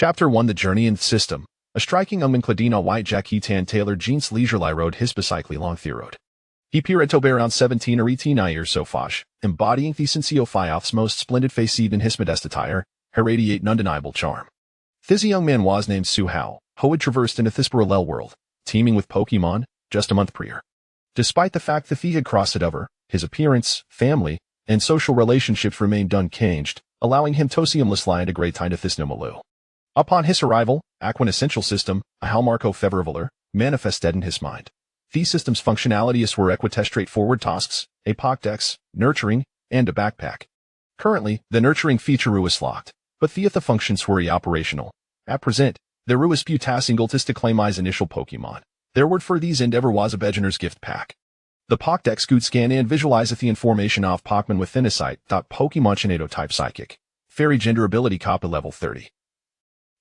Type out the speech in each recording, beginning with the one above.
Chapter 1 The Journey and System. A striking Cladina white Jackie-tan tailored jeans leisurely road his bicycle long the road. He appeared to be around 17 or 18 years so fosh, embodying the Sensio Fiof's most splendid face even his modest attire, her radiate an undeniable charm. This young man was named Su Hao, who had traversed into this parallel world, teeming with Pokémon, just a month prior. Despite the fact that he had crossed it over, his appearance, family, and social relationships remained unchanged, allowing him to seamlessly integrate into this new milieu. Upon his arrival, a quintessential system, a hallmark favorable, manifested in his mind. These systems' functionalities were equite straightforward tasks, a Pokédex, nurturing, and a backpack. Currently, the nurturing feature is locked, but the functions were operational. At present, there was few single to claim his initial Pokémon. Their word for these endeavor was a beginner's gift pack. The Pokédex could scan and visualize the information of Pokémon within a site. Pokémon Tornado type Psychic. Fairy Gender Ability Copy Level 30.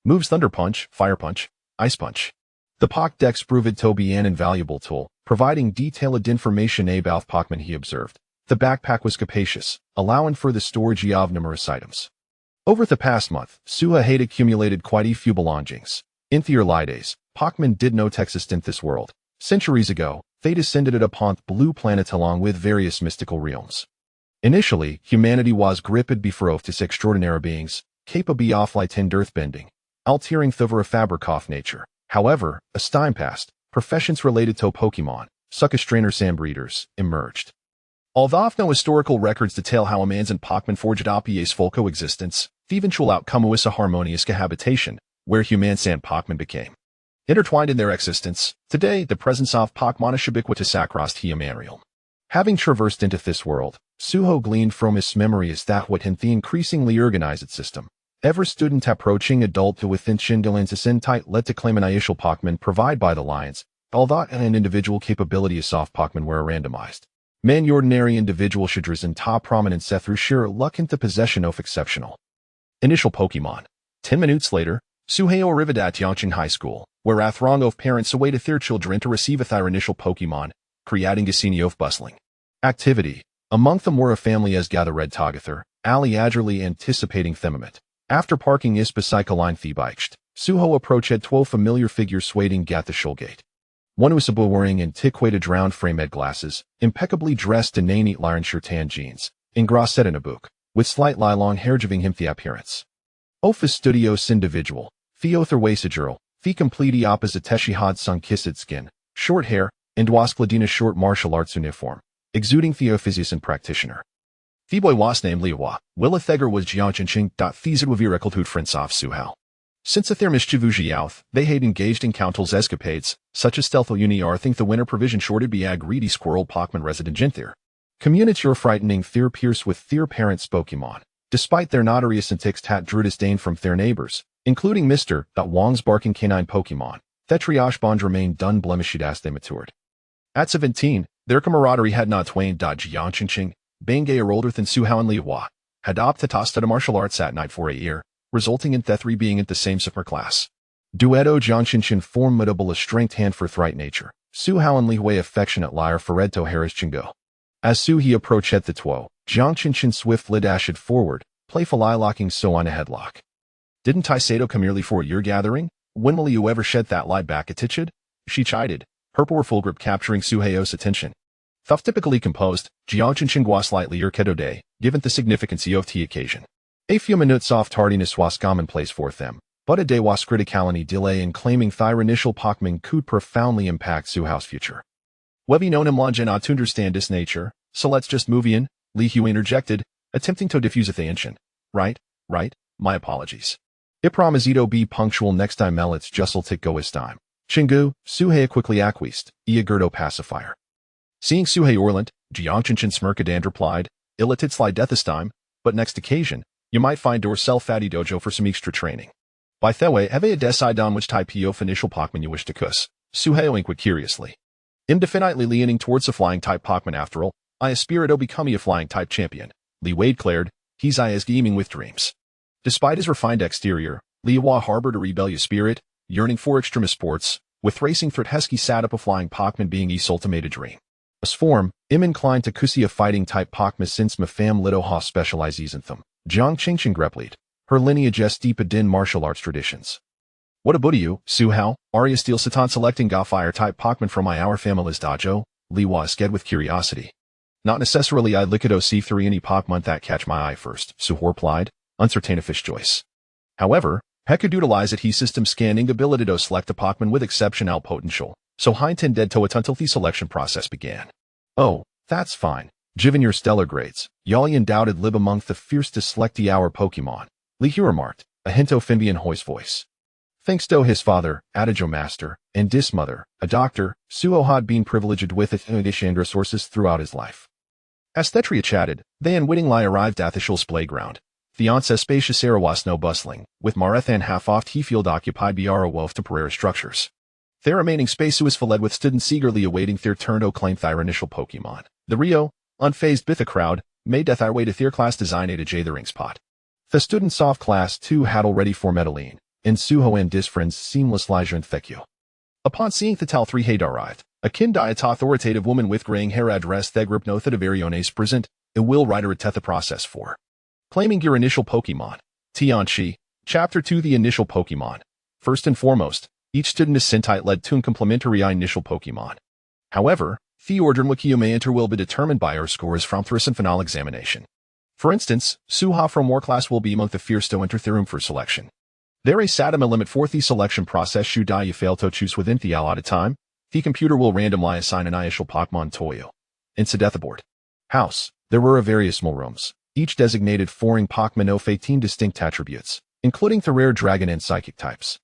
Moves Thunder Punch, Fire Punch, Ice Punch. The Pokédex proved to be an invaluable tool, providing detailed information about Pokémon he observed. The backpack was capacious, allowing for the storage of numerous items. Over the past month, Suha had accumulated quite a few belongings. In the early days, Pokémon did not exist in this world. Centuries ago, they descended upon the blue planet along with various mystical realms. Initially, humanity was gripped before these extraordinary beings, capable of light and earthbending, altering the fabric of nature. However, as time passed, professions related to Pokémon, such as trainers and breeders, emerged. Although no historical records detail how humans and Pokémon forged a full coexistence, the eventual outcome was a harmonious cohabitation, where humans and Pokémon became intertwined in their existence. Today, the presence of Pokémon is ubiquitous across the human realm. Having traversed into this world, Suho gleaned from his memories that within the increasingly organized system, every student approaching adult within Shindelan's tight led to claim an initial Pokémon provided by the Lions, although an individual capability of soft Pokémon were randomized. Many ordinary individual should rise in top prominence through sheer luck into possession of exceptional initial Pokémon. 10 minutes later, Suheo arrived at Yangcheng High School, where a throng of parents awaited their children to receive their initial Pokémon, creating a scene of bustling activity. Among them were a family as gathered together, Ali eagerly anticipating the moment. After parking his bicycle on the bike, Suho approached 12 familiar figures swaying at the shul gate. One was wearing antiquated round-framed glasses, impeccably dressed in a neat iron shirt and jeans, in gras set in a book, with slight long hair giving him the appearance of a studious individual. Theother Wasagirl, the completely opposite Teshi had sun-kissed skin, short hair, and was Cladina short martial arts uniform, exuding theophysius and practitioner. The boy was named Liwa. Willatheger was Jiangchenching. These were vehicle friends of Suhao. Since their mischievous youth, they had engaged in countless escapades, such as stealth uni or think the winter provision shorted be a greedy squirrel Pokémon resident Jinther. Community are frightening their pierce with their parents' Pokémon. Despite their notorious and tics hat drew disdain from their neighbors, including Mr. Wong's barking canine Pokémon, that triage bond remained unblemished as they matured. At 17, their camaraderie had not waned. Jiangchenching, being a older than Suhao and Liwa, had opted to study martial arts at night for a year, resulting in the three being in the same summer class. Duetto Jiangchenchen formidable a strength hand for thright nature, Suhao and Lihui affectionate liar for Redto Harris Chingo. As Suhi approached at the Tuo, Jiangchenchen swiftly dashed forward, playful eye-locking so on a headlock. Didn't I say to come early for your gathering? When will you ever shed that lie back at Tichid? She chided, her powerful grip capturing Suheo's attention. Though typically composed, Jiangchenchen was slightly keto day, given the significance of the occasion. A few minutes of tardiness was commonplace for them, but a day was criticality delay in claiming their initial Pokémon could profoundly impact Suhao's future. We've known him long enough to understand this nature, so let's just move in, Li Hu interjected, attempting to diffuse the ancient. Right, my apologies. I promise to be punctual next time let's just'll tick go his time. Chingu, Suhei quickly acquiesced, Iagurdo pacifier. Seeing Suhei Orlant, Jiangchenchen smirked and replied, Illitit slide death this time, but next occasion, you might find yourself fatty dojo for some extra training. By the way, have a decide on which type of initial Pokémon you wish to cuss? Suhei inquired curiously. Indefinitely leaning towards a flying type Pokémon after all, I aspire to become a flying type champion. Li Wei declared, he's is gaming with dreams. Despite his refined exterior, Li Hua harbored a rebellious spirit, yearning for extremist sports, with racing through Hesky sat up a flying Pokémon being his ultimate dream. As form, im inclined to kusi a fighting type Pokémon since ma fam lito ha specializes in them. Jiang Qingqing replied, Her lineage is steeped in martial arts traditions. What about you, Suhao? Arya Steel Satan selecting Ga Fire-type Pokémon from our family's dojo? Li was scared with curiosity. Not necessarily I'd liquido see through any Pokémon that catch my eye first, Suhor replied, uncertain of his choice. However, Pekka utilize it he system scanning ability to select a Pokémon with exceptional potential, so Heinten dead to it until the selection process began. Oh, that's fine. Given your stellar grades, y'all undoubted live among the fierce to select the our Pokemon, Li Hu remarked, a hint of Finbian Hoy's voice. Thanks to his father, Adajo Master, and his mother, a doctor, Suho had been privileged with and resources throughout his life. As Thetria chatted, they and Whittingley arrived at the Shul's playground. Fiance spacious area was no bustling, with Marethan half-oft he field occupied beyond a wolf temporary structures. Their remaining space was filled with students eagerly awaiting their turn to claim their initial Pokemon. The Rio, unfazed by the crowd, made their way to their class designated J the ring spot. The students of class 2 had already for Medellin, and Suho and his friends seamless Elijah and Thekyo. Upon seeing the Tal 3 had arrived, a Kindayat authoritative woman with graying hair addressed the group note that a Variones present, and will write a the process for claiming your initial Pokemon. Diancie, Chapter 2 The Initial Pokemon. First and foremost, each student is sent led to a complementary initial Pokemon. However, the order in which you may enter will be determined by our scores from the recent final examination. For instance, Suha from war class will be among the first to enter the room for selection. There is a limit for the selection process should you fail to choose within the allotted time. The computer will randomly assign an initial Pokemon to you. Into board house, there were various small rooms, each designated for Pokemon of 18 distinct attributes, including the rare dragon and psychic types.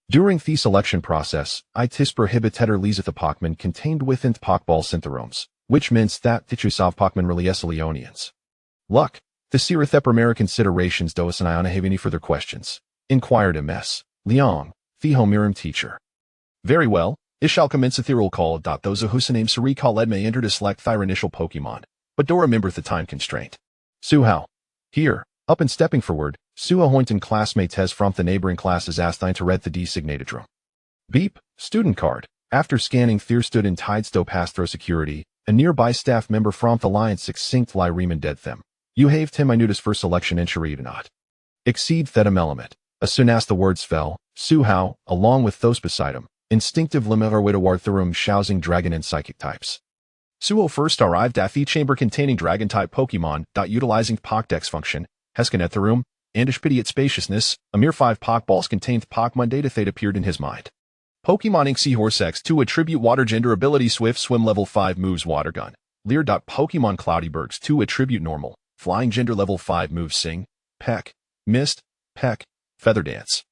During the selection process, itis prohibited release of the Pokemon contained within the Pokeballs in the rooms, which means that the choose of Pokemon really as Leonians. Luck, the Sirith primary considerations dos and Iona have any further questions? Inquired M.S. Leong, the homeroom teacher. Very well, it shall commence a theoral call. Those whose names to recall led may enter to select their initial Pokemon, but do remember the time constraint. Suhao. Here, up and stepping forward, Suho Hoynton classmates has from the neighboring classes asked to read the designated room. Beep, student card. After scanning Thier stood in Tidestow past through security, a nearby staff member from the Alliance succinctly Riemann dead them. You haved him I knew for selection and or not. Exceed Thetum element. As soon as the words fell, Suhao, along with those beside him, instinctive limit our way toward the room shousing dragon and psychic types. Suho first arrived at the chamber containing dragon-type Pokemon. Utilizing Pokédex function, Heskin at the room, and Ishpidiot spaciousness, a mere 5 Pokeballs contained Pokemon data that appeared in his mind. Pokemon Inc. Seahorse X2 attribute water gender ability Swift Swim level 5 moves Water Gun. Lear. Pokemon Cloudybergs 2 attribute normal, Flying gender level 5 moves Sing, Peck, Mist, Peck, Feather Dance.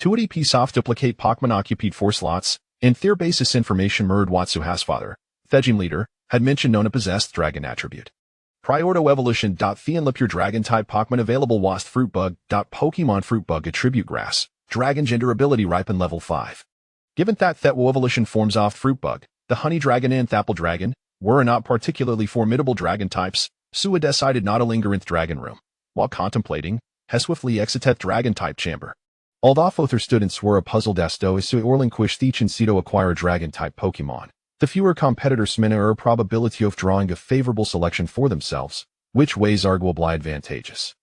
280p soft duplicate Pokemon occupied 4 slots, and their basis information mirrored Watsuha's father, Thejim leader, had mentioned Nona possessed dragon attribute. Prior to evolution. Theanlip your dragon type Pokemon available was Fruit Bug. Pokemon Fruit Bug attribute Grass, dragon gender ability ripen level 5. Given that evolution forms off Fruit Bug, the Honey Dragon and Thapple Dragon were not particularly formidable dragon types, Suha decided not to linger in the dragon room. While contemplating, he swiftly exited dragon type chamber. Although both her students were a puzzled as to Orlinquish Theach and Cedo acquire dragon type Pokemon, the fewer competitors meant a probability of drawing a favorable selection for themselves, which ways arguably advantageous.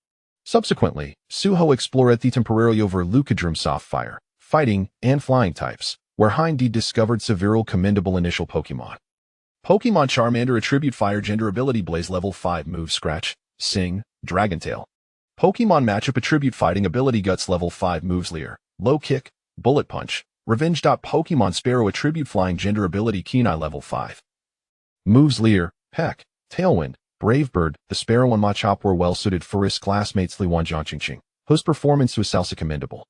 Subsequently, Suho explored the temporarily over Lucadrum soft fire, fighting, and flying types, where Hindy discovered several commendable initial Pokemon. Pokemon Charmander attribute fire gender ability Blaze level 5 move Scratch, Sing, Dragon Tail. Pokemon matchup attribute fighting ability Guts level 5 moves Leer, Low Kick, Bullet Punch, Revenge. Pokemon Sparrow attribute flying gender ability Kenai level 5 moves Leer, Peck, Tailwind, Brave Bird. The Sparrow and Machop were well suited for his classmates Li Wan Jiangqing, whose performance was also commendable.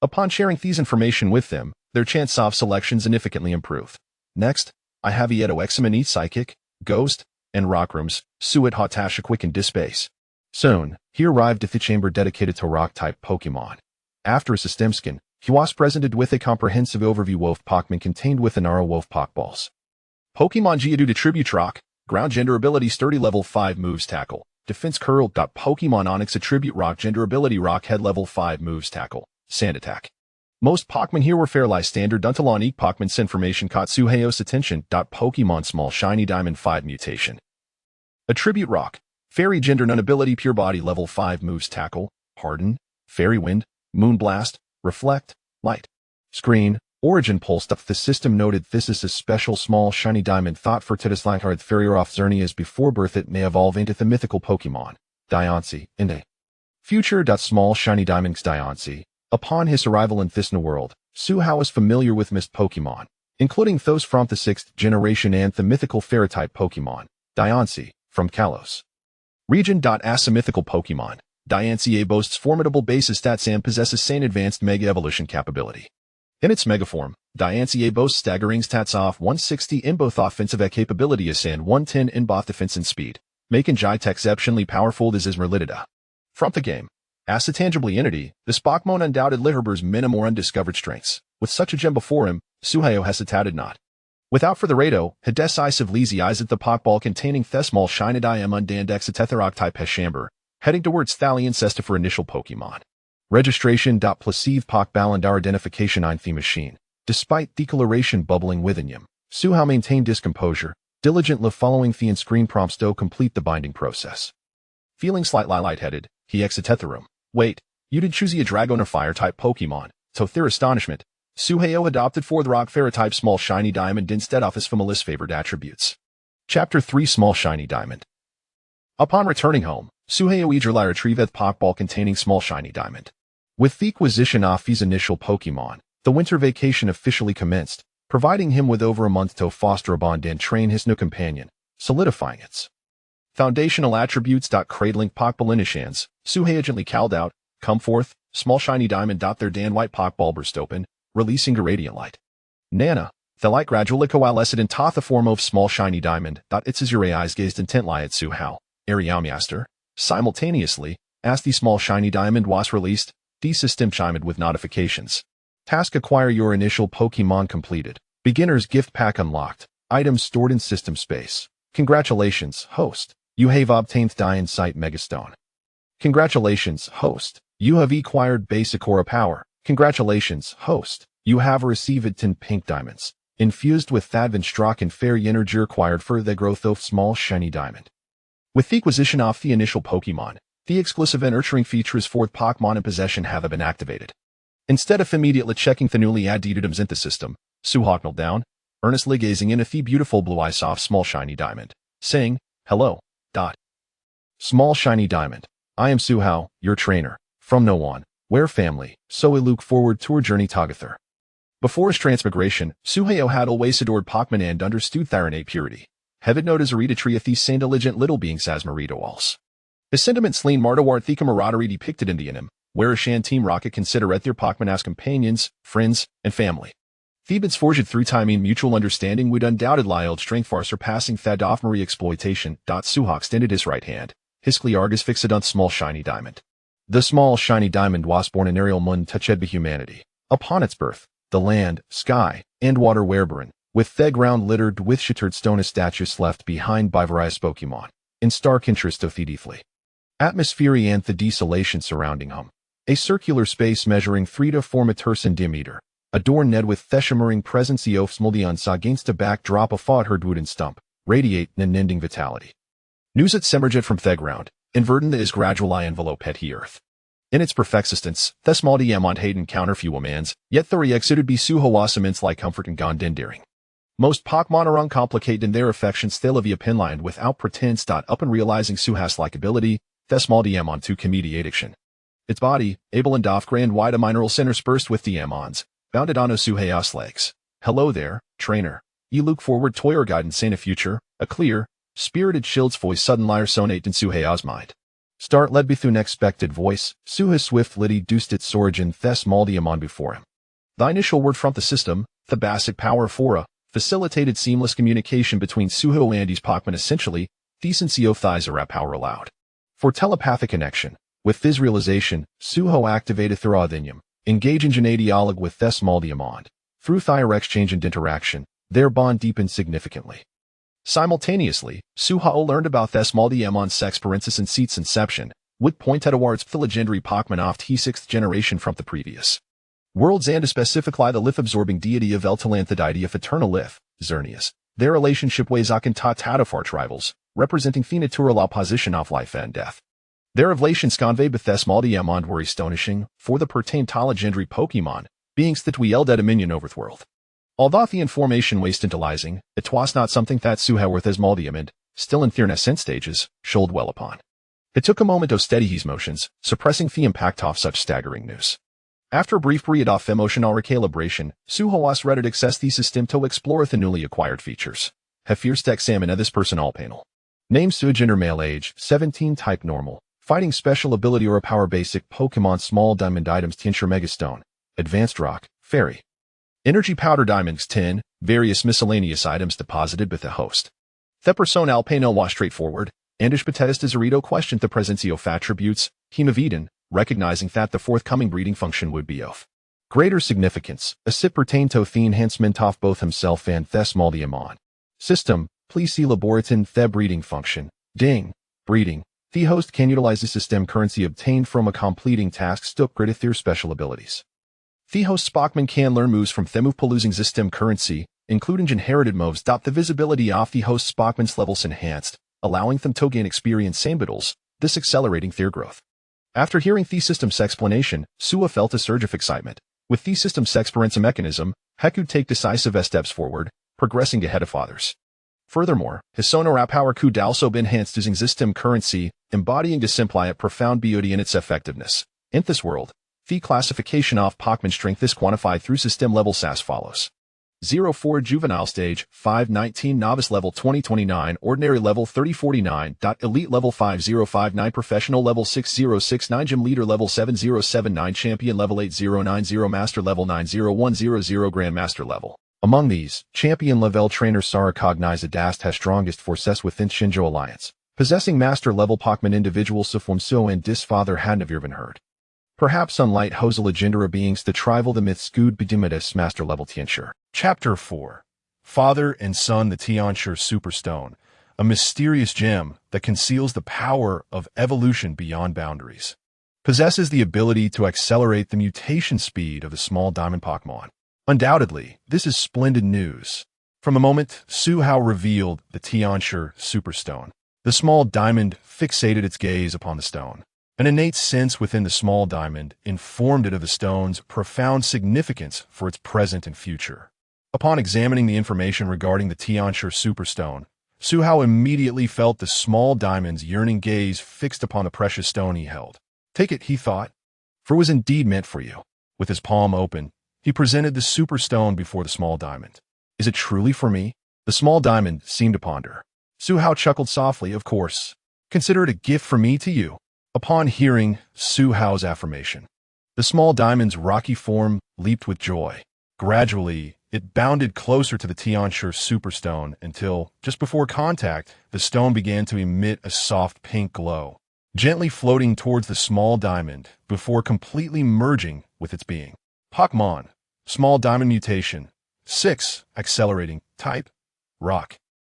Upon sharing these information with them, their chance of selection significantly improved. Next, I have Ieto Examine Psychic, Ghost, and Rock Rooms, Suet Hotasha Quick and Dispace. Soon, he arrived at the chamber dedicated to rock-type Pokemon. After a Systemskin, he was presented with a comprehensive overview of Pokemon contained within Aro Wolf Pokeballs. Pokemon Geodude attribute Rock, ground gender ability Sturdy level 5 moves Tackle, Defense Curl. Pokemon Onyx attribute Rock gender ability Rock Head level 5 moves Tackle, Sand Attack. Most Pokemon here were fairly standard until on each Pokemon's information caught Suheyo's attention. Pokemon Small Shiny Diamond 5 mutation. Attribute Rock, Fairy gender non ability Pure Body level 5 moves Tackle, Harden, Fairy Wind, Moonblast, Reflect, Light. Screen, Origin Pulse. The system noted this is a special small shiny diamond thought for Titislankhard Ferrioff Xerneas before birth. It may evolve into the mythical Pokémon, Diancie, in a future. Small shiny diamonds Diancie. Upon his arrival in this new world, Suhao is familiar with mist Pokémon, including those from the 6th generation and the mythical fairy-type Pokémon, Diancie, from Kalos region. As a mythical Pokémon, Diancie boasts formidable base stats and possesses sane advanced Mega Evolution capability. In its Mega form, Diancie boasts staggering stats of 160 in both offensive capabilities and 110 in both defense and speed, making Jite exceptionally powerful. This is Merlitida. From the game, as a tangibly entity, this Pokémon undoubtedly harbors many more undiscovered strengths. With such a gem before him, Suhao hesitated not. Without further ado, he decisively eyes at the Pokeball containing the small shiny diamond and Exetetherok type Heshamber, heading towards Thalian Cesta for initial Pokemon registration. Placeve Pokeball and our identification in the machine. Despite decoloration bubbling within him, Suhao maintained his composure, diligently following the screen prompts to complete the binding process. Feeling slightly lightheaded, he exited the room. Wait, you did choose a Dragon or Fire-type Pokemon. To their astonishment, Suhao adopted for the Rock Fairy-type Small Shiny Diamond instead of his family's favored attributes. Chapter 3 Small Shiny Diamond. Upon returning home, Suhao eagerly retrieved the Pokeball containing Small Shiny Diamond. With the acquisition of his initial Pokemon, the winter vacation officially commenced, providing him with over a month to foster a bond and train his new companion, solidifying its foundational attributes. Cradling Pokeball in his hands, Suhao gently called out, "Come forth, Small Shiny Diamond." Their Dan white Pokeball burst open, releasing a radiant light. Nana, the light gradually coalesced into the form of Small Shiny Diamond. Its azure eyes gazed intently at Suhao, Ariamaster. Simultaneously, as the Small Shiny Diamond was released, the system chimed with notifications. Task: acquire your initial Pokemon completed. Beginner's gift pack unlocked. Items stored in system space. Congratulations, host. You have obtained Diancie Megastone. Congratulations, host. You have acquired basic aura power. Congratulations, host. You have received 10 pink diamonds, infused with Adventstrock and fairy energy required for the growth of Small Shiny Diamond. With the acquisition of the initial Pokemon, the exclusive and nurturing features for the Pokemon in possession have been activated. Instead of immediately checking the newly added items in the system, Suhao knelt down, earnestly gazing into the beautiful blue eyes of Small Shiny Diamond, saying, "Hello. Small Shiny Diamond. I am Suhao, your trainer, from no one, where family, so we look forward to our journey together." Before his transmigration, Suhao had always adored Pokemon and understood their innate purity. Heaven note as a tree of these same diligent little beings as Marito-Walls. His sentiments lean Martowart the camaraderie depicted in the anime, where Ashan Team Rocket consider their Pokemon as companions, friends, and family. Thebans forged through time in mutual understanding would undoubtedly yield strength far surpassing Thadov Marie exploitation. Suhao extended his right hand, his Argus fixed on Small Shiny Diamond. The Small Shiny Diamond was born in Ariel Mun touched by humanity. Upon its birth, the land, sky, and water were barren, with the ground littered with shattered stone statues left behind by various Pokemon, in stark interest of the deeply atmosphere and the desolation surrounding him. A circular space measuring 3 to 4 meters in diameter, adorned with the shimmering presence of Smoldians against a backdrop of fodhered wooden stump, radiate an unending vitality. News at Semerjet from the ground, inverting is gradually enveloped the earth. In its perfect existence, the small diamond had encountered few amans, yet the exuded be Suhawas immense like comfort and gondendeering. Most Pokemon are uncomplicated in their affections still of a pinline without pretense. Up and realizing Suhas likability, the small diamond to mediate action. Its body, able and off gray and wide a mineral center spursed with diamonds, bounded on Suhaya's legs. "Hello there, trainer. You look forward to your guidance in a future." A clear, spirited shield's voice suddenly resonate in Suhaya's mind. Start led through an unexpected voice, Suha swiftly deuced its origin the small diamond before him. The initial word from the system, the basic power fora, facilitated seamless communication between Suho and his Pokemon. Essentially, decency of thighs are power allowed. For telepathic connection, with this realization, Suho activated Therodinium, engaging in dialogue with the small diamond. Through thyre exchange and interaction, their bond deepened significantly. Simultaneously, Suho learned about the small diamond's sex parenthesis and seat's inception, would point towards the legendary Pokemon of the 6th generation from the previous worlds and specifically the lith-absorbing deity of Eltalan, the deity of eternal lith, Xerneas. Their relationship weighs akin ta Tatafarch rivals, representing the natural opposition of life and death. Their evolution sconve bethesmaldiamond were astonishing for the pertain to legendary Pokémon, beings that we yelled at a minion overworld. Although the information waste intelizing, it was not something that Suha worth as Maldiamond, still in their nascent stages, should well upon. It took a moment to steady his motions, suppressing the impact of such staggering news. After a brief period of emotional recalibration, Suha was ready to access the system to explore the newly acquired features. Have fierce to examine this personal panel. Name Suha, gender male, age 17, type normal, fighting special ability or a power basic Pokemon, small diamond items tincture megastone, advanced rock, fairy. Energy powder diamonds 10, various miscellaneous items deposited with the host. The persona alpano was straightforward, Andish Bethesda Zarito questioned the presence of attributes, Heme of Eden, recognizing that the forthcoming breeding function would be of greater significance, as it pertained to the enhancement of both himself and Thesmaldiamon. System, please see laboratin the breeding function, ding, breeding. The host can utilize the system currency obtained from a completing tasks to upgrade their special abilities. The host Spockman can learn moves from the move using system currency, including inherited moves. The visibility of the host Spockman's levels enhanced, allowing them to gain experience same battles, this accelerating their growth. After hearing the system's explanation, Suha felt a surge of excitement. With the system's experience mechanism, he could take decisive steps forward, progressing ahead of others. Furthermore, his sonora power could also be enhanced using system currency, embodying the simply profound beauty in its effectiveness. In this world, the classification of Pokémon strength is quantified through system levels as follows. 04 Juvenile Stage, 519 Novice Level 2029 Ordinary Level 3049. Elite Level 5059 Professional Level 6069 Gym Leader Level 7079 Champion Level 8090 Master Level 90100 Grandmaster Level. Among these, Champion Level Trainer Sara Cognized Dast has strongest forces within Shinjo Alliance, possessing Master Level Pokémon individuals Sufumso and Dis Father hadn't even heard. Perhaps unlike Hosa legendary beings that rival the myths Good Bedimidas Master Level Tianture. Chapter 4. Father and Son the Tianture Superstone, a mysterious gem that conceals the power of evolution beyond boundaries. Possesses the ability to accelerate the mutation speed of the small diamond Pokémon. Undoubtedly, this is splendid news. From the moment Suha revealed the Tianture Superstone, the small diamond fixated its gaze upon the stone. An innate sense within the small diamond informed it of the stone's profound significance for its present and future. Upon examining the information regarding the Tianture Superstone, Suha immediately felt the small diamond's yearning gaze fixed upon the precious stone he held. Take it, he thought, for it was indeed meant for you. With his palm open, he presented the Superstone before the small diamond. Is it truly for me? The small diamond seemed to ponder. Suha chuckled softly, of course. Consider it a gift from me to you. Upon hearing Suha's affirmation, the small diamond's rocky form leaped with joy. Gradually, it bounded closer to the Tianture Superstone until, just before contact, the stone began to emit a soft pink glow, gently floating towards the small diamond before completely merging with its being. Pokémon, small diamond mutation, 6, accelerating, type, rock.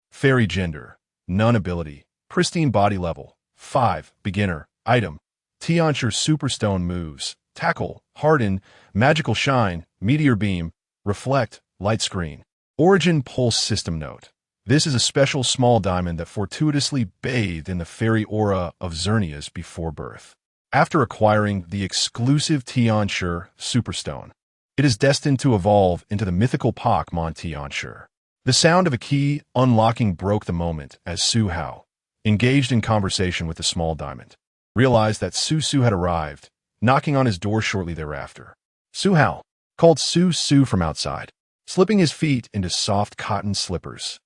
Fairy gender, none ability, pristine body level, 5, beginner. Item, Tianture Superstone moves, tackle, harden, magical shine, meteor beam, reflect, light screen. Origin pulse system note. This is a special small diamond that fortuitously bathed in the fairy aura of Xerneas before birth. After acquiring the exclusive Tianture Superstone, it is destined to evolve into the mythical Pokémon Tianture. The sound of a key unlocking broke the moment as Suha, engaged in conversation with the small diamond, realized that Su had arrived, knocking on his door shortly thereafter. Suha called Su from outside, slipping his feet into soft cotton slippers.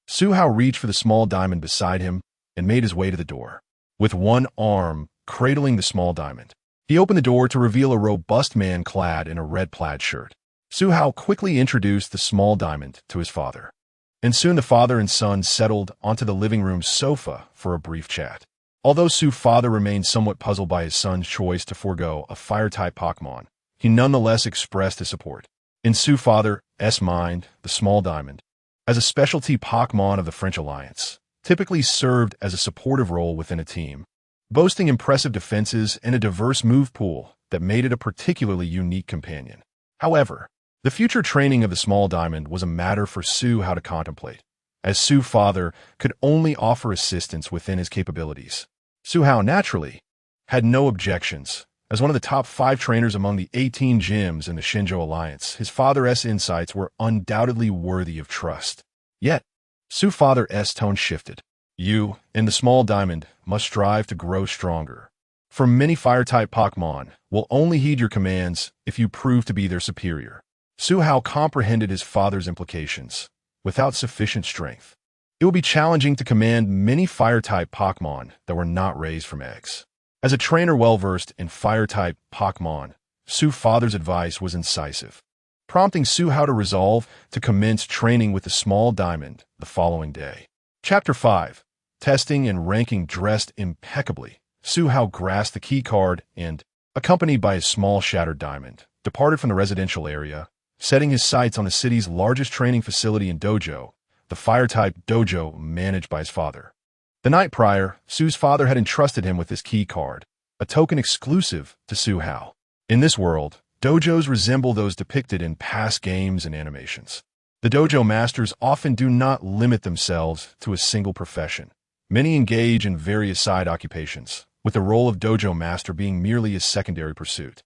Suha reached for the small diamond beside him and made his way to the door. With one arm cradling the small diamond, he opened the door to reveal a robust man clad in a red plaid shirt. Suha quickly introduced the small diamond to his father, and soon the father and son settled onto the living room sofa for a brief chat. Although Su's father remained somewhat puzzled by his son's choice to forego a fire-type Pokémon, he nonetheless expressed his support. In Su's father's mind, the small diamond, as a specialty Pokémon of the French Alliance, typically served as a supportive role within a team, boasting impressive defenses and a diverse move pool that made it a particularly unique companion. However, the future training of the small diamond was a matter for Suha to contemplate, as Su's father could only offer assistance within his capabilities. Suha naturally had no objections. As one of the top 5 trainers among the 18 gyms in the Shinjo Alliance, his father's insights were undoubtedly worthy of trust. Yet, Su's father's tone shifted. You, in the small diamond, must strive to grow stronger. For many fire-type Pokémon will only heed your commands if you prove to be their superior. Su Hao comprehended his father's implications. Without sufficient strength, it will be challenging to command many fire-type Pokémon that were not raised from eggs. As a trainer well-versed in fire-type Pokémon, Su's father's advice was incisive, prompting Su Hao to resolve to commence training with the small diamond the following day. Chapter 5. Testing and ranking. Dressed impeccably, Su Hao grasped the key card and, accompanied by his small shattered diamond, departed from the residential area, setting his sights on the city's largest training facility and dojo, the fire-type dojo managed by his father. The night prior, Su's father had entrusted him with this key card, a token exclusive to Su Hao. In this world, dojos resemble those depicted in past games and animations. The dojo masters often do not limit themselves to a single profession. Many engage in various side occupations, with the role of dojo master being merely a secondary pursuit.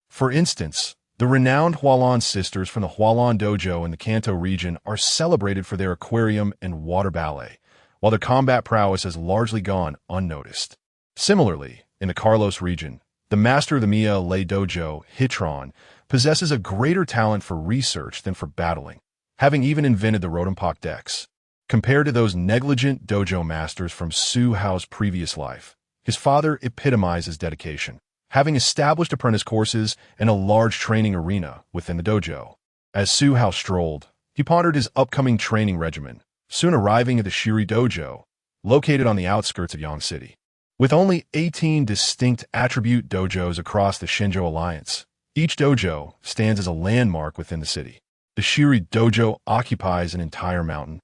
For instance, the renowned Hualan sisters from the Hualan dojo in the Kanto region are celebrated for their aquarium and water ballet, while their combat prowess has largely gone unnoticed. Similarly, in the Carlos region, the master of the Mia Lei dojo, Hitron, possesses a greater talent for research than for battling, having even invented the Rotompak dex. Compared to those negligent dojo masters from Su Hao's previous life, his father epitomizes dedication, having established apprentice courses and a large training arena within the dojo. As Su Hao strolled, he pondered his upcoming training regimen, soon arriving at the Shiri Dojo, located on the outskirts of Yang City. With only 18 distinct attribute dojos across the Shinjo Alliance, each dojo stands as a landmark within the city. The Shiri Dojo occupies an entire mountain,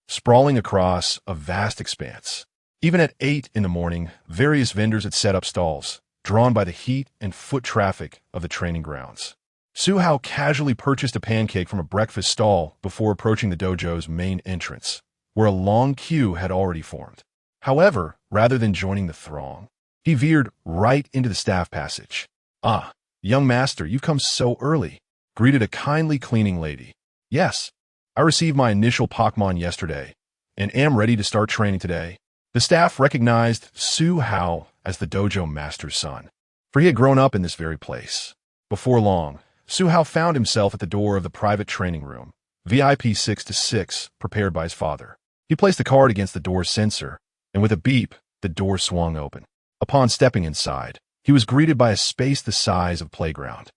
sprawling across a vast expanse. Even at 8 in the morning, various vendors had set up stalls, drawn by the heat and foot traffic of the training grounds. Su Hao casually purchased a pancake from a breakfast stall before approaching the dojo's main entrance, where a long queue had already formed. However, rather than joining the throng, he veered right into the staff passage. "Ah, young master, you've come so early," greeted a kindly cleaning lady. "Yes, I received my initial Pokémon yesterday, and am ready to start training today." The staff recognized Su Hao as the dojo master's son, for he had grown up in this very place. Before long, Su Hao found himself at the door of the private training room, VIP 6-6, prepared by his father. He placed the card against the door's sensor, and with a beep, the door swung open. Upon stepping inside, he was greeted by a space the size of a playground.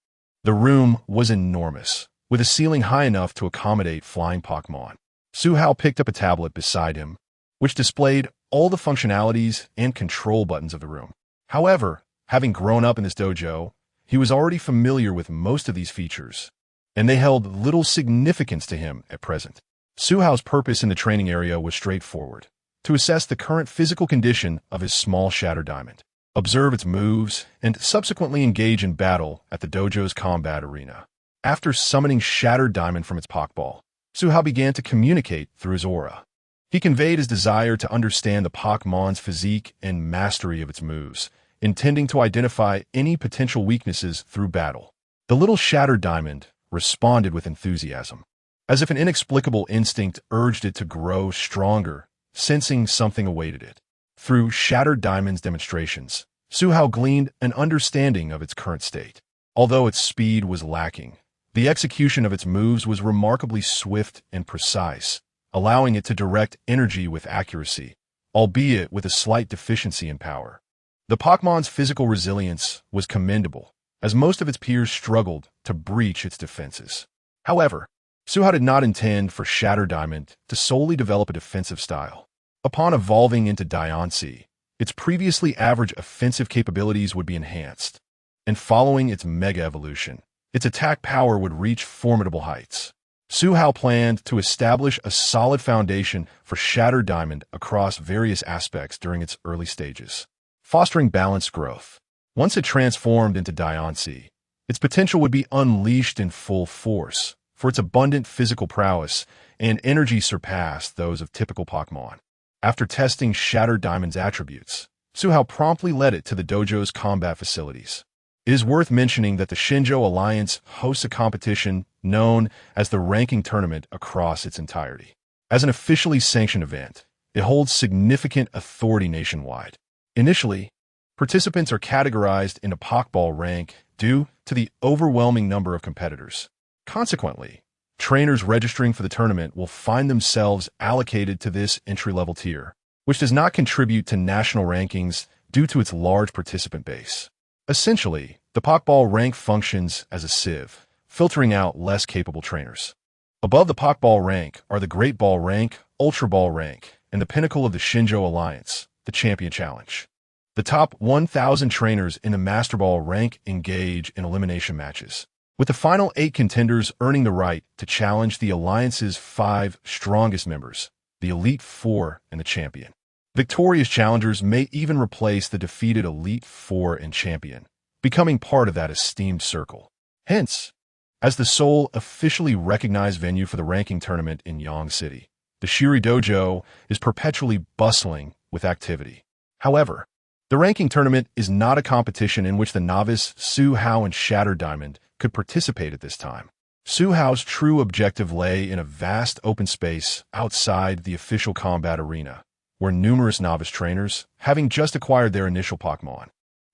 The room was enormous, with a ceiling high enough to accommodate flying Pokémon. Su Hao picked up a tablet beside him, which displayed all the functionalities and control buttons of the room. However, having grown up in this dojo, he was already familiar with most of these features, and they held little significance to him at present. Su Hao's purpose in the training area was straightforward: to assess the current physical condition of his small shattered diamond, observe its moves, and subsequently engage in battle at the dojo's combat arena. After summoning Shattered Diamond from its Pokeball, Su Hao began to communicate through his aura. He conveyed his desire to understand the Pokemon's physique and mastery of its moves, intending to identify any potential weaknesses through battle. The little Shattered Diamond responded with enthusiasm, as if an inexplicable instinct urged it to grow stronger, sensing something awaited it. Through Shattered Diamond's demonstrations, Su Hao gleaned an understanding of its current state. Although its speed was lacking, the execution of its moves was remarkably swift and precise, allowing it to direct energy with accuracy, albeit with a slight deficiency in power. The Pokemon's physical resilience was commendable, as most of its peers struggled to breach its defenses. However, Su Hao did not intend for Shattered Diamond to solely develop a defensive style. Upon evolving into Diancie, its previously average offensive capabilities would be enhanced, and following its Mega Evolution, its attack power would reach formidable heights. Su Hao planned to establish a solid foundation for Shattered Diamond across various aspects during its early stages, fostering balanced growth. Once it transformed into Diancie, its potential would be unleashed in full force, for its abundant physical prowess and energy surpassed those of typical Pokémon. After testing Shattered Diamond's attributes, Suhao promptly led it to the dojo's combat facilities. It is worth mentioning that the Shinjo Alliance hosts a competition known as the Ranking Tournament across its entirety. As an officially sanctioned event, it holds significant authority nationwide. Initially, participants are categorized into Pokeball rank due to the overwhelming number of competitors. Consequently, trainers registering for the tournament will find themselves allocated to this entry-level tier, which does not contribute to national rankings due to its large participant base. Essentially, the Pokeball rank functions as a sieve, filtering out less capable trainers. Above the Pokeball rank are the Great Ball rank, Ultra Ball rank, and the pinnacle of the Shinjo Alliance, the Champion Challenge. The top 1,000 trainers in the Master Ball rank engage in elimination matches, with the final 8 contenders earning the right to challenge the Alliance's 5 strongest members, the Elite Four and the Champion. Victorious challengers may even replace the defeated Elite Four and Champion, becoming part of that esteemed circle. Hence, as the sole officially recognized venue for the ranking tournament in Yang City, the Shiri Dojo is perpetually bustling with activity. However, the ranking tournament is not a competition in which the novice Suhao and Shattered Diamond could participate at this time. Suhao's true objective lay in a vast open space outside the official combat arena, where numerous novice trainers, having just acquired their initial Pokémon,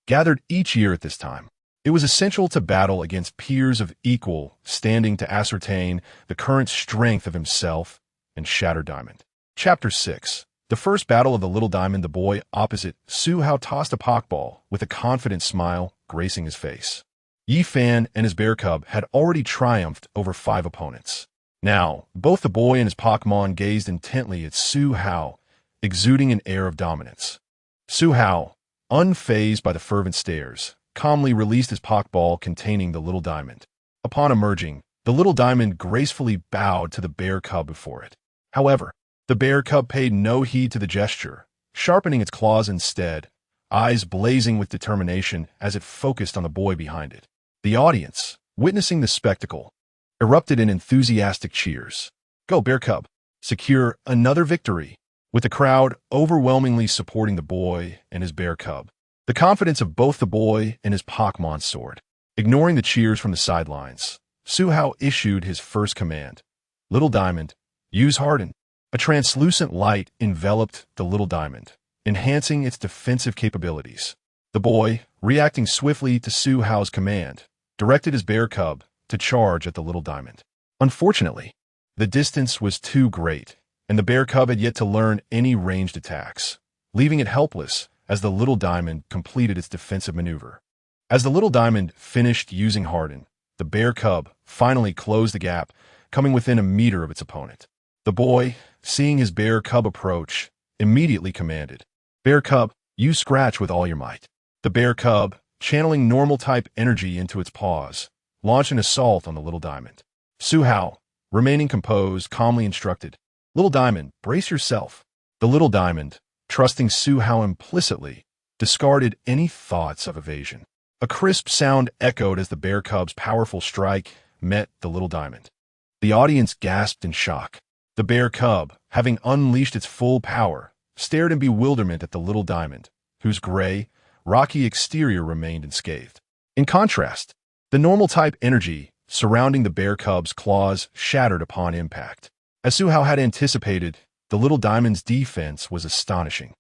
gathered each year at this time. It was essential to battle against peers of equal standing to ascertain the current strength of himself and Shattered Diamond. Chapter 6. The first battle of the Little Diamond. The boy opposite Suhao tossed a Pokeball with a confident smile gracing his face. Yi Fan and his bear cub had already triumphed over 5 opponents. Now, both the boy and his Pokémon gazed intently at Suhao, exuding an air of dominance. Suhao, unfazed by the fervent stares, calmly released his Pokeball containing the Little Diamond. Upon emerging, the Little Diamond gracefully bowed to the bear cub before it. However, the bear cub paid no heed to the gesture, sharpening its claws instead, eyes blazing with determination as it focused on the boy behind it. The audience, witnessing the spectacle, erupted in enthusiastic cheers. Go, bear cub! Secure another victory! With the crowd overwhelmingly supporting the boy and his bear cub. The confidence of both the boy and his Pokémon soared. Ignoring the cheers from the sidelines, Suhao issued his first command. Little Diamond, use Harden. A translucent light enveloped the Little Diamond, enhancing its defensive capabilities. The boy, reacting swiftly to Suhao's command, directed his bear cub to charge at the Little Diamond. Unfortunately, the distance was too great, and the bear cub had yet to learn any ranged attacks, leaving it helpless as the Little Diamond completed its defensive maneuver. As the Little Diamond finished using Harden, the bear cub finally closed the gap, coming within a meter of its opponent. The boy, seeing his bear cub approach, immediately commanded, Bear cub, you scratch with all your might. The bear cub, channeling normal-type energy into its paws, launched an assault on the Little Diamond. Suhao, remaining composed, calmly instructed, Little Diamond, brace yourself. The Little Diamond, trusting Suhao implicitly, discarded any thoughts of evasion. A crisp sound echoed as the bear cub's powerful strike met the Little Diamond. The audience gasped in shock. The bear cub, having unleashed its full power, stared in bewilderment at the Little Diamond, whose gray, rocky exterior remained unscathed. In contrast, the normal-type energy surrounding the bear cub's claws shattered upon impact. As Suhao had anticipated, the Little Diamond's defense was astonishing.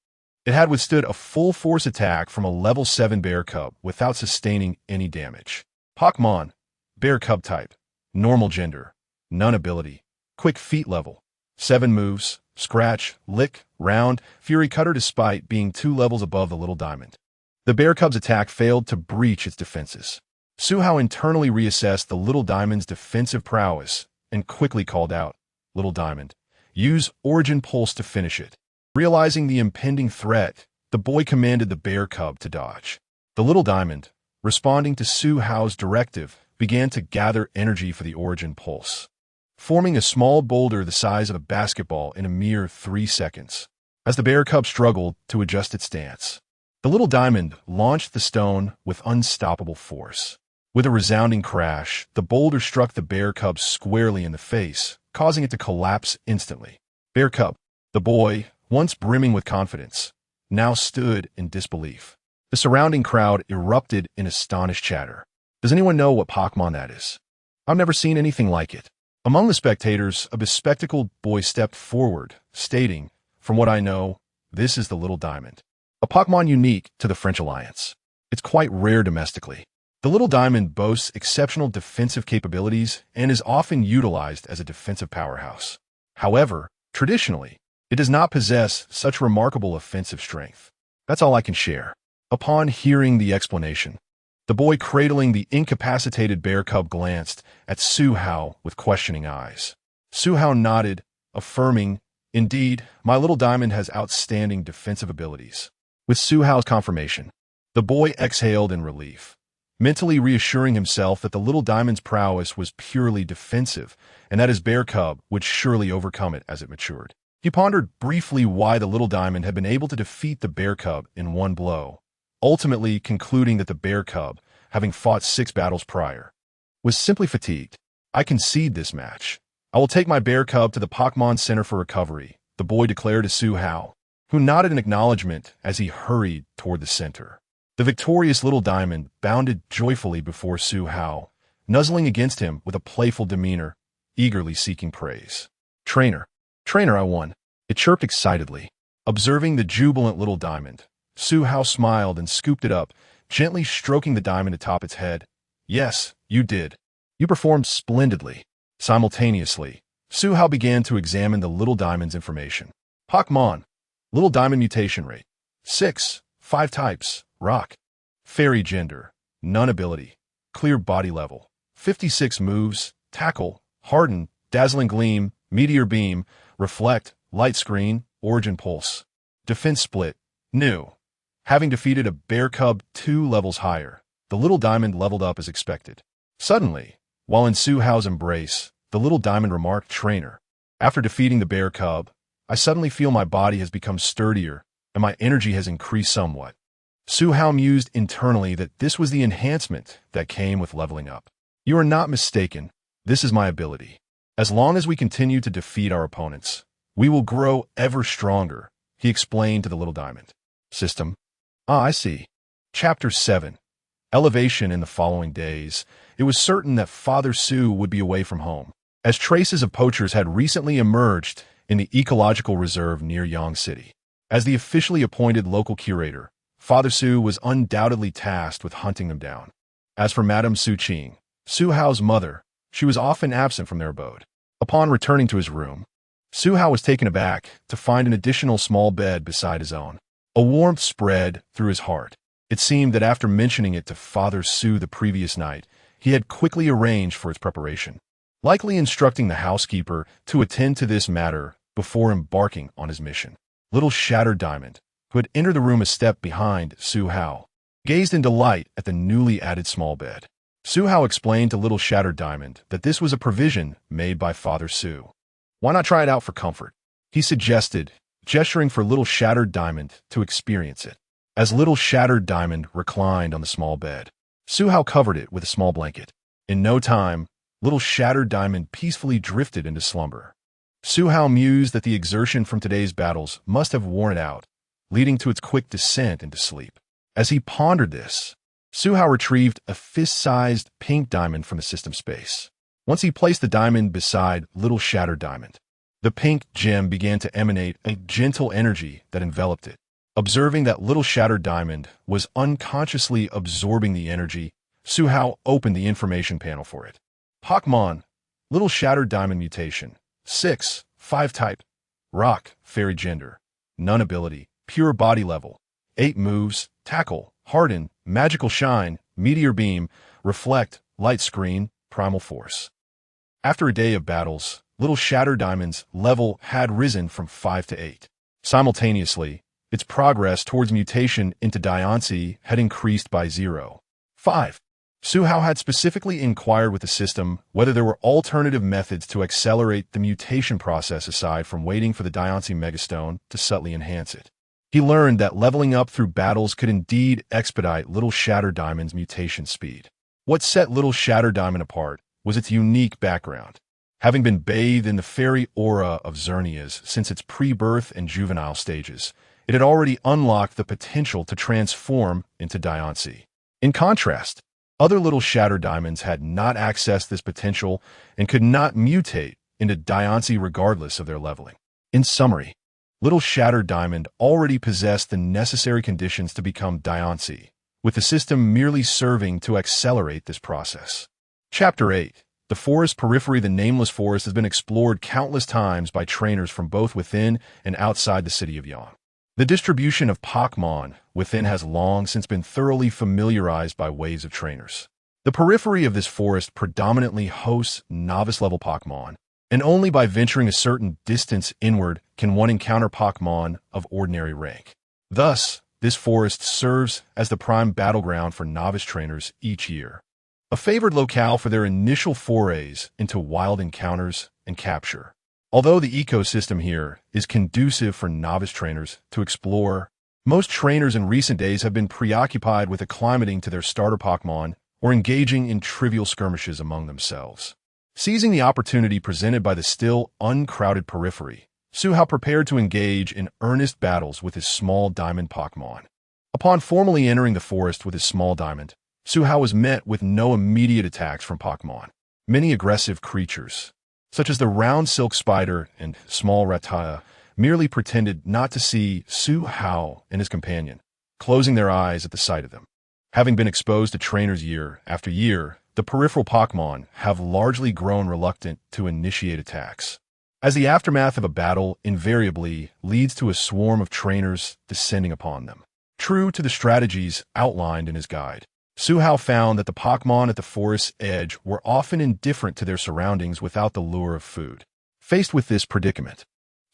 It had withstood a full-force attack from a level 7 bear cub without sustaining any damage. Pokémon, bear cub type, normal gender, none ability, quick feet level, 7 moves, scratch, lick, round, fury cutter despite being 2 levels above the Little Diamond. The bear cub's attack failed to breach its defenses. Suhao internally reassessed the Little Diamond's defensive prowess and quickly called out, Little Diamond, use Origin Pulse to finish it. Realizing the impending threat, the boy commanded the bear cub to dodge. The Little Diamond, responding to Suhao's directive, began to gather energy for the Origin Pulse, forming a small boulder the size of a basketball in a mere 3 seconds. As the bear cub struggled to adjust its stance, the Little Diamond launched the stone with unstoppable force. With a resounding crash, the boulder struck the bear cub squarely in the face, causing it to collapse instantly. Bear cub, the boy, once brimming with confidence, now stood in disbelief. The surrounding crowd erupted in astonished chatter. Does anyone know what Pokémon that is? I've never seen anything like it. Among the spectators, a bespectacled boy stepped forward, stating, "From what I know, this is the Little Diamond, a Pokémon unique to the French Alliance. It's quite rare domestically. The Little Diamond boasts exceptional defensive capabilities and is often utilized as a defensive powerhouse. However, traditionally, it does not possess such remarkable offensive strength. That's all I can share." Upon hearing the explanation, the boy cradling the incapacitated bear cub glanced at Su Hao with questioning eyes. Su Hao nodded, affirming, "Indeed, my Little Diamond has outstanding defensive abilities." With Su Hao's confirmation, the boy exhaled in relief, mentally reassuring himself that the Little Diamond's prowess was purely defensive and that his bear cub would surely overcome it as it matured. He pondered briefly why the Little Diamond had been able to defeat the bear cub in one blow, ultimately concluding that the bear cub, having fought 6 battles prior, was simply fatigued. "I concede this match. I will take my bear cub to the Pokémon Center for recovery," the boy declared to Su Hao, who nodded in acknowledgement as he hurried toward the center. The victorious Little Diamond bounded joyfully before Su Hao, nuzzling against him with a playful demeanor, eagerly seeking praise. Trainer, I won," it chirped excitedly. Observing the jubilant Little Diamond, Su Hao smiled and scooped it up, gently stroking the diamond atop its head. "Yes, you did. You performed splendidly." Simultaneously, Su Hao began to examine the Little Diamond's information. Pokémon, Little Diamond mutation rate, 6, 5 types, rock, fairy gender, none ability, clear body level, 56 moves, tackle, harden, dazzling gleam, meteor beam, reflect, light screen, origin pulse, defense split, new. Having defeated a bear cub 2 levels higher, the Little Diamond leveled up as expected. Suddenly, while in Su Hao's embrace, the Little Diamond remarked, "Trainer, after defeating the bear cub, I suddenly feel my body has become sturdier and my energy has increased somewhat." Su Hao mused internally that this was the enhancement that came with leveling up. "You are not mistaken. This is my ability. As long as we continue to defeat our opponents, we will grow ever stronger," he explained to the Little Diamond. System. Ah, I see. Chapter 7. Elevation. In the following days, it was certain that Father Su would be away from home, as traces of poachers had recently emerged in the ecological reserve near Yang City. As the officially appointed local curator, Father Su was undoubtedly tasked with hunting them down. As for Madame Su Qing, Su Hao's mother, she was often absent from their abode. Upon returning to his room, Su Hao was taken aback to find an additional small bed beside his own. A warmth spread through his heart. It seemed that after mentioning it to Father Su the previous night, he had quickly arranged for its preparation, likely instructing the housekeeper to attend to this matter before embarking on his mission. Little Shattered Diamond, who had entered the room a step behind Su Hao, gazed in delight at the newly added small bed. Su Hao explained to Little Shattered Diamond that this was a provision made by Father Su. "Why not try it out for comfort?" he suggested, gesturing for Little Shattered Diamond to experience it. As Little Shattered Diamond reclined on the small bed, Su Hao covered it with a small blanket. In no time, Little Shattered Diamond peacefully drifted into slumber. Su Hao mused that the exertion from today's battles must have worn it out, leading to its quick descent into sleep. As he pondered this, Su Hao retrieved a fist-sized pink diamond from the system space. Once he placed the diamond beside Little Shattered Diamond, the pink gem began to emanate a gentle energy that enveloped it. Observing that Little Shattered Diamond was unconsciously absorbing the energy, Su Hao opened the information panel for it. Pokémon, Little Shattered Diamond mutation, 6, 5 type, rock, fairy gender, none ability, pure body level, 8 moves, tackle, harden, magical shine, meteor beam, reflect, light screen, primal force. After a day of battles, Little Shattered Diamond's level had risen from 5 to 8. Simultaneously, its progress towards mutation into Diancie had increased by 0.5. Su Hao had specifically inquired with the system whether there were alternative methods to accelerate the mutation process aside from waiting for the Diancie Megastone to subtly enhance it. He learned that leveling up through battles could indeed expedite Little Shattered Diamond's mutation speed. What set Little Shattered Diamond apart was its unique background. Having been bathed in the fairy aura of Xerneas since its pre-birth and juvenile stages, it had already unlocked the potential to transform into Diancie. In contrast, other little Shatter Diamonds had not accessed this potential and could not mutate into Diancie regardless of their leveling. In summary, Little Shatter Diamond already possessed the necessary conditions to become Diancie, with the system merely serving to accelerate this process. Chapter 8. The Forest Periphery. The Nameless Forest has been explored countless times by trainers from both within and outside the city of Yang. The distribution of Pokémon within has long since been thoroughly familiarized by waves of trainers. The periphery of this forest predominantly hosts novice-level Pokémon, and only by venturing a certain distance inward can one encounter Pokémon of ordinary rank. Thus, this forest serves as the prime battleground for novice trainers each year, a favored locale for their initial forays into wild encounters and capture. Although the ecosystem here is conducive for novice trainers to explore, most trainers in recent days have been preoccupied with acclimating to their starter Pokémon or engaging in trivial skirmishes among themselves. Seizing the opportunity presented by the still uncrowded periphery, Su-Hao prepared to engage in earnest battles with his small diamond Pokémon. Upon formally entering the forest with his small diamond, Su-Hao was met with no immediate attacks from Pokémon. Many aggressive creatures, such as the round silk spider and small Rattata, merely pretended not to see Su-Hao and his companion, closing their eyes at the sight of them. Having been exposed to trainers year after year, the peripheral Pokémon have largely grown reluctant to initiate attacks, as the aftermath of a battle invariably leads to a swarm of trainers descending upon them. True to the strategies outlined in his guide, Su-Hao found that the Pokémon at the forest's edge were often indifferent to their surroundings without the lure of food. Faced with this predicament,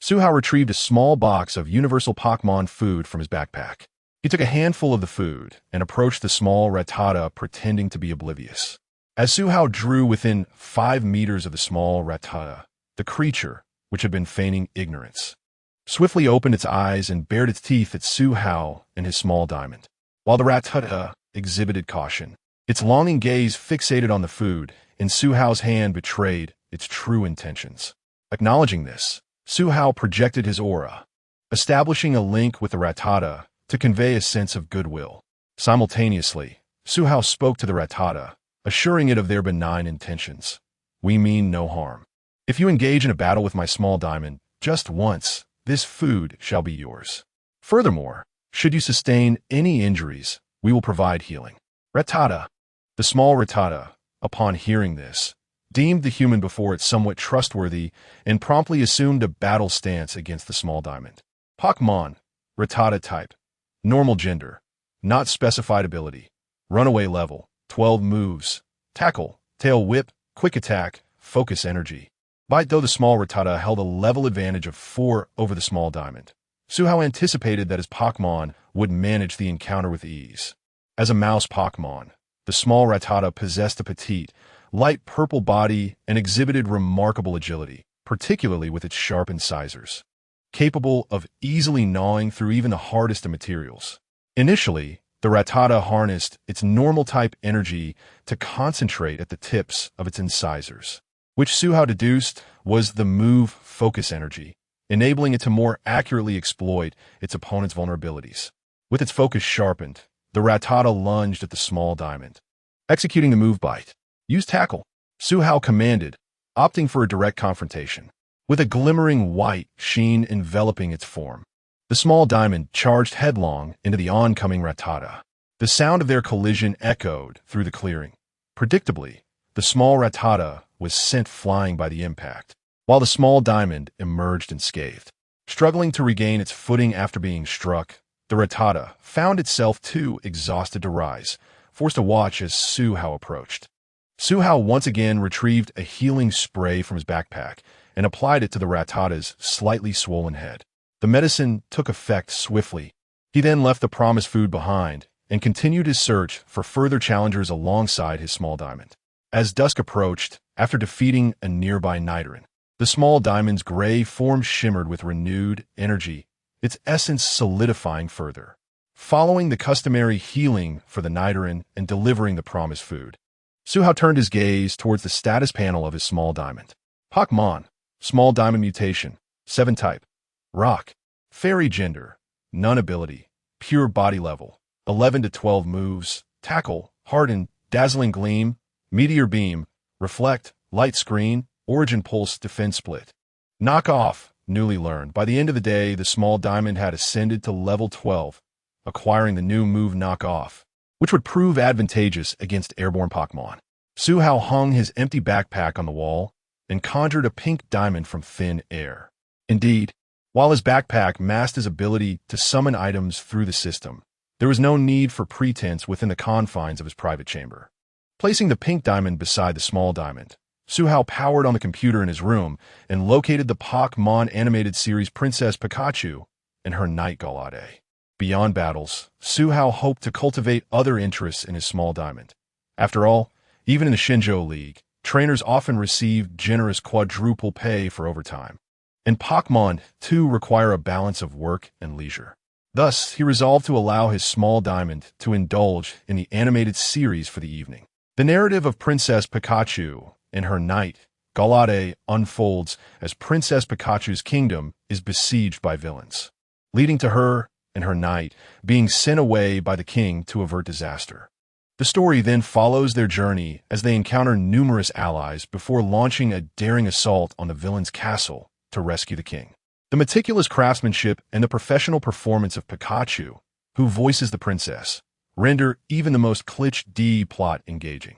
Su-Hao retrieved a small box of universal Pokémon food from his backpack. He took a handful of the food and approached the small Rattata, pretending to be oblivious. As Su-Hao drew within 5 meters of the small Rattata, the creature, which had been feigning ignorance, swiftly opened its eyes and bared its teeth at Su-Hao and his small diamond. While the Rattata exhibited caution, its longing gaze fixated on the food, and Su-Hao's hand betrayed its true intentions. Acknowledging this, Su-Hao projected his aura, establishing a link with the Rattata to convey a sense of goodwill. Simultaneously, Su-Hao spoke to the Rattata, assuring it of their benign intentions. "We mean no harm. If you engage in a battle with my small diamond just once, this food shall be yours. Furthermore, should you sustain any injuries, we will provide healing." Rattata. The small Rattata, upon hearing this, deemed the human before it somewhat trustworthy and promptly assumed a battle stance against the small diamond. Pokémon. Rattata type. Normal gender. Not specified ability. Runaway level. 12 moves. Tackle. Tail whip. Quick attack. Focus energy. Bite. Though the small Rattata held a level advantage of 4 over the small diamond, Su-Hao anticipated that his Pokémon would manage the encounter with ease. As a mouse Pokémon, the small Rattata possessed a petite, light purple body and exhibited remarkable agility, particularly with its sharp incisors, capable of easily gnawing through even the hardest of materials. Initially, the Rattata harnessed its normal-type energy to concentrate at the tips of its incisors, which Su-Hao deduced was the move focus energy, enabling it to more accurately exploit its opponent's vulnerabilities. With its focus sharpened, the Rattata lunged at the small diamond. Executing the move bite. Use tackle, Su-Hao commanded, opting for a direct confrontation. With a glimmering white sheen enveloping its form, the small diamond charged headlong into the oncoming Rattata. The sound of their collision echoed through the clearing. Predictably, the small Rattata was sent flying by the impact, while the small diamond emerged unscathed. Struggling to regain its footing after being struck, the Rattata found itself too exhausted to rise, forced to watch as Su-Hao approached. Su-Hao once again retrieved a healing spray from his backpack and applied it to the Rattata's slightly swollen head. The medicine took effect swiftly. He then left the promised food behind and continued his search for further challengers alongside his small diamond. As dusk approached, after defeating a nearby Nidoran, the small diamond's gray form shimmered with renewed energy, its essence solidifying further. Following the customary healing for the Nidoran and delivering the promised food, Su-Hao turned his gaze towards the status panel of his small diamond. Pokémon. Small diamond mutation. 7 type. Rock. Fairy gender. None ability. Pure body level. 11 to 12 moves. Tackle. Harden. Dazzling Gleam. Meteor Beam. Reflect. Light Screen. Origin Pulse. Defense Split. Knock Off. Newly learned. By the end of the day, the small diamond had ascended to level 12, acquiring the new move Knock Off, which would prove advantageous against airborne Pokémon. Su Hao hung his empty backpack on the wall and conjured a pink diamond from thin air. Indeed, while his backpack masked his ability to summon items through the system, there was no need for pretense within the confines of his private chamber. Placing the pink diamond beside the small diamond, Su Hao powered on the computer in his room and located the Pokémon animated series Princess Pikachu and her Knight Gallade. Beyond battles, Su Hao hoped to cultivate other interests in his small diamond. After all, even in the Shenzhou League, trainers often receive generous quadruple pay for overtime. And Pokémon, too, require a balance of work and leisure. Thus, he resolved to allow his small diamond to indulge in the animated series for the evening. The narrative of Princess Pikachu and her Knight Gallade unfolds as Princess Pikachu's kingdom is besieged by villains, leading to her and her knight being sent away by the king to avert disaster. The story then follows their journey as they encounter numerous allies before launching a daring assault on the villain's castle to rescue the king. The meticulous craftsmanship and the professional performance of Pikachu, who voices the princess, render even the most cliché plot engaging.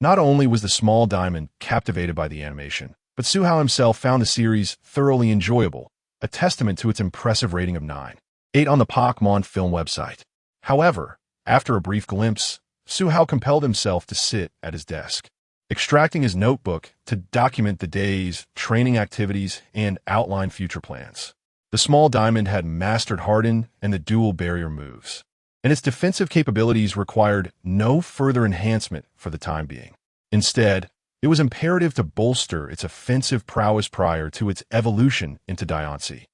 Not only was the small diamond captivated by the animation, but Su Hao himself found the series thoroughly enjoyable, a testament to its impressive rating of 9.8 on the Pokémon film website. However, after a brief glimpse, Su Hao compelled himself to sit at his desk, extracting his notebook to document the day's training activities and outline future plans. The small diamond had mastered Harden and the dual barrier moves, and its defensive capabilities required no further enhancement for the time being. Instead, it was imperative to bolster its offensive prowess prior to its evolution into Diancie.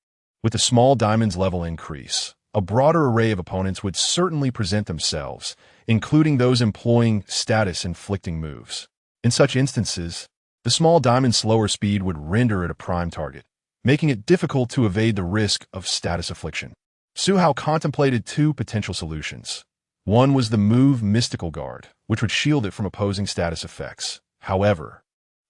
With the small diamond's level increase, a broader array of opponents would certainly present themselves, including those employing status-inflicting moves. In such instances, the small diamond's slower speed would render it a prime target, making it difficult to evade the risk of status affliction. Su Hao contemplated two potential solutions. One was the move Mythical Guard, which would shield it from opposing status effects. However,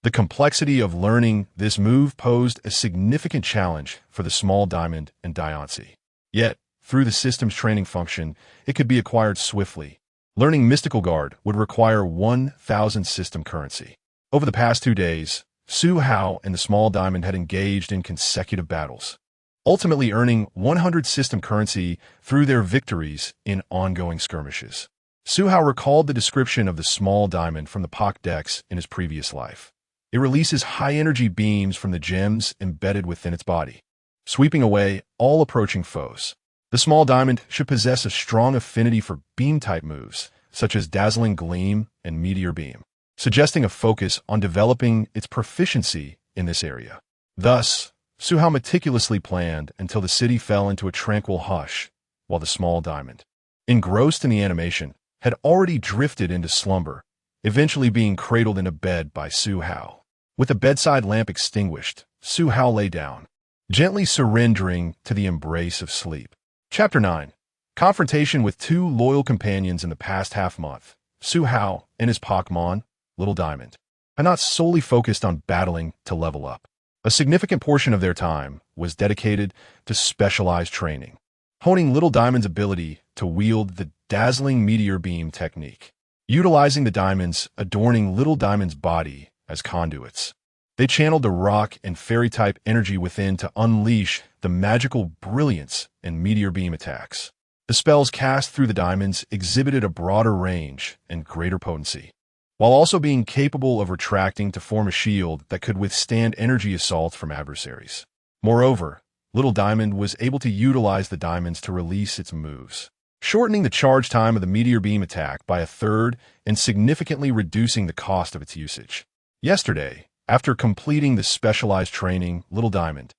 the complexity of learning this move posed a significant challenge for the small diamond and Diancie. Yet, through the system's training function, it could be acquired swiftly. Learning Mythical Guard would require 1,000 system currency. Over the past 2 days, Su Hao and the small diamond had engaged in consecutive battles, ultimately earning 100 system currency through their victories in ongoing skirmishes. Su Hao recalled the description of the small diamond from the Pokédex in his previous life. It releases high-energy beams from the gems embedded within its body, sweeping away all approaching foes. The small diamond should possess a strong affinity for beam-type moves, such as Dazzling Gleam and Meteor Beam, suggesting a focus on developing its proficiency in this area. Thus, Su Hao meticulously planned until the city fell into a tranquil hush, while the small diamond, engrossed in the animation, had already drifted into slumber, eventually being cradled in a bed by Su Hao. With the bedside lamp extinguished, Su Hao lay down, gently surrendering to the embrace of sleep. Chapter 9. Confrontation with two loyal companions in the past half-month. Su Hao and his Pokémon, Little Diamond, had not solely focused on battling to level up. A significant portion of their time was dedicated to specialized training, honing Little Diamond's ability to wield the dazzling Meteor Beam technique. Utilizing the diamonds adorning Little Diamond's body as conduits, they channeled the rock and fairy-type energy within to unleash the magical brilliance and Meteor Beam attacks. The spells cast through the diamonds exhibited a broader range and greater potency, while also being capable of retracting to form a shield that could withstand energy assaults from adversaries. Moreover, Little Diamond was able to utilize the diamonds to release its moves, shortening the charge time of the Meteor Beam attack by a third and significantly reducing the cost of its usage. Yesterday, after completing the specialized training, Little Diamond,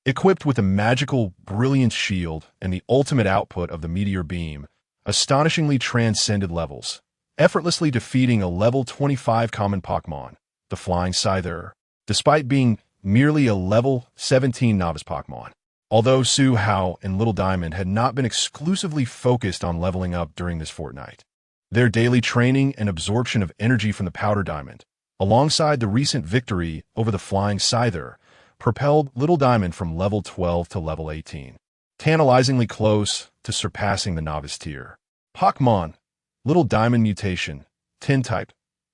equipped with a magical Brilliance Shield and the ultimate output of the Meteor Beam, astonishingly transcended levels, effortlessly defeating a level 25 common Pokémon, the Flying Scyther, despite being merely a level 17 novice Pokémon. Although Su Hao and Little Diamond had not been exclusively focused on leveling up during this fortnight, their daily training and absorption of energy from the Powder Diamond, alongside the recent victory over the Flying Scyther, propelled Little Diamond from level 12 to level 18, tantalizingly close to surpassing the novice tier. Pokémon, Little Diamond mutation, Tin type,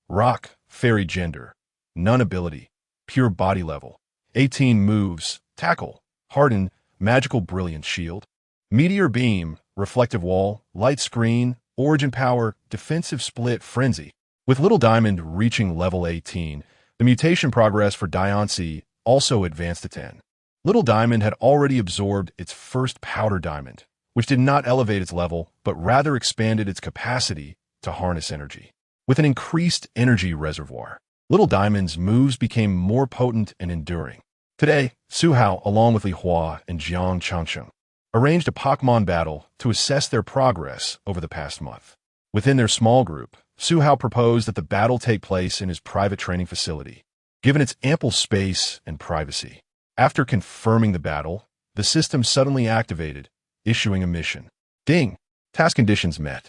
Rock, Fairy gender, None ability, Pure body level, 18 moves, Tackle, Harden, Magical Brilliant Shield, Meteor Beam, Reflective Wall, Light Screen, Origin Power, Defensive Split, Frenzy. With Little Diamond reaching level 18, the mutation progress for Diancie also advanced to 10. Little Diamond had already absorbed its first Powder Diamond, which did not elevate its level, but rather expanded its capacity to harness energy. With an increased energy reservoir, Little Diamond's moves became more potent and enduring. Today, Su Hao, along with Li Hua and Jiang Changsheng, arranged a Pokémon battle to assess their progress over the past month. Within their small group, Su Hao proposed that the battle take place in his private training facility, given its ample space and privacy. After confirming the battle, the system suddenly activated, issuing a mission. Ding! Task conditions met.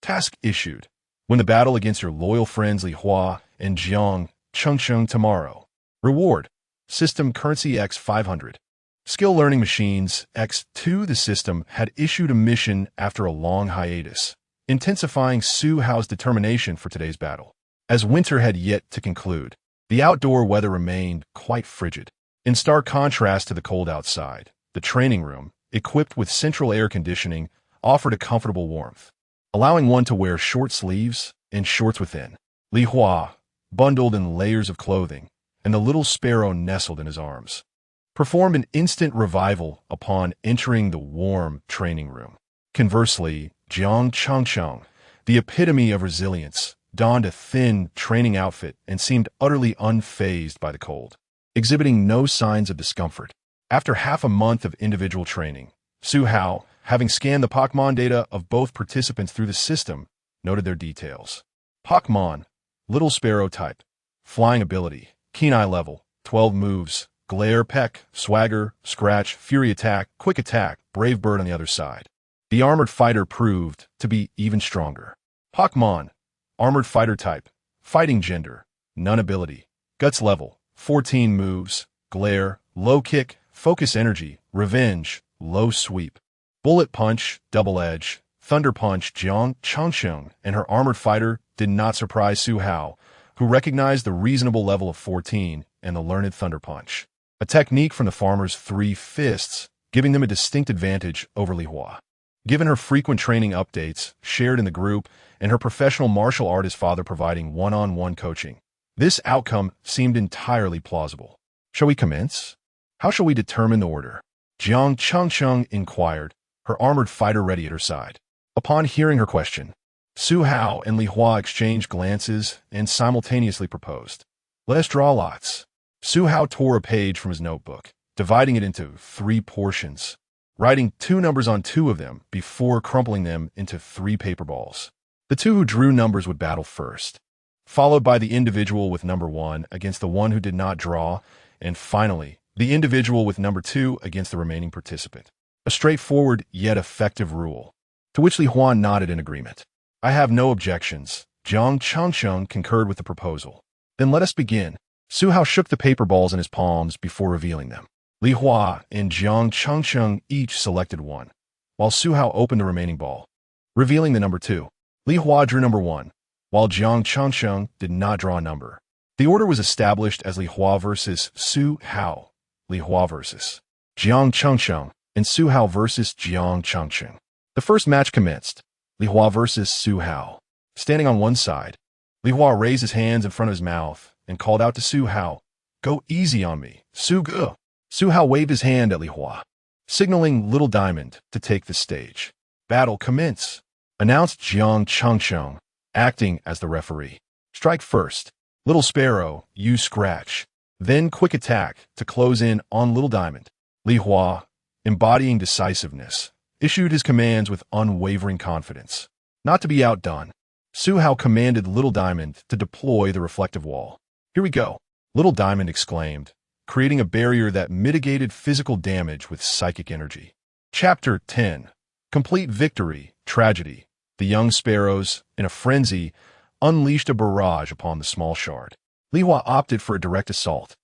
Task issued. Win the battle against your loyal friends Li Hua and Jiang Changsheng tomorrow. Reward. System currency X 500. Skill Learning Machines X2. The system had issued a mission after a long hiatus, intensifying Su Hao's determination for today's battle. As winter had yet to conclude, the outdoor weather remained quite frigid. In stark contrast to the cold outside, the training room, equipped with central air conditioning, offered a comfortable warmth, allowing one to wear short sleeves and shorts within. Li Hua, bundled in layers of clothing, and the little sparrow nestled in his arms, performed an instant revival upon entering the warm training room. Conversely, Jiang Changsheng, the epitome of resilience, donned a thin training outfit and seemed utterly unfazed by the cold, exhibiting no signs of discomfort. After half a month of individual training, Su Hao, having scanned the Pokémon data of both participants through the system, noted their details. Pokémon, Little Sparrow type, Flying ability, Keen Eye level, 12 moves, Glare, Peck, Swagger, Scratch, Fury Attack, Quick Attack, Brave Bird on the other side. The Armored Fighter proved to be even stronger. Pokémon, Armored Fighter type, Fighting gender, None ability, Guts level, 14 moves, Glare, Low Kick, Focus Energy, Revenge, Low Sweep, Bullet Punch, Double Edge, Thunder Punch. Jiang Changsheng and her Armored Fighter did not surprise Su Hao, who recognized the reasonable level of 14 and the learned Thunder Punch, a technique from the farmer's 3 fists, giving them a distinct advantage over Li Hua. Given her frequent training updates shared in the group and her professional martial artist father providing one-on-one coaching, this outcome seemed entirely plausible. Shall we commence? How shall we determine the order? Jiang Changsheng inquired, her Armored Fighter ready at her side. Upon hearing her question, Su Hao and Li Hua exchanged glances and simultaneously proposed. Let us draw lots. Su Hao tore a page from his notebook, dividing it into 3 portions, writing 2 numbers on 2 of them before crumpling them into 3 paper balls. The 2 who drew numbers would battle first, followed by the individual with number 1 against the one who did not draw, and finally, the individual with number 2 against the remaining participant. A straightforward yet effective rule, to which Li Hua nodded in agreement. I have no objections. Jiang Changsheng concurred with the proposal. Then let us begin. Su Hao shook the paper balls in his palms before revealing them. Li Hua and Jiang Changsheng each selected one, while Su Hao opened the remaining ball, revealing the number 2. Li Hua drew number 1, while Jiang Changsheng did not draw a number. The order was established as Li Hua versus Su Hao, Li Hua versus Jiang Changsheng, and Su Hao versus Jiang Changsheng. The first match commenced. Li Hua versus Su Hao. Standing on one side, Li Hua raised his hands in front of his mouth and called out to Su Hao, "Go easy on me, Su Ge." Su Hao waved his hand at Li Hua, signaling Little Diamond to take the stage. Battle commence, announced Jiang Changsheng, acting as the referee. Strike first. Little Sparrow, use Scratch. Then Quick Attack to close in on Little Diamond. Li Hua, embodying decisiveness, issued his commands with unwavering confidence. Not to be outdone, Su Hao commanded Little Diamond to deploy the reflective wall. Here we go, Little Diamond exclaimed, creating a barrier that mitigated physical damage with psychic energy. Chapter 10. Complete Victory, Tragedy. The young sparrows, in a frenzy, unleashed a barrage upon the small shard. Li Hua opted for a direct assault.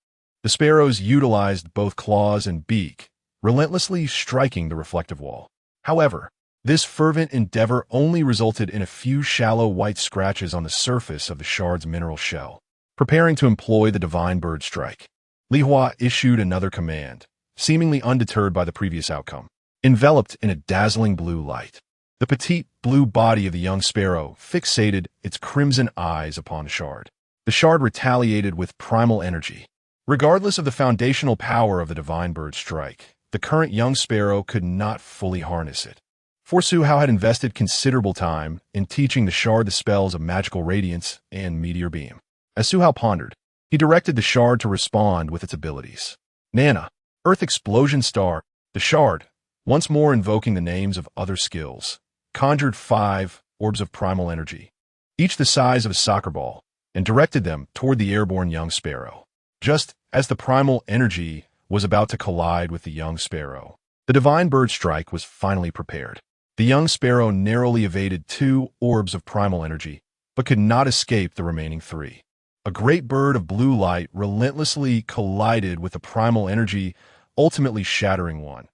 The sparrows utilized both claws and beak, relentlessly striking the reflective wall. However, this fervent endeavor only resulted in a few shallow white scratches on the surface of the shard's mineral shell. Preparing to employ the divine bird strike, Li Hua issued another command, seemingly undeterred by the previous outcome. Enveloped in a dazzling blue light, the petite blue body of the young sparrow fixated its crimson eyes upon the shard. The shard retaliated with primal energy. Regardless of the foundational power of the divine bird strike, the current young sparrow could not fully harness it. For Su Hao had invested considerable time in teaching the shard the spells of magical radiance and meteor beam. As Su Hao pondered, he directed the shard to respond with its abilities. Nana, Earth Explosion Star, the shard, once more invoking the names of other skills, conjured 5 orbs of primal energy, each the size of a soccer ball, and directed them toward the airborne young sparrow. Just as the primal energy was about to collide with the young sparrow, the divine bird strike was finally prepared. The young sparrow narrowly evaded 2 orbs of primal energy, but could not escape the remaining 3. A great bird of blue light relentlessly collided with the primal energy, ultimately shattering 1,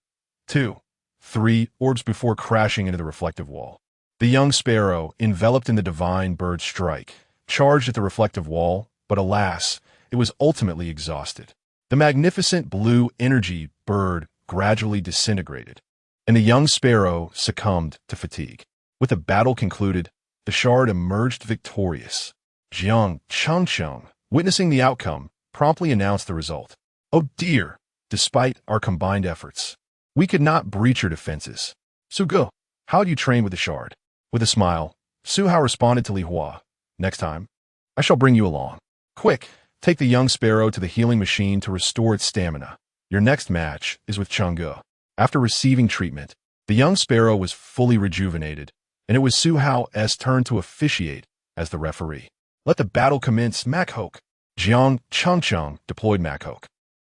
2, 3 orbs before crashing into the reflective wall. The young sparrow, enveloped in the divine bird strike, charged at the reflective wall, but alas, it was ultimately exhausted. The magnificent blue energy bird gradually disintegrated, and the young sparrow succumbed to fatigue. With the battle concluded, the shard emerged victorious. Jiang Changcheng, witnessing the outcome, promptly announced the result. "Oh dear, despite our combined efforts, we could not breach your defenses. Su Ge, how do you train with the shard?" With a smile, Su Hao responded to Li Hua. "Next time, I shall bring you along. Quick, take the young sparrow to the healing machine to restore its stamina. Your next match is with Changge." After receiving treatment, the young sparrow was fully rejuvenated, and it was Su Hao's turn to officiate as the referee. "Let the battle commence, Makhok." Jiang Changcheng deployed Makhok,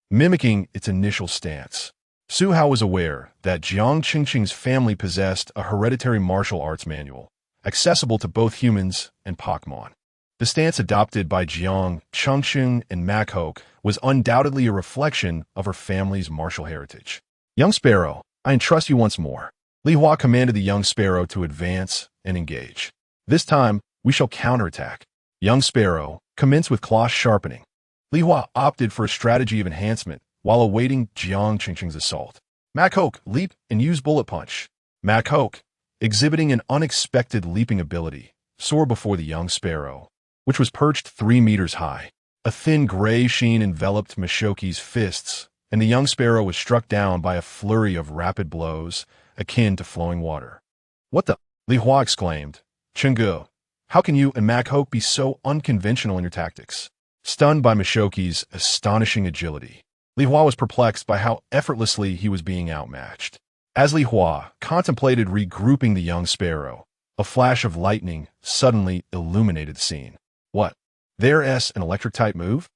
mimicking its initial stance. Su Hao was aware that Jiang Qingqing's family possessed a hereditary martial arts manual, accessible to both humans and Pokémon. The stance adopted by Jiang Changqing and Makhok was undoubtedly a reflection of her family's martial heritage. "Young Sparrow, I entrust you once more." Li Hua commanded the young sparrow to advance and engage. "This time, we shall counterattack." Young Sparrow commenced with claw sharpening. Li Hua opted for a strategy of enhancement while awaiting Jiang Qingqing's assault. Makhok, leap and use bullet punch. Makhok, exhibiting an unexpected leaping ability, soared before the young sparrow, which was perched 3 meters high. A thin gray sheen enveloped Mashoki's fists, and the young sparrow was struck down by a flurry of rapid blows, akin to flowing water. "What the?" Li Hua exclaimed. "Chengge, how can you and Makhok be so unconventional in your tactics?" Stunned by Mashoki's astonishing agility, Li Hua was perplexed by how effortlessly he was being outmatched. As Li Hua contemplated regrouping the young sparrow, a flash of lightning suddenly illuminated the scene. "What? There's an electric-type move?"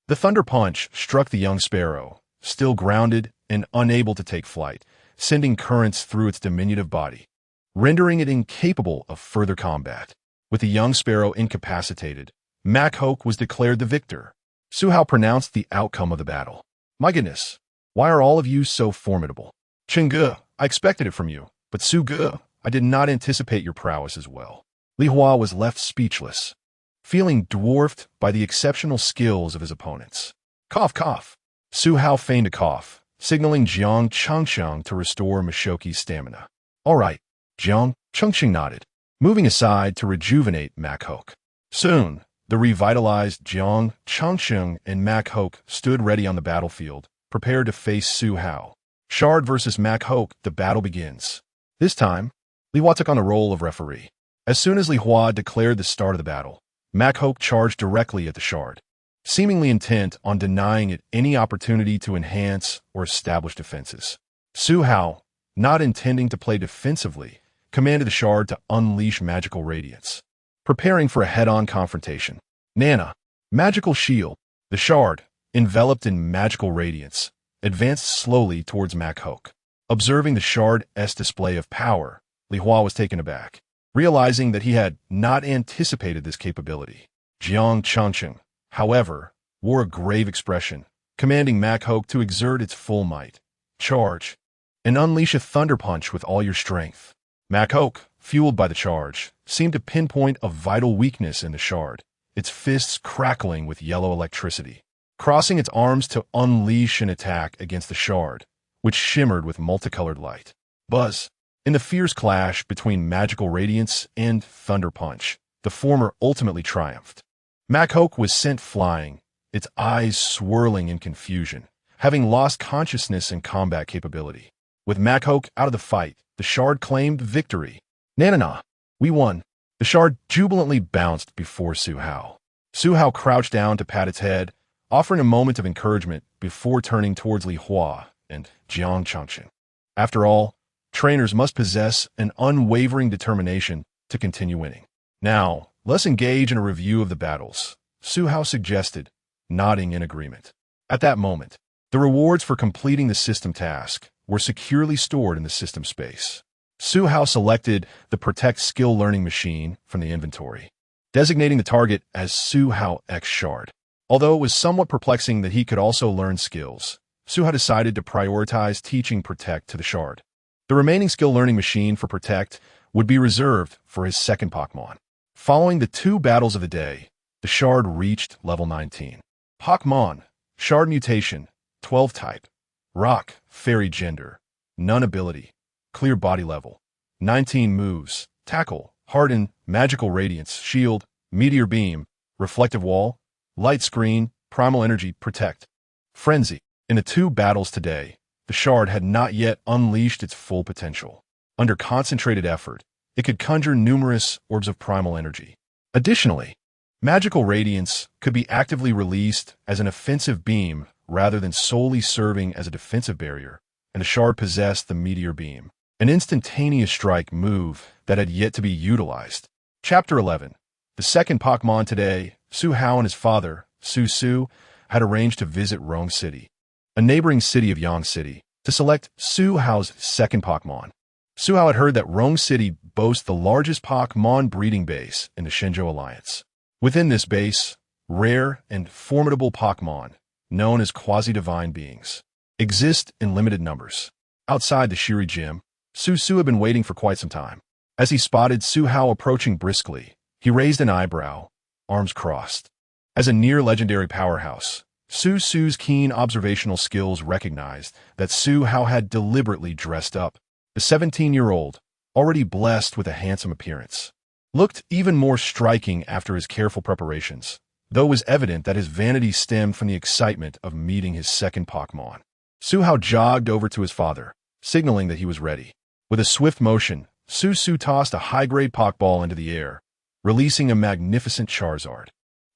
The thunder punch struck the young sparrow, still grounded and unable to take flight, sending currents through its diminutive body, rendering it incapable of further combat. With the young sparrow incapacitated, Makhok was declared the victor. Su Hao pronounced the outcome of the battle. "My goodness, why are all of you so formidable? Chengge, I expected it from you, but Su Ge, I did not anticipate your prowess as well." Li Hua was left speechless, feeling dwarfed by the exceptional skills of his opponents. Cough, cough. Su Hao feigned a cough, signaling Jiang Changcheng to restore Mashoki's stamina. "All right," Jiang Changcheng nodded, moving aside to rejuvenate Makhok. Soon, the revitalized Jiang Changcheng and Makhok stood ready on the battlefield, prepared to face Su Hao. Shard versus Makhok, the battle begins. This time, Li Hua took on the role of referee. As soon as Li Hua declared the start of the battle, Makhok charged directly at the shard, seemingly intent on denying it any opportunity to enhance or establish defenses. Su Hao, not intending to play defensively, commanded the shard to unleash magical radiance, preparing for a head-on confrontation. "Nana, magical shield." The shard, enveloped in magical radiance, advanced slowly towards Makhok. Observing the Shard's display of power, Li Hua was taken aback, realizing that he had not anticipated this capability. Jiang Changcheng, however, wore a grave expression, commanding Makhok to exert its full might. Charge, and unleash a thunder punch with all your strength. Makhok, fueled by the charge, seemed to pinpoint a vital weakness in the Shard, its fists crackling with yellow electricity, crossing its arms to unleash an attack against the Shard, which shimmered with multicolored light. Buzz. In the fierce clash between magical radiance and thunder punch, the former ultimately triumphed. Makhok was sent flying, its eyes swirling in confusion, having lost consciousness and combat capability. With Makhok out of the fight, the Shard claimed victory. "Nanana, we won." The Shard jubilantly bounced before Su Hao. Su Hao crouched down to pat its head, offering a moment of encouragement before turning towards Li Hua and Jiang Changcheng. After all, trainers must possess an unwavering determination to continue winning. "Now, let's engage in a review of the battles," Su Hao suggested, nodding in agreement. At that moment, the rewards for completing the system task were securely stored in the system space. Su Hao selected the Protect Skill Learning Machine from the inventory, designating the target as Su Hao X Shard. Although it was somewhat perplexing that he could also learn skills, Su Hao decided to prioritize teaching Protect to the Shard. The remaining skill learning machine for Protect would be reserved for his second Pokémon. Following the 2 battles of the day, the Shard reached level 19. Pokémon, Shard Mutation, 12 type, Rock, Fairy Gender, None ability, Clear body level, 19 moves, Tackle, Harden, Magical Radiance, Shield, Meteor Beam, Reflective Wall, Light Screen, Primal Energy, Protect. Frenzy. In the 2 battles today, the Shard had not yet unleashed its full potential. Under concentrated effort, it could conjure numerous orbs of primal energy. Additionally, Magical Radiance could be actively released as an offensive beam rather than solely serving as a defensive barrier, and the Shard possessed the Meteor Beam, an instantaneous strike move that had yet to be utilized. Chapter 11. The second Pokémon today, Su Hao and his father, Su Su, had arranged to visit Rong City, a neighboring city of Yang City, to select Su Hao's second Pokémon. Su Hao had heard that Rong City boasts the largest Pokémon breeding base in the Shenzhou Alliance. Within this base, rare and formidable Pokémon, known as quasi-divine beings, exist in limited numbers. Outside the Shiri Gym, Su Su had been waiting for quite some time. As he spotted Su Hao approaching briskly, he raised an eyebrow, arms crossed. As a near-legendary powerhouse, Su Su's keen observational skills recognized that Su Hao had deliberately dressed up. The 17-year-old, already blessed with a handsome appearance, looked even more striking after his careful preparations, though it was evident that his vanity stemmed from the excitement of meeting his second Pokémon. Su Hao jogged over to his father, signaling that he was ready. With a swift motion, Su Su tossed a high-grade Pokeball into the air, releasing a magnificent Charizard.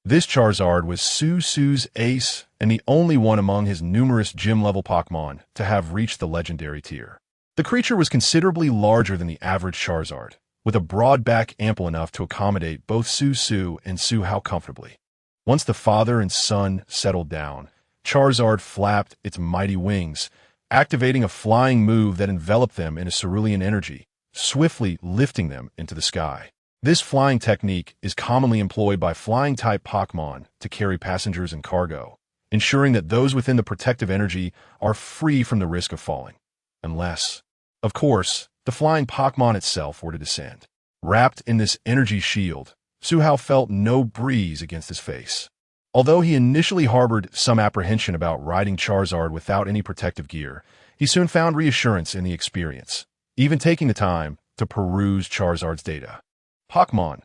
This Charizard was Su Su's ace and the only one among his numerous gym-level Pokémon to have reached the legendary tier. The creature was considerably larger than the average Charizard, with a broad back ample enough to accommodate both Su Su and Su Hao comfortably. Once the father and son settled down, Charizard flapped its mighty wings, activating a flying move that enveloped them in a cerulean energy, swiftly lifting them into the sky. This flying technique is commonly employed by flying-type Pokémon to carry passengers and cargo, ensuring that those within the protective energy are free from the risk of falling. Unless, of course, the flying Pokémon itself were to descend. Wrapped in this energy shield, Su Hao felt no breeze against his face. Although he initially harbored some apprehension about riding Charizard without any protective gear, he soon found reassurance in the experience, even taking the time to peruse Charizard's data. Pokémon.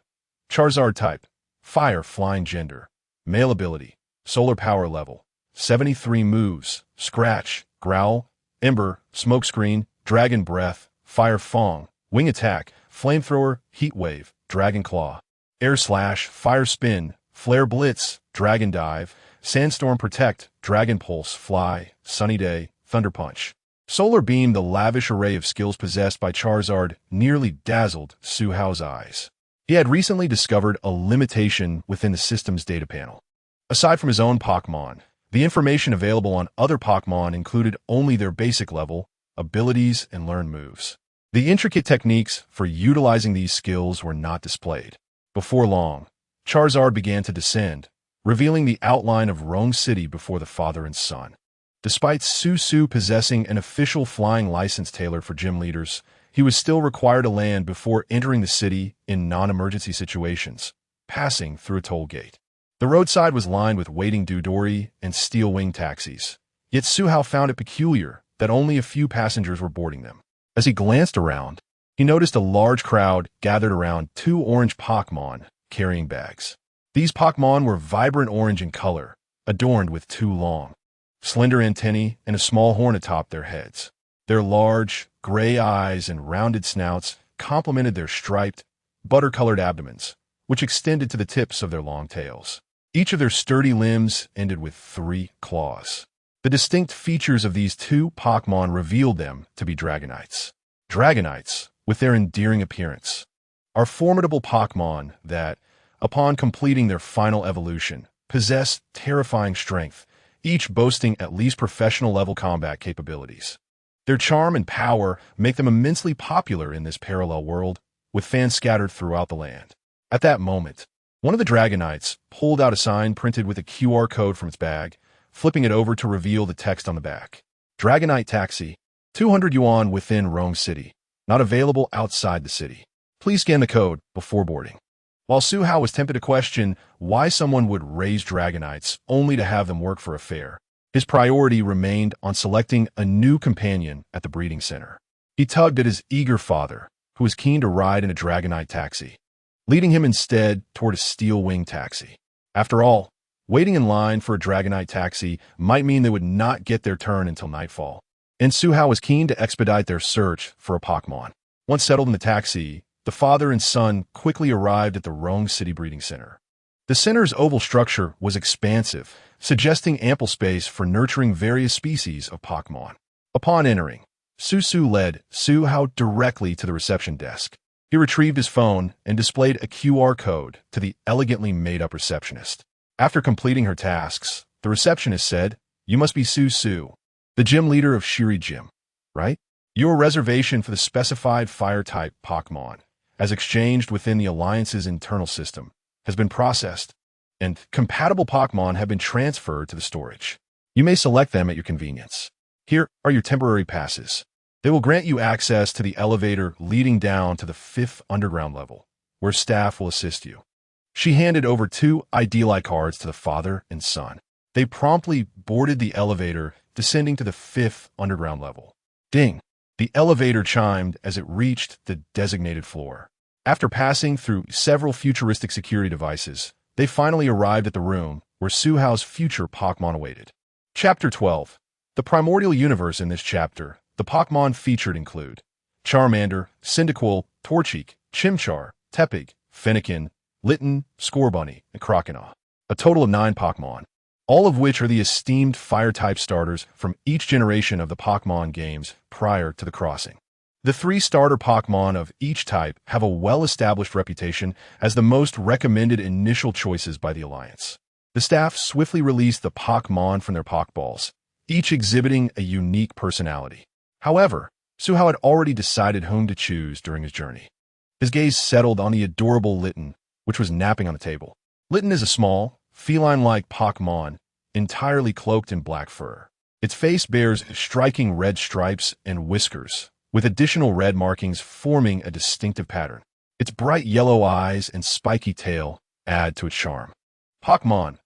Charizard type. Fire Flying Gender. Male ability. Solar Power level. 73 moves. Scratch. Growl. Ember. Smokescreen. Dragon Breath. Fire Fong. Wing Attack. Flamethrower. Heat Wave. Dragon Claw. Air Slash. Fire Spin. Flare Blitz. Dragon Dive. Sandstorm Protect. Dragon Pulse. Fly. Sunny Day. Thunder Punch. Solar Beam. The lavish array of skills possessed by Charizard nearly dazzled Su Hao's eyes. He had recently discovered a limitation within the system's data panel. Aside from his own Pokémon, The information available on other Pokémon included only their basic level, abilities, and learned moves. The intricate techniques for utilizing these skills were not displayed. Before long, Charizard began to descend, revealing the outline of Rome City before the father and son. Despite Susu possessing an official flying license tailored for gym leaders, he was still required to land before entering the city in non-emergency situations, passing through a toll gate. The roadside was lined with waiting Doodori and steel wing taxis, yet Suhao found it peculiar that only a few passengers were boarding them. As he glanced around, he noticed a large crowd gathered around two orange Pokémon carrying bags. These Pokémon were vibrant orange in color, adorned with two long, slender antennae and a small horn atop their heads. Their large, gray eyes and rounded snouts complemented their striped, butter-colored abdomens, which extended to the tips of their long tails. Each of their sturdy limbs ended with 3 claws. The distinct features of these two Pokémon revealed them to be Dragonites. Dragonites, with their endearing appearance, are formidable Pokémon that, upon completing their final evolution, possess terrifying strength, each boasting at least professional-level combat capabilities. Their charm and power make them immensely popular in this parallel world, with fans scattered throughout the land. At that moment, one of the Dragonites pulled out a sign printed with a QR code from its bag, flipping it over to reveal the text on the back. Dragonite Taxi, 200 yuan within Rome City, not available outside the city. Please scan the code before boarding. While Suhao was tempted to question why someone would raise Dragonites only to have them work for a fair, his priority remained on selecting a new companion at the breeding center. He tugged at his eager father, who was keen to ride in a Dragonite taxi, leading him instead toward a steel wing taxi. After all, waiting in line for a Dragonite taxi might mean they would not get their turn until nightfall, and Suhao was keen to expedite their search for a Pokémon. Once settled in the taxi, the father and son quickly arrived at the Rome City Breeding Center. The center's oval structure was expansive, suggesting ample space for nurturing various species of Pokémon. Upon entering, Susu led Suhao directly to the reception desk. He retrieved his phone and displayed a QR code to the elegantly made-up receptionist. After completing her tasks, the receptionist said, "You must be Susu, the gym leader of Shiri Gym, right? Your reservation for the specified fire-type Pokémon, as exchanged within the Alliance's internal system, has been processed, and compatible Pokémon have been transferred to the storage. You may select them at your convenience. Here are your temporary passes. They will grant you access to the elevator leading down to the 5th underground level, where staff will assist you." She handed over 2 ID cards to the father and son. They promptly boarded the elevator, descending to the 5th underground level. Ding! The elevator chimed as it reached the designated floor. After passing through several futuristic security devices, they finally arrived at the room where Suhao's future Pokémon awaited. Chapter 12. The Primordial Universe. In this chapter, the Pokémon featured include Charmander, Cyndaquil, Torchic, Chimchar, Tepig, Fennekin, Litten, Scorbunny, and Croconaw. A total of 9 Pokémon, all of which are the esteemed Fire-type starters from each generation of the Pokémon games prior to the crossing. The 3 starter Pokémon of each type have a well-established reputation as the most recommended initial choices by the Alliance. The staff swiftly released the Pokémon from their Pokeballs, each exhibiting a unique personality. However, Suhao had already decided whom to choose during his journey. His gaze settled on the adorable Litten, which was napping on the table. Litten is a small, feline-like Pokémon, entirely cloaked in black fur. Its face bears striking red stripes and whiskers, with additional red markings forming a distinctive pattern. Its bright yellow eyes and spiky tail add to its charm. Pokémon,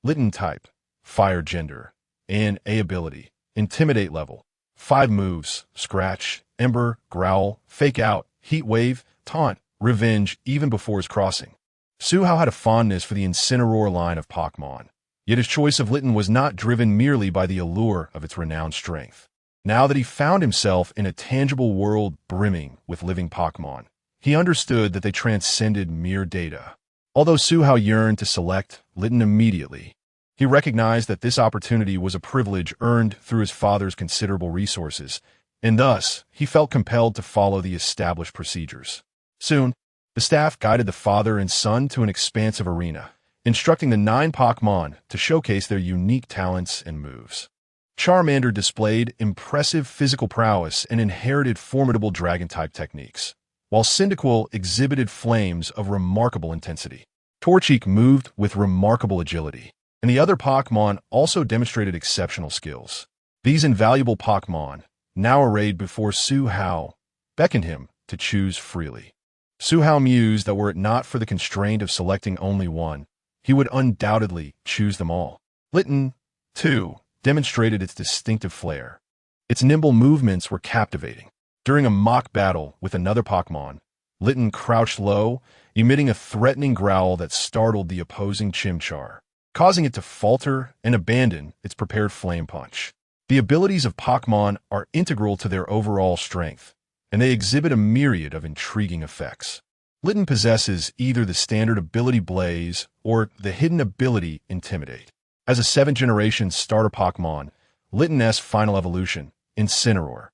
Litten type, Fire gender, and A ability, Intimidate level. 5 moves: Scratch, Ember, Growl, Fake Out, Heat Wave, Taunt, Revenge, even before his crossing. Suhao had a fondness for the Incineroar line of Pokémon, yet his choice of Litten was not driven merely by the allure of its renowned strength. Now that he found himself in a tangible world brimming with living Pokémon, he understood that they transcended mere data. Although Suhao yearned to select Litten immediately, he recognized that this opportunity was a privilege earned through his father's considerable resources, and thus he felt compelled to follow the established procedures. Soon, the staff guided the father and son to an expansive arena, instructing the 9 Pokémon to showcase their unique talents and moves. Charmander displayed impressive physical prowess and inherited formidable dragon-type techniques, while Cyndaquil exhibited flames of remarkable intensity. Torchic moved with remarkable agility, and the other Pokémon also demonstrated exceptional skills. These invaluable Pokémon, now arrayed before Su Hao, beckoned him to choose freely. Su Hao mused that were it not for the constraint of selecting only one, he would undoubtedly choose them all. Litten, too, demonstrated its distinctive flair. Its nimble movements were captivating. During a mock battle with another Pokémon, Litten crouched low, emitting a threatening growl that startled the opposing Chimchar, causing it to falter and abandon its prepared flame punch. The abilities of Pokémon are integral to their overall strength, and they exhibit a myriad of intriguing effects. Litten possesses either the standard ability Blaze or the hidden ability Intimidate. As a 7th-generation starter Pokémon, Litten's final evolution, Incineroar,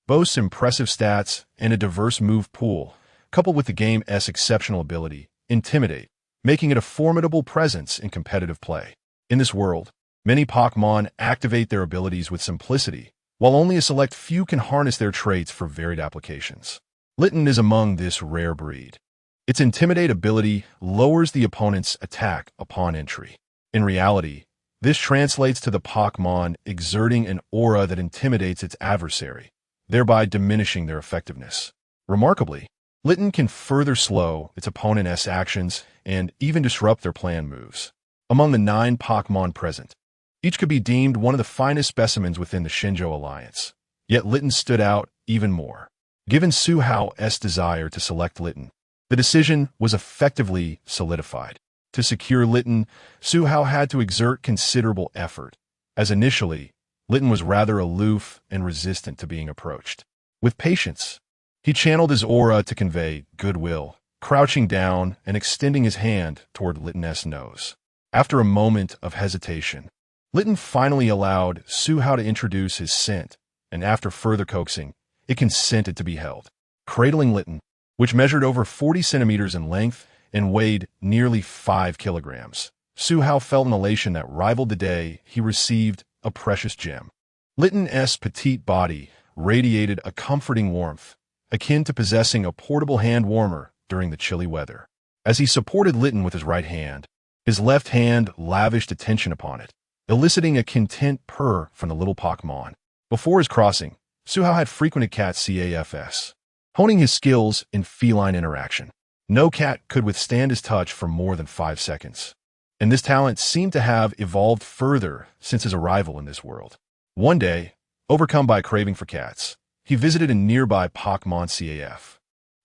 boasts impressive stats and a diverse move pool, coupled with the game's exceptional ability, Intimidate, making it a formidable presence in competitive play. In this world, many Pokémon activate their abilities with simplicity, while only a select few can harness their traits for varied applications. Litten is among this rare breed. Its Intimidate ability lowers the opponent's attack upon entry. In reality, this translates to the Pokémon exerting an aura that intimidates its adversary, thereby diminishing their effectiveness. Remarkably, Litten can further slow its opponent's actions and even disrupt their planned moves. Among the 9 Pokémon present, each could be deemed one of the finest specimens within the Shinjo Alliance. Yet Litten stood out even more. Given Su Hao's desire to select Litten, the decision was effectively solidified. To secure Litten, Su Hao had to exert considerable effort, as initially, Litten was rather aloof and resistant to being approached. With patience, he channeled his aura to convey goodwill, crouching down and extending his hand toward Litten's nose. After a moment of hesitation, Litten finally allowed Su Hao to introduce his scent, and after further coaxing, it consented to be held. Cradling Litten, which measured over 40 centimeters in length and weighed nearly 5 kilograms, Su Hao felt an elation that rivaled the day he received a precious gem. Litten's petite body radiated a comforting warmth, akin to possessing a portable hand warmer during the chilly weather. As he supported Litten with his right hand, his left hand lavished attention upon it, eliciting a content purr from the little Pokémon. Before his crossing, Su Hao had frequented Cat's CAFS, honing his skills in feline interaction. No cat could withstand his touch for more than 5 seconds, and this talent seemed to have evolved further since his arrival in this world. One day, overcome by a craving for cats, he visited a nearby Pokémon CAF.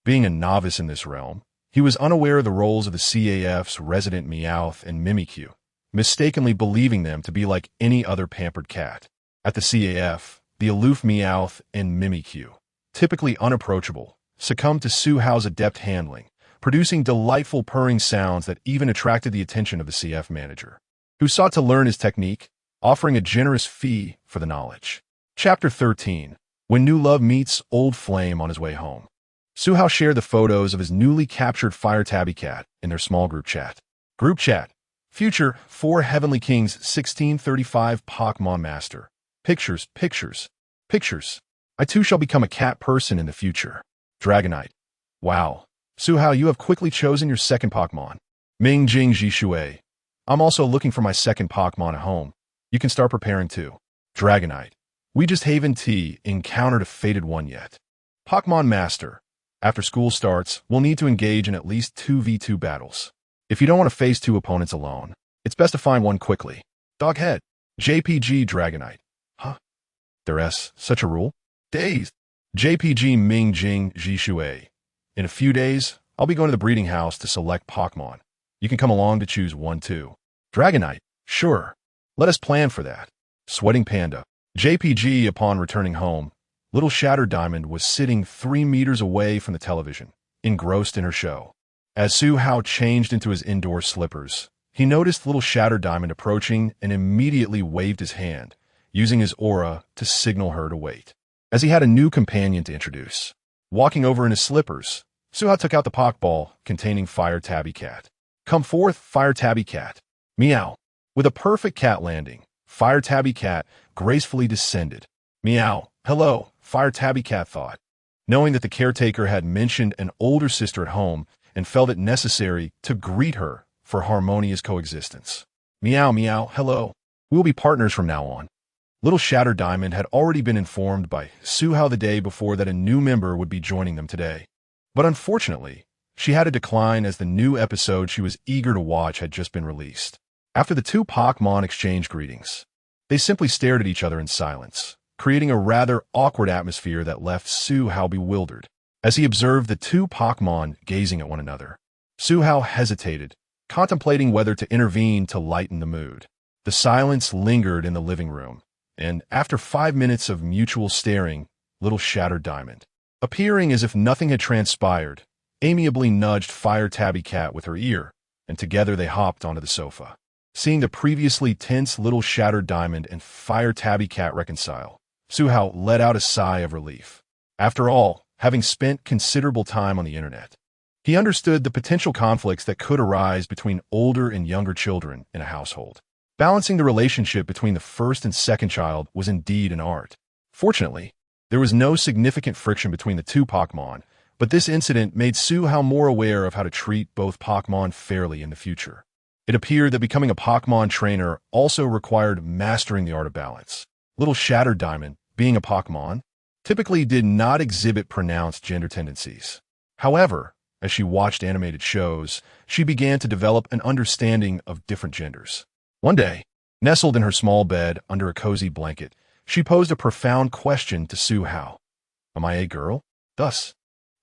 Being a novice in this realm, he was unaware of the roles of the CAF's resident Meowth and Mimikyu, mistakenly believing them to be like any other pampered cat. At the CAF, the aloof Meowth and Mimikyu, typically unapproachable, succumbed to Su Hao's adept handling, producing delightful purring sounds that even attracted the attention of the CF manager, who sought to learn his technique, offering a generous fee for the knowledge. Chapter 13. When New Love Meets Old Flame on his way home. Su Hao shared the photos of his newly captured Fire Tabby cat in their small group chat. Group chat. Future 4 Heavenly Kings 1635 Pokémon Master. Pictures, pictures, pictures. I too shall become a cat person in the future. Dragonite. Wow. Su Hao, you have quickly chosen your second Pokémon. Ming Jing Jishui. I'm also looking for my second Pokémon at home. You can start preparing too. Dragonite. We just Haven T encountered a fated one yet. Pokémon Master. After school starts, we'll need to engage in at least 2v2 battles. If you don't want to face 2 opponents alone, it's best to find one quickly. Doghead. JPG Dragonite. Huh? There's such a rule? Dazed. JPG Ming Jing Jishui. In a few days, I'll be going to the breeding house to select Pokémon. You can come along to choose one too. Dragonite. Sure. Let us plan for that. Sweating Panda. JPG. Upon returning home, little Shatter Diamond was sitting 3 meters away from the television, engrossed in her show. As Su Hao changed into his indoor slippers, he noticed little Shatter Diamond approaching and immediately waved his hand, using his aura to signal her to wait. As he had a new companion to introduce, walking over in his slippers, Su Hao took out the Pokeball containing Fire Tabby Cat. Come forth, Fire Tabby Cat. Meow. With a perfect cat landing, Fire Tabby Cat gracefully descended. Meow. Hello, Fire Tabby Cat thought, knowing that the caretaker had mentioned an older sister at home and felt it necessary to greet her for harmonious coexistence. Meow, meow, hello. We'll be partners from now on. Little Shatter Diamond had already been informed by Suhao the day before that a new member would be joining them today. But unfortunately, she had to decline as the new episode she was eager to watch had just been released. After the two Pokémon exchanged greetings, they simply stared at each other in silence, creating a rather awkward atmosphere that left Suhao bewildered. As he observed the two Pokémon gazing at one another, Suhao hesitated, contemplating whether to intervene to lighten the mood. The silence lingered in the living room, and after 5 minutes of mutual staring, Little Shatter Diamond, appearing as if nothing had transpired, amiably nudged Fire Tabby Cat with her ear, and together they hopped onto the sofa. Seeing the previously tense Little Shatter Diamond and Fire Tabby Cat reconcile, Suhao let out a sigh of relief. After all, having spent considerable time on the internet, he understood the potential conflicts that could arise between older and younger children in a household. Balancing the relationship between the first and second child was indeed an art. Fortunately, there was no significant friction between the two Pokémon, but this incident made Suhao more aware of how to treat both Pokémon fairly in the future. It appeared that becoming a Pokémon trainer also required mastering the art of balance. Little Shatter Diamond, being a Pokémon, typically did not exhibit pronounced gender tendencies. However, as she watched animated shows, she began to develop an understanding of different genders. One day, nestled in her small bed under a cozy blanket, she posed a profound question to Suhao. Am I a girl? Thus,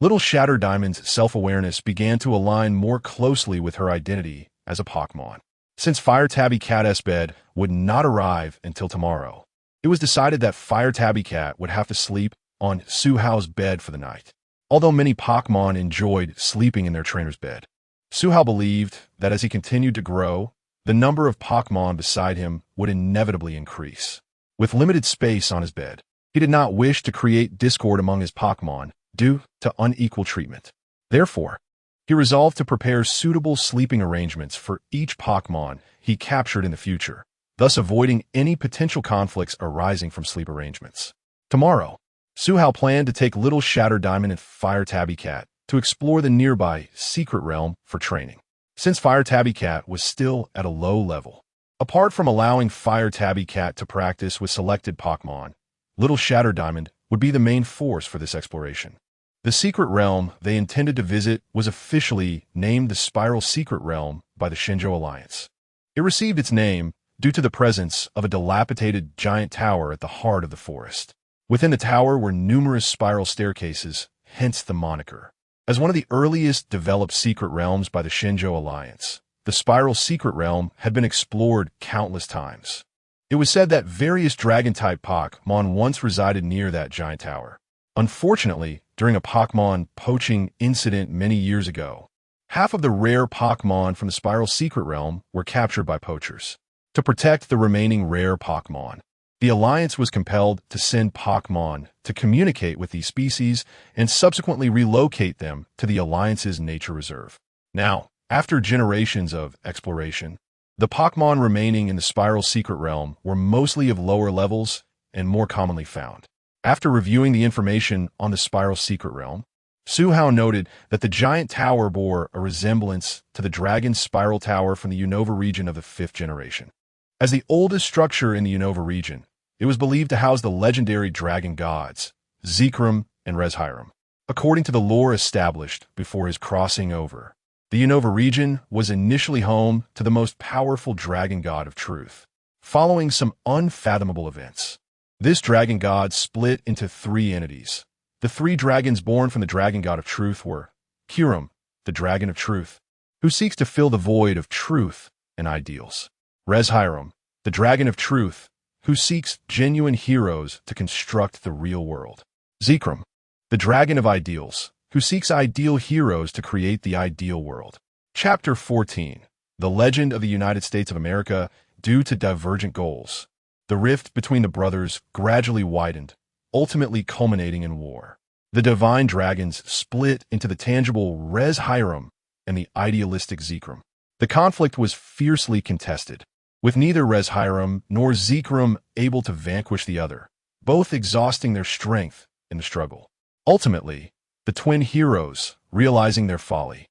Little Shatter Diamond's self-awareness began to align more closely with her identity as a Pokémon. Since Fire Tabby Cat's bed would not arrive until tomorrow, it was decided that Fire Tabby Cat would have to sleep on Suhao's bed for the night. Although many Pokémon enjoyed sleeping in their trainer's bed, Suhao believed that as he continued to grow, the number of Pokémon beside him would inevitably increase. With limited space on his bed, he did not wish to create discord among his Pokémon due to unequal treatment. Therefore, he resolved to prepare suitable sleeping arrangements for each Pokémon he captured in the future, thus avoiding any potential conflicts arising from sleep arrangements. Tomorrow, Suhao planned to take Little Shatter Diamond and Fire Tabby Cat to explore the nearby secret realm for training. Since Fire Tabby Cat was still at a low level, apart from allowing Fire Tabby Cat to practice with selected Pokémon, Little Shatter Diamond would be the main force for this exploration. The secret realm they intended to visit was officially named the Spiral Secret Realm by the Shenzhou Alliance. It received its name due to the presence of a dilapidated giant tower at the heart of the forest. Within the tower were numerous spiral staircases, hence the moniker. As one of the earliest developed secret realms by the Shenzhou Alliance, the Spiral Secret Realm had been explored countless times. It was said that various dragon-type Pokémon once resided near that giant tower. Unfortunately, during a Pokémon poaching incident many years ago, half of the rare Pokémon from the Spiral Secret Realm were captured by poachers. To protect the remaining rare Pokémon, the Alliance was compelled to send Pokémon to communicate with these species and subsequently relocate them to the Alliance's nature reserve. Now, after generations of exploration, the Pokémon remaining in the Spiral Secret Realm were mostly of lower levels and more commonly found. After reviewing the information on the Spiral Secret Realm, Suhao noted that the giant tower bore a resemblance to the Dragon Spiral Tower from the Unova region of the 5th generation. As the oldest structure in the Unova region, it was believed to house the legendary dragon gods, Zekrom and Reshiram. According to the lore established before his crossing over, the Unova region was initially home to the most powerful dragon god of truth. Following some unfathomable events, this dragon god split into 3 entities. The 3 dragons born from the dragon god of truth were Kirim, the dragon of truth, who seeks to fill the void of truth and ideals; Reshiram, the dragon of truth, who seeks genuine heroes to construct the real world; Zekrom, the dragon of ideals, who seeks ideal heroes to create the ideal world. Chapter 14. The Legend of the United States of America. Due to divergent goals, the rift between the brothers gradually widened, ultimately culminating in war. The divine dragons split into the tangible Reshiram and the idealistic Zekrom. The conflict was fiercely contested, with neither Reshiram nor Zekrom able to vanquish the other, both exhausting their strength in the struggle. Ultimately, the twin heroes, realizing their folly,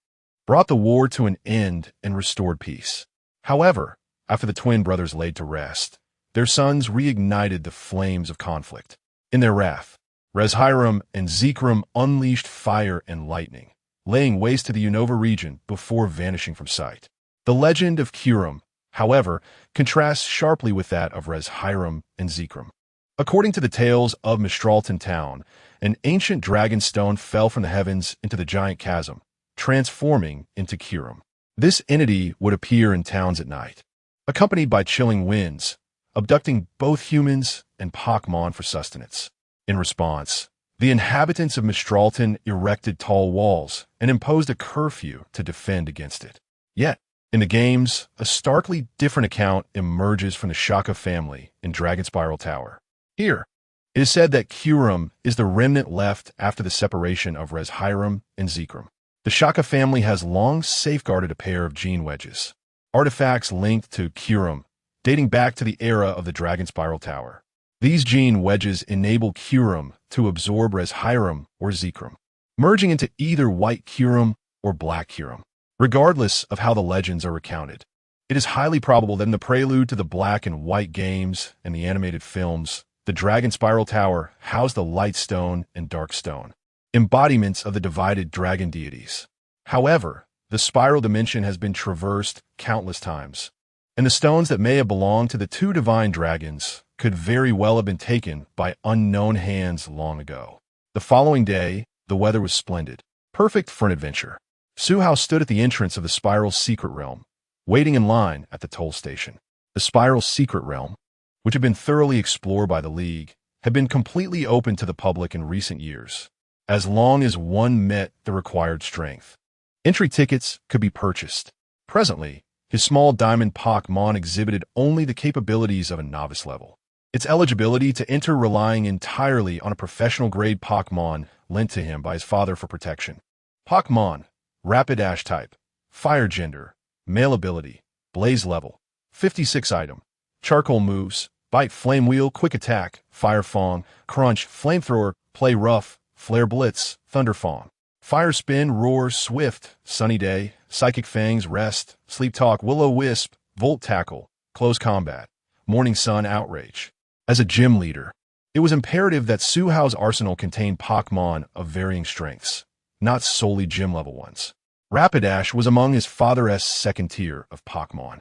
brought the war to an end and restored peace. However, after the twin brothers laid to rest, their sons reignited the flames of conflict. In their wrath, Reshiram and Zekrom unleashed fire and lightning, laying waste to the Unova region before vanishing from sight. The legend of Kyurem, however, contrasts sharply with that of Reshiram and Zekrom. According to the tales of Mistralton Town, an ancient dragon stone fell from the heavens into the giant chasm, transforming into Kyurem. This entity would appear in towns at night, accompanied by chilling winds, abducting both humans and Pokémon for sustenance. In response, the inhabitants of Mistralton erected tall walls and imposed a curfew to defend against it. Yet, in the games, a starkly different account emerges from the Shaka family in Dragon Spiral Tower. Here, it is said that Kyurem is the remnant left after the separation of Reshiram and Zekrom. The Shaka family has long safeguarded a pair of gene wedges, artifacts linked to Kyurem, dating back to the era of the Dragon Spiral Tower. These gene wedges enable Kyurem to absorb Reshiram or Zekrom, merging into either white Kyurem or black Kyurem. Regardless of how the legends are recounted, it is highly probable that in the prelude to the black and white games and the animated films, the Dragon Spiral Tower housed the Light Stone and Dark Stone, embodiments of the divided dragon deities. However, the spiral dimension has been traversed countless times, and the stones that may have belonged to the two divine dragons could very well have been taken by unknown hands long ago. The following day, the weather was splendid, perfect for an adventure. Suhao stood at the entrance of the Spiral's secret realm, waiting in line at the toll station. The Spiral's secret realm, which had been thoroughly explored by the League, had been completely open to the public in recent years, as long as one met the required strength. Entry tickets could be purchased. Presently, his small diamond Pokémon exhibited only the capabilities of a novice level. Its eligibility to enter relying entirely on a professional-grade Pokémon lent to him by his father for protection. Pokémon, Rapidash type, Fire gender, Male ability, Blaze level, 56 item, Charcoal moves, Bite, Flame Wheel, Quick Attack, Fire Fong, Crunch, Flamethrower, Play Rough, Flare Blitz, Thunder Fong, Fire Spin, Roar, Swift, Sunny Day, Psychic Fangs, Rest, Sleep Talk, Will-O-Wisp, Volt Tackle, Close Combat, Morning Sun, Outrage. As a gym leader, it was imperative that Suhao's arsenal contained Pokémon of varying strengths, not solely gym-level ones. Rapidash was among his father's second tier of Pokémon,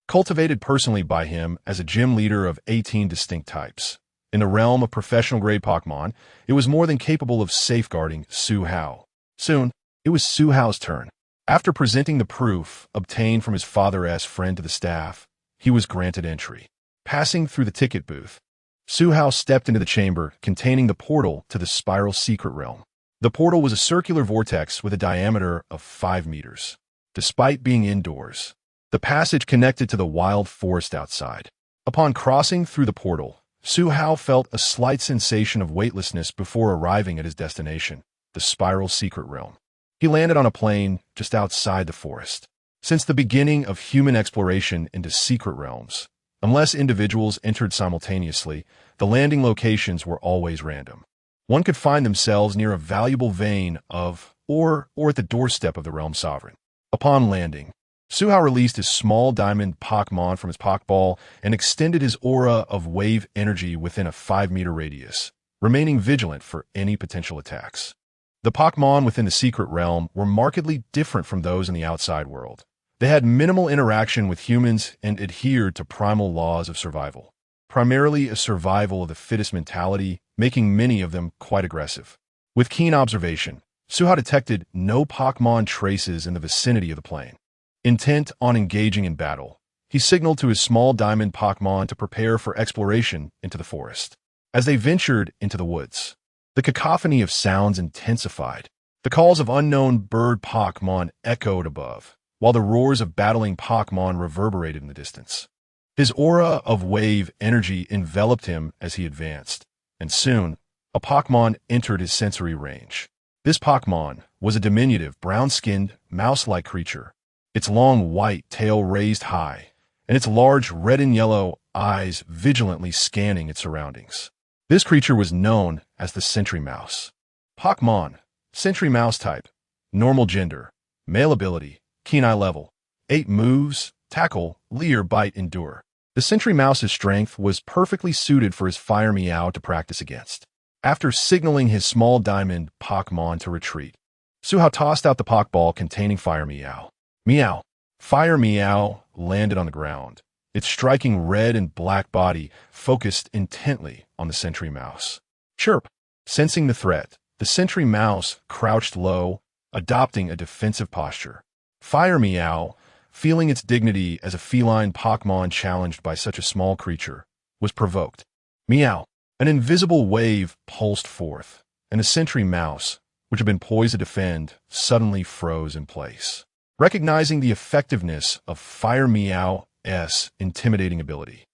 cultivated personally by him as a gym leader of 18 distinct types. In the realm of professional-grade Pokémon, it was more than capable of safeguarding Suhao. Soon, it was Suhao's turn. After presenting the proof obtained from his father's friend to the staff, he was granted entry. Passing through the ticket booth, Suhao stepped into the chamber containing the portal to the Spiral Secret Realm. The portal was a circular vortex with a diameter of 5 meters. Despite being indoors, the passage connected to the wild forest outside. Upon crossing through the portal, Suhao felt a slight sensation of weightlessness before arriving at his destination, the Spiral Secret Realm. He landed on a plain just outside the forest. Since the beginning of human exploration into secret realms, unless individuals entered simultaneously, the landing locations were always random. One could find themselves near a valuable vein of, or at the doorstep of the realm sovereign. Upon landing, Suhao released his small diamond Pokémon from his Pokéball and extended his aura of wave energy within a 5-meter radius, remaining vigilant for any potential attacks. The Pokémon within the secret realm were markedly different from those in the outside world. They had minimal interaction with humans and adhered to primal laws of survival, primarily a survival of the fittest mentality, making many of them quite aggressive. With keen observation, Suhao detected no Pokémon traces in the vicinity of the plain. Intent on engaging in battle, he signaled to his small diamond Pokémon to prepare for exploration into the forest. As they ventured into the woods, the cacophony of sounds intensified. The calls of unknown bird Pokémon echoed above, while the roars of battling Pokémon reverberated in the distance. His aura of wave energy enveloped him as he advanced, and soon, a Pokémon entered his sensory range. This Pokémon was a diminutive, brown-skinned, mouse-like creature, its long white tail raised high, and its large red and yellow eyes vigilantly scanning its surroundings. This creature was known as the Sentry Mouse. Pokémon, Sentry Mouse type, normal gender, male ability, keen eye level, 8 moves, tackle, leer, bite, endure. The Sentry Mouse's strength was perfectly suited for his Fire Meow to practice against. After signaling his small diamond Pokémon to retreat, Suhao tossed out the Pokeball containing Fire Meow. Meow. Fire Meow landed on the ground, its striking red and black body focused intently on the Sentry Mouse. Chirp. Sensing the threat, the Sentry Mouse crouched low, adopting a defensive posture. Fire Meow, feeling its dignity as a feline Pokémon challenged by such a small creature, was provoked. Meow. An invisible wave pulsed forth, and the Sentry Mouse, which had been poised to defend, suddenly froze in place. Recognizing the effectiveness of Fire Meow's intimidating ability,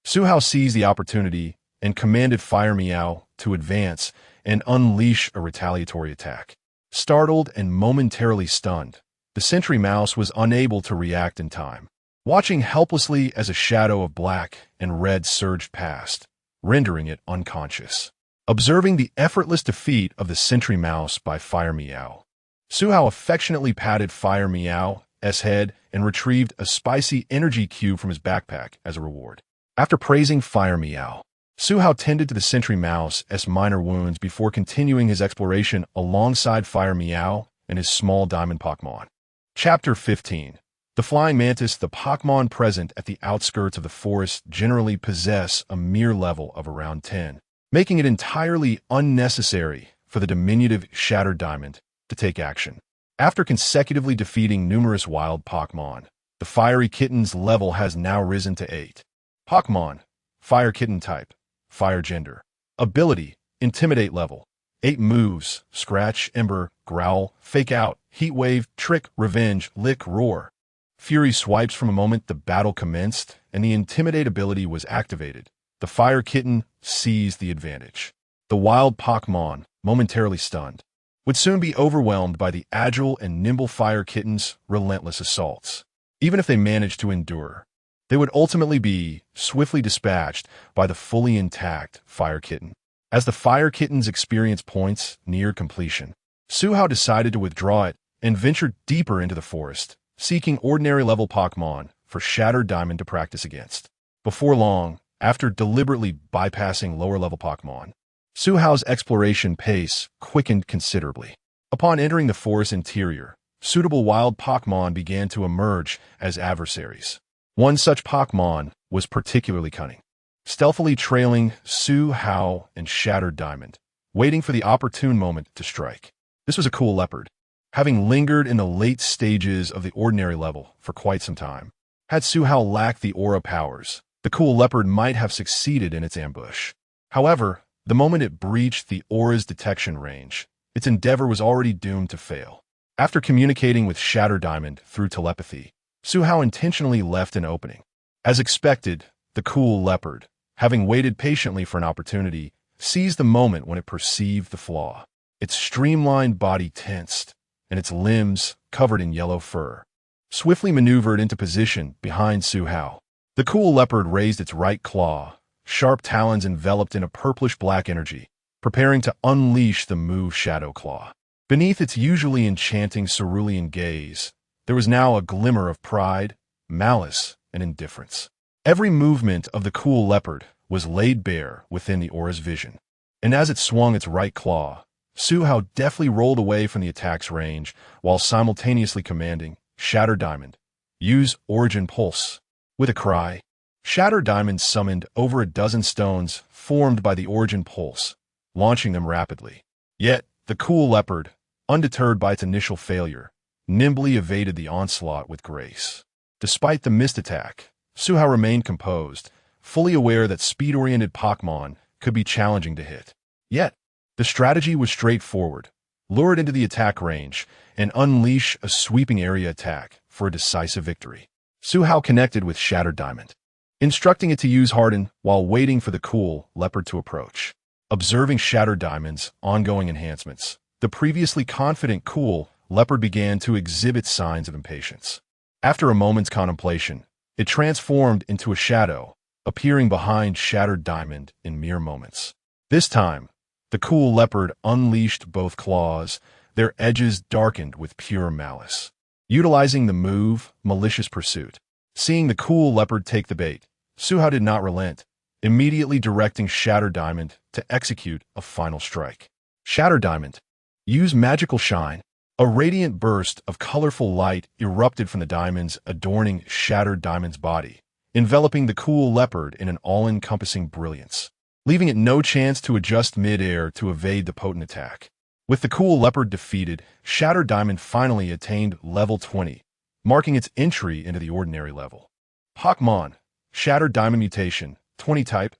Suhao seized the opportunity and commanded Fire Meow to advance and unleash a retaliatory attack. Startled and momentarily stunned, the Sentry Mouse was unable to react in time, watching helplessly as a shadow of black and red surged past, rendering it unconscious. Observing the effortless defeat of the Sentry Mouse by Fire Meow, Suhao affectionately patted Fire Meow's head and retrieved a spicy energy cube from his backpack as a reward. After praising Fire Meow, Suhao tended to the Sentry Mouse's minor wounds before continuing his exploration alongside Fire Meow and his small diamond Pokémon. Chapter 15. The Flying Mantis. The Pokémon present at the outskirts of the forest generally possess a mere level of around 10, making it entirely unnecessary for the diminutive Shattered Diamond to take action. After consecutively defeating numerous wild Pokémon, the Fiery Kitten's level has now risen to 8. Pokémon, Fire Kitten type, Fire gender. Ability, Intimidate level, 8 moves, Scratch, Ember, Growl, Fake Out, Heat Wave, Trick, Revenge, Lick, Roar. Fury swipes. From a moment the battle commenced and the Intimidate ability was activated, the Fire Kitten seized the advantage. The wild Pokémon, momentarily stunned, would soon be overwhelmed by the agile and nimble Fire Kitten's relentless assaults. Even if they managed to endure, they would ultimately be swiftly dispatched by the fully intact Fire Kitten. As the Fire Kitten's experience points neared completion, Suhao decided to withdraw it and venture deeper into the forest, seeking ordinary-level Pokémon for Shattered Diamond to practice against. Before long, after deliberately bypassing lower-level Pokémon, Suhao's exploration pace quickened considerably. Upon entering the forest interior, suitable wild Pokémon began to emerge as adversaries. One such Pokémon was particularly cunning, stealthily trailing Suhao and Shattered Diamond, waiting for the opportune moment to strike. This was a cool leopard, having lingered in the late stages of the ordinary level for quite some time. Had Suhao lacked the aura powers, the cool leopard might have succeeded in its ambush. However, the moment it breached the aura's detection range, its endeavor was already doomed to fail. After communicating with Shattered Diamond through telepathy, Suhao intentionally left an opening. As expected, the cool leopard, having waited patiently for an opportunity, seized the moment when it perceived the flaw. Its streamlined body tensed, and its limbs, covered in yellow fur, swiftly maneuvered into position behind Suhao. The cool leopard raised its right claw, sharp talons enveloped in a purplish-black energy, preparing to unleash the move Shadow Claw. Beneath its usually enchanting cerulean gaze, there was now a glimmer of pride, malice, and indifference. Every movement of the cool leopard was laid bare within the aura's vision, and as it swung its right claw, Suhao deftly rolled away from the attack's range while simultaneously commanding Shattered Diamond, use Origin Pulse. With a cry, Shattered Diamond summoned over a dozen stones formed by the Origin Pulse, launching them rapidly. Yet, the cool leopard, undeterred by its initial failure, nimbly evaded the onslaught with grace. Despite the missed attack, Suhao remained composed, fully aware that speed-oriented Pokémon could be challenging to hit. Yet, the strategy was straightforward: lure it into the attack range and unleash a sweeping area attack for a decisive victory. Suhao connected with Shattered Diamond, instructing it to use Harden while waiting for the cool leopard to approach. Observing Shattered Diamond's ongoing enhancements, the previously confident cool leopard began to exhibit signs of impatience. After a moment's contemplation, it transformed into a shadow, appearing behind Shattered Diamond in mere moments. This time, the cool leopard unleashed both claws, their edges darkened with pure malice. Utilizing the move, Malicious Pursuit. Seeing the cool leopard take the bait, Suhao did not relent, immediately directing Shattered Diamond to execute a final strike. Shattered Diamond. Use Magical Shine. A radiant burst of colorful light erupted from the diamonds adorning Shattered Diamond's body, enveloping the cool leopard in an all-encompassing brilliance, leaving it no chance to adjust mid-air to evade the potent attack. With the cool leopard defeated, Shattered Diamond finally attained level 20, marking its entry into the ordinary level. Pokémon. Shattered Diamond Mutation. 20 Type.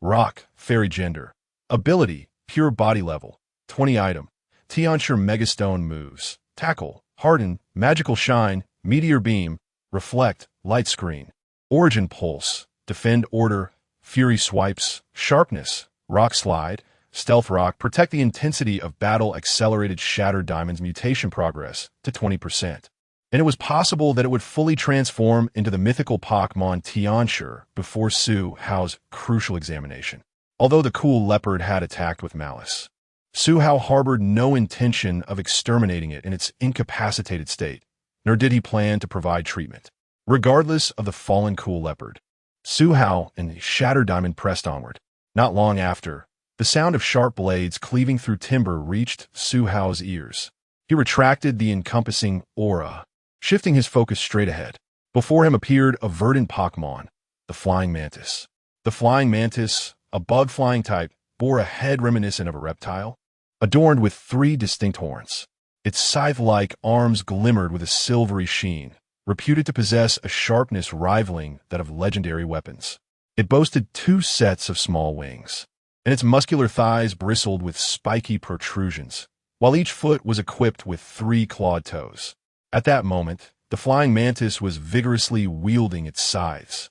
Rock. Fairy Gender. Ability. Pure Body Level. 20 Item. Diancie Megastone Moves. Tackle. Harden. Magical Shine. Meteor Beam. Reflect. Light Screen. Origin Pulse. Defend Order. Fury Swipes. Sharpness. Rock Slide. Stealth Rock. Protect the intensity of battle. Accelerated Shattered Diamond's mutation progress to 20%. And it was possible that it would fully transform into the mythical Pokémon Diancie before Suhao's crucial examination. Although the cool leopard had attacked with malice, Suhao harbored no intention of exterminating it in its incapacitated state, nor did he plan to provide treatment. Regardless of the fallen cool leopard, Suhao and Shattered Diamond pressed onward. Not long after, the sound of sharp blades cleaving through timber reached Suhao's ears. He retracted the encompassing aura, shifting his focus straight ahead. Before him appeared a verdant Pokémon, the Flying Mantis. The Flying Mantis, a bug-flying type, bore a head reminiscent of a reptile, adorned with 3 distinct horns. Its scythe-like arms glimmered with a silvery sheen, reputed to possess a sharpness rivaling that of legendary weapons. It boasted 2 sets of small wings, and its muscular thighs bristled with spiky protrusions, while each foot was equipped with 3 clawed toes. At that moment, the Flying Mantis was vigorously wielding its scythes,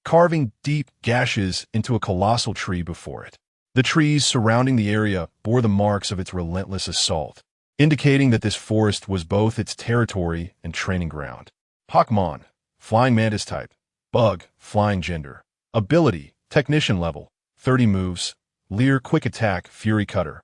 carving deep gashes into a colossal tree before it. The trees surrounding the area bore the marks of its relentless assault, indicating that this forest was both its territory and training ground. Pokémon. Flying Mantis Type. Bug. Flying Gender. Ability. Technician Level. 30 Moves. Leer Quick Attack. Fury Cutter.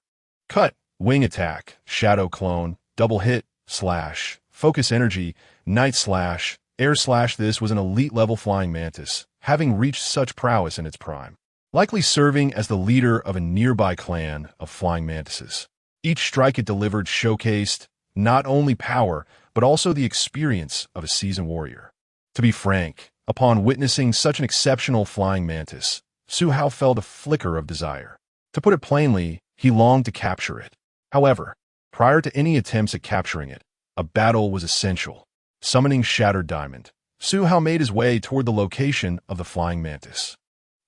Cut. Wing Attack. Shadow Clone. Double Hit. Slash. Focus Energy. Night Slash. Air Slash. This was an elite-level Flying Mantis, having reached such prowess in its prime, likely serving as the leader of a nearby clan of flying mantises. Each strike it delivered showcased not only power, but also the experience of a seasoned warrior. To be frank, upon witnessing such an exceptional flying mantis, Suhao felt a flicker of desire. To put it plainly, he longed to capture it. However, prior to any attempts at capturing it, a battle was essential. Summoning Shattered Diamond, Suhao made his way toward the location of the flying mantis.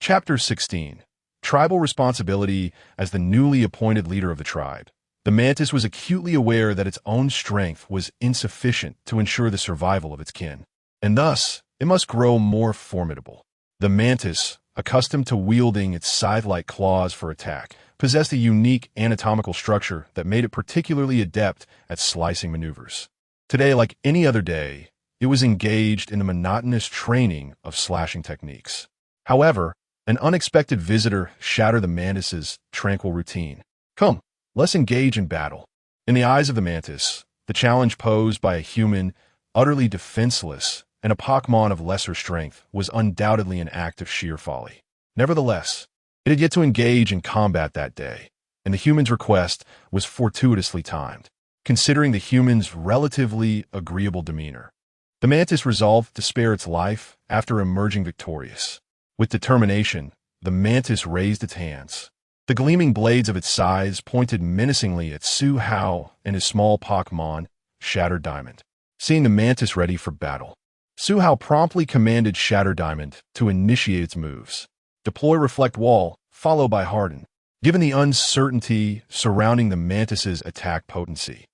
Chapter 16. Tribal Responsibility. As the newly appointed leader of the tribe, the mantis was acutely aware that its own strength was insufficient to ensure the survival of its kin, and thus it must grow more formidable. The mantis, accustomed to wielding its scythe-like claws for attack, possessed a unique anatomical structure that made it particularly adept at slicing maneuvers. Today, like any other day, it was engaged in the monotonous training of slashing techniques. However, an unexpected visitor shattered the mantis's tranquil routine. Come, let's engage in battle. In the eyes of the mantis, the challenge posed by a human, utterly defenseless, and a Pokémon of lesser strength was undoubtedly an act of sheer folly. Nevertheless, it had yet to engage in combat that day, and the human's request was fortuitously timed, considering the human's relatively agreeable demeanor. The mantis resolved to spare its life after emerging victorious. With determination, the mantis raised its hands. The gleaming blades of its scythes pointed menacingly at Suhao and his small Pokémon, Shattered Diamond. Seeing the mantis ready for battle, Suhao promptly commanded Shattered Diamond to initiate its moves. Deploy Reflect Wall, followed by Harden. Given the uncertainty surrounding the mantis's attack potency,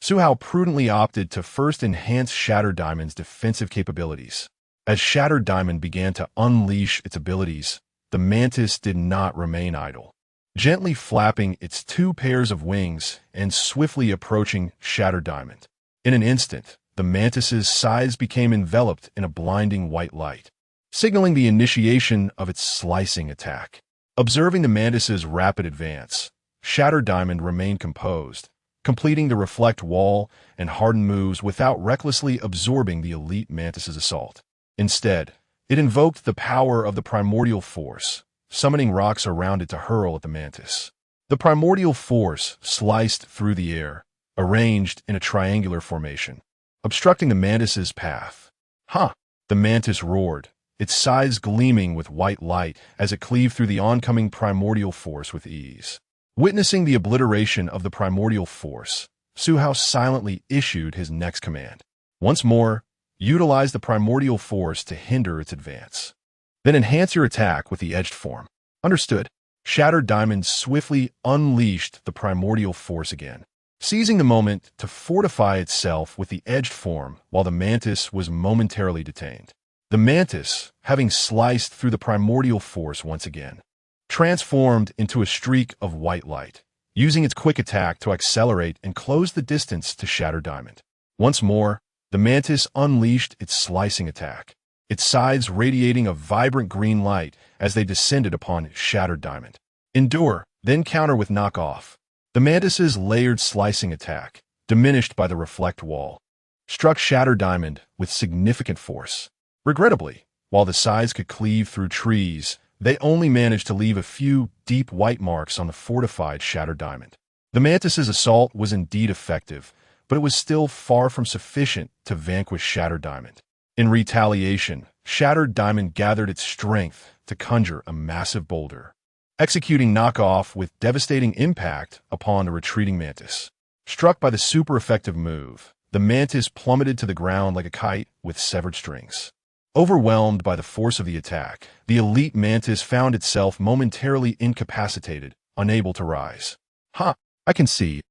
Suhao prudently opted to first enhance Shattered Diamond's defensive capabilities. As Shattered Diamond began to unleash its abilities, the mantis did not remain idle. Gently flapping its 2 pairs of wings and swiftly approaching Shattered Diamond. In an instant, the mantis's sides became enveloped in a blinding white light, signaling the initiation of its slicing attack. Observing the mantis's rapid advance, Shattered Diamond remained composed, completing the reflect wall and hardened moves without recklessly absorbing the elite mantis's assault. Instead, it invoked the power of the primordial force, summoning rocks around it to hurl at the mantis. The primordial force sliced through the air, arranged in a triangular formation, obstructing the mantis's path. "Ha!" The mantis roared, its sides gleaming with white light as it cleaved through the oncoming primordial force with ease. Witnessing the obliteration of the primordial force, Suhao silently issued his next command. Once more, utilize the primordial force to hinder its advance. Then enhance your attack with the edged form. Understood. Shattered Diamond swiftly unleashed the primordial force again, seizing the moment to fortify itself with the edged form while the mantis was momentarily detained. The mantis, having sliced through the primordial force once again, transformed into a streak of white light, using its quick attack to accelerate and close the distance to Shattered Diamond. Once more, the mantis unleashed its slicing attack, its sides radiating a vibrant green light as they descended upon Shattered Diamond. Endure, then counter with Knock Off. The mantis's layered slicing attack, diminished by the reflect wall, struck Shattered Diamond with significant force. Regrettably, while the sides could cleave through trees, they only managed to leave a few deep white marks on the fortified Shattered Diamond. The mantis's assault was indeed effective, but it was still far from sufficient to vanquish Shattered Diamond. In retaliation, Shattered Diamond gathered its strength to conjure a massive boulder, executing Knock Off with devastating impact upon the retreating mantis. Struck by the super effective move, the mantis plummeted to the ground like a kite with severed strings. Overwhelmed by the force of the attack, the elite mantis found itself momentarily incapacitated, unable to rise. "Ha! I can see."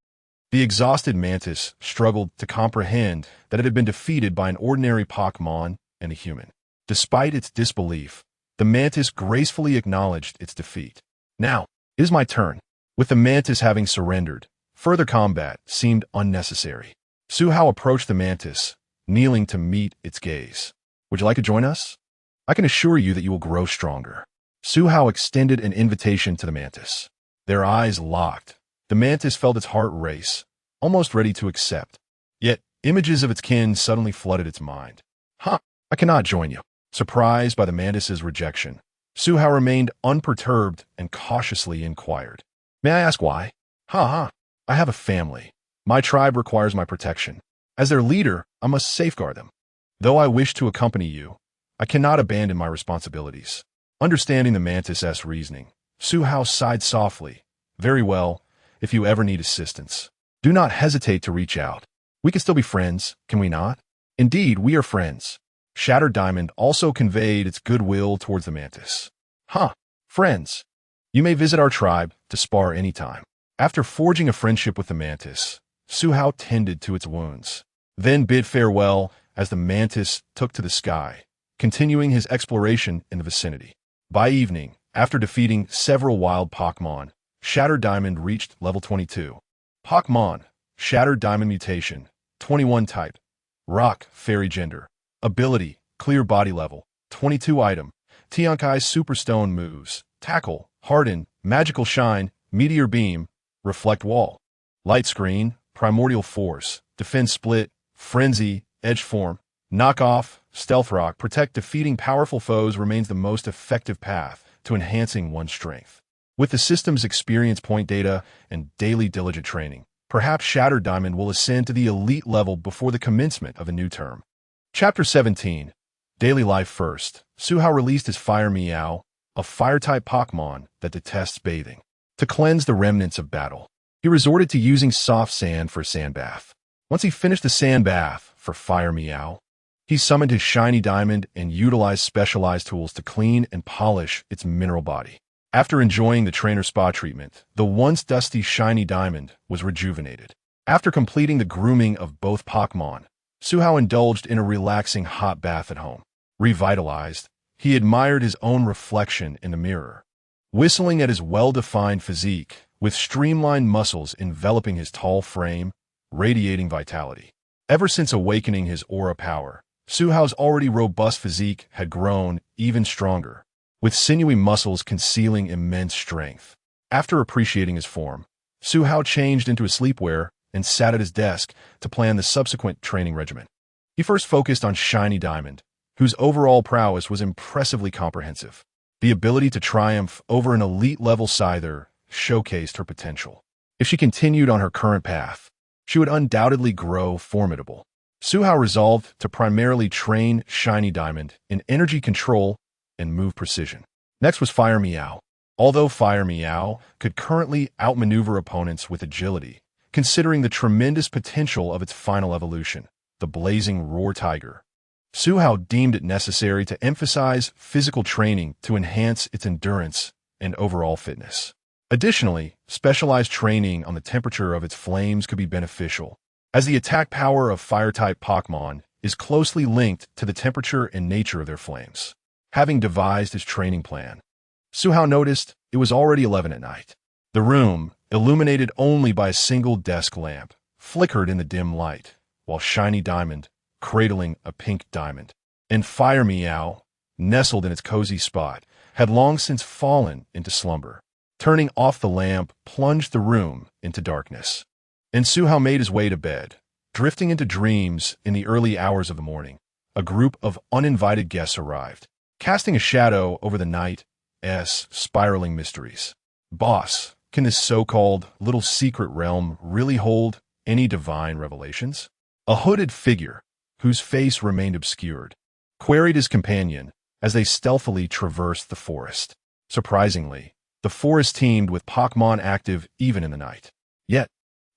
The exhausted mantis struggled to comprehend that it had been defeated by an ordinary Pokémon and a human. Despite its disbelief, the mantis gracefully acknowledged its defeat. "Now, it is my turn." With the mantis having surrendered, further combat seemed unnecessary. Suhao approached the mantis, kneeling to meet its gaze. "Would you like to join us? I can assure you that you will grow stronger." Suhao extended an invitation to the mantis. Their eyes locked. The mantis felt its heart race, almost ready to accept. Yet, images of its kin suddenly flooded its mind. "Huh, I cannot join you." Surprised by the mantis's rejection, Suhao remained unperturbed and cautiously inquired, "May I ask why?" I have a family. My tribe requires my protection. As their leader, I must safeguard them. Though I wish to accompany you, I cannot abandon my responsibilities." Understanding the mantis's reasoning, Suhao sighed softly. "Very well, if you ever need assistance, do not hesitate to reach out. We can still be friends, can we not?" "Indeed, we are friends." Shattered Diamond also conveyed its goodwill towards the mantis. Friends. You may visit our tribe to spar anytime." After forging a friendship with the mantis, Suhao tended to its wounds, then bid farewell as the mantis took to the sky, continuing his exploration in the vicinity. By evening, after defeating several wild Pokémon, Shattered Diamond reached level 22. Pokémon, Shattered Diamond Mutation, 21 Type, Rock, Fairy Gender, Ability, Clear Body Level, 22 Item, Diancie Superstone Moves, Tackle, Harden, Magical Shine, Meteor Beam, Reflect Wall, Light Screen, Primordial Force, Defend Split, Frenzy, Edge Form, Knock Off, Stealth Rock. Protect. Defeating powerful foes remains the most effective path to enhancing one's strength. With the system's experience point data and daily diligent training, perhaps Shattered Diamond will ascend to the elite level before the commencement of a new term. Chapter 17. Daily Life First. Suhao released his Fire Meow, a fire-type Pokémon that detests bathing. To cleanse the remnants of battle, he resorted to using soft sand for a sand bath. Once he finished the sand bath for Fire Meow, he summoned his Shiny Diamond and utilized specialized tools to clean and polish its mineral body. After enjoying the trainer spa treatment, the once dusty Shiny Diamond was rejuvenated. After completing the grooming of both Pokémon, Suhao indulged in a relaxing hot bath at home. Revitalized, he admired his own reflection in the mirror, whistling at his well-defined physique with streamlined muscles enveloping his tall frame, radiating vitality. Ever since awakening his aura power, Suhao's already robust physique had grown even stronger, with sinewy muscles concealing immense strength. After appreciating his form, Suhao changed into his sleepwear and sat at his desk to plan the subsequent training regimen. He first focused on Shiny Diamond, whose overall prowess was impressively comprehensive. The ability to triumph over an elite-level Scyther showcased her potential. If she continued on her current path, she would undoubtedly grow formidable. Suhao resolved to primarily train Shiny Diamond in energy control and move precision. Next was Fire Meow. Although Fire Meow could currently outmaneuver opponents with agility, considering the tremendous potential of its final evolution, the Blazing Roar Tiger, Suhao deemed it necessary to emphasize physical training to enhance its endurance and overall fitness. Additionally, specialized training on the temperature of its flames could be beneficial, as the attack power of fire-type Pokémon is closely linked to the temperature and nature of their flames. Having devised his training plan, Suhao noticed it was already 11 at night. The room, illuminated only by a single desk lamp, flickered in the dim light, while Shiny Diamond, cradling a pink diamond, and Fire Meow, nestled in its cozy spot, had long since fallen into slumber. Turning off the lamp plunged the room into darkness, and Suhao made his way to bed. Drifting into dreams in the early hours of the morning, a group of uninvited guests arrived, casting a shadow over the night's spiraling mysteries. Boss, can this so-called little secret realm really hold any divine revelations? A hooded figure, whose face remained obscured, queried his companion as they stealthily traversed the forest. Surprisingly, the forest teemed with Pokémon active even in the night. Yet,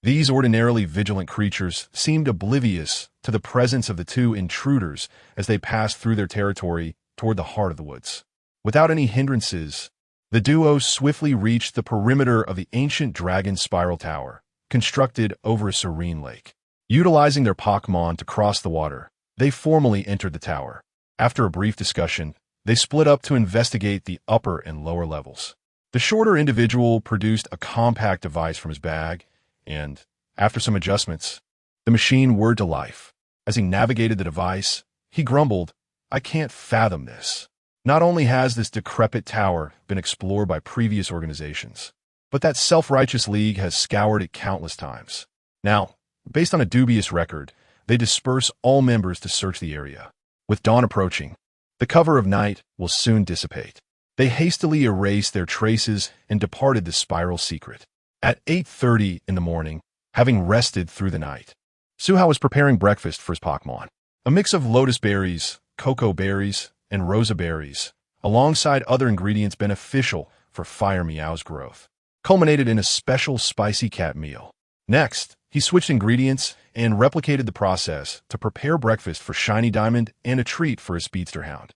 these ordinarily vigilant creatures seemed oblivious to the presence of the two intruders as they passed through their territory toward the heart of the woods. Without any hindrances, the duo swiftly reached the perimeter of the ancient dragon spiral tower, constructed over a serene lake. Utilizing their Pokémon to cross the water, they formally entered the tower. After a brief discussion, they split up to investigate the upper and lower levels. The shorter individual produced a compact device from his bag, and, after some adjustments, the machine whirred to life. As he navigated the device, he grumbled, "I can't fathom this. Not only has this decrepit tower been explored by previous organizations, but that self-righteous league has scoured it countless times. Now, based on a dubious record, they disperse all members to search the area. With dawn approaching, the cover of night will soon dissipate. They hastily erased their traces and departed the spiral secret. At 8:30 in the morning, having rested through the night, Suhao was preparing breakfast for his Pokémon. A mix of lotus berries, cocoa berries, and rosa berries, alongside other ingredients beneficial for Fire Meow's growth, culminated in a special spicy cat meal. Next, he switched ingredients and replicated the process to prepare breakfast for Shiny Diamond and a treat for his speedster hound.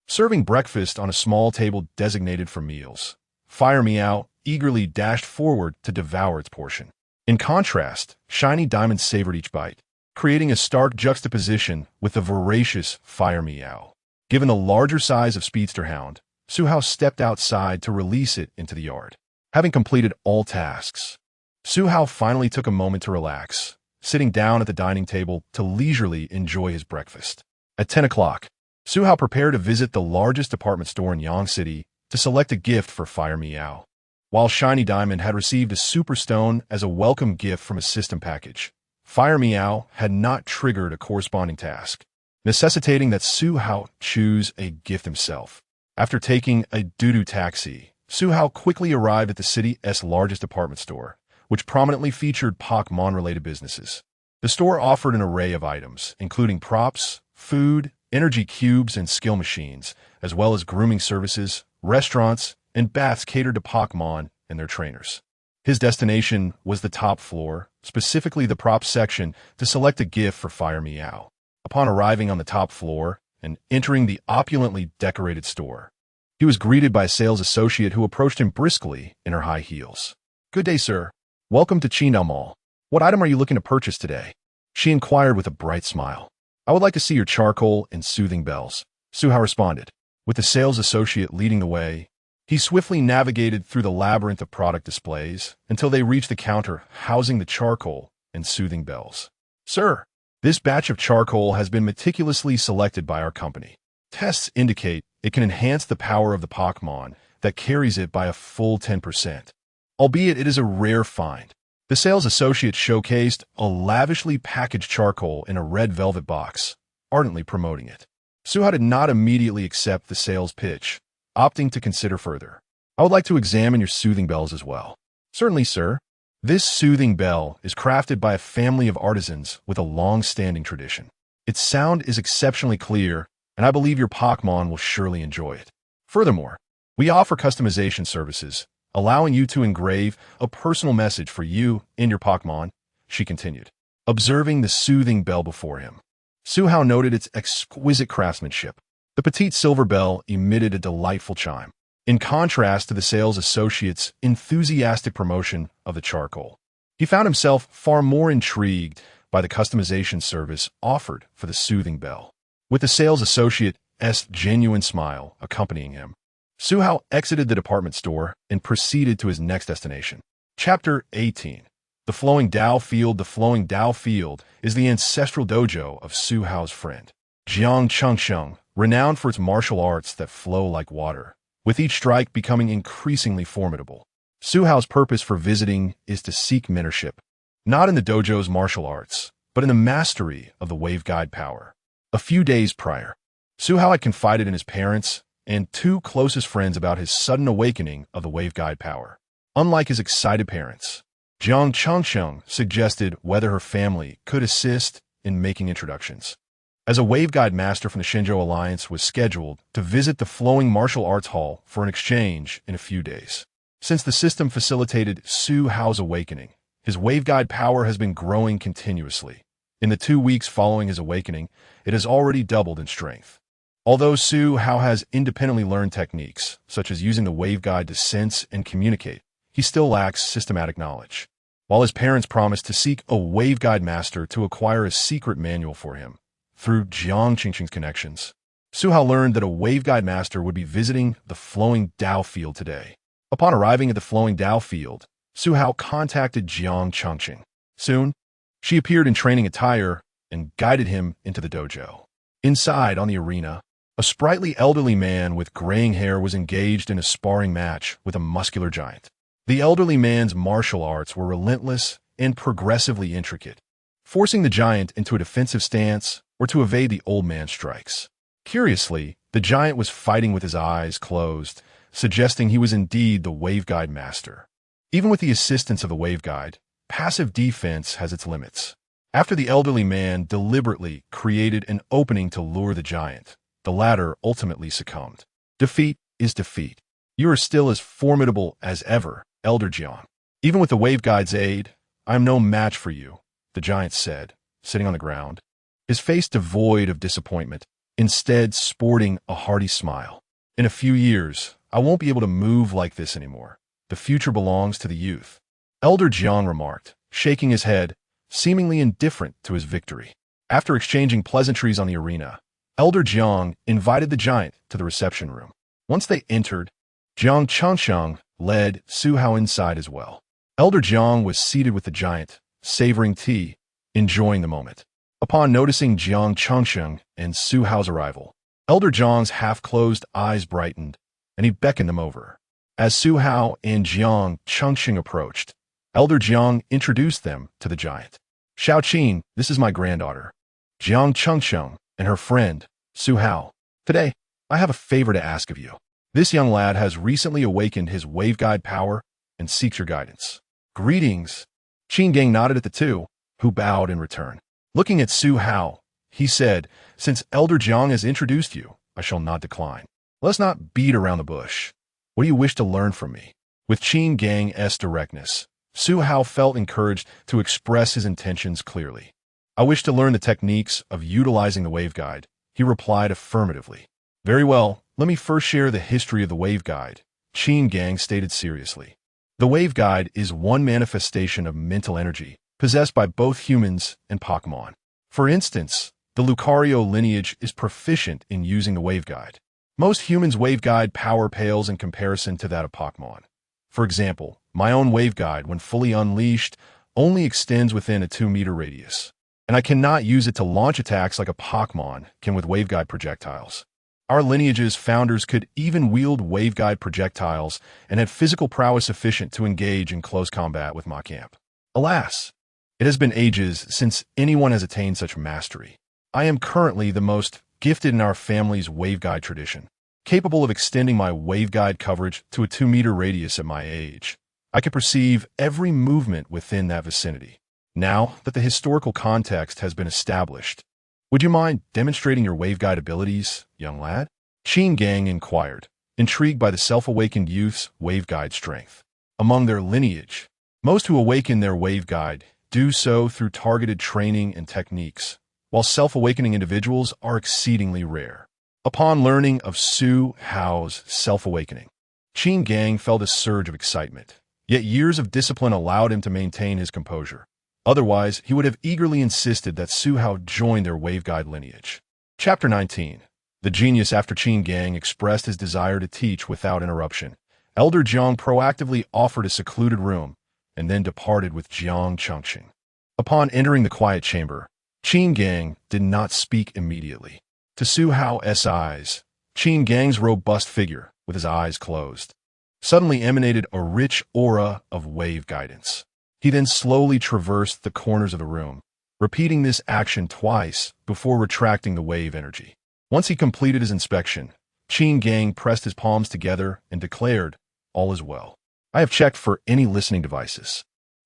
Serving breakfast on a small table designated for meals, Fire Meow eagerly dashed forward to devour its portion. In contrast, Shiny Diamond savored each bite, creating a stark juxtaposition with the voracious Fire Meow. Given the larger size of Speedster Hound, Suhao stepped outside to release it into the yard. Having completed all tasks, Suhao finally took a moment to relax, sitting down at the dining table to leisurely enjoy his breakfast. At 10 o'clock, Suhao prepared to visit the largest department store in Yang City to select a gift for Fire Meow. While Shiny Diamond had received a Super Stone as a welcome gift from a system package, Fire Meow had not triggered a corresponding task, necessitating that Suhao choose a gift himself. After taking a doo-doo taxi, Suhao quickly arrived at the city's largest department store, which prominently featured Pokémon-related businesses. The store offered an array of items, including props, food, energy cubes, and skill machines, as well as grooming services, restaurants, and baths catered to Pokémon and their trainers. His destination was the top floor, specifically the props section, to select a gift for Fire Meow. Upon arriving on the top floor and entering the opulently decorated store, he was greeted by a sales associate who approached him briskly in her high heels. "Good day, sir. Welcome to Qingdao Mall. What item are you looking to purchase today?" she inquired with a bright smile. "I would like to see your charcoal and soothing bells," Suhao responded. With the sales associate leading the way, he swiftly navigated through the labyrinth of product displays until they reached the counter housing the charcoal and soothing bells. "Sir, This batch of charcoal has been meticulously selected by our company. Tests indicate it can enhance the power of the Pokémon that carries it by a full 10%. Albeit it is a rare find. The sales associate showcased a lavishly packaged charcoal in a red velvet box, ardently promoting it. Suha did not immediately accept the sales pitch, opting to consider further. I would like to examine your soothing bells as well. Certainly, sir. This soothing bell is crafted by a family of artisans with a long-standing tradition. Its sound is exceptionally clear, and I believe your Pokémon will surely enjoy it. Furthermore, we offer customization services, allowing you to engrave a personal message for you and your Pokémon, she continued, observing the soothing bell before him. Suhao noted its exquisite craftsmanship. The petite silver bell emitted a delightful chime, in contrast to the sales associate's enthusiastic promotion of the charcoal. He found himself far more intrigued by the customization service offered for the soothing bell. With the sales associate's genuine smile accompanying him, Suhao exited the department store and proceeded to his next destination. Chapter 18. The Flowing Dao Field. The Flowing Dao Field is the ancestral dojo of Suhao's friend, Jiang Chengsheng, renowned for its martial arts that flow like water, with each strike becoming increasingly formidable. Suhao's purpose for visiting is to seek mentorship, not in the dojo's martial arts, but in the mastery of the wave guide power. A few days prior, Suhao had confided in his parents and two closest friends about his sudden awakening of the wave guide power. Unlike his excited parents, Jiang Chengsheng suggested whether her family could assist in making introductions, as a wave guide master from the Shenzhou Alliance was scheduled to visit the Flowing Martial Arts Hall for an exchange in a few days. Since the system facilitated Suhao's awakening, his wave guide power has been growing continuously. In the 2 weeks following his awakening, it has already doubled in strength. Although Suhao has independently learned techniques, such as using the wave guide to sense and communicate, he still lacks systematic knowledge. While his parents promised to seek a wave guide master to acquire a secret manual for him, through Jiang Chengsheng's connections, Suhao learned that a wave guide master would be visiting the Flowing Dao Field today. Upon arriving at the Flowing Dao Field, Suhao contacted Jiang Chengsheng. Soon, she appeared in training attire and guided him into the dojo. Inside, on the arena, a sprightly elderly man with graying hair was engaged in a sparring match with a muscular giant. The elderly man's martial arts were relentless and progressively intricate, forcing the giant into a defensive stance or to evade the old man's strikes. Curiously, the giant was fighting with his eyes closed, suggesting he was indeed the wave guide master. Even with the assistance of the wave guide, passive defense has its limits. After the elderly man deliberately created an opening to lure the giant, the latter ultimately succumbed. Defeat is defeat. You are still as formidable as ever, Elder Jiang. Even with the wave guide's aid, I am no match for you, the giant said, sitting on the ground, his face devoid of disappointment, instead sporting a hearty smile. In a few years, I won't be able to move like this anymore. The future belongs to the youth, Elder Jiang remarked, shaking his head, seemingly indifferent to his victory. After exchanging pleasantries on the arena, Elder Jiang invited the giant to the reception room. Once they entered, Jiang Chengsheng led Suhao inside as well. Elder Jiang was seated with the giant, savoring tea, enjoying the moment. Upon noticing Jiang Chengsheng and Suhao's arrival, Elder Jiang's half-closed eyes brightened, and he beckoned them over. As Suhao and Jiang Chengsheng approached, Elder Jiang introduced them to the giant. Xiaoqin, this is my granddaughter, Jiang Chengsheng, and her friend, Suhao. Today, I have a favor to ask of you. This young lad has recently awakened his wave guide power and seeks your guidance. Greetings. Qin Gang nodded at the two, who bowed in return. Looking at Suhao, he said, since Elder Jiang has introduced you, I shall not decline. Let's not beat around the bush. What do you wish to learn from me? With Qin Gang's directness, Suhao felt encouraged to express his intentions clearly. I wish to learn the techniques of utilizing the wave guide, he replied affirmatively. Very well, let me first share the history of the wave guide, Qin Gang stated seriously. The wave guide is one manifestation of mental energy possessed by both humans and Pokémon. For instance, the Lucario lineage is proficient in using the wave guide. Most humans' wave guide power pales in comparison to that of Pokémon. For example, my own wave guide, when fully unleashed, only extends within a 2-meter radius. and I cannot use it to launch attacks like a Pokémon can with waveguide projectiles. Our lineage's founders could even wield waveguide projectiles and had physical prowess sufficient to engage in close combat with Machamp. Alas, it has been ages since anyone has attained such mastery. I am currently the most gifted in our family's waveguide tradition, capable of extending my waveguide coverage to a 2-meter radius at my age. I can perceive every movement within that vicinity. Now that the historical context has been established, would you mind demonstrating your waveguide abilities, young lad? Qin Gang inquired, intrigued by the self-awakened youth's waveguide strength. Among their lineage, most who awaken their waveguide do so through targeted training and techniques, while self-awakening individuals are exceedingly rare. Upon learning of Su Hao's self-awakening, Qin Gang felt a surge of excitement, yet years of discipline allowed him to maintain his composure. Otherwise, he would have eagerly insisted that Su Hao join their waveguide lineage. Chapter 19. The genius. After Qin Gang expressed his desire to teach without interruption, Elder Jiang proactively offered a secluded room and then departed with Jiang Chengqing. Upon entering the quiet chamber, Qin Gang did not speak immediately. To Su Hao's eyes, Qin Gang's robust figure, with his eyes closed, suddenly emanated a rich aura of wave guidance. He then slowly traversed the corners of the room, repeating this action twice before retracting the wave energy. Once he completed his inspection, Qin Gang pressed his palms together and declared, "All is well. I have checked for any listening devices.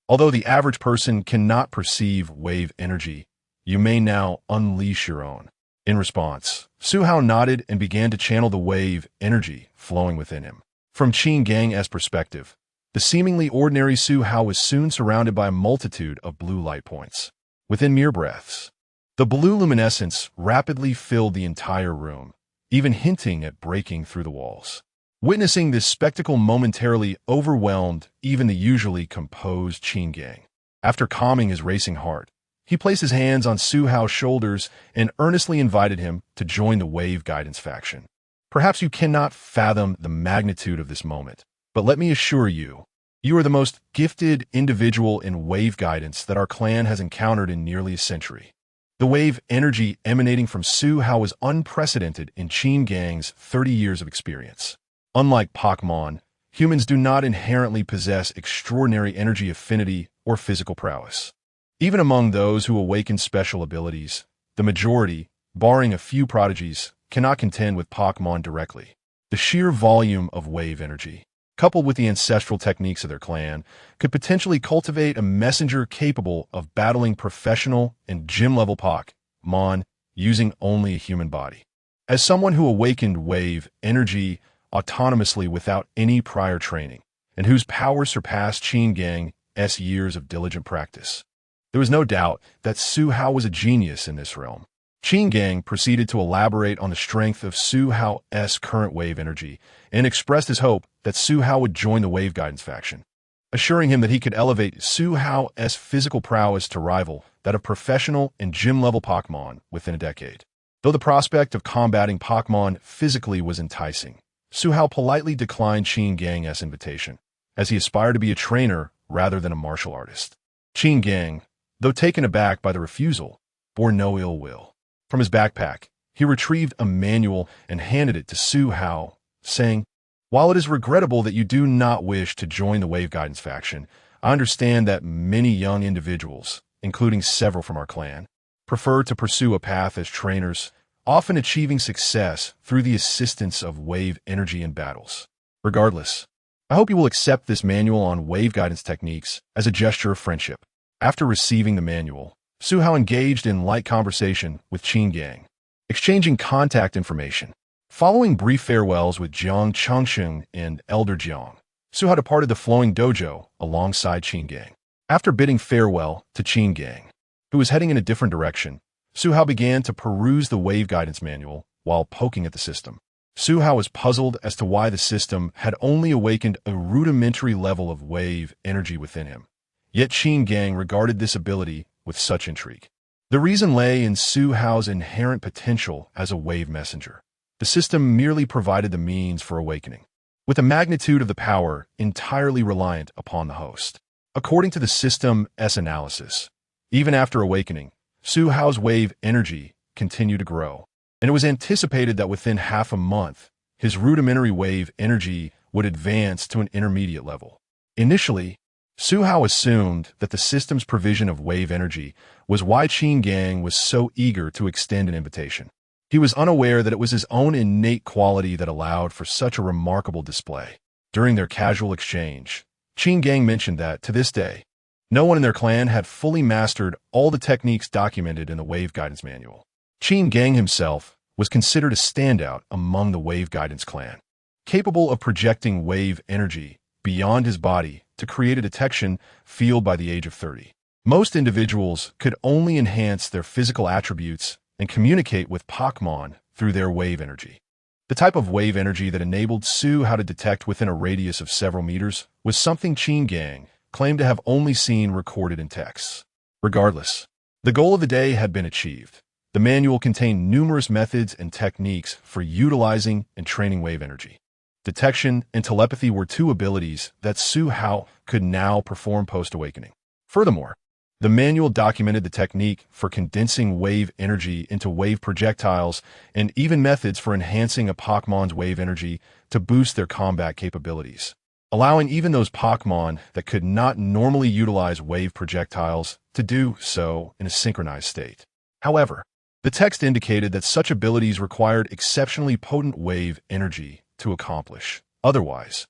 Although the average person cannot perceive wave energy, you may now unleash your own." In response, Su Hao nodded and began to channel the wave energy flowing within him. From Qin Gang's perspective, the seemingly ordinary Su Hao was soon surrounded by a multitude of blue light points. Within mere breaths, the blue luminescence rapidly filled the entire room, even hinting at breaking through the walls. Witnessing this spectacle momentarily overwhelmed even the usually composed Qin Gang. After calming his racing heart, he placed his hands on Su Hao's shoulders and earnestly invited him to join the Wave Guidance faction. Perhaps you cannot fathom the magnitude of this moment, but let me assure you, you are the most gifted individual in wave guidance that our clan has encountered in nearly a century. The wave energy emanating from Su Hao was unprecedented in Qin Gang's 30 years of experience. Unlike Pokémon, humans do not inherently possess extraordinary energy affinity or physical prowess. Even among those who awaken special abilities, the majority, barring a few prodigies, cannot contend with Pokémon directly. The sheer volume of wave energy, coupled with the ancestral techniques of their clan, could potentially cultivate a messenger capable of battling professional and gym-level Pokémon using only a human body. As someone who awakened wave energy autonomously without any prior training, and whose power surpassed Qin Gang's years of diligent practice, there was no doubt that Su Hao was a genius in this realm. Qin Gang proceeded to elaborate on the strength of Su Hao's current wave energy and expressed his hope that Su Hao would join the Wave Guidance faction, assuring him that he could elevate Su Hao's physical prowess to rival that of professional and gym-level Pokémon within a decade. Though the prospect of combating Pokémon physically was enticing, Su Hao politely declined Qin Gang's invitation, as he aspired to be a trainer rather than a martial artist. Qin Gang, though taken aback by the refusal, bore no ill will. From his backpack, he retrieved a manual and handed it to Su Hao, saying, "While it is regrettable that you do not wish to join the Wave Guidance faction, I understand that many young individuals, including several from our clan, prefer to pursue a path as trainers, often achieving success through the assistance of wave energy in battles. Regardless, I hope you will accept this manual on wave guidance techniques as a gesture of friendship." After receiving the manual, Su Hao engaged in light conversation with Qin Gang, exchanging contact information. Following brief farewells with Jiang Chengqing and Elder Jiang, Su Hao departed the flowing dojo alongside Qin Gang. After bidding farewell to Qin Gang, who was heading in a different direction, Su Hao began to peruse the wave guidance manual while poking at the system. Su Hao was puzzled as to why the system had only awakened a rudimentary level of wave energy within him. Yet Qin Gang regarded this ability with such intrigue. The reason lay in Su Hao's inherent potential as a wave messenger. The system merely provided the means for awakening, with the magnitude of the power entirely reliant upon the host. According to the system's analysis, even after awakening, Su Hao's wave energy continued to grow, and it was anticipated that within half a month, his rudimentary wave energy would advance to an intermediate level. Initially, Su Hao assumed that the system's provision of wave energy was why Qin Gang was so eager to extend an invitation. He was unaware that it was his own innate quality that allowed for such a remarkable display. During their casual exchange, Qin Gang mentioned that, to this day, no one in their clan had fully mastered all the techniques documented in the Wave Guidance Manual. Qin Gang himself was considered a standout among the Wave Guidance clan, capable of projecting wave energy beyond his body to create a detection field by the age of 30. Most individuals could only enhance their physical attributes and communicate with Pokémon through their wave energy. The type of wave energy that enabled Su Hao to detect within a radius of several meters was something Qin Gang claimed to have only seen recorded in texts. Regardless, the goal of the day had been achieved. The manual contained numerous methods and techniques for utilizing and training wave energy. Detection and telepathy were two abilities that Su Hao could now perform post-awakening. Furthermore, the manual documented the technique for condensing wave energy into wave projectiles and even methods for enhancing a Pokémon's wave energy to boost their combat capabilities, allowing even those Pokémon that could not normally utilize wave projectiles to do so in a synchronized state. However, the text indicated that such abilities required exceptionally potent wave energy to accomplish. Otherwise,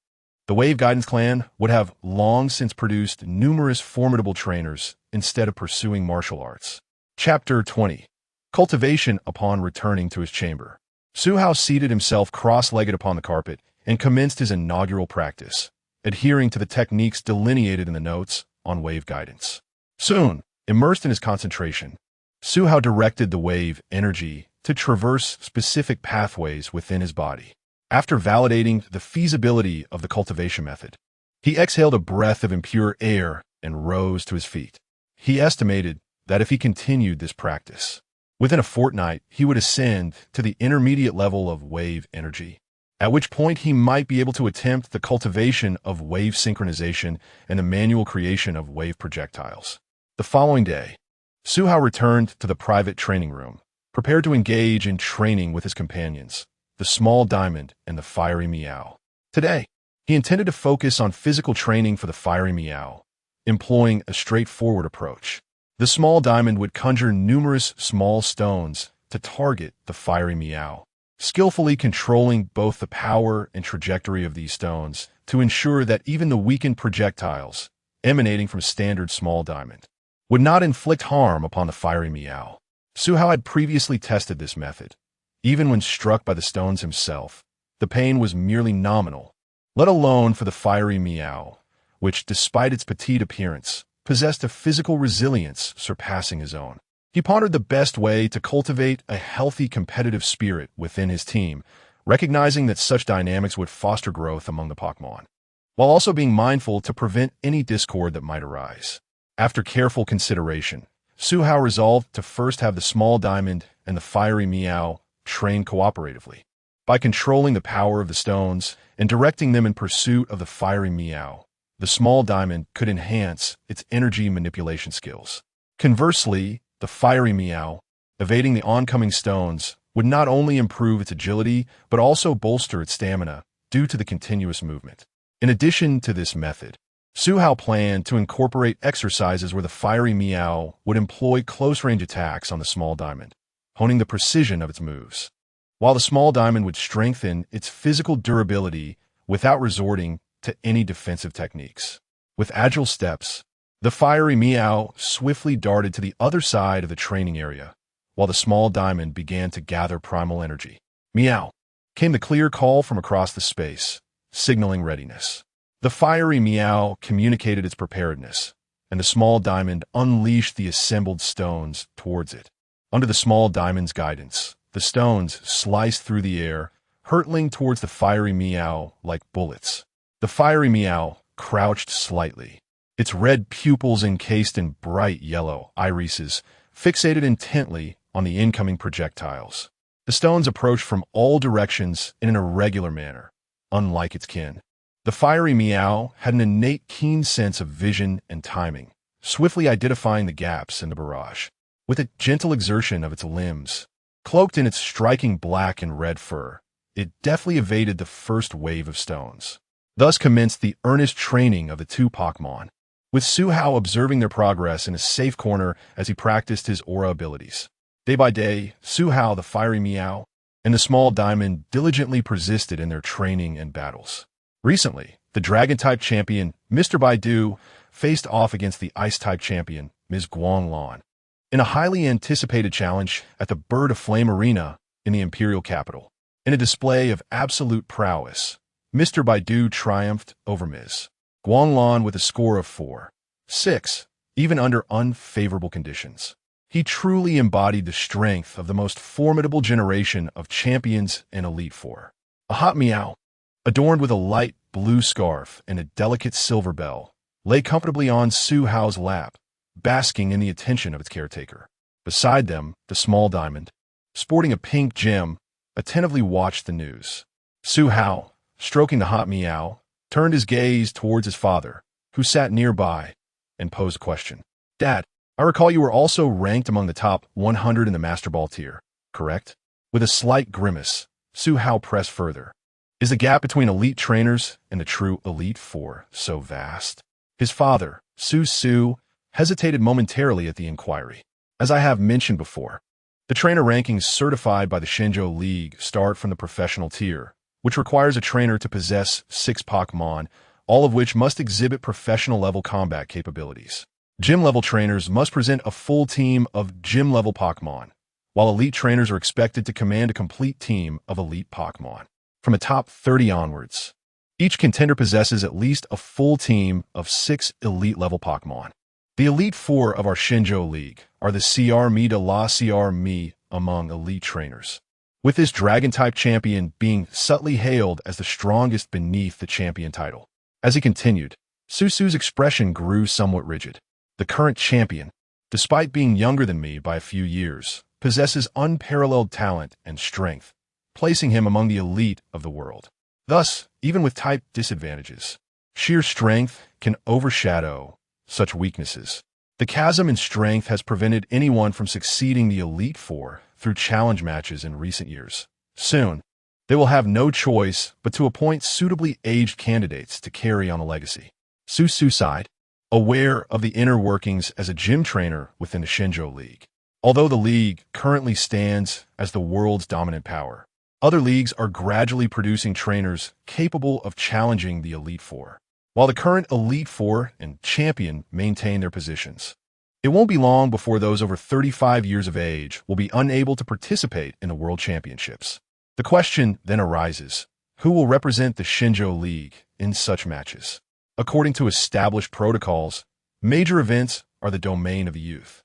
the Wave Guidance Clan would have long since produced numerous formidable trainers instead of pursuing martial arts. Chapter 20. Cultivation. Upon returning to his chamber, Su Hao seated himself cross-legged upon the carpet and commenced his inaugural practice, adhering to the techniques delineated in the notes on Wave Guidance. Soon, immersed in his concentration, Su Hao directed the wave energy to traverse specific pathways within his body. After validating the feasibility of the cultivation method, he exhaled a breath of impure air and rose to his feet. He estimated that if he continued this practice, within a fortnight he would ascend to the intermediate level of wave energy, at which point he might be able to attempt the cultivation of wave synchronization and the manual creation of wave projectiles. The following day, Su Hao returned to the private training room, prepared to engage in training with his companions, the Small Diamond and the Fiery Meow. Today, he intended to focus on physical training for the Fiery Meow, employing a straightforward approach. The Small Diamond would conjure numerous small stones to target the Fiery Meow, skillfully controlling both the power and trajectory of these stones to ensure that even the weakened projectiles emanating from standard Small Diamond would not inflict harm upon the Fiery Meow. Su Hao had previously tested this method. Even when struck by the stones himself, the pain was merely nominal, let alone for the Fiery Meow, which, despite its petite appearance, possessed a physical resilience surpassing his own. He pondered the best way to cultivate a healthy competitive spirit within his team, recognizing that such dynamics would foster growth among the Pokémon, while also being mindful to prevent any discord that might arise. After careful consideration, Su Hao resolved to first have the Small Diamond and the Fiery Meow train cooperatively. By controlling the power of the stones and directing them in pursuit of the Fiery Meow, the Small Diamond could enhance its energy manipulation skills. Conversely, the Fiery Meow, evading the oncoming stones, would not only improve its agility, but also bolster its stamina due to the continuous movement. In addition to this method, Su Hao planned to incorporate exercises where the Fiery Meow would employ close-range attacks on the Small Diamond, honing the precision of its moves, while the Small Diamond would strengthen its physical durability without resorting to any defensive techniques. With agile steps, the Fiery Meow swiftly darted to the other side of the training area, while the Small Diamond began to gather primal energy. Meow! Came the clear call from across the space, signaling readiness. The Fiery Meow communicated its preparedness, and the Small Diamond unleashed the assembled stones towards it. Under the Small Diamond's guidance, the stones sliced through the air, hurtling towards the Fiery Meow like bullets. The Fiery Meow crouched slightly, its red pupils encased in bright yellow irises, fixated intently on the incoming projectiles. The stones approached from all directions in an irregular manner, unlike its kin. The Fiery Meow had an innate keen sense of vision and timing, swiftly identifying the gaps in the barrage. With a gentle exertion of its limbs, cloaked in its striking black and red fur, it deftly evaded the first wave of stones. Thus commenced the earnest training of the two Pokémon, with Su Hao observing their progress in a safe corner as he practiced his aura abilities. Day by day, Su Hao, the fiery Meow, and the small Diamond diligently persisted in their training and battles. Recently, the Dragon-type champion, Mr. Baidu, faced off against the Ice-type champion, Ms. Guanglan, in a highly anticipated challenge at the Bird of Flame Arena in the Imperial capital. In a display of absolute prowess, Mr. Baidu triumphed over Ms. Guanglan with a score of 4-6, even under unfavorable conditions. He truly embodied the strength of the most formidable generation of champions in Elite Four. A hot Meow, adorned with a light blue scarf and a delicate silver bell, lay comfortably on Su Hao's lap, basking in the attention of its caretaker. Beside them, the small Diamond, sporting a pink gem, attentively watched the news. Su Hao, stroking the hot Meow, turned his gaze towards his father, who sat nearby, and posed a question. Dad, I recall you were also ranked among the top 100 in the Master Ball tier, correct? With a slight grimace, Su Hao pressed further. Is the gap between elite trainers and the true Elite Four so vast? His father, Su, hesitated momentarily at the inquiry. As I have mentioned before, the trainer rankings certified by the Shenzhou League start from the professional tier, which requires a trainer to possess 6 Pokémon, all of which must exhibit professional-level combat capabilities. Gym-level trainers must present a full team of gym-level Pokémon, while elite trainers are expected to command a complete team of elite Pokémon. From the top 30 onwards, each contender possesses at least a full team of 6 elite-level Pokémon. The Elite Four of our Shenzhou League are the CR Mi de la CR Mi among elite trainers, with this Dragon-type champion being subtly hailed as the strongest beneath the champion title. As he continued, Su's expression grew somewhat rigid. The current champion, despite being younger than me by a few years, possesses unparalleled talent and strength, placing him among the elite of the world. Thus, even with type disadvantages, sheer strength can overshadow such weaknesses. The chasm in strength has prevented anyone from succeeding the Elite Four through challenge matches in recent years. Soon, they will have no choice but to appoint suitably aged candidates to carry on the legacy. Su sighed, aware of the inner workings as a gym trainer within the Shenzhou League. Although the league currently stands as the world's dominant power, other leagues are gradually producing trainers capable of challenging the Elite Four. While the current Elite Four and champion maintain their positions, it won't be long before those over 35 years of age will be unable to participate in the World Championships. The question then arises, who will represent the Shenzhou League in such matches? According to established protocols, major events are the domain of the youth,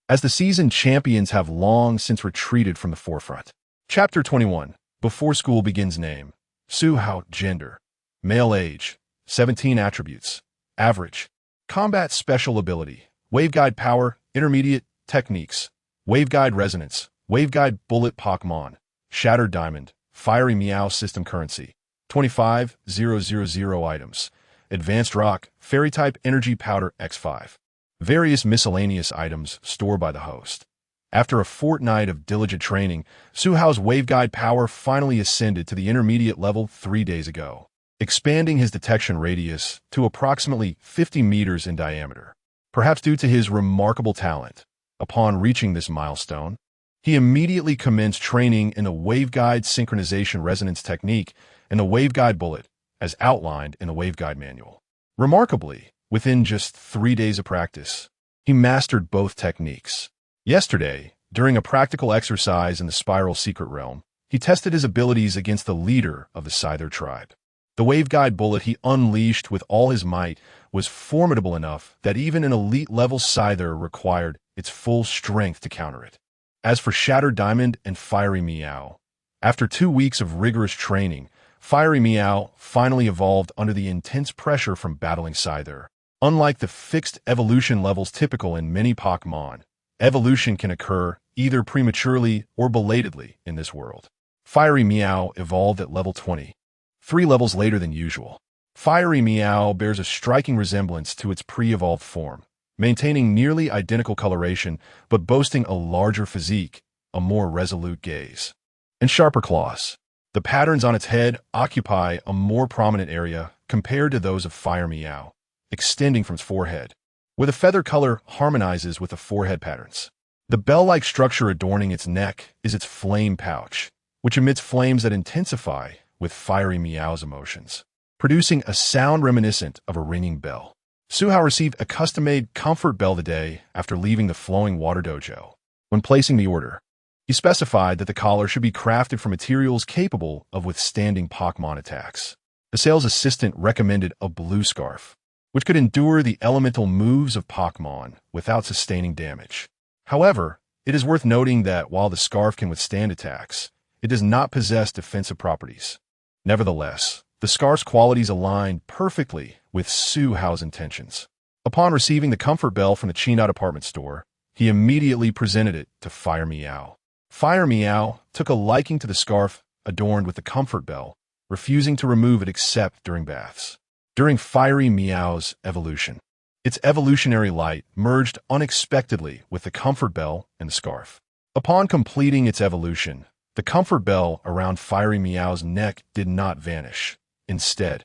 as the seasoned champions have long since retreated from the forefront. Chapter 21. Before School Begins. Name: Su Hao. Gender: male. Age: 17. Attributes: average. Combat special ability: Waveguide Power, Intermediate. Techniques: Waveguide Resonance, Waveguide Bullet Pokémon, Shattered Diamond, Fiery Meow. System Currency: 25,000 items. Advanced Rock, Fairy-type Energy Powder X5. Various miscellaneous items stored by the host. After a fortnight of diligent training, Su Hao's Waveguide Power finally ascended to the intermediate level 3 days ago, expanding his detection radius to approximately 50 meters in diameter. Perhaps due to his remarkable talent, upon reaching this milestone, he immediately commenced training in the Waveguide Synchronization Resonance Technique and the Waveguide Bullet, as outlined in the Waveguide Manual. Remarkably, within just 3 days of practice, he mastered both techniques. Yesterday, during a practical exercise in the Spiral Secret Realm, he tested his abilities against the leader of the Scyther tribe. The Waveguide Bullet he unleashed with all his might was formidable enough that even an elite-level Scyther required its full strength to counter it. As for Shattered Diamond and Fiery Meow, after 2 weeks of rigorous training, Fiery Meow finally evolved under the intense pressure from battling Scyther. Unlike the fixed evolution levels typical in many Pokémon, evolution can occur either prematurely or belatedly in this world. Fiery Meow evolved at level 20, 3 levels later than usual. Fiery Meow bears a striking resemblance to its pre-evolved form, maintaining nearly identical coloration but boasting a larger physique, a more resolute gaze, and sharper claws. The patterns on its head occupy a more prominent area compared to those of Fire Meow, extending from its forehead, where the feather color harmonizes with the forehead patterns. The bell-like structure adorning its neck is its flame pouch, which emits flames that intensify with Fiery Meow's emotions, producing a sound reminiscent of a ringing bell. Suhao received a custom-made comfort bell the day after leaving the Flowing Water Dojo. When placing the order, he specified that the collar should be crafted from materials capable of withstanding Pokémon attacks. The sales assistant recommended a blue scarf, which could endure the elemental moves of Pokémon without sustaining damage. However, it is worth noting that while the scarf can withstand attacks, it does not possess defensive properties. Nevertheless, the scarf's qualities aligned perfectly with Suhao's intentions. Upon receiving the comfort bell from the China department store, he immediately presented it to Fire Meow. Fire Meow took a liking to the scarf adorned with the comfort bell, refusing to remove it except during baths. During Fiery Meow's evolution, its evolutionary light merged unexpectedly with the comfort bell and the scarf. Upon completing its evolution, the comfort bell around Fiery Meow's neck did not vanish. Instead,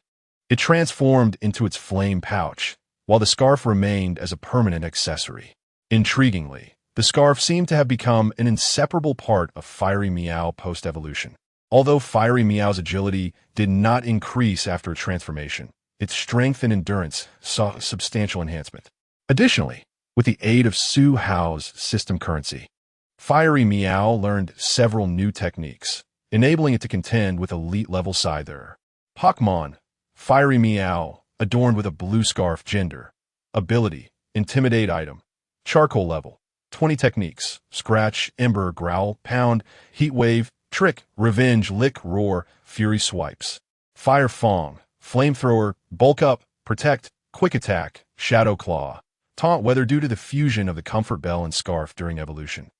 it transformed into its flame pouch, while the scarf remained as a permanent accessory. Intriguingly, the scarf seemed to have become an inseparable part of Fiery Meow post-evolution. Although Fiery Meow's agility did not increase after its transformation, its strength and endurance saw substantial enhancement. Additionally, with the aid of Suhao's system currency, Fiery Meow learned several new techniques, enabling it to contend with elite-level Scyther. Pokémon, Fiery Meow, adorned with a blue scarf gender. Ability, Intimidate item. Charcoal level, 20 techniques, Scratch, Ember, Growl, Pound, Heat Wave, Trick, Revenge, Lick, Roar, Fury Swipes. Fire Fong, Flamethrower, Bulk Up, Protect, Quick Attack, Shadow Claw. Taunt weather due to the fusion of the comfort bell and scarf during evolution.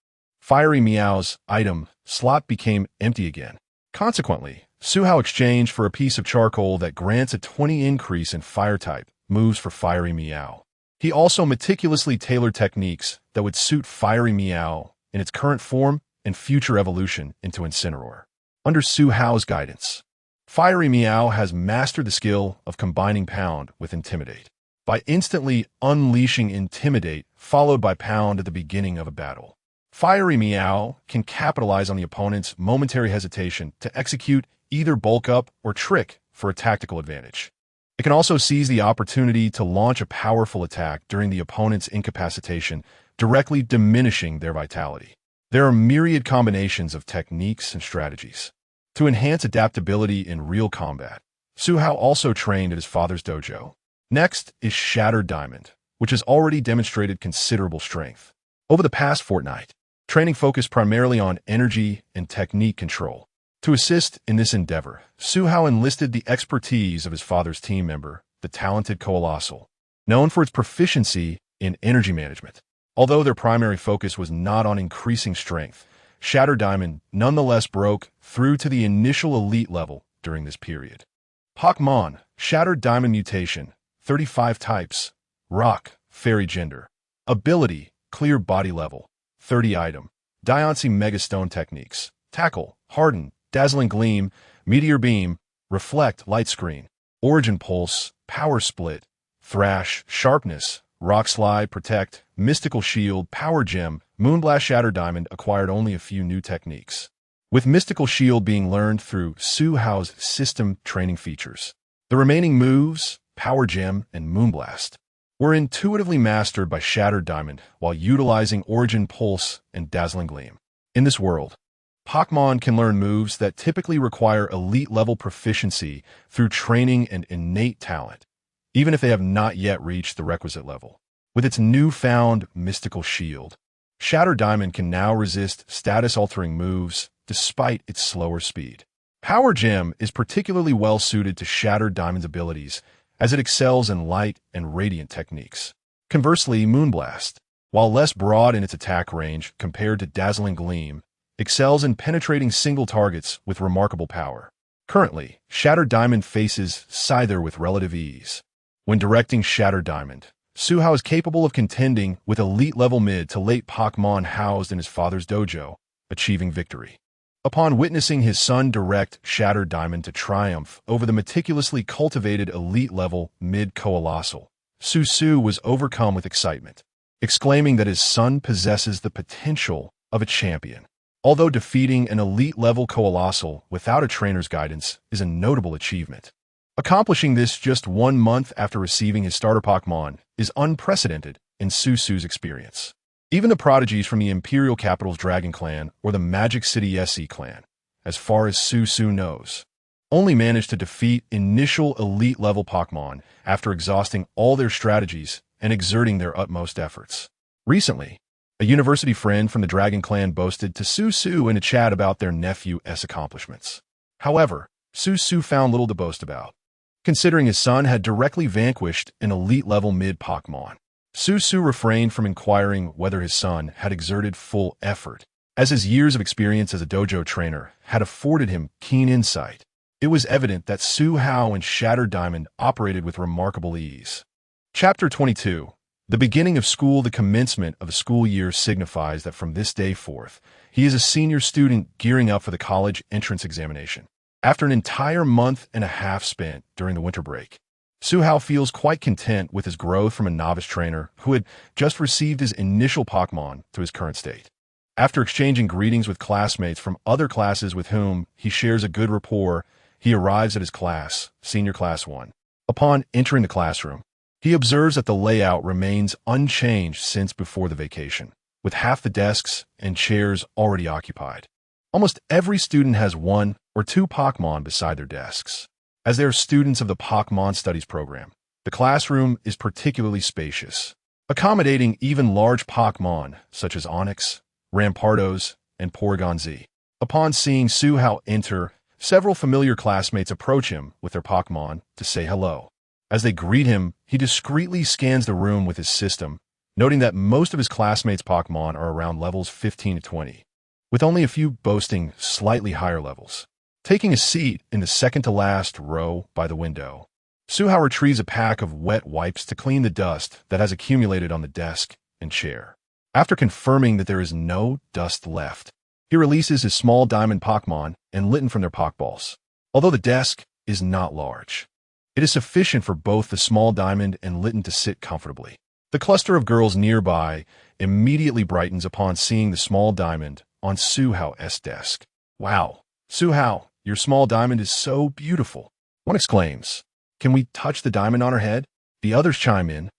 Fiery Meow's item slot became empty again. Consequently, Suhao exchanged for a piece of charcoal that grants a 20 increase in fire type moves for Fiery Meow. He also meticulously tailored techniques that would suit Fiery Meow in its current form and future evolution into Incineroar. Under Suhao's guidance, Fiery Meow has mastered the skill of combining Pound with Intimidate. By instantly unleashing Intimidate followed by Pound at the beginning of a battle, Fiery Meow can capitalize on the opponent's momentary hesitation to execute either Bulk Up or Trick for a tactical advantage. It can also seize the opportunity to launch a powerful attack during the opponent's incapacitation, directly diminishing their vitality. There are myriad combinations of techniques and strategies to enhance adaptability in real combat. Suhao also trained at his father's dojo. Next is Shattered Diamond, which has already demonstrated considerable strength. Over the past fortnight, training focused primarily on energy and technique control. To assist in this endeavor, Suhao enlisted the expertise of his father's team member, the talented Colossal, known for its proficiency in energy management. Although their primary focus was not on increasing strength, Shattered Diamond nonetheless broke through to the initial elite level during this period. Pokémon, Shattered Diamond Mutation, 35 types, Rock, Fairy Gender. Ability, Clear Body Level, 30 item. Diancie Megastone Techniques, Tackle, Harden, Dazzling Gleam, Meteor Beam, Reflect, Light Screen. Origin Pulse, Power Split, Thrash, Sharpness, Rock Slide, Protect, Mystical Shield, Power Gem. Moonblast. Shattered Diamond acquired only a few new techniques, with Mystical Shield being learned through Suhao's system training features. The remaining moves, Power Gem and Moonblast, were intuitively mastered by Shattered Diamond while utilizing Origin Pulse and Dazzling Gleam. In this world, Pokémon can learn moves that typically require elite-level proficiency through training and innate talent, even if they have not yet reached the requisite level. With its newfound Mystical Shield, Shattered Diamond can now resist status-altering moves despite its slower speed. Power Gem is particularly well-suited to Shattered Diamond's abilities, as it excels in light and radiant techniques. Conversely, Moonblast, while less broad in its attack range compared to Dazzling Gleam, excels in penetrating single targets with remarkable power. Currently, Shattered Diamond faces Scyther with relative ease. When directing Shattered Diamond, Suhao is capable of contending with elite-level mid to late Pokémon housed in his father's dojo, achieving victory. Upon witnessing his son direct Shattered Diamond to triumph over the meticulously cultivated elite-level mid-Coalossal, Su was overcome with excitement, exclaiming that his son possesses the potential of a champion. Although defeating an elite-level Coalossal without a trainer's guidance is a notable achievement, accomplishing this just 1 month after receiving his starter Pokémon is unprecedented in Su's experience. Even the prodigies from the Imperial Capital's Dragon Clan or the Magic City SE Clan, as far as Su knows, only managed to defeat initial elite-level Pokémon after exhausting all their strategies and exerting their utmost efforts. Recently, a university friend from the Dragon Clan boasted to Su in a chat about their nephew's accomplishments. However, Su found little to boast about, considering his son had directly vanquished an elite-level mid-Pokémon. Su refrained from inquiring whether his son had exerted full effort, as his years of experience as a dojo trainer had afforded him keen insight. It was evident that Suhao and Shattered Diamond operated with remarkable ease. Chapter 22. The beginning of school. The commencement of a school year signifies that from this day forth, he is a senior student gearing up for the college entrance examination. After an entire month and a half spent during the winter break, Suhao feels quite content with his growth from a novice trainer who had just received his initial Pokémon to his current state. After exchanging greetings with classmates from other classes with whom he shares a good rapport, he arrives at his class, Senior Class 1. Upon entering the classroom, he observes that the layout remains unchanged since before the vacation, with half the desks and chairs already occupied. Almost every student has 1 or 2 Pokémon beside their desks. As they are students of the Pokémon Studies program, the classroom is particularly spacious, accommodating even large Pokémon such as Onix, Rampardos, and Porygon Z. Upon seeing Suhao enter, several familiar classmates approach him with their Pokémon to say hello. As they greet him, he discreetly scans the room with his system, noting that most of his classmates' Pokémon are around levels 15 to 20, with only a few boasting slightly higher levels. Taking a seat in the second-to-last row by the window, Suhao retrieves a pack of wet wipes to clean the dust that has accumulated on the desk and chair. After confirming that there is no dust left, he releases his small diamond Pokémon and Litten from their Pokeballs. Although the desk is not large, it is sufficient for both the small diamond and Litten to sit comfortably. The cluster of girls nearby immediately brightens upon seeing the small diamond on Suhao's desk. "Wow, Suhao, your small diamond is so beautiful," one exclaims. "Can we touch the diamond on her head?" The others chime in,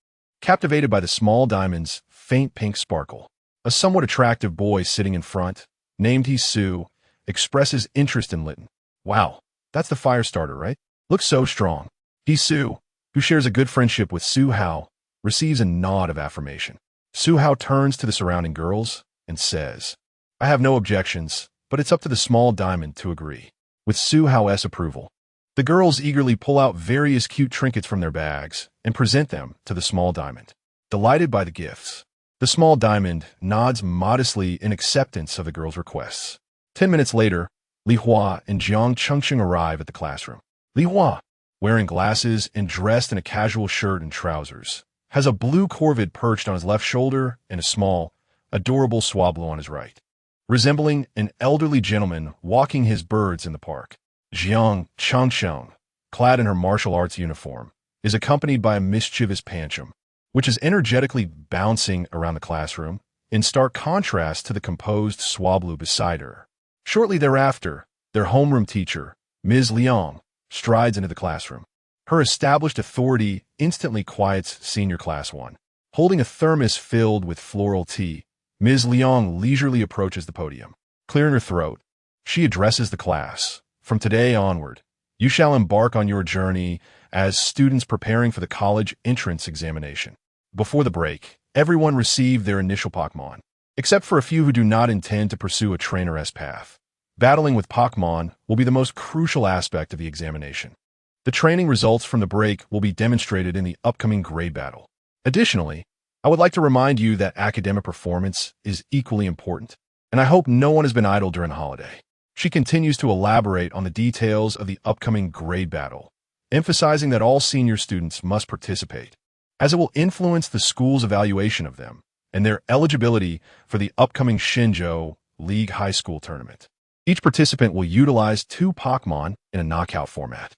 captivated by the small diamond's faint pink sparkle. A somewhat attractive boy sitting in front, named Su, expresses interest in Litten. "Wow, that's the fire starter, right? Looks so strong." Su, who shares a good friendship with Suhao, receives a nod of affirmation. Suhao turns to the surrounding girls and says, "I have no objections, but it's up to the small diamond to agree." With Suhao's approval, the girls eagerly pull out various cute trinkets from their bags and present them to the small diamond. Delighted by the gifts, the small diamond nods modestly in acceptance of the girls' requests. 10 minutes later, Li Hua and Jiang Chengqing arrive at the classroom. Li Hua, wearing glasses and dressed in a casual shirt and trousers, has a blue corvid perched on his left shoulder and a small, adorable Swablu on his right, resembling an elderly gentleman walking his birds in the park. Jiang Chengqing, clad in her martial arts uniform, is accompanied by a mischievous Pancham, which is energetically bouncing around the classroom, in stark contrast to the composed Swablu beside her. Shortly thereafter, their homeroom teacher, Ms. Liang, strides into the classroom. Her established authority instantly quiets Senior Class 1. Holding a thermos filled with floral tea, Ms. Liang leisurely approaches the podium. Clearing her throat, she addresses the class. "From today onward, you shall embark on your journey as students preparing for the college entrance examination." Before the break, everyone received their initial Pokémon, except for a few who do not intend to pursue a trainer's path. Battling with Pokémon will be the most crucial aspect of the examination. The training results from the break will be demonstrated in the upcoming grade battle. Additionally, I would like to remind you that academic performance is equally important, and I hope no one has been idle during the holiday. She continues to elaborate on the details of the upcoming grade battle, emphasizing that all senior students must participate. as it will influence the school's evaluation of them and their eligibility for the upcoming Shenzhou League High School Tournament. Each participant will utilize 2 Pokémon in a knockout format.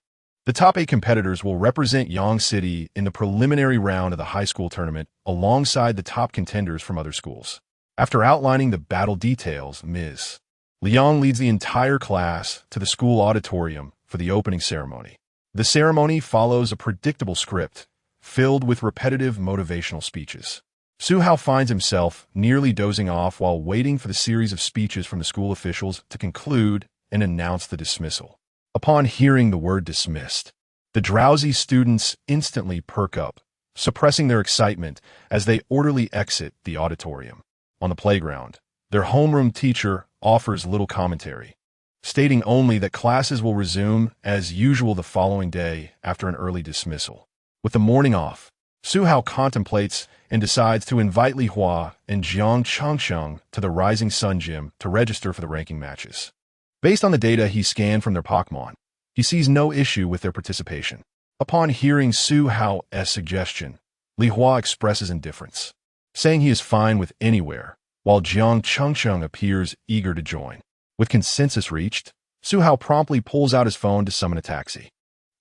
The top 8 competitors will represent Yang City in the preliminary round of the high school tournament alongside the top contenders from other schools. After outlining the battle details, Ms. Liang leads the entire class to the school auditorium for the opening ceremony. The ceremony follows a predictable script filled with repetitive motivational speeches. Su Hao finds himself nearly dozing off while waiting for the series of speeches from the school officials to conclude and announce the dismissal. Upon hearing the word dismissed, the drowsy students instantly perk up, suppressing their excitement as they orderly exit the auditorium. On the playground, their homeroom teacher offers little commentary, stating only that classes will resume as usual the following day after an early dismissal. With the morning off, Su Hao contemplates and decides to invite Li Hua and Jiang Changsheng to the Rising Sun Gym to register for the ranking matches. Based on the data he scanned from their Pokémon, he sees no issue with their participation. Upon hearing Su Hao's suggestion, Li Hua expresses indifference, saying he is fine with anywhere, while Jiang Changsheng appears eager to join. With consensus reached, Su Hao promptly pulls out his phone to summon a taxi.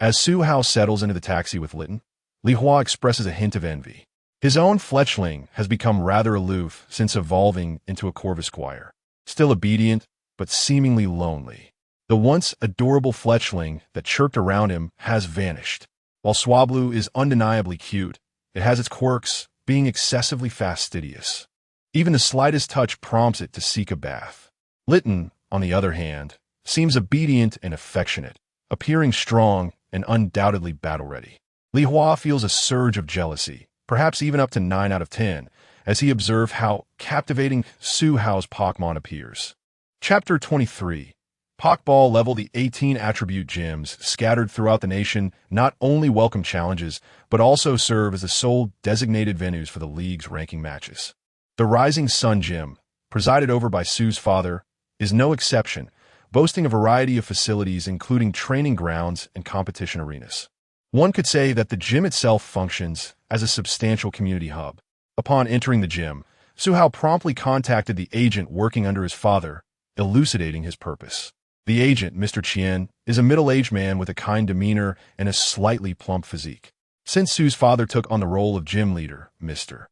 As Su Hao settles into the taxi with Litten, Li Hua expresses a hint of envy. His own fletchling has become rather aloof since evolving into a Corvisquire, still obedient, but seemingly lonely. The once adorable fletchling that chirped around him has vanished. While Swablu is undeniably cute, it has its quirks, being excessively fastidious. Even the slightest touch prompts it to seek a bath. Litten, on the other hand, seems obedient and affectionate, appearing strong and undoubtedly battle-ready. Li Hua feels a surge of jealousy, perhaps even up to 9 out of 10, as he observes how captivating Su Hao's Pokémon appears. Chapter 23. Pokeball level. The 18 attribute gyms scattered throughout the nation not only welcome challenges, but also serve as the sole designated venues for the league's ranking matches. The Rising Sun Gym, presided over by Su's father, is no exception, boasting a variety of facilities including training grounds and competition arenas. One could say that the gym itself functions as a substantial community hub. Upon entering the gym, Su Hao promptly contacted the agent working under his father, elucidating his purpose. The agent, Mr. Qian, is a middle-aged man with a kind demeanor and a slightly plump physique. Since Su's father took on the role of gym leader, Mr.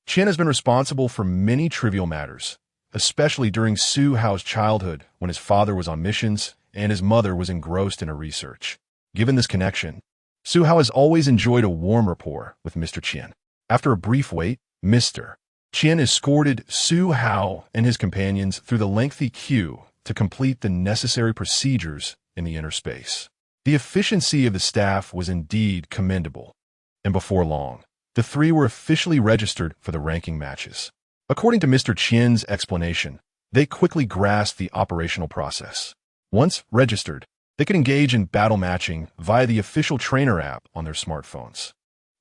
Qian has been responsible for many trivial matters, especially during Su Hao's childhood when his father was on missions and his mother was engrossed in her research. Given this connection, Su Hao has always enjoyed a warm rapport with Mr. Qian. After a brief wait, Mr. Qian escorted Su Hao and his companions through the lengthy queue to complete the necessary procedures in the inner space. The efficiency of the staff was indeed commendable, and before long, the 3 were officially registered for the ranking matches. According to Mr. Qian's explanation, they quickly grasped the operational process. Once registered, they could engage in battle matching via the official trainer app on their smartphones.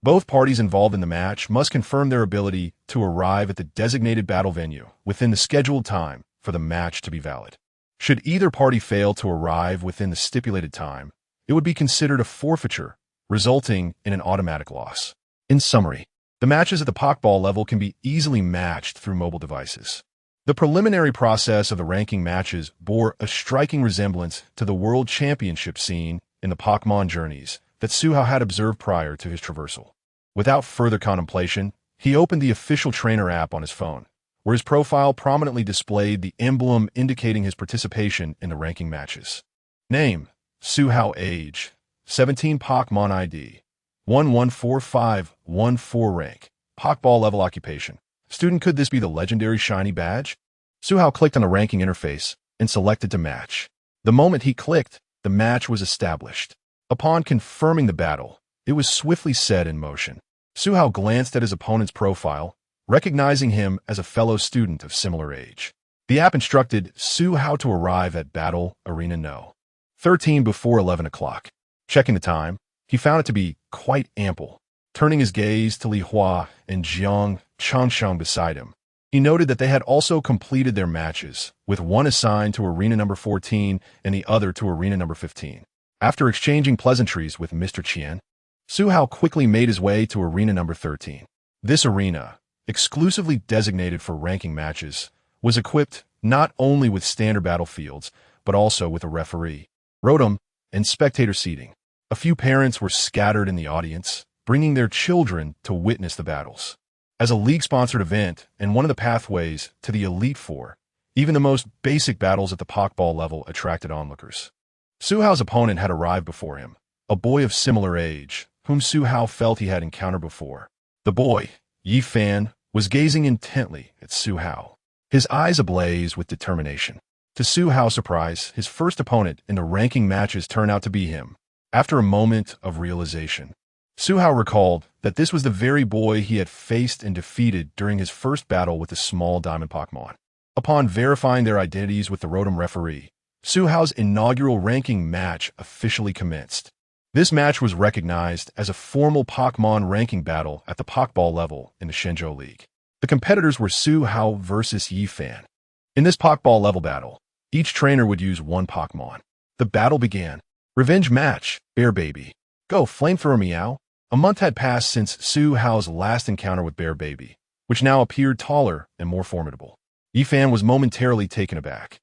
Both parties involved in the match must confirm their ability to arrive at the designated battle venue within the scheduled time for the match to be valid. Should either party fail to arrive within the stipulated time, it would be considered a forfeiture, resulting in an automatic loss. In summary, the matches at the Pokeball level can be easily matched through mobile devices. The preliminary process of the ranking matches bore a striking resemblance to the World Championship scene in the Pokémon journeys that Su Hao had observed prior to his traversal. Without further contemplation, he opened the official trainer app on his phone, where his profile prominently displayed the emblem indicating his participation in the ranking matches. Name: Su Hao. Age: 17. Pokémon ID: 114514. Rank: Pokeball level. Occupation: student. Could this be the legendary shiny badge? Su Hao clicked on the ranking interface and selected to match. The moment he clicked, the match was established. Upon confirming the battle, it was swiftly set in motion. Su Hao glanced at his opponent's profile, recognizing him as a fellow student of similar age. The app instructed Su Hao to arrive at Battle Arena No. 13 before 11 o'clock. Checking the time, he found it to be quite ample. Turning his gaze to Li Hua and Jiang Changsheng beside him, he noted that they had also completed their matches, with one assigned to Arena number 14 and the other to Arena number 15. After exchanging pleasantries with Mr. Qian, Su Hao quickly made his way to arena number 13. This arena, exclusively designated for ranking matches, was equipped not only with standard battlefields, but also with a referee, rotom, and spectator seating. A few parents were scattered in the audience, bringing their children to witness the battles. As a league-sponsored event and one of the pathways to the Elite Four, even the most basic battles at the Pokeball level attracted onlookers. Su Hao's opponent had arrived before him, a boy of similar age, whom Su Hao felt he had encountered before. The boy, Yi Fan, was gazing intently at Su Hao, his eyes ablaze with determination. To Su Hao's surprise, his first opponent in the ranking matches turned out to be him. After a moment of realization, Su Hao recalled that this was the very boy he had faced and defeated during his first battle with the small diamond Pokémon. Upon verifying their identities with the Rotom referee, Su Hao's inaugural ranking match officially commenced. This match was recognized as a formal Pokémon ranking battle at the Pokeball level in the Shenzhou League. The competitors were Su Hao versus Yi Fan. In this Pokeball level battle, each trainer would use one Pokémon. The battle began. Revenge match, Bear Baby. Go, Flamethrower Meow. A month had passed since Su Hao's last encounter with Bear Baby, which now appeared taller and more formidable. Yi Fan was momentarily taken aback,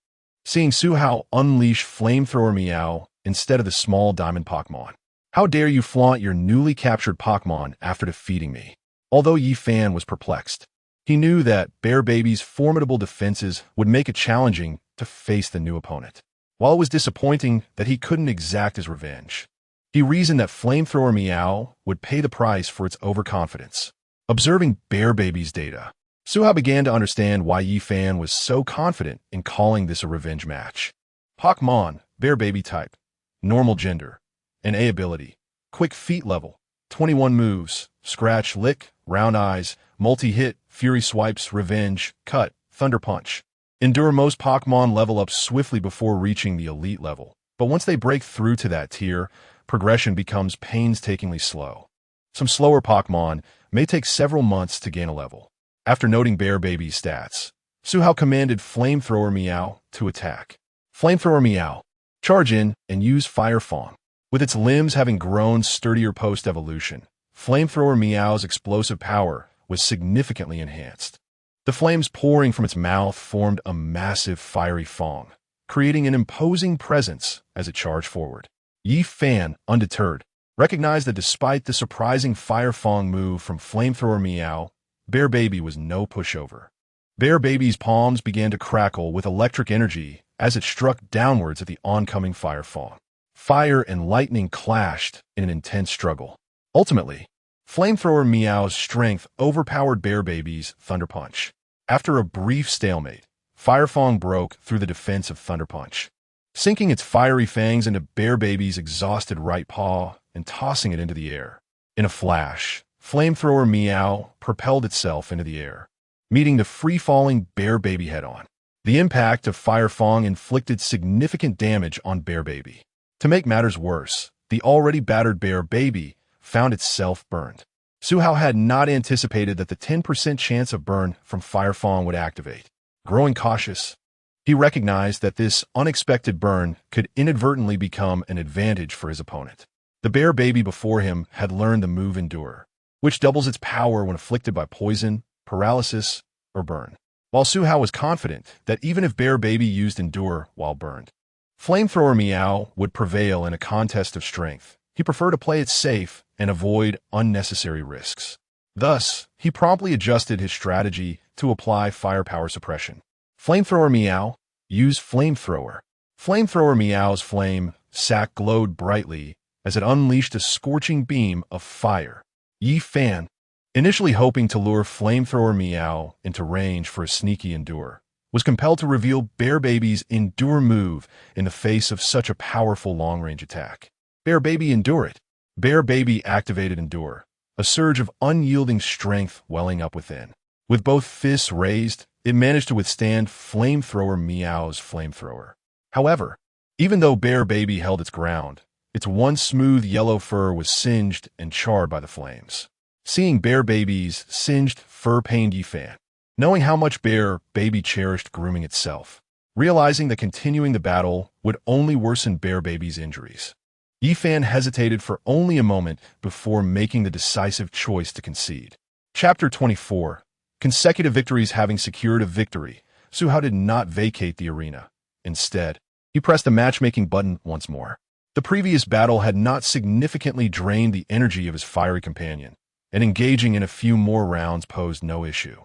seeing Su Hao unleash Flamethrower Meow instead of the small diamond Pokémon. How dare you flaunt your newly captured Pokémon after defeating me? Although Yi Fan was perplexed, he knew that Bear Baby's formidable defenses would make it challenging to face the new opponent. While it was disappointing that he couldn't exact his revenge, he reasoned that Flamethrower Meow would pay the price for its overconfidence. Observing Bear Baby's data, Su Hao began to understand why Yi Fan was so confident in calling this a revenge match. Pokémon, Bear Baby type, normal gender, and A ability, quick feet level, 21 moves, scratch, lick, round eyes, multi-hit, fury swipes, revenge, cut, thunder punch. Endure. Most Pokémon level up swiftly before reaching the elite level, but once they break through to that tier, progression becomes painstakingly slow. Some slower Pokémon may take several months to gain a level. After noting Bear Baby's stats, Su Hao commanded Flamethrower Meow to attack. Flamethrower Meow, charge in and use Fire Fang. With its limbs having grown sturdier post-evolution, Flamethrower Meow's explosive power was significantly enhanced. The flames pouring from its mouth formed a massive fiery fang, creating an imposing presence as it charged forward. Yi Fan, undeterred, recognized that despite the surprising Fire Fang move from Flamethrower Meow, Bear Baby was no pushover. Bear Baby's palms began to crackle with electric energy as it struck downwards at the oncoming Fire Fang. Fire and lightning clashed in an intense struggle. Ultimately, Flamethrower Meow's strength overpowered Bear Baby's Thunder Punch. After a brief stalemate, Fire Fang broke through the defense of Thunder Punch, sinking its fiery fangs into Bear Baby's exhausted right paw and tossing it into the air. In a flash, Flamethrower Meow propelled itself into the air, meeting the free-falling Bear Baby head-on. The impact of Fire Fang inflicted significant damage on Bear Baby. To make matters worse, the already battered Bear Baby found itself burned. Su Hao had not anticipated that the 10% chance of burn from Fire Fang would activate. Growing cautious, he recognized that this unexpected burn could inadvertently become an advantage for his opponent. The Bear Baby before him had learned the move Endure, which doubles its power when afflicted by poison, paralysis, or burn. While Su Hao was confident that even if Bear Baby used Endure while burned, Flamethrower Meow would prevail in a contest of strength, he preferred to play it safe and avoid unnecessary risks. Thus, he promptly adjusted his strategy to apply firepower suppression. Flamethrower Meow, use Flamethrower. Flamethrower Meow's flame sac glowed brightly as it unleashed a scorching beam of fire. Yi Fan, initially hoping to lure Flamethrower Meow into range for a sneaky Endure, was compelled to reveal Bear Baby's Endure move in the face of such a powerful long-range attack. Bear Baby Endure it. Bear Baby activated Endure, a surge of unyielding strength welling up within. With both fists raised, it managed to withstand Flamethrower Meow's flamethrower. However, even though Bear Baby held its ground, its once smooth yellow fur was singed and charred by the flames. Seeing Bear Baby's singed fur pained Yi Fan, knowing how much Bear Baby cherished grooming itself, realizing that continuing the battle would only worsen Bear Baby's injuries. Yifan hesitated for only a moment before making the decisive choice to concede. Chapter 24. Consecutive victories. Having secured a victory, Su Hao did not vacate the arena. Instead, he pressed the matchmaking button once more. The previous battle had not significantly drained the energy of his fiery companion, and engaging in a few more rounds posed no issue.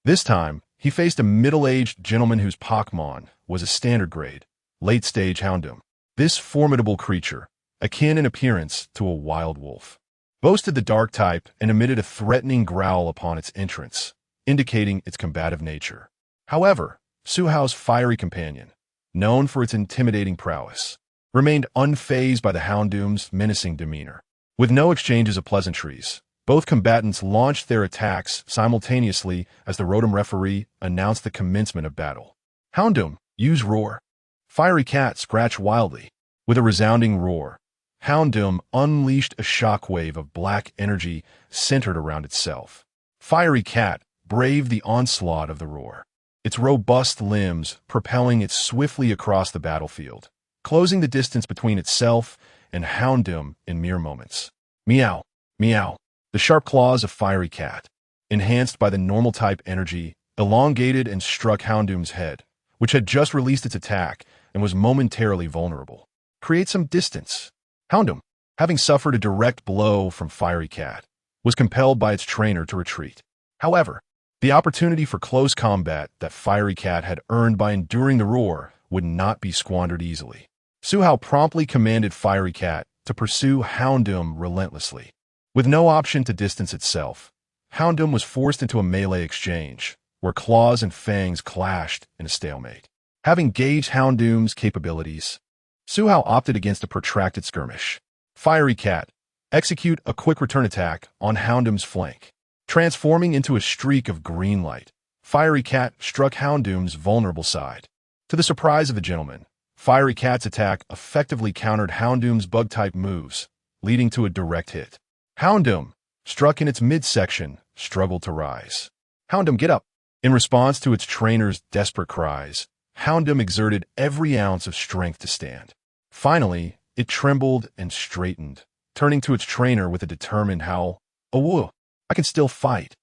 This time, he faced a middle-aged gentleman whose Pokémon was a standard grade, late-stage Houndoom. This formidable creature, akin in appearance to a wild wolf, boasted the dark type and emitted a threatening growl upon its entrance, indicating its combative nature. However, Su Hao's fiery companion, known for its intimidating prowess, remained unfazed by the Houndoom's menacing demeanor. With no exchanges of pleasantries, both combatants launched their attacks simultaneously as the Rotom referee announced the commencement of battle. Houndoom, use roar. Fiery Cat scratched wildly. With a resounding roar, Houndoom unleashed a shockwave of black energy centered around itself. Fiery Cat braved the onslaught of the roar, its robust limbs propelling it swiftly across the battlefield, closing the distance between itself and Houndoom in mere moments. Meow, meow. The sharp claws of Fiery Cat, enhanced by the normal-type energy, elongated and struck Houndoom's head, which had just released its attack and was momentarily vulnerable. Create some distance. Houndoom, having suffered a direct blow from Fiery Cat, was compelled by its trainer to retreat. However, the opportunity for close combat that Fiery Cat had earned by enduring the roar would not be squandered easily. Su Hao promptly commanded Fiery Cat to pursue Houndoom relentlessly. With no option to distance itself, Houndoom was forced into a melee exchange, where claws and fangs clashed in a stalemate. Having gauged Houndoom's capabilities, Su Hao opted against a protracted skirmish. Fiery Cat, execute a quick return attack on Houndoom's flank. Transforming into a streak of green light, Fiery Cat struck Houndoom's vulnerable side. To the surprise of the gentleman, Fiery Cat's attack effectively countered Houndoom's bug-type moves, leading to a direct hit. Houndoom, struck in its midsection, struggled to rise. Houndoom, get up! In response to its trainer's desperate cries, Houndoom exerted every ounce of strength to stand. Finally, it trembled and straightened, turning to its trainer with a determined howl. "Oh, I can still fight."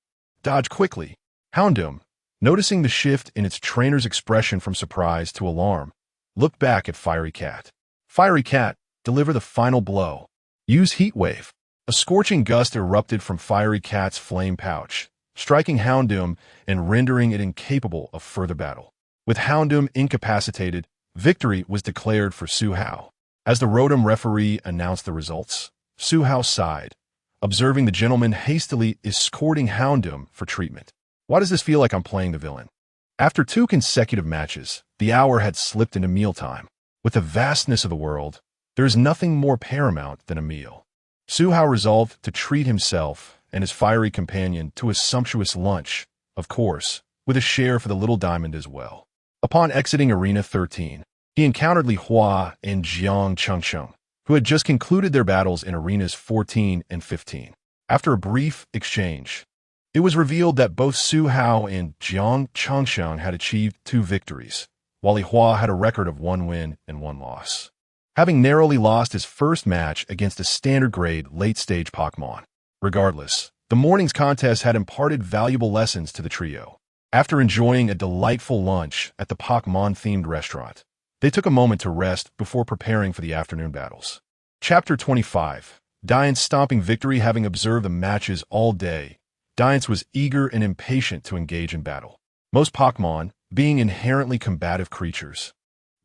Dodge quickly. Houndoom, noticing the shift in its trainer's expression from surprise to alarm, looked back at Fiery Cat. Fiery Cat, deliver the final blow. Use Heat Wave. A scorching gust erupted from Fiery Cat's flame pouch, striking Houndoom and rendering it incapable of further battle. With Houndoom incapacitated, victory was declared for Su Hao. As the Rotom referee announced the results, Su Hao sighed, observing the gentleman hastily escorting Houndoom for treatment. Why does this feel like I'm playing the villain? After 2 consecutive matches, the hour had slipped into mealtime. With the vastness of the world, there is nothing more paramount than a meal. Su Hao resolved to treat himself and his fiery companion to a sumptuous lunch, of course, with a share for the little diamond as well. Upon exiting Arena 13, he encountered Li Hua and Jiang Chengsheng, who had just concluded their battles in Arenas 14 and 15. After a brief exchange, it was revealed that both Su Hao and Jiang Chengsheng had achieved 2 victories, while Li Hua had a record of 1 win and 1 loss, having narrowly lost his first match against a standard-grade late-stage Pokémon. Regardless, the morning's contest had imparted valuable lessons to the trio. After enjoying a delightful lunch at the Pokémon-themed restaurant, they took a moment to rest before preparing for the afternoon battles. Chapter 25. Diancie stomping victory. Having observed the matches all day, Diancie was eager and impatient to engage in battle. Most Pokémon, being inherently combative creatures,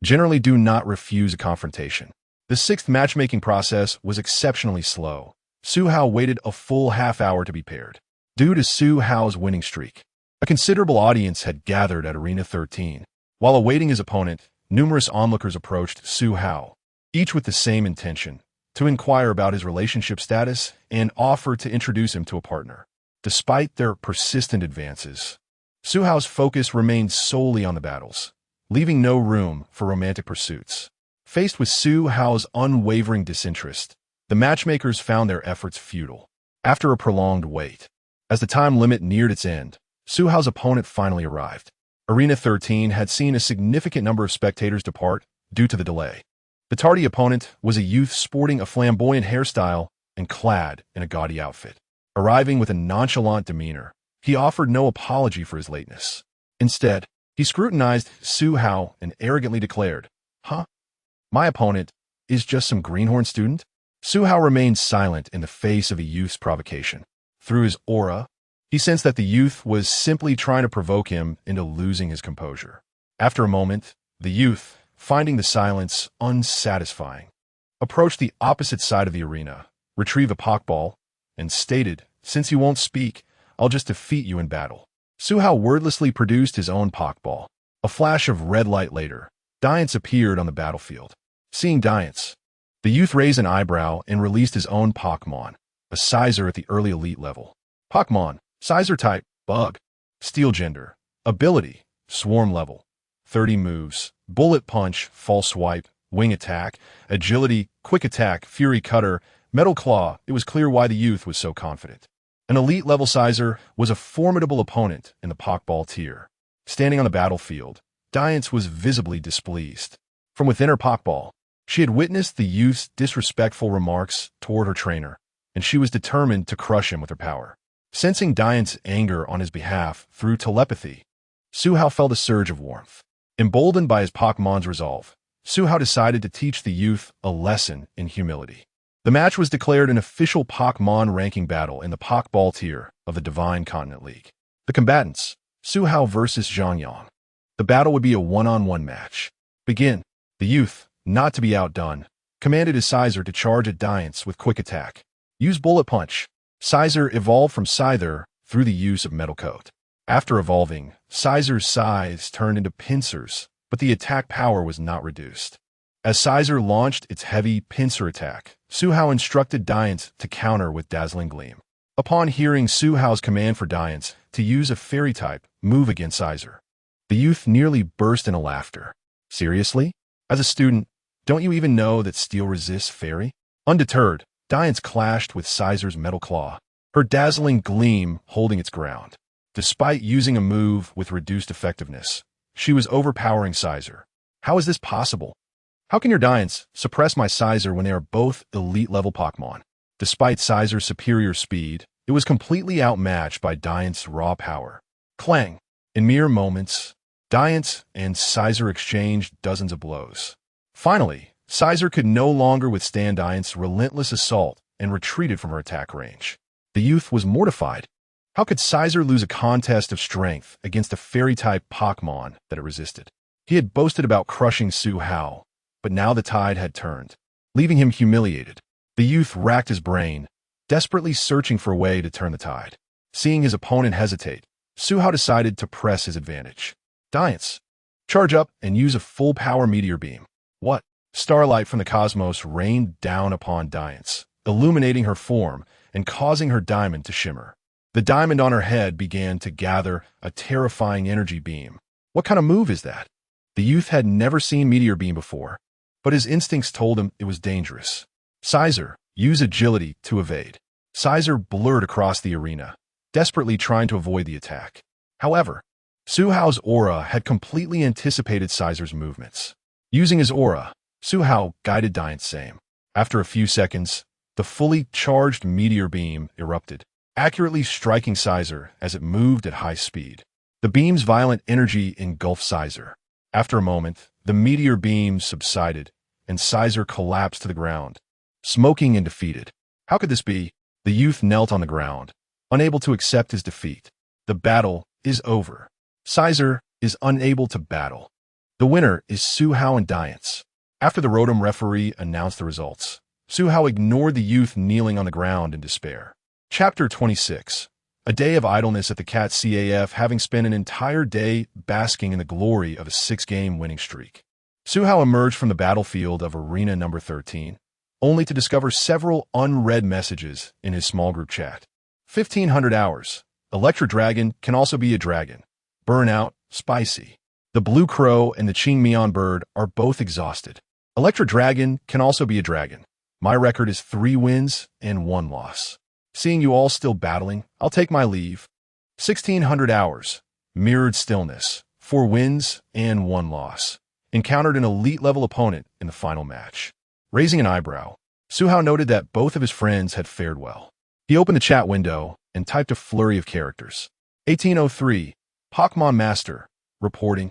generally do not refuse a confrontation. The 6th matchmaking process was exceptionally slow. Su Hao waited a full half-hour to be paired. Due to Su Hao's winning streak, a considerable audience had gathered at Arena 13. While awaiting his opponent, numerous onlookers approached Su Hao, each with the same intention, to inquire about his relationship status and offer to introduce him to a partner. Despite their persistent advances, Su Hao's focus remained solely on the battles, leaving no room for romantic pursuits. Faced with Su Hao's unwavering disinterest, the matchmakers found their efforts futile. After a prolonged wait, as the time limit neared its end, Su Hao's opponent finally arrived. Arena 13 had seen a significant number of spectators depart due to the delay. The tardy opponent was a youth sporting a flamboyant hairstyle and clad in a gaudy outfit. Arriving with a nonchalant demeanor, he offered no apology for his lateness. Instead, he scrutinized Su Hao and arrogantly declared, "Huh? My opponent is just some greenhorn student?" Su Hao remained silent in the face of a youth's provocation. Through his aura, he sensed that the youth was simply trying to provoke him into losing his composure. After a moment, the youth, finding the silence unsatisfying, approached the opposite side of the arena, retrieved a Pokeball, and stated, "Since you won't speak, I'll just defeat you in battle." Su Hao wordlessly produced his own Pokeball. A flash of red light later, Diancie appeared on the battlefield. Seeing Diancie, the youth raised an eyebrow and released his own Pokémon, a Sizer at the early elite level. Pokémon, Sizer type, Bug. Steel gender. Ability, Swarm level. 30 moves, Bullet Punch, False Swipe, Wing Attack, Agility, Quick Attack, Fury Cutter, Metal Claw. It was clear why the youth was so confident. An elite level Sizer was a formidable opponent in the Pokeball tier. Standing on the battlefield, Diancie was visibly displeased. From within her Pokeball, she had witnessed the youth's disrespectful remarks toward her trainer, and she was determined to crush him with her power. Sensing Diancie's anger on his behalf through telepathy, Su Hao felt a surge of warmth. Emboldened by his Pokemon's resolve, Su Hao decided to teach the youth a lesson in humility. The match was declared an official Pokemon ranking battle in the Pokeball tier of the Divine Continent League. The combatants, Su Hao versus Zhang Yang. The battle would be a one-on-one match. Begin. The youth, not to be outdone, commanded his Sizer to charge at Diancie with Quick Attack. Use Bullet Punch. Sizer evolved from Scyther through the use of Metal Coat. After evolving, Sizer's size turned into pincers, but the attack power was not reduced. As Sizer launched its heavy pincer attack, Su Hao instructed Diancie to counter with Dazzling Gleam. Upon hearing Su Hao's command for Diancie to use a Fairy-type move against Sizer, the youth nearly burst into laughter. Seriously? As a student, don't you even know that Steel resists Fairy? Undeterred, Diancie clashed with Sizer's Metal Claw, her Dazzling Gleam holding its ground. Despite using a move with reduced effectiveness, she was overpowering Sizer. How is this possible? How can your Diancie suppress my Sizer when they are both elite-level Pokémon? Despite Sizer's superior speed, it was completely outmatched by Diancie's raw power. Clang! In mere moments, Diancie and Sizer exchanged dozens of blows. Finally, Sizer could no longer withstand Diancie's relentless assault and retreated from her attack range. The youth was mortified. How could Sizer lose a contest of strength against a Fairy-type Pokémon that it resisted? He had boasted about crushing Su Hao, but now the tide had turned, leaving him humiliated. The youth racked his brain, desperately searching for a way to turn the tide. Seeing his opponent hesitate, Su Hao decided to press his advantage. Diancie, charge up and use a full-power Meteor Beam. What? Starlight from the cosmos rained down upon Diancie, illuminating her form and causing her diamond to shimmer. The diamond on her head began to gather a terrifying energy beam. What kind of move is that? The youth had never seen Meteor Beam before, but his instincts told him it was dangerous. Sizer, use agility to evade. Sizer blurred across the arena, desperately trying to avoid the attack. However, Su Hao's aura had completely anticipated Sizer's movements. Using his aura, Su Hao guided Diancie's aim. After a few seconds, the fully charged Meteor Beam erupted, accurately striking Sizer as it moved at high speed. The beam's violent energy engulfed Sizer. After a moment, the Meteor Beam subsided, and Sizer collapsed to the ground, smoking and defeated. How could this be? The youth knelt on the ground, unable to accept his defeat. The battle is over. Sizer is unable to battle. The winner is Su Hao and Diancie. After the Rotom referee announced the results, Su Hao ignored the youth kneeling on the ground in despair. Chapter 26. A day of idleness at the Cat CAF, having spent an entire day basking in the glory of a 6-game winning streak. Su Hao emerged from the battlefield of Arena number 13, only to discover several unread messages in his small group chat. 1500 hours. Electra Dragon can also be a dragon. Burnout, spicy. The Blue Crow and the Qingmian bird are both exhausted. Electra Dragon can also be a dragon. My record is 3 wins and 1 loss. Seeing you all still battling, I'll take my leave. 1600 hours. Mirrored stillness. 4 wins and 1 loss. encountered an elite-level opponent in the final match. Raising an eyebrow, Suhao noted that both of his friends had fared well. He opened the chat window and typed a flurry of characters. 1803, Pokémon Master, reporting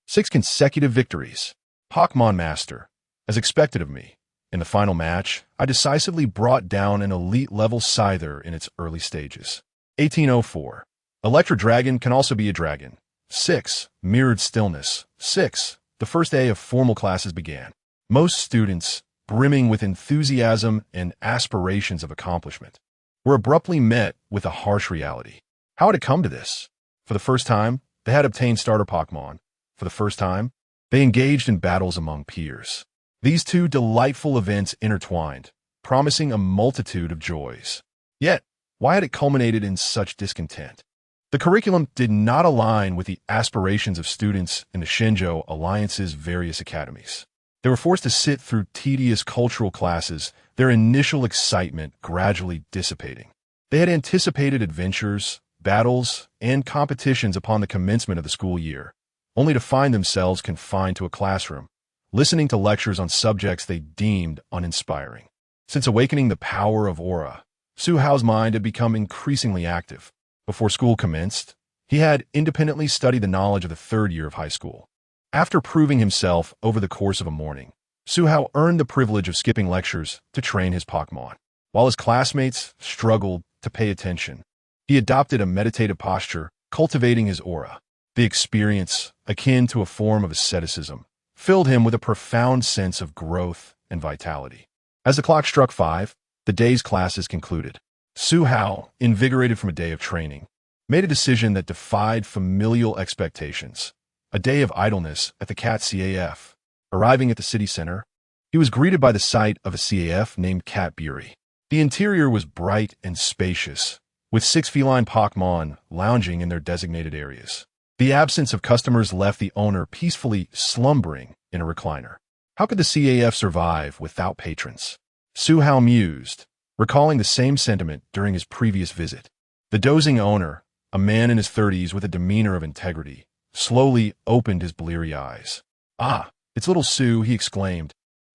6 consecutive victories. Pokémon Master, as expected of me. In the final match, I decisively brought down an elite-level Scyther in its early stages. 1804, Electro Dragon can also be a dragon. 6, Mirrored Stillness. 6, the first day of formal classes began. Most students, brimming with enthusiasm and aspirations of accomplishment, were abruptly met with a harsh reality. How had it come to this? For the first time, they had obtained starter Pokémon. For the first time, they engaged in battles among peers. These two delightful events intertwined, promising a multitude of joys. Yet, why had it culminated in such discontent? The curriculum did not align with the aspirations of students in the Shenzhou Alliance's various academies. They were forced to sit through tedious cultural classes, their initial excitement gradually dissipating. They had anticipated adventures, battles, and competitions upon the commencement of the school year, only to find themselves confined to a classroom, listening to lectures on subjects they deemed uninspiring. Since awakening the power of Aura, Suhao's mind had become increasingly active. Before school commenced, he had independently studied the knowledge of the third year of high school. After proving himself over the course of a morning, Suhao earned the privilege of skipping lectures to train his Pokémon. While his classmates struggled to pay attention, he adopted a meditative posture, cultivating his aura. The experience, akin to a form of asceticism, filled him with a profound sense of growth and vitality. As the clock struck 5, the day's classes concluded. Suhao, invigorated from a day of training, made a decision that defied familial expectations. A day of idleness at the Cat CAF. Arriving at the city center, he was greeted by the sight of a CAF named Cat Bury. The interior was bright and spacious, with 6 feline Pokémon lounging in their designated areas. The absence of customers left the owner peacefully slumbering in a recliner. How could the CAF survive without patrons? Suhao mused, recalling the same sentiment during his previous visit. The dozing owner, a man in his 30s with a demeanor of integrity, slowly opened his bleary eyes. "Ah, it's little Sue," he exclaimed.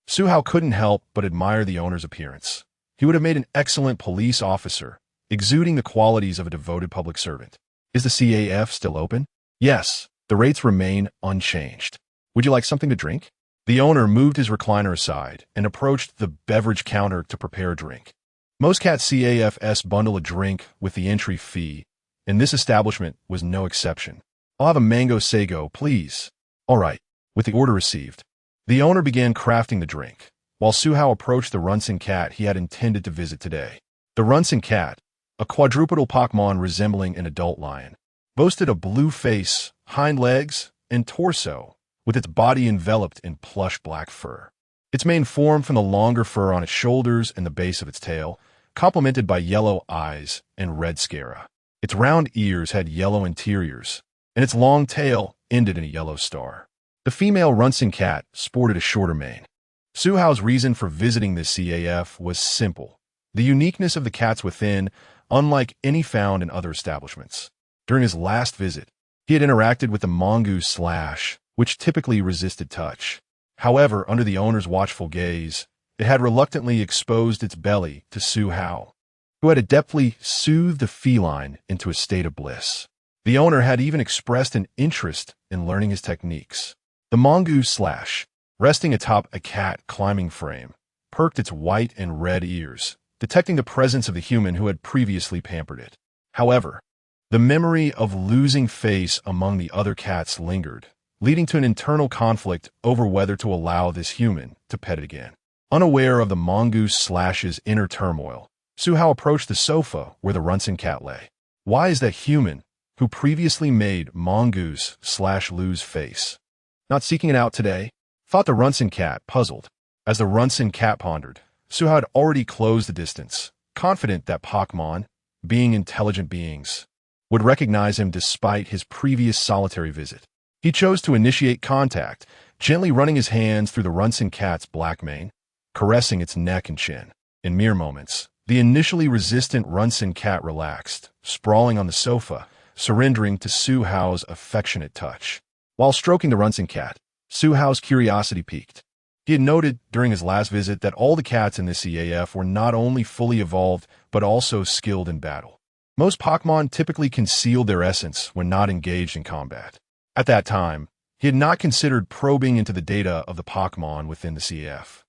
Suhao couldn't help but admire the owner's appearance. He would have made an excellent police officer, exuding the qualities of a devoted public servant. "Is the CAF still open?" "Yes, the rates remain unchanged. Would you like something to drink?" The owner moved his recliner aside and approached the beverage counter to prepare a drink. Most Cat CAFs bundle a drink with the entry fee, and this establishment was no exception. "I'll have a mango sago, please." "All right." With the order received, the owner began crafting the drink, while Suhao approached the Runson cat he had intended to visit today. The Runson cat, a quadrupedal Pokémon resembling an adult lion, boasted a blue face, hind legs, and torso, with its body enveloped in plush black fur. Its mane formed from the longer fur on its shoulders and the base of its tail, complemented by yellow eyes and red sclera. Its round ears had yellow interiors, and its long tail ended in a yellow star. The female Runson cat sported a shorter mane. Suhao's reason for visiting this CAF was simple: the uniqueness of the cats within, unlike any found in other establishments. During his last visit, he had interacted with the mongoose Slash, which typically resisted touch. However, under the owner's watchful gaze, it had reluctantly exposed its belly to Suhao, who had adeptly soothed the feline into a state of bliss. The owner had even expressed an interest in learning his techniques. The mongoose Slash, resting atop a cat climbing frame, perked its white and red ears, detecting the presence of the human who had previously pampered it. However, the memory of losing face among the other cats lingered, leading to an internal conflict over whether to allow this human to pet it again. Unaware of the mongoose Slash's inner turmoil, Suhao approached the sofa where the Runson cat lay. Why is that human, who previously made mongoose Slash lose face, not seeking it out today? Thought the Runson cat, puzzled. As the Runson cat pondered, Suhao had already closed the distance, confident that Pokémon, being intelligent beings, would recognize him despite his previous solitary visit. He chose to initiate contact, gently running his hands through the Runson cat's black mane, caressing its neck and chin. In mere moments, the initially resistant Runson cat relaxed, sprawling on the sofa, surrendering to Suhao's affectionate touch. While stroking the Runson cat, Su Hao's curiosity piqued. He had noted during his last visit that all the cats in the CAF were not only fully evolved, but also skilled in battle. Most Pokémon typically concealed their essence when not engaged in combat. At that time, he had not considered probing into the data of the Pokémon within the CAF.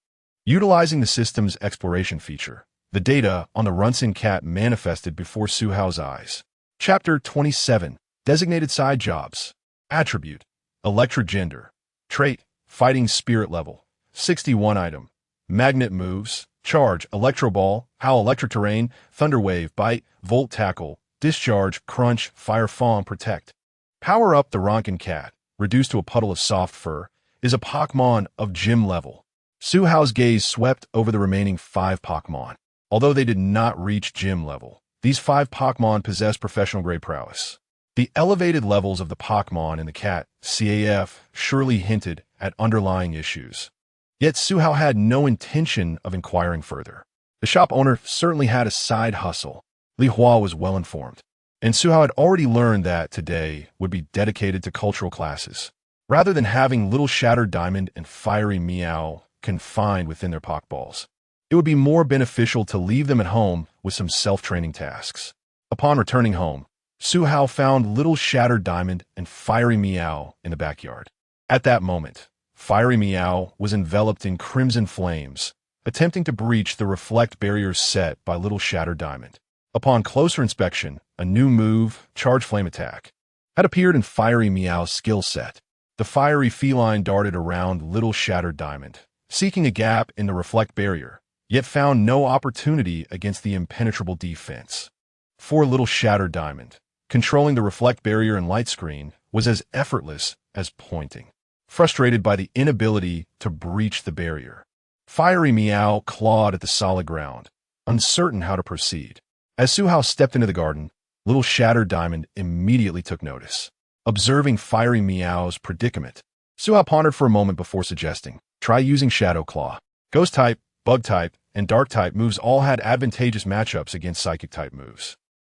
Utilizing the system's exploration feature, the data on the Runson cat manifested before Su Hao's eyes. Chapter 27. Designated Side Jobs. Attribute: Electric Gender. Trait: Fighting Spirit Level. 61 item. Magnet moves: Charge, Electro Ball, Howl, Electric Terrain, Thunder Wave, Bite, Volt Tackle, Discharge, Crunch, Fire Fawn, Protect. Power Up: The Ronkin cat, reduced to a puddle of soft fur, is a Pokémon of gym level. Su Hao's gaze swept over the remaining 5 Pokémon. Although they did not reach gym level, these 5 Pokémon possess professional grade prowess. The elevated levels of the Pokémon in the cat CAF surely hinted at underlying issues. Yet Su Hao had no intention of inquiring further. The shop owner certainly had a side hustle. Li Hua was well informed, and Su Hao had already learned that today would be dedicated to cultural classes. Rather than having Little Shattered Diamond and Fiery Meow confined within their Pokeballs, it would be more beneficial to leave them at home with some self-training tasks. Upon returning home, Su Hao found Little Shattered Diamond and Fiery Meow in the backyard. At that moment, Fiery Meow was enveloped in crimson flames, attempting to breach the reflect barriers set by Little Shattered Diamond. Upon closer inspection, a new move, Charge Flame Attack, had appeared in Fiery Meow's skill set. The fiery feline darted around Little Shattered Diamond, seeking a gap in the reflect barrier, yet found no opportunity against the impenetrable defense. For Little Shattered Diamond, controlling the reflect barrier and light screen was as effortless as pointing. Frustrated by the inability to breach the barrier, Fiery Meow clawed at the solid ground, uncertain how to proceed. As Su Hao stepped into the garden, Little Shattered Diamond immediately took notice. Observing Fiery Meow's predicament, Su Hao pondered for a moment before suggesting, try using Shadow Claw. Ghost type, Bug type, and Dark type moves all had advantageous matchups against Psychic type moves.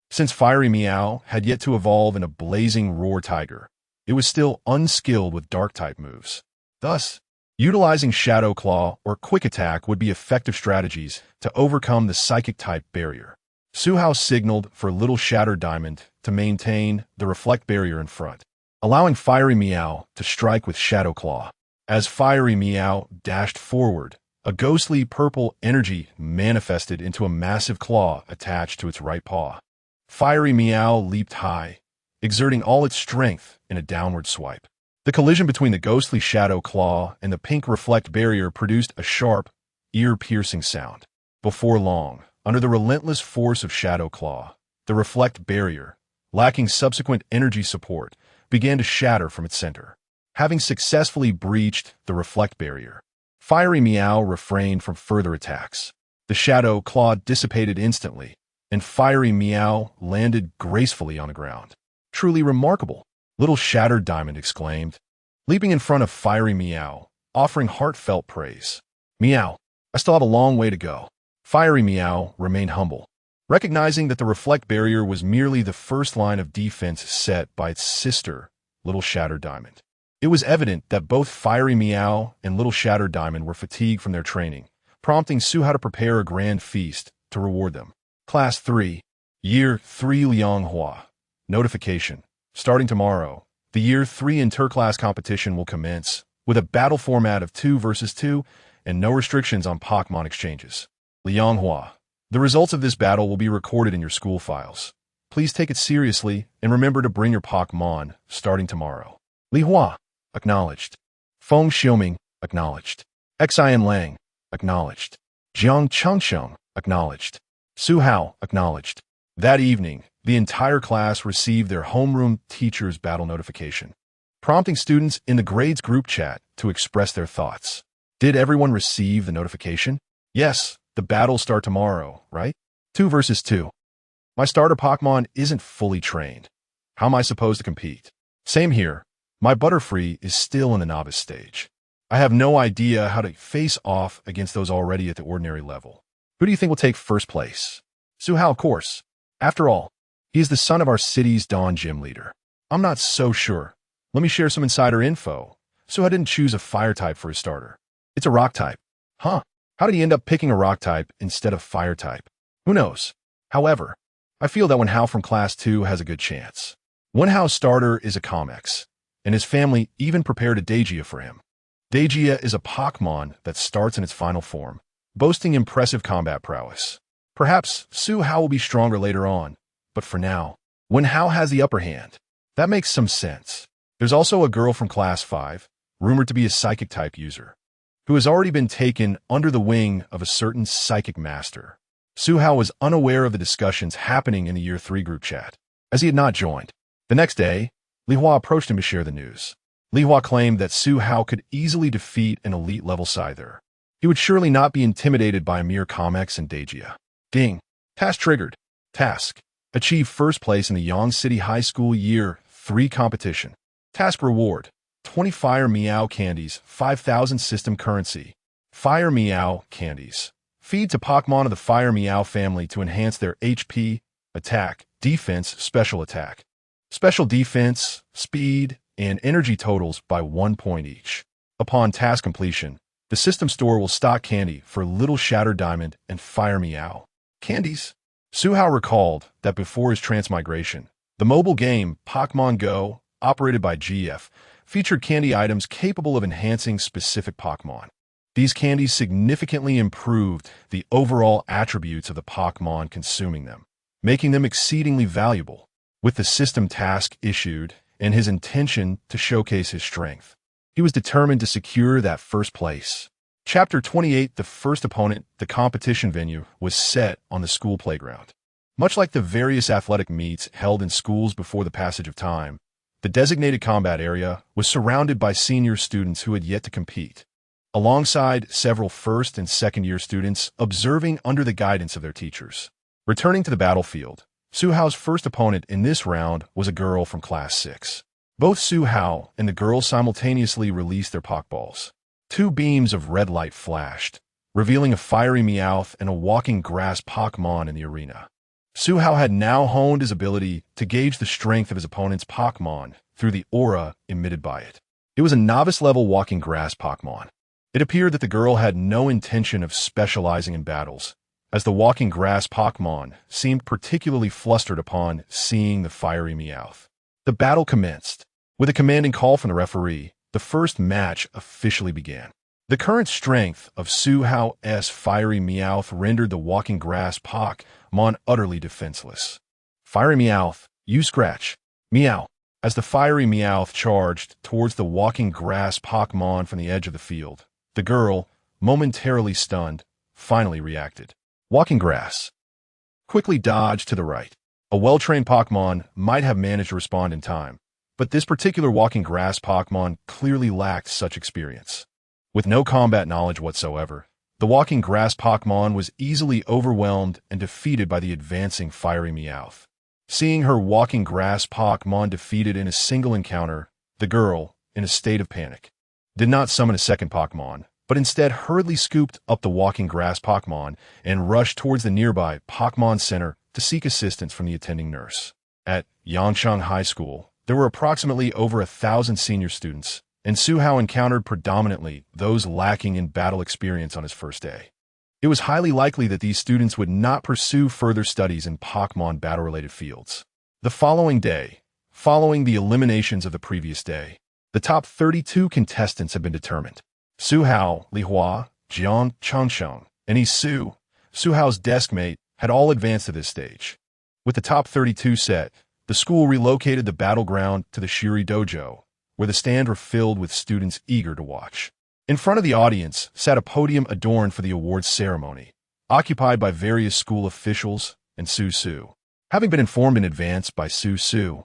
Since Fiery Meow had yet to evolve in a blazing Roar Tiger, it was still unskilled with Dark type moves. Thus, utilizing Shadow Claw or Quick Attack would be effective strategies to overcome the Psychic type barrier. Su Hao signaled for Little Shattered Diamond to maintain the reflect barrier in front, allowing Fiery Meow to strike with Shadow Claw. As Fiery Meow dashed forward, a ghostly purple energy manifested into a massive claw attached to its right paw. Fiery Meow leaped high, exerting all its strength in a downward swipe. The collision between the ghostly Shadow Claw and the pink reflect barrier produced a sharp, ear-piercing sound. Before long, under the relentless force of Shadow Claw, the reflect barrier, lacking subsequent energy support, began to shatter from its center. Having successfully breached the reflect barrier, Fiery Meow refrained from further attacks. The Shadow Claw dissipated instantly, and Fiery Meow landed gracefully on the ground. Truly remarkable, Little Shattered Diamond exclaimed, leaping in front of Fiery Meow, offering heartfelt praise. Meow, I still have a long way to go. Fiery Meow remained humble, recognizing that the reflect barrier was merely the first line of defense set by its sister, Little Shattered Diamond. It was evident that both Fiery Meow and Little Shattered Diamond were fatigued from their training, prompting Su Hao to prepare a grand feast to reward them. Class 3, Year 3 Lianghua. Notification. Starting tomorrow, the Year 3 interclass competition will commence, with a battle format of 2 versus 2 and no restrictions on Pokémon exchanges. Lianghua. The results of this battle will be recorded in your school files. Please take it seriously and remember to bring your Pokémon starting tomorrow. Li Hua. Acknowledged. Feng Xiuming. Acknowledged. Xian Lang. Acknowledged. Jiang Changsheng. Acknowledged. Su Hao. Acknowledged. That evening, the entire class received their homeroom teacher's battle notification, prompting students in the grades group chat to express their thoughts. Did everyone receive the notification? Yes, the battles start tomorrow, right? 2 versus 2. My starter Pokémon isn't fully trained. How am I supposed to compete? Same here. My Butterfree is still in the novice stage. I have no idea how to face off against those already at the ordinary level. Who do you think will take first place? Su Hao, of course. After all, he is the son of our city's Dawn Gym leader. I'm not so sure. Let me share some insider info. Su Hao didn't choose a fire type for his starter. It's a rock type. Huh? How did he end up picking a rock type instead of fire type? Who knows? However, I feel that Wen Hao from Class 2 has a good chance. Wen Hao's starter is a Comex, and his family even prepared a Diancie for him. Diancie is a Pokémon that starts in its final form, boasting impressive combat prowess. Perhaps Su Hao will be stronger later on, but for now, Wen Hao has the upper hand. That makes some sense. There's also a girl from Class 5, rumored to be a Psychic-type user, who has already been taken under the wing of a certain Psychic Master. Su Hao was unaware of the discussions happening in the Year 3 group chat, as he had not joined. The next day, Li Hua approached him to share the news. Li Hua claimed that Su Hao could easily defeat an elite-level Scyther. He would surely not be intimidated by a mere Comex and Diancie. Ding. Task triggered. Task. Achieve first place in the Yang City High School Year 3 competition. Task reward. 20 Fire Meow candies, 5,000 system currency. Fire Meow candies. Feed to Pokémon of the Fire Meow family to enhance their HP, attack, defense, special attack, special defense, speed, and energy totals by 1 point each. Upon task completion, the system store will stock candy for Little Shatter Diamond and Fire Meow candies. Su Hao recalled that before his transmigration, the mobile game Pokémon Go, operated by GF, featured candy items capable of enhancing specific Pokémon. These candies significantly improved the overall attributes of the Pokémon consuming them, making them exceedingly valuable. With the system task issued and his intention to showcase his strength, he was determined to secure that first place. Chapter 28. The first opponent, the competition venue, was set on the school playground. Much like the various athletic meets held in schools before the passage of time, the designated combat area was surrounded by senior students who had yet to compete, alongside several first and second year students observing under the guidance of their teachers. Returning to the battlefield, Su Hao's first opponent in this round was a girl from Class 6. Both Su Hao and the girl simultaneously released their Pokeballs. 2 beams of red light flashed, revealing a fiery Meowth and a walking grass Pokémon in the arena. Su Hao had now honed his ability to gauge the strength of his opponent's Pokémon through the aura emitted by it. It was a novice-level walking grass Pokémon. It appeared that the girl had no intention of specializing in battles, as the walking grass Pokémon seemed particularly flustered upon seeing the fiery Meowth. The battle commenced. With a commanding call from the referee, the first match officially began. The current strength of Su Hao's fiery Meowth rendered the walking grass Pokémon utterly defenseless. Fiery Meowth, you scratch. Meow. As the fiery Meowth charged towards the walking grass Pokémon from the edge of the field, the girl, momentarily stunned, finally reacted. Walking grass. Quickly dodged to the right. A well-trained Pokémon might have managed to respond in time, but this particular walking grass Pokémon clearly lacked such experience. With no combat knowledge whatsoever, the walking grass Pokémon was easily overwhelmed and defeated by the advancing fiery Meowth. Seeing her walking grass Pokémon defeated in a single encounter, the girl, in a state of panic, did not summon a second Pokémon, but instead hurriedly scooped up the walking grass Pokémon and rushed towards the nearby Pokémon Center to seek assistance from the attending nurse. At Yangchang High School, there were approximately over 1,000 senior students, and Su Hao encountered predominantly those lacking in battle experience on his first day. It was highly likely that these students would not pursue further studies in Pokémon battle-related fields. The following day, following the eliminations of the previous day, the top 32 contestants had been determined. Su Hao, Li Hua, Jiang Changsheng, and Isu, Su Hao's desk mate, had all advanced to this stage. With the top 32 set, the school relocated the battleground to the Shiri Dojo, where the stands were filled with students eager to watch. In front of the audience sat a podium adorned for the awards ceremony, occupied by various school officials and Su Su. Having been informed in advance by Su Su,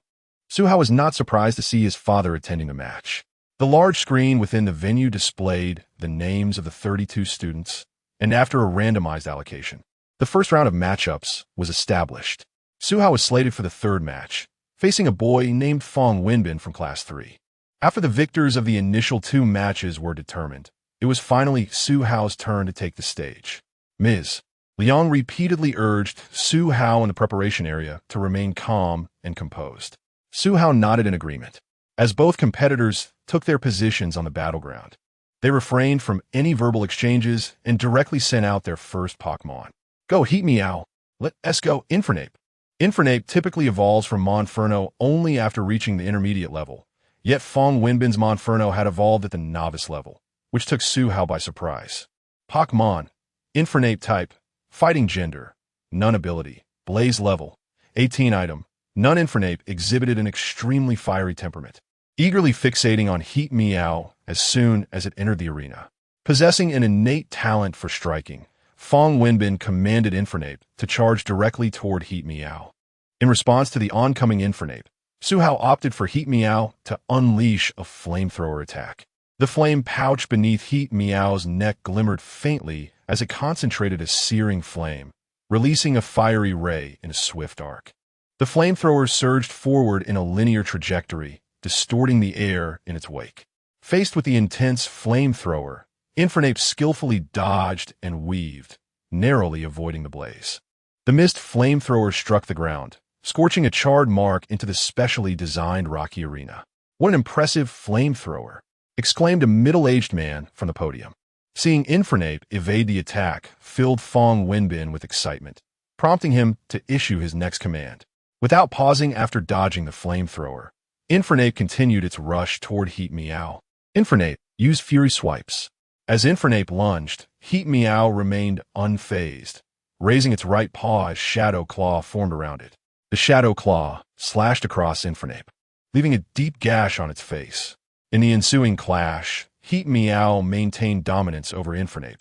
Su Hao was not surprised to see his father attending the match. The large screen within the venue displayed the names of the 32 students, and after a randomized allocation, the first round of matchups was established. Su Hao was slated for the third match, facing a boy named Fong Wenbin from Class 3. After the victors of the initial 2 matches were determined, it was finally Su Hao's turn to take the stage. Ms. Liang repeatedly urged Su Hao in the preparation area to remain calm and composed. Su Hao nodded in agreement. As both competitors took their positions on the battleground. They refrained from any verbal exchanges and directly sent out their first Pokémon. Go Heat Meow. Let's go Infernape. Infernape typically evolves from Monferno only after reaching the intermediate level, yet Fong Winbin's Monferno had evolved at the novice level, which took Su Hao by surprise. Pokémon. Infernape type. Fighting gender. None ability. Blaze level. 18 item. None Infernape exhibited an extremely fiery temperament, eagerly fixating on Heat Meow as soon as it entered the arena. Possessing an innate talent for striking, Fong Winbin commanded Infernape to charge directly toward Heat Meow. In response to the oncoming Infernape, Su Hao opted for Heat Meow to unleash a flamethrower attack. The flame pouch beneath Heat Meow's neck glimmered faintly as it concentrated a searing flame, releasing a fiery ray in a swift arc. The flamethrower surged forward in a linear trajectory, distorting the air in its wake. Faced with the intense flamethrower, Infernape skillfully dodged and weaved, narrowly avoiding the blaze. The mist flamethrower struck the ground, scorching a charred mark into the specially designed rocky arena. "What an impressive flamethrower!" exclaimed a middle-aged man from the podium. Seeing Infernape evade the attack filled Fong Winbin with excitement, prompting him to issue his next command. Without pausing after dodging the flamethrower, Infernape continued its rush toward Heat Meow. Infernape, use Fury Swipes. As Infernape lunged, Heat Meow remained unfazed, raising its right paw as Shadow Claw formed around it. The Shadow Claw slashed across Infernape, leaving a deep gash on its face. In the ensuing clash, Heat Meow maintained dominance over Infernape,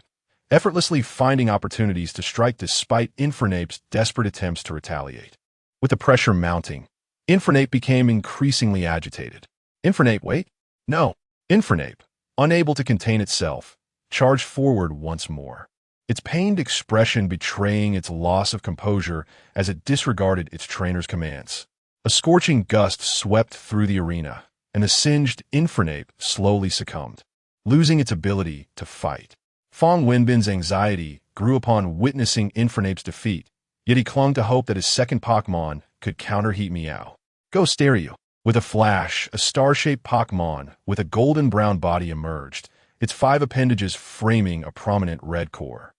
effortlessly finding opportunities to strike despite Infernape's desperate attempts to retaliate. With the pressure mounting, Infernape became increasingly agitated. Infernape, wait? No. Infernape, unable to contain itself, charged forward once more, its pained expression betraying its loss of composure as it disregarded its trainer's commands. A scorching gust swept through the arena, and the singed Infernape slowly succumbed, losing its ability to fight. Fong Winbin's anxiety grew upon witnessing Infernape's defeat, yet he clung to hope that his second Pokémon could counter Heat Meow. Go Stereo. With a flash, a star-shaped Pokémon with a golden-brown body emerged, its 5 appendages framing a prominent red core.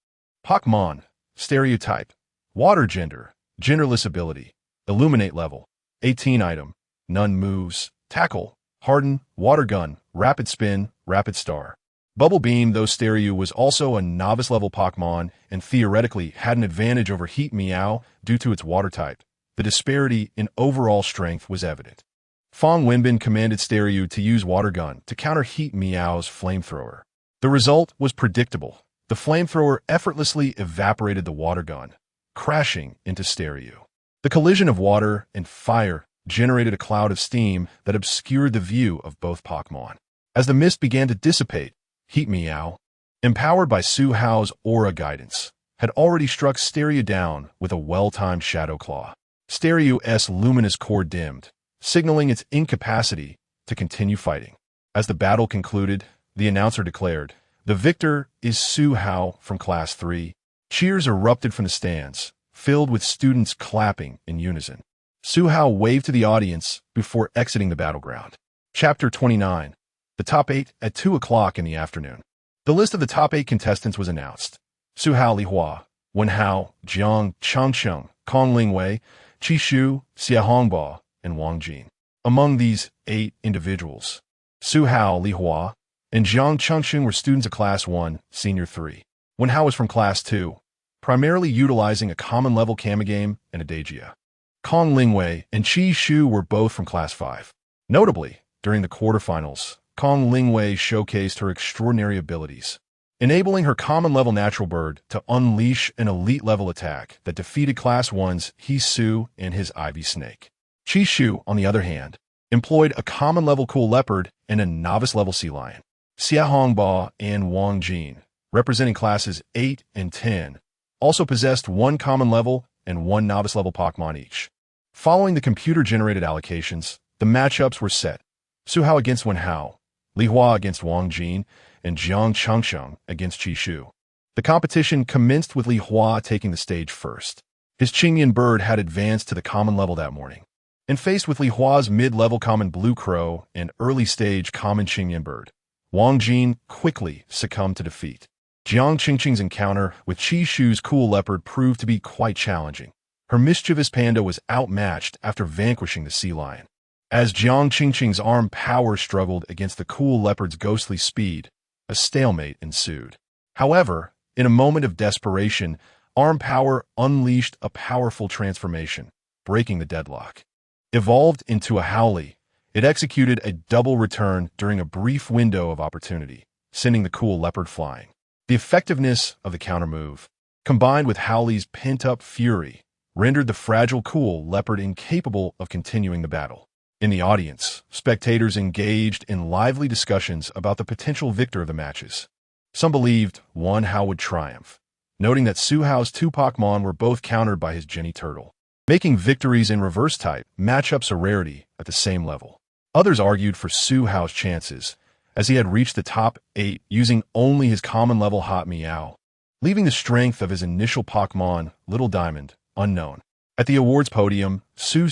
Pokémon. Stereotype. Water gender. Genderless ability. Illuminate level. 18 item. None moves. Tackle. Harden. Water gun. Rapid spin. Rapid star. Bubble Beam, though Stereo was also a novice-level Pokémon and theoretically had an advantage over Heat Meow due to its water type, the disparity in overall strength was evident. Fong Winbin commanded Stereo to use Water Gun to counter Heat Meow's flamethrower. The result was predictable. The flamethrower effortlessly evaporated the water gun, crashing into Stereo. The collision of water and fire generated a cloud of steam that obscured the view of both Pokémon. As the mist began to dissipate, Heat Meow, empowered by Su Hao's aura guidance, had already struck Stereo down with a well-timed Shadow Claw. Stereo's luminous core dimmed, signaling its incapacity to continue fighting. As the battle concluded, the announcer declared, "The victor is Su Hao from Class 3. Cheers erupted from the stands, filled with students clapping in unison. Su Hao waved to the audience before exiting the battleground. Chapter 29. The top 8 at 2 o'clock in the afternoon. The list of the top 8 contestants was announced. Su Hao Li Hua, Wen Hao, Jiang Changcheng, Kong Lingwei, Qi Shu, Xia Hongbo, and Wang Jin. Among these 8 individuals, Su Hao Li Hua and Jiang Changcheng were students of Class 1, Senior 3. Wen Hao was from Class 2, primarily utilizing a common-level Kamigame and a Daigia. Kong Lingwei and Qi Shu were both from Class 5. Notably, during the quarterfinals, Kong Lingwei showcased her extraordinary abilities, enabling her common-level natural bird to unleash an elite-level attack that defeated Class 1's He Su and his Ivy Snake. Qi Shu, on the other hand, employed a common-level Cool Leopard and a novice-level Sea Lion. Xia Hongbo and Wang Jin, representing Classes 8 and 10, also possessed 1 common-level and 1 novice-level Pokémon each. Following the computer-generated allocations, the matchups were set. Su Hao against Wen Hao, Li Hua against Wang Jin, and Jiang Changcheng against Qi Shu. The competition commenced with Li Hua taking the stage first. His Qingyan bird had advanced to the common level that morning. And faced with Li Hua's mid-level common Blue Crow and early-stage common Qingyan Bird, Wang Jin quickly succumbed to defeat. Jiang Qingqing's encounter with Qi Shu's Cool Leopard proved to be quite challenging. Her mischievous panda was outmatched after vanquishing the sea lion. As Jiang Qingqing's arm power struggled against the Cool Leopard's ghostly speed, a stalemate ensued. However, in a moment of desperation, arm power unleashed a powerful transformation, breaking the deadlock. Evolved into a Howley, it executed a double return during a brief window of opportunity, sending the Cool Leopard flying. The effectiveness of the countermove, combined with Howley's pent-up fury, rendered the fragile Cool Leopard incapable of continuing the battle. In the audience, spectators engaged in lively discussions about the potential victor of the matches. Some believed Wan Hao would triumph, noting that Su Hao's two Pokémon were both countered by his Jenny Turtle, making victories in reverse-type matchups a rarity at the same level. Others argued for Su Hao's chances, as he had reached the top 8 using only his common-level Hot Meow, leaving the strength of his initial Pokémon, Little Diamond, unknown. At the awards podium, Su,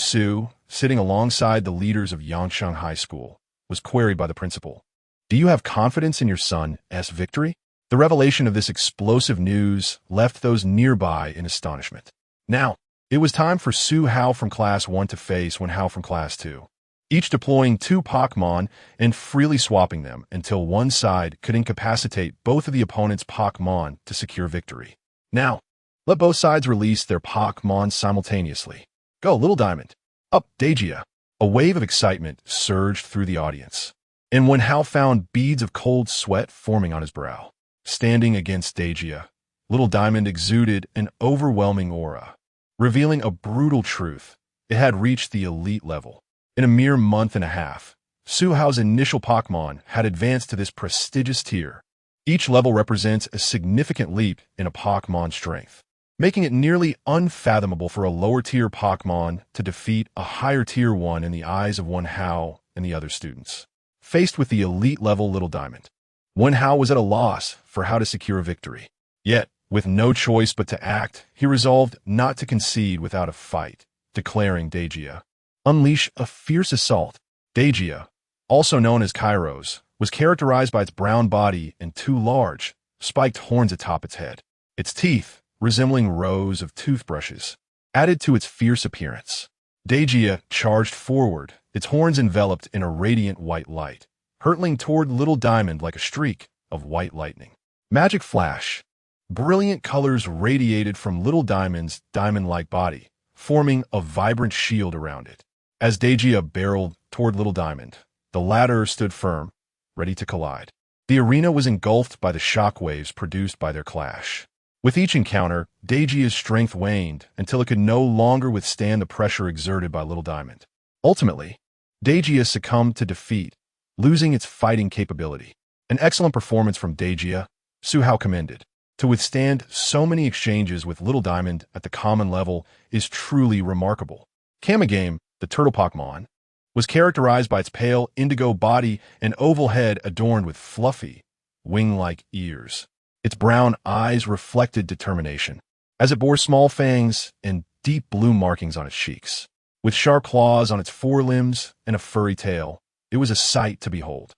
sitting alongside the leaders of Yangshan High School, was queried by the principal. "Do you have confidence in your son's victory?" The revelation of this explosive news left those nearby in astonishment. Now, it was time for Su Hao from Class 1 to face Wan Hao from Class 2, each deploying 2 Pokémon and freely swapping them until one side could incapacitate both of the opponent's Pokémon to secure victory. Now, let both sides release their Pokémon simultaneously. Go, Little Diamond! Up, Diancie! A wave of excitement surged through the audience, and Wan Hao found beads of cold sweat forming on his brow. Standing against Diancie, Little Diamond exuded an overwhelming aura, revealing a brutal truth. It had reached the elite level. In a mere month and a half, Su Hao's initial Pokémon had advanced to this prestigious tier. Each level represents a significant leap in a Pokémon's strength, making it nearly unfathomable for a lower-tier Pokémon to defeat a higher-tier one in the eyes of Wan Hao and the other students. Faced with the elite-level Little Diamond, Wan Hao was at a loss for how to secure a victory. Yet, with no choice but to act, he resolved not to concede without a fight, declaring Diancie, "Unleash a fierce assault." Diancie, also known as Kairos, was characterized by its brown body and 2 large, spiked horns atop its head. Its teeth, resembling rows of toothbrushes, added to its fierce appearance. Diancie charged forward, its horns enveloped in a radiant white light, hurtling toward Little Diamond like a streak of white lightning. Magic flash. Brilliant colors radiated from Little Diamond's diamond-like body, forming a vibrant shield around it. As Diancie barreled toward Little Diamond, the latter stood firm, ready to collide. The arena was engulfed by the shockwaves produced by their clash. With each encounter, Diancie's strength waned until it could no longer withstand the pressure exerted by Little Diamond. Ultimately, Diancie succumbed to defeat, losing its fighting capability. An excellent performance from Diancie, Su Hao commended. To withstand so many exchanges with Little Diamond at the common level is truly remarkable. Kamigame, the turtle Pokémon, was characterized by its pale indigo body and oval head adorned with fluffy, wing-like ears. Its brown eyes reflected determination, as it bore small fangs and deep blue markings on its cheeks. With sharp claws on its forelimbs and a furry tail, it was a sight to behold.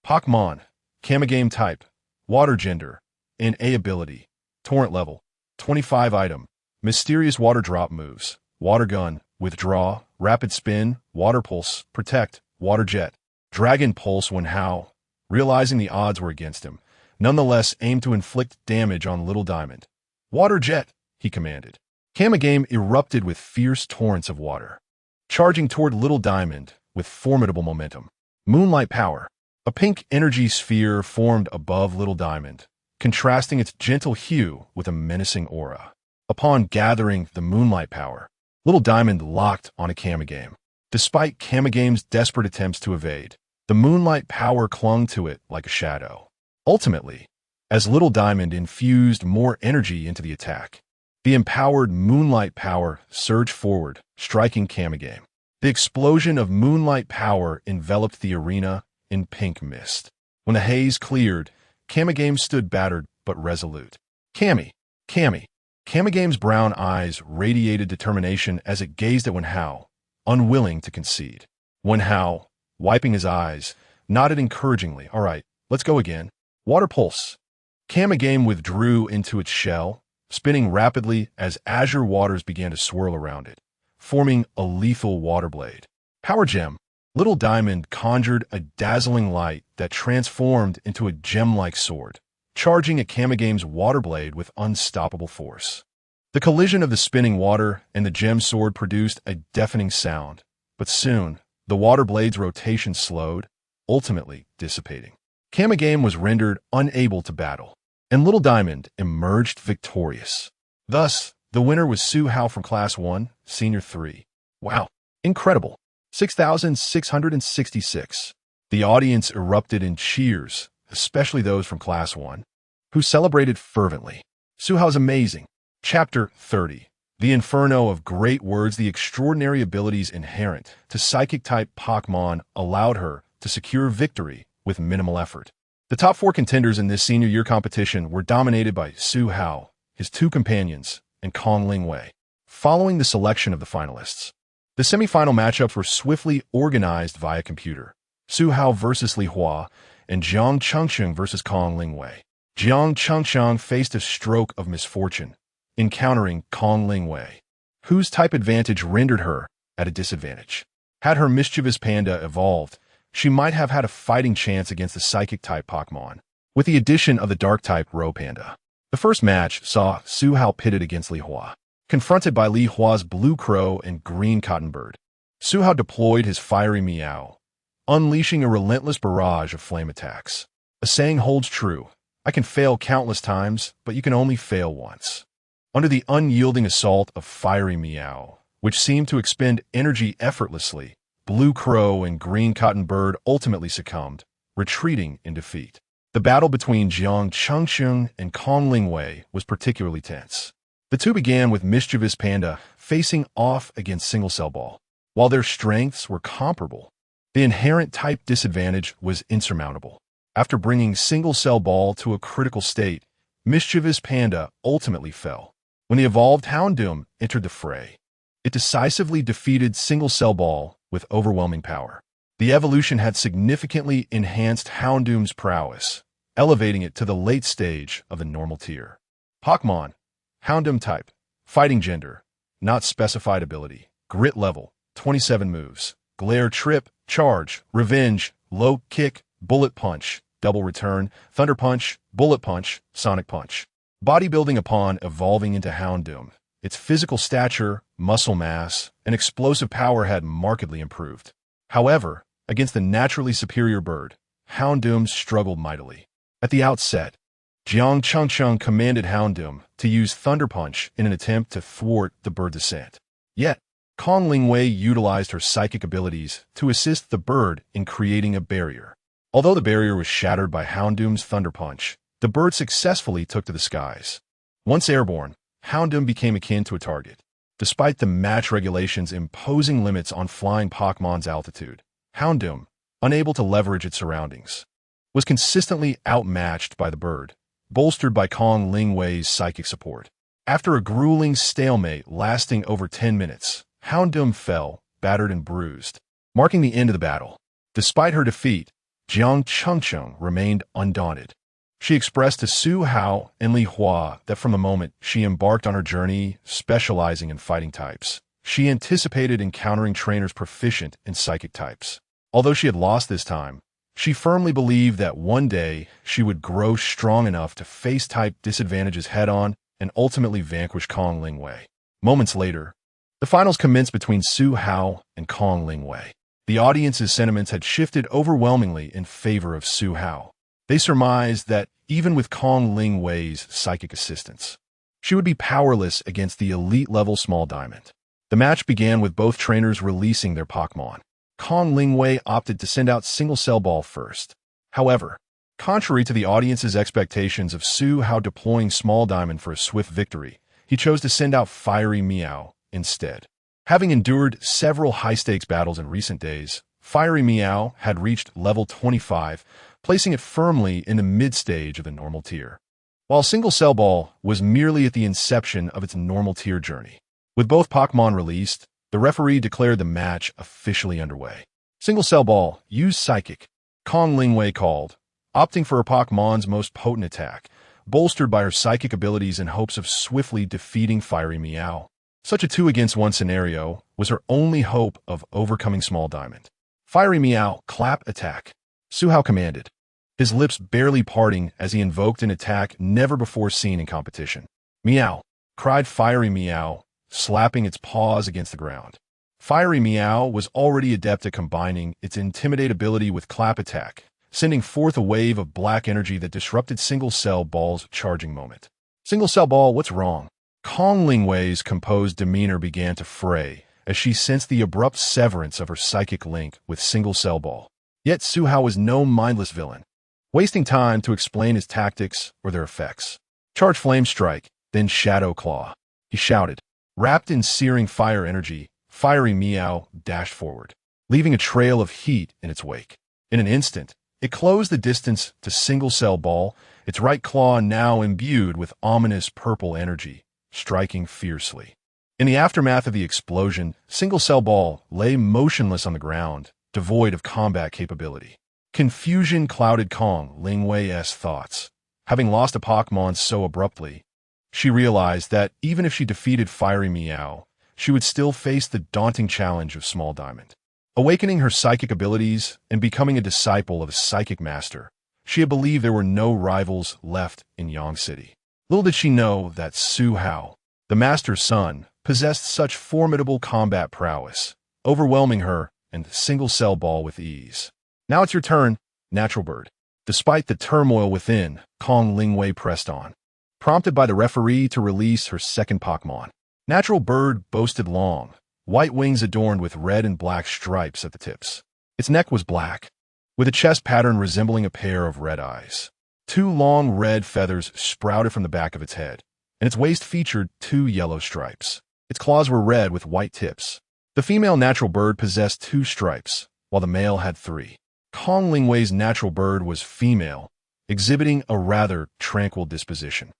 Pokémon, Kamigame type, water gender, and A ability, torrent level, 25 item, mysterious water drop moves, water gun, withdraw, rapid spin, water pulse, protect, water jet, dragon pulse. Wan Hao, realizing the odds were against him, nonetheless aimed to inflict damage on Little Diamond. "Water jet," he commanded. Kamigame erupted with fierce torrents of water, charging toward Little Diamond with formidable momentum. Moonlight power. A pink energy sphere formed above Little Diamond, contrasting its gentle hue with a menacing aura. Upon gathering the moonlight power, Little Diamond locked on a Kamigame. Despite Kamigame's desperate attempts to evade, the moonlight power clung to it like a shadow. Ultimately, as Little Diamond infused more energy into the attack, the empowered moonlight power surged forward, striking Kamigame. The explosion of moonlight power enveloped the arena in pink mist. When the haze cleared, Kamigame stood battered but resolute. Kami! Kami! Kamigame's brown eyes radiated determination as it gazed at Wan Hao, unwilling to concede. Wen Hao, wiping his eyes, nodded encouragingly. All right, let's go again. Water Pulse. Kamigame withdrew into its shell, spinning rapidly as azure waters began to swirl around it, forming a lethal water blade. Power Gem. Little Diamond conjured a dazzling light that transformed into a gem-like sword, charging at Kamigame's water blade with unstoppable force. The collision of the spinning water and the gem sword produced a deafening sound, but soon, the water blade's rotation slowed, ultimately dissipating. Kamigame was rendered unable to battle, and Little Diamond emerged victorious. Thus, the winner was Su Hao from Class 1, Senior 3. Wow, incredible. 6,666. The audience erupted in cheers, especially those from Class 1, who celebrated fervently. Su Hao's amazing. Chapter 30. The Inferno of Great Words. The extraordinary abilities inherent to Psychic-type Pokémon allowed her to secure victory with minimal effort. The top 4 contenders in this senior year competition were dominated by Su Hao, his 2 companions, and Kong Lingwei. Following the selection of the finalists, the semifinal matchups were swiftly organized via computer. Su Hao versus Li Hua, and Jiang Chengsheng versus Kong Lingwei. Jiang Chengsheng faced a stroke of misfortune, encountering Kong Lingwei, whose type advantage rendered her at a disadvantage. Had her mischievous panda evolved, she might have had a fighting chance against the Psychic-type Pokémon, with the addition of the Dark-type Roe Panda. The first match saw Su Hao pitted against Li Hua. Confronted by Li Hua's Blue Crow and Green Cottonbird, Su Hao deployed his fiery Meow, unleashing a relentless barrage of flame attacks. A saying holds true: I can fail countless times, but you can only fail once. Under the unyielding assault of fiery Meow, which seemed to expend energy effortlessly, Blue Crow and Green Cottonbird ultimately succumbed, retreating in defeat. The battle between Jiang Chengsheng and Kong Lingwei was particularly tense. The two began with mischievous Panda facing off against Single Cell Ball. While their strengths were comparable, the inherent type disadvantage was insurmountable. After bringing Single Cell Ball to a critical state, mischievous Panda ultimately fell. When the evolved Houndoom entered the fray, it decisively defeated Single Cell Ball with overwhelming power. The evolution had significantly enhanced Houndoom's prowess, elevating it to the late stage of the normal tier. Pokémon. Houndoom type. Fighting gender. Not specified ability. Grit level. 27 moves. Glare, Trip, Charge, Revenge, Low Kick, Bullet Punch, Double Return, Thunder Punch, Bullet Punch, Sonic Punch. Bodybuilding. Upon evolving into Houndoom, its physical stature, muscle mass, and explosive power had markedly improved. However, against the naturally superior bird, Houndoom struggled mightily. At the outset, Jiang Chengsheng commanded Houndoom to use Thunder Punch in an attempt to thwart the bird descent. Yet, Kong Lingwei utilized her psychic abilities to assist the bird in creating a barrier. Although the barrier was shattered by Houndoom's Thunder Punch, the bird successfully took to the skies. Once airborne, Houndoom became akin to a target. Despite the match regulations imposing limits on flying Pokémon's altitude, Houndoom, unable to leverage its surroundings, was consistently outmatched by the bird, bolstered by Kong Lingwei's psychic support. After a grueling stalemate lasting over 10 minutes, Houndoom fell, battered and bruised, marking the end of the battle. Despite her defeat, Jiang Chengsheng remained undaunted. She expressed to Su Hao and Li Hua that from the moment she embarked on her journey specializing in fighting types, she anticipated encountering trainers proficient in psychic types. Although she had lost this time, she firmly believed that one day she would grow strong enough to face type disadvantages head-on and ultimately vanquish Kong Lingwei. Moments later, the finals commenced between Su Hao and Kong Lingwei. The audience's sentiments had shifted overwhelmingly in favor of Su Hao. They surmised that, even with Kong Lingwei's psychic assistance, she would be powerless against the elite-level Small Diamond. The match began with both trainers releasing their Pokémon. Kong Lingwei opted to send out Single Cell Ball first. However, contrary to the audience's expectations of Su Hao deploying Small Diamond for a swift victory, he chose to send out Fiery Meow instead. Having endured several high-stakes battles in recent days, Fiery Meow had reached level 25, placing it firmly in the mid-stage of the normal tier, while Single Cell Ball was merely at the inception of its normal tier journey. With both Pokémon released, The referee declared the match officially underway. Single cell ball, use psychic. Kong Lingwei called, opting for her Pokemon's most potent attack, bolstered by her psychic abilities in hopes of swiftly defeating Fiery Meow. Such a 2-against-1 scenario was her only hope of overcoming Small Diamond. Fiery Meow, clap attack. Suhao commanded, his lips barely parting as he invoked an attack never before seen in competition. Meow, cried Fiery Meow, slapping its paws against the ground. Fiery Meow was already adept at combining its Intimidate ability with clap attack, sending forth a wave of black energy that disrupted Single Cell Ball's charging moment. Single Cell Ball, what's wrong? Kong Lingwei's composed demeanor began to fray as she sensed the abrupt severance of her psychic link with Single Cell Ball. Yet Suhao was no mindless villain, wasting time to explain his tactics or their effects. Charge Flame Strike, then Shadow Claw, he shouted. Wrapped in searing fire energy, Fiery Meow dashed forward, leaving a trail of heat in its wake. In an instant, it closed the distance to Single Cell Ball, its right claw now imbued with ominous purple energy, striking fiercely. In the aftermath of the explosion, Single Cell Ball lay motionless on the ground, devoid of combat capability. Confusion clouded Kong Lingwei's thoughts. Having lost a Pokémon so abruptly, she realized that even if she defeated Fiery Meow, she would still face the daunting challenge of Small Diamond. Awakening her psychic abilities and becoming a disciple of a psychic master, she had believed there were no rivals left in Yang City. Little did she know that Suhao, the master's son, possessed such formidable combat prowess, overwhelming her and Single Cell Ball with ease. Now it's your turn, Natural Bird. Despite the turmoil within, Kong Lingwei pressed on, prompted by the referee to release her second Pokémon. Natural Bird boasted long, white wings adorned with red and black stripes at the tips. Its neck was black, with a chest pattern resembling a pair of red eyes. 2 long red feathers sprouted from the back of its head, and its waist featured 2 yellow stripes. Its claws were red with white tips. The female Natural Bird possessed 2 stripes, while the male had 3. Kong Lingwei's Natural Bird was female, exhibiting a rather tranquil disposition.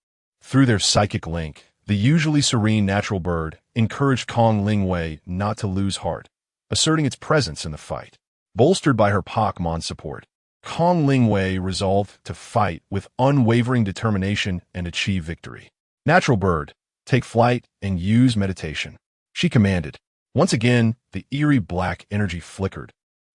Through their psychic link, the usually serene Natural Bird encouraged Kong Lingwei not to lose heart, asserting its presence in the fight. Bolstered by her Pokémon support, Kong Lingwei resolved to fight with unwavering determination and achieve victory. Natural Bird, take flight and use meditation, she commanded. Once again, the eerie black energy flickered,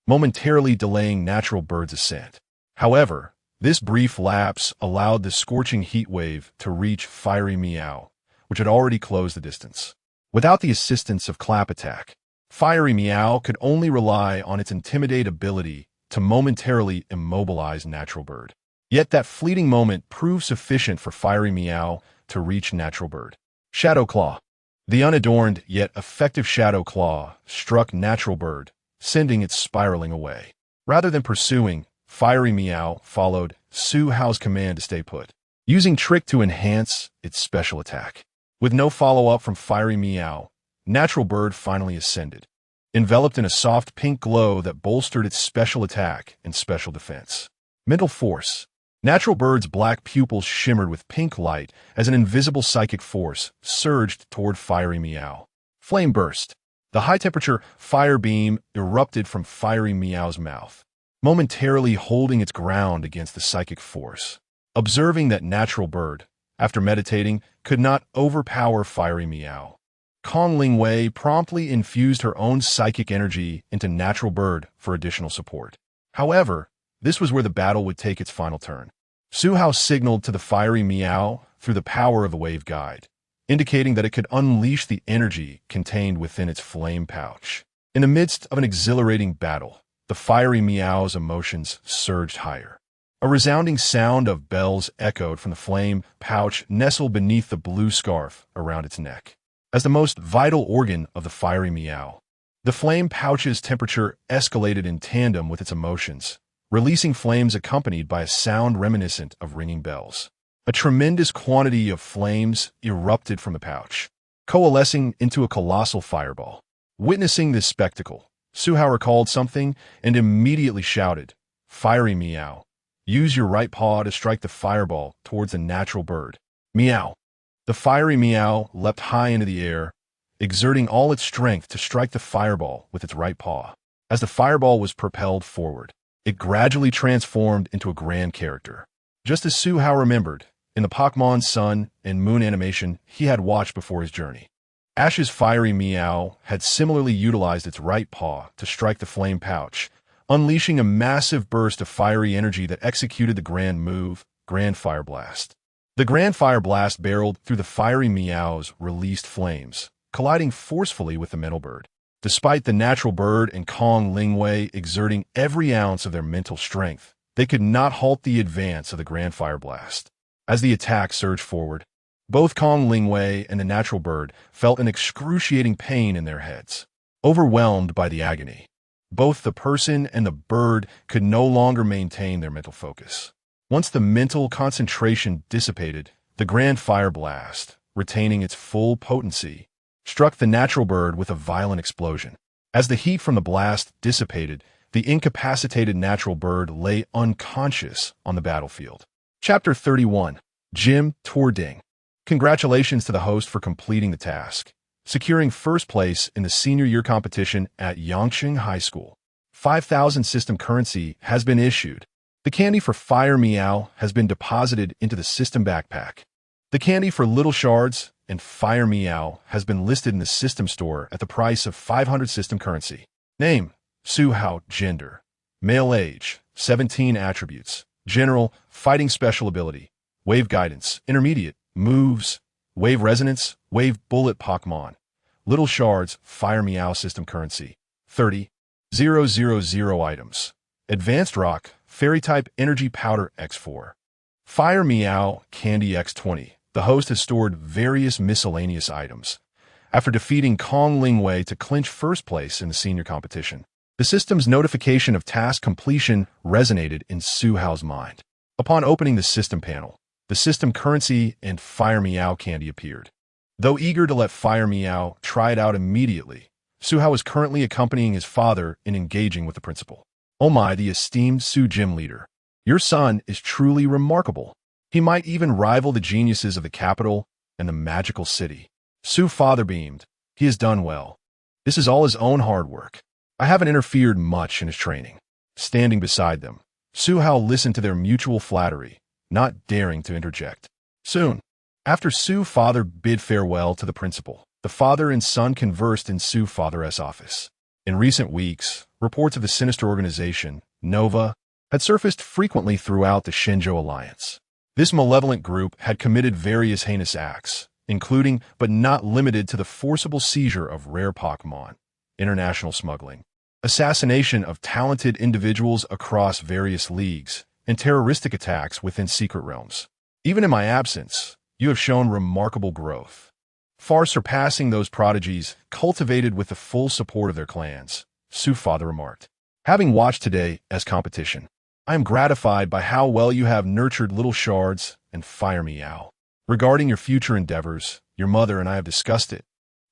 momentarily delaying Natural Bird's ascent. However, this brief lapse allowed the scorching heat wave to reach Fiery Meow, which had already closed the distance. Without the assistance of Clap Attack, Fiery Meow could only rely on its Intimidate ability to momentarily immobilize Natural Bird. Yet that fleeting moment proved sufficient for Fiery Meow to reach Natural Bird. Shadow Claw. The unadorned yet effective Shadow Claw struck Natural Bird, sending it spiraling away. Rather than pursuing, Fiery Meow followed Suhao's command to stay put, using Trick to enhance its special attack. With no follow-up from Fiery Meow, Natural Bird finally ascended, enveloped in a soft pink glow that bolstered its special attack and special defense. Mental Force. Natural Bird's black pupils shimmered with pink light as an invisible psychic force surged toward Fiery Meow. Flame Burst. The high-temperature fire beam erupted from Fiery Meow's mouth, momentarily holding its ground against the psychic force. Observing that Natural Bird, after meditating, could not overpower Fiery Meow, Kong Lingwei promptly infused her own psychic energy into Natural Bird for additional support. However, this was where the battle would take its final turn. Suhao signaled to the Fiery Meow through the power of the Wave Guide, indicating that it could unleash the energy contained within its flame pouch. In the midst of an exhilarating battle, the Fiery Meow's emotions surged higher. A resounding sound of bells echoed from the flame pouch nestled beneath the blue scarf around its neck. As the most vital organ of the Fiery Meow, the flame pouch's temperature escalated in tandem with its emotions, releasing flames accompanied by a sound reminiscent of ringing bells. A tremendous quantity of flames erupted from the pouch, coalescing into a colossal fireball. Witnessing this spectacle, Suhao recalled something and immediately shouted, "Fiery Meow, use your right paw to strike the fireball towards the Natural Bird." Meow. The Fiery Meow leapt high into the air, exerting all its strength to strike the fireball with its right paw. As the fireball was propelled forward, it gradually transformed into a grand character. Just as Su Hao remembered, in the Pokémon Sun and Moon animation he had watched before his journey. Ash's fiery meow had similarly utilized its right paw to strike the flame pouch, unleashing a massive burst of fiery energy that executed the grand move, Grand Fire Blast. The Grand Fire Blast barreled through the fiery meow's released flames, colliding forcefully with the mental bird. Despite the natural bird and Kong Lingwei exerting every ounce of their mental strength, they could not halt the advance of the Grand Fire Blast. As the attack surged forward, both Kong Lingwei and the natural bird felt an excruciating pain in their heads. Overwhelmed by the agony, both the person and the bird could no longer maintain their mental focus. Once the mental concentration dissipated, the Grand Fire Blast, retaining its full potency, struck the natural bird with a violent explosion. As the heat from the blast dissipated, the incapacitated natural bird lay unconscious on the battlefield. Chapter 31. Gym Tour Ding. Congratulations to the host for completing the task, securing first place in the senior year competition at Yangqing High School. 5,000 system currency has been issued. The candy for Fire Meow has been deposited into the system backpack. The candy for Little Shards and Fire Meow has been listed in the system store at the price of 500 system currency. Name: Su Hao. Gender: male. Age: 17. Attributes: General, Fighting Special Ability, Wave Guidance, Intermediate, Moves, Wave Resonance, Wave Bullet Pokémon. Little Shards, Fire Meow system currency, 30,000 items. Advanced Rock, Fairy Type Energy Powder X4. Fire Meow, Candy X20. The host has stored various miscellaneous items. After defeating Kong Lingwei to clinch first place in the senior competition, the system's notification of task completion resonated in Su Hao's mind. Upon opening the system panel, the system currency and Fire Meow candy appeared. Though eager to let Fire Meow try it out immediately, Su Hao is currently accompanying his father in engaging with the principal. Oh my, the esteemed Su Gym leader. Your son is truly remarkable. He might even rival the geniuses of the capital and the magical city. Su father beamed. He has done well. This is all his own hard work. I haven't interfered much in his training. Standing beside them, Su Hao listened to their mutual flattery, not daring to interject. Soon, after Su father bid farewell to the principal, the father and son conversed in Su father's office. In recent weeks, reports of the sinister organization, Nova, had surfaced frequently throughout the Shenzhou Alliance. This malevolent group had committed various heinous acts, including but not limited to the forcible seizure of rare Pokémon, international smuggling, assassination of talented individuals across various leagues, and terroristic attacks within secret realms. Even in my absence, you have shown remarkable growth, far surpassing those prodigies cultivated with the full support of their clans, Su father remarked. Having watched today as competition, I am gratified by how well you have nurtured Little Shards and Fire Meow. Regarding your future endeavors, your mother and I have discussed it.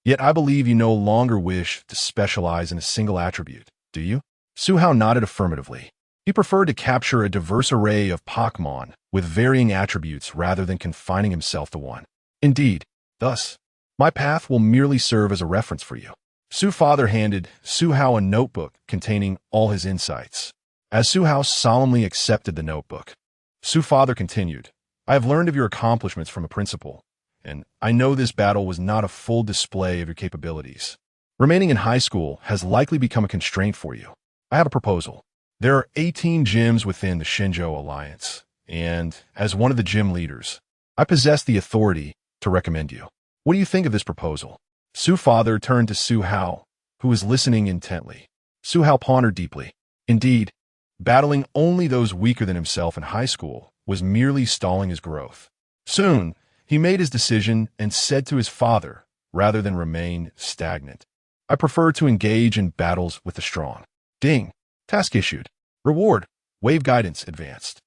Yet I believe you no longer wish to specialize in a single attribute, do you? Su Hao nodded affirmatively. He preferred to capture a diverse array of Pokémon with varying attributes rather than confining himself to one. Indeed, thus, my path will merely serve as a reference for you. Su father handed Su Hao a notebook containing all his insights. As Su Hao solemnly accepted the notebook, Su father continued, I have learned of your accomplishments from a principal, and I know this battle was not a full display of your capabilities. Remaining in high school has likely become a constraint for you. I have a proposal. There are 18 gyms within the Shenzhou Alliance, and as one of the gym leaders, I possess the authority to recommend you. What do you think of this proposal? Su father turned to Su Hao, who was listening intently. Su Hao pondered deeply. Indeed, battling only those weaker than himself in high school was merely stalling his growth. Soon, he made his decision and said to his father, rather than remain stagnant, I prefer to engage in battles with the strong. Ding. Task issued. Reward: Wave Guidance Advanced.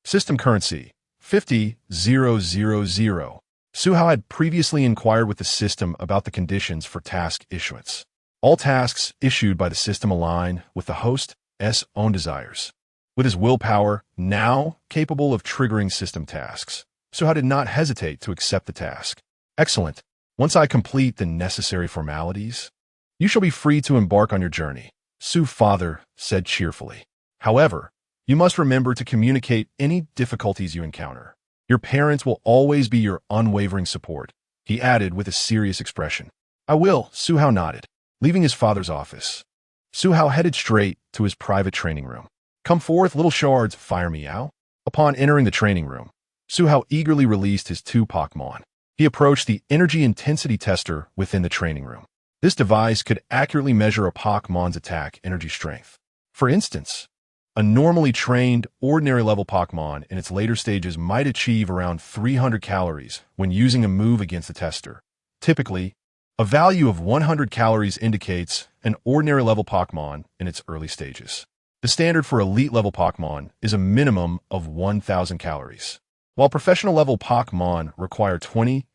System currency: 50,000. Su Hao had previously inquired with the system about the conditions for task issuance. All tasks issued by the system align with the host's own desires. With his willpower now capable of triggering system tasks, Su Hao did not hesitate to accept the task. Excellent. Once I complete the necessary formalities, you shall be free to embark on your journey, Su's father said cheerfully. However, you must remember to communicate any difficulties you encounter. Your parents will always be your unwavering support, he added with a serious expression. I will, Su Hao nodded. Leaving his father's office, Su Hao headed straight to his private training room. Come forth, little shards, fire meow. Upon entering the training room, Su Hao eagerly released his 2 Pokémon. He approached the energy intensity tester within the training room. This device could accurately measure a Pokémon's attack energy strength. For instance, a normally trained, ordinary-level Pokémon in its later stages might achieve around 300 calories when using a move against the tester. Typically, a value of 100 calories indicates an ordinary-level Pokémon in its early stages. The standard for elite-level Pokémon is a minimum of 1,000 calories, while professional-level Pokémon require 20,000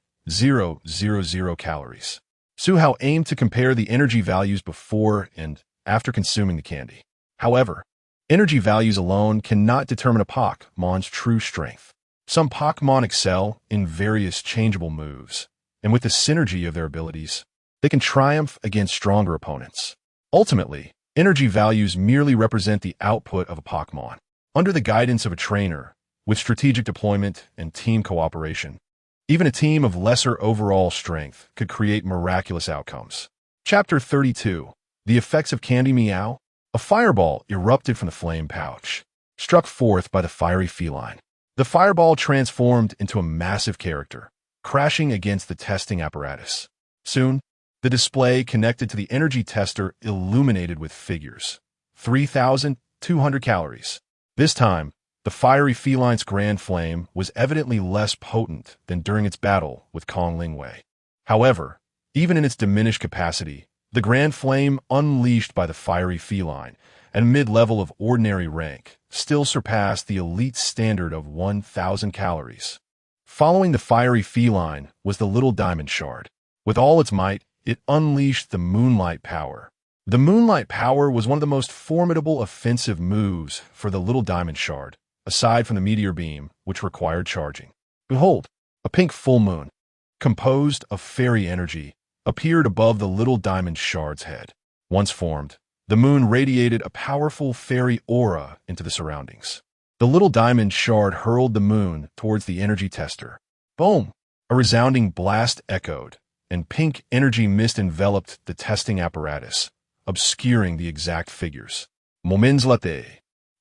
calories. Su Hao aimed to compare the energy values before and after consuming the candy. However, energy values alone cannot determine a Pokémon's true strength. Some Pokémon excel in various changeable moves, and with the synergy of their abilities, they can triumph against stronger opponents. Ultimately, energy values merely represent the output of a Pokémon. Under the guidance of a trainer, with strategic deployment and team cooperation, even a team of lesser overall strength could create miraculous outcomes. Chapter 32. The Effects of Candy Meow. A fireball erupted from the flame pouch, struck forth by the fiery feline. The fireball transformed into a massive character, crashing against the testing apparatus. Soon, the display connected to the energy tester illuminated with figures. 3,200 calories. This time, the fiery feline's grand flame was evidently less potent than during its battle with Kong Lingwei. However, even in its diminished capacity, the grand flame unleashed by the fiery feline, at a mid-level of ordinary rank, still surpassed the elite standard of 1,000 calories. Following the fiery feline was the little diamond shard. With all its might, it unleashed the Moonlight Power. The Moonlight Power was one of the most formidable offensive moves for the little diamond shard, aside from the meteor beam, which required charging. Behold, a pink full moon, composed of fairy energy, appeared above the little diamond shard's head. Once formed, the moon radiated a powerful fairy aura into the surroundings. The little diamond shard hurled the moon towards the energy tester. Boom! A resounding blast echoed, and pink energy mist enveloped the testing apparatus, obscuring the exact figures. Moments later,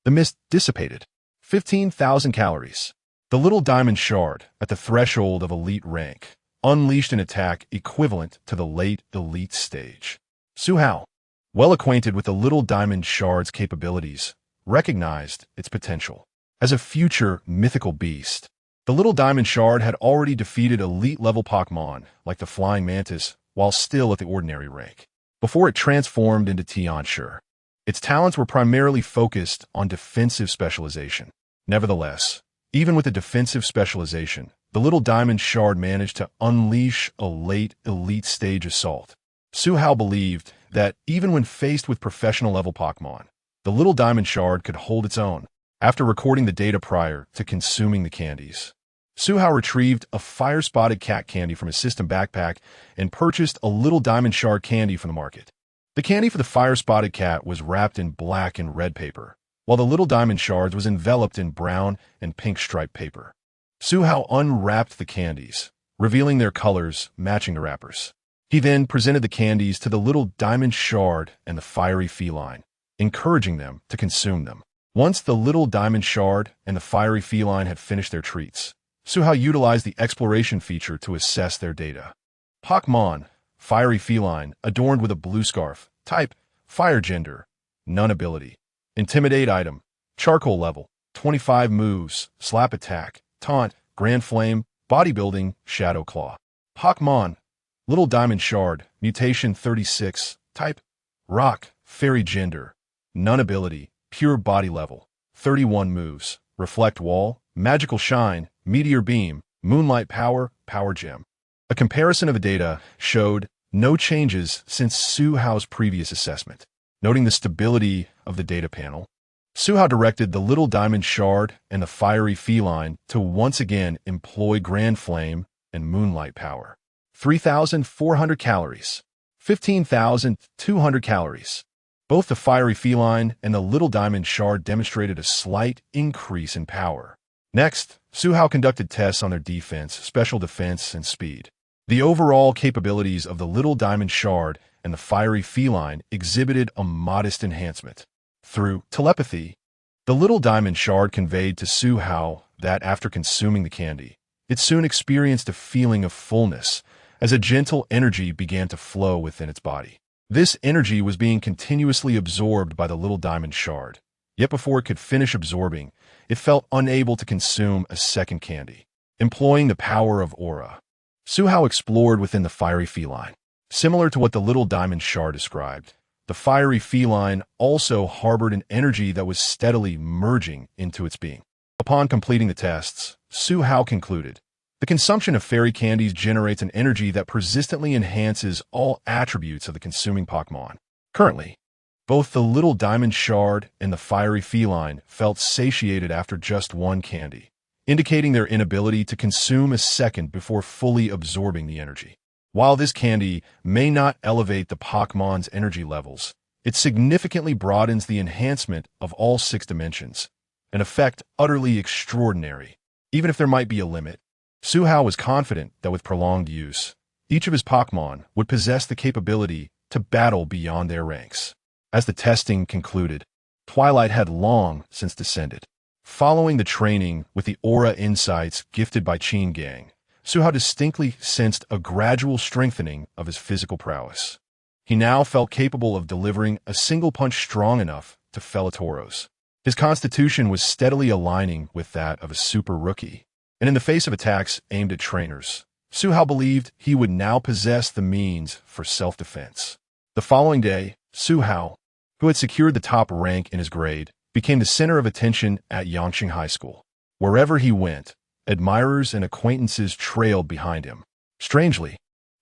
the mist dissipated. 15,000 calories. The little diamond shard, at the threshold of elite rank, unleashed an attack equivalent to the late elite stage. Su Hao, well acquainted with the little diamond shard's capabilities, recognized its potential. As a future mythical beast, the little diamond shard had already defeated elite-level Pokémon like the flying mantis while still at the ordinary rank, before it transformed into Diancie. Its talents were primarily focused on defensive specialization. Nevertheless, even with the defensive specialization, the little diamond shard managed to unleash a late elite stage assault. Su Hao believed that even when faced with professional-level Pokémon, the little diamond shard could hold its own. After recording the data prior to consuming the candies, Su Hao retrieved a fire-spotted cat candy from his system backpack and purchased a little diamond shard candy from the market. The candy for the fire-spotted cat was wrapped in black and red paper, while the little diamond shards was enveloped in brown and pink striped paper. Su Hao unwrapped the candies, revealing their colors matching the wrappers. He then presented the candies to the little diamond shard and the fiery feline, encouraging them to consume them. Once the little diamond shard and the fiery feline had finished their treats, Su Hao utilized the exploration feature to assess their data. Pokémon, fiery feline, adorned with a blue scarf. Type, fire gender. None ability. Intimidate item. Charcoal level. 25 moves. Slap attack. Taunt. Grand flame. Bodybuilding. Shadow claw. Pokémon, little diamond shard. Mutation 36. Type, rock. Fairy gender. None ability. Pure body level. 31 moves. Reflect wall. Magical shine. Meteor beam. Moonlight power. Power gem. A comparison of the data showed no changes since Su Hao's previous assessment. Noting the stability of the data panel, Su Hao directed the little diamond shard and the fiery feline to once again employ Grand Flame and Moonlight power. 3,400 calories. 15,200 calories. Both the fiery feline and the little diamond shard demonstrated a slight increase in power. Next, Suhao conducted tests on their defense, special defense, and speed. The overall capabilities of the little diamond shard and the fiery feline exhibited a modest enhancement. Through telepathy, the little diamond shard conveyed to Suhao that after consuming the candy, it soon experienced a feeling of fullness as a gentle energy began to flow within its body. This energy was being continuously absorbed by the little diamond shard, yet before it could finish absorbing, it felt unable to consume a second candy. Employing the power of aura, Suhao explored within the fiery feline. Similar to what the little diamond shard described, the fiery feline also harbored an energy that was steadily merging into its being. Upon completing the tests, Suhao concluded, the consumption of fairy candies generates an energy that persistently enhances all attributes of the consuming Pokémon. Currently, both the little diamond shard and the fiery feline felt satiated after just one candy, indicating their inability to consume a second before fully absorbing the energy. While this candy may not elevate the Pokémon's energy levels, it significantly broadens the enhancement of all 6 dimensions, an effect utterly extraordinary. Even if there might be a limit, Suhao was confident that with prolonged use, each of his Pokémon would possess the capability to battle beyond their ranks. As the testing concluded, twilight had long since descended. Following the training with the aura insights gifted by Qin Gang, Suhao distinctly sensed a gradual strengthening of his physical prowess. He now felt capable of delivering a single punch strong enough to fell a Tauros. His constitution was steadily aligning with that of a super rookie, and in the face of attacks aimed at trainers, Suhao believed he would now possess the means for self-defense. The following day, Suhao, who had secured the top rank in his grade, became the center of attention at Yangqing High School. Wherever he went, admirers and acquaintances trailed behind him. Strangely,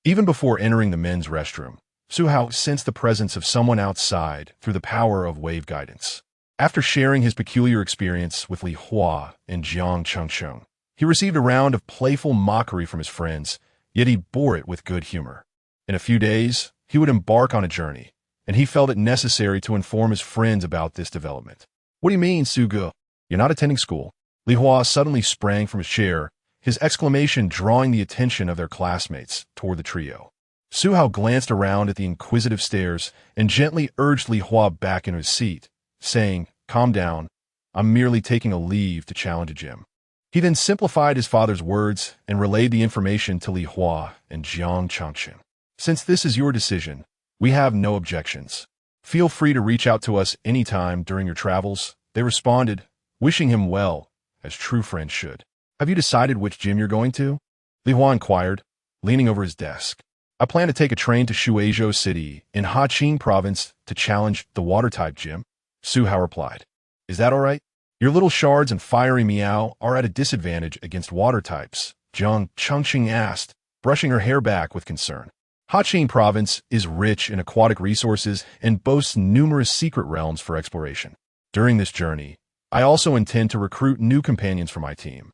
even before entering the men's restroom, Suhao sensed the presence of someone outside through the power of wave guidance. After sharing his peculiar experience with Li Hua and Jiang Chengsheng, he received a round of playful mockery from his friends, yet he bore it with good humor. In a few days, he would embark on a journey, and he felt it necessary to inform his friends about this development. What do you mean, Suge? You're not attending school? Li Hua suddenly sprang from his chair, his exclamation drawing the attention of their classmates toward the trio. Suhao glanced around at the inquisitive stares and gently urged Li Hua back into his seat, saying, "Calm down, I'm merely taking a leave to challenge a gym." He then simplified his father's words and relayed the information to Li Hua and Jiang Chengsheng. "Since this is your decision, we have no objections. Feel free to reach out to us anytime during your travels," they responded, wishing him well, as true friends should. "Have you decided which gym you're going to?" Li Hua inquired, leaning over his desk. "I plan to take a train to Shuizhou City in Haqin Province to challenge the water-type gym," Suhao replied. "Is that all right? Your little shards and fiery meow are at a disadvantage against water types," Jiang Chengxing asked, brushing her hair back with concern. Haqin Province is rich in aquatic resources and boasts numerous secret realms for exploration. During this journey, I also intend to recruit new companions for my team.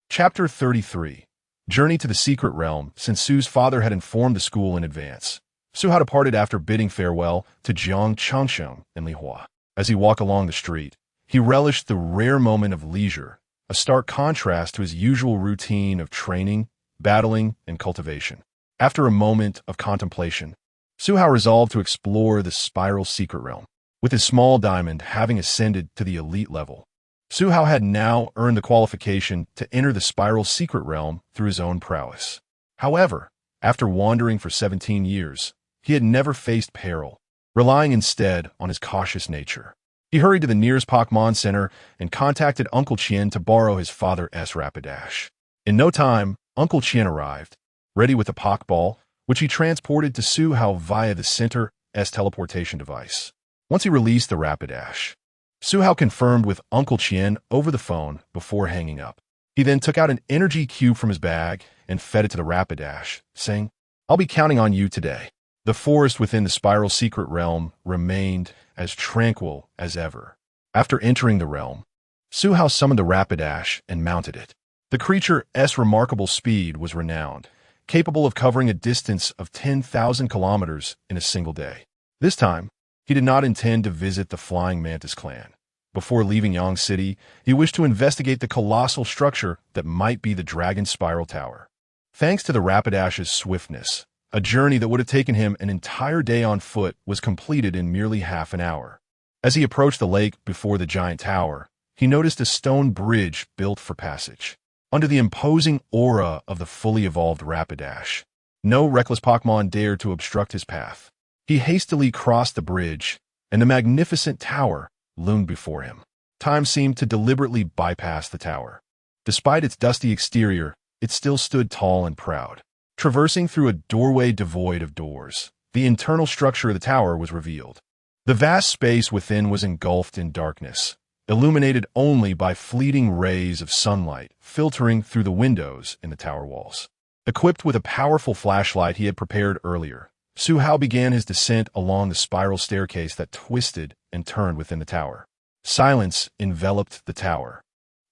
Chapter 33. Journey to the Secret Realm. Since Su's father had informed the school in advance, Suhao departed after bidding farewell to Jiang Chengsheng and Li Hua. As he walked along the street, he relished the rare moment of leisure, a stark contrast to his usual routine of training, battling, and cultivation. After a moment of contemplation, Suhao resolved to explore the Spiral Secret Realm. With his small diamond having ascended to the elite level, Suhao had now earned the qualification to enter the Spiral Secret Realm through his own prowess. However, after wandering for 17 years, he had never faced peril, relying instead on his cautious nature. He hurried to the nearest Pokémon Center and contacted Uncle Qian to borrow his father's Rapidash. In no time, Uncle Qian arrived, ready with a Pokeball, which he transported to Suhao via the Center's teleportation device. Once he released the Rapidash, Suhao confirmed with Uncle Qian over the phone before hanging up. He then took out an energy cube from his bag and fed it to the Rapidash, saying, "I'll be counting on you today." The forest within the Spiral Secret Realm remained as tranquil as ever. After entering the realm, Suhao summoned the Rapidash and mounted it. The creature's remarkable speed was renowned, capable of covering a distance of 10,000 kilometers in a single day. This time, he did not intend to visit the Flying Mantis clan. Before leaving Yang City, he wished to investigate the colossal structure that might be the Dragon Spiral Tower. Thanks to the Rapidash's swiftness, a journey that would have taken him an entire day on foot was completed in merely half an hour. As he approached the lake before the giant tower, he noticed a stone bridge built for passage. Under the imposing aura of the fully evolved Rapidash, no reckless Pokémon dared to obstruct his path. He hastily crossed the bridge, and the magnificent tower loomed before him. Time seemed to deliberately bypass the tower. Despite its dusty exterior, it still stood tall and proud. Traversing through a doorway devoid of doors, the internal structure of the tower was revealed. The vast space within was engulfed in darkness, illuminated only by fleeting rays of sunlight filtering through the windows in the tower walls. Equipped with a powerful flashlight he had prepared earlier, Su Hao began his descent along the spiral staircase that twisted and turned within the tower. Silence enveloped the tower,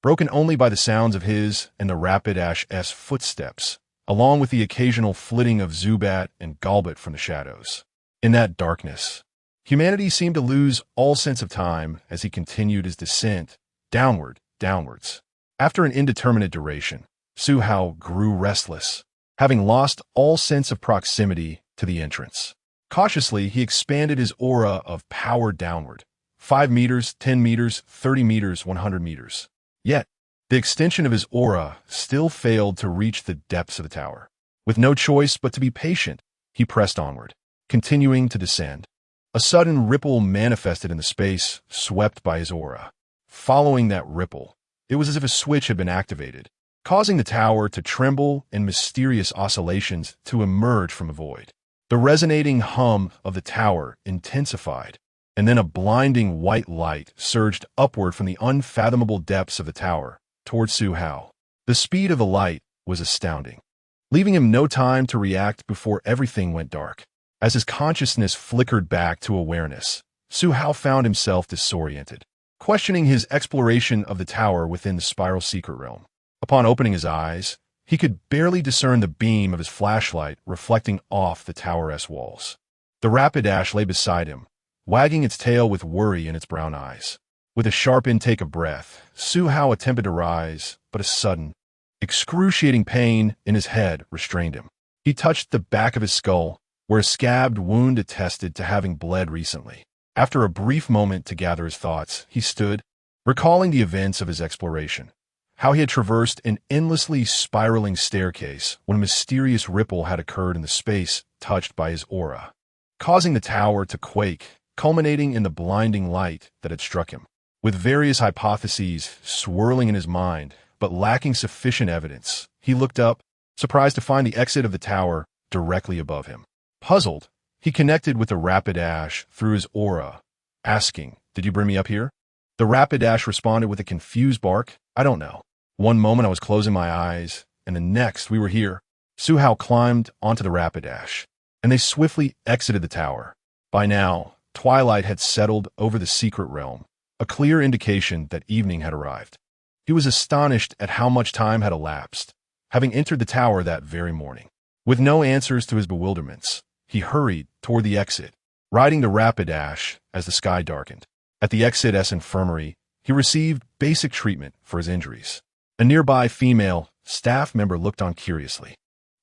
broken only by the sounds of his and the Rapidash's footsteps, along with the occasional flitting of Zubat and Golbat from the shadows. In that darkness, humanity seemed to lose all sense of time as he continued his descent, downwards. After an indeterminate duration, Su Hao grew restless, having lost all sense of proximity to the entrance. Cautiously, he expanded his aura of power downward. 5 meters, 10 meters, 30 meters, 100 meters. Yet, the extension of his aura still failed to reach the depths of the tower. With no choice but to be patient, he pressed onward, continuing to descend. A sudden ripple manifested in the space swept by his aura. Following that ripple, it was as if a switch had been activated, causing the tower to tremble and mysterious oscillations to emerge from the void. The resonating hum of the tower intensified, and then a blinding white light surged upward from the unfathomable depths of the tower toward Su Hao. The speed of the light was astounding, leaving him no time to react before everything went dark. As his consciousness flickered back to awareness, Su Hao found himself disoriented, questioning his exploration of the tower within the spiral secret realm. Upon opening his eyes, he could barely discern the beam of his flashlight reflecting off the tower's walls. The Rapidash lay beside him, wagging its tail with worry in its brown eyes. With a sharp intake of breath, Su Hao attempted to rise, but a sudden, excruciating pain in his head restrained him. He touched the back of his skull, where a scabbed wound attested to having bled recently. After a brief moment to gather his thoughts, he stood, recalling the events of his exploration. How he had traversed an endlessly spiraling staircase when a mysterious ripple had occurred in the space touched by his aura, causing the tower to quake, culminating in the blinding light that had struck him. With various hypotheses swirling in his mind, but lacking sufficient evidence, he looked up, surprised to find the exit of the tower directly above him. Puzzled, he connected with the Rapidash through his aura, asking, "Did you bring me up here?" The Rapidash responded with a confused bark, "I don't know. One moment I was closing my eyes, and the next we were here." Su Hao climbed onto the Rapidash, and they swiftly exited the tower. By now, twilight had settled over the secret realm, a clear indication that evening had arrived. He was astonished at how much time had elapsed, having entered the tower that very morning. With no answers to his bewilderments, he hurried toward the exit, riding the Rapidash as the sky darkened. At the exit's infirmary, he received basic treatment for his injuries. A nearby female staff member looked on curiously.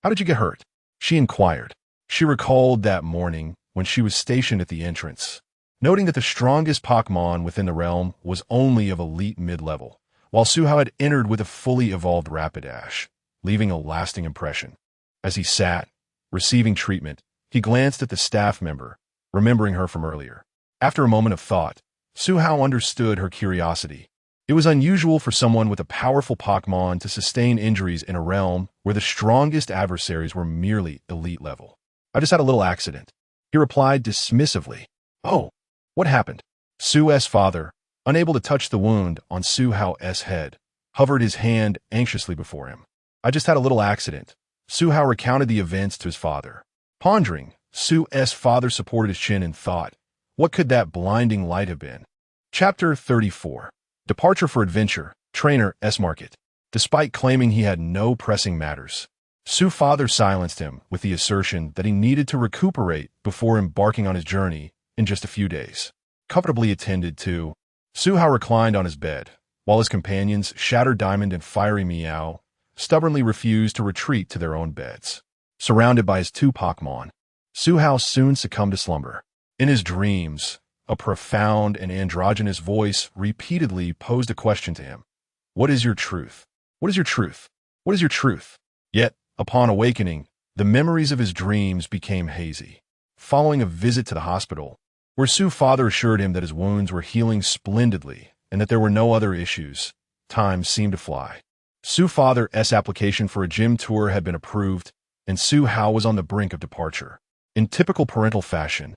"How did you get hurt?" she inquired. She recalled that morning when she was stationed at the entrance, noting that the strongest Pokémon within the realm was only of elite mid-level, while Su Hao had entered with a fully evolved Rapidash, leaving a lasting impression. As he sat, receiving treatment, he glanced at the staff member, remembering her from earlier. After a moment of thought, Su Hao understood her curiosity. It was unusual for someone with a powerful Pokémon to sustain injuries in a realm where the strongest adversaries were merely elite level. "I just had a little accident," he replied dismissively. "Oh, what happened?" Su's father, unable to touch the wound on Su Hao's head, hovered his hand anxiously before him. "I just had a little accident." Su Hao recounted the events to his father. Pondering, Su's father supported his chin and thought, what could that blinding light have been? Chapter 34. Departure for Adventure, Trainer S. Market. Despite claiming he had no pressing matters, Su's father silenced him with the assertion that he needed to recuperate before embarking on his journey in just a few days. Comfortably attended to, Su Hao reclined on his bed, while his companions, Shattered Diamond and Fiery Meow, stubbornly refused to retreat to their own beds. Surrounded by his two Pokémon, Su Hao soon succumbed to slumber. In his dreams, a profound and androgynous voice repeatedly posed a question to him. What is your truth? What is your truth? What is your truth? Yet, upon awakening, the memories of his dreams became hazy. Following a visit to the hospital, where Su's father assured him that his wounds were healing splendidly and that there were no other issues, time seemed to fly. Su's father's application for a gym tour had been approved, and Su Hao was on the brink of departure. In typical parental fashion,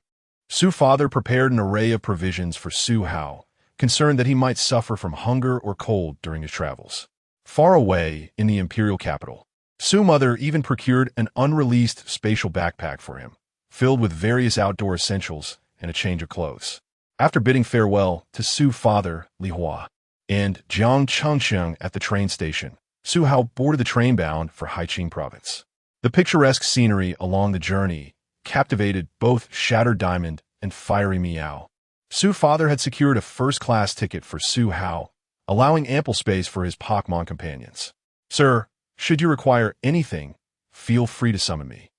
Su's father prepared an array of provisions for Su Hao, concerned that he might suffer from hunger or cold during his travels. Far away in the imperial capital, Su's mother even procured an unreleased spatial backpack for him, filled with various outdoor essentials and a change of clothes. After bidding farewell to Su's father, Li Hua, and Jiang Changsheng at the train station, Su Hao boarded the train bound for Haiqing province. The picturesque scenery along the journey captivated both Shattered Diamond and Fiery Meow. Su's father had secured a first-class ticket for Su Hao, allowing ample space for his Pokémon companions. Sir, should you require anything, feel free to summon me.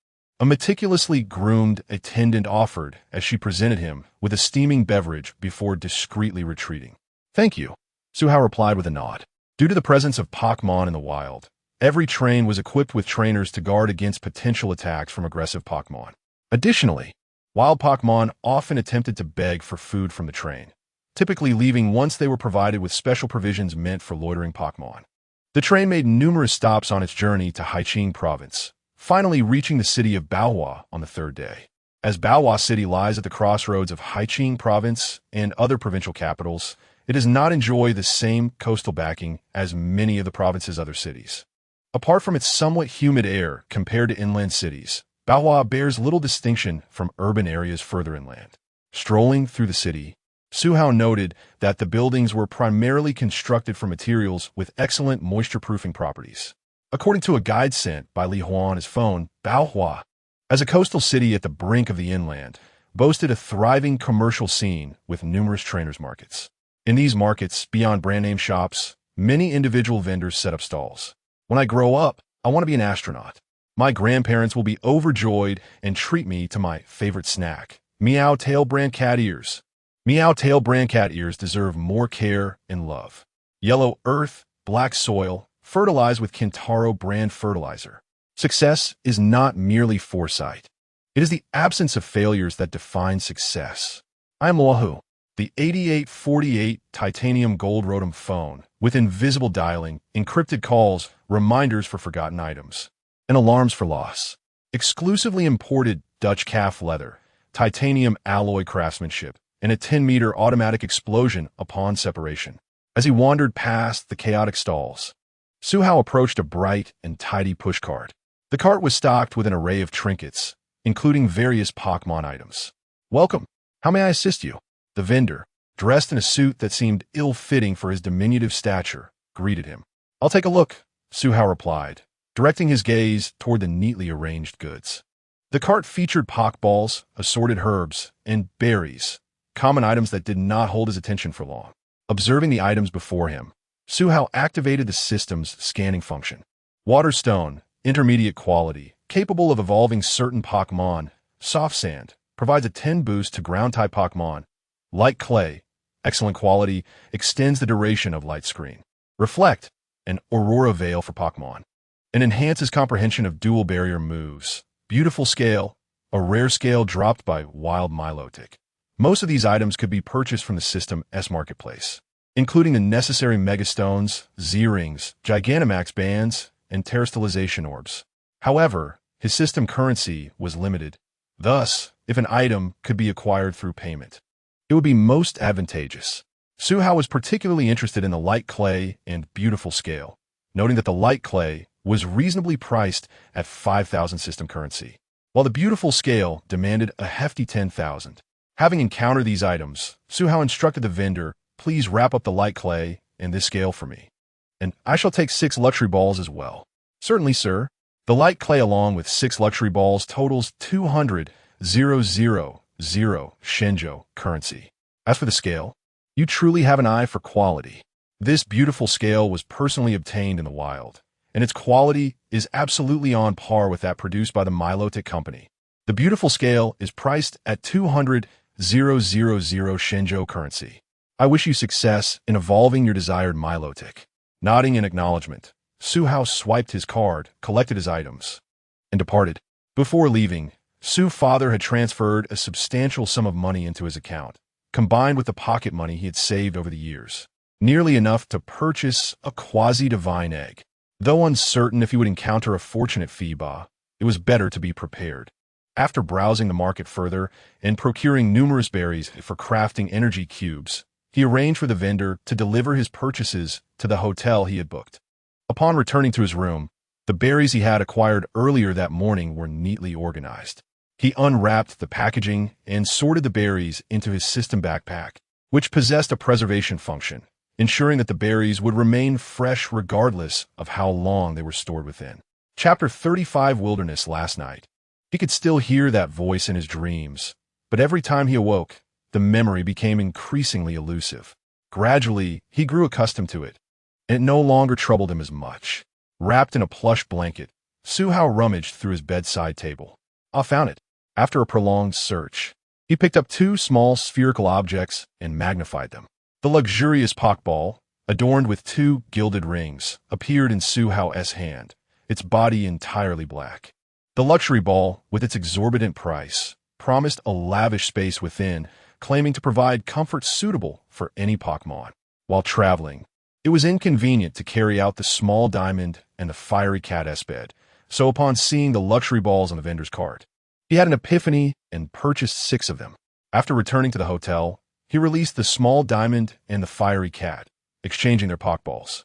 A meticulously groomed attendant offered as she presented him with a steaming beverage before discreetly retreating. Thank you, Su Hao replied with a nod. Due to the presence of Pokémon in the wild, every train was equipped with trainers to guard against potential attacks from aggressive Pokémon. Additionally, wild Pokémon often attempted to beg for food from the train, typically leaving once they were provided with special provisions meant for loitering Pokémon. The train made numerous stops on its journey to Haiqing province, finally reaching the city of Baohua on the third day. As Baohua City lies at the crossroads of Haiqing province and other provincial capitals, it does not enjoy the same coastal backing as many of the province's other cities. Apart from its somewhat humid air compared to inland cities, Baohua bears little distinction from urban areas further inland. Strolling through the city, Su Hao noted that the buildings were primarily constructed from materials with excellent moisture-proofing properties. According to a guide sent by Li Hua on his phone, Baohua, as a coastal city at the brink of the inland, boasted a thriving commercial scene with numerous trainers' markets. In these markets, beyond brand-name shops, many individual vendors set up stalls. When I grow up, I want to be an astronaut. My grandparents will be overjoyed and treat me to my favorite snack, Meow Tail brand cat ears. Meow Tail brand cat ears deserve more care and love. Yellow earth, black soil, fertilized with Kintaro brand fertilizer. Success is not merely foresight. It is the absence of failures that defines success. I am Wahoo, the 8848 titanium gold Rotom phone, with invisible dialing, encrypted calls, reminders for forgotten items, and alarms for loss. Exclusively imported Dutch calf leather, titanium alloy craftsmanship, and a 10-meter automatic explosion upon separation. As he wandered past the chaotic stalls, Su Hao approached a bright and tidy pushcart. The cart was stocked with an array of trinkets, including various Pokémon items. Welcome. How may I assist you? The vendor, dressed in a suit that seemed ill-fitting for his diminutive stature, greeted him. I'll take a look, Su Hao replied, directing his gaze toward the neatly arranged goods. The cart featured Pokeballs, assorted herbs, and berries, common items that did not hold his attention for long. Observing the items before him, Su Hao activated the system's scanning function. Waterstone, intermediate quality, capable of evolving certain Pokémon. Soft Sand, provides a 10 boost to ground-type Pokémon. Light Clay, excellent quality, extends the duration of Light Screen. Reflect, an Aurora Veil for Pokémon, and enhances comprehension of dual barrier moves. Beautiful Scale, a rare scale dropped by Wild Milotic. Most of these items could be purchased from the system's marketplace, including the necessary Megastones, Z-Rings, Gigantamax bands, and Terastallization orbs. However, his system currency was limited. Thus, if an item could be acquired through payment, it would be most advantageous. Su Hao was particularly interested in the Light Clay and Beautiful Scale, noting that the Light Clay was reasonably priced at 5,000 system currency, while the Beautiful Scale demanded a hefty 10,000. Having encountered these items, Su Hao instructed the vendor, please wrap up the Light Clay and this scale for me, and I shall take 6 luxury balls as well. Certainly, sir. The light clay along with 6 luxury balls totals 200,000 Shenzhou currency. As for the scale, you truly have an eye for quality. This beautiful scale was personally obtained in the wild, and its quality is absolutely on par with that produced by the Mythical company. The beautiful scale is priced at 200,000 Shenzhou currency. I wish you success in evolving your desired Milotic. Nodding in acknowledgement, Su Hao swiped his card, collected his items, and departed. Before leaving, Su's father had transferred a substantial sum of money into his account, combined with the pocket money he had saved over the years, nearly enough to purchase a quasi-divine egg. Though uncertain if he would encounter a fortunate Fiba, it was better to be prepared. After browsing the market further and procuring numerous berries for crafting energy cubes, he arranged for the vendor to deliver his purchases to the hotel he had booked. Upon returning to his room, the berries he had acquired earlier that morning were neatly organized. He unwrapped the packaging and sorted the berries into his system backpack, which possessed a preservation function, ensuring that the berries would remain fresh regardless of how long they were stored within. Chapter 35 Wilderness. Last night, he could still hear that voice in his dreams, but every time he awoke, the memory became increasingly elusive. Gradually, he grew accustomed to it, and it no longer troubled him as much. Wrapped in a plush blanket, Su Hao rummaged through his bedside table. Found it. After a prolonged search, he picked up 2 small spherical objects and magnified them. The luxurious Pokeball, adorned with 2 gilded rings, appeared in Su Hao's hand, its body entirely black. The luxury ball, with its exorbitant price, promised a lavish space within, claiming to provide comfort suitable for any Pokémon. While traveling, it was inconvenient to carry out the small diamond and the fiery cat S-bed, so upon seeing the luxury balls on the vendor's cart, he had an epiphany and purchased 6 of them. After returning to the hotel, he released the small diamond and the fiery cat, exchanging their Pokeballs.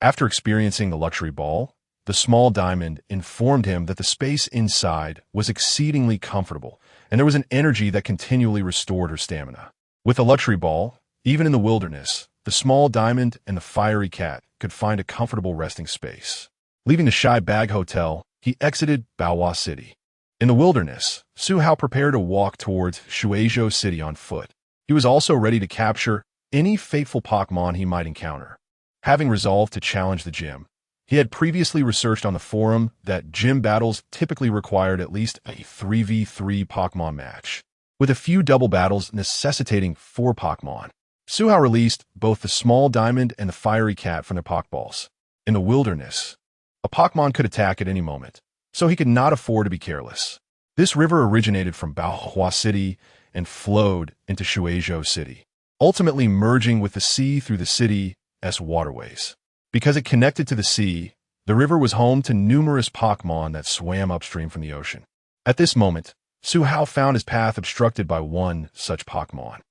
After experiencing the luxury ball, the small diamond informed him that the space inside was exceedingly comfortable, and there was an energy that continually restored her stamina. With the luxury ball, even in the wilderness, the small diamond and the fiery cat could find a comfortable resting space. Leaving the Shy Bag Hotel, he exited Baohua City. In the wilderness, Su Hao prepared to walk towards Shuizhou City on foot. He was also ready to capture any fateful Pokémon he might encounter. Having resolved to challenge the gym, he had previously researched on the forum that gym battles typically required at least a 3v3 Pokémon match, with a few double battles necessitating 4 Pokémon. Su Hao released both the small diamond and the fiery cat from their Pokeballs. In the wilderness, a Pokémon could attack at any moment, so he could not afford to be careless. This river originated from Baohua City and flowed into Shuizhou City, ultimately merging with the sea through the city's waterways. Because it connected to the sea, the river was home to numerous Pokémon that swam upstream from the ocean. At this moment, Su Hao found his path obstructed by one such Pokémon.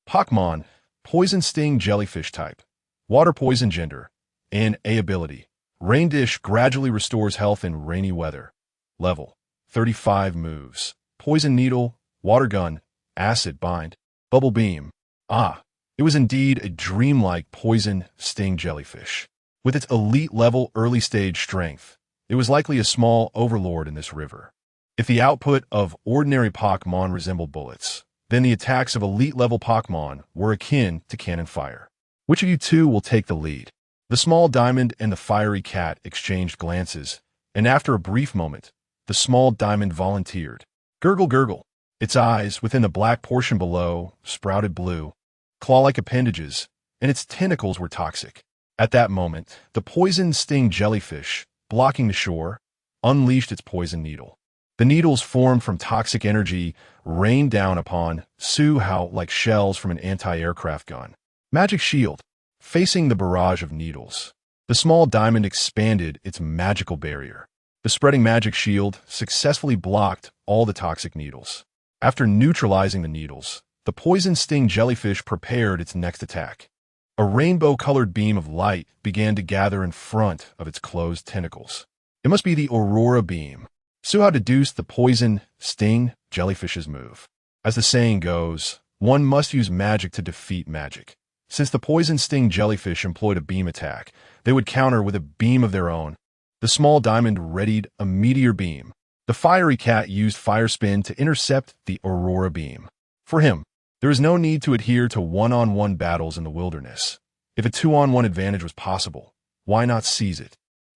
Pokémon, Poison Sting Jellyfish type, Water Poison gender, and A ability. Rain Dish gradually restores health in rainy weather. Level 35 moves. Poison Needle, Water Gun, Acid Bind, Bubble Beam. It was indeed a dreamlike Poison Sting Jellyfish. With its elite level early stage strength, it was likely a small overlord in this river. If the output of ordinary Pokémon resembled bullets, then the attacks of elite level Pokémon were akin to cannon fire. Which of you two will take the lead? The small diamond and the fiery cat exchanged glances, and after a brief moment, the small diamond volunteered. Gurgle, gurgle. Its eyes, within the black portion below, sprouted blue, claw-like appendages, and its tentacles were toxic. At that moment, the poison sting jellyfish, blocking the shore, unleashed its poison needle. The needles formed from toxic energy rained down upon Su Hao like shells from an anti-aircraft gun. Magic Shield. Facing the barrage of needles, the small diamond expanded its magical barrier. The spreading magic shield successfully blocked all the toxic needles. After neutralizing the needles, the poison sting jellyfish prepared its next attack. A rainbow-colored beam of light began to gather in front of its closed tentacles. It must be the Aurora Beam. Su Hao deduced the poison sting jellyfish's move. As the saying goes, one must use magic to defeat magic. Since the poison sting jellyfish employed a beam attack, they would counter with a beam of their own. The small diamond readied a meteor beam. The fiery cat used fire spin to intercept the aurora beam. For him, there is no need to adhere to one-on-one battles in the wilderness. If a two-on-one advantage was possible, why not seize it?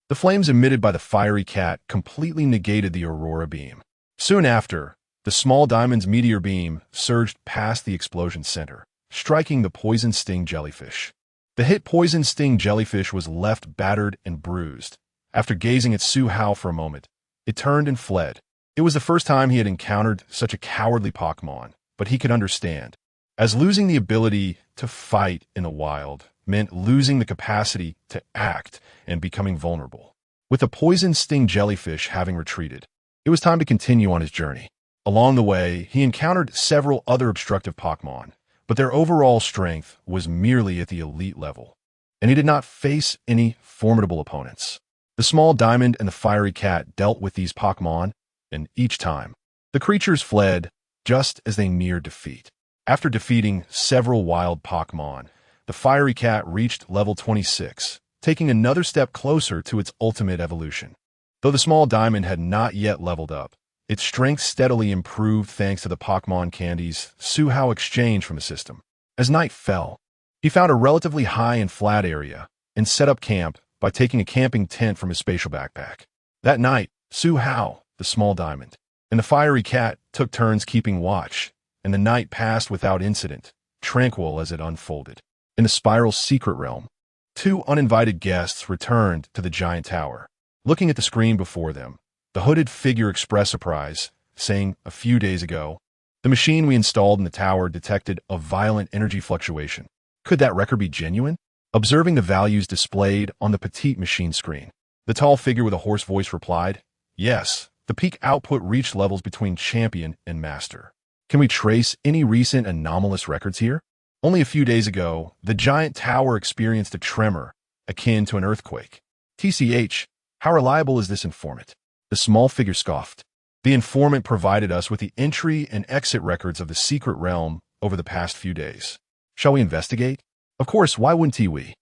The flames emitted by the fiery cat completely negated the aurora beam. Soon after, the small diamond's meteor beam surged past the explosion center, striking the poison sting jellyfish. The hit poison sting jellyfish was left battered and bruised. After gazing at Su Hao for a moment, it turned and fled. It was the first time he had encountered such a cowardly Pokémon, but he could understand, as losing the ability to fight in the wild meant losing the capacity to act and becoming vulnerable. With the poison sting jellyfish having retreated, it was time to continue on his journey. Along the way, he encountered several other obstructive Pokémon, but their overall strength was merely at the elite level, and he did not face any formidable opponents. The small diamond and the fiery cat dealt with these Pokémon, and each time, the creatures fled just as they neared defeat. After defeating several wild Pokémon, the fiery cat reached level 26, taking another step closer to its ultimate evolution. Though the small diamond had not yet leveled up, its strength steadily improved thanks to the Pokémon candies Su Hao exchanged from the system. As night fell, he found a relatively high and flat area and set up camp by taking a camping tent from his spatial backpack. That night, Su Hao, the small diamond, and the fiery cat took turns keeping watch, and the night passed without incident, tranquil as it unfolded. In the spiral's secret realm, two uninvited guests returned to the giant tower. Looking at the screen before them, the hooded figure expressed surprise, saying, "A few days ago, the machine we installed in the tower detected a violent energy fluctuation. Could that record be genuine?" Observing the values displayed on the petite machine screen, the tall figure with a hoarse voice replied, "Yes, the peak output reached levels between champion and master. Can we trace any recent anomalous records here? Only a few days ago, the giant tower experienced a tremor akin to an earthquake. TCH, how reliable is this informant?" The small figure scoffed. "The informant provided us with the entry and exit records of the secret realm over the past few days. Shall we investigate?" Of course, why wouldn't we?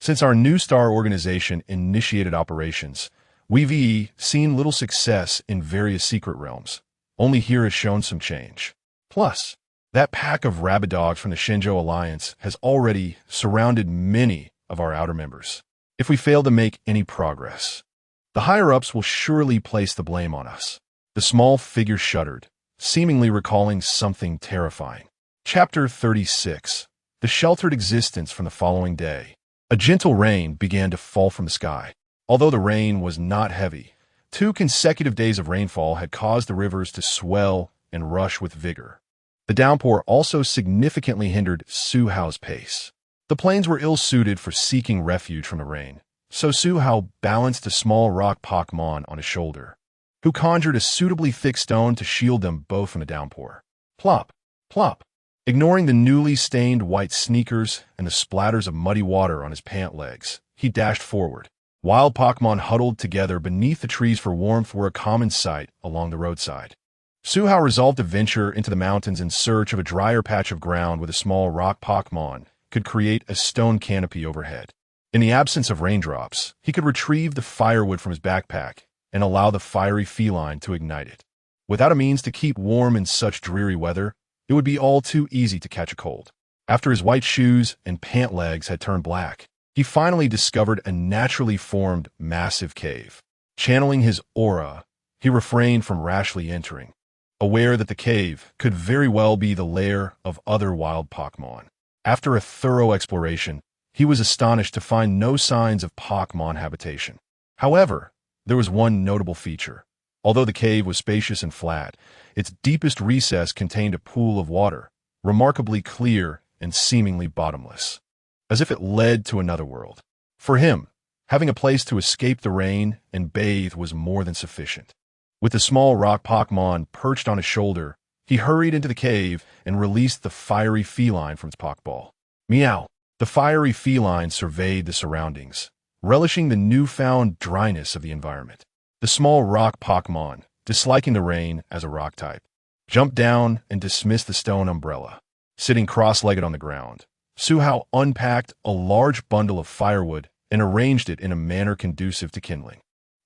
Since our new star organization initiated operations, we've seen little success in various secret realms. Only here has shown some change. Plus, that pack of rabid dogs from the Shenzhou Alliance has already surrounded many of our outer members. If we fail to make any progress, the higher-ups will surely place the blame on us. The small figure shuddered, seemingly recalling something terrifying. Chapter 36. The sheltered existence from the following day. A gentle rain began to fall from the sky. Although the rain was not heavy, 2 consecutive days of rainfall had caused the rivers to swell and rush with vigor. The downpour also significantly hindered Su Hao's pace. The plains were ill-suited for seeking refuge from the rain, so Su Hao balanced a small rock Pokémon on his shoulder, who conjured a suitably thick stone to shield them both from the downpour. Plop, plop. Ignoring the newly stained white sneakers and the splatters of muddy water on his pant legs, he dashed forward. Wild Pokémon huddled together beneath the trees for warmth were a common sight along the roadside. Su Hao resolved to venture into the mountains in search of a drier patch of ground where the small rock Pokémon could create a stone canopy overhead. In the absence of raindrops, he could retrieve the firewood from his backpack and allow the fiery feline to ignite it. Without a means to keep warm in such dreary weather, it would be all too easy to catch a cold. After his white shoes and pant legs had turned black, he finally discovered a naturally formed massive cave. Channeling his aura, he refrained from rashly entering, aware that the cave could very well be the lair of other wild Pokémon. After a thorough exploration, he was astonished to find no signs of Pokémon habitation. However, there was one notable feature. Although the cave was spacious and flat, its deepest recess contained a pool of water, remarkably clear and seemingly bottomless, as if it led to another world. For him, having a place to escape the rain and bathe was more than sufficient. With the small rock Pokémon perched on his shoulder, he hurried into the cave and released the fiery feline from its Pokeball. Meow! The fiery feline surveyed the surroundings, relishing the newfound dryness of the environment. The small rock Pokémon, disliking the rain as a rock type, jumped down and dismissed the stone umbrella. Sitting cross-legged on the ground, Su Hao unpacked a large bundle of firewood and arranged it in a manner conducive to kindling.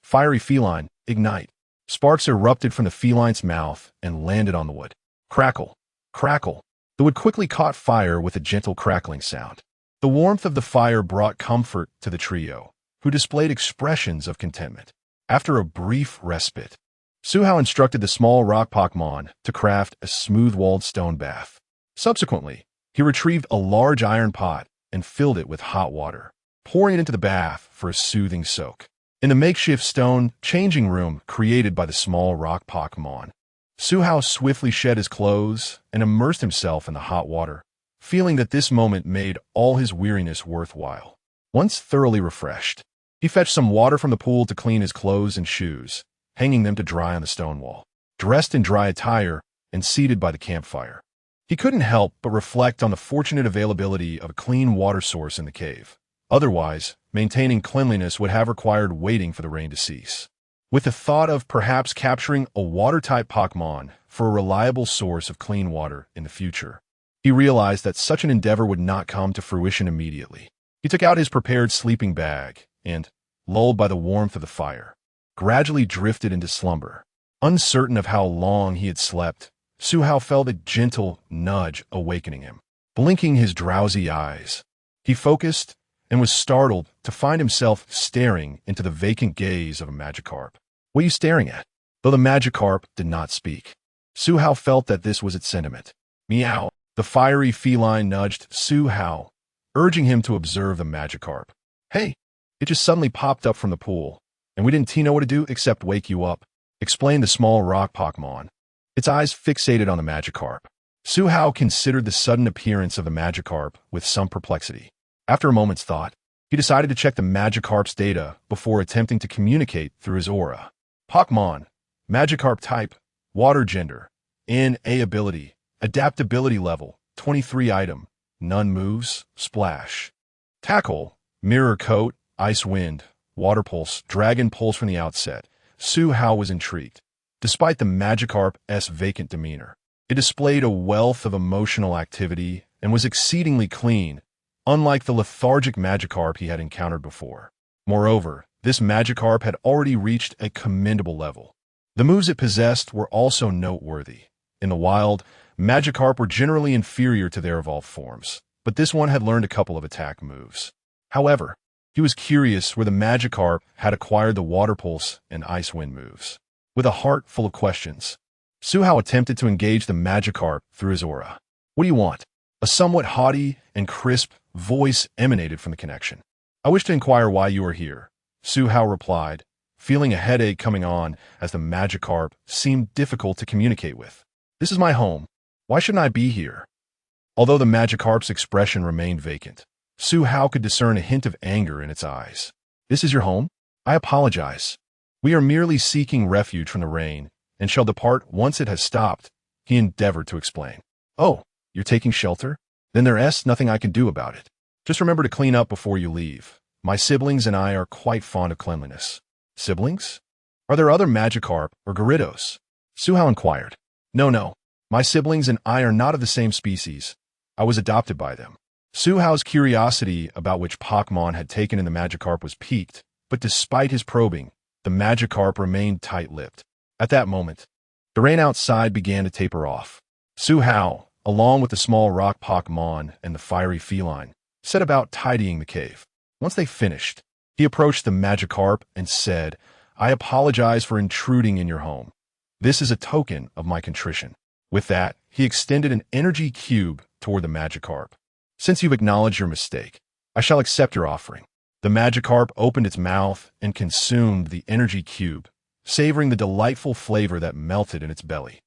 Fiery feline, ignite. Sparks erupted from the feline's mouth and landed on the wood. Crackle, crackle. The wood quickly caught fire with a gentle crackling sound. The warmth of the fire brought comfort to the trio, who displayed expressions of contentment. After a brief respite, Suhao instructed the small rock Pokémon to craft a smooth-walled stone bath. Subsequently, he retrieved a large iron pot and filled it with hot water, pouring it into the bath for a soothing soak. In the makeshift stone changing room created by the small rock Pokémon, Suhao swiftly shed his clothes and immersed himself in the hot water, feeling that this moment made all his weariness worthwhile. Once thoroughly refreshed, he fetched some water from the pool to clean his clothes and shoes, hanging them to dry on the stone wall. Dressed in dry attire and seated by the campfire, he couldn't help but reflect on the fortunate availability of a clean water source in the cave. Otherwise, maintaining cleanliness would have required waiting for the rain to cease. With the thought of perhaps capturing a water-type Pokémon for a reliable source of clean water in the future, he realized that such an endeavor would not come to fruition immediately. He took out his prepared sleeping bag and, lulled by the warmth of the fire, gradually drifted into slumber. Uncertain of how long he had slept, Suhao felt a gentle nudge awakening him. Blinking his drowsy eyes, he focused and was startled to find himself staring into the vacant gaze of a Magikarp. What are you staring at? Though the Magikarp did not speak, Suhao felt that this was its sentiment. Meow. The fiery feline nudged Suhao, urging him to observe the Magikarp. Hey, it just suddenly popped up from the pool, and we didn't know what to do except wake you up, explained the small rock Pokémon, its eyes fixated on the Magikarp. Suhao considered the sudden appearance of the Magikarp with some perplexity. After a moment's thought, he decided to check the Magikarp's data before attempting to communicate through his aura. Pokémon, Magikarp type, water gender, NA ability, adaptability level, 23 item, none moves, splash. Tackle, mirror coat, ice wind, water pulse, dragon pulse from the outset. Suhao was intrigued. Despite the Magikarp's vacant demeanor, it displayed a wealth of emotional activity and was exceedingly clean, unlike the lethargic Magikarp he had encountered before. Moreover, this Magikarp had already reached a commendable level. The moves it possessed were also noteworthy. In the wild, Magikarp were generally inferior to their evolved forms, but this one had learned a couple of attack moves. However, he was curious where the Magikarp had acquired the Water Pulse and Ice Wind moves. With a heart full of questions, Suhao attempted to engage the Magikarp through his aura. What do you want? A somewhat haughty and crisp voice emanated from the connection. I wish to inquire why you are here, Suhao replied, feeling a headache coming on as the Magikarp seemed difficult to communicate with. This is my home. Why shouldn't I be here? Although the Magikarp's expression remained vacant, Suhao could discern a hint of anger in its eyes. This is your home? I apologize. We are merely seeking refuge from the rain and shall depart once it has stopped, he endeavored to explain. Oh, you're taking shelter? Then there's nothing I can do about it. Just remember to clean up before you leave. My siblings and I are quite fond of cleanliness. Siblings? Are there other Magikarp or Gyarados? Suhao inquired. No. My siblings and I are not of the same species. I was adopted by them. Suhao's curiosity about which Pokémon had taken in the Magikarp was piqued, but despite his probing, the Magikarp remained tight-lipped. At that moment, the rain outside began to taper off. Suhao, along with the small rock Pokémon and the fiery feline, set about tidying the cave. Once they finished, he approached the Magikarp and said, I apologize for intruding in your home. This is a token of my contrition. With that, he extended an energy cube toward the Magikarp. Since you've acknowledged your mistake, I shall accept your offering. The Magikarp opened its mouth and consumed the energy cube, savoring the delightful flavor that melted in its belly.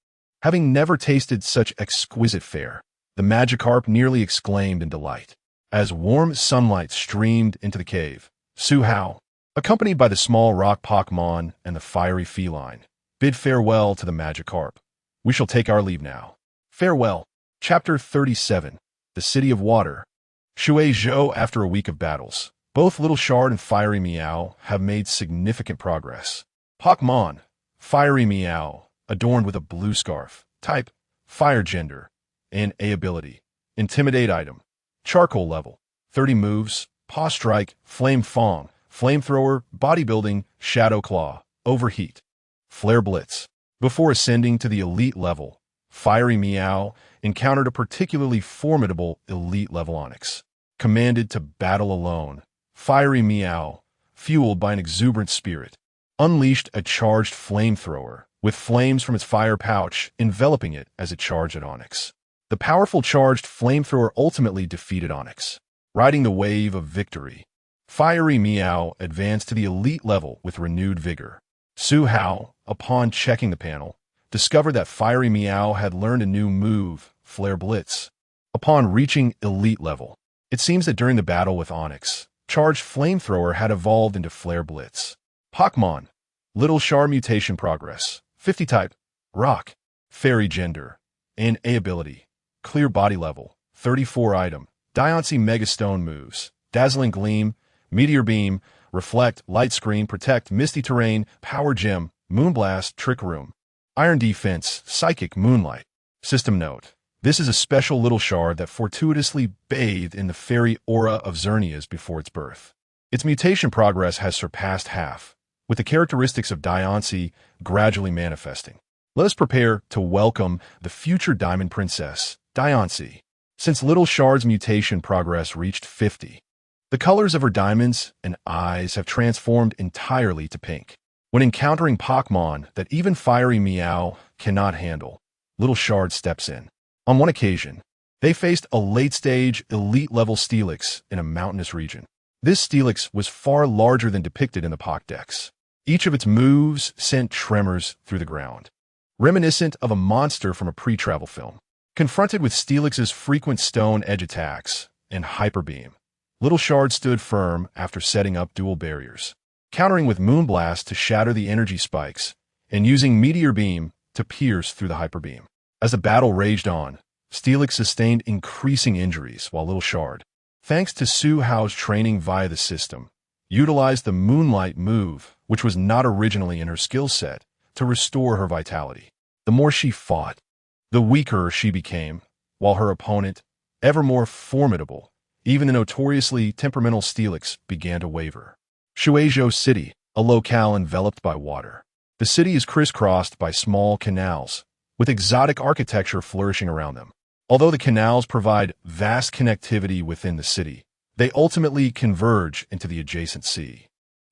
Having never tasted such exquisite fare, the Magikarp nearly exclaimed in delight. As warm sunlight streamed into the cave, Suhao, accompanied by the small rock Pokémon and the fiery feline, bid farewell to the Magikarp. We shall take our leave now. Farewell. Chapter 37. The City of Water. Shui Zhou. After a week of battles, both Little Shard and Fiery Meow have made significant progress. Pokémon, Fiery Meow, adorned with a blue scarf, type, fire gender, and A ability, intimidate item, charcoal level, 30 moves, paw strike, flame fong, Flamethrower, Bodybuilding, Shadow Claw, Overheat, Flare Blitz. Before ascending to the elite level, Fiery Meow encountered a particularly formidable elite level Onyx. Commanded to battle alone, Fiery Meow, fueled by an exuberant spirit, unleashed a charged flamethrower, with flames from its fire pouch enveloping it as it charged at Onyx. The powerful charged flamethrower ultimately defeated Onyx. Riding the wave of victory, Fiery Meow advanced to the elite level with renewed vigor. Su Hao, upon checking the panel, discovered that Fiery Meow had learned a new move, Flare Blitz. Upon reaching elite level, it seems that during the battle with Onyx, Charged Flamethrower had evolved into Flare Blitz. Pokémon, Little Char Mutation Progress, 50 Type, Rock, Fairy Gender, and A Ability, Clear Body Level, 34 Item, Diancie Mega Stone Moves, Dazzling Gleam, Meteor Beam, Reflect, Light Screen, Protect, Misty Terrain, Power Gem, Moonblast, Trick Room, Iron Defense, Psychic, Moonlight. System Note: this is a special little shard that fortuitously bathed in the fairy aura of Xerneas before its birth. Its mutation progress has surpassed half, with the characteristics of Diancie gradually manifesting. Let us prepare to welcome the future Diamond Princess, Diancie. Since Little Shard's mutation progress reached 50, the colors of her diamonds and eyes have transformed entirely to pink. When encountering Pokémon that even Fiery Meow cannot handle, Little Shard steps in. On one occasion, they faced a late-stage, elite-level Steelix in a mountainous region. This Steelix was far larger than depicted in the Pokédex. Each of its moves sent tremors through the ground, reminiscent of a monster from a pre-travel film. Confronted with Steelix's frequent stone edge attacks and Hyper Beam, Little Shard stood firm after setting up dual barriers, countering with Moonblast to shatter the energy spikes and using Meteor Beam to pierce through the Hyper Beam. As the battle raged on, Steelix sustained increasing injuries while Little Shard, thanks to Su Hao's training via the system, utilized the Moonlight move, which was not originally in her skill set, to restore her vitality. The more she fought, the weaker she became, while her opponent, ever more formidable, even the notoriously temperamental Steelix, began to waver. Shueizhou City, a locale enveloped by water. The city is crisscrossed by small canals, with exotic architecture flourishing around them. Although the canals provide vast connectivity within the city, they ultimately converge into the adjacent sea.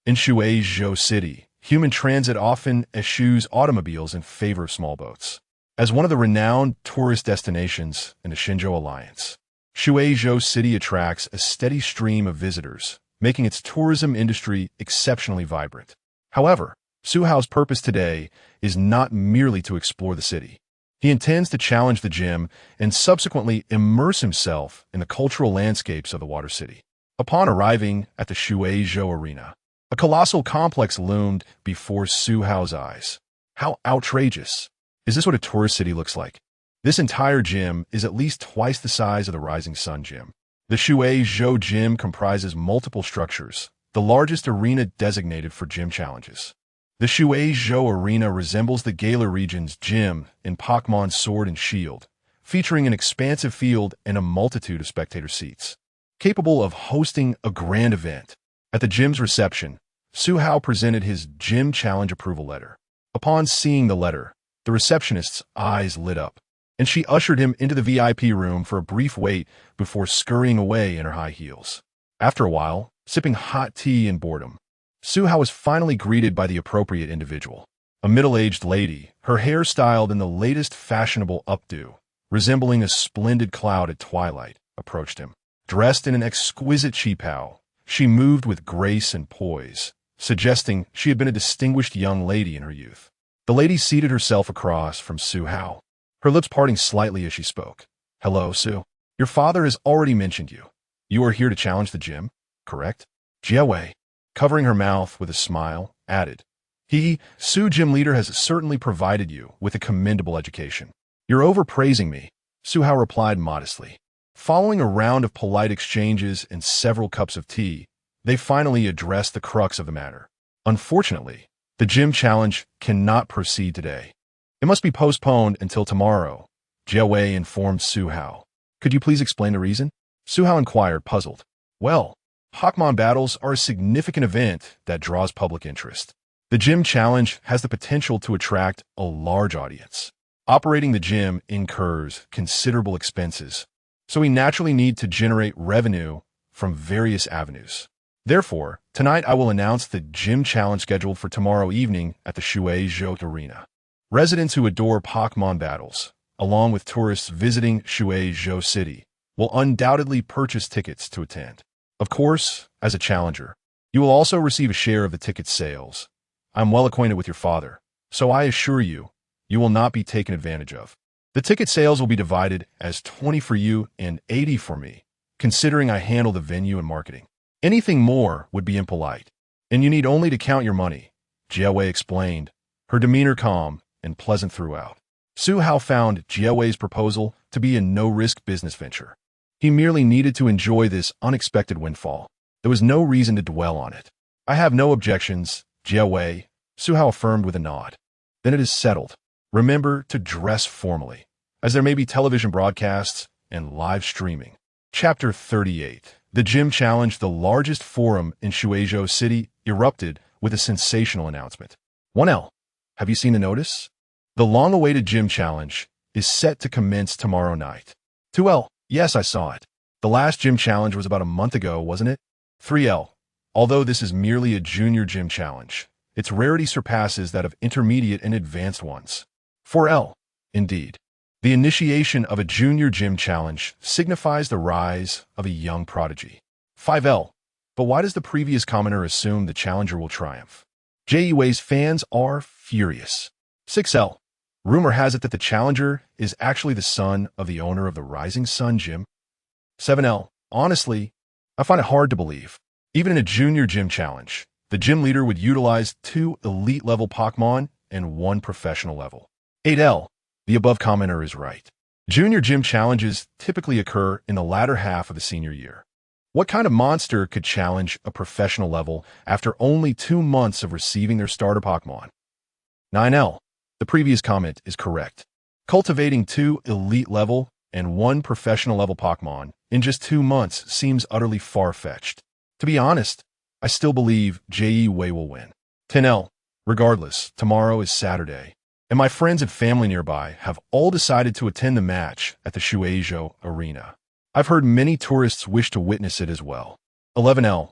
In Shueizhou City, human transit often eschews automobiles in favor of small boats. As one of the renowned tourist destinations in the Xinzhou Alliance, Shueizhou City attracts a steady stream of visitors, making its tourism industry exceptionally vibrant. However, Su Hao's purpose today is not merely to explore the city. He intends to challenge the gym and subsequently immerse himself in the cultural landscapes of the Water City. Upon arriving at the Shueizhou Arena, a colossal complex loomed before Su Hao's eyes. How outrageous! Is this what a tourist city looks like? This entire gym is at least twice the size of the Rising Sun Gym. The Shueizhou Gym comprises multiple structures, the largest arena designated for gym challenges. The Shueizhou Arena resembles the Galar region's gym in Pokémon Sword and Shield, featuring an expansive field and a multitude of spectator seats, capable of hosting a grand event. At the gym's reception, Su Hao presented his Gym Challenge approval letter. Upon seeing the letter, the receptionist's eyes lit up, and she ushered him into the VIP room for a brief wait before scurrying away in her high heels. After a while, sipping hot tea in boredom, Su Hao was finally greeted by the appropriate individual. A middle-aged lady, her hair styled in the latest fashionable updo, resembling a splendid cloud at twilight, approached him. Dressed in an exquisite qipao, she moved with grace and poise, suggesting she had been a distinguished young lady in her youth. The lady seated herself across from Su Hao, her lips parting slightly as she spoke. "Hello, Su. Your father has already mentioned you. You are here to challenge the gym, correct?" Jiawei, covering her mouth with a smile, added, Su Gym Leader has certainly provided you with a commendable education. "You're overpraising me," Su Hao replied modestly. Following a round of polite exchanges and several cups of tea, they finally addressed the crux of the matter. Unfortunately, the gym challenge cannot proceed today. It must be postponed until tomorrow, Jiawei informed Su Hao. "Could you please explain the reason?" Su Hao inquired, puzzled. "Well, Pokémon battles are a significant event that draws public interest. The gym challenge has the potential to attract a large audience. Operating the gym incurs considerable expenses, so we naturally need to generate revenue from various avenues. Therefore, tonight I will announce the gym challenge scheduled for tomorrow evening at the Shueizhou Arena. Residents who adore Pokémon battles, along with tourists visiting Shueizhou City, will undoubtedly purchase tickets to attend. Of course, as a challenger, you will also receive a share of the ticket sales. I'm well acquainted with your father, so I assure you, you will not be taken advantage of. The ticket sales will be divided as 20 for you and 80 for me, considering I handle the venue and marketing. Anything more would be impolite, and you need only to count your money, Jiawei explained, her demeanor calm and pleasant throughout. Su Hao found Jiawei's proposal to be a no-risk business venture. He merely needed to enjoy this unexpected windfall. There was no reason to dwell on it. I have no objections, Jiawei, Su Hao affirmed with a nod. Then it is settled. Remember to dress formally, as there may be television broadcasts and live streaming. Chapter 38. The Gym Challenge, the largest forum in Shueizhou City, erupted with a sensational announcement. 1L. Have you seen the notice? The long-awaited Gym Challenge is set to commence tomorrow night. 2L. Yes, I saw it. The last Gym Challenge was about a month ago, wasn't it? 3L. Although this is merely a junior Gym Challenge, its rarity surpasses that of intermediate and advanced ones. 4L. Indeed. The initiation of a junior gym challenge signifies the rise of a young prodigy. 5L. But why does the previous commenter assume the challenger will triumph? Jiawei's fans are furious. 6L. Rumor has it that the challenger is actually the son of the owner of the Rising Sun Gym. 7L. Honestly, I find it hard to believe. Even in a junior gym challenge, the gym leader would utilize 2 elite-level Pokémon and 1 professional level. 8L. The above commenter is right. Junior gym challenges typically occur in the latter half of the senior year. What kind of monster could challenge a professional level after only 2 months of receiving their starter Pokémon? 9L. The previous comment is correct. Cultivating 2 elite level and 1 professional level Pokémon in just 2 months seems utterly far-fetched. To be honest, I still believe Jiawei will win. 10L. Regardless, tomorrow is Saturday, and my friends and family nearby have all decided to attend the match at the Shueizhou Arena. I've heard many tourists wish to witness it as well. 11L.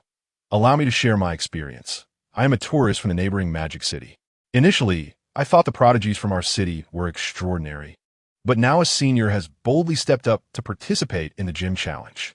Allow me to share my experience. I am a tourist from the neighboring Magic City. Initially, I thought the prodigies from our city were extraordinary, but now a senior has boldly stepped up to participate in the gym challenge.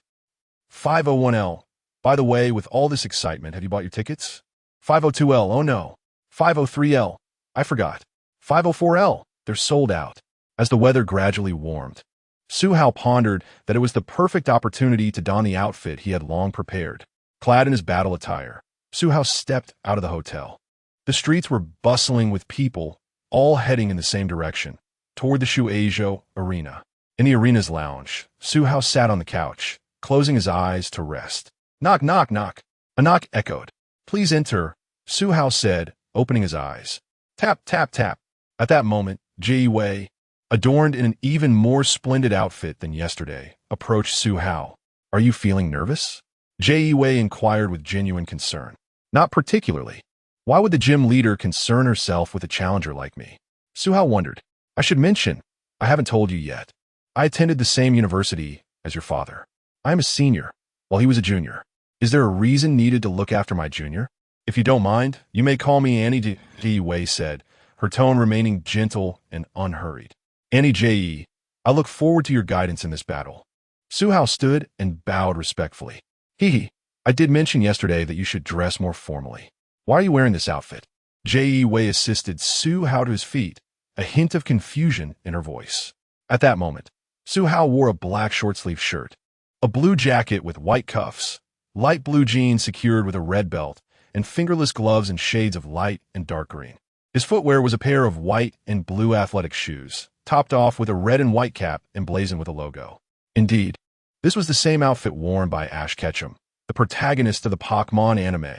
501L. By the way, with all this excitement, have you bought your tickets? 502L. Oh no. 503L. I forgot. 504L. They're sold out. As the weather gradually warmed, Su Hao pondered that it was the perfect opportunity to don the outfit he had long prepared. Clad in his battle attire, Su Hao stepped out of the hotel. The streets were bustling with people, all heading in the same direction, toward the Shueizhou Arena. In the arena's lounge, Su Hao sat on the couch, closing his eyes to rest. Knock, knock, knock. A knock echoed. Please enter, Su Hao said, opening his eyes. Tap, tap, tap. At that moment, Jiawei, adorned in an even more splendid outfit than yesterday, approached Su Hao. Are you feeling nervous? Jiawei inquired with genuine concern. Not particularly. Why would the gym leader concern herself with a challenger like me? Su Hao wondered. I should mention, I haven't told you yet. I attended the same university as your father. I am a senior, while he was a junior. Is there a reason needed to look after my junior? If you don't mind, you may call me Annie, Jiawei said, her tone remaining gentle and unhurried. Annie J.E., I look forward to your guidance in this battle. Su Hao stood and bowed respectfully. Hee, I did mention yesterday that you should dress more formally. Why are you wearing this outfit? Jiawei assisted Su Hao to his feet, a hint of confusion in her voice. At that moment, Su Hao wore a black short-sleeved shirt, a blue jacket with white cuffs, light blue jeans secured with a red belt, and fingerless gloves in shades of light and dark green. His footwear was a pair of white and blue athletic shoes, topped off with a red and white cap emblazoned with a logo. Indeed, this was the same outfit worn by Ash Ketchum, the protagonist of the Pokémon anime.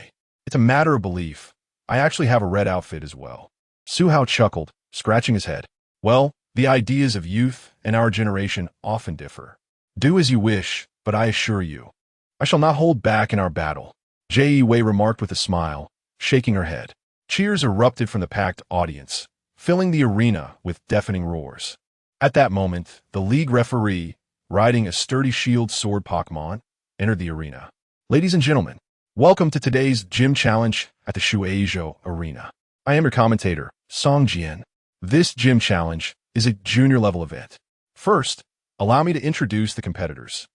It's a matter of belief. I actually have a red outfit as well. Su Hao chuckled, scratching his head. Well, the ideas of youth and our generation often differ. Do as you wish, but I assure you, I shall not hold back in our battle, Jie Wei remarked with a smile, shaking her head. Cheers erupted from the packed audience, filling the arena with deafening roars. At that moment, the league referee, riding a sturdy shield sword Pokémon, entered the arena. Ladies and gentlemen, welcome to today's gym challenge at the Shueizhou Arena. I am your commentator, Song Jian. This gym challenge is a junior level event. First, allow me to introduce the competitors.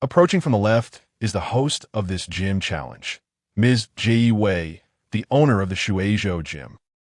Approaching from the left is the host of this gym challenge, Ms. Jie Wei, the owner of the Shueizhou Gym.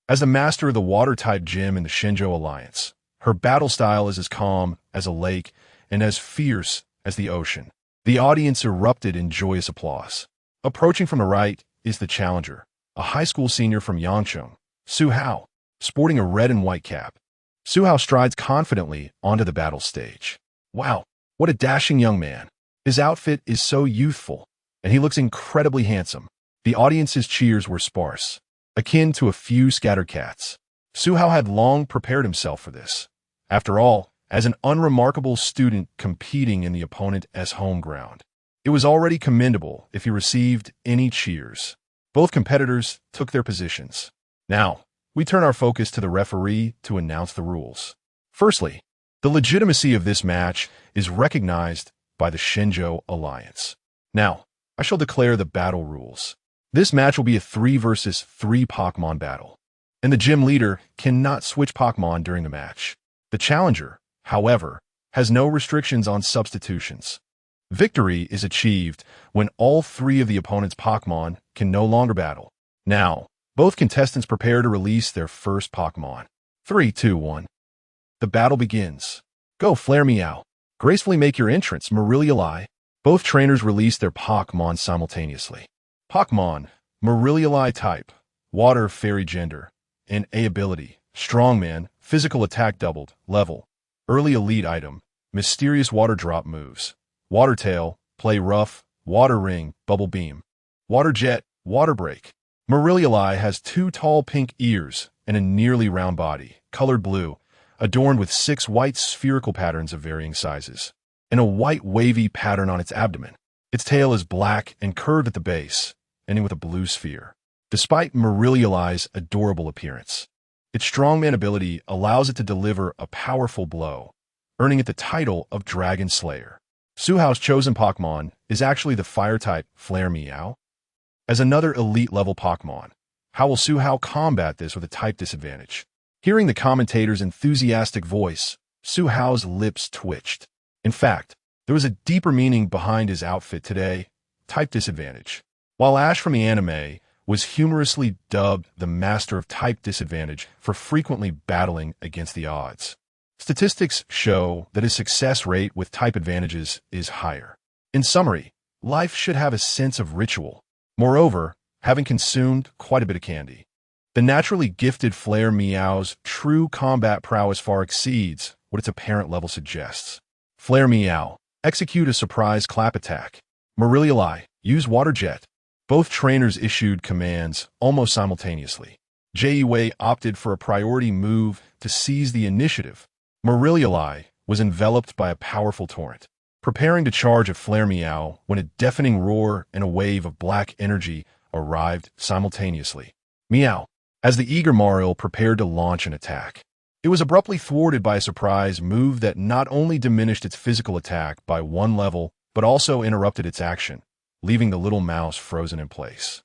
As the master of the water-type gym in the Shenzhou Alliance, her battle style is as calm as a lake and as fierce as the ocean. The audience erupted in joyous applause. Approaching from the right is the challenger, a high school senior from Yangcheng, Su Hao, sporting a red and white cap. Su Hao strides confidently onto the battle stage. Wow, what a dashing young man. His outfit is so youthful, and he looks incredibly handsome. The audience's cheers were sparse, akin to a few scattered cats. Su Hao had long prepared himself for this. After all, as an unremarkable student competing in the opponent's home ground, it was already commendable if he received any cheers. Both competitors took their positions. Now, we turn our focus to the referee to announce the rules. Firstly, the legitimacy of this match is recognized by the Shenzhou Alliance. Now, I shall declare the battle rules. This match will be a 3 versus 3 Pokémon battle, and the gym leader cannot switch Pokémon during the match. The challenger, however, has no restrictions on substitutions. Victory is achieved when all 3 of the opponent's Pokémon can no longer battle. Now, both contestants prepare to release their first Pokémon. 3, 2, 1. The battle begins. Go, Flare Meow. Gracefully make your entrance, Mythical. Both trainers release their Pokémon simultaneously. Pokémon, Mythical type, Water Fairy gender, and A ability, Strongman, physical attack doubled, level, early elite item, mysterious water drop moves, Water Tail, play rough, Water Ring, Bubble Beam, Water Jet, Water Break. Mythical has 2 tall pink ears and a nearly round body, colored blue, adorned with 6 white spherical patterns of varying sizes, and a white wavy pattern on its abdomen. Its tail is black and curved at the base, ending with a blue sphere. Despite Mythical's adorable appearance, its Strongman ability allows it to deliver a powerful blow, earning it the title of Dragon Slayer. Su Hao's chosen Pokémon is actually the Fire-type Flare Meow. As another elite-level Pokémon, how will Su Hao combat this with a type disadvantage? Hearing the commentator's enthusiastic voice, Su Hao's lips twitched. In fact, there was a deeper meaning behind his outfit today, type disadvantage. While Ash from the anime was humorously dubbed the master of type disadvantage for frequently battling against the odds, statistics show that his success rate with type advantages is higher. In summary, life should have a sense of ritual. Moreover, having consumed quite a bit of candy, the naturally gifted Flare Meow's true combat prowess far exceeds what its apparent level suggests. Flare Meow, execute a surprise clap attack. Mythical, use Water Jet. Both trainers issued commands almost simultaneously. Jie Wei opted for a priority move to seize the initiative. Mythical was enveloped by a powerful torrent, preparing to charge at Flare Meow when a deafening roar and a wave of black energy arrived simultaneously. Meow. As the eager Mariel prepared to launch an attack, it was abruptly thwarted by a surprise move that not only diminished its physical attack by 1 level, but also interrupted its action, leaving the little mouse frozen in place.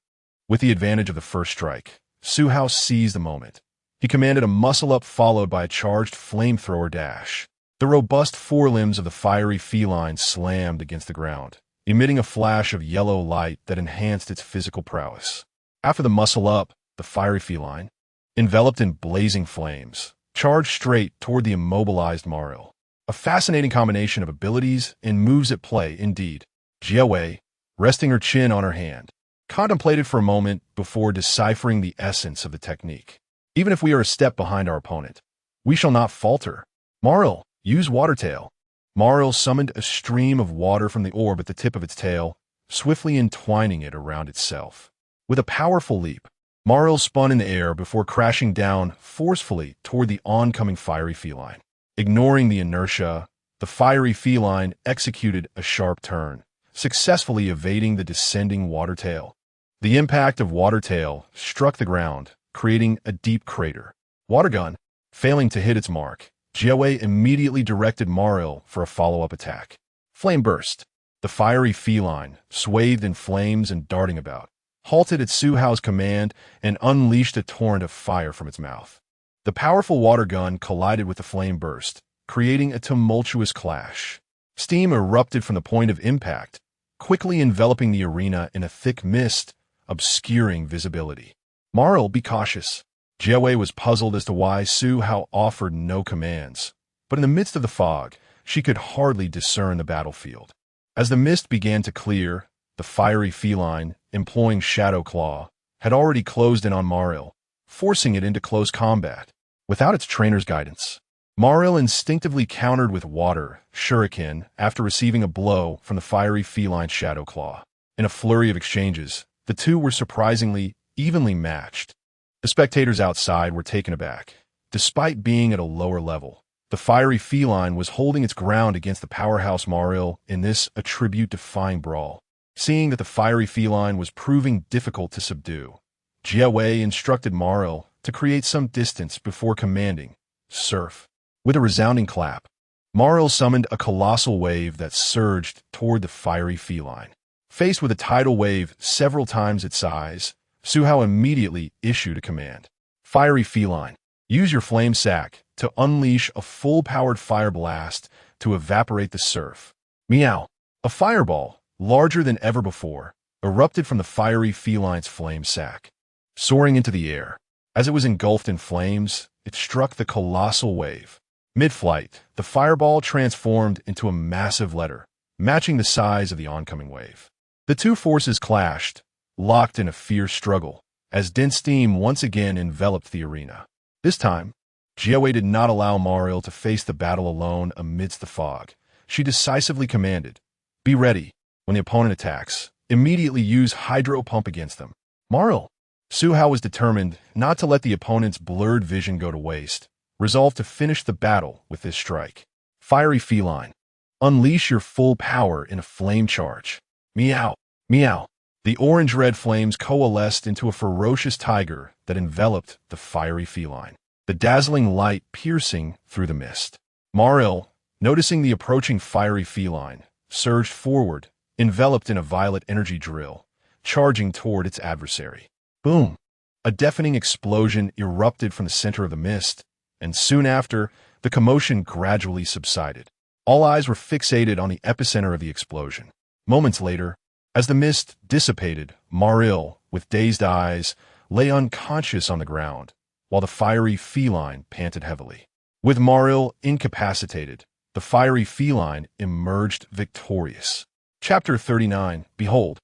With the advantage of the first strike, Su Hao seized the moment. He commanded a muscle-up followed by a charged flamethrower dash. The robust forelimbs of the fiery feline slammed against the ground, emitting a flash of yellow light that enhanced its physical prowess. After the muscle-up, the fiery feline, enveloped in blazing flames, charged straight toward the immobilized Mariel. A fascinating combination of abilities and moves at play, indeed. Jie Wei, resting her chin on her hand, contemplated for a moment before deciphering the essence of the technique. Even if we are a step behind our opponent, we shall not falter. Mariel, use Water Tail. Mariel summoned a stream of water from the orb at the tip of its tail, swiftly entwining it around itself. With a powerful leap, Mariel spun in the air before crashing down forcefully toward the oncoming fiery feline. Ignoring the inertia, the fiery feline executed a sharp turn, successfully evading the descending water tail. The impact of water tail struck the ground, creating a deep crater. Water gun, failing to hit its mark, Jiawei immediately directed Maril for a follow-up attack. Flame burst. The fiery feline, swathed in flames and darting about, halted at Su Hao's command and unleashed a torrent of fire from its mouth. The powerful water gun collided with the flame burst, creating a tumultuous clash. Steam erupted from the point of impact, quickly enveloping the arena in a thick mist, obscuring visibility. Maril, be cautious. Jiawei was puzzled as to why Su Hao offered no commands, but in the midst of the fog, she could hardly discern the battlefield. As the mist began to clear, the fiery feline, employing Shadow Claw, had already closed in on Maril, forcing it into close combat. Without its trainer's guidance, Maril instinctively countered with water, shuriken, after receiving a blow from the fiery feline Shadow Claw. In a flurry of exchanges, the two were surprisingly evenly matched. The spectators outside were taken aback. Despite being at a lower level, the fiery feline was holding its ground against the powerhouse Maril in this attribute-defying brawl. Seeing that the fiery feline was proving difficult to subdue, Jiawei instructed Maril to create some distance before commanding, "Surf." With a resounding clap, Maril summoned a colossal wave that surged toward the fiery feline. Faced with a tidal wave several times its size, Su Hao immediately issued a command. "Fiery feline, use your flame sac to unleash a full-powered fire blast to evaporate the surf." Meow! A fireball, larger than ever before, erupted from the fiery feline's flame sac. Soaring into the air, as it was engulfed in flames, it struck the colossal wave. Mid-flight, the fireball transformed into a massive letter, matching the size of the oncoming wave. The two forces clashed, locked in a fierce struggle, as dense steam once again enveloped the arena. This time, Jiawei did not allow Maril to face the battle alone amidst the fog. She decisively commanded, "Be ready. When the opponent attacks, immediately use hydro pump against them." Maril. Su Hao was determined not to let the opponent's blurred vision go to waste, resolved to finish the battle with this strike. "Fiery feline, unleash your full power in a flame charge." Meow! Meow! The orange-red flames coalesced into a ferocious tiger that enveloped the fiery feline, the dazzling light piercing through the mist. Maril, noticing the approaching fiery feline, surged forward, enveloped in a violet energy drill, charging toward its adversary. Boom! A deafening explosion erupted from the center of the mist, and soon after, the commotion gradually subsided. All eyes were fixated on the epicenter of the explosion. Moments later, as the mist dissipated, Maril, with dazed eyes, lay unconscious on the ground, while the fiery feline panted heavily. With Maril incapacitated, the fiery feline emerged victorious. Chapter 39. Behold,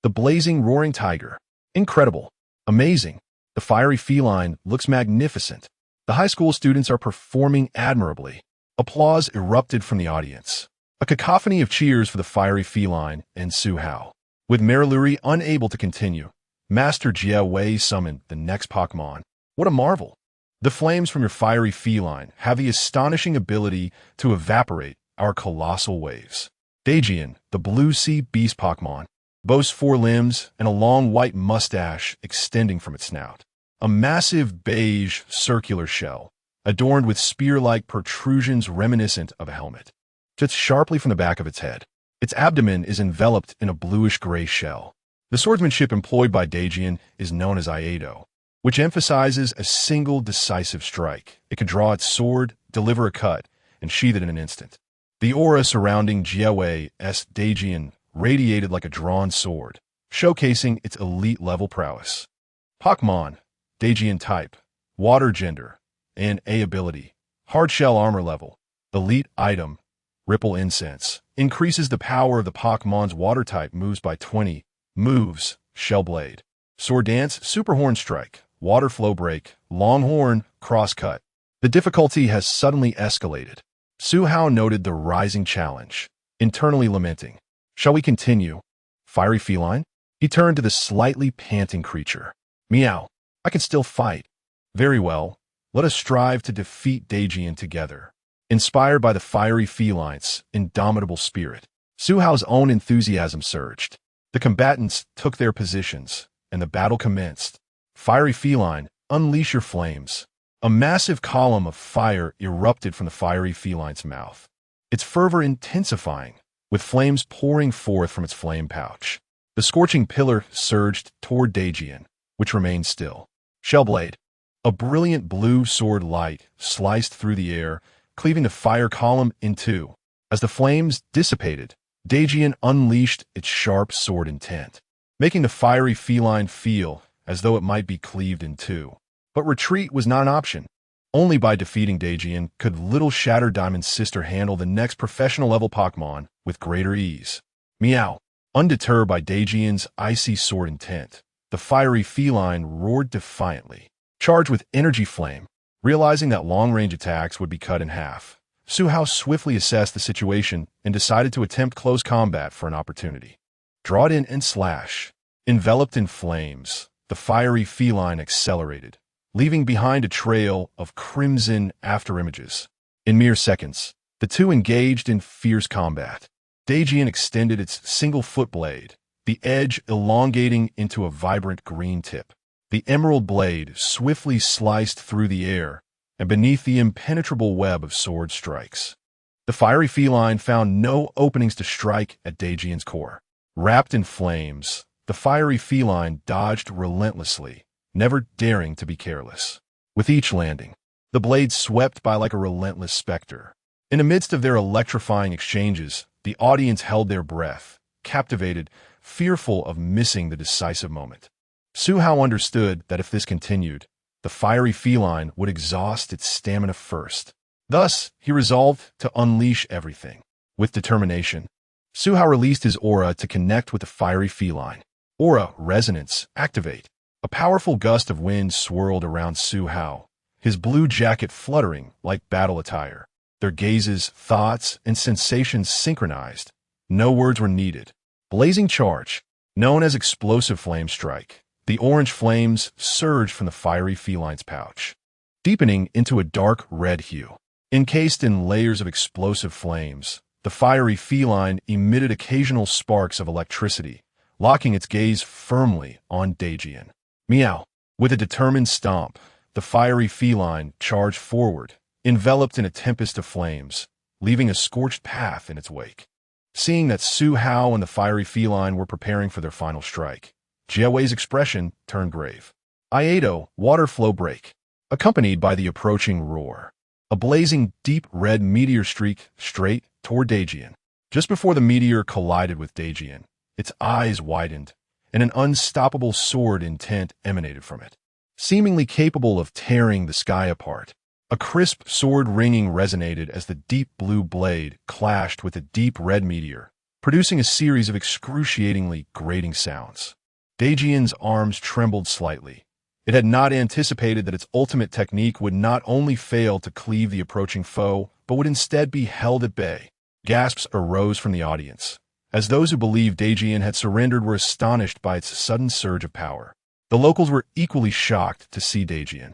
the blazing roaring tiger. Incredible. Amazing. The fiery feline looks magnificent. The high school students are performing admirably. Applause erupted from the audience. A cacophony of cheers for the fiery feline and Su Hao. With Mariluri unable to continue, Master Jiawei summoned the next Pokémon. What a marvel! The flames from your fiery feline have the astonishing ability to evaporate our colossal waves. Diancie, the blue sea beast Pokémon, boasts 4 limbs and a long white mustache extending from its snout. A massive beige circular shell, adorned with spear-like protrusions reminiscent of a helmet, juts sharply from the back of its head. Its abdomen is enveloped in a bluish-gray shell. The swordsmanship employed by Diancie is known as Iaido, which emphasizes a single decisive strike. It can draw its sword, deliver a cut, and sheath it in an instant. The aura surrounding Jiawei's Diancie radiated like a drawn sword, showcasing its elite-level prowess. Pokémon, Diancie type, water gender, and A ability, hard shell armor level, elite item, Ripple Incense, increases the power of the Pokémon's water type moves by 20. Moves, Shell Blade. Sword Dance, Super Horn Strike, Water Flow Break, Long Horn, Cross Cut. The difficulty has suddenly escalated. Su Hao noted the rising challenge, internally lamenting. "Shall we continue? Fiery feline?" He turned to the slightly panting creature. "Meow. I can still fight." "Very well. Let us strive to defeat Diancie together." Inspired by the fiery feline's indomitable spirit, Su Hao's own enthusiasm surged. The combatants took their positions, and the battle commenced. Fiery feline, unleash your flames. A massive column of fire erupted from the fiery feline's mouth, its fervor intensifying, with flames pouring forth from its flame pouch. The scorching pillar surged toward Diancie, which remained still. Shellblade. A brilliant blue sword light sliced through the air, cleaving the fire column in two. As the flames dissipated, Diancie unleashed its sharp sword intent, making the fiery feline feel as though it might be cleaved in two. But retreat was not an option. Only by defeating Diancie could Little Shatter Diamond's sister handle the next professional-level Pokémon with greater ease. Meow. Undeterred by Diancie's icy sword intent, the fiery feline roared defiantly. Charged with energy flame, realizing that long-range attacks would be cut in half, Su Hao swiftly assessed the situation and decided to attempt close combat for an opportunity. Draw it in and slash. Enveloped in flames, the fiery feline accelerated, leaving behind a trail of crimson afterimages. In mere seconds, the two engaged in fierce combat. Diancie extended its single-foot blade, the edge elongating into a vibrant green tip. The emerald blade swiftly sliced through the air and beneath the impenetrable web of sword strikes. The fiery feline found no openings to strike at Diancie's core. Wrapped in flames, the fiery feline dodged relentlessly, never daring to be careless. With each landing, the blade swept by like a relentless specter. In the midst of their electrifying exchanges, the audience held their breath, captivated, fearful of missing the decisive moment. Su Hao understood that if this continued, the fiery feline would exhaust its stamina first. Thus, he resolved to unleash everything. With determination, Su Hao released his aura to connect with the fiery feline. Aura resonance activate. A powerful gust of wind swirled around Su Hao, his blue jacket fluttering like battle attire. Their gazes, thoughts, and sensations synchronized. No words were needed. Blazing charge, known as explosive flame strike. The orange flames surged from the fiery feline's pouch, deepening into a dark red hue. Encased in layers of explosive flames, the fiery feline emitted occasional sparks of electricity, locking its gaze firmly on Diancie. Meow. With a determined stomp, the fiery feline charged forward, enveloped in a tempest of flames, leaving a scorched path in its wake. Seeing that Su Hao and the fiery feline were preparing for their final strike, Jiawei's expression turned grave. Iato, water flow break, accompanied by the approaching roar. A blazing deep red meteor streaked straight toward Diancie. Just before the meteor collided with Diancie, its eyes widened, and an unstoppable sword intent emanated from it, seemingly capable of tearing the sky apart. A crisp sword ringing resonated as the deep blue blade clashed with the deep red meteor, producing a series of excruciatingly grating sounds. Diancie's arms trembled slightly. It had not anticipated that its ultimate technique would not only fail to cleave the approaching foe, but would instead be held at bay. Gasps arose from the audience, as those who believed Diancie had surrendered were astonished by its sudden surge of power. The locals were equally shocked to see Diancie,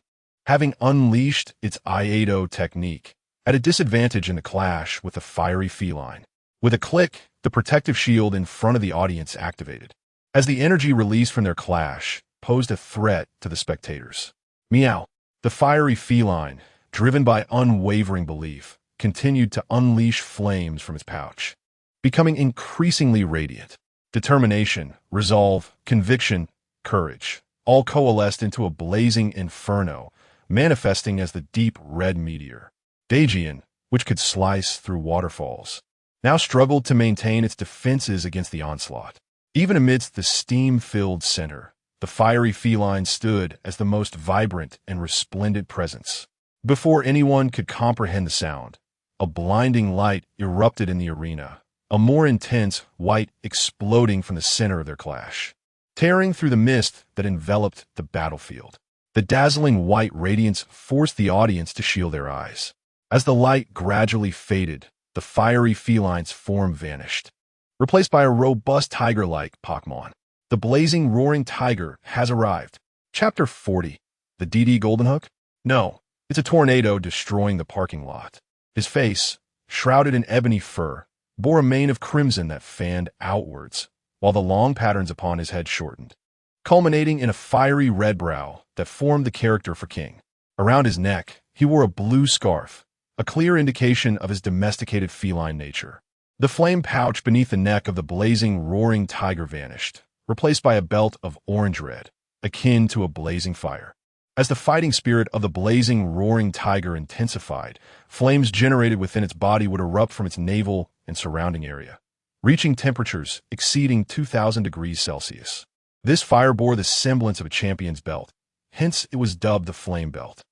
having unleashed its Iato technique, at a disadvantage in the clash with the fiery feline. With a click, the protective shield in front of the audience activated, as the energy released from their clash posed a threat to the spectators. Meow. The fiery feline, driven by unwavering belief, continued to unleash flames from its pouch, becoming increasingly radiant. Determination, resolve, conviction, courage, all coalesced into a blazing inferno, manifesting as the deep red meteor. Diancie, which could slice through waterfalls, now struggled to maintain its defenses against the onslaught. Even amidst the steam-filled center, the fiery feline stood as the most vibrant and resplendent presence. Before anyone could comprehend the sound, a blinding light erupted in the arena, a more intense white exploding from the center of their clash, tearing through the mist that enveloped the battlefield. The dazzling white radiance forced the audience to shield their eyes. As the light gradually faded, the fiery feline's form vanished, replaced by a robust tiger-like Pokémon. The blazing, roaring tiger has arrived. Chapter 40. The DD Goldenhook? No, it's a tornado destroying the parking lot. His face, shrouded in ebony fur, bore a mane of crimson that fanned outwards, while the long patterns upon his head shortened, culminating in a fiery red brow that formed the character for King. Around his neck, he wore a blue scarf, a clear indication of his domesticated feline nature. The flame pouch beneath the neck of the blazing, roaring tiger vanished, replaced by a belt of orange-red, akin to a blazing fire. As the fighting spirit of the blazing, roaring tiger intensified, flames generated within its body would erupt from its navel and surrounding area, reaching temperatures exceeding 2,000 degrees Celsius. This fire bore the semblance of a champion's belt, hence it was dubbed the Flame Belt.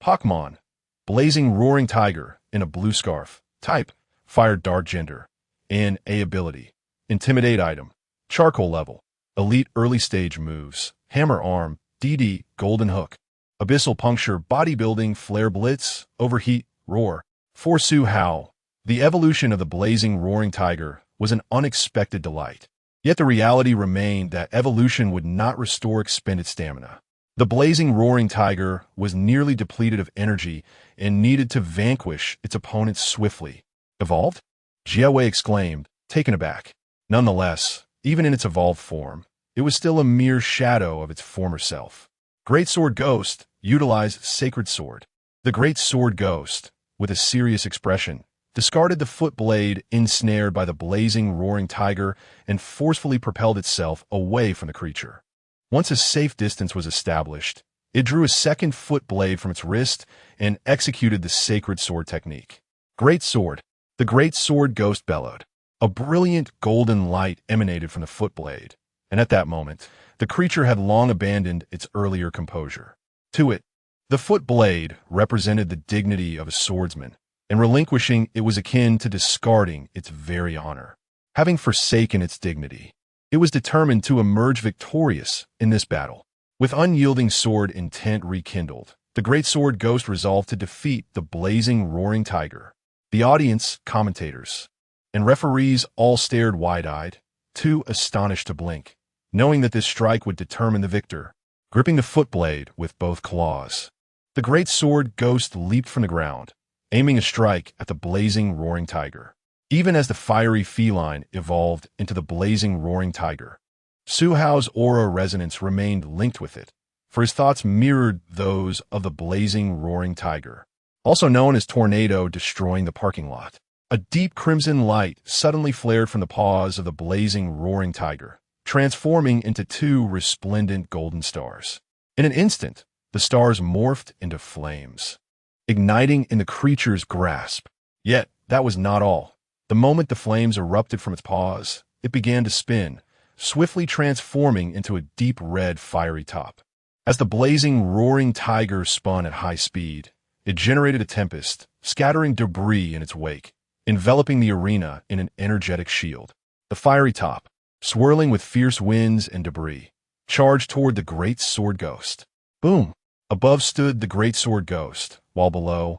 Pokémon, blazing, roaring tiger in a blue scarf. Type, fire dart. Gender, and A ability, intimidate. Item, charcoal level. Elite early stage moves, hammer arm, DD, golden hook. Abyssal puncture, bodybuilding, flare blitz, overheat, roar. For Su Hao, the evolution of the blazing, roaring tiger was an unexpected delight. Yet the reality remained that evolution would not restore expended stamina. The blazing, roaring tiger was nearly depleted of energy and needed to vanquish its opponents swiftly. Evolved? Jiawei exclaimed, taken aback. Nonetheless, even in its evolved form, it was still a mere shadow of its former self. Greatsword Ghost, utilize Sacred Sword. The Greatsword Ghost, with a serious expression, discarded the foot blade ensnared by the blazing, roaring tiger and forcefully propelled itself away from the creature. Once a safe distance was established, it drew a second foot blade from its wrist and executed the Sacred Sword technique. Great Sword. The Great Sword Ghost bellowed. A brilliant golden light emanated from the foot blade, and at that moment, the creature had long abandoned its earlier composure. To it, the foot blade represented the dignity of a swordsman, and relinquishing it was akin to discarding its very honor. Having forsaken its dignity, it was determined to emerge victorious in this battle. With unyielding sword intent rekindled, the Great Sword Ghost resolved to defeat the blazing, roaring tiger. The audience, commentators, and referees all stared wide-eyed, too astonished to blink, knowing that this strike would determine the victor. Gripping the foot blade with both claws, the Great Sword Ghost leaped from the ground, aiming a strike at the blazing, roaring tiger. Even as the fiery feline evolved into the blazing, roaring tiger, Su Hao's aura resonance remained linked with it, for his thoughts mirrored those of the blazing, roaring tiger, also known as Tornado, destroying the parking lot. A deep crimson light suddenly flared from the paws of the blazing, roaring tiger, transforming into two resplendent golden stars. In an instant, the stars morphed into flames, igniting in the creature's grasp. Yet, that was not all. The moment the flames erupted from its paws, it began to spin, swiftly transforming into a deep red fiery top. As the blazing, roaring tiger spun at high speed, it generated a tempest, scattering debris in its wake, enveloping the arena in an energetic shield. The fiery top, swirling with fierce winds and debris, charged toward the Great Sword Ghost. Boom! Above stood the Great Sword Ghost, while below,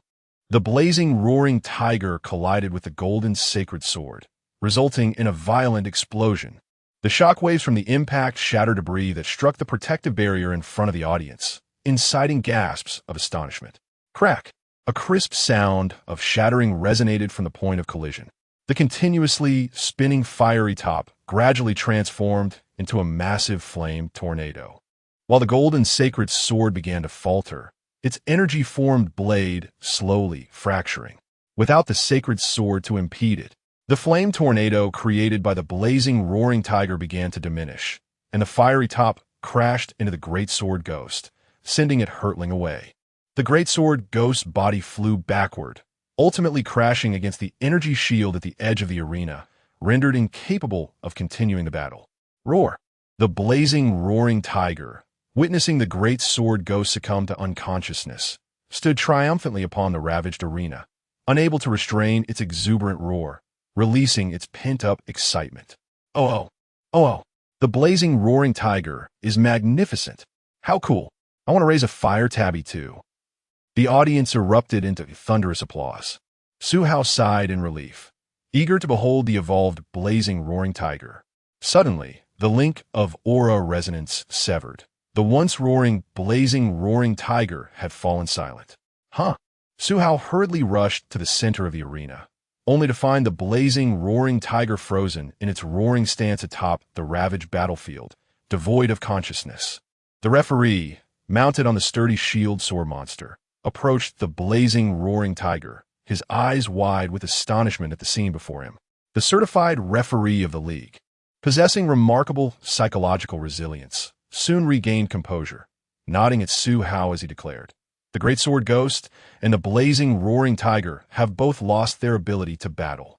the blazing, roaring tiger collided with the golden sacred sword, resulting in a violent explosion. The shockwaves from the impact shattered debris that struck the protective barrier in front of the audience, inciting gasps of astonishment. Crack! A crisp sound of shattering resonated from the point of collision. The continuously spinning fiery top gradually transformed into a massive flame tornado. While the golden sacred sword began to falter, its energy-formed blade slowly fracturing. Without the sacred sword to impede it, the flame tornado created by the blazing, roaring tiger began to diminish, and the fiery top crashed into the Great Sword Ghost, sending it hurtling away. The Great Sword Ghost's body flew backward, ultimately crashing against the energy shield at the edge of the arena, rendered incapable of continuing the battle. Roar! The blazing, roaring tiger, witnessing the Great Sword Ghost succumb to unconsciousness, stood triumphantly upon the ravaged arena, unable to restrain its exuberant roar, releasing its pent-up excitement. Oh, the blazing, roaring tiger is magnificent. How cool. I want to raise a fire tabby too. The audience erupted into thunderous applause. Su Hao sighed in relief, eager to behold the evolved blazing, roaring tiger. Suddenly, the link of aura resonance severed. The once roaring, blazing, roaring tiger had fallen silent. Su Hao hurriedly rushed to the center of the arena, only to find the blazing, roaring tiger frozen in its roaring stance atop the ravaged battlefield, devoid of consciousness. The referee, mounted on the sturdy shield sword monster, approached the blazing, roaring tiger, his eyes wide with astonishment at the scene before him. The certified referee of the league, possessing remarkable psychological resilience, soon regained composure, nodding at Su Hao as he declared, "The Great Sword Ghost and the blazing, roaring tiger have both lost their ability to battle."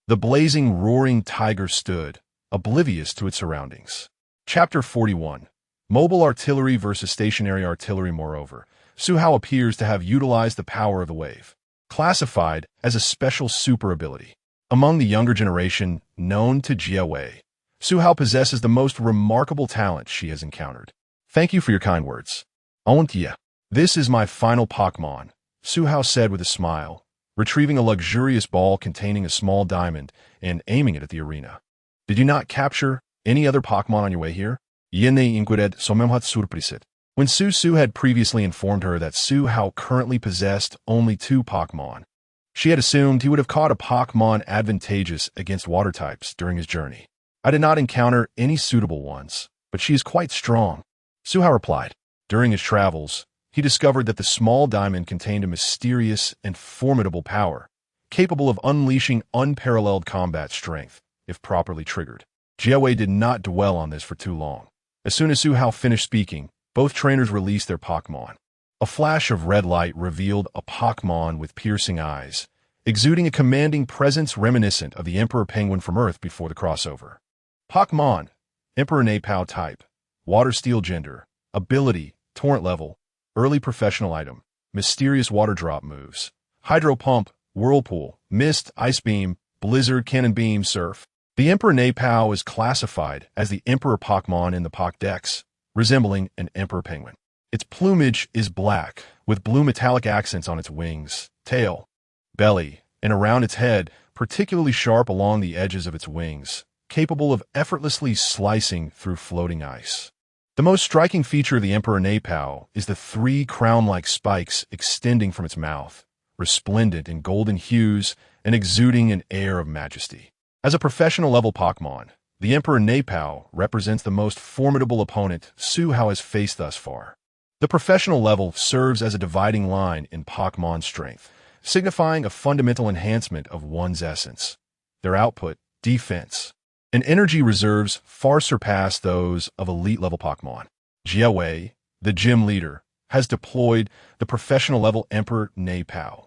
The blazing, roaring tiger stood, oblivious to its surroundings. Chapter 41. Mobile Artillery versus Stationary Artillery. Moreover, Su Hao appears to have utilized the power of the wave, classified as a special super ability. Among the younger generation known to Jie Wei, Su Hao possesses the most remarkable talent she has encountered. "Thank you for your kind words. Ontia. This is my final Pokémon," Su Hao said with a smile, retrieving a luxurious ball containing a small diamond and aiming it at the arena. "Did you not capture any other Pokémon on your way here?" Yene inquired somewhat surprised. When Su had previously informed her that Su Hao currently possessed only 2 Pokémon, she had assumed he would have caught a Pokémon advantageous against water types during his journey. "I did not encounter any suitable ones, but she is quite strong," Su Hao replied. During his travels, he discovered that the small diamond contained a mysterious and formidable power, capable of unleashing unparalleled combat strength if properly triggered. Jie Wei did not dwell on this for too long. As soon as Su Hao finished speaking, both trainers released their Pokémon. A flash of red light revealed a Pokémon with piercing eyes, exuding a commanding presence reminiscent of the Emperor Penguin from Earth before the crossover. Pokémon, Emperor Napao type, Water Steel gender, ability, Torrent level, early professional item, mysterious water drop moves, Hydro Pump, Whirlpool, Mist, Ice Beam, Blizzard, Cannon Beam, Surf. The Emperor Napao is classified as the Emperor Pokémon in the Pokédex, resembling an Emperor Penguin. Its plumage is black, with blue metallic accents on its wings, tail, belly, and around its head, particularly sharp along the edges of its wings, capable of effortlessly slicing through floating ice. The most striking feature of the Emperor Napao is the 3 crown-like spikes extending from its mouth, resplendent in golden hues and exuding an air of majesty. As a professional-level Pokémon, the Emperor Napao represents the most formidable opponent Su Hao has faced thus far. The professional level serves as a dividing line in Pokémon strength, signifying a fundamental enhancement of one's essence. Their output, defense, and energy reserves far surpass those of elite-level Pokémon. Jie Wei, the gym leader, has deployed the professional-level Emperor Napao.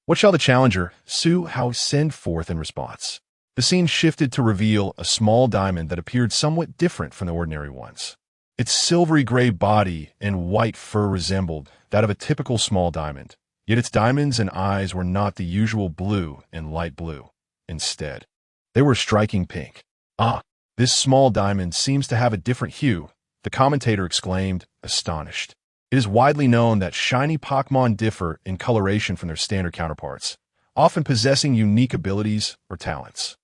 What shall the challenger, Su Hao, send forth in response? The scene shifted to reveal a small diamond that appeared somewhat different from the ordinary ones. Its silvery gray body and white fur resembled that of a typical small diamond, yet its diamonds and eyes were not the usual blue and light blue. Instead, they were striking pink. "Ah, this small diamond seems to have a different hue," the commentator exclaimed, astonished. It is widely known that shiny Pokémon differ in coloration from their standard counterparts, often possessing unique abilities or talents.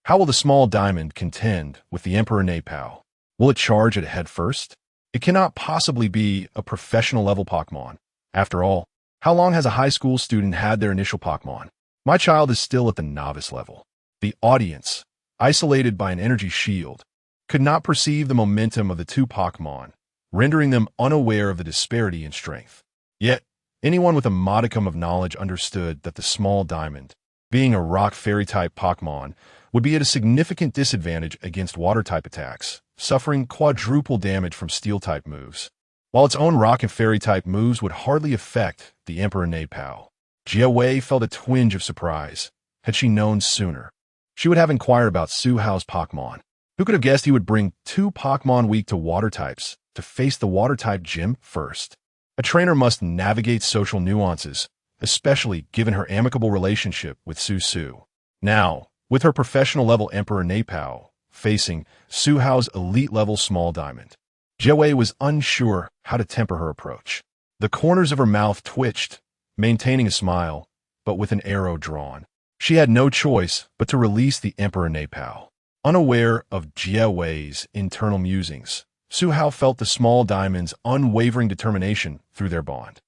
How will the small diamond contend with the Emperor Napao? Will it charge at head first? It cannot possibly be a professional-level Pokémon. After all, how long has a high school student had their initial Pokémon? My child is still at the novice level. The audience, isolated by an energy shield, could not perceive the momentum of the 2 Pokémon, rendering them unaware of the disparity in strength. Yet, anyone with a modicum of knowledge understood that the small diamond, being a rock fairy-type Pokémon, would be at a significant disadvantage against water-type attacks, suffering quadruple damage from steel-type moves, while its own rock and fairy-type moves would hardly affect the Emperor Napao. Jie Wei felt a twinge of surprise. Had she known sooner, she would have inquired about Su Hao's Pokémon. Who could have guessed he would bring 2 Pokémon weak to water types to face the water-type gym first? A trainer must navigate social nuances, especially given her amicable relationship with Su. Now, with her professional-level Emperor Napao facing Su Hao's elite-level small diamond, Jie Wei was unsure how to temper her approach. The corners of her mouth twitched, maintaining a smile, but with an arrow drawn. She had no choice but to release the Emperor Napao. Unaware of Jie Wei's internal musings, Su Hao felt the small diamond's unwavering determination through their bond.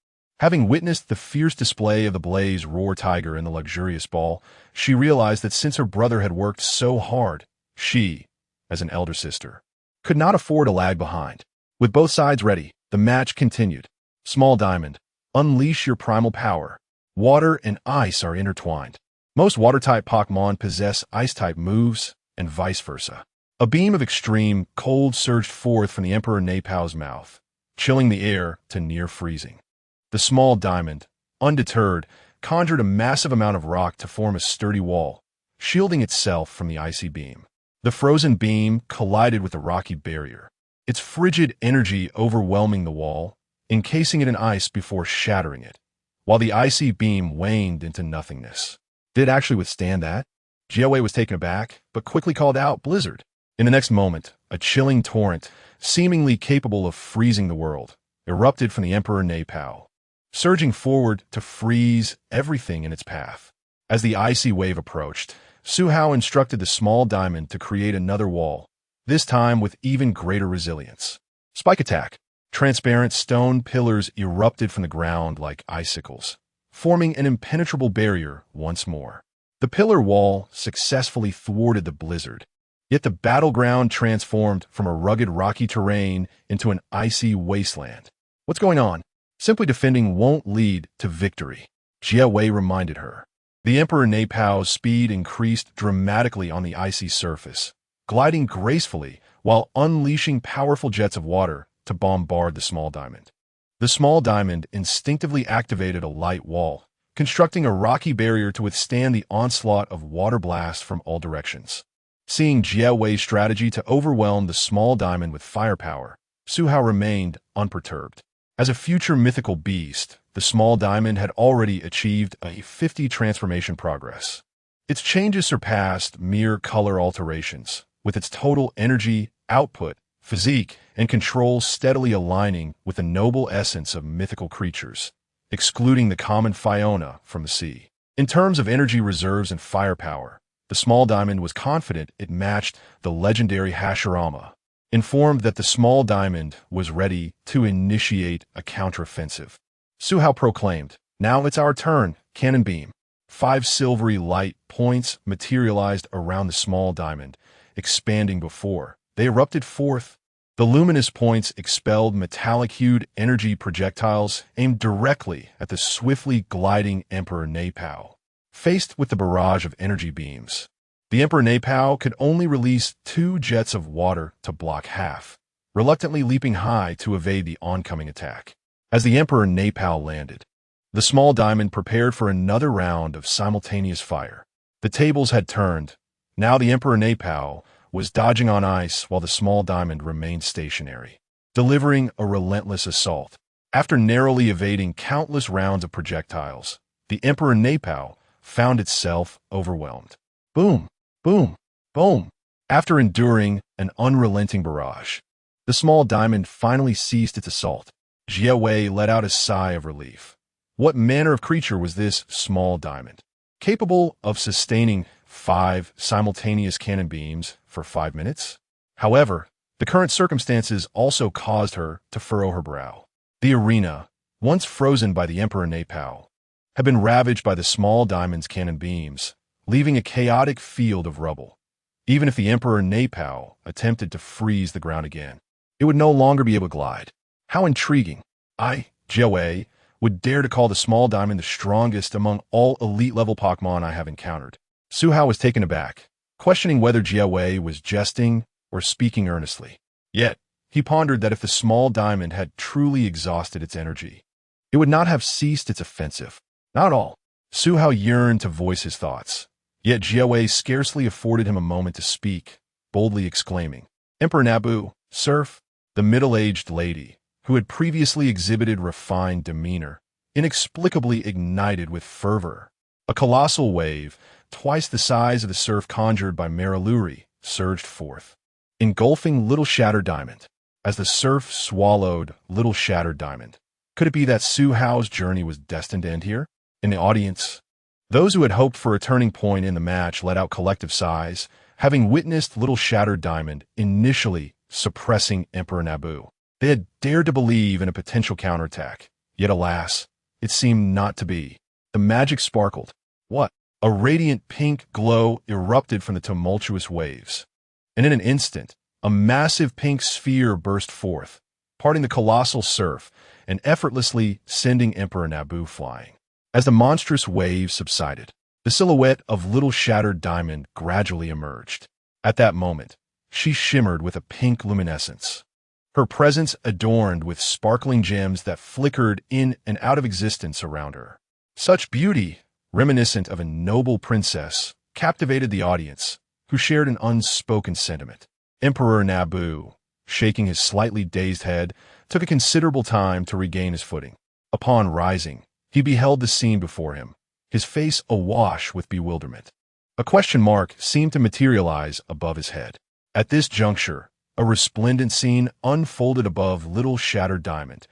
Having witnessed the fierce display of the Blaze Roar Tiger in the luxurious ball, she realized that since her brother had worked so hard, she, as an elder sister, could not afford to lag behind. With both sides ready, the match continued. Small Diamond, unleash your primal power. Water and ice are intertwined. Most water-type Pokémon possess ice-type moves, and vice versa. A beam of extreme cold surged forth from the Emperor Napow's mouth, chilling the air to near freezing. The Small Diamond, undeterred, conjured a massive amount of rock to form a sturdy wall, shielding itself from the icy beam. The frozen beam collided with the rocky barrier, its frigid energy overwhelming the wall, encasing it in ice before shattering it, while the icy beam waned into nothingness. Did it actually withstand that? Jiawei was taken aback, but quickly called out Blizzard. In the next moment, a chilling torrent, seemingly capable of freezing the world, erupted from the Emperor Napow, surging forward to freeze everything in its path. As the icy wave approached, Su Hao instructed the Small Diamond to create another wall, this time with even greater resilience. Spike attack. Transparent stone pillars erupted from the ground like icicles, forming an impenetrable barrier once more. The pillar wall successfully thwarted the blizzard, yet the battleground transformed from a rugged rocky terrain into an icy wasteland. What's going on? Simply defending won't lead to victory, Jia Wei reminded her. The Emperor Napow's speed increased dramatically on the icy surface, gliding gracefully while unleashing powerful jets of water to bombard the Small Diamond. The Small Diamond instinctively activated a light wall, constructing a rocky barrier to withstand the onslaught of water blasts from all directions. Seeing Jia Wei's strategy to overwhelm the Small Diamond with firepower, Su Hao remained unperturbed. As a future mythical beast, the Small Diamond had already achieved a 50 transformation progress. Its changes surpassed mere color alterations, with its total energy, output, physique, and control steadily aligning with the noble essence of mythical creatures, excluding the common Fiona from the sea. In terms of energy reserves and firepower, the Small Diamond was confident it matched the legendary Hashirama, informed that the Small Diamond was ready to initiate a counteroffensive. Su Hao proclaimed, "Now it's our turn, Cannon Beam." 5 silvery light points materialized around the Small Diamond, expanding before they erupted forth. The luminous points expelled metallic-hued energy projectiles aimed directly at the swiftly gliding Emperor Napow. Faced with the barrage of energy beams, the Emperor Napow could only release 2 jets of water to block half, reluctantly leaping high to evade the oncoming attack. As the Emperor Napow landed, the Small Diamond prepared for another round of simultaneous fire. The tables had turned. Now the Emperor Napow was dodging on ice while the Small Diamond remained stationary, delivering a relentless assault. After narrowly evading countless rounds of projectiles, the Emperor Napow found itself overwhelmed. Boom, boom, boom. After enduring an unrelenting barrage, the Small Diamond finally ceased its assault. Jia Wei let out a sigh of relief. What manner of creature was this Small Diamond? Capable of sustaining 5 simultaneous cannon beams for 5 minutes? However, the current circumstances also caused her to furrow her brow. The arena, once frozen by the Emperor Napow, had been ravaged by the Small Diamond's cannon beams, leaving a chaotic field of rubble. Even if the Emperor Napow attempted to freeze the ground again, it would no longer be able to glide. How intriguing. Jia Wei, would dare to call the Small Diamond the strongest among all elite-level Pokémon I have encountered. Su Hao was taken aback, questioning whether Jia Wei was jesting or speaking earnestly. Yet, he pondered that if the Small Diamond had truly exhausted its energy, it would not have ceased its offensive. Not at all. Su Hao yearned to voice his thoughts, yet Jia Wei scarcely afforded him a moment to speak, boldly exclaiming, "Emperor Nabu, Surf," the middle-aged lady, who had previously exhibited refined demeanor, inexplicably ignited with fervor. A colossal wave, twice the size of the surf conjured by Mariluri, surged forth, engulfing Little Shattered Diamond. As the surf swallowed Little Shattered Diamond, could it be that Su Hao's journey was destined to end here? In the audience, those who had hoped for a turning point in the match let out collective sighs, having witnessed Little Shattered Diamond initially suppressing Emperor Nabu. They had dared to believe in a potential counterattack, yet alas, it seemed not to be. The magic sparkled. What? A radiant pink glow erupted from the tumultuous waves. And in an instant, a massive pink sphere burst forth, parting the colossal surf and effortlessly sending Emperor Naboo flying. As the monstrous waves subsided, the silhouette of Little Shattered Diamond gradually emerged. At that moment, she shimmered with a pink luminescence, her presence adorned with sparkling gems that flickered in and out of existence around her. Such beauty, reminiscent of a noble princess, captivated the audience, who shared an unspoken sentiment. Emperor Naboo, shaking his slightly dazed head, took a considerable time to regain his footing. Upon rising, he beheld the scene before him, his face awash with bewilderment. A question mark seemed to materialize above his head. At this juncture, a resplendent scene unfolded above Little Shattered Diamond,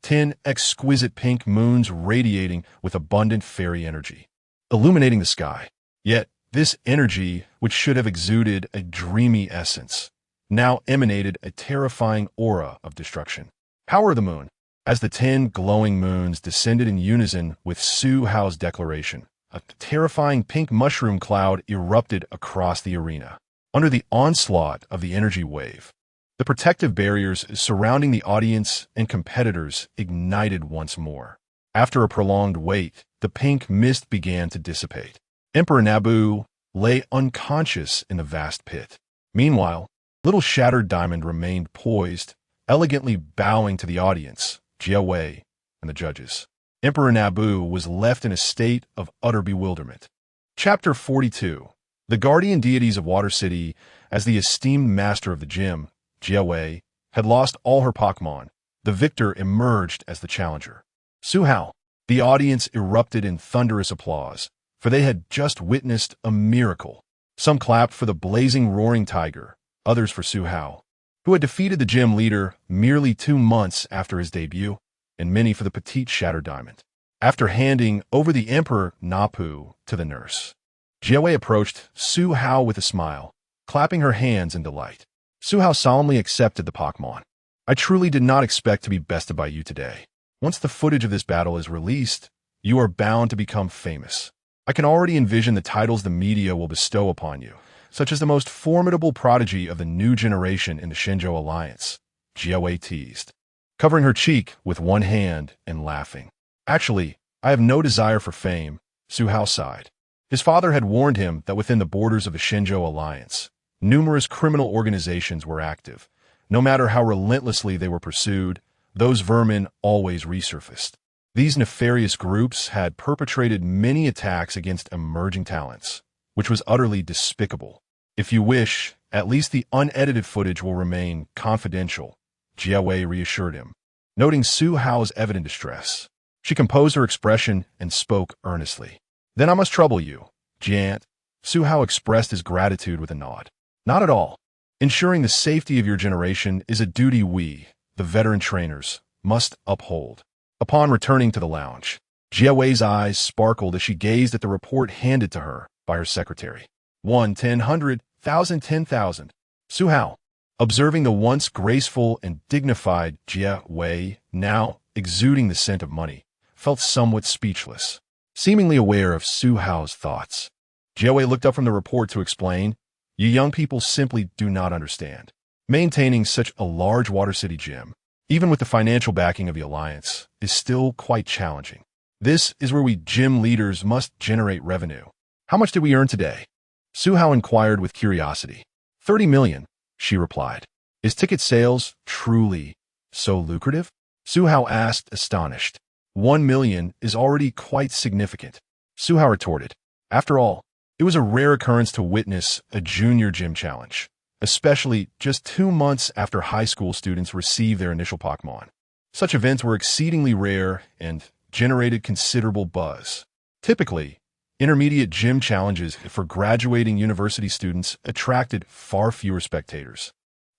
10 exquisite pink moons radiating with abundant fairy energy, illuminating the sky. Yet, this energy, which should have exuded a dreamy essence, now emanated a terrifying aura of destruction. Power of the Moon. As the 10 glowing moons descended in unison with Su Hao's declaration, a terrifying pink mushroom cloud erupted across the arena. Under the onslaught of the energy wave, the protective barriers surrounding the audience and competitors ignited once more. After a prolonged wait, the pink mist began to dissipate. Emperor Naboo lay unconscious in the vast pit. Meanwhile, Little Shattered Diamond remained poised, elegantly bowing to the audience, Jia Wei, and the judges. Emperor Naboo was left in a state of utter bewilderment. Chapter 42. The guardian deities of Water City, as the esteemed master of the gym, Jia Wei, had lost all her Pokémon. The victor emerged as the challenger. Su Hao. The audience erupted in thunderous applause, for they had just witnessed a miracle. Some clapped for the blazing roaring tiger, others for Su Hao, who had defeated the gym leader merely 2 months after his debut, and many for the petite Shattered Diamond. After handing over the Emperor Napu to the nurse, Jia Wei approached Su Hao with a smile, clapping her hands in delight. Su Hao solemnly accepted the Pokémon. I truly did not expect to be bested by you today. Once the footage of this battle is released, you are bound to become famous. I can already envision the titles the media will bestow upon you, such as the most formidable prodigy of the new generation in the Shenzhou Alliance, Jia Wei teased, covering her cheek with one hand and laughing. Actually, I have no desire for fame, Su Hao sighed. His father had warned him that within the borders of the Shenzhou Alliance, numerous criminal organizations were active. No matter how relentlessly they were pursued, those vermin always resurfaced. These nefarious groups had perpetrated many attacks against emerging talents, which was utterly despicable. If you wish, at least the unedited footage will remain confidential, Jia Wei reassured him. Noting Su Hao's evident distress, she composed her expression and spoke earnestly. Then I must trouble you, Jiant. Su Hao expressed his gratitude with a nod. Not at all. Ensuring the safety of your generation is a duty we, the veteran trainers, must uphold. Upon returning to the lounge, Jia Wei's eyes sparkled as she gazed at the report handed to her by her secretary. 1, 10, 100, 1,000, 10,000. Su Hao, observing the once graceful and dignified Jia Wei, now exuding the scent of money, felt somewhat speechless. Seemingly aware of Su Hao's thoughts, Jia Wei looked up from the report to explain, You young people simply do not understand. Maintaining such a large Water City gym, even with the financial backing of the Alliance, is still quite challenging. This is where we gym leaders must generate revenue. How much did we earn today? Su Hao inquired with curiosity. 30 million, she replied. Is ticket sales truly so lucrative? Su Hao asked, astonished. 1 million is already quite significant, Su Hao retorted. After all, it was a rare occurrence to witness a junior gym challenge, especially just 2 months after high school students received their initial Pokémon. Such events were exceedingly rare and generated considerable buzz. Typically, intermediate gym challenges for graduating university students attracted far fewer spectators,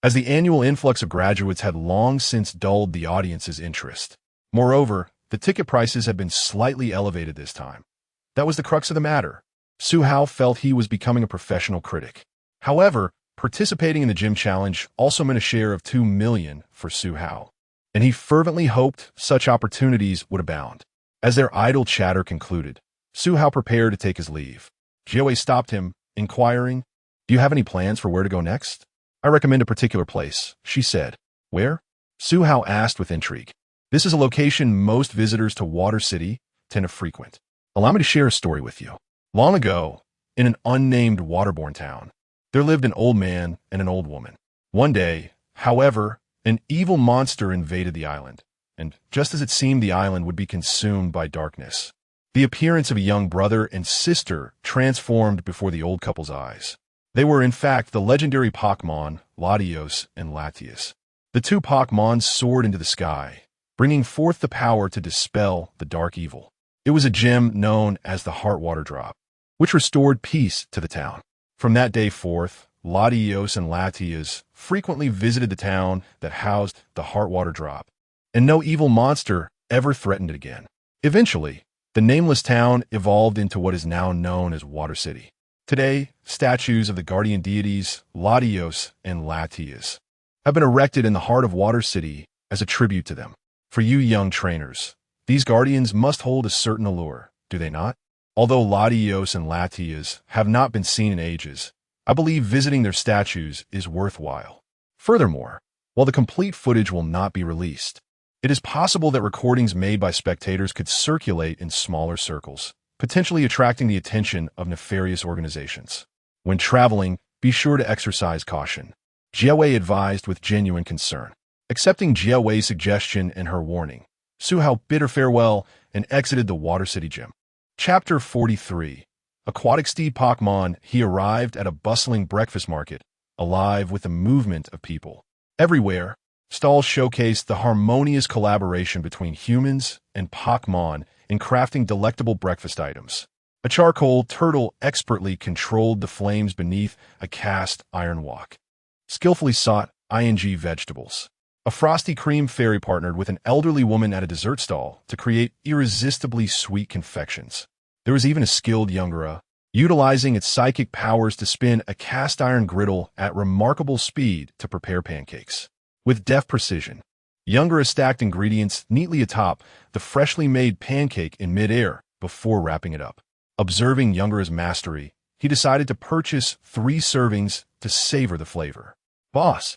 as the annual influx of graduates had long since dulled the audience's interest. Moreover, the ticket prices had been slightly elevated this time. That was the crux of the matter. Su Hao felt he was becoming a professional critic. However, participating in the gym challenge also meant a share of 2 million for Su Hao, and he fervently hoped such opportunities would abound. As their idle chatter concluded, Su Hao prepared to take his leave. Jiawei stopped him, inquiring, "Do you have any plans for where to go next?" "I recommend a particular place," she said. "Where?" Su Hao asked with intrigue. "This is a location most visitors to Water City tend to frequent. Allow me to share a story with you. Long ago, in an unnamed waterborne town, there lived an old man and an old woman. One day, however, an evil monster invaded the island, and just as it seemed the island would be consumed by darkness, the appearance of a young brother and sister transformed before the old couple's eyes. They were, in fact, the legendary Pokémon, Latios and Latias. The two Pokémon soared into the sky, bringing forth the power to dispel the dark evil. It was a gem known as the Heartwater Drop, which restored peace to the town. From that day forth, Latios and Latias frequently visited the town that housed the Heartwater Drop, and no evil monster ever threatened it again. Eventually, the nameless town evolved into what is now known as Water City. Today, statues of the guardian deities Latios and Latias have been erected in the heart of Water City as a tribute to them. For you young trainers, these guardians must hold a certain allure, do they not? Although Latios and Latias have not been seen in ages, I believe visiting their statues is worthwhile. Furthermore, while the complete footage will not be released, it is possible that recordings made by spectators could circulate in smaller circles, potentially attracting the attention of nefarious organizations. When traveling, be sure to exercise caution. Jiawei advised with genuine concern. Accepting Jiawei's suggestion and her warning, Su Hao bid her farewell and exited the Water City gym. Chapter 43. Aquatic Steed Pokémon. He arrived at a bustling breakfast market, alive with the movement of people. Everywhere, stalls showcased the harmonious collaboration between humans and Pokémon in crafting delectable breakfast items. A charcoal turtle expertly controlled the flames beneath a cast iron wok. Skillfully sought vegetables. A frosty cream fairy partnered with an elderly woman at a dessert stall to create irresistibly sweet confections. There was even a skilled Youngura, utilizing its psychic powers to spin a cast iron griddle at remarkable speed to prepare pancakes. With deft precision, Youngura stacked ingredients neatly atop the freshly made pancake in midair before wrapping it up. Observing Youngura's mastery, he decided to purchase 3 servings to savor the flavor. "Boss,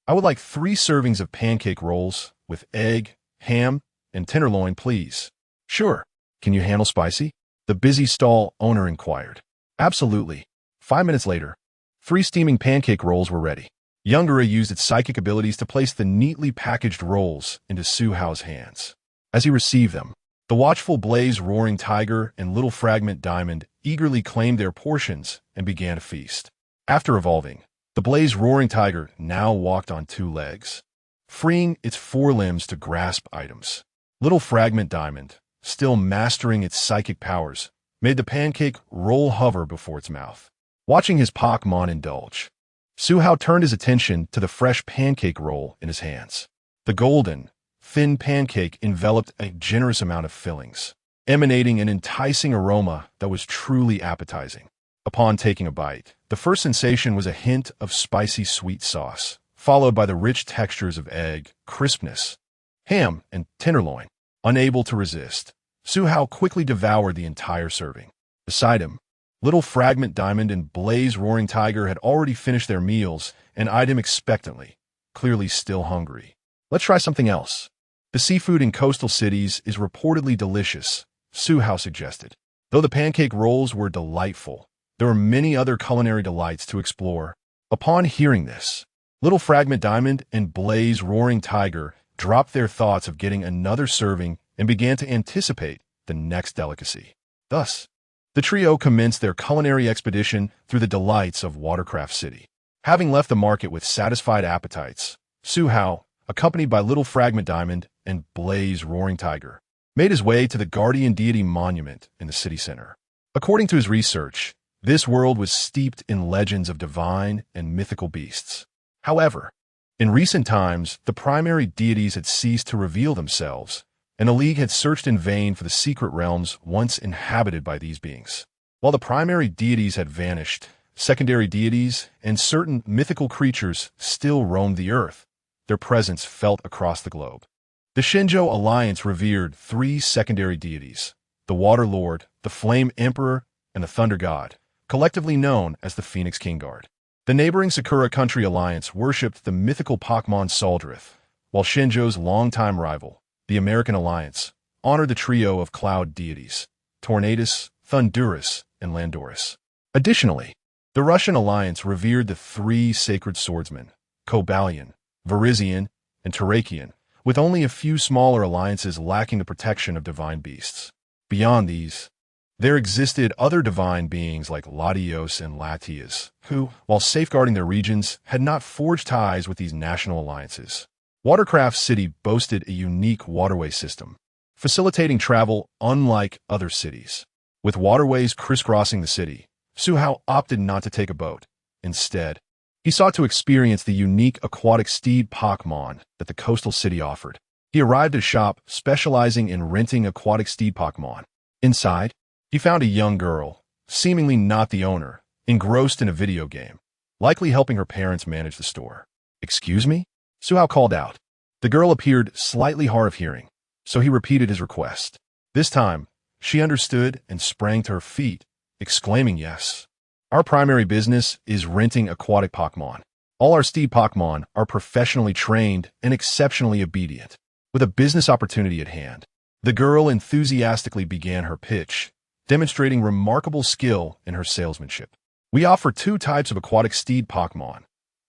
I would like 3 servings of pancake rolls with egg, ham, and tenderloin, please." "Sure. Can you handle spicy?" the busy stall owner inquired. "Absolutely." 5 minutes later, 3 steaming pancake rolls were ready. Youngura used its psychic abilities to place the neatly packaged rolls into Su Hao's hands. As he received them, the watchful Blaze Roaring Tiger and Little Fragment Diamond eagerly claimed their portions and began to feast. After evolving, the Blaze Roaring Tiger now walked on 2 legs, freeing its 4 limbs to grasp items. Little Fragment Diamond, still mastering its psychic powers, made the pancake roll hover before its mouth. Watching his Pokémon indulge, Su Hao turned his attention to the fresh pancake roll in his hands. The golden, thin pancake enveloped a generous amount of fillings, emanating an enticing aroma that was truly appetizing. Upon taking a bite, the first sensation was a hint of spicy sweet sauce, followed by the rich textures of egg, crispness, ham, and tenderloin. Unable to resist, Su Hao quickly devoured the entire serving. Beside him, Little Fragment Diamond and Blaze Roaring Tiger had already finished their meals and eyed him expectantly, clearly still hungry. "Let's try something else. The seafood in coastal cities is reportedly delicious," Su Hao suggested. Though the pancake rolls were delightful, there were many other culinary delights to explore. Upon hearing this, Little Fragment Diamond and Blaze Roaring Tiger dropped their thoughts of getting another serving and began to anticipate the next delicacy. Thus, the trio commenced their culinary expedition through the delights of Watercraft City. Having left the market with satisfied appetites, Su Hao, accompanied by Little Fragment Diamond and Blaze Roaring Tiger, made his way to the Guardian Deity Monument in the city center. According to his research, this world was steeped in legends of divine and mythical beasts. However, in recent times, the primary deities had ceased to reveal themselves, and the League had searched in vain for the secret realms once inhabited by these beings. While the primary deities had vanished, secondary deities and certain mythical creatures still roamed the earth, their presence felt across the globe. The Shinjo alliance revered three secondary deities: the Water Lord, the Flame Emperor, and the Thunder God, collectively known as the Phoenix King Guard. The neighboring Sakura Country alliance worshipped the mythical Pokémon Saldrith, while Shinjo's longtime rival, the American alliance, honored the trio of cloud deities: Tornadus, Thundurus, and Landorus. Additionally, the Russian alliance revered the three sacred swordsmen: Cobalion, Verizian, and Terrakion, with only a few smaller alliances lacking the protection of divine beasts. Beyond these, there existed other divine beings like Latios and Latias, who, while safeguarding their regions, had not forged ties with these national alliances. Watercraft City boasted a unique waterway system, facilitating travel unlike other cities. With waterways crisscrossing the city, Suhao opted not to take a boat. Instead, he sought to experience the unique aquatic steed Pokémon that the coastal city offered. He arrived at a shop specializing in renting aquatic steed Pokémon. Inside, he found a young girl, seemingly not the owner, engrossed in a video game, likely helping her parents manage the store. "Excuse me?" Suhao called out. The girl appeared slightly hard of hearing, so he repeated his request. This time, she understood and sprang to her feet, exclaiming, "Yes. Our primary business is renting aquatic Pokémon. All our steed Pokémon are professionally trained and exceptionally obedient." With a business opportunity at hand, the girl enthusiastically began her pitch, demonstrating remarkable skill in her salesmanship. "We offer two types of aquatic steed Pokémon,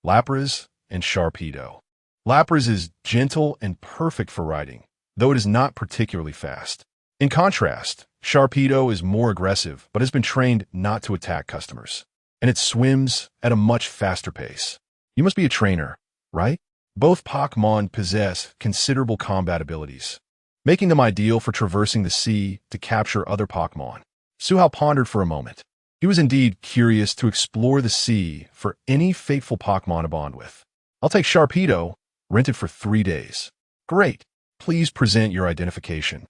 Lapras and Sharpedo. Lapras is gentle and perfect for riding, though it is not particularly fast. In contrast, Sharpedo is more aggressive but has been trained not to attack customers, and it swims at a much faster pace. You must be a trainer, right?" Both Pokémon possess considerable combat abilities, making them ideal for traversing the sea to capture other Pokémon. Suhao pondered for a moment. He was indeed curious to explore the sea for any fateful Pokémon to bond with. "I'll take Sharpedo, rented for 3 days." "Great. Please present your identification,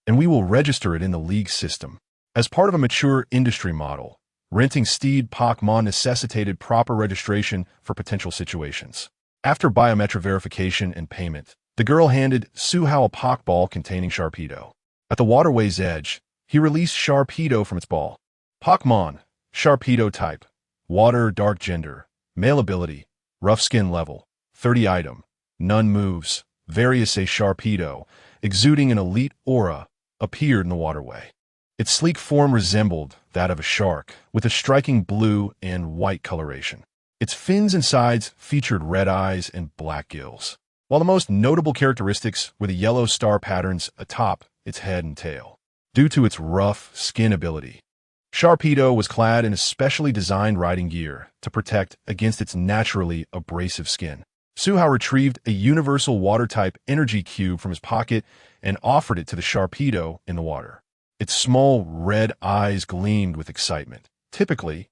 and we will register it in the league system." As part of a mature industry model, renting steed Pokémon necessitated proper registration for potential situations. After biometric verification and payment, the girl handed Suhao a Pokeball containing Sharpedo. At the waterway's edge, he released Sharpedo from its ball. Pokémon, Sharpedo type, water dark gender, male ability, rough skin level, 30 item, none moves, various a Sharpedo, exuding an elite aura, appeared in the waterway. Its sleek form resembled that of a shark, with a striking blue and white coloration. Its fins and sides featured red eyes and black gills, while the most notable characteristics were the yellow star patterns atop its head and tail. Due to its rough skin ability, Sharpedo was clad in a specially designed riding gear to protect against its naturally abrasive skin. Suhao retrieved a universal water-type energy cube from his pocket and offered it to the Sharpedo in the water. Its small red eyes gleamed with excitement. Typically,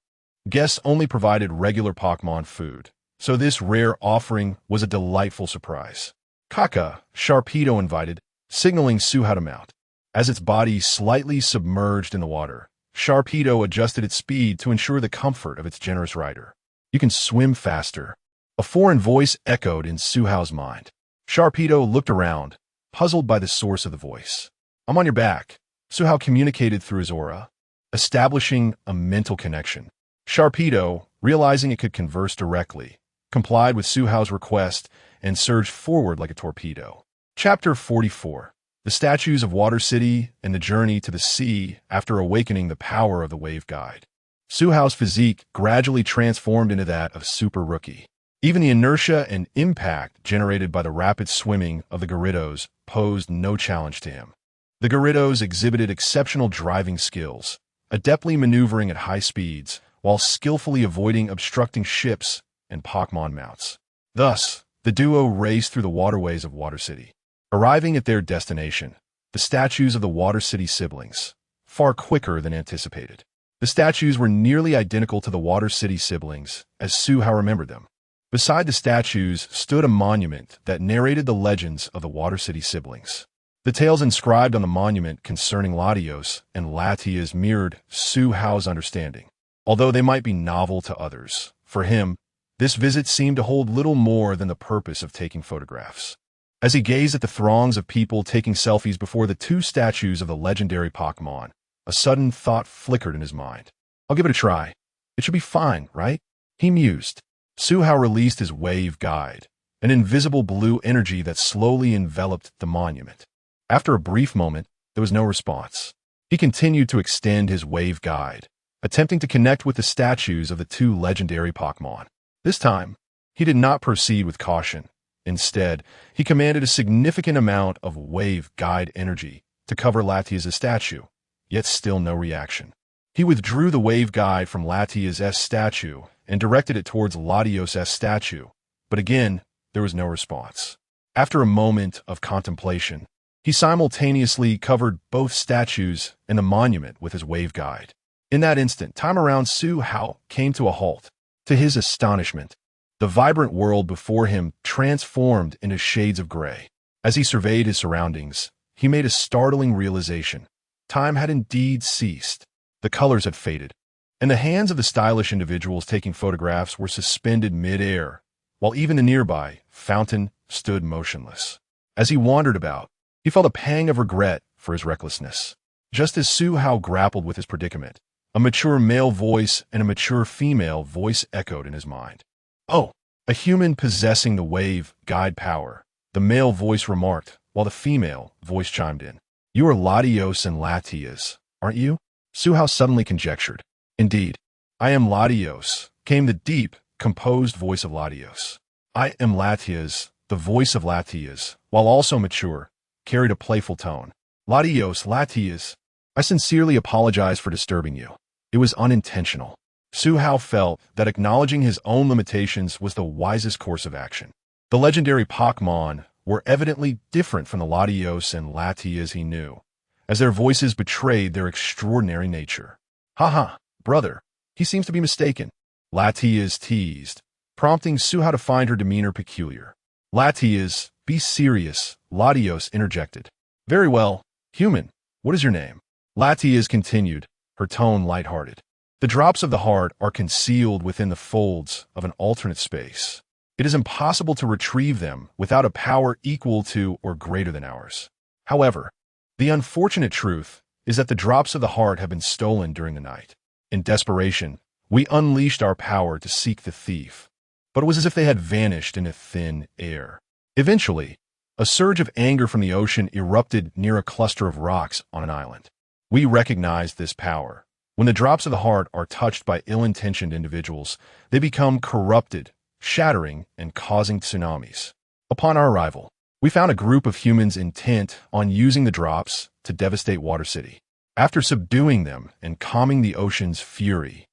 guests only provided regular Pokémon food, so this rare offering was a delightful surprise. "Kaka," Sharpedo invited, signaling Suhao to mount. As its body slightly submerged in the water, Sharpedo adjusted its speed to ensure the comfort of its generous rider. "You can swim faster." A foreign voice echoed in Suhao's mind. Sharpedo looked around, puzzled by the source of the voice. "I'm on your back," Suhao communicated through his aura, establishing a mental connection. Sharpedo, realizing it could converse directly, complied with Suhao's request and surged forward like a torpedo. Chapter 44. The Statues of Water City and the Journey to the Sea after awakening the power of the Wave Guide. Suhao's physique gradually transformed into that of Super Rookie. Even the inertia and impact generated by the rapid swimming of the Gyarados posed no challenge to him. The Gyarados exhibited exceptional driving skills, adeptly maneuvering at high speeds while skillfully avoiding obstructing ships and Pokémon mounts. Thus, the duo raced through the waterways of Water City, arriving at their destination, the statues of the Water City siblings, far quicker than anticipated. The statues were nearly identical to the Water City siblings, as Suhao remembered them. Beside the statues stood a monument that narrated the legends of the Water City siblings. The tales inscribed on the monument concerning Latios and Latias mirrored Suhao's understanding. Although they might be novel to others, for him, this visit seemed to hold little more than the purpose of taking photographs. As he gazed at the throngs of people taking selfies before the two statues of the legendary Pokémon, a sudden thought flickered in his mind. I'll give it a try. It should be fine, right? He mused. Suhao released his wave guide, an invisible blue energy that slowly enveloped the monument. After a brief moment, there was no response. He continued to extend his wave guide, attempting to connect with the statues of the two legendary Pokémon. This time, he did not proceed with caution. Instead, he commanded a significant amount of wave guide energy to cover Latias's statue, yet still no reaction. He withdrew the wave guide from Latias's statue and directed it towards Latios's statue, but again, there was no response. After a moment of contemplation, he simultaneously covered both statues and the monument with his wave guide. In that instant, time around Suhao came to a halt. To his astonishment, the vibrant world before him transformed into shades of gray. As he surveyed his surroundings, he made a startling realization. Time had indeed ceased. The colors had faded, and the hands of the stylish individuals taking photographs were suspended mid-air, while even the nearby fountain stood motionless. As he wandered about, he felt a pang of regret for his recklessness. Just as Suhao grappled with his predicament, a mature male voice and a mature female voice echoed in his mind. "Oh, a human possessing the wave guide power," the male voice remarked, while the female voice chimed in. "You are Latios and Latias, aren't you?" Suhao suddenly conjectured. "Indeed, I am Latios," came the deep, composed voice of Latios. "I am Latias," the voice of Latias, while also mature, carried a playful tone. "Latios, Latias, I sincerely apologize for disturbing you. It was unintentional." Suhao felt that acknowledging his own limitations was the wisest course of action. The legendary Pokémon were evidently different from the Latios and Latias he knew, as their voices betrayed their extraordinary nature. "Haha, brother, he seems to be mistaken," Latias teased, prompting Suhao to find her demeanor peculiar. "Latias, be serious," Latios interjected. "Very well, human, what is your name?" Latias continued, her tone lighthearted. "The drops of the heart are concealed within the folds of an alternate space. It is impossible to retrieve them without a power equal to or greater than ours. However, the unfortunate truth is that the drops of the heart have been stolen during the night. In desperation, we unleashed our power to seek the thief, but it was as if they had vanished into thin air. Eventually, a surge of anger from the ocean erupted near a cluster of rocks on an island. We recognized this power. When the drops of the heart are touched by ill-intentioned individuals, they become corrupted, shattering and causing tsunamis. Upon our arrival, we found a group of humans intent on using the drops to devastate Water City. After subduing them and calming the ocean's fury,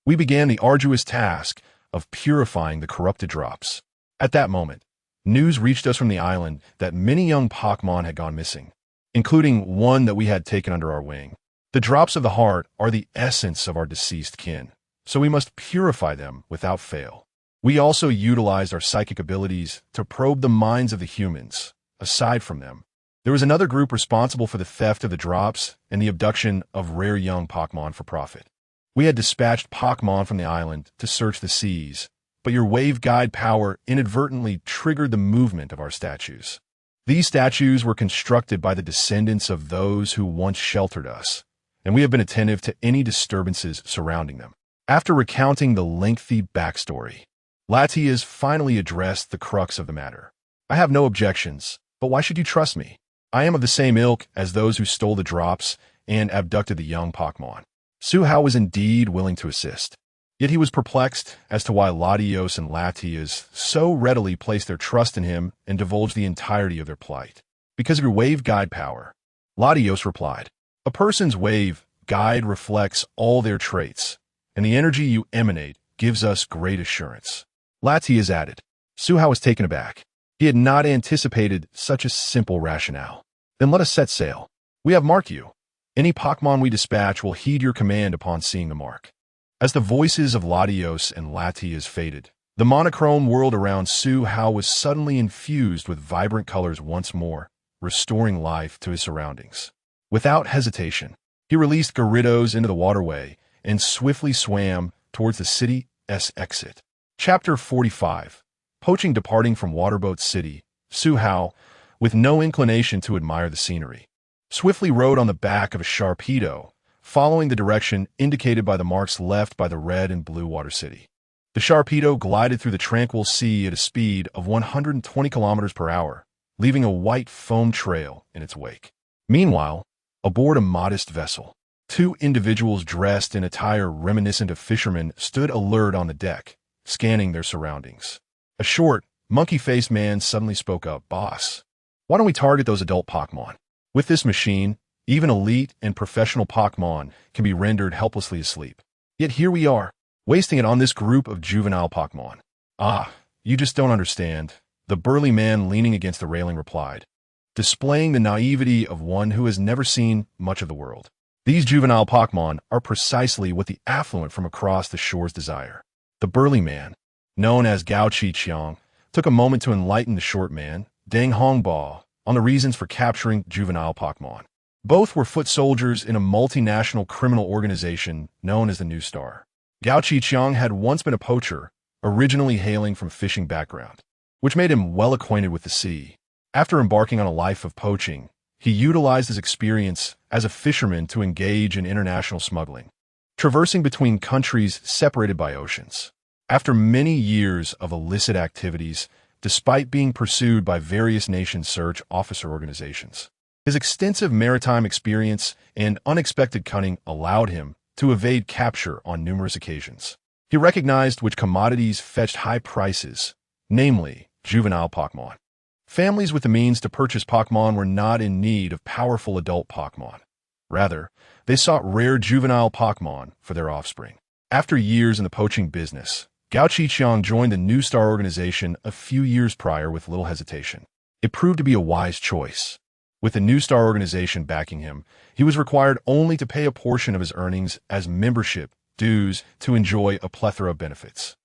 we began the arduous task of purifying the corrupted drops. At that moment, news reached us from the island that many young Pokémon had gone missing, including one that we had taken under our wing. The drops of the heart are the essence of our deceased kin, so we must purify them without fail. We also utilized our psychic abilities to probe the minds of the humans. Aside from them, there was another group responsible for the theft of the drops and the abduction of rare young Pokémon for profit. We had dispatched Pokémon from the island to search the seas, but your wave guide power inadvertently triggered the movement of our statues. These statues were constructed by the descendants of those who once sheltered us, and we have been attentive to any disturbances surrounding them. After recounting the lengthy backstory, Latias finally addressed the crux of the matter. "I have no objections, but why should you trust me? I am of the same ilk as those who stole the drops and abducted the young Pokémon." Suhao was indeed willing to assist, yet he was perplexed as to why Latios and Latias so readily placed their trust in him and divulged the entirety of their plight. "Because of your wave guide power," Latios replied. "A person's wave guide reflects all their traits, and the energy you emanate gives us great assurance." Latias added. Suhao was taken aback. He had not anticipated such a simple rationale. "Then let us set sail. We have marked you. Any Pokémon we dispatch will heed your command upon seeing the mark." As the voices of Latios and Latias faded, the monochrome world around Suhao was suddenly infused with vibrant colors once more, restoring life to his surroundings. Without hesitation, he released Gyarados into the waterway and swiftly swam towards the city's exit. Chapter 45. Poaching. Departing from Waterboat City, Suhao, with no inclination to admire the scenery. Swiftly rode on the back of a Sharpedo, following the direction indicated by the marks left by the red and blue water city. The Sharpedo glided through the tranquil sea at a speed of 120 kilometers per hour, leaving a white foam trail in its wake. Meanwhile, aboard a modest vessel, two individuals dressed in attire reminiscent of fishermen stood alert on the deck, scanning their surroundings. A short, monkey-faced man suddenly spoke up, "Boss, why don't we target those adult Pokémon? With this machine, even elite and professional Pokémon can be rendered helplessly asleep. Yet here we are, wasting it on this group of juvenile Pokémon." "Ah, you just don't understand," the burly man leaning against the railing replied, displaying the naivety of one who has never seen much of the world. "These juvenile Pokémon are precisely what the affluent from across the shores desire." The burly man, known as Gao Qiqiang, took a moment to enlighten the short man, Deng Hongba, on the reasons for capturing juvenile Pokémon. Both were foot soldiers in a multinational criminal organization known as the New Star. Gao Qiqiang had once been a poacher, originally hailing from a fishing background, which made him well acquainted with the sea. After embarking on a life of poaching, he utilized his experience as a fisherman to engage in international smuggling, traversing between countries separated by oceans. After many years of illicit activities, despite being pursued by various nation search officer organizations, his extensive maritime experience and unexpected cunning allowed him to evade capture on numerous occasions. He recognized which commodities fetched high prices, namely juvenile Pokémon. Families with the means to purchase Pokémon were not in need of powerful adult Pokémon. Rather, they sought rare juvenile Pokémon for their offspring. After years in the poaching business, Gao Qiqiang joined the New Star organization a few years prior with little hesitation. It proved to be a wise choice. With the New Star organization backing him, he was required only to pay a portion of his earnings as membership dues to enjoy a plethora of benefits.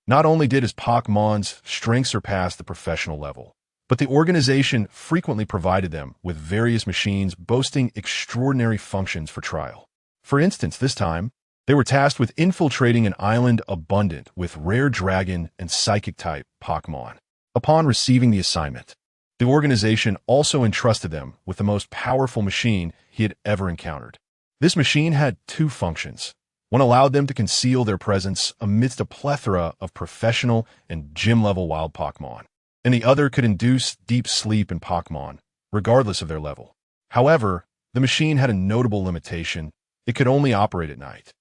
Not only did his Pokémon's strength surpass the professional level, but the organization frequently provided them with various machines boasting extraordinary functions for trial. For instance, this time, they were tasked with infiltrating an island abundant with rare dragon and psychic-type Pokémon. Upon receiving the assignment, the organization also entrusted them with the most powerful machine he had ever encountered. This machine had two functions. One allowed them to conceal their presence amidst a plethora of professional and gym-level wild Pokémon, and the other could induce deep sleep in Pokémon, regardless of their level. However, the machine had a notable limitation. It could only operate at night.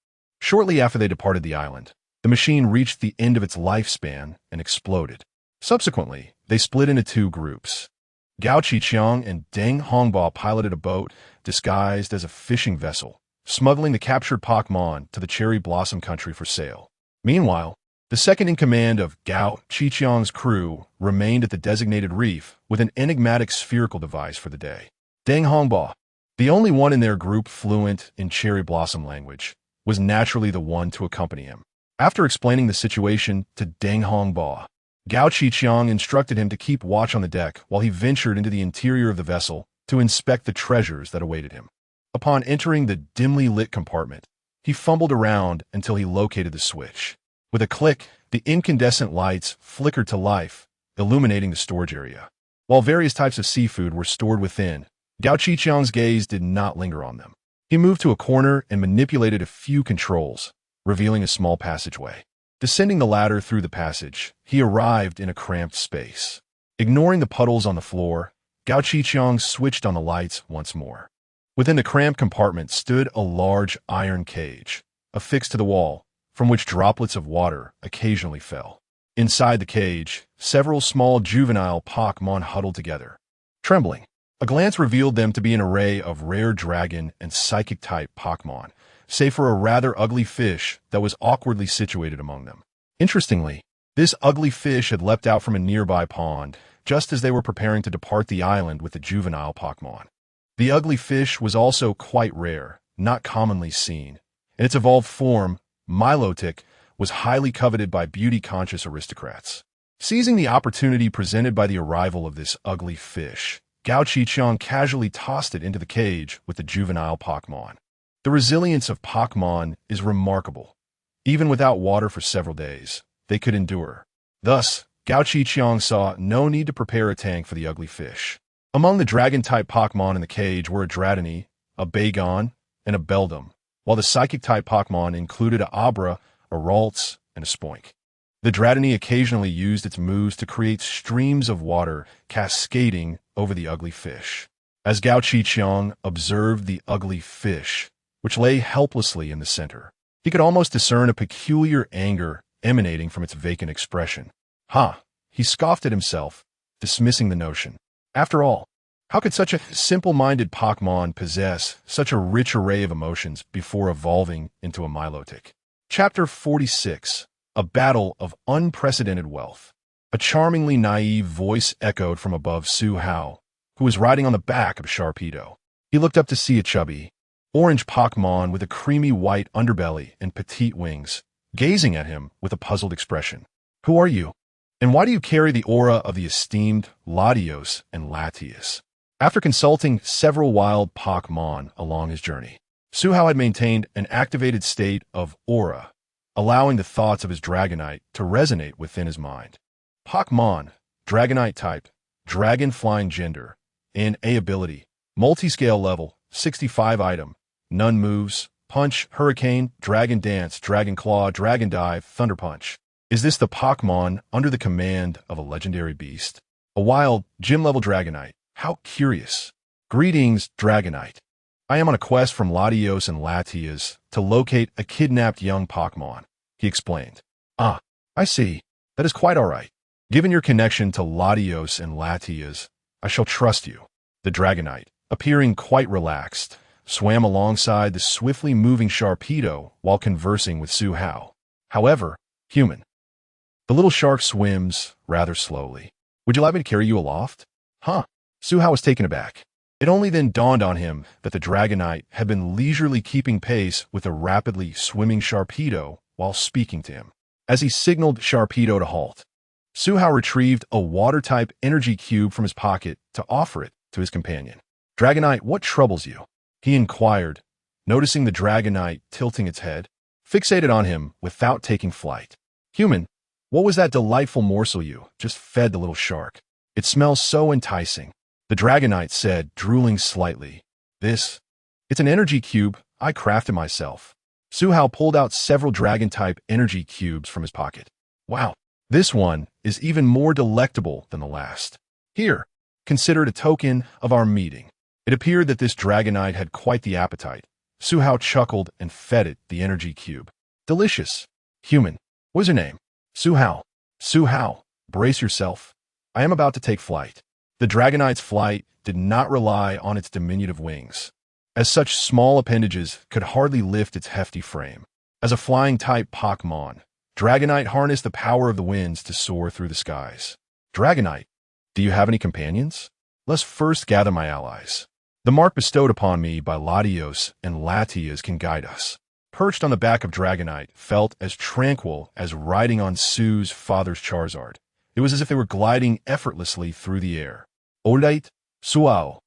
Shortly after they departed the island, the machine reached the end of its lifespan and exploded. Subsequently, they split into two groups. Gao Qiqiang and Deng Hongba piloted a boat disguised as a fishing vessel, smuggling the captured Pokémon to the Cherry Blossom Country for sale. Meanwhile, the second-in-command of Gao Qiqiang's crew remained at the designated reef with an enigmatic spherical device for the day. Deng Hongba, the only one in their group fluent in Cherry Blossom language, was naturally the one to accompany him. After explaining the situation to Deng Hongba, Gao Qiqiang instructed him to keep watch on the deck while he ventured into the interior of the vessel to inspect the treasures that awaited him. Upon entering the dimly lit compartment, he fumbled around until he located the switch. With a click, the incandescent lights flickered to life, illuminating the storage area. While various types of seafood were stored within, Gao Qiqiang's gaze did not linger on them. He moved to a corner and manipulated a few controls, revealing a small passageway. Descending the ladder through the passage, he arrived in a cramped space. Ignoring the puddles on the floor, Gao Qiqiang switched on the lights once more. Within the cramped compartment stood a large iron cage, affixed to the wall, from which droplets of water occasionally fell. Inside the cage, several small juvenile Pokémon huddled together. Trembling, a glance revealed them to be an array of rare dragon and psychic-type Pokémon, save for a rather ugly fish that was awkwardly situated among them. Interestingly, this ugly fish had leapt out from a nearby pond just as they were preparing to depart the island with the juvenile Pokémon. The ugly fish was also quite rare, not commonly seen, and its evolved form, Milotic, was highly coveted by beauty-conscious aristocrats. Seizing the opportunity presented by the arrival of this ugly fish, Gao Qiqiang casually tossed it into the cage with the juvenile Pokémon. The resilience of Pokémon is remarkable. Even without water for several days, they could endure. Thus, Gao Qiqiang saw no need to prepare a tank for the ugly fish. Among the dragon-type Pokémon in the cage were a Dratini, a Bagon, and a Beldum, while the psychic-type Pokémon included a Abra, a Ralts, and a Spoink. The Dratini occasionally used its moves to create streams of water cascading over the ugly fish. As Gao Qiqiang observed the ugly fish, which lay helplessly in the center, he could almost discern a peculiar anger emanating from its vacant expression. He scoffed at himself, dismissing the notion. After all, how could such a simple-minded Pokémon possess such a rich array of emotions before evolving into a Milotic? Chapter 46. A Battle of Unprecedented Wealth. A charmingly naive voice echoed from above Su Hao, who was riding on the back of Sharpedo. He looked up to see a chubby, orange Pokémon with a creamy white underbelly and petite wings, gazing at him with a puzzled expression. Who are you? And why do you carry the aura of the esteemed Latios and Latias? After consulting several wild Pokémon along his journey, Su Hao had maintained an activated state of aura, allowing the thoughts of his Dragonite to resonate within his mind. Pokémon, Dragonite type, Dragon Flying Gender, and A ability, multi-scale level, 65 item, none moves, Punch, Hurricane, Dragon Dance, Dragon Claw, Dragon Dive, Thunder Punch. Is this the Pokémon under the command of a legendary beast? A wild, gym-level Dragonite. How curious. Greetings, Dragonite. I am on a quest from Latios and Latias to locate a kidnapped young Pokémon, he explained. I see. That is quite all right. Given your connection to Latios and Latias, I shall trust you. The Dragonite, appearing quite relaxed, swam alongside the swiftly moving Sharpedo while conversing with Su Hao. However, human. The little shark swims rather slowly. Would you like me to carry you aloft? Su Hao was taken aback. It only then dawned on him that the Dragonite had been leisurely keeping pace with a rapidly swimming Sharpedo while speaking to him. As he signaled Sharpedo to halt, Su Hao retrieved a water-type energy cube from his pocket to offer it to his companion. Dragonite, what troubles you? He inquired, noticing the Dragonite tilting its head, fixated on him without taking flight. Human, what was that delightful morsel you just fed the little shark? It smells so enticing. The Dragonite said, drooling slightly. It's an energy cube I crafted myself. Su Hao pulled out several Dragon-type energy cubes from his pocket. Wow, this one is even more delectable than the last. Here, consider it a token of our meeting. It appeared that this Dragonite had quite the appetite. Su Hao chuckled and fed it the energy cube. Delicious. Human, what is your name? Su Hao. Su Hao, brace yourself. I am about to take flight. The Dragonite's flight did not rely on its diminutive wings, as such small appendages could hardly lift its hefty frame. As a flying-type Pokémon, Dragonite harnessed the power of the winds to soar through the skies. Dragonite, do you have any companions? Let's first gather my allies. The mark bestowed upon me by Latios and Latias can guide us. Perched on the back of Dragonite felt as tranquil as riding on Su's father's Charizard. It was as if they were gliding effortlessly through the air. Alright, Su Hao.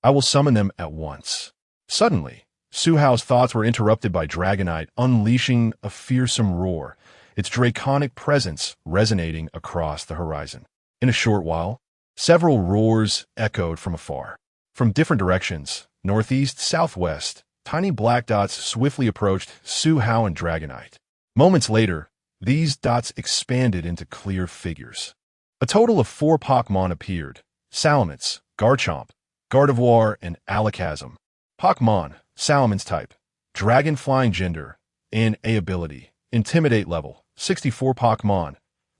I will summon them at once. Suddenly, Su Hao's thoughts were interrupted by Dragonite unleashing a fearsome roar, its draconic presence resonating across the horizon. In a short while, several roars echoed from afar. From different directions, northeast, southwest, tiny black dots swiftly approached Su Hao and Dragonite. Moments later, these dots expanded into clear figures. A total of 4 Pokémon appeared: Salamence, Garchomp, Gardevoir, and Alakazam. Pokémon, Salamence type, Dragon Flying Gender, and A ability, Intimidate level, 64 Pokémon.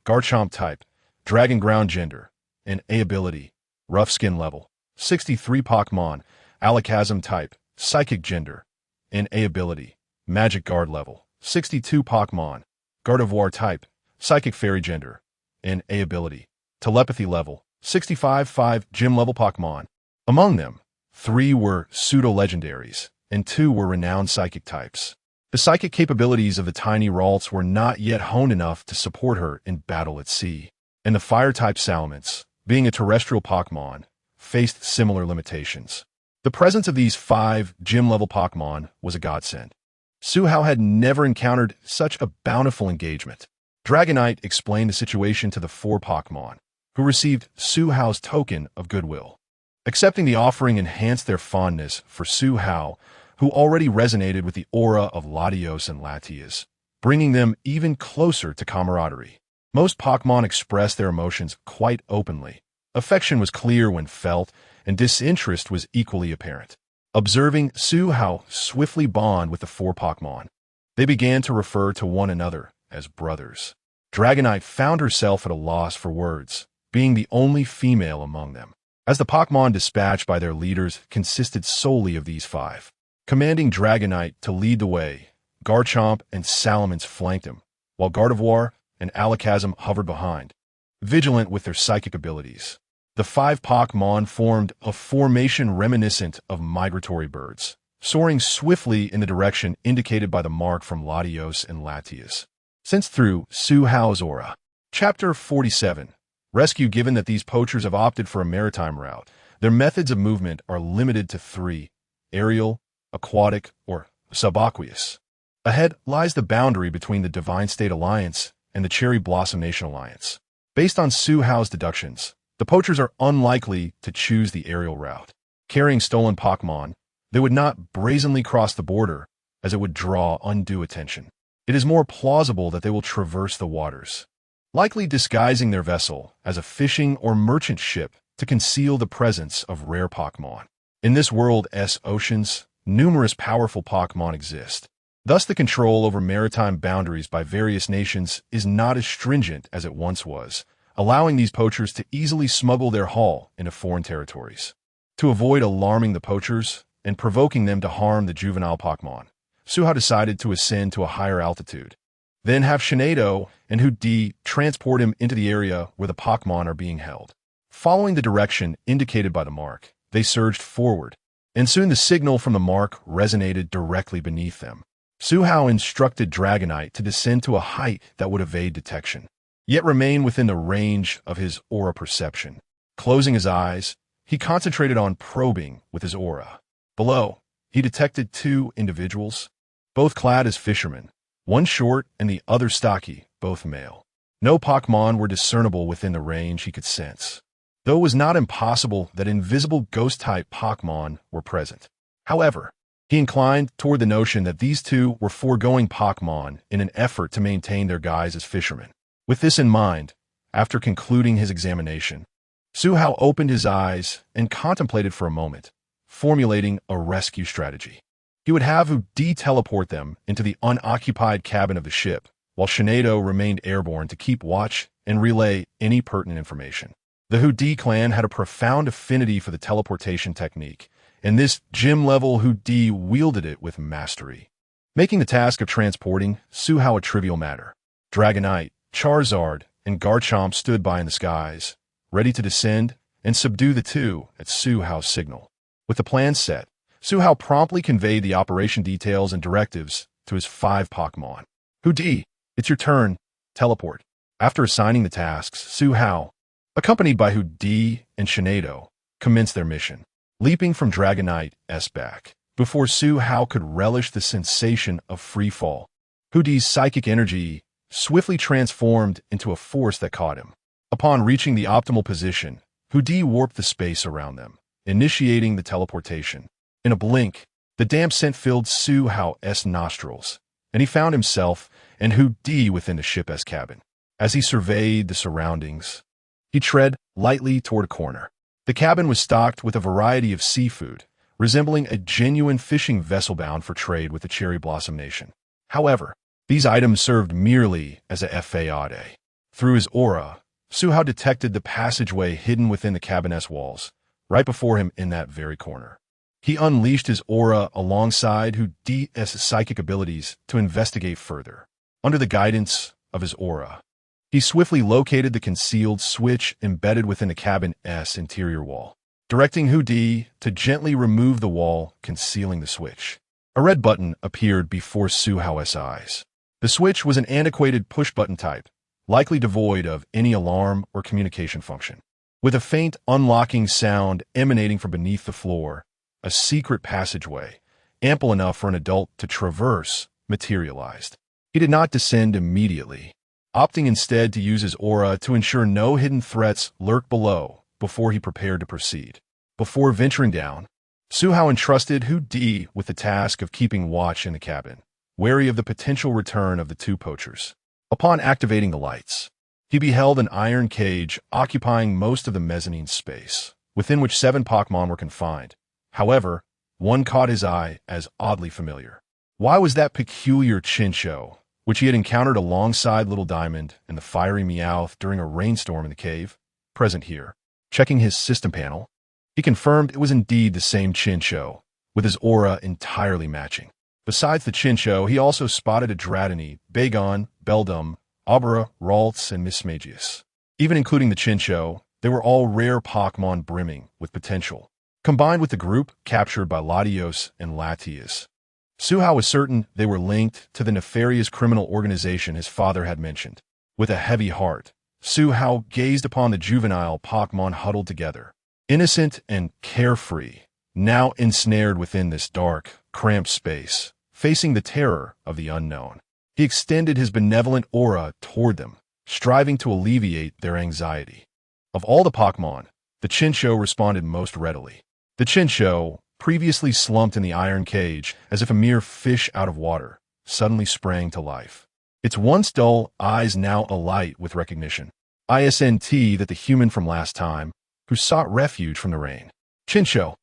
Garchomp type, Dragon Ground Gender, and A ability, Rough Skin level, 63 Pokémon. Alakazam type, Psychic Gender, and A ability, Magic Guard level, 62 Pokémon. Gardevoir type, Psychic Fairy Gender, and A ability, Telepathy level, 65 Gym level Pokémon. Among them, 3 were pseudo-legendaries, and 2 were renowned psychic types. The psychic capabilities of the tiny Ralts were not yet honed enough to support her in battle at sea, and the fire-type Salamence, being a terrestrial Pokémon, faced similar limitations. The presence of these 5 gym-level Pokémon was a godsend. Su Hao had never encountered such a bountiful engagement. Dragonite explained the situation to the 4 Pokémon, who received Su Hao's token of goodwill. Accepting the offering enhanced their fondness for Su Hao, who already resonated with the aura of Latios and Latias, bringing them even closer to camaraderie. Most Pokémon expressed their emotions quite openly. Affection was clear when felt, and disinterest was equally apparent. Observing Su Hao swiftly bond with the four Pokémon, they began to refer to one another as brothers. Dragonite found herself at a loss for words, being the only female among them, as the Pokémon dispatched by their leaders consisted solely of these five. Commanding Dragonite to lead the way, Garchomp and Salamence flanked him, while Gardevoir and Alakazam hovered behind, vigilant with their psychic abilities. The five Pokémon formed a formation reminiscent of migratory birds, soaring swiftly in the direction indicated by the mark from Latios and Latias. Sensed through Su Hao's aura. Chapter 47. Rescue. Given that these poachers have opted for a maritime route, their methods of movement are limited to three: aerial, aquatic, or subaqueous. Ahead lies the boundary between the Divine State Alliance and the Cherry Blossom Nation Alliance. Based on Su Hao's deductions, the poachers are unlikely to choose the aerial route. Carrying stolen Pokémon, they would not brazenly cross the border, as it would draw undue attention. It is more plausible that they will traverse the waters, likely disguising their vessel as a fishing or merchant ship to conceal the presence of rare Pokémon. In this world's oceans, numerous powerful Pokémon exist. Thus, the control over maritime boundaries by various nations is not as stringent as it once was, allowing these poachers to easily smuggle their haul into foreign territories. To avoid alarming the poachers and provoking them to harm the juvenile Pokémon, Su Hao decided to ascend to a higher altitude, then have Shinado and Hudi transport him into the area where the Pokémon are being held. Following the direction indicated by the mark, they surged forward, and soon the signal from the mark resonated directly beneath them. Su Hao instructed Dragonite to descend to a height that would evade detection, yet remain within the range of his aura perception. Closing his eyes, he concentrated on probing with his aura. Below, he detected two individuals, both clad as fishermen, one short and the other stocky, both male. No Pokémon were discernible within the range he could sense, though it was not impossible that invisible ghost-type Pokémon were present. However, he inclined toward the notion that these two were foregoing Pokémon in an effort to maintain their guise as fishermen. With this in mind, after concluding his examination, Su Hao opened his eyes and contemplated for a moment, formulating a rescue strategy. He would have Hudi teleport them into the unoccupied cabin of the ship, while Shinado remained airborne to keep watch and relay any pertinent information. The Hudi clan had a profound affinity for the teleportation technique, and this gym-level Hudi wielded it with mastery, making the task of transporting Su Hao a trivial matter. Dragonite, Charizard, and Garchomp stood by in the skies, ready to descend and subdue the two at Su Hao's signal. With the plan set, Su Hao promptly conveyed the operation details and directives to his five Pokémon. Hudi, it's your turn. Teleport. After assigning the tasks, Su Hao, accompanied by Hudi and Shinado, commenced their mission, leaping from Dragonite's back. Before Su Hao could relish the sensation of free fall, Hudi's psychic energy swiftly transformed into a force that caught him. Upon reaching the optimal position, Hudi warped the space around them, initiating the teleportation. In a blink, the damp scent filled Su Hao's nostrils, and he found himself and Hudi within the ship's cabin. As he surveyed the surroundings, he tread lightly toward a corner. The cabin was stocked with a variety of seafood, resembling a genuine fishing vessel bound for trade with the Cherry Blossom Nation. However, these items served merely as a fade. Through his aura, Su Hao detected the passageway hidden within the cabin's walls, right before him in that very corner. He unleashed his aura alongside Hudi's psychic abilities to investigate further. Under the guidance of his aura, he swiftly located the concealed switch embedded within the cabin's interior wall, directing Hudi to gently remove the wall concealing the switch. A red button appeared before Su Hao's eyes. The switch was an antiquated push-button type, likely devoid of any alarm or communication function. With a faint unlocking sound emanating from beneath the floor, a secret passageway, ample enough for an adult to traverse, materialized. He did not descend immediately, opting instead to use his aura to ensure no hidden threats lurked below before he prepared to proceed. Before venturing down, Su Hao entrusted Hu Di with the task of keeping watch in the cabin, wary of the potential return of the two poachers. Upon activating the lights, he beheld an iron cage occupying most of the mezzanine space, within which 7 Pokémon were confined. However, one caught his eye as oddly familiar. Why was that peculiar Chinchou, which he had encountered alongside Little Diamond and the fiery Meowth during a rainstorm in the cave, present here? Checking his system panel, he confirmed it was indeed the same Chinchou, with his aura entirely matching. Besides the Chinchou, he also spotted a Dratini, Bagon, Beldum, Abra, Ralts, and Mismagius. Even including the Chinchou, they were all rare Pokémon brimming with potential, combined with the group captured by Latios and Latias. Su Hao was certain they were linked to the nefarious criminal organization his father had mentioned. With a heavy heart, Su Hao gazed upon the juvenile Pokémon huddled together, innocent and carefree, now ensnared within this dark, cramped space, facing the terror of the unknown. He extended his benevolent aura toward them, striving to alleviate their anxiety. Of all the Pokémon, the Chinchou responded most readily. The Chinchou, previously slumped in the iron cage as if a mere fish out of water, suddenly sprang to life. Its once dull eyes now alight with recognition. ISNT that the human from last time, who sought refuge from the rain. Chinchou,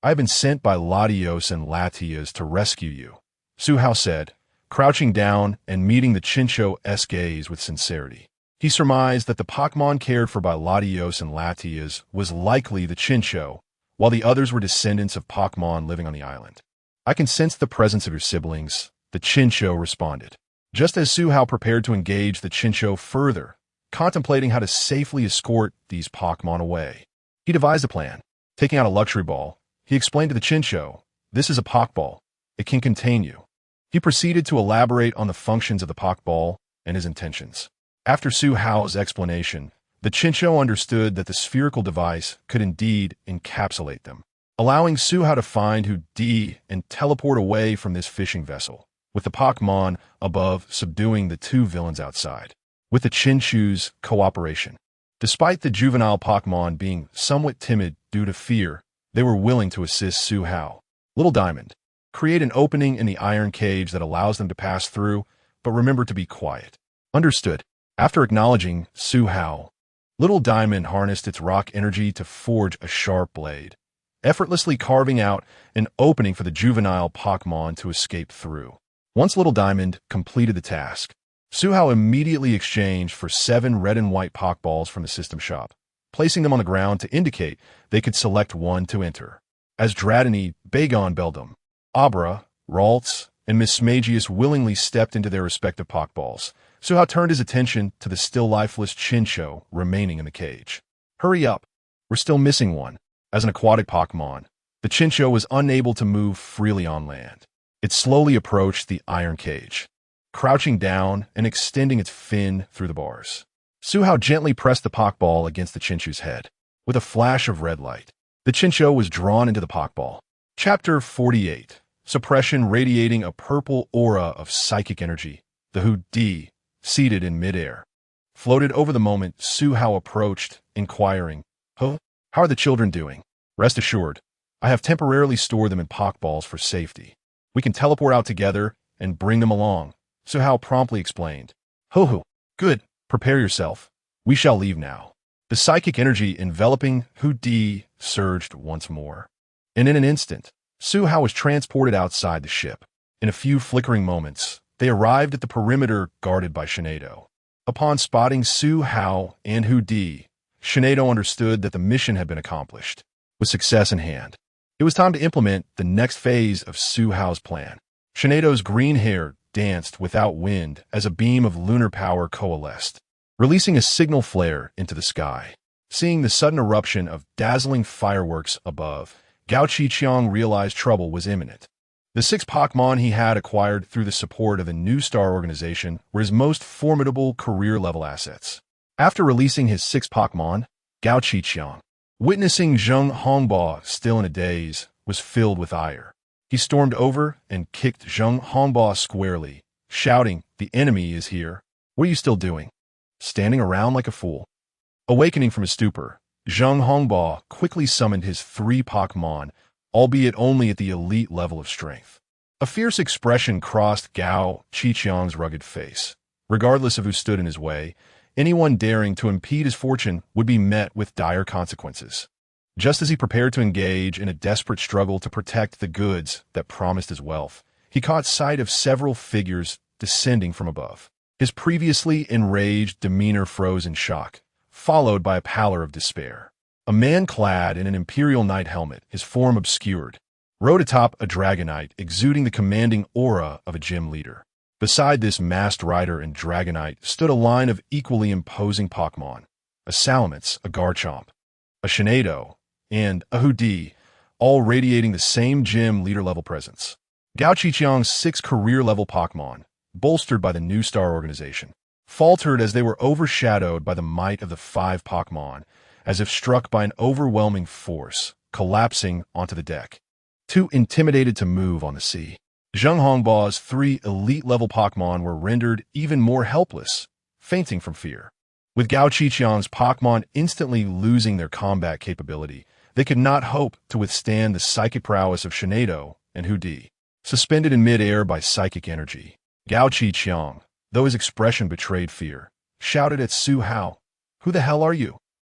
I have been sent by Latios and Latias to rescue you, Su Hao said, crouching down and meeting the Chinchou's gaze with sincerity. He surmised that the Pokémon cared for by Latios and Latias was likely the Chinchou, while the others were descendants of Pokémon living on the island. I can sense the presence of your siblings, the Chinchou responded. Just as Su Hao prepared to engage the Chinchou further, contemplating how to safely escort these Pokémon away, he devised a plan. Taking out a luxury ball, he explained to the Chinchou, "This is a Pokéball. It can contain you." He proceeded to elaborate on the functions of the Pokéball and his intentions. After Su Hao's explanation, the Chinchou understood that the spherical device could indeed encapsulate them, allowing Su Hao to find Hu Di and teleport away from this fishing vessel, with the Pokémon above subduing the two villains outside. With the Chinchou's cooperation, despite the juvenile Pokémon being somewhat timid due to fear, they were willing to assist Su Hao. Little Diamond, create an opening in the iron cage that allows them to pass through, but remember to be quiet. Understood. After acknowledging Su Hao, Little Diamond harnessed its rock energy to forge a sharp blade, effortlessly carving out an opening for the juvenile Pokémon to escape through. Once Little Diamond completed the task, Su Hao immediately exchanged for 7 red and white Pokeballs from the system shop, placing them on the ground to indicate they could select one to enter. As Dratini, Bagon, Beldum, Abra, Ralts, and Mismagius willingly stepped into their respective Pokeballs, Su Hao turned his attention to the still lifeless Chinchou remaining in the cage. Hurry up, we're still missing one. As an aquatic Pokémon, the Chinchou was unable to move freely on land. It slowly approached the iron cage, crouching down and extending its fin through the bars. Su Hao gently pressed the Pokéball against the Chinchou's head. With a flash of red light, the Chinchou was drawn into the Pokéball. Chapter 48. Suppression radiating a purple aura of psychic energy. The Hu Di, seated in midair, floated over the moment Su Hao approached, inquiring, "Huh? How are the children doing?" "Rest assured, I have temporarily stored them in Pokeballs for safety. We can teleport out together and bring them along," Su Hao promptly explained. "Ho-ho, good, prepare yourself. We shall leave now." The psychic energy enveloping Hu Di surged once more, and in an instant, Su Hao was transported outside the ship. In a few flickering moments, they arrived at the perimeter guarded by Shinado. Upon spotting Su Hao and Hu Di, Shinado understood that the mission had been accomplished. With success in hand, it was time to implement the next phase of Su Hao's plan. Shinado's green hair danced without wind as a beam of lunar power coalesced, releasing a signal flare into the sky. Seeing the sudden eruption of dazzling fireworks above, Gao Qiqiang realized trouble was imminent. The 6 Pokémon he had acquired through the support of the New Star organization were his most formidable career-level assets. After releasing his 6 Pokémon, Gao Qiqiang, witnessing Zheng Hongba still in a daze, was filled with ire. He stormed over and kicked Zheng Hongba squarely, shouting, "The enemy is here. What are you still doing? Standing around like a fool?" Awakening from his stupor, Zheng Hongba quickly summoned his 3 Pokémon, albeit only at the elite level of strength. A fierce expression crossed Gao Qiqiang's rugged face. Regardless of who stood in his way, anyone daring to impede his fortune would be met with dire consequences. Just as he prepared to engage in a desperate struggle to protect the goods that promised his wealth, he caught sight of several figures descending from above. His previously enraged demeanor froze in shock, followed by a pallor of despair. A man clad in an Imperial Knight helmet, his form obscured, rode atop a Dragonite, exuding the commanding aura of a gym leader. Beside this masked rider and Dragonite stood a line of equally imposing Pokémon, a Salamence, a Garchomp, a Shinado, and a Hoodie, all radiating the same gym leader-level presence. Gao Qiqiang's 6 career-level Pokémon, bolstered by the New Star organization, faltered as they were overshadowed by the might of the 5 Pokémon, as if struck by an overwhelming force, collapsing onto the deck. Too intimidated to move on the sea, Zheng Hongba's 3 elite-level Pokémon were rendered even more helpless, fainting from fear. With Gao Qiqiang's Pokémon instantly losing their combat capability, they could not hope to withstand the psychic prowess of Shinado and Hoodie. Suspended in mid-air by psychic energy, Gao Qiqiang, though his expression betrayed fear, shouted at Su Hao, "Who the hell are you?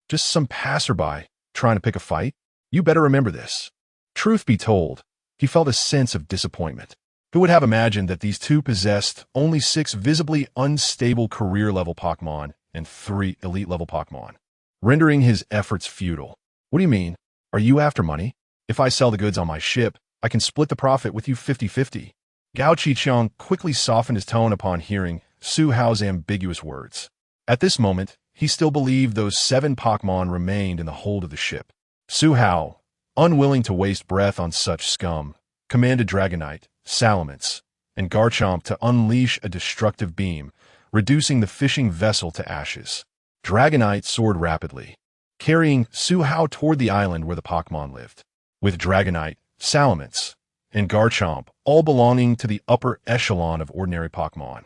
Just some passerby trying to pick a fight? You better remember this." Truth be told, he felt a sense of disappointment. Who would have imagined that these two possessed only 6 visibly unstable career-level Pokémon and 3 elite-level Pokémon, rendering his efforts futile. "What do you mean? Are you after money? If I sell the goods on my ship, I can split the profit with you 50-50. Gao Qiqiang quickly softened his tone upon hearing Su Hao's ambiguous words. At this moment, he still believed those 7 Pokémon remained in the hold of the ship. Su Hao, unwilling to waste breath on such scum, commanded Dragonite, Salamence, and Garchomp to unleash a destructive beam, reducing the fishing vessel to ashes. Dragonite soared rapidly, carrying Su Hao toward the island where the Pokémon lived. With Dragonite, Salamence, and Garchomp all belonging to the upper echelon of ordinary Pokémon,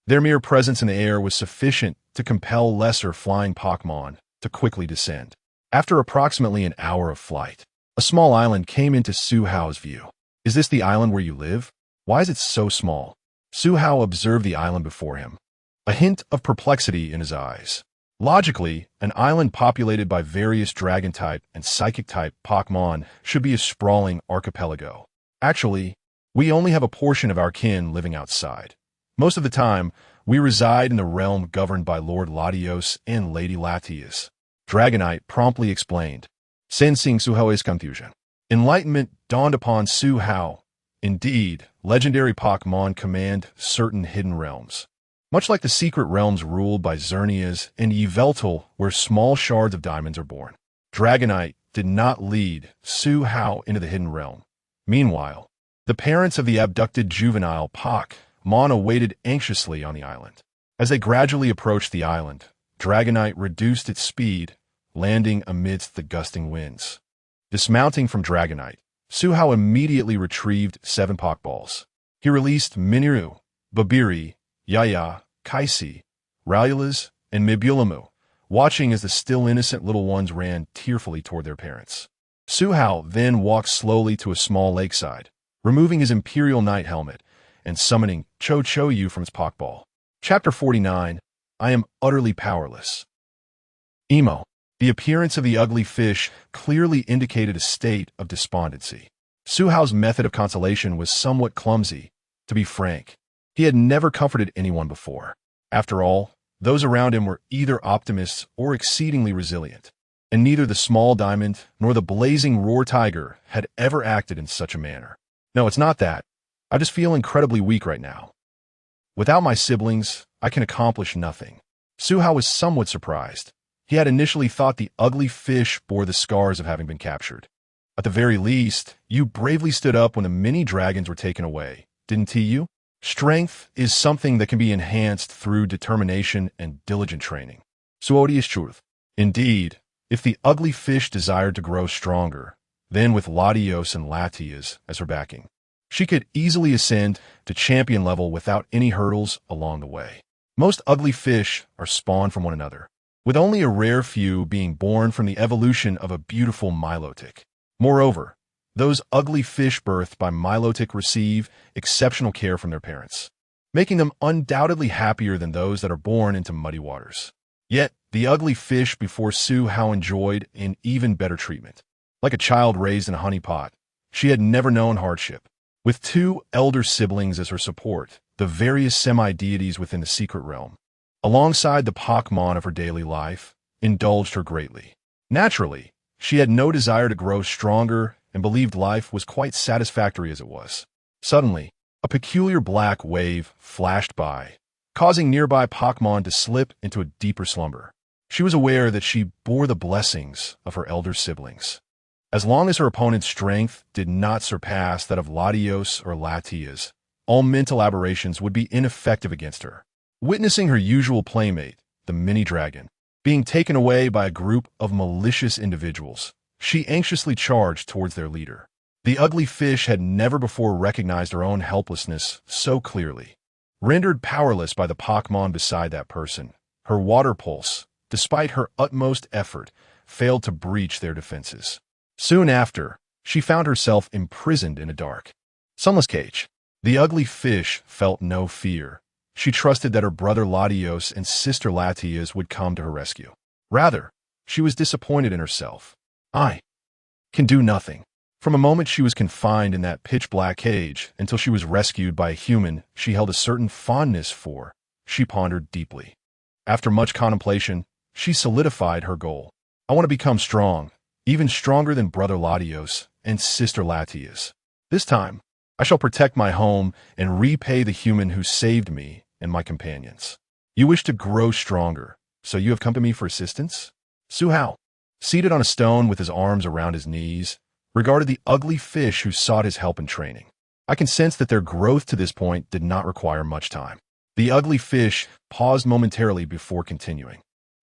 their mere presence in the air was sufficient to compel lesser flying Pokémon to quickly descend. After approximately an hour of flight, a small island came into Su Hao's view. "Is this the island where you live? Why is it so small?" Su Hao observed the island before him, a hint of perplexity in his eyes. Logically, an island populated by various Dragon-type and Psychic-type Pokémon should be a sprawling archipelago. Actually, we only have a portion of our kin living outside. Most of the time, we reside in the realm governed by Lord Latios and Lady Latias. Dragonite promptly explained, sensing Su Hao's confusion. Enlightenment dawned upon Su Hao. Indeed, legendary Pokémon command certain hidden realms. Much like the secret realms ruled by Xerneas and Yveltal, where small shards of diamonds are born. Dragonite did not lead Su Hao into the hidden realm. Meanwhile, the parents of the abducted juvenile Pokémon awaited anxiously on the island. As they gradually approached the island, Dragonite reduced its speed, landing amidst the gusting winds. Dismounting from Dragonite, Su Hao immediately retrieved 7 Pokeballs. He released Miniru, Babiri, Yaya, Kaisi, Raulas, and Mibulamu, watching as the still innocent little ones ran tearfully toward their parents. Su Hao then walked slowly to a small lakeside, removing his Imperial Knight helmet and summoning Cho-Cho-Yu from his Pokeball. Chapter 49, I am utterly powerless. Emo. The appearance of the ugly fish clearly indicated a state of despondency. Su Hao's method of consolation was somewhat clumsy, to be frank. He had never comforted anyone before. After all, those around him were either optimists or exceedingly resilient, and neither the small diamond nor the blazing roar tiger had ever acted in such a manner. No, it's not that. I just feel incredibly weak right now. Without my siblings, I can accomplish nothing. Su Hao was somewhat surprised. He had initially thought the ugly fish bore the scars of having been captured. At the very least, you bravely stood up when the mini dragons were taken away, didn't you? Strength is something that can be enhanced through determination and diligent training. Suodi is truth. Indeed, if the ugly fish desired to grow stronger, then with Latios and Latias as her backing, she could easily ascend to champion level without any hurdles along the way. Most ugly fish are spawned from one another. with only a rare few being born from the evolution of a beautiful Milotic. Moreover, those ugly fish birthed by Milotic receive exceptional care from their parents, making them undoubtedly happier than those that are born into muddy waters. Yet, the ugly fish before Su Hao enjoyed an even better treatment. Like a child raised in a honey pot, she had never known hardship. With two elder siblings as her support, the various semi-deities within the secret realm, alongside the Pokémon of her daily life, indulged her greatly. Naturally, she had no desire to grow stronger and believed life was quite satisfactory as it was. Suddenly, a peculiar black wave flashed by, causing nearby Pokémon to slip into a deeper slumber. She was aware that she bore the blessings of her elder siblings. As long as her opponent's strength did not surpass that of Latios or Latias, all mental aberrations would be ineffective against her. Witnessing her usual playmate, the mini-dragon, being taken away by a group of malicious individuals, she anxiously charged towards their leader. The ugly fish had never before recognized her own helplessness so clearly. Rendered powerless by the Pokémon beside that person, her water pulse, despite her utmost effort, failed to breach their defenses. Soon after, she found herself imprisoned in a dark, sunless cage. The ugly fish felt no fear. She trusted that her brother Latios and sister Latias would come to her rescue. Rather, she was disappointed in herself. I can do nothing. From a moment she was confined in that pitch-black cage until she was rescued by a human she held a certain fondness for, she pondered deeply. After much contemplation, she solidified her goal. I want to become strong, even stronger than brother Latios and sister Latias. This time, I shall protect my home and repay the human who saved me and my companions. You wish to grow stronger, so you have come to me for assistance? Su Hao, seated on a stone with his arms around his knees, regarded the ugly fish who sought his help and training. I can sense that their growth to this point did not require much time. The ugly fish paused momentarily before continuing.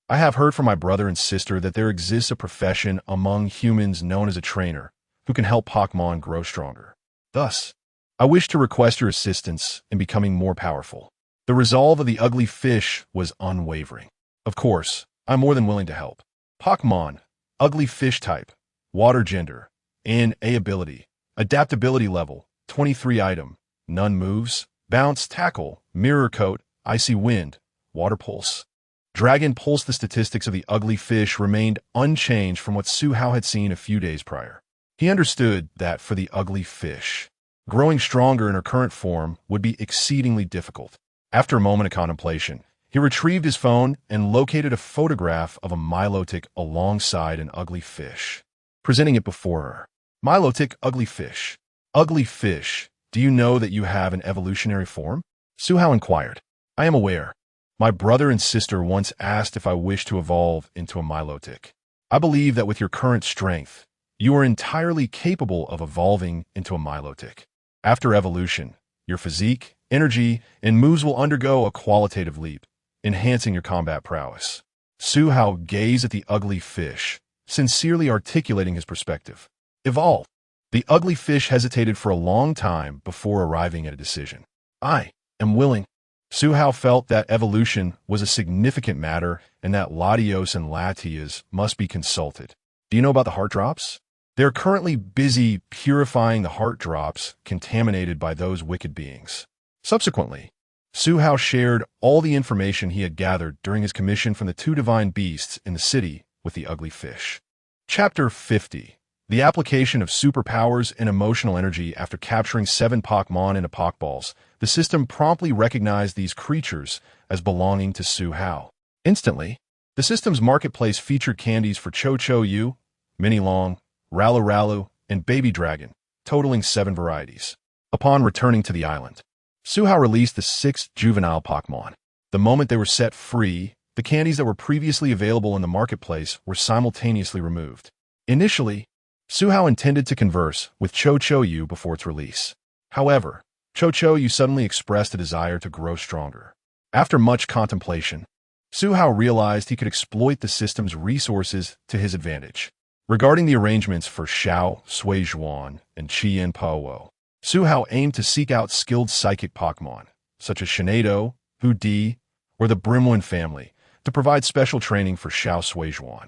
I have heard from my brother and sister that there exists a profession among humans known as a trainer who can help Pokémon grow stronger. Thus, I wish to request your assistance in becoming more powerful. The resolve of the ugly fish was unwavering. Of course, I'm more than willing to help. Pokémon, ugly fish type, water gender, and A ability, adaptability level, 23 item, none moves, bounce, tackle, mirror coat, icy wind, water pulse. Dragon Pulse. The statistics of the ugly fish remained unchanged from what Su Hao had seen a few days prior. He understood that for the ugly fish, growing stronger in her current form would be exceedingly difficult. After a moment of contemplation, he retrieved his phone and located a photograph of a Milotic alongside an ugly fish, presenting it before her. Milotic, ugly fish. Ugly fish, do you know that you have an evolutionary form? Su Hao inquired. I am aware. My brother and sister once asked if I wished to evolve into a Milotic. I believe that with your current strength, you are entirely capable of evolving into a Milotic. After evolution, your physique, energy, and moves will undergo a qualitative leap, enhancing your combat prowess. Su Hao gazed at the ugly fish, sincerely articulating his perspective. Evolve. The ugly fish hesitated for a long time before arriving at a decision. I am willing. Su Hao felt that evolution was a significant matter and that Latios and Latias must be consulted. Do you know about the heart drops? They are currently busy purifying the heart drops contaminated by those wicked beings. Subsequently, Su Hao shared all the information he had gathered during his commission from the two divine beasts in the city with the ugly fish. Chapter 50. The application of superpowers and emotional energy. After capturing 7 Pokémon into Pokeballs, the system promptly recognized these creatures as belonging to Su Hao. Instantly, the system's marketplace featured candies for Cho-Cho-Yu, Mini-Long, Ralu-Ralu, and Baby Dragon, totaling 7 varieties. Upon returning to the island, Su Hao released the 6 juvenile Pokémon. The moment they were set free, the candies that were previously available in the marketplace were simultaneously removed. Initially, Su Hao intended to converse with Cho-Cho-Yu before its release. However, Cho-Cho-Yu suddenly expressed a desire to grow stronger. After much contemplation, Su Hao realized he could exploit the system's resources to his advantage. Regarding the arrangements for Xiao, Sui-Zhuan, and Qian Paowou, Su Hao aimed to seek out skilled psychic Pokémon, such as Shinado, Hu Di, or the Brimwind family, to provide special training for Xiao Suizhuan.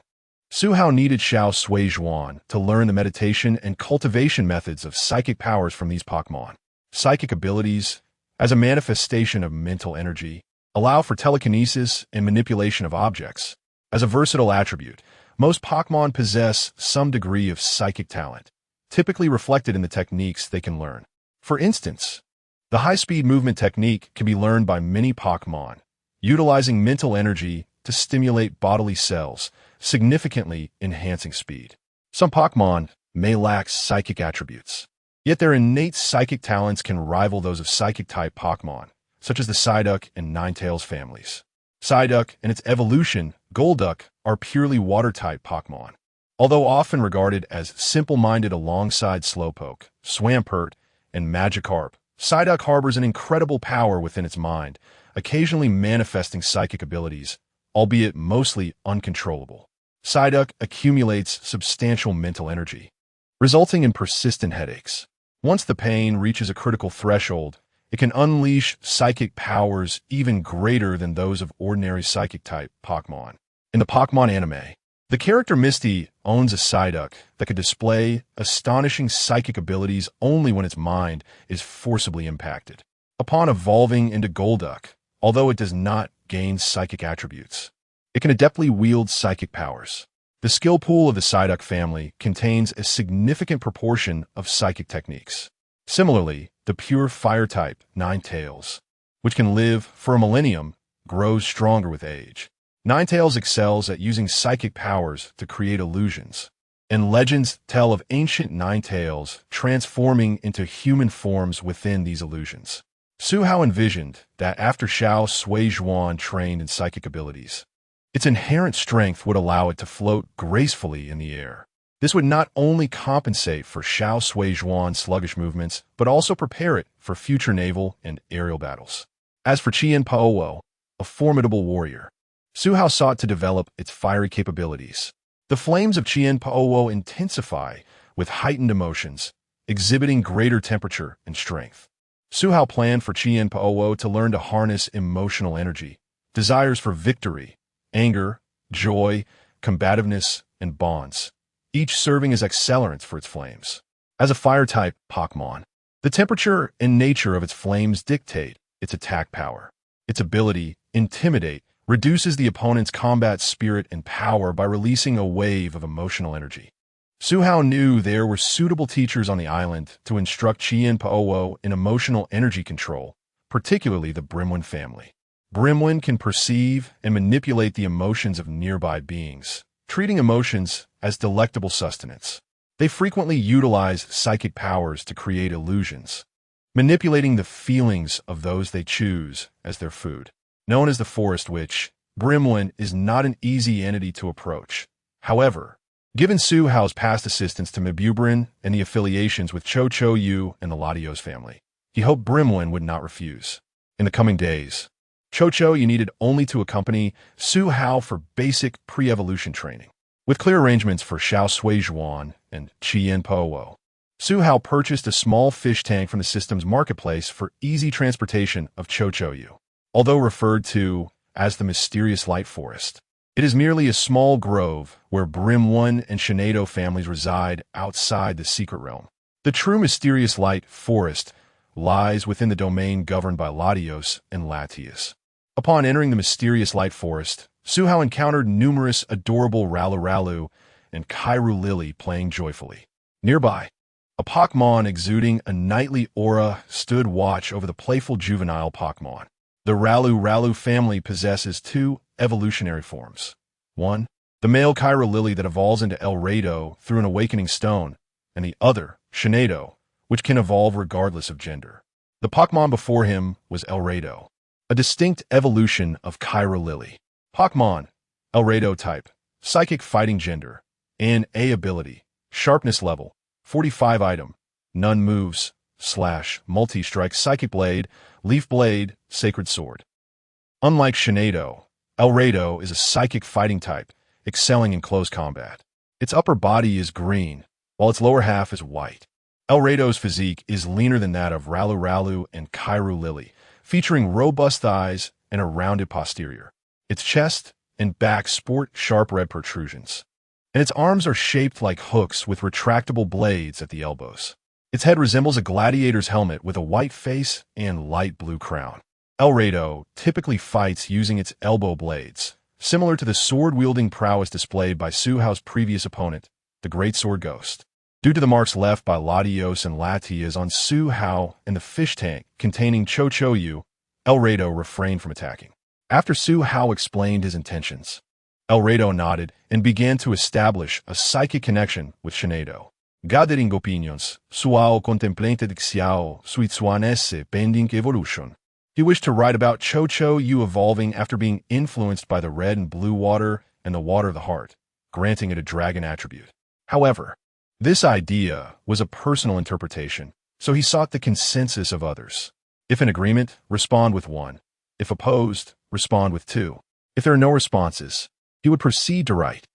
Su Hao needed Xiao Suizhuan to learn the meditation and cultivation methods of psychic powers from these Pokémon. Psychic abilities, as a manifestation of mental energy, allow for telekinesis and manipulation of objects. As a versatile attribute, most Pokémon possess some degree of psychic talent, typically reflected in the techniques they can learn. For instance, the high-speed movement technique can be learned by many Pokémon, utilizing mental energy to stimulate bodily cells, significantly enhancing speed. Some Pokémon may lack psychic attributes, yet their innate psychic talents can rival those of psychic-type Pokémon, such as the Psyduck and Ninetales families. Psyduck and its evolution, Golduck, are purely water-type Pokémon. Although often regarded as simple-minded alongside Slowpoke, Swampert, and Magikarp, Psyduck harbors an incredible power within its mind, occasionally manifesting psychic abilities, albeit mostly uncontrollable. Psyduck accumulates substantial mental energy, resulting in persistent headaches. Once the pain reaches a critical threshold, it can unleash psychic powers even greater than those of ordinary psychic-type Pokémon. In the Pokémon anime, the character Misty owns a Psyduck that could display astonishing psychic abilities only when its mind is forcibly impacted. Upon evolving into Golduck, although it does not gain psychic attributes, it can adeptly wield psychic powers. The skill pool of the Psyduck family contains a significant proportion of psychic techniques. Similarly, the pure fire-type Ninetales, which can live for a millennium, grows stronger with age. Ninetales excels at using psychic powers to create illusions, and legends tell of ancient Ninetales transforming into human forms within these illusions. Su Hao envisioned that after Xiao Suizhuan trained in psychic abilities, its inherent strength would allow it to float gracefully in the air. This would not only compensate for Xiao Suizhuan's sluggish movements, but also prepare it for future naval and aerial battles. As for Qian Paowo, a formidable warrior, Su Hao sought to develop its fiery capabilities. The flames of Qian Paowo intensify with heightened emotions, exhibiting greater temperature and strength. Su Hao planned for Qian Paowo to learn to harness emotional energy, desires for victory, anger, joy, combativeness, and bonds, each serving as accelerants for its flames. As a fire-type Pokémon, the temperature and nature of its flames dictate its attack power. Its ability, Intimidate, reduces the opponent's combat spirit and power by releasing a wave of emotional energy. Su Hao knew there were suitable teachers on the island to instruct Qian Paowo in emotional energy control, particularly the Brimwin family. Brimwin can perceive and manipulate the emotions of nearby beings, treating emotions as delectable sustenance. They frequently utilize psychic powers to create illusions, manipulating the feelings of those they choose as their food. Known as the Forest Witch, Brimwin is not an easy entity to approach. However, given Su Hao's past assistance to Mabubrin and the affiliations with Cho Cho Yu and the Latios family, he hoped Brimwin would not refuse. In the coming days, Cho Cho Yu needed only to accompany Su Hao for basic pre-evolution training. With clear arrangements for Xiao Suizhuan and Qian Paowo, Su Hao purchased a small fish tank from the system's marketplace for easy transportation of Cho Cho Yu. Although referred to as the Mysterious Light Forest, it is merely a small grove where Brimwin and Shinado families reside outside the secret realm. The true Mysterious Light Forest lies within the domain governed by Latios and Latias. Upon entering the Mysterious Light Forest, Su Hao encountered numerous adorable Ralu and Kairu Lily playing joyfully. Nearby, a Pokémon exuding a knightly aura stood watch over the playful juvenile Pokémon. The Ralu family possesses two evolutionary forms. One, the male Kairu Lily that evolves into El Rado through an awakening stone, and the other, Shinado, which can evolve regardless of gender. The Pokémon before him was El Rado, a distinct evolution of Kairu Lily. Pokémon, El Rado type, psychic fighting gender, and A ability, sharpness level, 45 item, none moves, / multi-strike psychic blade, leaf blade, sacred sword. Unlike Shinado, El Rado is a psychic fighting type, excelling in close combat. Its upper body is green, while its lower half is white. El Rado's physique is leaner than that of Ralu and Kairu Lily, featuring robust thighs and a rounded posterior. Its chest, and back sport sharp red protrusions. And its arms are shaped like hooks with retractable blades at the elbows. Its head resembles a gladiator's helmet with a white face and light blue crown. El Rado typically fights using its elbow blades, similar to the sword-wielding prowess displayed by Su Hao's previous opponent, the Great Sword Ghost. Due to the marks left by Latios and Latias on Su Hao and the fish tank containing Cho Cho Yu, El Rado refrained from attacking. After Su Hao explained his intentions, El Rado nodded and began to establish a psychic connection with Shinado. Gathering opinions, suao contemplante dixiao, suitsuanese pending evolution. He wished to write about Cho Cho Yu evolving after being influenced by the red and blue water and the water of the heart, granting it a dragon attribute. However, this idea was a personal interpretation, so he sought the consensus of others. If in agreement, respond with 1. If opposed, respond with 2. If there are no responses, he would proceed to write.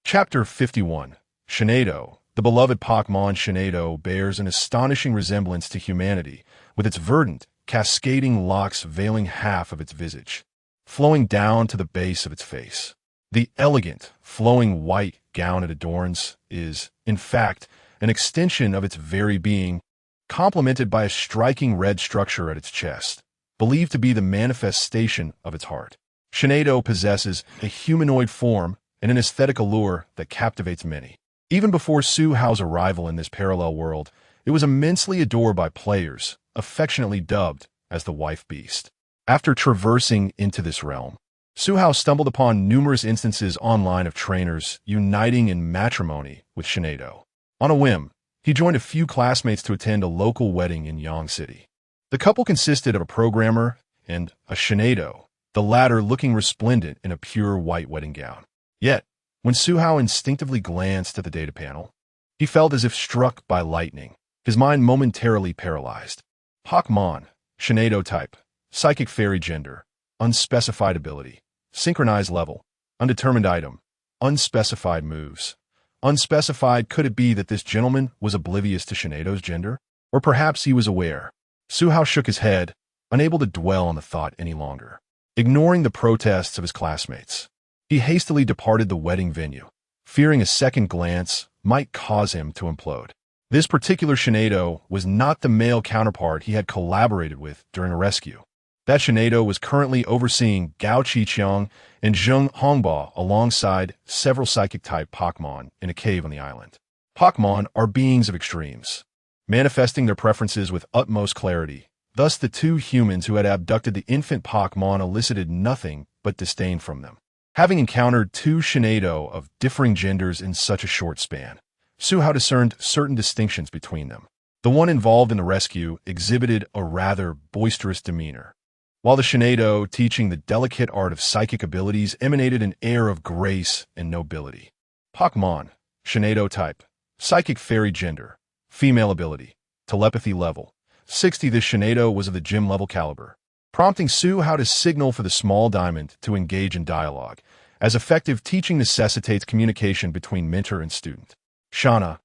Chapter 51. Shinado. The beloved Pokémon Shinado bears an astonishing resemblance to humanity, with its verdant, cascading locks veiling half of its visage, flowing down to the base of its face. The elegant, flowing white gown it adorns is, in fact, an extension of its very being, complemented by a striking red structure at its chest, believed to be the manifestation of its heart. Shinado possesses a humanoid form and an aesthetic allure that captivates many. Even before Su Hao's arrival in this parallel world, it was immensely adored by players, affectionately dubbed as the Wife Beast. After traversing into this realm, Su Hao stumbled upon numerous instances online of trainers uniting in matrimony with Shinado. On a whim, he joined a few classmates to attend a local wedding in Yang City. The couple consisted of a programmer and a Shinado, the latter looking resplendent in a pure white wedding gown. Yet, when Su Hao instinctively glanced at the data panel, he felt as if struck by lightning, his mind momentarily paralyzed. Pokémon, Shinado type, psychic fairy gender, unspecified ability, synchronized level, undetermined item, unspecified moves. Unspecified, could it be that this gentleman was oblivious to Shinado's gender? Or perhaps he was aware. Su Hao shook his head, unable to dwell on the thought any longer. Ignoring the protests of his classmates, he hastily departed the wedding venue, fearing a second glance might cause him to implode. This particular Shinado was not the male counterpart he had collaborated with during a rescue. That Shinado was currently overseeing Gao Qiqiang and Zheng Hongba alongside several psychic-type Pokémon in a cave on the island. Pokémon are beings of extremes, manifesting their preferences with utmost clarity. Thus, the two humans who had abducted the infant Pokémon elicited nothing but disdain from them. Having encountered two Shinado of differing genders in such a short span, Su Hao discerned certain distinctions between them. The one involved in the rescue exhibited a rather boisterous demeanor, while the Shinado teaching the delicate art of psychic abilities emanated an air of grace and nobility. Pokémon, Shinado type, psychic fairy gender, female ability, telepathy level, 60. This Shinado was of the gym level caliber, prompting Su Hao to signal for the small diamond to engage in dialogue, as effective teaching necessitates communication between mentor and student. Shauna.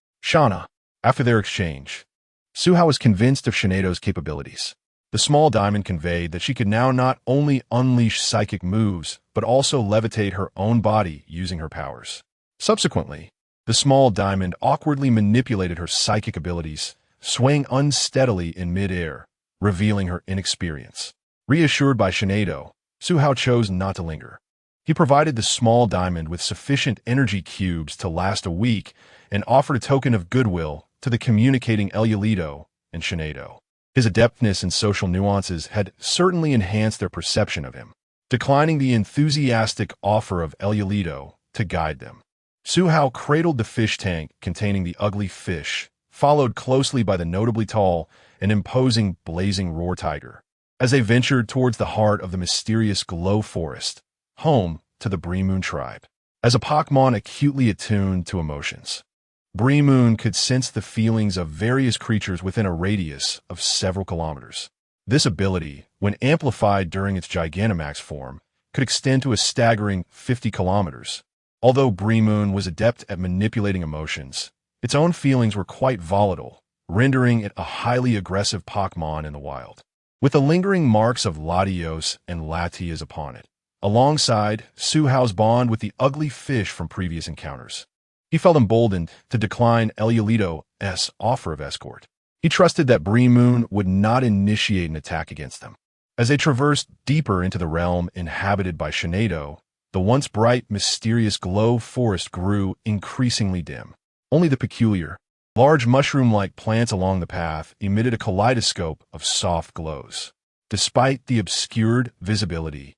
After their exchange, Su Hao was convinced of Shinado's capabilities. The small diamond conveyed that she could now not only unleash psychic moves, but also levitate her own body using her powers. Subsequently, the small diamond awkwardly manipulated her psychic abilities, swaying unsteadily in mid-air, revealing her inexperience. Reassured by Shinado, Su Hao chose not to linger. He provided the small diamond with sufficient energy cubes to last a week and offered a token of goodwill to the communicating Elulito and Shinado. His adeptness in social nuances had certainly enhanced their perception of him, declining the enthusiastic offer of Elulito to guide them. Su Hao cradled the fish tank containing the ugly fish, followed closely by the notably tall and imposing blazing roar tiger, as they ventured towards the heart of the mysterious Glow Forest, home to the Bremoon tribe. As a Pokémon acutely attuned to emotions, Bremoon could sense the feelings of various creatures within a radius of several kilometers. This ability, when amplified during its Gigantamax form, could extend to a staggering 50 kilometers. Although Bremoon was adept at manipulating emotions, its own feelings were quite volatile, rendering it a highly aggressive Pokémon in the wild. With the lingering marks of Latios and Latias upon it, alongside Su Hao's bond with the ugly fish from previous encounters. He felt emboldened to decline Eliolito's offer of escort. He trusted that Bree Moon would not initiate an attack against them. As they traversed deeper into the realm inhabited by Shinado, the once bright, mysterious glow forest grew increasingly dim. Only the peculiar, large mushroom-like plants along the path emitted a kaleidoscope of soft glows. Despite the obscured visibility,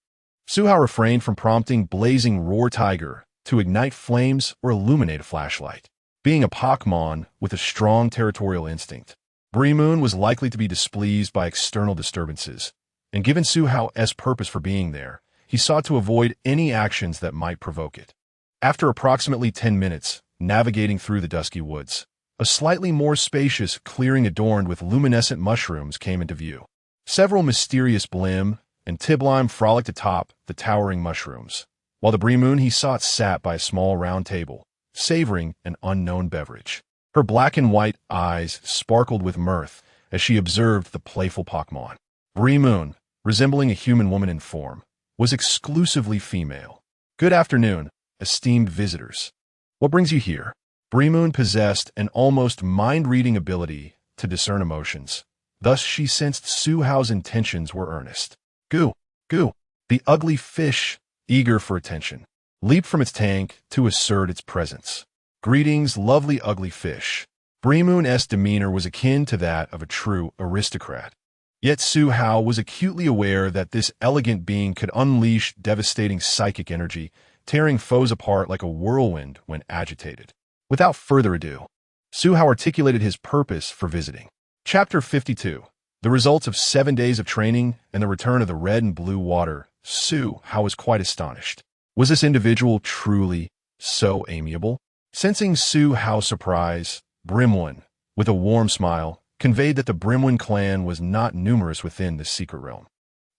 Su Hao refrained from prompting Blazing Roar Tiger to ignite flames or illuminate a flashlight. Being a Pokémon with a strong territorial instinct, Bree Moon was likely to be displeased by external disturbances, and given Su Hao's purpose for being there, he sought to avoid any actions that might provoke it. After approximately 10 minutes, navigating through the dusky woods, a slightly more spacious clearing adorned with luminescent mushrooms came into view. Several mysterious Blim and Tiblime frolicked atop the towering mushrooms, while the Bree Moon he sought sat by a small round table, savoring an unknown beverage. Her black and white eyes sparkled with mirth as she observed the playful Pokémon. Bree Moon, resembling a human woman in form, was exclusively female. "Good afternoon, esteemed visitors. What brings you here?" Bree Moon possessed an almost mind-reading ability to discern emotions. Thus she sensed Su Hao's intentions were earnest. Goo, goo. The ugly fish, eager for attention, leaped from its tank to assert its presence. "Greetings, lovely ugly fish." Bree Moon's demeanor was akin to that of a true aristocrat. Yet Su Hao was acutely aware that this elegant being could unleash devastating psychic energy, tearing foes apart like a whirlwind when agitated. Without further ado, Su Hao articulated his purpose for visiting. Chapter 52. The results of 7 days of training and the return of the red and blue water. Su Hao was quite astonished. Was this individual truly so amiable? Sensing Su Hao's surprise, Brimwin, with a warm smile, conveyed that the Brimwin clan was not numerous within this secret realm.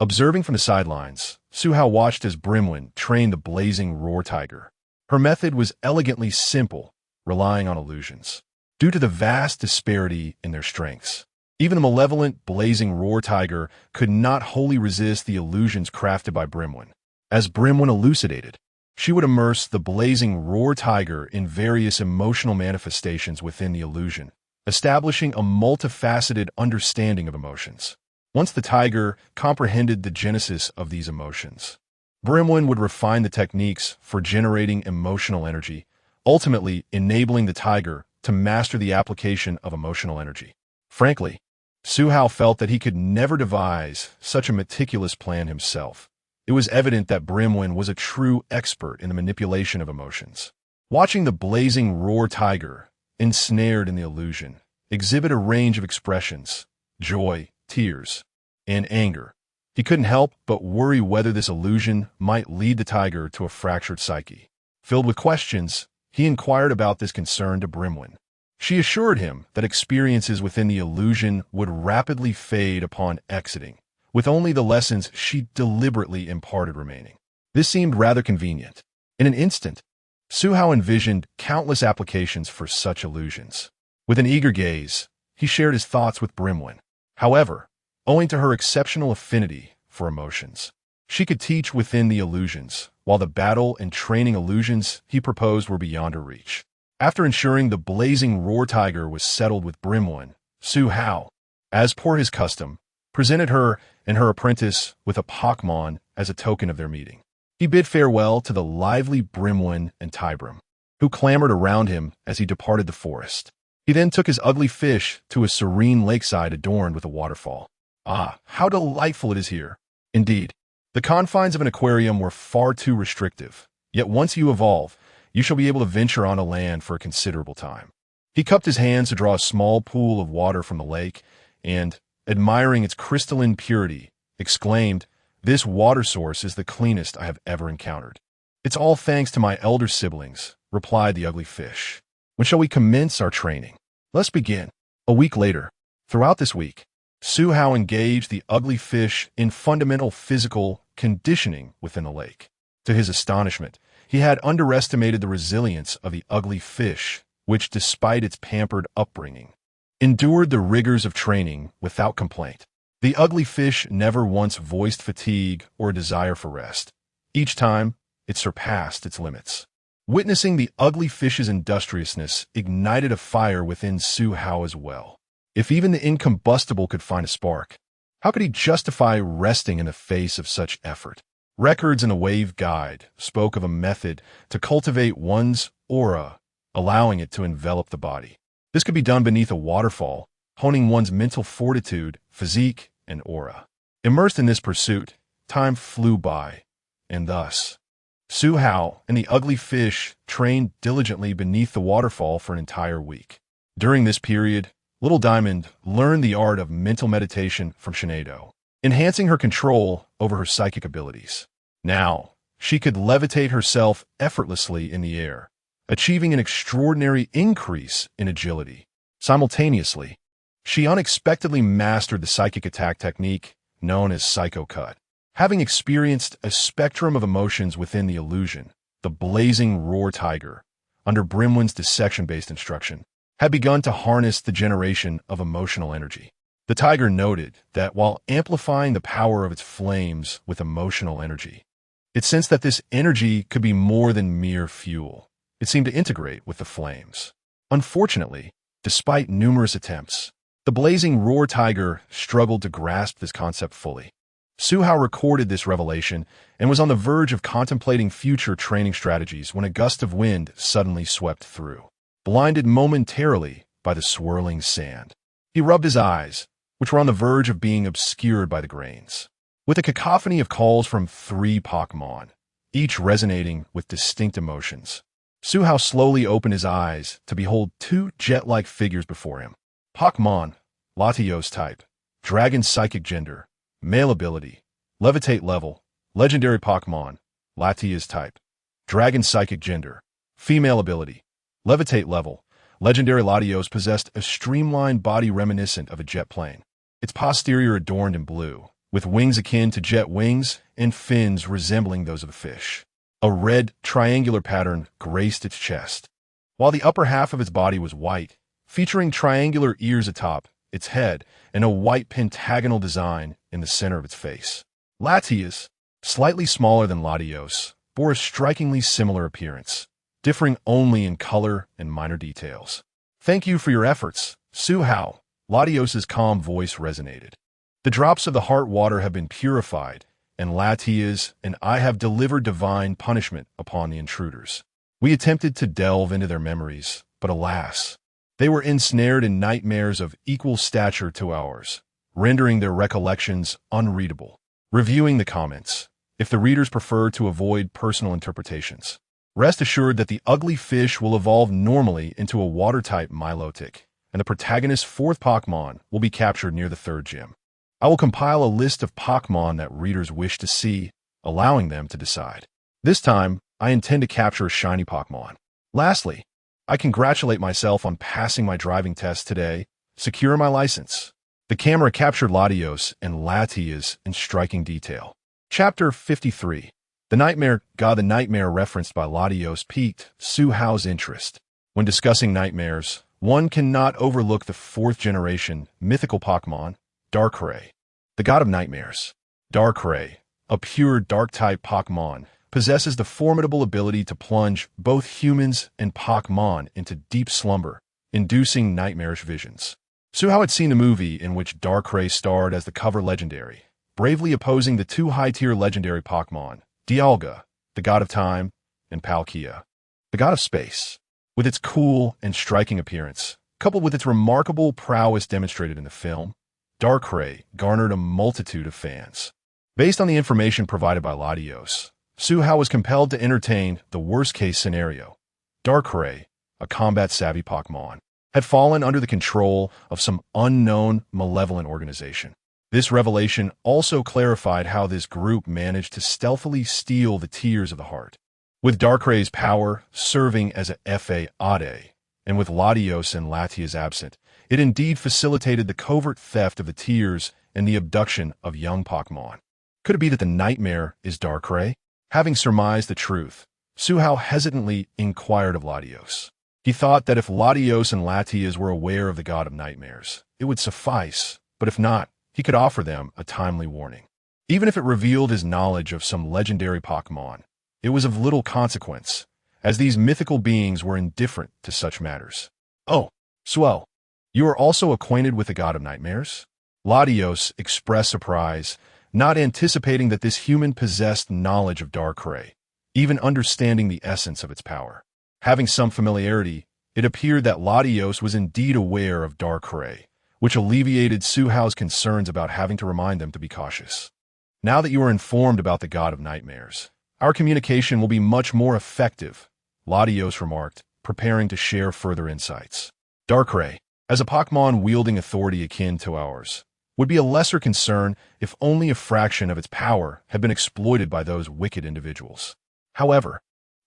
Observing from the sidelines, Su Hao watched as Brimwin trained the Blazing Roar Tiger. Her method was elegantly simple, relying on illusions. Due to the vast disparity in their strengths, even the malevolent Blazing Roar Tiger could not wholly resist the illusions crafted by Brimwin. As Brimwin elucidated, she would immerse the Blazing Roar Tiger in various emotional manifestations within the illusion, establishing a multifaceted understanding of emotions. Once the tiger comprehended the genesis of these emotions, Brimwin would refine the techniques for generating emotional energy, ultimately enabling the tiger to master the application of emotional energy. Frankly, Su Hao felt that he could never devise such a meticulous plan himself. It was evident that Brimwin was a true expert in the manipulation of emotions. Watching the Blazing Roar Tiger, ensnared in the illusion, exhibit a range of expressions, joy, tears, and anger, he couldn't help but worry whether this illusion might lead the tiger to a fractured psyche. Filled with questions, he inquired about this concern to Brimwin. She assured him that experiences within the illusion would rapidly fade upon exiting, with only the lessons she deliberately imparted remaining. This seemed rather convenient. In an instant, Su Hao envisioned countless applications for such illusions. With an eager gaze, he shared his thoughts with Brimwin. However, owing to her exceptional affinity for emotions, she could teach within the illusions, while the battle and training illusions he proposed were beyond her reach. After ensuring the Blazing Roar Tiger was settled with Brimwin, Su Hao, as per his custom, presented her and her apprentice with a Pokémon as a token of their meeting. He bid farewell to the lively Brimwin and Tybrim, who clamored around him as he departed the forest. He then took his ugly fish to a serene lakeside adorned with a waterfall. Ah, how delightful it is here! Indeed, the confines of an aquarium were far too restrictive, yet once you evolve, you shall be able to venture onto land for a considerable time. He cupped his hands to draw a small pool of water from the lake, and, admiring its crystalline purity, exclaimed, "This water source is the cleanest I have ever encountered." "It's all thanks to my elder siblings," replied the ugly fish. "When shall we commence our training?" "Let's begin." A week later, throughout this week, Su Hao engaged the ugly fish in fundamental physical conditioning within the lake. To his astonishment, he had underestimated the resilience of the ugly fish, which, despite its pampered upbringing, endured the rigors of training without complaint. The ugly fish never once voiced fatigue or a desire for rest. Each time, it surpassed its limits. Witnessing the ugly fish's industriousness ignited a fire within Su Hao as well. If even the incombustible could find a spark, how could he justify resting in the face of such effort? Records in a Wave Guide spoke of a method to cultivate one's aura, allowing it to envelop the body. This could be done beneath a waterfall, honing one's mental fortitude, physique, and aura. Immersed in this pursuit, time flew by, and thus, Su Hao and the ugly fish trained diligently beneath the waterfall for an entire week. During this period, Little Diamond learned the art of mental meditation from Shinado, enhancing her control over her psychic abilities. Now, she could levitate herself effortlessly in the air, achieving an extraordinary increase in agility. Simultaneously, she unexpectedly mastered the psychic attack technique known as Psycho Cut. Having experienced a spectrum of emotions within the illusion, the blazing roar tiger, under Brimwin's dissection-based instruction, had begun to harness the generation of emotional energy. The tiger noted that while amplifying the power of its flames with emotional energy, it sensed that this energy could be more than mere fuel. It seemed to integrate with the flames. Unfortunately, despite numerous attempts, the blazing roar tiger struggled to grasp this concept fully. Su Hao recorded this revelation and was on the verge of contemplating future training strategies when a gust of wind suddenly swept through. Blinded momentarily by the swirling sand, he rubbed his eyes, which were on the verge of being obscured by the grains. With a cacophony of calls from 3 Pokémon, each resonating with distinct emotions, Su Hao slowly opened his eyes to behold 2 jet-like figures before him. Pokémon, Latios type, Dragon Psychic Gender, Male Ability, Levitate Level, Legendary Pokémon, Latias type, Dragon Psychic Gender, Female Ability, Levitate Level. Legendary Latios possessed a streamlined body reminiscent of a jet plane, its posterior adorned in blue, with wings akin to jet wings and fins resembling those of a fish. A red, triangular pattern graced its chest, while the upper half of its body was white, featuring triangular ears atop its head and a white pentagonal design in the center of its face. Latias, slightly smaller than Latios, bore a strikingly similar appearance, differing only in color and minor details. "Thank you for your efforts, Su Hao," Latios's calm voice resonated. "The drops of the heart water have been purified, and Latias and I have delivered divine punishment upon the intruders. We attempted to delve into their memories, but alas, they were ensnared in nightmares of equal stature to ours, rendering their recollections unreadable." Reviewing the comments, if the readers prefer to avoid personal interpretations, rest assured that the ugly fish will evolve normally into a water-type Milotic, and the protagonist's 4th Pokémon will be captured near the 3rd gym. I will compile a list of Pokémon that readers wish to see, allowing them to decide. This time, I intend to capture a shiny Pokémon. Lastly, I congratulate myself on passing my driving test today, securing my license. The camera captured Latios and Latias in striking detail. Chapter 53. The Nightmare God. The nightmare referenced by Latios piqued Su Hao's interest. When discussing nightmares, one cannot overlook the 4th generation mythical Pokémon, Darkrai, the god of nightmares. Darkrai, a pure dark-type Pokémon, possesses the formidable ability to plunge both humans and Pokémon into deep slumber, inducing nightmarish visions. Su Hao had seen the movie in which Darkrai starred as the cover legendary, bravely opposing the 2 high-tier legendary Pokémon, Dialga, the god of time, and Palkia, the god of space. With its cool and striking appearance, coupled with its remarkable prowess demonstrated in the film, Darkrai garnered a multitude of fans. Based on the information provided by Latios, Su Hao was compelled to entertain the worst-case scenario. Darkrai, a combat-savvy Pokémon, had fallen under the control of some unknown malevolent organization. This revelation also clarified how this group managed to stealthily steal the tears of the heart. With Darkrai's power serving as a Fade, and with Latios and Latias absent, it indeed facilitated the covert theft of the tears and the abduction of young Pokémon. Could it be that the nightmare is Darkrai? Having surmised the truth, Su Hao hesitantly inquired of Latios. He thought that if Latios and Latias were aware of the god of nightmares, it would suffice, but if not, he could offer them a timely warning. Even if it revealed his knowledge of some legendary Pokémon, it was of little consequence, as these mythical beings were indifferent to such matters. Oh, Swell, you are also acquainted with the God of Nightmares? Latios expressed surprise, not anticipating that this human possessed knowledge of Darkrai, even understanding the essence of its power. Having some familiarity, it appeared that Latios was indeed aware of Darkrai, which alleviated Suhao's concerns about having to remind them to be cautious. Now that you are informed about the God of Nightmares, our communication will be much more effective, Latios remarked, preparing to share further insights. Darkrai, as a Pokémon wielding authority akin to ours, would be a lesser concern if only a fraction of its power had been exploited by those wicked individuals. However,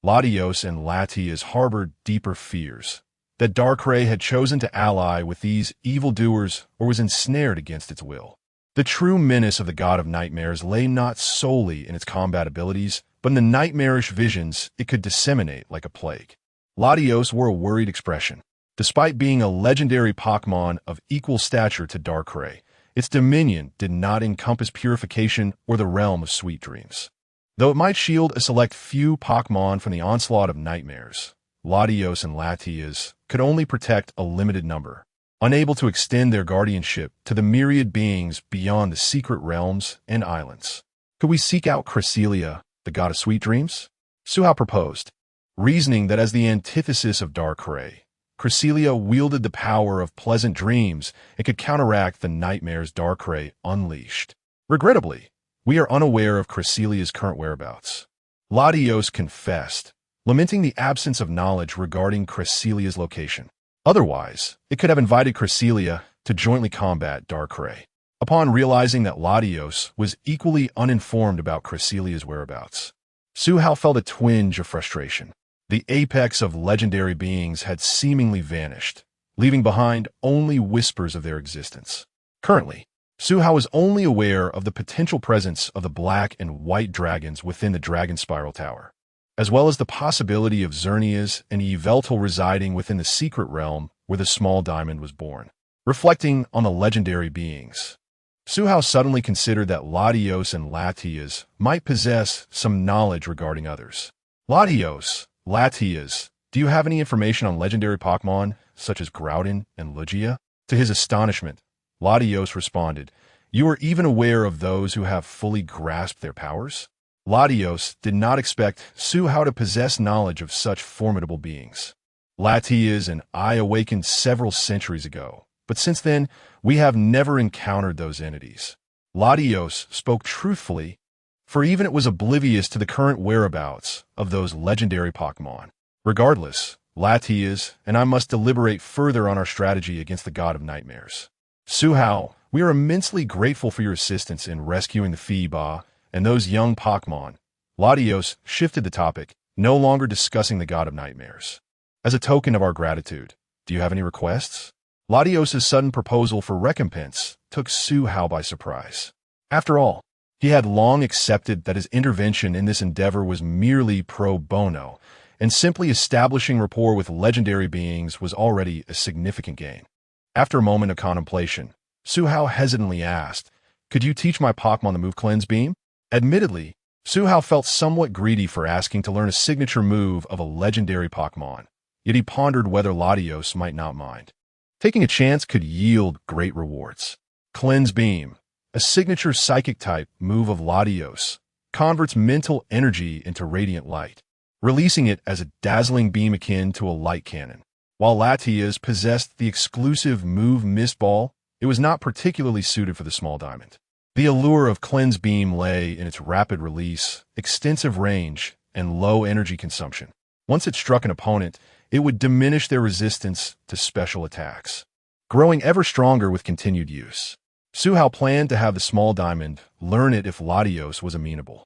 Latios and Latias harbored deeper fears that Darkrai had chosen to ally with these evildoers or was ensnared against its will. The true menace of the God of Nightmares lay not solely in its combat abilities, but in the nightmarish visions it could disseminate like a plague. Latios wore a worried expression. Despite being a legendary Pokémon of equal stature to Darkrai, its dominion did not encompass purification or the realm of sweet dreams. Though it might shield a select few Pokémon from the onslaught of nightmares, Latios and Latias could only protect a limited number, unable to extend their guardianship to the myriad beings beyond the secret realms and islands. Could we seek out Cresselia, the god of sweet dreams? Suhao proposed, reasoning that as the antithesis of Darkrai, Cresselia wielded the power of pleasant dreams and could counteract the nightmares Darkrai unleashed. Regrettably, we are unaware of Cresselia's current whereabouts. Latios confessed, lamenting the absence of knowledge regarding Cresselia's location. Otherwise, it could have invited Cresselia to jointly combat Darkrai. Upon realizing that Latios was equally uninformed about Cresselia's whereabouts, Suhao felt a twinge of frustration. The apex of legendary beings had seemingly vanished, leaving behind only whispers of their existence. Currently, Suhao was only aware of the potential presence of the black and white dragons within the Dragon Spiral Tower, as well as the possibility of Xerneas and Yveltal residing within the secret realm where the small diamond was born. Reflecting on the legendary beings, Suhao suddenly considered that Latios and Latias might possess some knowledge regarding others. Latias, do you have any information on legendary Pokémon, such as Groudon and Lugia? To his astonishment, Latios responded, you are even aware of those who have fully grasped their powers? Latios did not expect Suhao to possess knowledge of such formidable beings. Latias and I awakened several centuries ago, but since then, we have never encountered those entities. Latios spoke truthfully, for even it was oblivious to the current whereabouts of those legendary Pokémon. Regardless, Latias and I must deliberate further on our strategy against the God of Nightmares. Suhao, we are immensely grateful for your assistance in rescuing the Feeba and those young Pokémon. Latios shifted the topic, no longer discussing the God of Nightmares. As a token of our gratitude, do you have any requests? Latios' sudden proposal for recompense took Suhao by surprise. After all, he had long accepted that his intervention in this endeavor was merely pro bono, and simply establishing rapport with legendary beings was already a significant gain. After a moment of contemplation, Suhao hesitantly asked, could you teach my Pokémon the move Cleanse Beam? Admittedly, Suhao felt somewhat greedy for asking to learn a signature move of a legendary Pokémon, yet he pondered whether Latios might not mind. Taking a chance could yield great rewards. Cleanse Beam, a signature psychic-type move of Latios, converts mental energy into radiant light, releasing it as a dazzling beam akin to a light cannon. While Latias possessed the exclusive move Mist Ball, it was not particularly suited for the small diamond. The allure of Cleanse Beam lay in its rapid release, extensive range, and low energy consumption. Once it struck an opponent, it would diminish their resistance to special attacks, growing ever stronger with continued use. Suhao planned to have the small diamond learn it if Latios was amenable.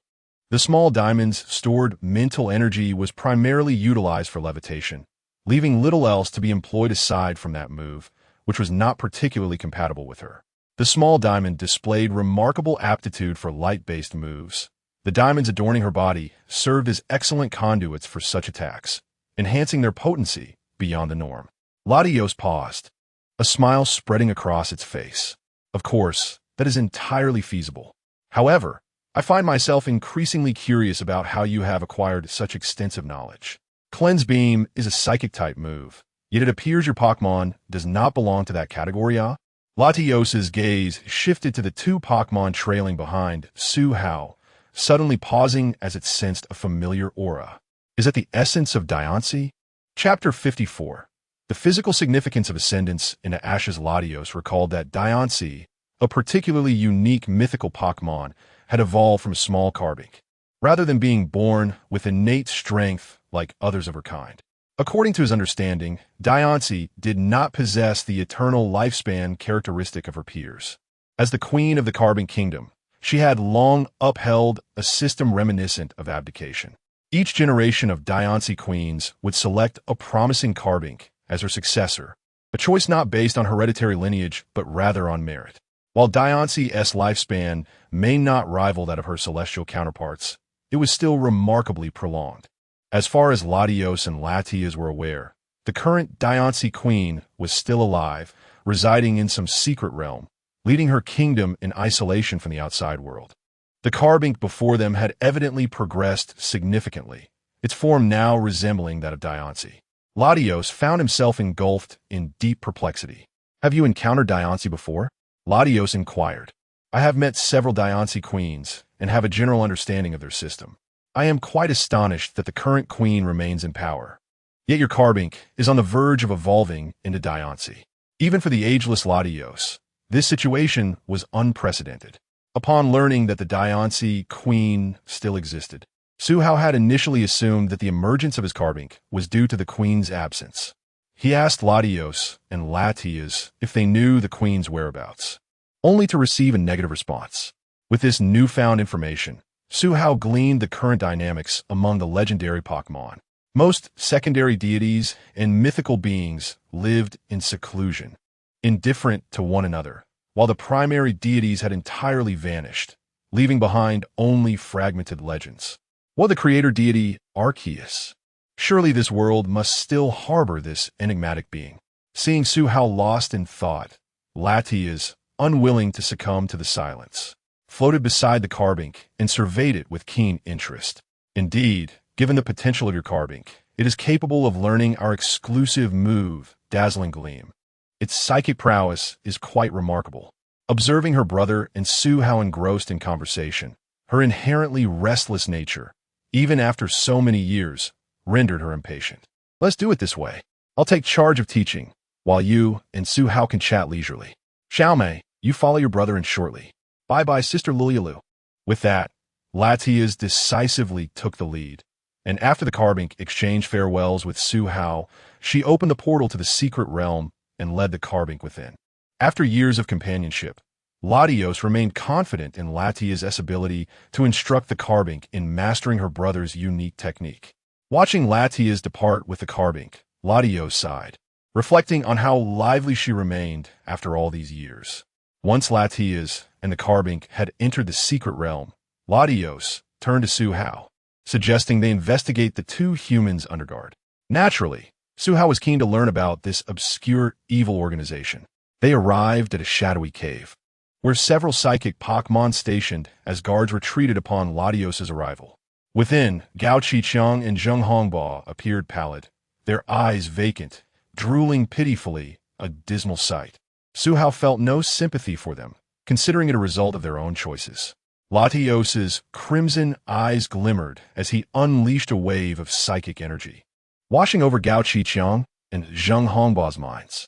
The small diamond's stored mental energy was primarily utilized for levitation, leaving little else to be employed aside from that move, which was not particularly compatible with her. The small diamond displayed remarkable aptitude for light-based moves. The diamonds adorning her body served as excellent conduits for such attacks, enhancing their potency beyond the norm. Latios paused, a smile spreading across its face. Of course, that is entirely feasible. However, I find myself increasingly curious about how you have acquired such extensive knowledge. Cleanse Beam is a psychic-type move, yet it appears your Pokémon does not belong to that category, ah? Latios's gaze shifted to the two Pokémon trailing behind, Su-Hao, suddenly pausing as it sensed a familiar aura. Is it the essence of Diancie? Chapter 54. The physical significance of ascendance into Ashes. Latios recalled that Diancie, a particularly unique mythical Pokémon, had evolved from a small Carbink, rather than being born with innate strength like others of her kind. According to his understanding, Diancie did not possess the eternal lifespan characteristic of her peers. As the queen of the Carbink Kingdom, she had long upheld a system reminiscent of abdication. Each generation of Diancie queens would select a promising Carbink as her successor, a choice not based on hereditary lineage but rather on merit. While Diancie's lifespan may not rival that of her celestial counterparts, it was still remarkably prolonged. As far as Latios and Latias were aware, the current Diancie queen was still alive, residing in some secret realm, leading her kingdom in isolation from the outside world. The Carbink before them had evidently progressed significantly, its form now resembling that of Diancie. Latios found himself engulfed in deep perplexity. Have you encountered Diancie before? Latios inquired. I have met several Diancie queens and have a general understanding of their system. I am quite astonished that the current queen remains in power. Yet your Carbink is on the verge of evolving into Diancie. Even for the ageless Latios, this situation was unprecedented. Upon learning that the Diancie queen still existed, Su-Hao had initially assumed that the emergence of his Carbink was due to the queen's absence. He asked Latios and Latias if they knew the queen's whereabouts, only to receive a negative response. With this newfound information, Su-Hao gleaned the current dynamics among the legendary Pokémon. Most secondary deities and mythical beings lived in seclusion, indifferent to one another, while the primary deities had entirely vanished, leaving behind only fragmented legends. What the creator deity Arceus? Surely this world must still harbor this enigmatic being. Seeing Su-Hao lost in thought, Latias, unwilling to succumb to the silence, floated beside the Carbink and surveyed it with keen interest. Indeed, given the potential of your Carbink, it is capable of learning our exclusive move, Dazzling Gleam. Its psychic prowess is quite remarkable. Observing her brother and Su-Hao engrossed in conversation, her inherently restless nature, even after so many years, rendered her impatient. Let's do it this way. I'll take charge of teaching, while you and Su-Hao can chat leisurely. Xiaomei, you follow your brother in shortly. Bye-bye, Sister Lilialu. With that, Latias decisively took the lead, and after the Carbink exchanged farewells with Su-Hao, she opened the portal to the secret realm and led the Carbink within. After years of companionship, Latios remained confident in Latias' ability to instruct the Carbink in mastering her brother's unique technique. Watching Latias depart with the Carbink, Latios sighed, reflecting on how lively she remained after all these years. Once Latias and the Carbink had entered the secret realm, Latios turned to Su-Hao, suggesting they investigate the two humans' underguard. Naturally, Su-Hao was keen to learn about this obscure evil organization. They arrived at a shadowy cave, where several psychic Pokémon stationed as guards retreated upon Latios' arrival. Within, Gao Qiqiang and Zheng Hongba appeared pallid, their eyes vacant, drooling pitifully, a dismal sight. Su-Hao felt no sympathy for them, considering it a result of their own choices. Latios' crimson eyes glimmered as he unleashed a wave of psychic energy, washing over Gao Qiqiang and Zheng Hongba's minds.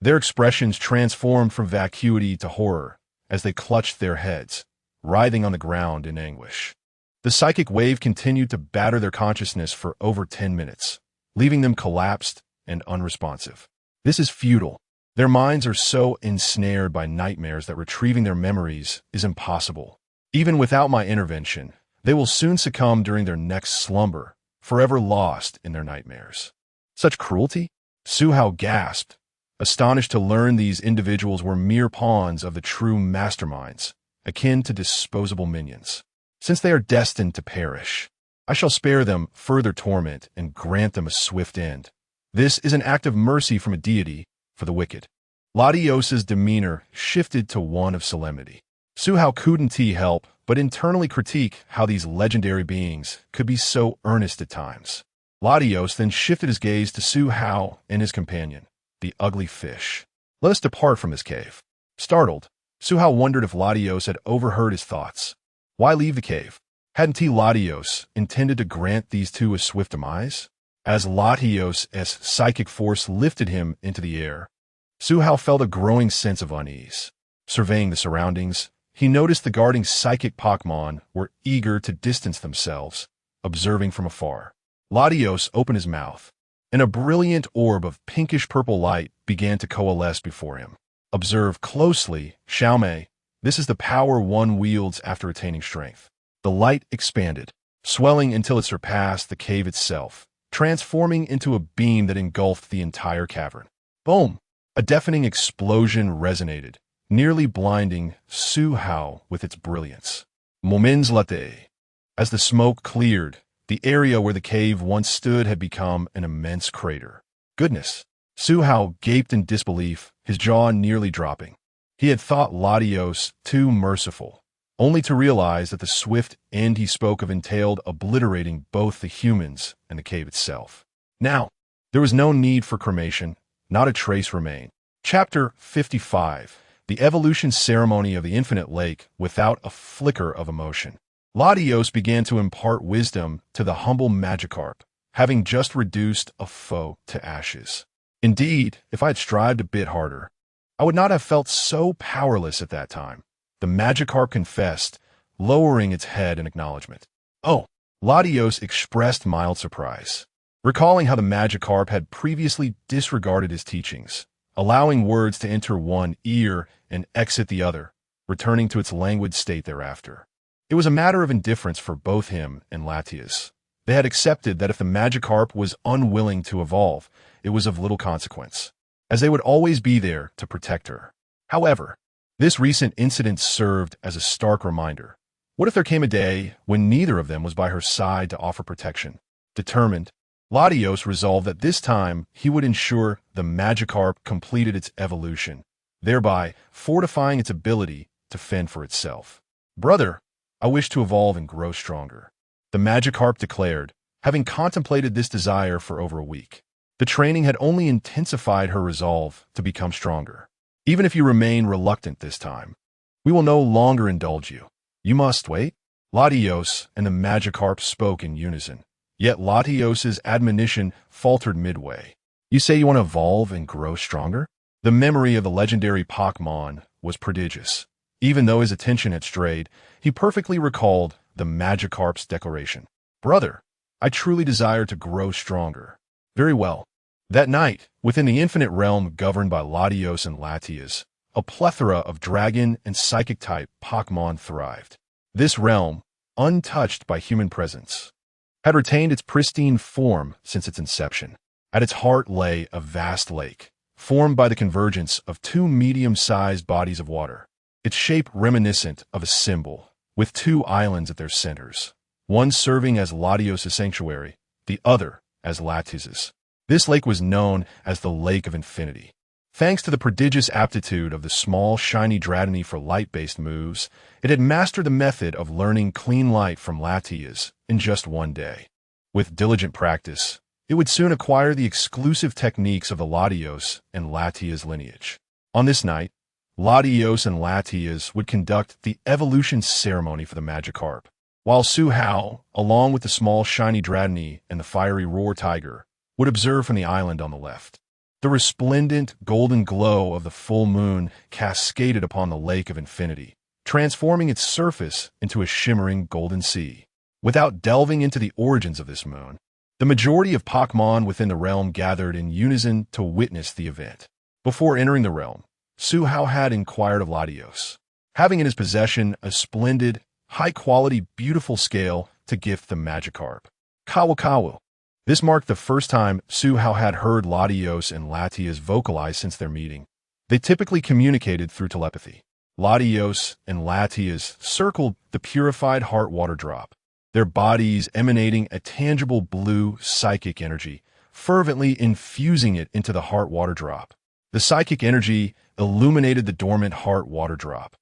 Their expressions transformed from vacuity to horror as they clutched their heads, writhing on the ground in anguish. The psychic wave continued to batter their consciousness for over 10 minutes, leaving them collapsed and unresponsive. This is futile. Their minds are so ensnared by nightmares that retrieving their memories is impossible. Even without my intervention, they will soon succumb during their next slumber, forever lost in their nightmares. Such cruelty? Su-Hao gasped, astonished to learn these individuals were mere pawns of the true masterminds, akin to disposable minions. Since they are destined to perish, I shall spare them further torment and grant them a swift end. This is an act of mercy from a deity for the wicked. Latios' demeanor shifted to one of solemnity. Suhao couldn't help but internally critique how these legendary beings could be so earnest at times. Latios then shifted his gaze to Suhao and his companion, the ugly fish. Let us depart from this cave. Startled, Suhao wondered if Latios had overheard his thoughts. Why leave the cave? Hadn't Latios intended to grant these two a swift demise? As Latios' psychic force lifted him into the air, Suhao felt a growing sense of unease. Surveying the surroundings, he noticed the guarding psychic Pokémon were eager to distance themselves, observing from afar. Latios opened his mouth, and a brilliant orb of pinkish-purple light began to coalesce before him. Observe closely, Xiaomei. This is the power one wields after attaining strength. The light expanded, swelling until it surpassed the cave itself, transforming into a beam that engulfed the entire cavern. Boom! A deafening explosion resonated, nearly blinding Suhao with its brilliance. Moments later, as the smoke cleared, the area where the cave once stood had become an immense crater. Goodness! Suhao gaped in disbelief, his jaw nearly dropping. He had thought Latios too merciful, only to realize that the swift end he spoke of entailed obliterating both the humans and the cave itself. Now, there was no need for cremation, not a trace remained. Chapter 55. The Evolution Ceremony of the Infinite Lake without a flicker of emotion. Latios began to impart wisdom to the humble Magikarp, having just reduced a foe to ashes. Indeed, if I had strived a bit harder, I would not have felt so powerless at that time, the Magikarp confessed, lowering its head in acknowledgement. Oh, Latios expressed mild surprise, recalling how the Magikarp had previously disregarded his teachings, allowing words to enter one ear and exit the other, returning to its languid state thereafter. It was a matter of indifference for both him and Latios. They had accepted that if the Magikarp was unwilling to evolve, it was of little consequence, as they would always be there to protect her. However, this recent incident served as a stark reminder. What if there came a day when neither of them was by her side to offer protection? Determined, Latios resolved that this time he would ensure the Magikarp completed its evolution, thereby fortifying its ability to fend for itself. Brother, I wish to evolve and grow stronger, the Magikarp declared, having contemplated this desire for over a week. The training had only intensified her resolve to become stronger. Even if you remain reluctant this time, we will no longer indulge you. You must wait. Latios and the Magikarp spoke in unison, yet Latios' admonition faltered midway. You say you want to evolve and grow stronger? The memory of the legendary Pokémon was prodigious. Even though his attention had strayed, he perfectly recalled the Magikarp's declaration. Brother, I truly desire to grow stronger. Very well. That night, within the infinite realm governed by Latios and Latias, a plethora of dragon and psychic-type Pokémon thrived. This realm, untouched by human presence, had retained its pristine form since its inception. At its heart lay a vast lake, formed by the convergence of two medium-sized bodies of water, its shape reminiscent of a symbol, with two islands at their centers, one serving as Latios' sanctuary, the other as Latias's. This lake was known as the Lake of Infinity. Thanks to the prodigious aptitude of the small, shiny Dratini for light-based moves, it had mastered the method of learning clean light from Latias in just one day. With diligent practice, it would soon acquire the exclusive techniques of the Latios and Latias lineage. On this night, Latios and Latias would conduct the evolution ceremony for the Magikarp, while Suhao, along with the small, shiny Dratini and the fiery Roar Tiger, would observe from the island on the left. The resplendent golden glow of the full moon cascaded upon the Lake of Infinity, transforming its surface into a shimmering golden sea. Without delving into the origins of this moon, the majority of Pokémon within the realm gathered in unison to witness the event. Before entering the realm, Suhao had inquired of Latios, having in his possession a splendid, high-quality, beautiful scale to gift the Magikarp. Kawa. This marked the first time Suhao had heard Latios and Latias vocalize since their meeting. They typically communicated through telepathy. Latios and Latias circled the purified heart water drop, their bodies emanating a tangible blue psychic energy, fervently infusing it into the heart water drop. The psychic energy illuminated the dormant heart water drop,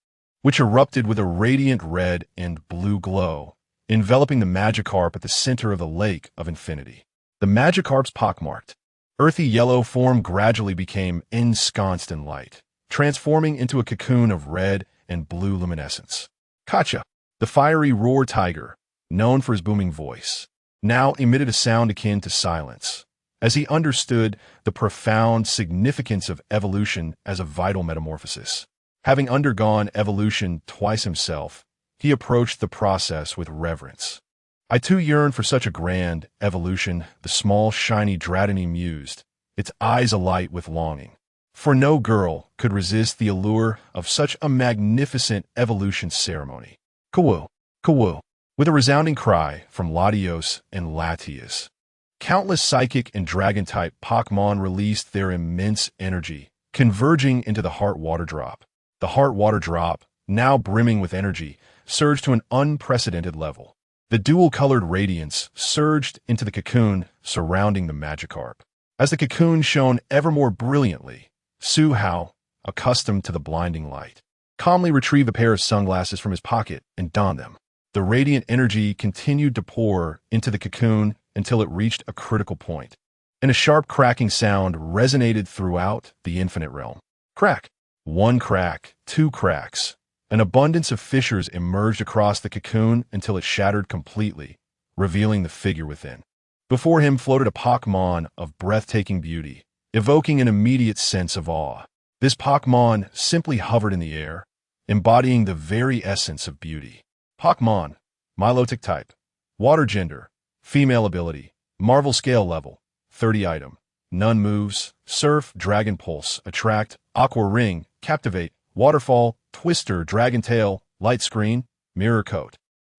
which erupted with a radiant red and blue glow, enveloping the Magikarp at the center of the Lake of Infinity. The Magikarp's pockmarked, earthy yellow form gradually became ensconced in light, transforming into a cocoon of red and blue luminescence. Kacha, the fiery roar tiger, known for his booming voice, now emitted a sound akin to silence, as he understood the profound significance of evolution as a vital metamorphosis. Having undergone evolution twice himself, he approached the process with reverence. I too yearn for such a grand evolution, the small, shiny Dratini mused, its eyes alight with longing. For no girl could resist the allure of such a magnificent evolution ceremony. Kawoo, kawoo, with a resounding cry from Latios and Latias. Countless psychic and dragon-type Pokémon released their immense energy, converging into the Heart Water Drop. The Heart Water Drop, now brimming with energy, surged to an unprecedented level. The dual-colored radiance surged into the cocoon surrounding the Magikarp. As the cocoon shone ever more brilliantly, Su Hao, accustomed to the blinding light, calmly retrieved a pair of sunglasses from his pocket and donned them. The radiant energy continued to pour into the cocoon until it reached a critical point, and a sharp cracking sound resonated throughout the infinite realm. Crack! One crack, two cracks. An abundance of fissures emerged across the cocoon until it shattered completely, revealing the figure within. Before him floated a Pokémon of breathtaking beauty, evoking an immediate sense of awe. This Pokémon simply hovered in the air, embodying the very essence of beauty. Pokémon, Milotic type, water gender, female ability, Marvel scale level, 30 item, none moves, Surf, Dragon Pulse, Attract, Aqua Ring, Captivate, Waterfall, Twister, Dragon Tail, Light Screen, Mirror Coat.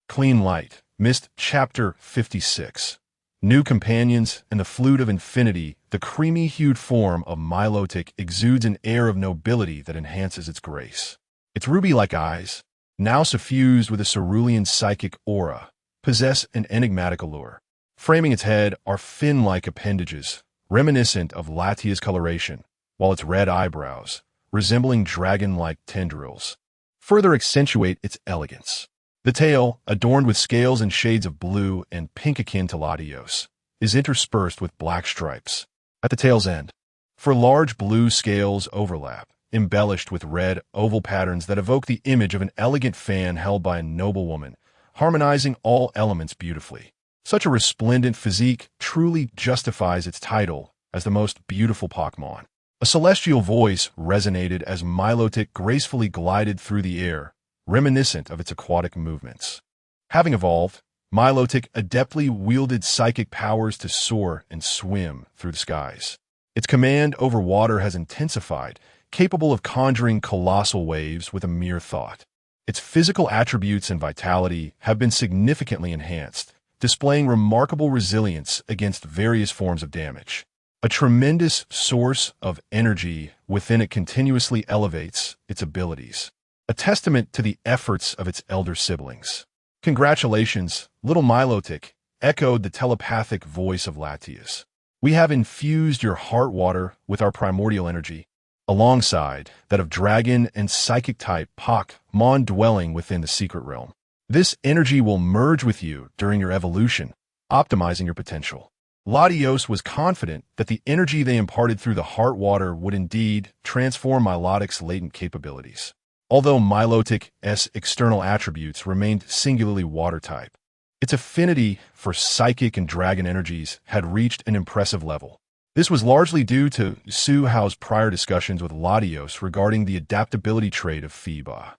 Clean Light, Mist, Chapter 56. New companions and the Flute of Infinity, the creamy-hued form of Milotic exudes an air of nobility that enhances its grace. Its ruby-like eyes, now suffused with a cerulean psychic aura, possess an enigmatic allure. Framing its head are fin-like appendages, reminiscent of Latia's coloration, while its red eyebrows, resembling dragon-like tendrils, further accentuate its elegance. The tail, adorned with scales in shades of blue and pink akin to Latios, is interspersed with black stripes at the tail's end. For large blue scales overlap, embellished with red oval patterns that evoke the image of an elegant fan held by a noble woman, harmonizing all elements beautifully. Such a resplendent physique truly justifies its title as the most beautiful Pokémon. A celestial voice resonated as Milotic gracefully glided through the air, reminiscent of its aquatic movements. Having evolved, Milotic adeptly wielded psychic powers to soar and swim through the skies. Its command over water has intensified, capable of conjuring colossal waves with a mere thought. Its physical attributes and vitality have been significantly enhanced, displaying remarkable resilience against various forms of damage. A tremendous source of energy within it continuously elevates its abilities, a testament to the efforts of its elder siblings. Congratulations, little Milotic, echoed the telepathic voice of Latias. We have infused your heart water with our primordial energy, alongside that of dragon and psychic type Pokémon dwelling within the secret realm. This energy will merge with you during your evolution, optimizing your potential. Latios was confident that the energy they imparted through the heart water would indeed transform Milotic's latent capabilities. Although Milotic's external attributes remained singularly water type, its affinity for psychic and dragon energies had reached an impressive level. This was largely due to Su Hao's prior discussions with Latios regarding the adaptability trait of Fiba.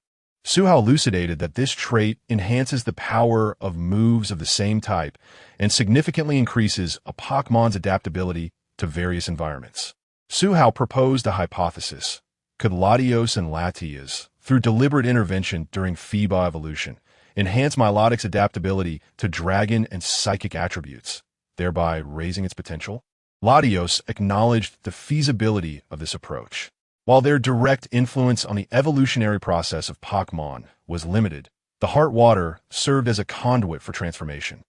Su Hao elucidated that this trait enhances the power of moves of the same type and significantly increases a Pokémon's adaptability to various environments. Su Hao proposed a hypothesis. Could Latios and Latias, through deliberate intervention during Fiba evolution, enhance Milotic's adaptability to dragon and psychic attributes, thereby raising its potential? Latios acknowledged the feasibility of this approach. While their direct influence on the evolutionary process of Pokémon was limited, the heart water served as a conduit for transformation.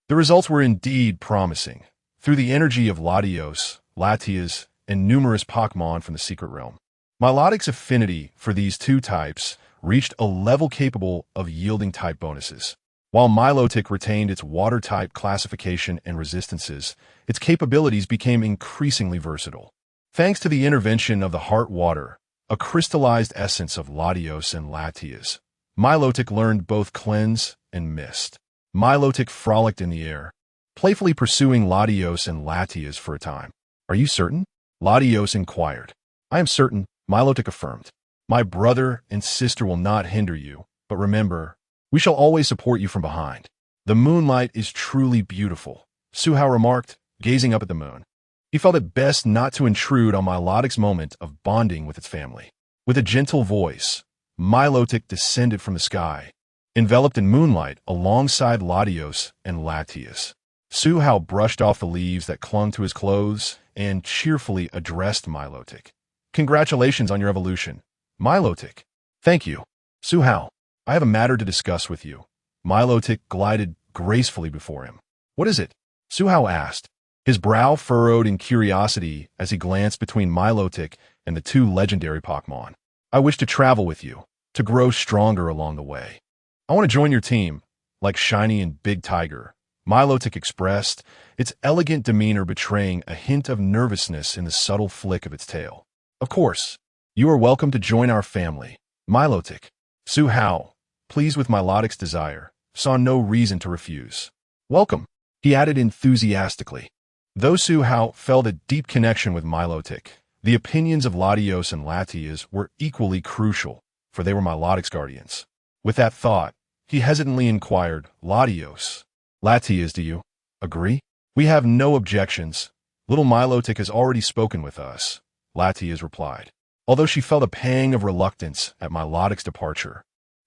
The results were indeed promising. Through the energy of Latios, Latias, and numerous Pokémon from the secret realm, Milotic's affinity for these two types reached a level capable of yielding type bonuses. While Milotic retained its water-type classification and resistances, its capabilities became increasingly versatile. Thanks to the intervention of the heart water, a crystallized essence of Latios and Latias, Milotic learned both cleanse and mist. Milotic frolicked in the air, playfully pursuing Latios and Latias for a time. "Are you certain?" Latios inquired. "I am certain," Milotic affirmed. "My brother and sister will not hinder you, but remember, we shall always support you from behind." "The moonlight is truly beautiful," Suhao remarked, gazing up at the moon. He felt it best not to intrude on Milotic's moment of bonding with its family. With a gentle voice, Milotic descended from the sky, enveloped in moonlight alongside Latios and Latias. Suhao brushed off the leaves that clung to his clothes and cheerfully addressed Milotic. "Congratulations on your evolution, Milotic." "Thank you, Suhao. I have a matter to discuss with you." Milotic glided gracefully before him. "What is it?" Suhao asked, his brow furrowed in curiosity as he glanced between Milotic and the two legendary Pokémon. "I wish to travel with you, to grow stronger along the way. I want to join your team, like Shiny and Big Tiger," Milotic expressed, its elegant demeanor betraying a hint of nervousness in the subtle flick of its tail. "Of course, you are welcome to join our family, Milotic." Suhao, pleased with Milotic's desire, saw no reason to refuse. "Welcome," he added enthusiastically. Though Suhao felt a deep connection with Milotic, the opinions of Latios and Latias were equally crucial, for they were Milotic's guardians. With that thought, he hesitantly inquired, "Latios, Latias, do you agree?" "We have no objections. Little Milotic has already spoken with us," Latias replied. Although she felt a pang of reluctance at Milotic's departure,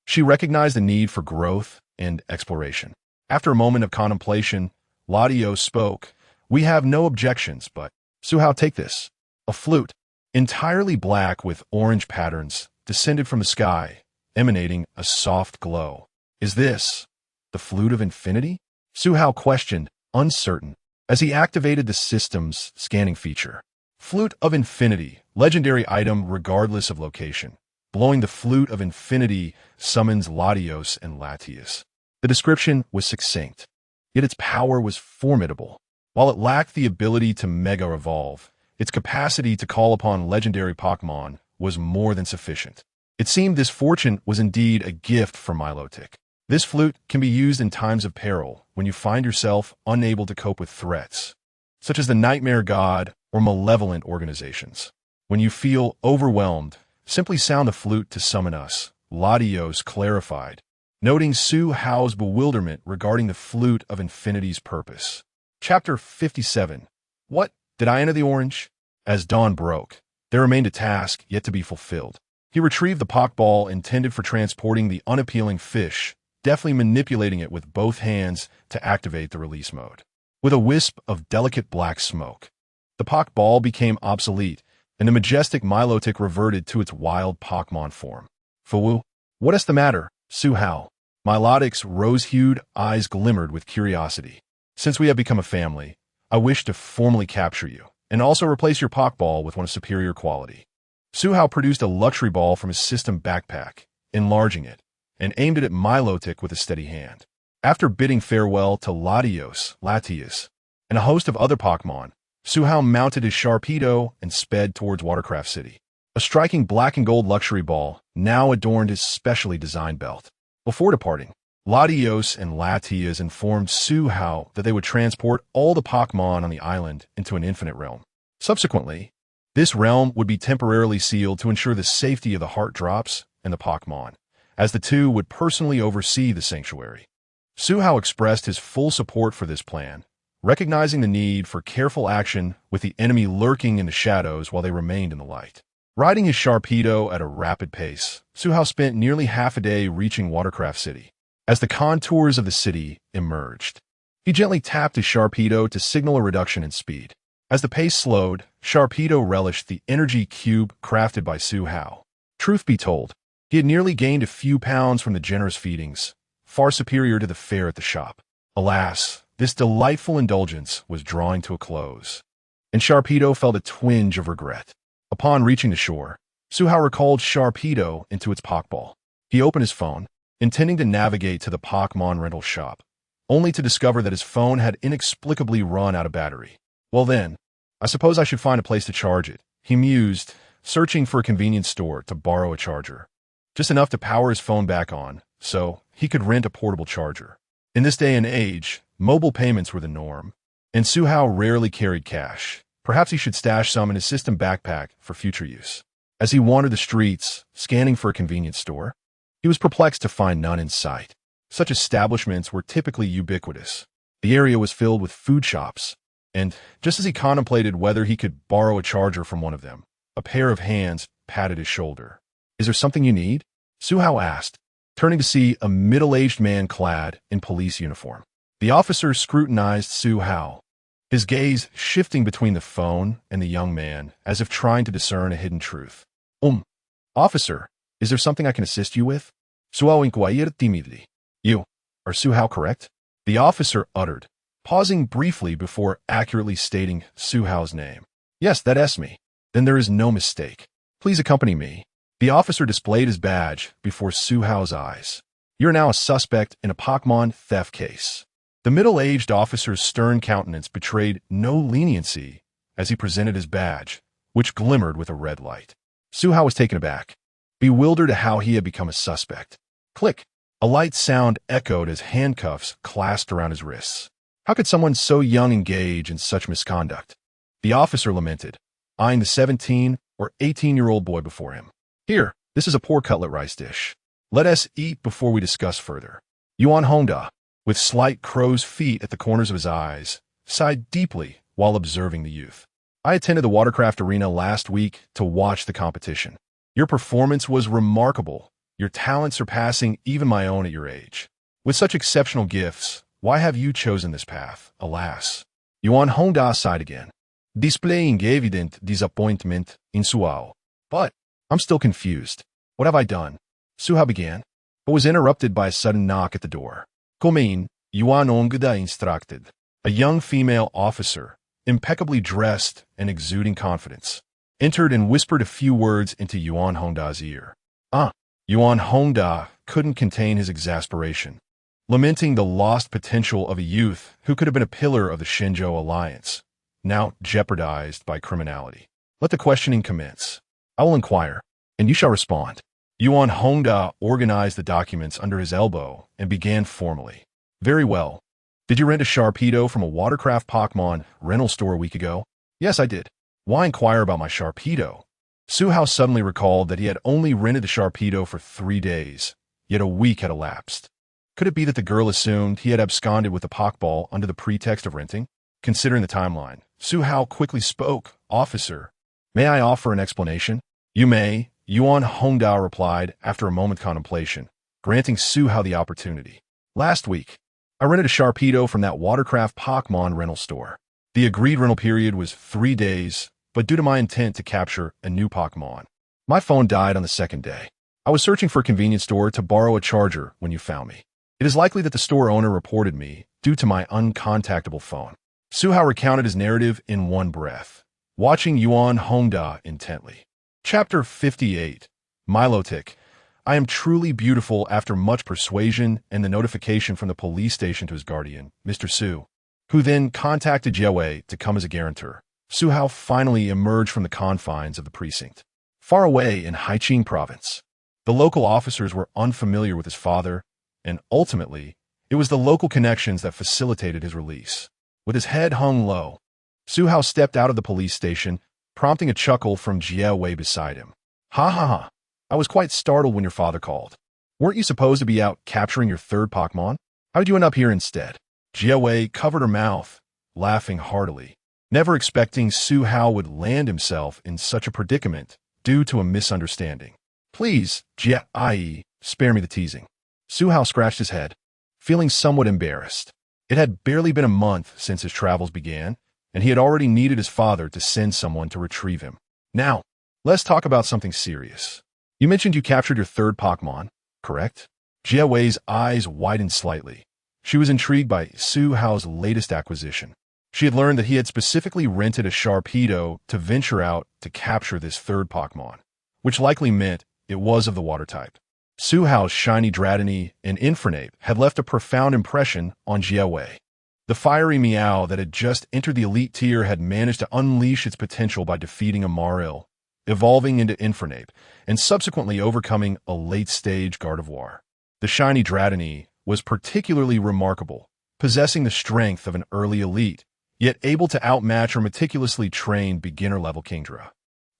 she recognized the need for growth and exploration. After a moment of contemplation, Latios spoke. "We have no objections, but Suhao, take this." A flute, entirely black with orange patterns, descended from the sky, emanating a soft glow. "Is this the Flute of Infinity?" Suhao questioned, uncertain, as he activated the system's scanning feature. Flute of Infinity, legendary item regardless of location. Blowing the Flute of Infinity summons Latios and Latias. The description was succinct, yet its power was formidable. While it lacked the ability to Mega Evolve, its capacity to call upon legendary Pokémon was more than sufficient. It seemed this fortune was indeed a gift from Milotic. This flute can be used in times of peril when you find yourself unable to cope with threats, such as the Nightmare God or malevolent organizations. When you feel overwhelmed, simply sound the flute to summon us, Latios clarified, noting Suhao's bewilderment regarding the Flute of Infinity's purpose. Chapter 57. What? Did I enter the orange? As dawn broke, there remained a task yet to be fulfilled. He retrieved the Pokeball intended for transporting the unappealing fish, deftly manipulating it with both hands to activate the release mode. With a wisp of delicate black smoke, the Pokeball became obsolete, and the majestic Milotic reverted to its wild Pokémon form. "Fuwu, what is the matter, Suhao?" Milotic's rose-hued eyes glimmered with curiosity. "Since we have become a family, I wish to formally capture you, and also replace your Pokeball with one of superior quality." Suhao produced a luxury ball from his system backpack, enlarging it, and aimed it at Milotic with a steady hand. After bidding farewell to Latios, Latias, and a host of other Pokémon, Suhao mounted his Sharpedo and sped towards Watercraft City. A striking black and gold luxury ball now adorned his specially designed belt. Before departing, Latios and Latias informed Suhao that they would transport all the Pokémon on the island into an infinite realm. Subsequently, this realm would be temporarily sealed to ensure the safety of the heart drops and the Pokémon, as the two would personally oversee the sanctuary. Suhao expressed his full support for this plan, recognizing the need for careful action with the enemy lurking in the shadows while they remained in the light. Riding his Sharpedo at a rapid pace, Suhao spent nearly half a day reaching Watercraft City. As the contours of the city emerged, he gently tapped his Sharpedo to signal a reduction in speed. As the pace slowed, Sharpedo relished the energy cube crafted by Suhao. Truth be told, he had nearly gained a few pounds from the generous feedings, far superior to the fare at the shop. Alas, this delightful indulgence was drawing to a close, and Sharpedo felt a twinge of regret. Upon reaching the shore, Suhao recalled Sharpedo into its Pokeball. He opened his phone, intending to navigate to the Pokémon rental shop, only to discover that his phone had inexplicably run out of battery. Well then, I suppose I should find a place to charge it, he mused, searching for a convenience store to borrow a charger. Just enough to power his phone back on, so he could rent a portable charger. In this day and age, mobile payments were the norm, and Suhao rarely carried cash. Perhaps he should stash some in his system backpack for future use. As he wandered the streets, scanning for a convenience store, he was perplexed to find none in sight. Such establishments were typically ubiquitous. The area was filled with food shops, and just as he contemplated whether he could borrow a charger from one of them, a pair of hands patted his shoulder. "Is there something you need?" Suhao asked, turning to see a middle-aged man clad in police uniform. The officer scrutinized Suhao, his gaze shifting between the phone and the young man as if trying to discern a hidden truth. Officer, is there something I can assist you with?" Suhao inquired timidly. "You are Suhao, correct?" The officer uttered, pausing briefly before accurately stating Suhao's name. "Yes, that's me." "Then there is no mistake. Please accompany me." The officer displayed his badge before Suhao's eyes. "You're now a suspect in a Pokémon theft case." The middle-aged officer's stern countenance betrayed no leniency as he presented his badge, which glimmered with a red light. Suhao was taken aback, bewildered at how he had become a suspect. Click! A light sound echoed as handcuffs clasped around his wrists. How could someone so young engage in such misconduct? The officer lamented, eyeing the 17 or 18-year-old boy before him. "Here, this is a poor cutlet rice dish. Let us eat before we discuss further." Yuan Honda, with slight crow's feet at the corners of his eyes, sighed deeply while observing the youth. "I attended the Watercraft Arena last week to watch the competition. Your performance was remarkable, your talent surpassing even my own at your age. With such exceptional gifts, why have you chosen this path, alas?" Yuan Honda sighed again, displaying evident disappointment in Suhao. "But I'm still confused. What have I done?" Suhao began, but was interrupted by a sudden knock at the door. "Come in," Yuan Honda instructed. A young female officer, impeccably dressed and exuding confidence, entered and whispered a few words into Yuan Honda's ear. Yuan Honda couldn't contain his exasperation, lamenting the lost potential of a youth who could have been a pillar of the Shenzhou alliance, now jeopardized by criminality. "Let the questioning commence. I will inquire, and you shall respond." Yuan Honda organized the documents under his elbow and began formally. "Very well. Did you rent a Sharpedo from a Watercraft Pokémon rental store a week ago?" "Yes, I did." "Why inquire about my Sharpedo?" Suhao suddenly recalled that he had only rented the Sharpedo for 3 days, yet a week had elapsed. Could it be that the girl assumed he had absconded with the Pokeball under the pretext of renting? Considering the timeline, Suhao quickly spoke. "Officer, may I offer an explanation?" "You may," Yuan Honda replied after a moment's contemplation, granting Suhao the opportunity. "Last week, I rented a Sharpedo from that Watercraft Pokémon rental store. The agreed rental period was 3 days, but due to my intent to capture a new Pokémon, my phone died on the second day. I was searching for a convenience store to borrow a charger when you found me. It is likely that the store owner reported me due to my uncontactable phone." Suhao recounted his narrative in one breath, watching Yuan Honda intently. Chapter 58. Milotic. I am truly beautiful. After much persuasion and the notification from the police station to his guardian, Mr. Su, who then contacted Jiawei to come as a guarantor, Suhao finally emerged from the confines of the precinct. Far away in Haiqing province, the local officers were unfamiliar with his father, and ultimately, it was the local connections that facilitated his release. With his head hung low, Suhao stepped out of the police station, prompting a chuckle from Jiawei beside him. "Ha ha ha. I was quite startled when your father called. Weren't you supposed to be out capturing your third Pokémon? How did you end up here instead?" Jiawei covered her mouth, laughing heartily, never expecting Suhao would land himself in such a predicament due to a misunderstanding. "Please, Jiawei, spare me the teasing." Suhao scratched his head, feeling somewhat embarrassed. It had barely been a month since his travels began, and he had already needed his father to send someone to retrieve him. "Now, let's talk about something serious. You mentioned you captured your third Pokémon, correct?" Jiawei's eyes widened slightly. She was intrigued by Suhao's latest acquisition. She had learned that he had specifically rented a Sharpedo to venture out to capture this third Pokémon, which likely meant it was of the water type. Suhao's shiny Dratini and Infernape had left a profound impression on Jiawei. The fiery Meow that had just entered the elite tier had managed to unleash its potential by defeating a Maril, evolving into Infernape, and subsequently overcoming a late-stage Gardevoir. The shiny Dratini was particularly remarkable, possessing the strength of an early elite, yet able to outmatch her meticulously trained beginner-level Kingdra.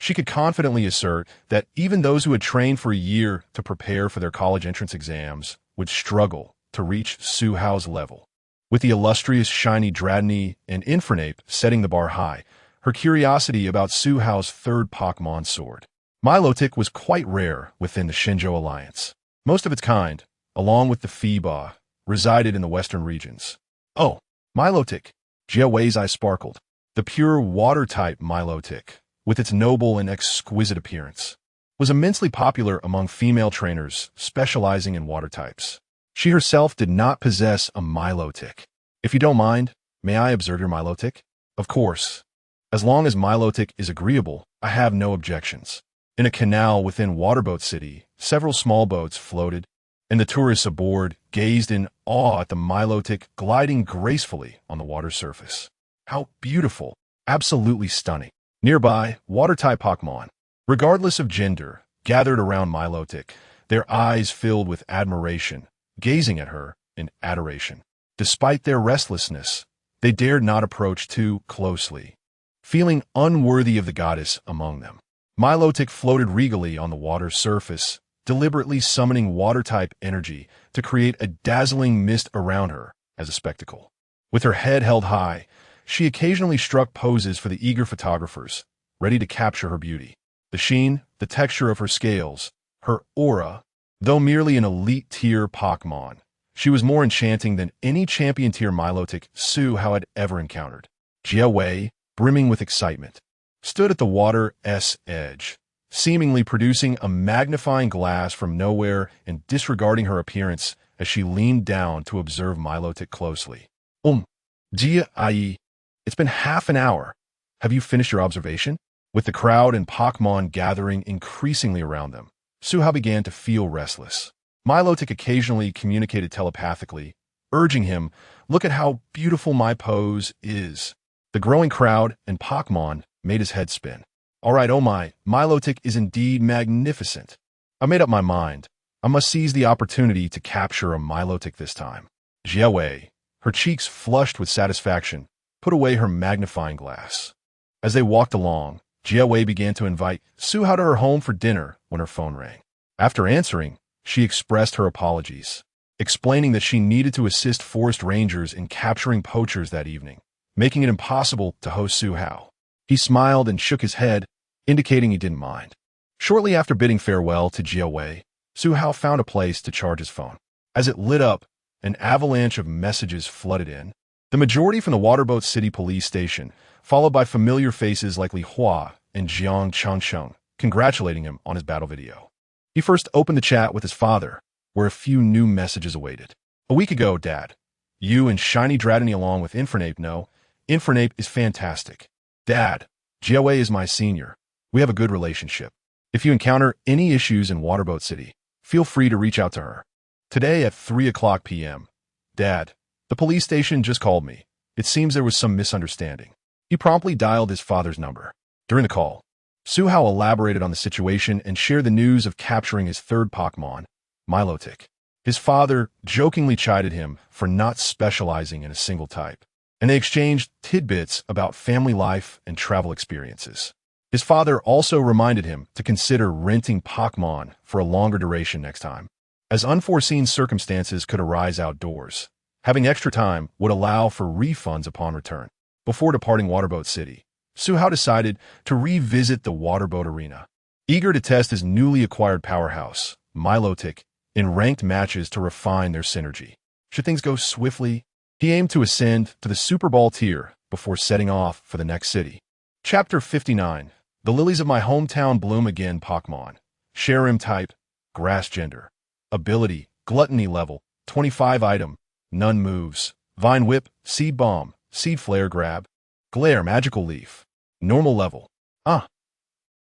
She could confidently assert that even those who had trained for a year to prepare for their college entrance exams would struggle to reach Suhao's level. With the illustrious shiny Dratini and Infernape setting the bar high, her curiosity about Suhao's third Pokémon soared. Milotic was quite rare within the Shinjo Alliance. Most of its kind, along with the Feeba, resided in the western regions. Oh, Milotic! Jiawei's eyes sparkled. The pure water-type Milotic, with its noble and exquisite appearance, was immensely popular among female trainers specializing in water types. She herself did not possess a Milotic. If you don't mind, may I observe your Milotic? Of course. As long as Milotic is agreeable, I have no objections. In a canal within Waterboat City, several small boats floated, and the tourists aboard gazed in awe at the Milotic gliding gracefully on the water's surface. How beautiful! Absolutely stunning. Nearby, water-type Pokémon, regardless of gender, gathered around Milotic, their eyes filled with admiration, gazing at her in adoration. Despite their restlessness, they dared not approach too closely, feeling unworthy of the goddess among them. Milotic floated regally on the water's surface, deliberately summoning water-type energy to create a dazzling mist around her as a spectacle. With her head held high, she occasionally struck poses for the eager photographers, ready to capture her beauty. The sheen, the texture of her scales, her aura, though merely an elite-tier Pokémon, she was more enchanting than any champion-tier Milotic Suhao had ever encountered. Jiawei, brimming with excitement, stood at the water's edge, seemingly producing a magnifying glass from nowhere and disregarding her appearance as she leaned down to observe Milotic closely. Jia, it's been half an hour. Have you finished your observation? With the crowd and Pokémon gathering increasingly around them, Suhao began to feel restless. Milotic occasionally communicated telepathically, urging him, "Look at how beautiful my pose is." The growing crowd and Pokémon made his head spin. All right, oh my, Milotic is indeed magnificent. I made up my mind. I must seize the opportunity to capture a Milotic this time. Jiawei, her cheeks flushed with satisfaction, put away her magnifying glass. As they walked along, Jiawei began to invite Suhao to her home for dinner when her phone rang. After answering, she expressed her apologies, explaining that she needed to assist forest rangers in capturing poachers that evening, making it impossible to host Suhao. He smiled and shook his head, indicating he didn't mind. Shortly after bidding farewell to Jiawei, Suhao found a place to charge his phone. As it lit up, an avalanche of messages flooded in, the majority from the Waterboat City police station, followed by familiar faces like Li Hua and Jiang Changsheng, congratulating him on his battle video. He first opened the chat with his father, where a few new messages awaited. "A week ago, Dad. You and Shiny Dratini along with Infernape know. Infernape is fantastic. Dad, Jiawei is my senior. We have a good relationship. If you encounter any issues in Waterboat City, feel free to reach out to her. Today at 3 p.m. Dad, the police station just called me. It seems there was some misunderstanding." He promptly dialed his father's number. During the call, Suhao elaborated on the situation and shared the news of capturing his third Pokémon, Milotic. His father jokingly chided him for not specializing in a single type, and they exchanged tidbits about family life and travel experiences. His father also reminded him to consider renting Pokémon for a longer duration next time, as unforeseen circumstances could arise outdoors. Having extra time would allow for refunds upon return. Before departing Waterboat City, Suhao decided to revisit the Waterboat Arena, eager to test his newly acquired powerhouse, Milotic, in ranked matches to refine their synergy. Should things go swiftly, he aimed to ascend to the Super Ball tier before setting off for the next city. Chapter 59. The Lilies of My Hometown Bloom Again Pokémon. Sharim type, Grass gender. Ability, Gluttony level, 25 item, none moves. Vine Whip, Seed Bomb, Seed Flare Grab. Glare Magical Leaf. Normal level.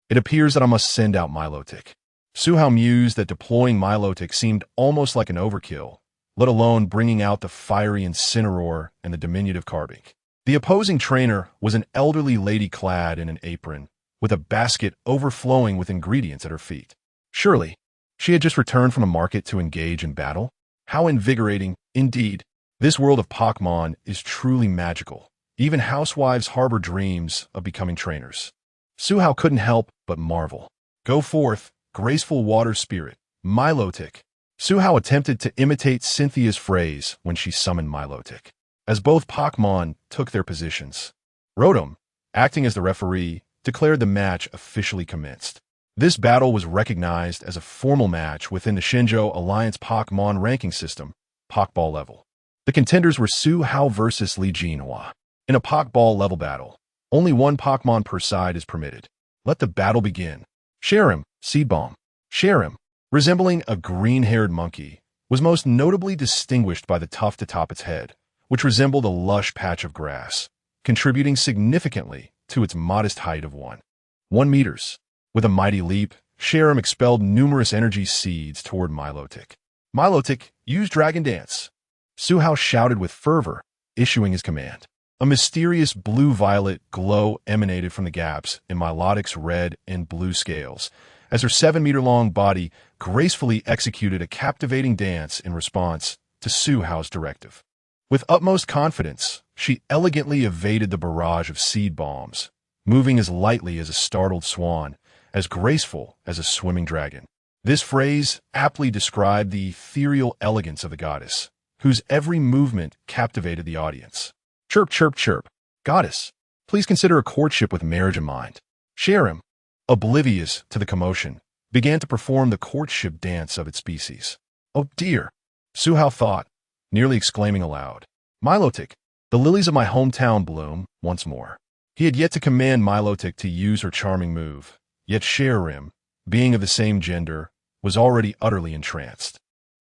It appears that I must send out Milotic. Suhao mused that deploying Milotic seemed almost like an overkill, let alone bringing out the fiery Incineroar and the diminutive Carbink. The opposing trainer was an elderly lady clad in an apron, with a basket overflowing with ingredients at her feet. Surely, she had just returned from a market to engage in battle? How invigorating, indeed. This world of Pokémon is truly magical. Even housewives harbor dreams of becoming trainers. Suhao couldn't help but marvel. Go forth, graceful water spirit, Milotic. Suhao attempted to imitate Cynthia's phrase when she summoned Milotic. As both Pokémon took their positions, Rotom, acting as the referee, declared the match officially commenced. This battle was recognized as a formal match within the Shinjo Alliance Pokémon ranking system, Pokeball level. The contenders were Suhao versus Li Jinhua. In a Pokeball level battle, only one Pokémon per side is permitted. Let the battle begin. Cherim, Seed Bomb. Cherim, resembling a green-haired monkey, was most notably distinguished by the tuft atop its head, which resembled a lush patch of grass, contributing significantly to its modest height of 1 meters. With a mighty leap, Cherim expelled numerous energy seeds toward Milotic. Milotic, use Dragon Dance. Suhao shouted with fervor, issuing his command. A mysterious blue-violet glow emanated from the gaps in Milotic's red and blue scales, as her 7-meter-long body gracefully executed a captivating dance in response to Suhao's directive. With utmost confidence, she elegantly evaded the barrage of seed bombs, moving as lightly as a startled swan, as graceful as a swimming dragon. This phrase aptly described the ethereal elegance of the goddess, whose every movement captivated the audience. Chirp, chirp, chirp. Goddess, please consider a courtship with marriage in mind. Cherim, oblivious to the commotion, began to perform the courtship dance of its species. Oh dear, Suhao thought, nearly exclaiming aloud. Milotic, the lilies of my hometown bloom once more. He had yet to command Milotic to use her charming move, yet Cherim, being of the same gender, was already utterly entranced.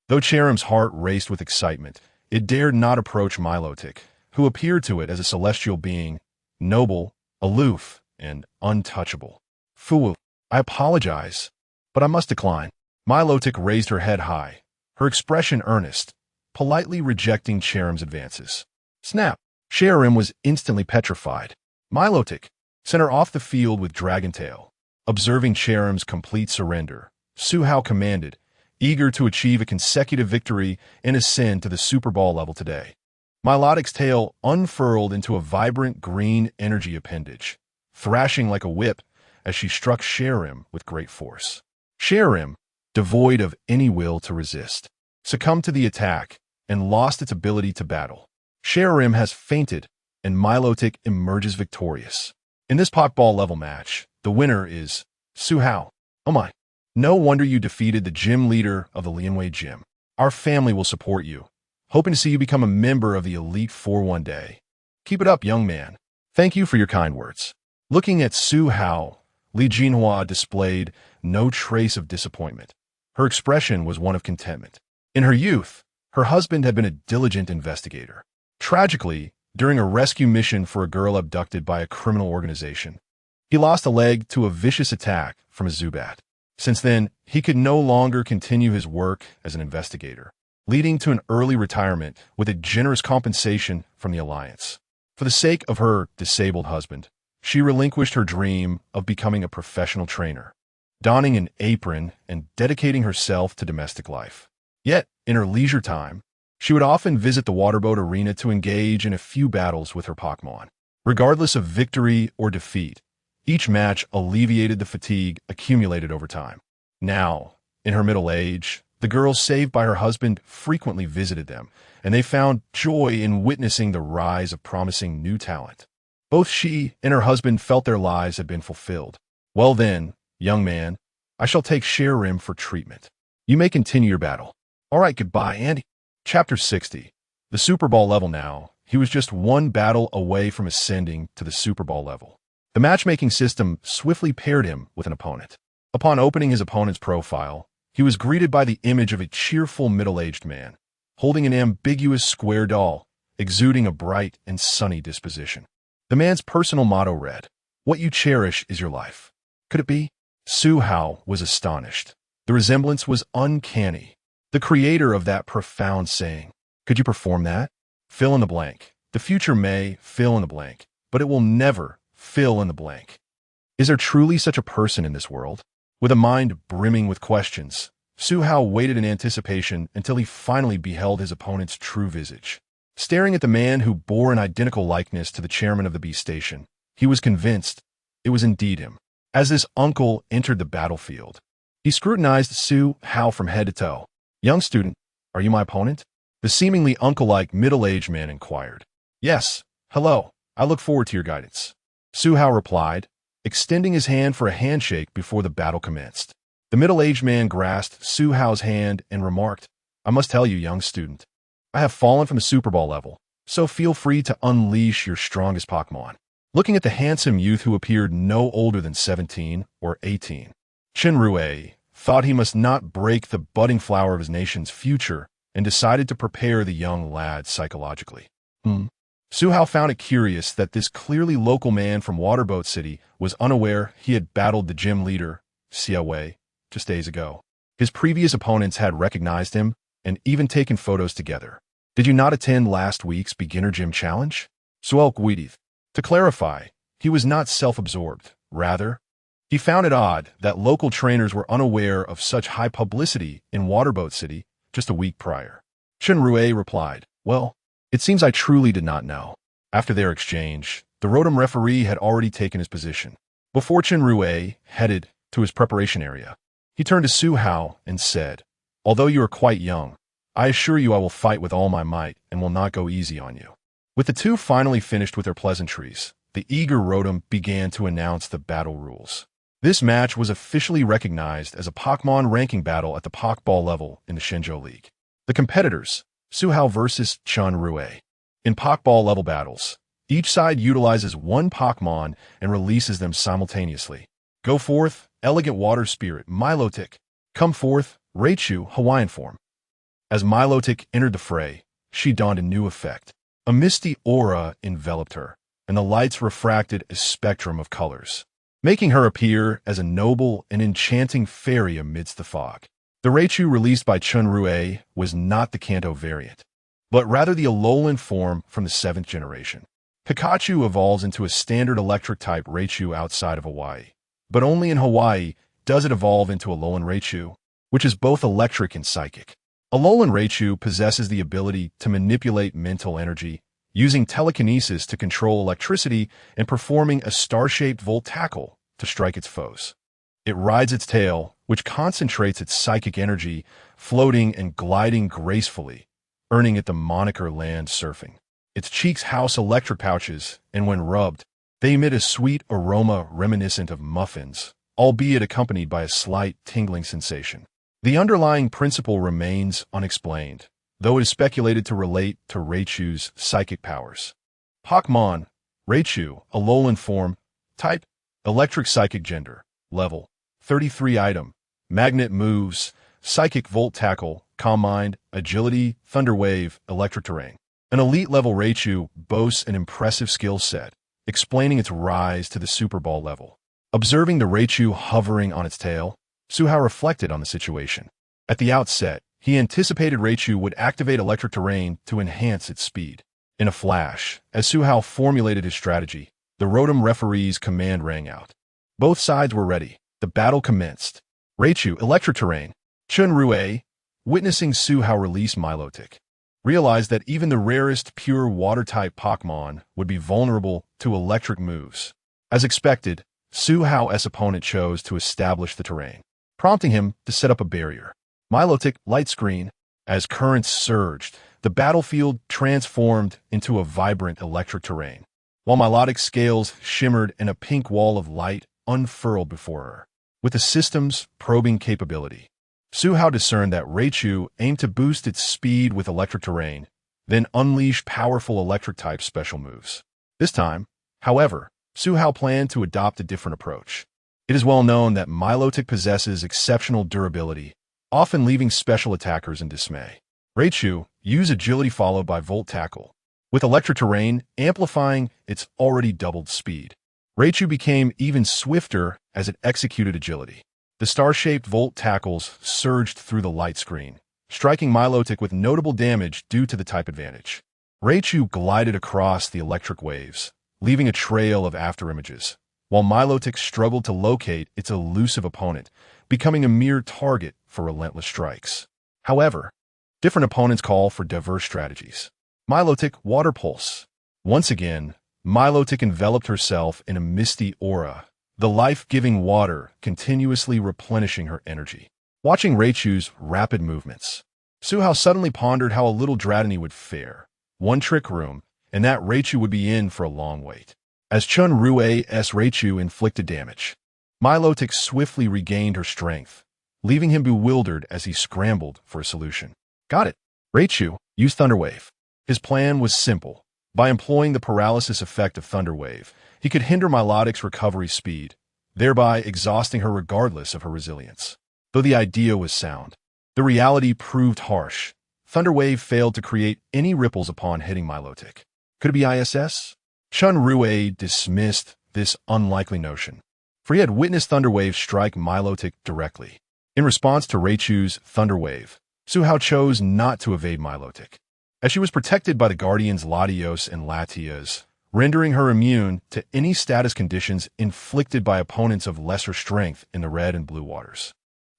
Though Cherim's heart raced with excitement, it dared not approach Milotic, who appeared to it as a celestial being, noble, aloof, and untouchable. Fu, I apologize, but I must decline. Milotic raised her head high, her expression earnest, politely rejecting Cherim's advances. Snap! Cherim was instantly petrified. Milotic sent her off the field with Dragon Tail. Observing Cherim's complete surrender, Suhao commanded, eager to achieve a consecutive victory and ascend to the Super Ball level today. Milotic's tail unfurled into a vibrant green energy appendage, thrashing like a whip as she struck Cherim with great force. Cherim, devoid of any will to resist, succumbed to the attack and lost its ability to battle. Cherim has fainted, and Milotic emerges victorious. In this Pokeball level match, the winner is Suhao. Oh my. No wonder you defeated the gym leader of the Lianwei Gym. Our family will support you, hoping to see you become a member of the Elite Four one day. Keep it up, young man. Thank you for your kind words. Looking at Suhao, Li Jinhua displayed no trace of disappointment. Her expression was one of contentment. In her youth, her husband had been a diligent investigator. Tragically, during a rescue mission for a girl abducted by a criminal organization, he lost a leg to a vicious attack from a Zubat. Since then, he could no longer continue his work as an investigator, leading to an early retirement with a generous compensation from the Alliance. For the sake of her disabled husband, she relinquished her dream of becoming a professional trainer, donning an apron and dedicating herself to domestic life. Yet, in her leisure time, she would often visit the waterboat arena to engage in a few battles with her Pokémon. Regardless of victory or defeat, each match alleviated the fatigue accumulated over time. Now, in her middle age, the girls saved by her husband frequently visited them, and they found joy in witnessing the rise of promising new talent. Both she and her husband felt their lives had been fulfilled. Well then, young man, I shall take Cherim for treatment. You may continue your battle. All right, goodbye, Andy. Chapter 60. The Super Ball level now. He was just one battle away from ascending to the Super Ball level. The matchmaking system swiftly paired him with an opponent. Upon opening his opponent's profile, he was greeted by the image of a cheerful middle-aged man, holding an ambiguous square doll, exuding a bright and sunny disposition. The man's personal motto read, "What you cherish is your life." Could it be? Suhao was astonished. The resemblance was uncanny. The creator of that profound saying, "Could you perform that?" Fill in the blank. The future may fill in the blank, but it will never fill in the blank. Is there truly such a person in this world? With a mind brimming with questions, Su Hao waited in anticipation until he finally beheld his opponent's true visage. Staring at the man who bore an identical likeness to the chairman of the beast station, he was convinced it was indeed him. As this uncle entered the battlefield, he scrutinized Su Hao from head to toe. "Young student, are you my opponent?" The seemingly uncle-like middle-aged man inquired. "Yes, hello, I look forward to your guidance," Su Hao replied, extending his hand for a handshake before the battle commenced. The middle-aged man grasped Su Hao's hand and remarked, "I must tell you, young student, I have fallen from the Super Ball level, so feel free to unleash your strongest Pokémon." Looking at the handsome youth who appeared no older than 17 or 18, Chen Rue thought he must not break the budding flower of his nation's future and decided to prepare the young lad psychologically. Su Hao found it curious that this clearly local man from Waterboat City was unaware he had battled the gym leader, Xia Wei, just days ago. His previous opponents had recognized him and even taken photos together. "Did you not attend last week's beginner gym challenge?" Suel Guidith. To clarify, he was not self-absorbed. Rather, he found it odd that local trainers were unaware of such high publicity in Waterboat City just a week prior. Chen Rue replied, "Well, it seems I truly did not know." After their exchange, the Rotom referee had already taken his position. Before Chen Rue headed to his preparation area, he turned to Su Hao and said, "Although you are quite young, I assure you I will fight with all my might and will not go easy on you." With the two finally finished with their pleasantries, the eager Rotom began to announce the battle rules. This match was officially recognized as a Pokémon ranking battle at the Pokeball level in the Shenzhou League. The competitors, Su Hao versus Chen Rue. In Pokeball level battles, each side utilizes one Pokémon and releases them simultaneously. Go forth, elegant water spirit, Milotic. Come forth, Raichu, Hawaiian form. As Milotic entered the fray, she donned a new effect. A misty aura enveloped her, and the lights refracted a spectrum of colors, making her appear as a noble and enchanting fairy amidst the fog. The Raichu released by Chen Rue was not the Kanto variant, but rather the Alolan form from the 7th generation. Pikachu evolves into a standard electric-type Raichu outside of Hawaii, but only in Hawaii does it evolve into Alolan Raichu, which is both electric and psychic. Alolan Raichu possesses the ability to manipulate mental energy, using telekinesis to control electricity and performing a star-shaped volt tackle to strike its foes. It rides its tail, which concentrates its psychic energy, floating and gliding gracefully, earning it the moniker land surfing. Its cheeks house electric pouches, and when rubbed, they emit a sweet aroma reminiscent of muffins, albeit accompanied by a slight tingling sensation. The underlying principle remains unexplained, though it is speculated to relate to Raichu's psychic powers. Pokémon, Raichu, Alolan form, type, electric psychic gender, level, 33 item, magnet moves, psychic volt tackle, calm mind, agility, thunder wave, electric terrain. An elite level Raichu boasts an impressive skill set, explaining its rise to the Super Ball level. Observing the Raichu hovering on its tail, Su Hao reflected on the situation. At the outset, he anticipated Raichu would activate electric terrain to enhance its speed. In a flash, as Su Hao formulated his strategy, the Rotom referee's command rang out. Both sides were ready. The battle commenced. Raichu, electric terrain. Chen Rue, witnessing Su Hao release Milotic, realized that even the rarest pure water-type Pokémon would be vulnerable to electric moves. As expected, Su Hao's opponent chose to establish the terrain, prompting him to set up a barrier. Milotic light screen. As currents surged, the battlefield transformed into a vibrant electric terrain, while Milotic's scales shimmered and a pink wall of light unfurled before her. With the system's probing capability, Su Hao discerned that Raichu aimed to boost its speed with electric terrain, then unleash powerful electric-type special moves. This time, however, Su Hao planned to adopt a different approach. It is well known that Milotic possesses exceptional durability, often leaving special attackers in dismay. Raichu used agility followed by volt tackle, with electric terrain amplifying its already doubled speed. Raichu became even swifter as it executed agility. The star-shaped Volt tackles surged through the light screen, striking Milotic with notable damage due to the type advantage. Raichu glided across the electric waves, leaving a trail of afterimages, while Milotic struggled to locate its elusive opponent, becoming a mere target for relentless strikes. However, different opponents call for diverse strategies. Milotic Water Pulse. Once again, Milotic enveloped herself in a misty aura, the life-giving water continuously replenishing her energy. Watching Raichu's rapid movements, Suhao suddenly pondered how a little Dratini would fare. One Trick Room, and that Raichu would be in for a long wait. As Chun Rue's Raichu inflicted damage, Milotic swiftly regained her strength, leaving him bewildered as he scrambled for a solution. Got it. Raichu, use Thunder Wave. His plan was simple. By employing the paralysis effect of Thunder Wave, he could hinder Milotic's recovery speed, thereby exhausting her regardless of her resilience. Though the idea was sound, the reality proved harsh. Thunder Wave failed to create any ripples upon hitting Milotic. Could it be ISS? Chun Rue dismissed this unlikely notion, for he had witnessed Thunder Wave strike Milotic directly. In response to Raichu's Thunder Wave, Suhao chose not to evade Milotic, as she was protected by the Guardians Latios and Latias, rendering her immune to any status conditions inflicted by opponents of lesser strength in the red and blue waters.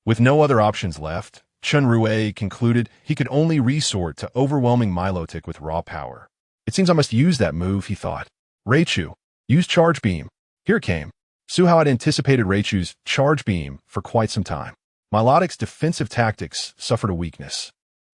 With no other options left, Chun Rue concluded he could only resort to overwhelming Milotic with raw power. It seems I must use that move, he thought. Raichu, use Charge Beam. Here it came. Suhao had anticipated Raichu's Charge Beam for quite some time. Milotic's defensive tactics suffered a weakness.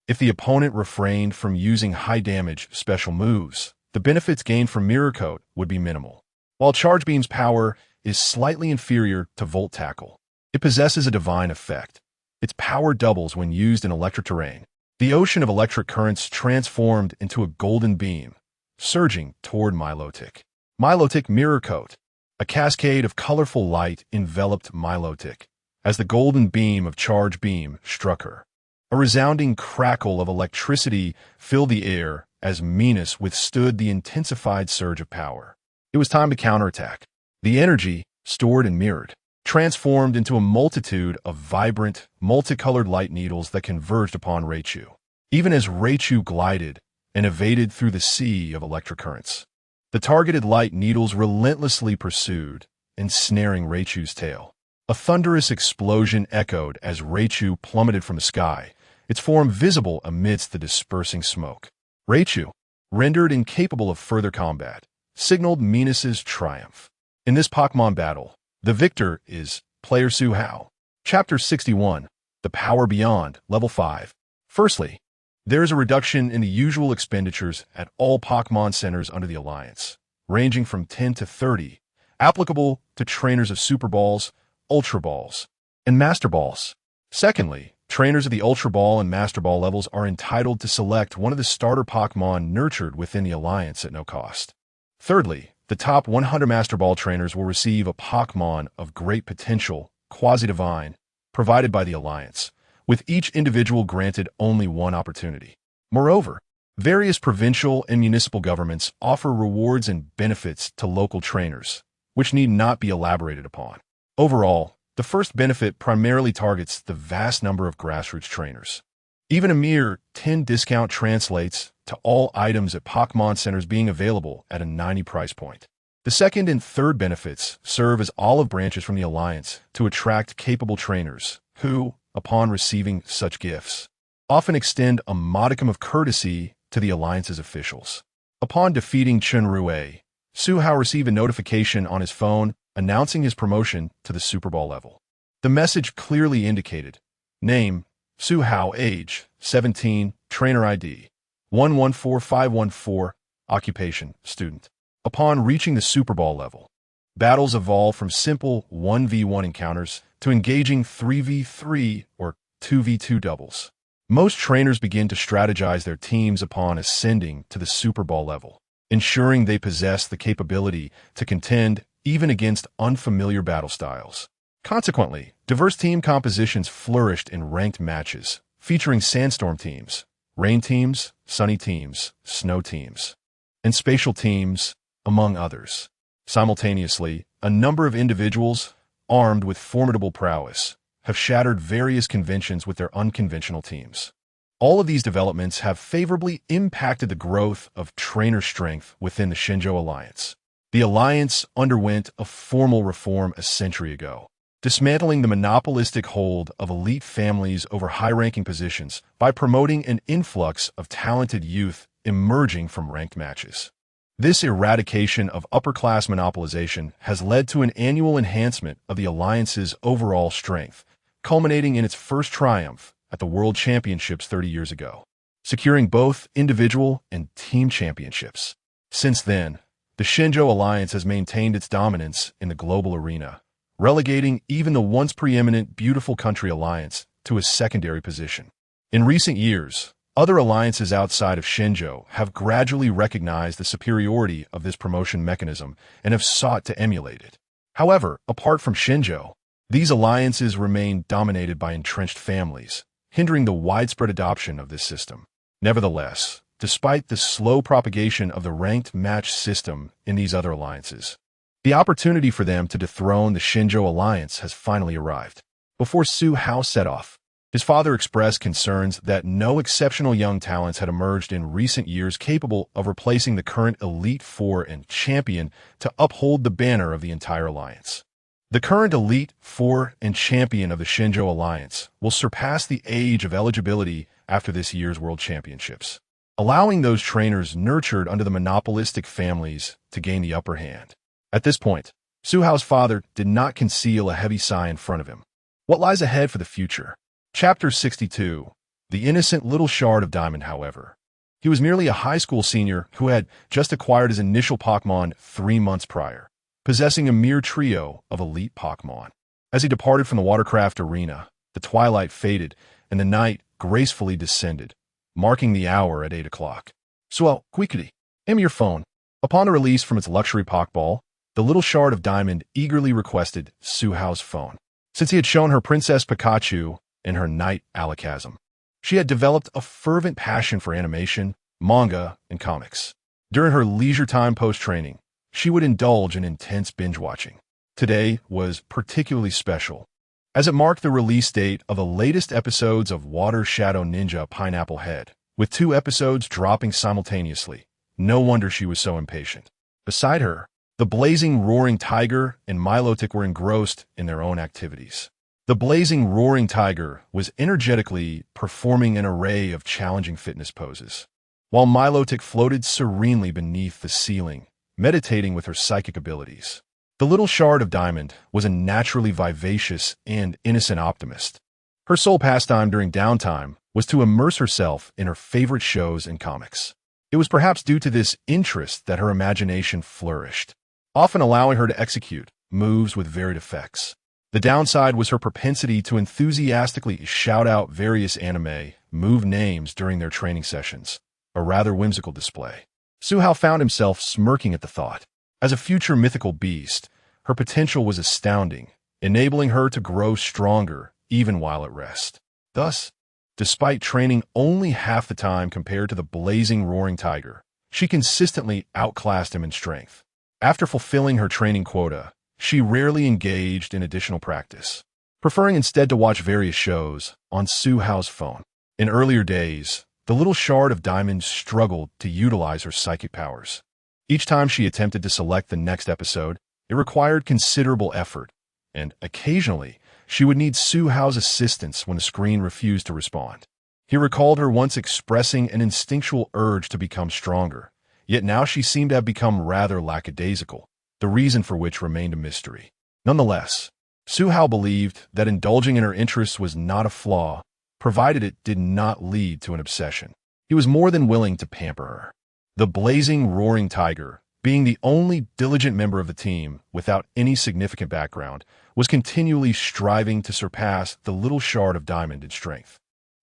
If the opponent refrained from using high-damage special moves, the benefits gained from Mirror Coat would be minimal. While Charge Beam's power is slightly inferior to Volt Tackle, it possesses a divine effect. Its power doubles when used in electric terrain. The ocean of electric currents transformed into a golden beam, surging toward Milotic. Milotic Mirror Coat. A cascade of colorful light enveloped Milotic as the golden beam of Charge Beam struck her. A resounding crackle of electricity filled the air as Minas withstood the intensified surge of power. It was time to counterattack. The energy, stored and mirrored, transformed into a multitude of vibrant, multicolored light needles that converged upon Raichu. Even as Raichu glided and evaded through the sea of electric currents, the targeted light needles relentlessly pursued, ensnaring Raichu's tail. A thunderous explosion echoed as Raichu plummeted from the sky, its form visible amidst the dispersing smoke. Raichu, rendered incapable of further combat, signaled Minas's triumph. In this Pokémon battle, the victor is Player Suhao. Chapter 61, The Power Beyond, Level 5. Firstly, there is a reduction in the usual expenditures at all Pokémon centers under the Alliance, ranging from 10 to 30, applicable to trainers of Super Balls, Ultra Balls, and Master Balls. Secondly, trainers of the Ultra Ball and Master Ball levels are entitled to select one of the starter Pokémon nurtured within the Alliance at no cost. Thirdly, the top 100 Master Ball trainers will receive a Pokémon of great potential, quasi-divine, provided by the Alliance, with each individual granted only one opportunity. Moreover, various provincial and municipal governments offer rewards and benefits to local trainers, which need not be elaborated upon. Overall, the first benefit primarily targets the vast number of grassroots trainers. Even a mere 10 discount translates to all items at Pokémon centers being available at a 90 price point. The second and third benefits serve as olive branches from the Alliance to attract capable trainers who, upon receiving such gifts, often extend a modicum of courtesy to the Alliance's officials. Upon defeating Chun Rue, Suhao received a notification on his phone announcing his promotion to the Super Ball level. The message clearly indicated: name, Suhao, age, 17, trainer ID, 114514, occupation, student. Upon reaching the Super Ball level, battles evolve from simple 1v1 encounters to engaging 3v3 or 2v2 doubles. Most trainers begin to strategize their teams upon ascending to the Super Ball level, ensuring they possess the capability to contend even against unfamiliar battle styles. Consequently, diverse team compositions flourished in ranked matches, featuring sandstorm teams, rain teams, sunny teams, snow teams, and spatial teams, among others. Simultaneously, a number of individuals, armed with formidable prowess, have shattered various conventions with their unconventional teams. All of these developments have favorably impacted the growth of trainer strength within the Shinjo Alliance. The alliance underwent a formal reform a century ago, dismantling the monopolistic hold of elite families over high-ranking positions by promoting an influx of talented youth emerging from ranked matches. This eradication of upper-class monopolization has led to an annual enhancement of the alliance's overall strength, culminating in its first triumph at the World Championships 30 years ago, securing both individual and team championships. Since then, the Shinjo Alliance has maintained its dominance in the global arena, relegating even the once preeminent Beautiful Country Alliance to a secondary position. In recent years, other alliances outside of Shinjo have gradually recognized the superiority of this promotion mechanism and have sought to emulate it. However, apart from Shinjo, these alliances remain dominated by entrenched families, hindering the widespread adoption of this system. Nevertheless, despite the slow propagation of the ranked match system in these other alliances, the opportunity for them to dethrone the Shinjo Alliance has finally arrived. Before Su Hao set off, his father expressed concerns that no exceptional young talents had emerged in recent years capable of replacing the current Elite Four and champion to uphold the banner of the entire alliance. The current Elite Four and champion of the Shinjo Alliance will surpass the age of eligibility after this year's World Championships, allowing those trainers nurtured under the monopolistic families to gain the upper hand. At this point, Su Hao's father did not conceal a heavy sigh in front of him. What lies ahead for the future? Chapter 62. The innocent little shard of diamond, however. He was merely a high school senior who had just acquired his initial Pokémon 3 months prior, possessing a mere trio of elite Pokémon. As he departed from the watercraft arena, the twilight faded and the night gracefully descended, marking the hour at 8 o'clock. "Swell, quickly, hand me your phone." Upon a release from its luxury Pokeball, the little shard of diamond eagerly requested Su Hao's phone. Since he had shown her Princess Pikachu in her Night Alakazam, she had developed a fervent passion for animation, manga, and comics. During her leisure time post-training, she would indulge in intense binge-watching. Today was particularly special, as it marked the release date of the latest episodes of Water Shadow Ninja Pineapple Head, with 2 episodes dropping simultaneously. No wonder she was so impatient. Beside her, the blazing roaring tiger and Milotic were engrossed in their own activities. The blazing roaring tiger was energetically performing an array of challenging fitness poses, while Milotic floated serenely beneath the ceiling, meditating with her psychic abilities. The little shard of diamond was a naturally vivacious and innocent optimist. Her sole pastime during downtime was to immerse herself in her favorite shows and comics. It was perhaps due to this interest that her imagination flourished, often allowing her to execute moves with varied effects. The downside was her propensity to enthusiastically shout out various anime move names during their training sessions, a rather whimsical display. Su Hao found himself smirking at the thought. As a future mythical beast, her potential was astounding, enabling her to grow stronger even while at rest. Thus, despite training only half the time compared to the blazing roaring tiger, she consistently outclassed him in strength. After fulfilling her training quota, she rarely engaged in additional practice, preferring instead to watch various shows on Su Hao's phone. In earlier days, the little shard of diamond struggled to utilize her psychic powers. Each time she attempted to select the next episode, it required considerable effort, and occasionally, she would need Su Hao's assistance when the screen refused to respond. He recalled her once expressing an instinctual urge to become stronger, yet now she seemed to have become rather lackadaisical, the reason for which remained a mystery. Nonetheless, Su Hao believed that indulging in her interests was not a flaw, provided it did not lead to an obsession. He was more than willing to pamper her. The blazing roaring tiger, being the only diligent member of the team without any significant background, was continually striving to surpass the little shard of diamond in strength.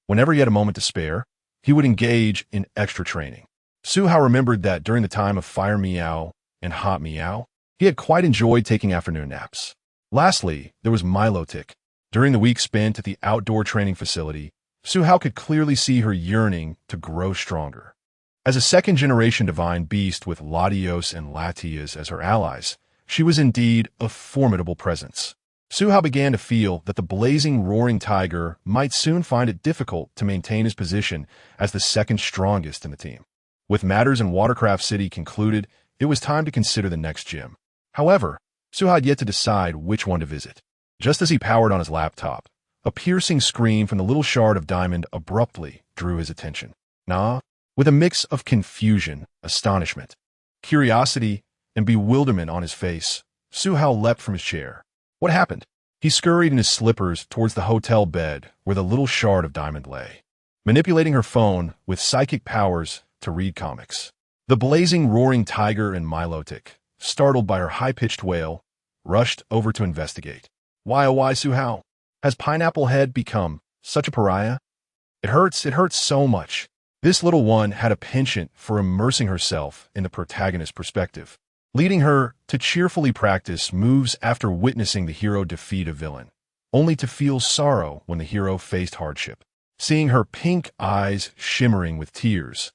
Whenever he had a moment to spare, he would engage in extra training. Su Hao remembered that during the time of Fire Meow and Hot Meow, he had quite enjoyed taking afternoon naps. Lastly, there was Milotic. During the week spent at the outdoor training facility, Su Hao could clearly see her yearning to grow stronger. As a second-generation divine beast with Latios and Latias as her allies, she was indeed a formidable presence. Su Hao began to feel that the blazing roaring tiger might soon find it difficult to maintain his position as the second strongest in the team. With matters in Watercraft City concluded, it was time to consider the next gym. However, Su Hao had yet to decide which one to visit. Just as he powered on his laptop, a piercing scream from the little shard of diamond abruptly drew his attention. Nah, with a mix of confusion, astonishment, curiosity, and bewilderment on his face, Su Hao leapt from his chair. What happened? He scurried in his slippers towards the hotel bed where the little shard of diamond lay, manipulating her phone with psychic powers to read comics. The blazing roaring tiger in Milotic, startled by her high-pitched wail, rushed over to investigate. Why, oh why, Su Hao? Has Pineapple Head become such a pariah? It hurts so much. This little one had a penchant for immersing herself in the protagonist's perspective, leading her to cheerfully practice moves after witnessing the hero defeat a villain, only to feel sorrow when the hero faced hardship. Seeing her pink eyes shimmering with tears,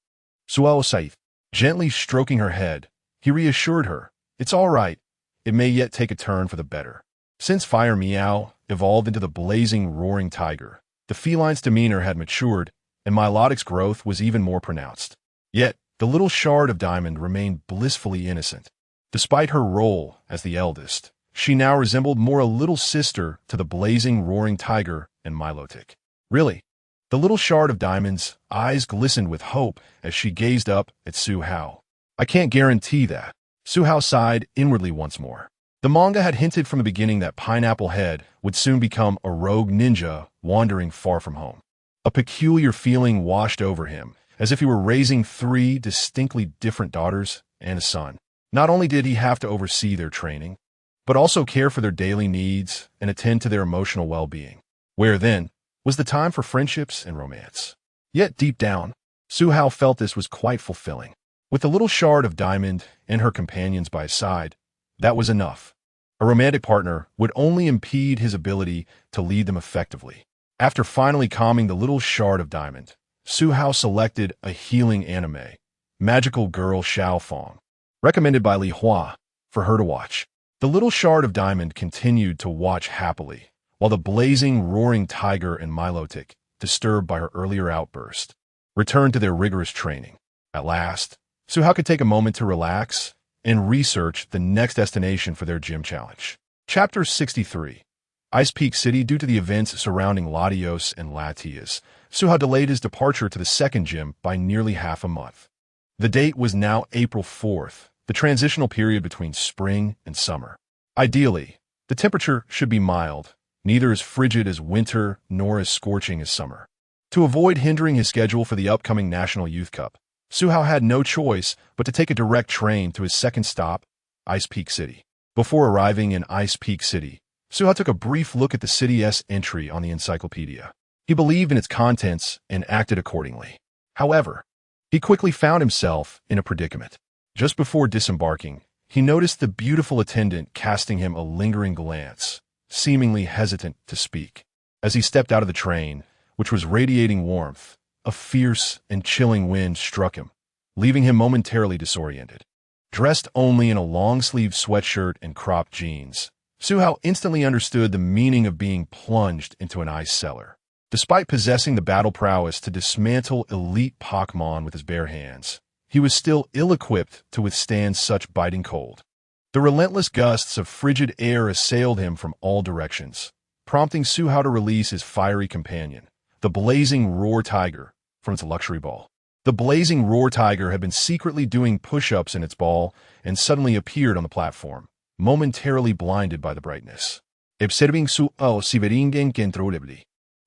Su Hao sighed, gently stroking her head. He reassured her, it's all right, it may yet take a turn for the better. Since Fire Meow evolved into the blazing roaring tiger, the feline's demeanor had matured, and Milotic's growth was even more pronounced. Yet, the little shard of diamond remained blissfully innocent. Despite her role as the eldest, she now resembled more a little sister to the blazing roaring tiger in Milotic. Really, the little shard of diamond's eyes glistened with hope as she gazed up at Su Hao. I can't guarantee that. Su Hao sighed inwardly once more. The manga had hinted from the beginning that Pineapple Head would soon become a rogue ninja wandering far from home. A peculiar feeling washed over him, as if he were raising 3 distinctly different daughters and a son. Not only did he have to oversee their training, but also care for their daily needs and attend to their emotional well-being. Where, then, was the time for friendships and romance? Yet, deep down, Su Hao felt this was quite fulfilling. With the little shard of diamond and her companions by his side, that was enough. A romantic partner would only impede his ability to lead them effectively. After finally calming the little shard of diamond, Su Hao selected a healing anime, Magical Girl Xiao Fong, recommended by Li Hua, for her to watch. The little shard of diamond continued to watch happily, while the blazing, roaring tiger in Milotic, disturbed by her earlier outburst, returned to their rigorous training. At last, Su Hao could take a moment to relax and research the next destination for their gym challenge. Chapter 63. Ice Peak City. Due to the events surrounding Latios and Latias, Su Hao delayed his departure to the second gym by nearly half a month. The date was now April 4th, the transitional period between spring and summer. Ideally, the temperature should be mild, neither as frigid as winter nor as scorching as summer. To avoid hindering his schedule for the upcoming National Youth Cup, Su Hao had no choice but to take a direct train to his second stop, Ice Peak City. Before arriving in Ice Peak City, Su Hao took a brief look at the city's entry on the encyclopedia. He believed in its contents and acted accordingly. However, he quickly found himself in a predicament. Just before disembarking, he noticed the beautiful attendant casting him a lingering glance, seemingly hesitant to speak. As he stepped out of the train, which was radiating warmth, a fierce and chilling wind struck him, leaving him momentarily disoriented. Dressed only in a long-sleeved sweatshirt and cropped jeans, Su Hao instantly understood the meaning of being plunged into an ice cellar. Despite possessing the battle prowess to dismantle elite Pokémon with his bare hands, he was still ill-equipped to withstand such biting cold. The relentless gusts of frigid air assailed him from all directions, prompting Su Hao to release his fiery companion, the blazing roar tiger, from its luxury ball. The blazing roar tiger had been secretly doing push-ups in its ball and suddenly appeared on the platform, momentarily blinded by the brightness. Observing Su Hao siveringen controllably.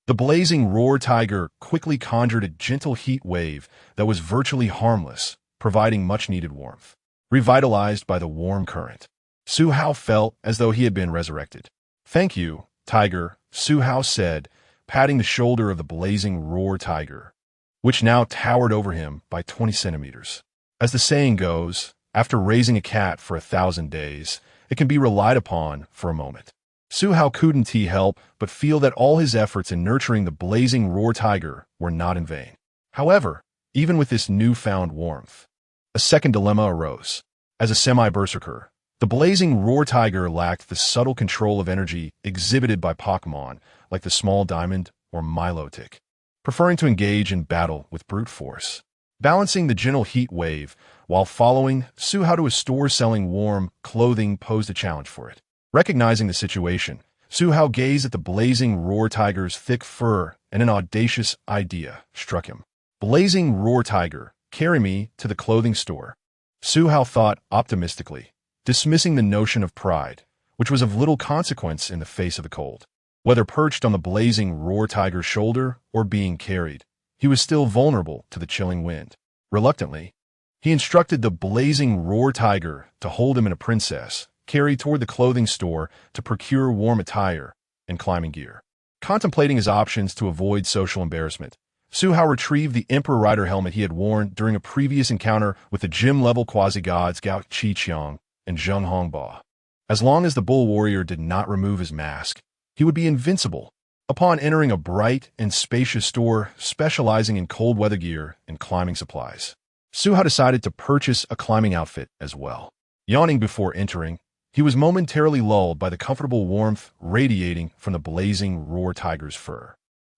The blazing roar tiger quickly conjured a gentle heat wave that was virtually harmless, providing much-needed warmth. Revitalized by the warm current, Su Hao felt as though he had been resurrected. "Thank you, tiger," Su Hao said, patting the shoulder of the blazing roar tiger, which now towered over him by 20 centimeters. As the saying goes, after raising a cat for 1,000 days, it can be relied upon for a moment. Su Hao couldn't help but feel that all his efforts in nurturing the blazing roar tiger were not in vain. However, even with this newfound warmth, a second dilemma arose. As a semi-berserker, The blazing roar tiger lacked the subtle control of energy exhibited by Pokémon like the small diamond or Milotic, preferring to engage in battle with brute force. Balancing the gentle heat wave while following Suhao to a store selling warm clothing posed a challenge for it. Recognizing the situation, Suhao gazed at the blazing roar tiger's thick fur and an audacious idea struck him. Blazing roar tiger, carry me to the clothing store. Suhao thought optimistically, dismissing the notion of pride, which was of little consequence in the face of the cold. Whether perched on the blazing roar tiger's shoulder or being carried, he was still vulnerable to the chilling wind. Reluctantly, he instructed the blazing roar tiger to hold him and a princess, carried toward the clothing store to procure warm attire and climbing gear. Contemplating his options to avoid social embarrassment, Suhao retrieved the Emperor Rider helmet he had worn during a previous encounter with the gym-level quasi-gods Gao Qiqiang and Zheng Hongba. As long as the bull warrior did not remove his mask, he would be invincible. Upon entering a bright and spacious store specializing in cold weather gear and climbing supplies, Suhao decided to purchase a climbing outfit as well. Yawning before entering, he was momentarily lulled by the comfortable warmth radiating from the blazing roar tiger's fur.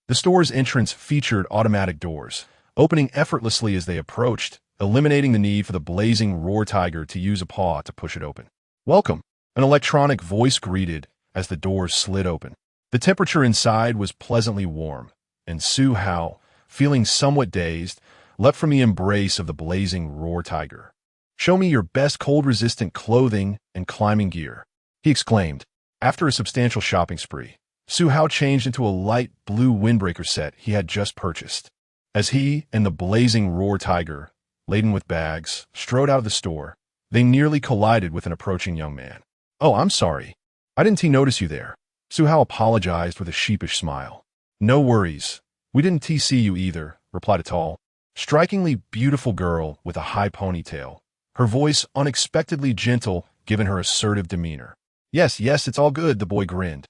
The store's entrance featured automatic doors, opening effortlessly as they approached, eliminating the need for the blazing roar tiger to use a paw to push it open. "Welcome," an electronic voice greeted as the doors slid open. The temperature inside was pleasantly warm, and Suhao, feeling somewhat dazed, leapt from the embrace of the blazing roar tiger. "Show me your best cold-resistant clothing and climbing gear," he exclaimed. After a substantial shopping spree, Suhao changed into a light blue windbreaker set he had just purchased. As he and the blazing roar tiger, laden with bags, strode out of the store, they nearly collided with an approaching young man. "Oh, I'm sorry. I didn't notice you there." Suhao apologized with a sheepish smile. "No worries. We didn't see you either," replied a tall, strikingly beautiful girl with a high ponytail, her voice unexpectedly gentle given her assertive demeanor. Yes, it's all good," the boy grinned,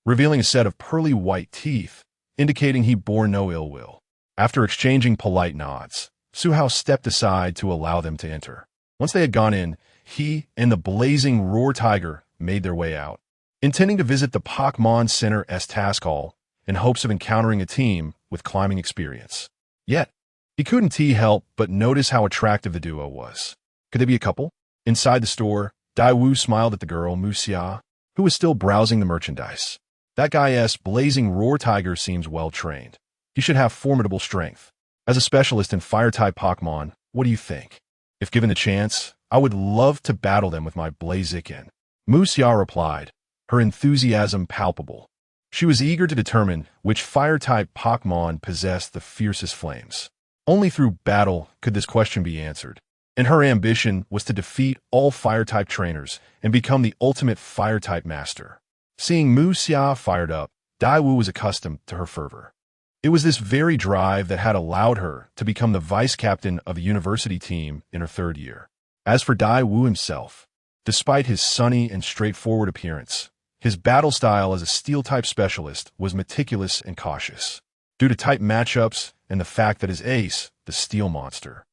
revealing a set of pearly white teeth, indicating he bore no ill will. After exchanging polite nods, Suhao stepped aside to allow them to enter. Once they had gone in, he and the blazing roar tiger made their way out, intending to visit the Pokémon Center's task hall in hopes of encountering a team with climbing experience. Yet, he couldn't help but notice how attractive the duo was. Could they be a couple? Inside the store, Daiwu smiled at the girl, Muxia, who was still browsing the merchandise. "That guy's blazing roar tiger seems well-trained. He should have formidable strength. As a specialist in fire-type Pokémon, what do you think? If given the chance, I would love to battle them with my Blaziken." Muxia replied, her enthusiasm palpable. She was eager to determine which fire-type Pokémon possessed the fiercest flames. Only through battle could this question be answered, and her ambition was to defeat all fire-type trainers and become the ultimate fire-type master. Seeing Muxia fired up, Daiwu was accustomed to her fervor. It was this very drive that had allowed her to become the vice-captain of the university team in her third year. As for Daiwu himself, despite his sunny and straightforward appearance, his battle style as a steel-type specialist was meticulous and cautious. Due to tight matchups and the fact that his ace, the Steel Monster,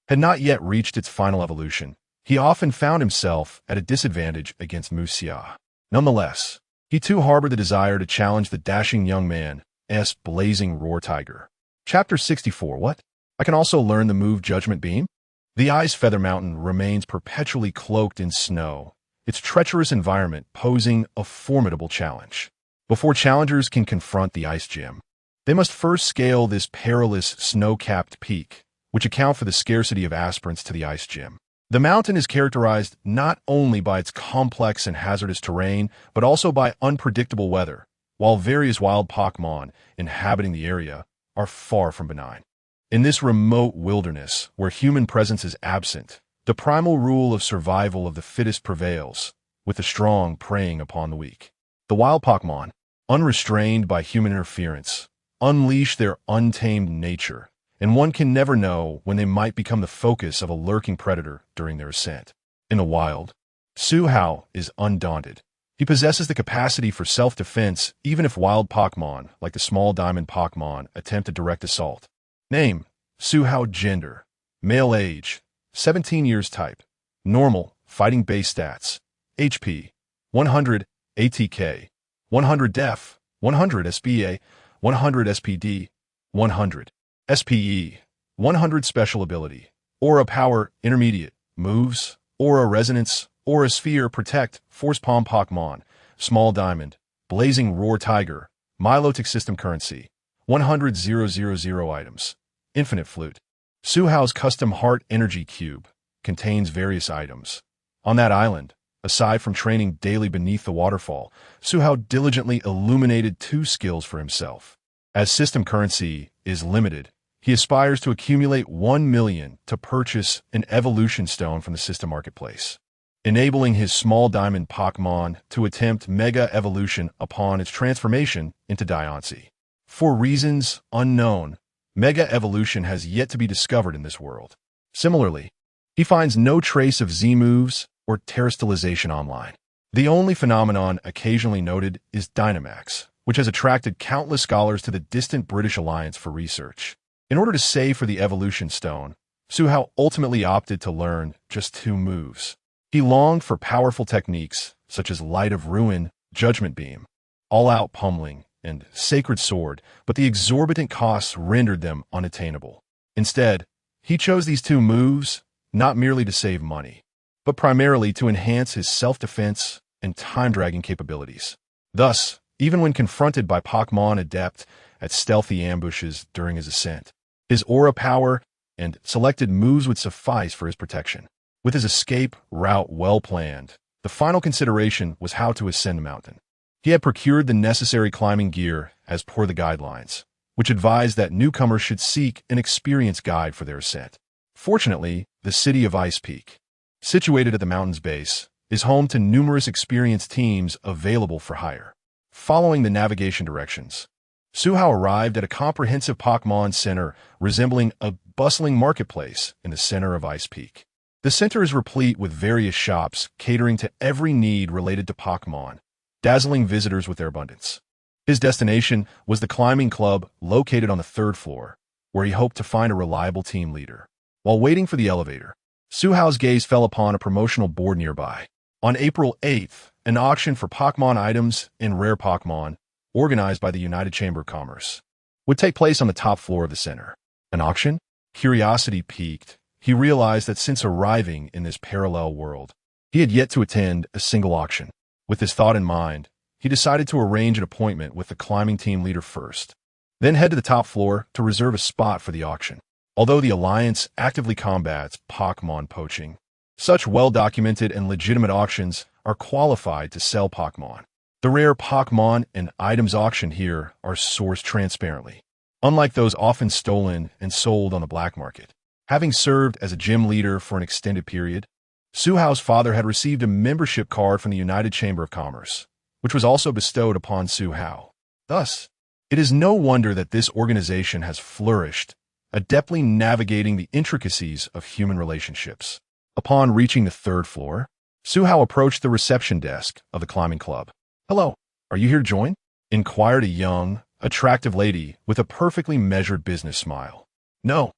had not yet reached its final evolution, he often found himself at a disadvantage against Muxia. Nonetheless, he too harbored the desire to challenge the dashing young man's blazing roar tiger. Chapter 64. What? I can also learn the move Judgment Beam? The Ice Feather Mountain remains perpetually cloaked in snow, its treacherous environment posing a formidable challenge. Before challengers can confront the ice gym, they must first scale this perilous snow-capped peak, which account for the scarcity of aspirants to the ice gym. The mountain is characterized not only by its complex and hazardous terrain, but also by unpredictable weather, while various wild Pokémon inhabiting the area are far from benign. In this remote wilderness, where human presence is absent, the primal rule of survival of the fittest prevails, with the strong preying upon the weak. The wild Pokémon, unrestrained by human interference, unleash their untamed nature, and one can never know when they might become the focus of a lurking predator during their ascent. In the wild, Suhao is undaunted. He possesses the capacity for self-defense even if wild Pokémon, like the small diamond Pokémon, attempt a direct assault. Name: Suhao. Gender: male. Age: 17 years. Type: normal, fighting base stats: HP, 100, ATK, 100 Def, 100 SBA, 100 SPD, 100 SPE, 100 Special Ability, Aura Power, Intermediate, Moves, Aura Resonance, Aura Sphere, Protect, Force Palm Pokémon, Small Diamond, Blazing Roar Tiger, Milotic System Currency, 100,000 items, Infinite Flute. Suhao's Custom Heart Energy Cube contains various items. On that island, aside from training daily beneath the waterfall, Suhao diligently illuminated 2 skills for himself. As system currency is limited, he aspires to accumulate 1 million to purchase an evolution stone from the system marketplace, enabling his small diamond Pokémon to attempt mega evolution upon its transformation into Diancie. For reasons unknown, mega evolution has yet to be discovered in this world. Similarly, he finds no trace of Z-moves or terrestrialization online. The only phenomenon occasionally noted is Dynamax, which has attracted countless scholars to the distant British Alliance for research. In order to save for the evolution stone, Suhao ultimately opted to learn just 2 moves. He longed for powerful techniques such as Light of Ruin, Judgment Beam, All-Out Pummeling, and Sacred Sword, but the exorbitant costs rendered them unattainable. Instead, he chose these 2 moves not merely to save money, but primarily to enhance his self-defense and time-dragging capabilities. Thus, even when confronted by Pokémon adept at stealthy ambushes during his ascent, his aura power and selected moves would suffice for his protection. With his escape route well planned, the final consideration was how to ascend the mountain. He had procured the necessary climbing gear as per the guidelines, which advised that newcomers should seek an experienced guide for their ascent. Fortunately, the city of Ice Peak, situated at the mountain's base, is home to numerous experienced teams available for hire. Following the navigation directions, Suhao arrived at a comprehensive Pokémon center resembling a bustling marketplace in the center of Ice Peak. The center is replete with various shops catering to every need related to Pokémon, dazzling visitors with their abundance. His destination was the climbing club located on the 3rd floor, where he hoped to find a reliable team leader. While waiting for the elevator, Suhao's gaze fell upon a promotional board nearby. On April 8th, an auction for Pokémon items and rare Pokémon, organized by the United Chamber of Commerce, would take place on the top floor of the center. An auction? Curiosity piqued. He realized that since arriving in this parallel world, he had yet to attend a single auction. With this thought in mind, he decided to arrange an appointment with the climbing team leader first, then head to the top floor to reserve a spot for the auction. Although the Alliance actively combats Pokémon poaching, such well-documented and legitimate auctions are qualified to sell Pokémon. The rare Pokémon and items auctioned here are sourced transparently, unlike those often stolen and sold on the black market. Having served as a gym leader for an extended period, Suhao's father had received a membership card from the United Chamber of Commerce, which was also bestowed upon Suhao. Thus, it is no wonder that this organization has flourished, adeptly navigating the intricacies of human relationships. Upon reaching the 3rd floor, Suhao approached the reception desk of the climbing club. "Hello, are you here to join?" inquired a young, attractive lady with a perfectly measured business smile. "No,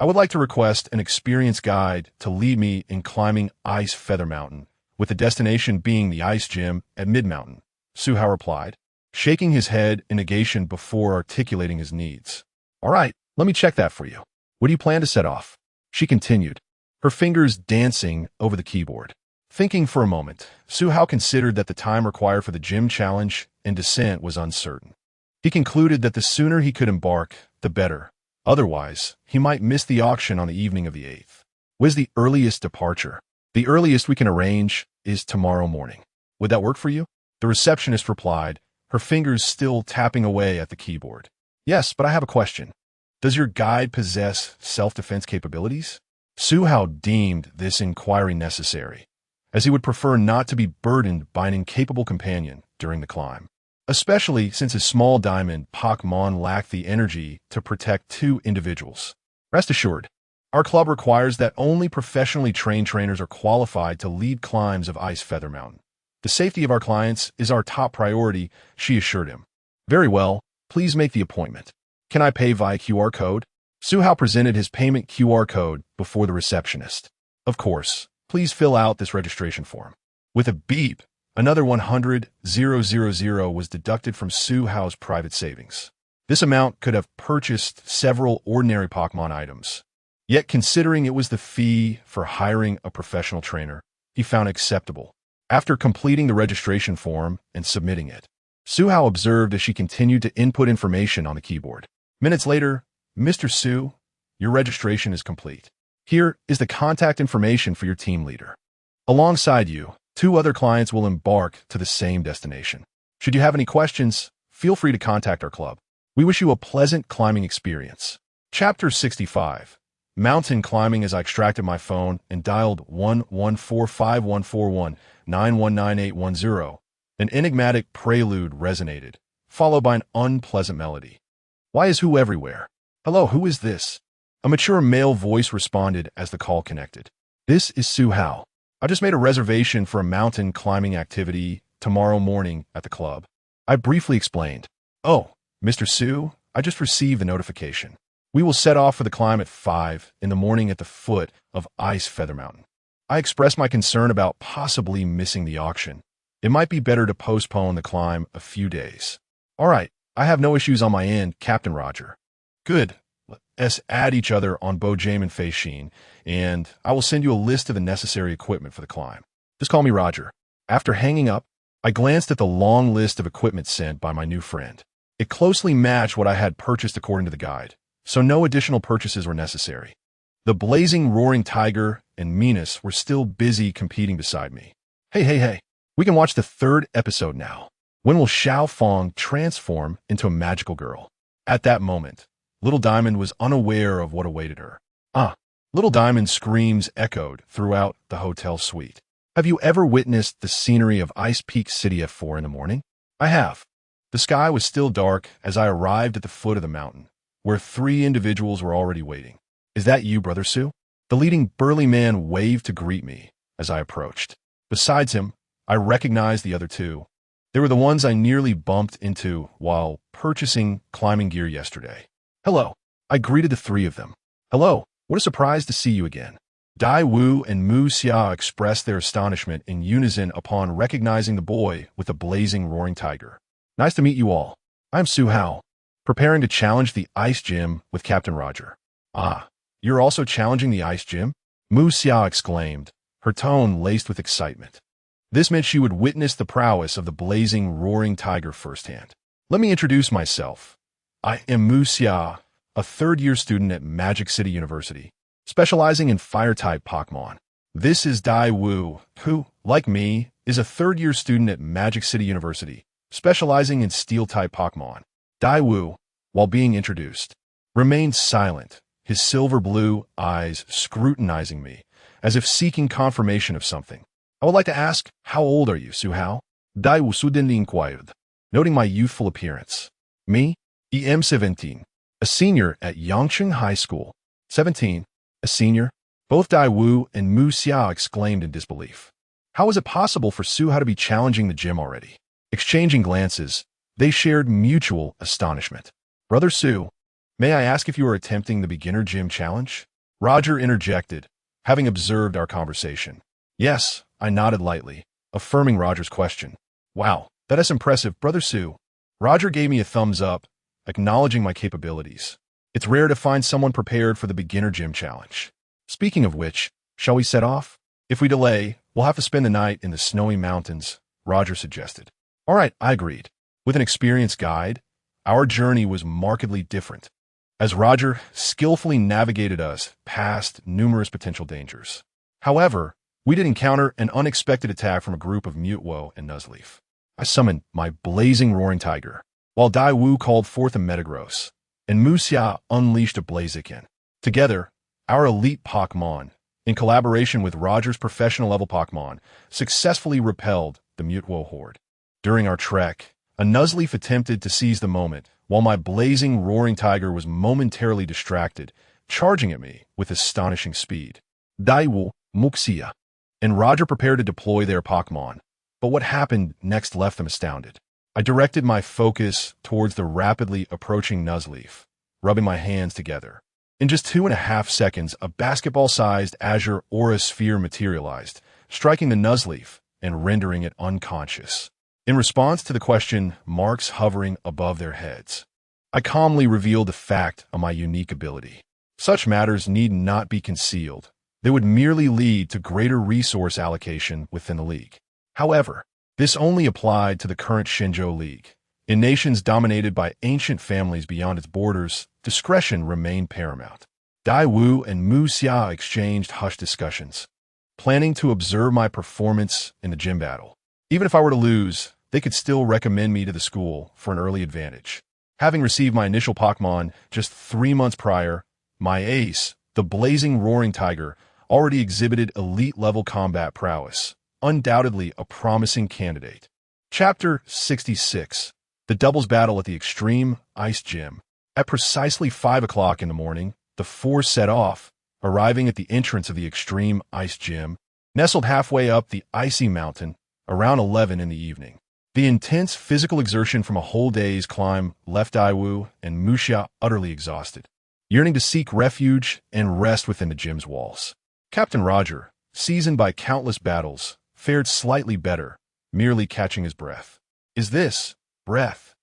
I would like to request an experienced guide to lead me in climbing Ice Feather Mountain, with the destination being the Ice Gym at Mid-Mountain," Suhao replied, shaking his head in negation before articulating his needs. "All right, let me check that for you. What do you plan to set off?" she continued, her fingers dancing over the keyboard. Thinking for a moment, Suhao considered that the time required for the gym challenge and descent was uncertain. He concluded that the sooner he could embark, the better. Otherwise, he might miss the auction on the evening of the 8th. "When's the earliest departure?" "The earliest we can arrange is tomorrow morning. Would that work for you?" The receptionist replied, her fingers still tapping away at the keyboard. "Yes, but I have a question. Does your guide possess self-defense capabilities?" Suhao deemed this inquiry necessary, as he would prefer not to be burdened by an incapable companion during the climb, especially since his small diamond Pokémon lacked the energy to protect 2 individuals. "Rest assured, our club requires that only professionally trained trainers are qualified to lead climbs of Ice Feather Mountain. The safety of our clients is our top priority," she assured him. "Very well, please make the appointment. Can I pay via QR code?" Suhao presented his payment QR code before the receptionist. "Of course, please fill out this registration form." With a beep, another 100,000 was deducted from Su Hao's private savings. This amount could have purchased several ordinary Pokémon items. Yet considering it was the fee for hiring a professional trainer, he found acceptable. After completing the registration form and submitting it, Su Hao observed as she continued to input information on the keyboard. Minutes later, Mr. Su, your registration is complete. Here is the contact information for your team leader. Alongside you, 2 other clients will embark to the same destination. Should you have any questions, feel free to contact our club. We wish you a pleasant climbing experience. Chapter 65. Mountain climbing. As I extracted my phone and dialed 1145141919810, an enigmatic prelude resonated, followed by an unpleasant melody. Why is who everywhere? Hello, who is this? A mature male voice responded as the call connected. This is Su Hao. I just made a reservation for a mountain climbing activity tomorrow morning at the club. I briefly explained. Oh, Mr. Su, I just received the notification. We will set off for the climb at 5 in the morning at the foot of Ice Feather Mountain. I expressed my concern about possibly missing the auction. It might be better to postpone the climb a few days. All right, I have no issues on my end, Captain Roger. Good. Let's add each other on Bojame and Fei Xin, and I will send you a list of the necessary equipment for the climb. Just call me Roger. After hanging up, I glanced at the long list of equipment sent by my new friend. It closely matched what I had purchased according to the guide, so no additional purchases were necessary. The blazing roaring tiger and Minas were still busy competing beside me. Hey, we can watch the 3rd episode now. When will Xiao Fong transform into a magical girl? At that moment, Little Diamond was unaware of what awaited her. Little Diamond's screams echoed throughout the hotel suite. Have you ever witnessed the scenery of Ice Peak City at 4 in the morning? I have. The sky was still dark as I arrived at the foot of the mountain, where 3 individuals were already waiting. Is that you, Brother Su? The leading burly man waved to greet me as I approached. Besides him, I recognized the other 2. They were the ones I nearly bumped into while purchasing climbing gear yesterday. Hello. I greeted the 3 of them. Hello. What a surprise to see you again. Dai Wu and Mu Xia expressed their astonishment in unison upon recognizing the boy with the blazing roaring tiger. Nice to meet you all. I'm Su Hao, preparing to challenge the ice gym with Captain Roger. You're also challenging the ice gym? Mu Xia exclaimed, her tone laced with excitement. This meant she would witness the prowess of the blazing roaring tiger firsthand. Let me introduce myself. I am Mu Xia, a 3rd-year student at Magic City University, specializing in fire-type Pokémon. This is Dai Wu, who, like me, is a 3rd-year student at Magic City University, specializing in steel-type Pokémon. Dai Wu, while being introduced, remained silent, his silver-blue eyes scrutinizing me, as if seeking confirmation of something. I would like to ask, how old are you, Su Hao? Dai Wu suddenly inquired, noting my youthful appearance. Me? I'm 17, a senior at Yangcheng High School. 17, a senior? Both Dai Wu and Mu Xia exclaimed in disbelief. How is it possible for Su Hao to be challenging the gym already? Exchanging glances, they shared mutual astonishment. Brother Su, may I ask if you are attempting the beginner gym challenge? Roger interjected, having observed our conversation. Yes, I nodded lightly, affirming Roger's question. Wow, that is impressive, Brother Su. Roger gave me a thumbs up, acknowledging my capabilities. It's rare to find someone prepared for the beginner gym challenge. Speaking of which, shall we set off? If we delay, we'll have to spend the night in the snowy mountains, Roger suggested. All right, I agreed. With an experienced guide, our journey was markedly different, as Roger skillfully navigated us past numerous potential dangers. However, we did encounter an unexpected attack from a group of Mutwo and Nuzleaf. I summoned my blazing roaring tiger, while Dai Wu called forth a Metagross, and Mu Xia unleashed a Blaziken. Together, our elite Pokémon, in collaboration with Roger's professional-level Pokémon, successfully repelled the Mutwo horde. During our trek, a Nuzleaf attempted to seize the moment, while my blazing roaring tiger was momentarily distracted, charging at me with astonishing speed. Dai Wu, Mu Xia, and Roger prepared to deploy their Pokémon, but what happened next left them astounded. I directed my focus towards the rapidly approaching Nuzleaf, rubbing my hands together. In just 2.5 seconds, a basketball-sized azure aura sphere materialized, striking the Nuzleaf and rendering it unconscious. In response to the question marks hovering above their heads, I calmly revealed the fact of my unique ability. Such matters need not be concealed. They would merely lead to greater resource allocation within the league. However, this only applied to the current Shinjo League. In nations dominated by ancient families beyond its borders, discretion remained paramount. Dai Wu and Mu Xia exchanged hushed discussions, planning to observe my performance in the gym battle. Even if I were to lose, they could still recommend me to the school for an early advantage. Having received my initial Pokémon just 3 months prior, my ace, the blazing roaring tiger, already exhibited elite-level combat prowess, undoubtedly a promising candidate. Chapter 66. The Doubles Battle at the Extreme Ice Gym. At precisely 5 o'clock in the morning, the four set off, arriving at the entrance of the Extreme Ice Gym, nestled halfway up the icy mountain, around 11 in the evening. The intense physical exertion from a whole day's climb left Daiwu and Mu Xia utterly exhausted, yearning to seek refuge and rest within the gym's walls. Captain Roger, seasoned by countless battles, fared slightly better, merely catching his breath. Is this breath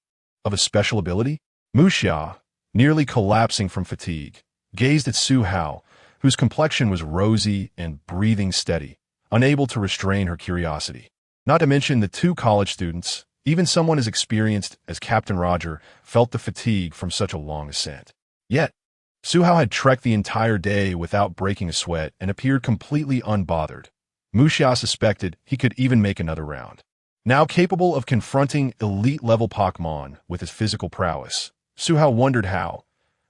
of a special ability? Mu Xia, nearly collapsing from fatigue, gazed at Su Hao, whose complexion was rosy and breathing steady, unable to restrain her curiosity. Not to mention the two college students, even someone as experienced as Captain Roger felt the fatigue from such a long ascent. Yet, Su Hao had trekked the entire day without breaking a sweat and appeared completely unbothered. Mu Xia suspected he could even make another round. Now capable of confronting elite-level Pokémon with his physical prowess, Su Hao wondered how,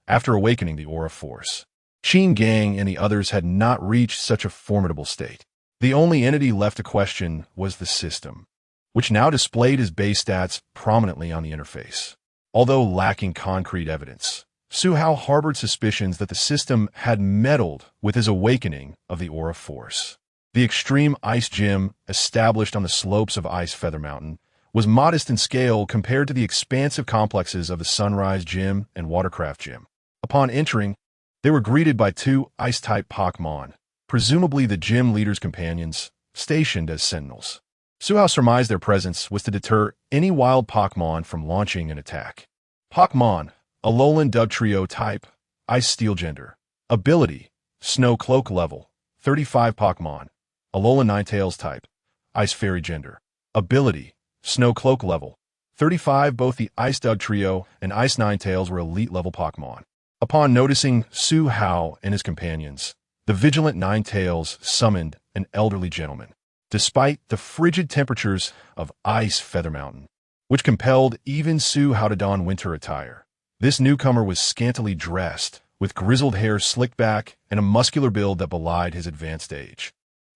after awakening the aura force, Qin Gang and the others had not reached such a formidable state. The only entity left to question was the system, which now displayed his base stats prominently on the interface. Although lacking concrete evidence, Su Hao harbored suspicions that the system had meddled with his awakening of the aura force. The Extreme Ice Gym, established on the slopes of Ice Feather Mountain, was modest in scale compared to the expansive complexes of the Sunrise Gym and Watercraft Gym. Upon entering, they were greeted by two Ice-type Pokémon, presumably the gym leader's companions, stationed as sentinels. Su Hao surmised their presence was to deter any wild Pokémon from launching an attack. Pokémon, Alolan Dugtrio type, Ice Steel Gender. Ability, Snow Cloak level, 35 Pokémon. Alolan Ninetales type, Ice Fairy Gender. Ability, Snow Cloak level, 35. Both the Ice Dugtrio and Ice Ninetales were elite level Pokémon. Upon noticing Su Hao and his companions, the vigilant Ninetales summoned an elderly gentleman. Despite the frigid temperatures of Ice Feather Mountain, which compelled even Su Hao to don winter attire, this newcomer was scantily dressed, with grizzled hair slicked back and a muscular build that belied his advanced age.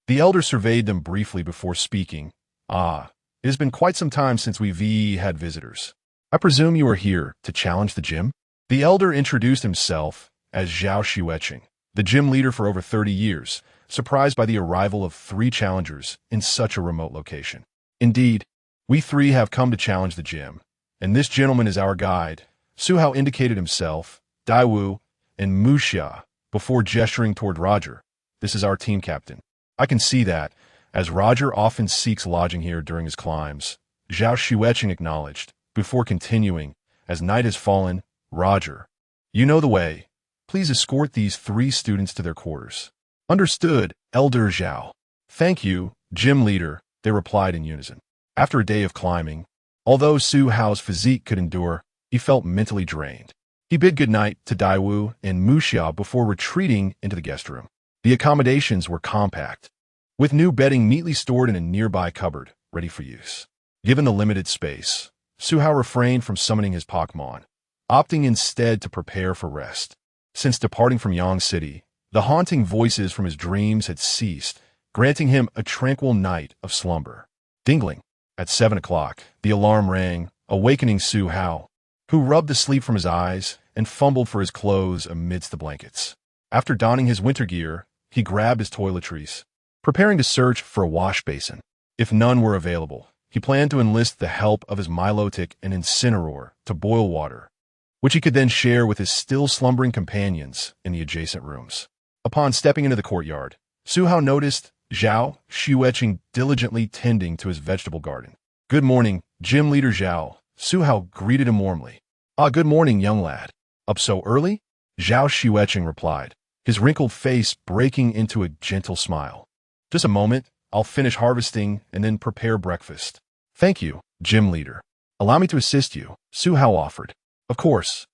The elder surveyed them briefly before speaking. It has been quite some time since we've had visitors. I presume you are here to challenge the gym? The elder introduced himself as Zhao Xueqing, the gym leader for over 30 years, surprised by the arrival of 3 challengers in such a remote location. Indeed, we 3 have come to challenge the gym, and this gentleman is our guide. Su Hao indicated himself, Daiwu, and Mu Xia, before gesturing toward Roger. This is our team captain. I can see that, as Roger often seeks lodging here during his climbs. Zhao Xueqing acknowledged, before continuing, as night has fallen, Roger, you know the way. Please escort these 3 students to their quarters. Understood, Elder Zhao. Thank you, gym leader, they replied in unison. After a day of climbing, although Su Hao's physique could endure, he felt mentally drained. He bid goodnight to Daiwu and Mu Xia before retreating into the guest room. The accommodations were compact, with new bedding neatly stored in a nearby cupboard, ready for use. Given the limited space, Su Hao refrained from summoning his Pokémon, opting instead to prepare for rest. Since departing from Yang City, the haunting voices from his dreams had ceased, granting him a tranquil night of slumber. Dingling. At 7 o'clock, the alarm rang, awakening Su Hao, who rubbed the sleep from his eyes and fumbled for his clothes amidst the blankets. After donning his winter gear, he grabbed his toiletries, preparing to search for a wash basin. If none were available, he planned to enlist the help of his Milotic and Incineroar to boil water, which he could then share with his still slumbering companions in the adjacent rooms. Upon stepping into the courtyard, Su Hao noticed Zhao Xueqing diligently tending to his vegetable garden. "Good morning, gym leader Zhao," Su Hao greeted him warmly. "Ah, good morning, young lad. Up so early?" Zhao Xueqing replied, his wrinkled face breaking into a gentle smile. "Just a moment, I'll finish harvesting and then prepare breakfast." "Thank you, gym leader. Allow me to assist you," Su Hao offered. "Of course."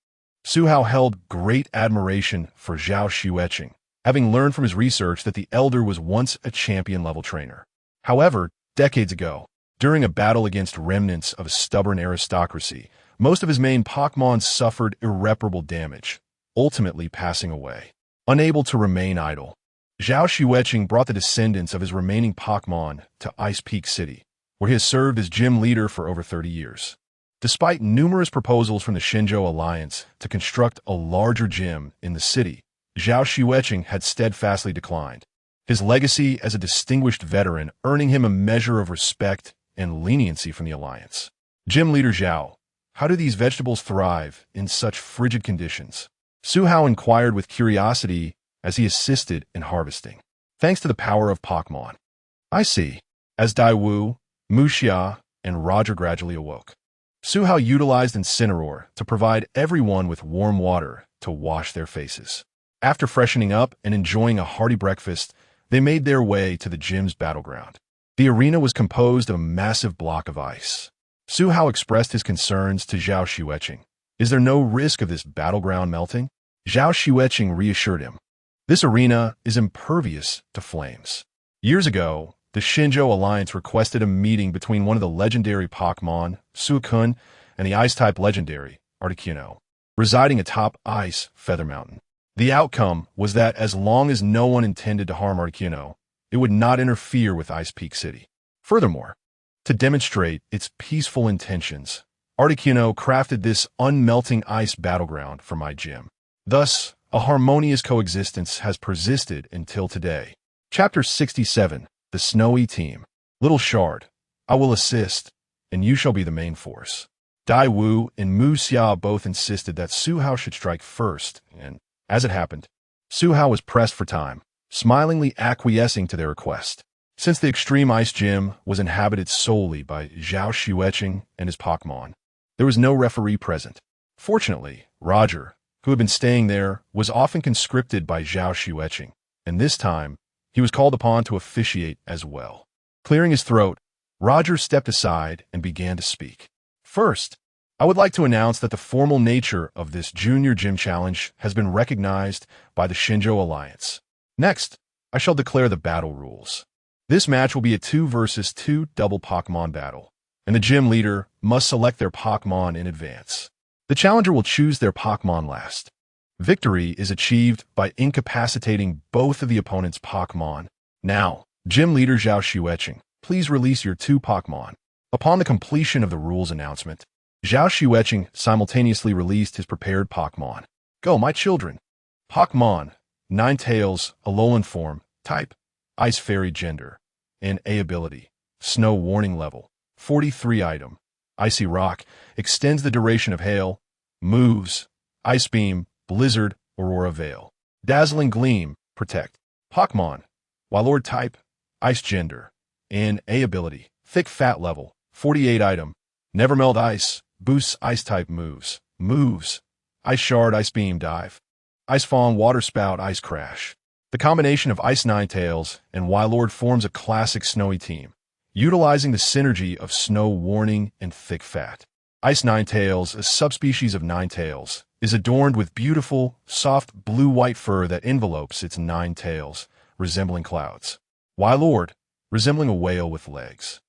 Su Hao held great admiration for Zhao Xueqing, having learned from his research that the elder was once a champion-level trainer. However, decades ago, during a battle against remnants of a stubborn aristocracy, most of his main Pokémon suffered irreparable damage, ultimately passing away. Unable to remain idle, Zhao Xueqing brought the descendants of his remaining Pokémon to Ice Peak City, where he has served as gym leader for over 30 years. Despite numerous proposals from the Shinjo Alliance to construct a larger gym in the city, Zhao Xueqing had steadfastly declined, his legacy as a distinguished veteran earning him a measure of respect and leniency from the Alliance. "Gym leader Zhao, how do these vegetables thrive in such frigid conditions?" Su Hao inquired with curiosity as he assisted in harvesting. "Thanks to the power of Pokémon." "I see." As Daiwu, Muxia, and Roger gradually awoke, Su Hao utilized Incineroar to provide everyone with warm water to wash their faces. After freshening up and enjoying a hearty breakfast, they made their way to the gym's battleground. The arena was composed of a massive block of ice. Su Hao expressed his concerns to Zhao Xueqing. "Is there no risk of this battleground melting?" Zhao Xueqing reassured him. "This arena is impervious to flames." Years ago, the Shinjo Alliance requested a meeting between one of the legendary Pokémon, Suicune, and the Ice-type legendary, Articuno, residing atop Ice Feather Mountain. The outcome was that as long as no one intended to harm Articuno, it would not interfere with Ice Peak City. Furthermore, to demonstrate its peaceful intentions, Articuno crafted this unmelting ice battleground for my gym. Thus, a harmonious coexistence has persisted until today. Chapter 67. The Snowy Team. "Little Shard, I will assist, and you shall be the main force." Daiwu and Mu Xia both insisted that Su Hao should strike first, and, as it happened, Su Hao was pressed for time, smilingly acquiescing to their request. Since the Extreme Ice Gym was inhabited solely by Zhao Xueqing and his Pokémon, there was no referee present. Fortunately, Roger, who had been staying there, was often conscripted by Zhao Xueqing, and this time, he was called upon to officiate as well. Clearing his throat, Roger stepped aside and began to speak. "First, I would like to announce that the formal nature of this Junior Gym Challenge has been recognized by the Shinjo Alliance. Next, I shall declare the battle rules. This match will be a 2 versus 2 double Pokémon battle, and the gym leader must select their Pokémon in advance. The challenger will choose their Pokémon last. Victory is achieved by incapacitating both of the opponent's Pokémon. Now, gym leader Zhao Xueqing, please release your 2 Pokémon." Upon the completion of the rules announcement, Zhao Xueqing simultaneously released his prepared Pokémon. "Go, my children." Pokémon: Ninetales, Alolan form, type, Ice Fairy gender, and A ability, Snow warning level, 43 item. Icy Rock, extends the duration of hail. Moves: Ice Beam, Blizzard, Aurora Veil. Dazzling Gleam, protect. Pokémon: Wailord type, Ice gender, and A ability, Thick Fat level, 48 item. Never Melt Ice, boosts Ice type moves. Moves: Ice Shard, Ice Beam, Dive. Ice Fawn, Water Spout, Ice Crash. The combination of Ice Ninetales and Wailord forms a classic snowy team, utilizing the synergy of Snow Warning and Thick Fat. Ice Ninetales, a subspecies of Ninetales, is adorned with beautiful, soft blue-white fur that envelopes its 9 tails, resembling clouds. Wailord, resembling a whale with legs,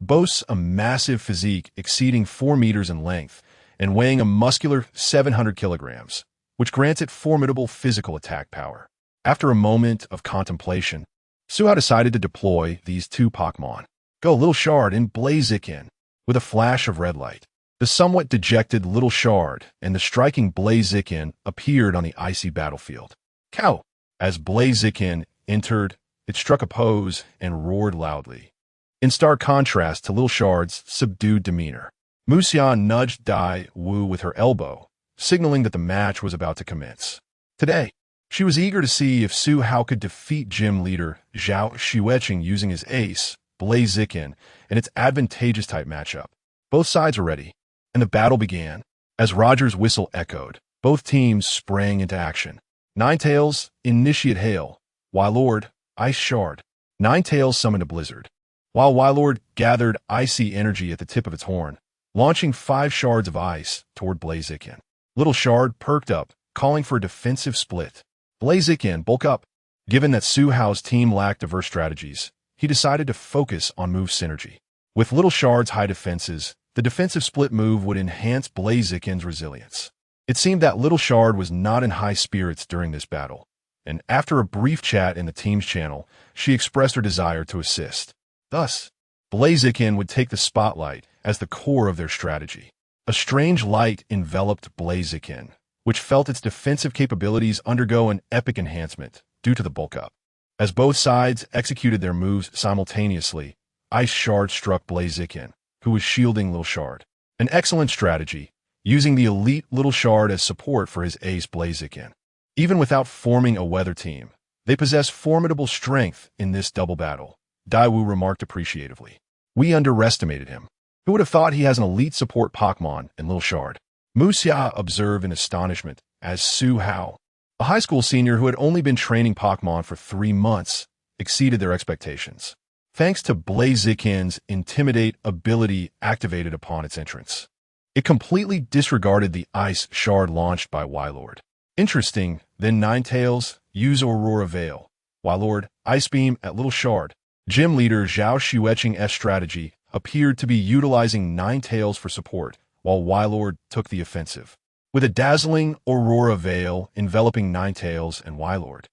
boasts a massive physique exceeding 4 meters in length and weighing a muscular 700 kilograms, which grants it formidable physical attack power. After a moment of contemplation, Su Hao decided to deploy these 2 Pokémon. "Go, Little Shard, and Blaziken." With a flash of red light, the somewhat dejected Little Shard and the striking Blaziken appeared on the icy battlefield. "Cow!" As Blaziken entered, it struck a pose and roared loudly, in stark contrast to Little Shard's subdued demeanor. Muxia nudged Dai Wu with her elbow, signaling that the match was about to commence. "Today, She was eager to see if Su Hao could defeat gym leader Zhao Xueqing using his ace, Blaziken, in its advantageous type matchup. Both sides were ready, and the battle began. As Roger's whistle echoed, both teams sprang into action. Ninetales, Initiate Hail. Wylord, Ice Shard. Ninetales summoned a blizzard, while Wylord gathered icy energy at the tip of its horn, launching 5 shards of ice toward Blaziken. Little Shard perked up, calling for a defensive split. Blaziken, bulk up. Given that Su Hao's team lacked diverse strategies, he decided to focus on move synergy. With Little Shard's high defenses, the defensive split move would enhance Blaziken's resilience. It seemed that Little Shard was not in high spirits during this battle, and after a brief chat in the team's channel, she expressed her desire to assist. Thus, Blaziken would take the spotlight as the core of their strategy. A strange light enveloped Blaziken, which felt its defensive capabilities undergo an epic enhancement due to the bulk up. As both sides executed their moves simultaneously, Ice Shard struck Blaziken, who was shielding Little Shard. An excellent strategy, using the elite Little Shard as support for his ace Blaziken. Even without forming a weather team, they possess formidable strength in this double battle, Daiwu remarked appreciatively. We underestimated him. Who would have thought he has an elite support Pokémon in Little Shard? Mu Xia observed in astonishment as Su Hao, a high school senior who had only been training Pokémon for 3 months, exceeded their expectations, thanks to Blaziken's Intimidate ability activated upon its entrance. It completely disregarded the Ice Shard launched by Wylord. Interesting, then Ninetales, use Aurora Veil. Wylord, Ice Beam at Little Shard. Gym leader Zhao Xueqing's strategy appeared to be utilizing Ninetales for support, while Wylord took the offensive. With a dazzling Aurora Veil enveloping Ninetales and Wylord,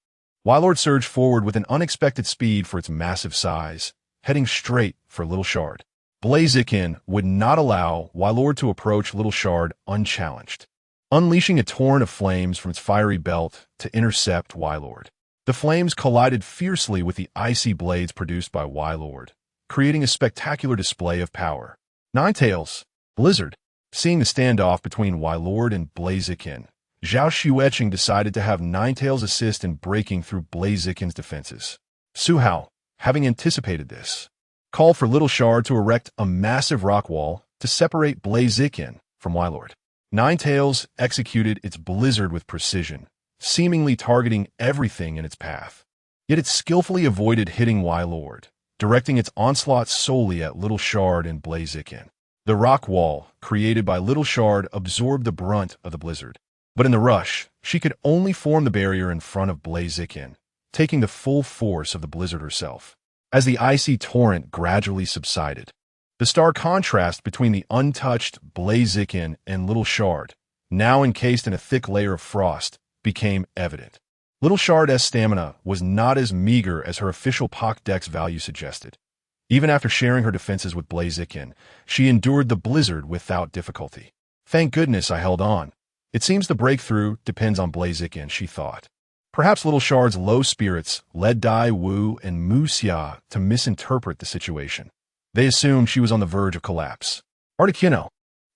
Wylord surged forward with an unexpected speed for its massive size, heading straight for Little Shard. Blaziken would not allow Wylord to approach Little Shard unchallenged, unleashing a torrent of flames from its fiery belt to intercept Wylord. The flames collided fiercely with the icy blades produced by Wylord, creating a spectacular display of power. Ninetales, Blizzard. Seeing the standoff between Wylord and Blaziken, Zhao Xueqing decided to have Ninetales assist in breaking through Blaziken's defenses. Su Hao, having anticipated this, called for Little Shard to erect a massive rock wall to separate Blaziken from Wylord. Ninetales executed its blizzard with precision, seemingly targeting everything in its path. Yet it skillfully avoided hitting Wylord, directing its onslaught solely at Little Shard and Blaziken. The rock wall, created by Little Shard, absorbed the brunt of the blizzard. But in the rush, she could only form the barrier in front of Blaziken, taking the full force of the blizzard herself. As the icy torrent gradually subsided, the stark contrast between the untouched Blaziken and Little Shard, now encased in a thick layer of frost, became evident. Little Shard's stamina was not as meager as her official Pokédex value suggested. Even after sharing her defenses with Blaziken, she endured the blizzard without difficulty. Thank goodness I held on. It seems the breakthrough depends on Blaziken, she thought. Perhaps Little Shard's low spirits led Dai Wu and Mu Xia to misinterpret the situation. They assumed she was on the verge of collapse. Articuno.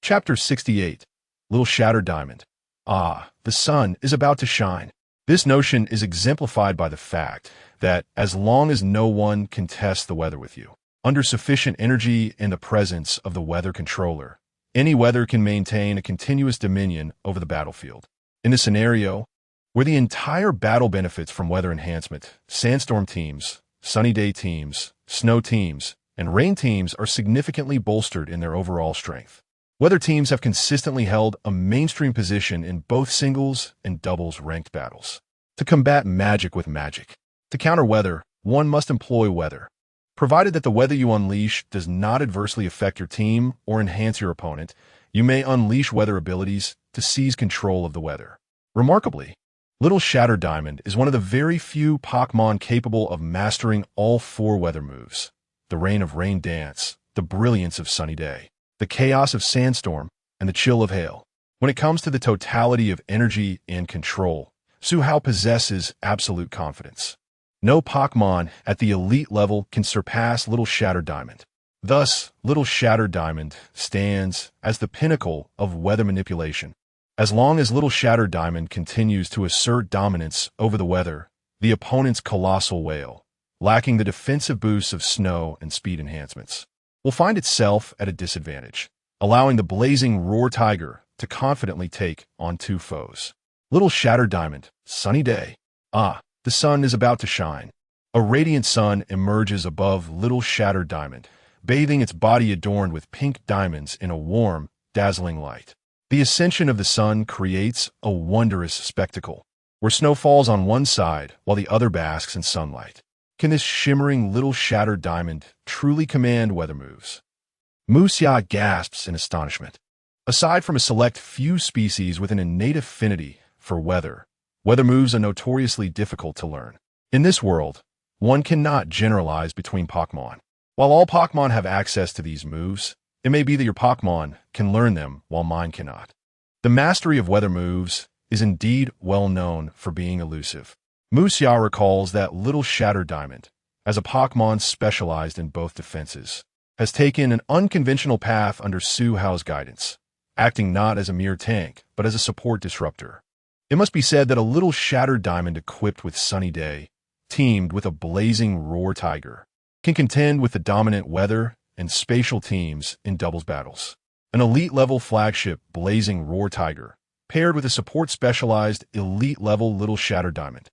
Chapter 68. Little Shattered Diamond. Ah, the sun is about to shine. This notion is exemplified by the fact that as long as no one can test the weather with you, under sufficient energy in the presence of the weather controller, any weather can maintain a continuous dominion over the battlefield. In this scenario, where the entire battle benefits from weather enhancement, sandstorm teams, sunny day teams, snow teams, and rain teams are significantly bolstered in their overall strength. Weather teams have consistently held a mainstream position in both singles and doubles ranked battles. To combat magic with magic. To counter weather, one must employ weather. Provided that the weather you unleash does not adversely affect your team or enhance your opponent, you may unleash weather abilities to seize control of the weather. Remarkably, Little Shattered Diamond is one of the very few Pokémon capable of mastering all 4 weather moves: the Rain of Rain Dance, the Brilliance of Sunny Day, the Chaos of Sandstorm, and the Chill of Hail. When it comes to the totality of energy and control, Su Hao possesses absolute confidence. No Pokémon at the elite level can surpass Little Shattered Diamond. Thus, Little Shattered Diamond stands as the pinnacle of weather manipulation. As long as Little Shattered Diamond continues to assert dominance over the weather, the opponent's Colossal Whale, lacking the defensive boosts of snow and speed enhancements, will find itself at a disadvantage, allowing the blazing Roar Tiger to confidently take on two foes. Little Shattered Diamond, sunny day. Ah, the sun is about to shine. A radiant sun emerges above Little Shattered Diamond, bathing its body adorned with pink diamonds in a warm, dazzling light. The ascension of the sun creates a wondrous spectacle, where snow falls on one side while the other basks in sunlight. Can this shimmering Little Shattered Diamond truly command weather moves? Musya gasps in astonishment. Aside from a select few species with an innate affinity for weather moves are notoriously difficult to learn. In this world, one cannot generalize between Pokémon. While all Pokémon have access to these moves, it may be that your Pokémon can learn them while mine cannot. The mastery of weather moves is indeed well known for being elusive. Musya recalls that Little Shattered Diamond, as a Pokémon specialized in both defenses, has taken an unconventional path under Su Hao's guidance, acting not as a mere tank, but as a support disruptor. It must be said that a Little Shattered Diamond equipped with Sunny Day, teamed with a blazing Roar Tiger, can contend with the dominant weather and spatial teams in doubles battles. An elite-level flagship blazing Roar Tiger, paired with a support-specialized elite-level Little Shattered Diamond,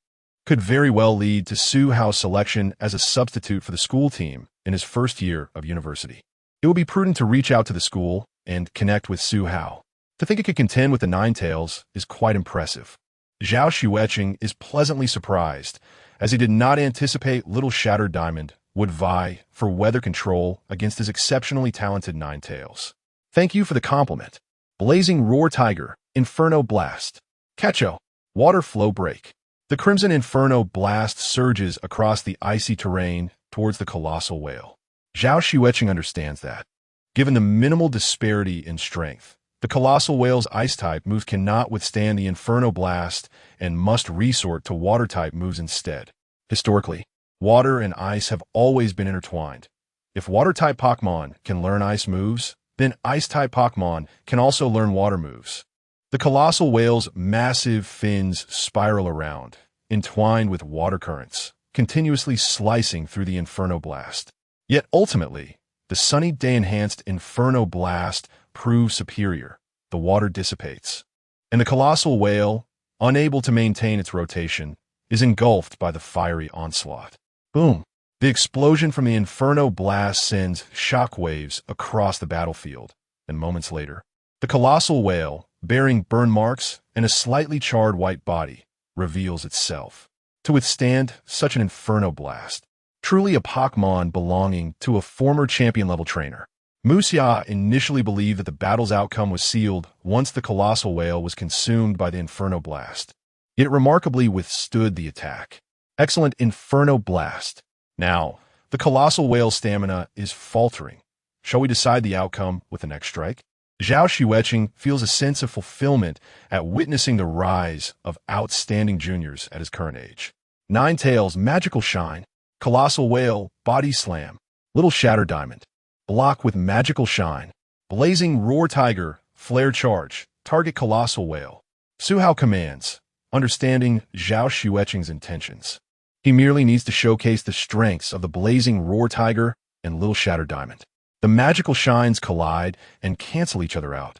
could very well lead to Su Hao's selection as a substitute for the school team in his first year of university. It would be prudent to reach out to the school and connect with Su Hao. To think it could contend with the Ninetales is quite impressive. Zhao Xueqing is pleasantly surprised, as he did not anticipate Little Shattered Diamond would vie for weather control against his exceptionally talented Ninetales. Thank you for the compliment. Blazing Roar Tiger, Inferno Blast. Catcho, Water Flow Break. The Crimson Inferno Blast surges across the icy terrain towards the Colossal Whale. Zhao Xueqing understands that, given the minimal disparity in strength, the Colossal Whale's Ice-type moves cannot withstand the Inferno Blast and must resort to Water-type moves instead. Historically, water and ice have always been intertwined. If Water-type Pokémon can learn ice moves, then Ice-type Pokémon can also learn water moves. The Colossal Whale's massive fins spiral around, entwined with water currents, continuously slicing through the Inferno Blast. Yet ultimately, the Sunny Day-enhanced Inferno Blast proves superior. The water dissipates, and the Colossal Whale, unable to maintain its rotation, is engulfed by the fiery onslaught. Boom! The explosion from the Inferno Blast sends shockwaves across the battlefield, and moments later, the Colossal Whale, bearing burn marks and a slightly charred white body, reveals itself. To withstand such an Inferno Blast, truly a Pokémon belonging to a former champion-level trainer. Musya initially believed that the battle's outcome was sealed once the Colossal Whale was consumed by the Inferno Blast. It remarkably withstood the attack. Excellent Inferno Blast. Now, the Colossal Whale's stamina is faltering. Shall we decide the outcome with the next strike? Zhao Xueqing feels a sense of fulfillment at witnessing the rise of outstanding juniors at his current age. Ninetales Magical Shine, Colossal Whale Body Slam, Little Shattered Diamond, block with Magical Shine, Blazing Roar Tiger, Flare Charge, target Colossal Whale. Su Hao commands, understanding Zhao Xueqing's intentions. He merely needs to showcase the strengths of the Blazing Roar Tiger and Little Shattered Diamond. The magical shines collide and cancel each other out,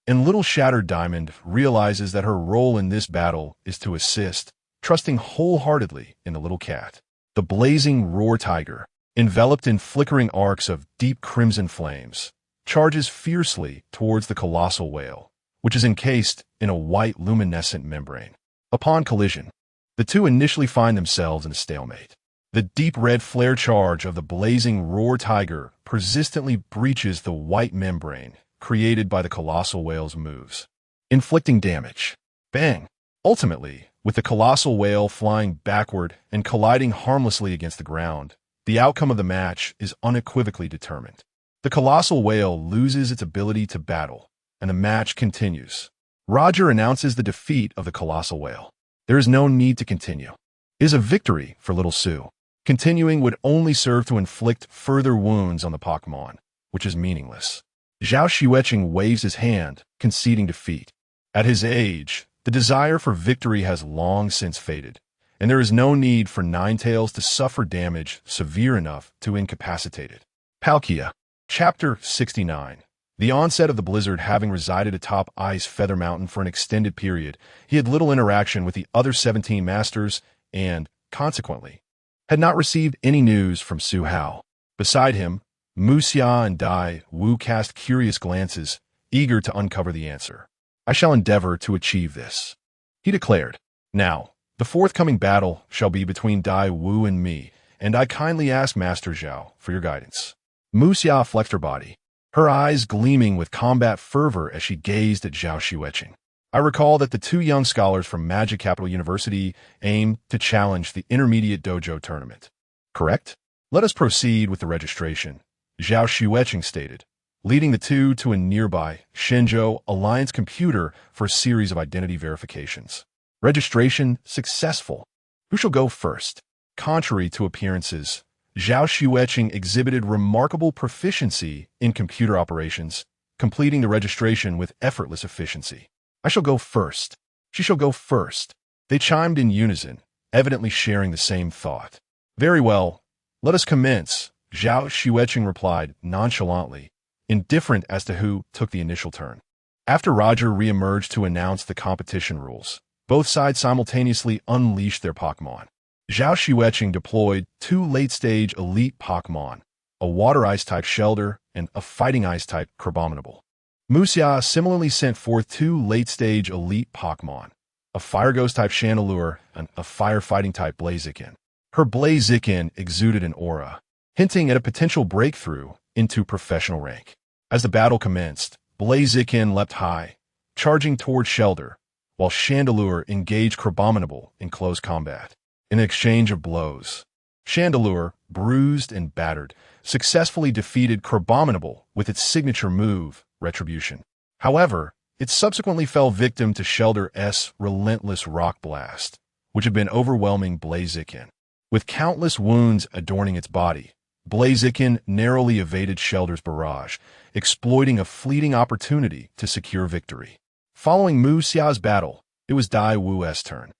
and Little Shattered Diamond realizes that her role in this battle is to assist, trusting wholeheartedly in the little cat. The Blazing Roar Tiger, enveloped in flickering arcs of deep crimson flames, charges fiercely towards the Colossal Whale, which is encased in a white luminescent membrane. Upon collision, the two initially find themselves in a stalemate. The deep red flare charge of the Blazing Roar Tiger persistently breaches the white membrane created by the Colossal Whale's moves, inflicting damage. Bang! Ultimately, with the Colossal Whale flying backward and colliding harmlessly against the ground, the outcome of the match is unequivocally determined. The Colossal Whale loses its ability to battle, and the match continues. Roger announces the defeat of the Colossal Whale. There is no need to continue. It is a victory for Little Su. Continuing would only serve to inflict further wounds on the Pokémon, which is meaningless. Zhao Xueqing waves his hand, conceding defeat. At his age, the desire for victory has long since faded, and there is no need for Ninetales to suffer damage severe enough to incapacitate it. Palkia. Chapter 69. The onset of the blizzard having resided atop Ice Feather Mountain for an extended period, he had little interaction with the other 17 masters and, consequently, had not received any news from Su Hao. Beside him, Mu Xia and Dai Wu cast curious glances, eager to uncover the answer. I shall endeavor to achieve this, he declared. Now, the forthcoming battle shall be between Dai Wu and me, and I kindly ask Master Zhao for your guidance. Mu Xia flexed her body, her eyes gleaming with combat fervor as she gazed at Zhao Xueqing. I recall that the two young scholars from Magic Capital University aim to challenge the Intermediate Dojo Tournament. Correct? Let us proceed with the registration, Zhao Xueqing stated, leading the two to a nearby Shenzhou Alliance computer for a series of identity verifications. Registration successful. Who shall go first? Contrary to appearances, Zhao Xueqing exhibited remarkable proficiency in computer operations, completing the registration with effortless efficiency. I shall go first. She shall go first. They chimed in unison, evidently sharing the same thought. Very well. Let us commence, Zhao Xueqing replied nonchalantly, indifferent as to who took the initial turn. After Roger re-emerged to announce the competition rules, both sides simultaneously unleashed their Pokémon. Zhao Xueqing deployed two late-stage elite Pokémon, a Water Ice-type Shelder and a Fighting Ice-type Crabominable. Mu Xia similarly sent forth two late-stage elite Pokémon, a Fire Ghost-type Chandelure and a Fire-Fighting-type Blaziken. Her Blaziken exuded an aura, hinting at a potential breakthrough into professional rank. As the battle commenced, Blaziken leapt high, charging toward Shelder, while Chandelure engaged Crabominable in close combat. In an exchange of blows, Chandelure, bruised and battered, successfully defeated Crabominable with its signature move, Retribution. However, it subsequently fell victim to Shelder's relentless Rock Blast, which had been overwhelming Blaziken. With countless wounds adorning its body, Blaziken narrowly evaded Shelder's barrage, exploiting a fleeting opportunity to secure victory. Following Mu Xia's battle, it was Dai Wu's turn.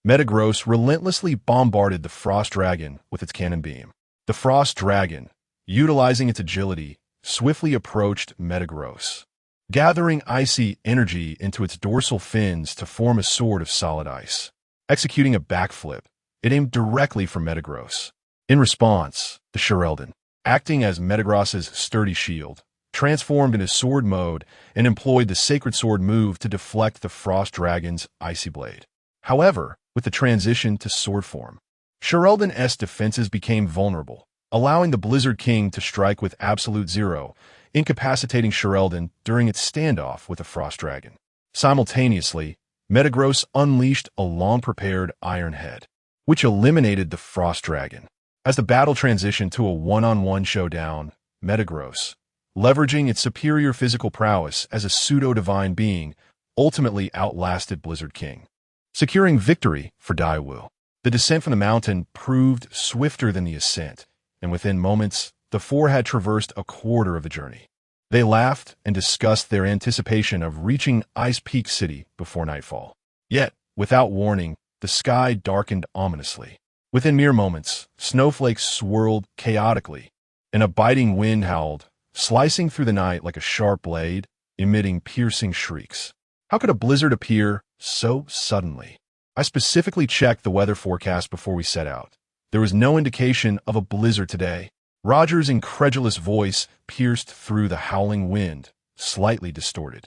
Metagross relentlessly bombarded the Frost Dragon with its cannon beam. The Frost Dragon, utilizing its agility, swiftly approached Metagross, gathering icy energy into its dorsal fins to form a sword of solid ice. Executing a backflip, it aimed directly for Metagross. In response, the Sherildan, acting as Metagross's sturdy shield, transformed into sword mode and employed the Sacred Sword move to deflect the Frost Dragon's icy blade. However, with the transition to sword form, Sherildan's defenses became vulnerable, allowing the Blizzard King to strike with absolute zero, incapacitating Sherildan during its standoff with the Frost Dragon. Simultaneously, Metagross unleashed a long-prepared Iron Head, which eliminated the Frost Dragon. As the battle transitioned to a one-on-one showdown, Metagross, leveraging its superior physical prowess as a pseudo-divine being, ultimately outlasted Blizzard King, securing victory for Dai Wu. The descent from the mountain proved swifter than the ascent, and within moments, the four had traversed a quarter of the journey. They laughed and discussed their anticipation of reaching Ice Peak City before nightfall. Yet, without warning, the sky darkened ominously. Within mere moments, snowflakes swirled chaotically, and a biting wind howled, slicing through the night like a sharp blade, emitting piercing shrieks. How could a blizzard appear so suddenly? I specifically checked the weather forecast before we set out. There was no indication of a blizzard today. Roger's incredulous voice pierced through the howling wind, slightly distorted.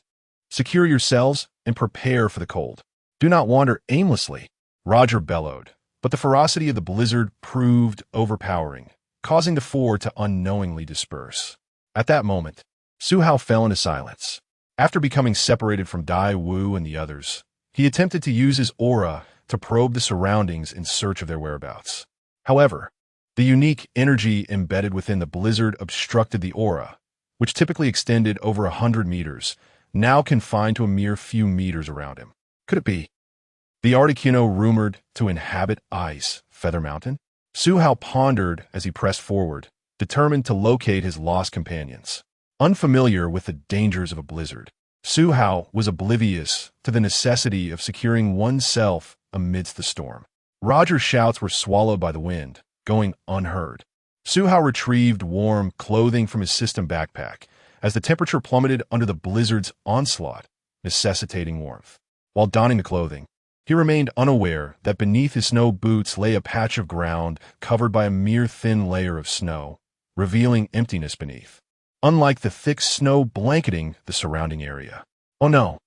Secure yourselves and prepare for the cold. Do not wander aimlessly, Roger bellowed. But the ferocity of the blizzard proved overpowering, causing the four to unknowingly disperse. At that moment, Su Hao fell into silence. After becoming separated from Dai Wu and the others, he attempted to use his aura to probe the surroundings in search of their whereabouts. However, the unique energy embedded within the blizzard obstructed the aura, which typically extended over 100 meters, now confined to a mere few meters around him. Could it be the Articuno rumored to inhabit Ice Feather Mountain? Su Hao pondered as he pressed forward, determined to locate his lost companions. Unfamiliar with the dangers of a blizzard, Su Hao was oblivious to the necessity of securing oneself amidst the storm. Roger's shouts were swallowed by the wind, going unheard. Su Hao retrieved warm clothing from his system backpack as the temperature plummeted under the blizzard's onslaught, necessitating warmth. While donning the clothing, he remained unaware that beneath his snow boots lay a patch of ground covered by a mere thin layer of snow, revealing emptiness beneath, unlike the thick snow blanketing the surrounding area. Oh no!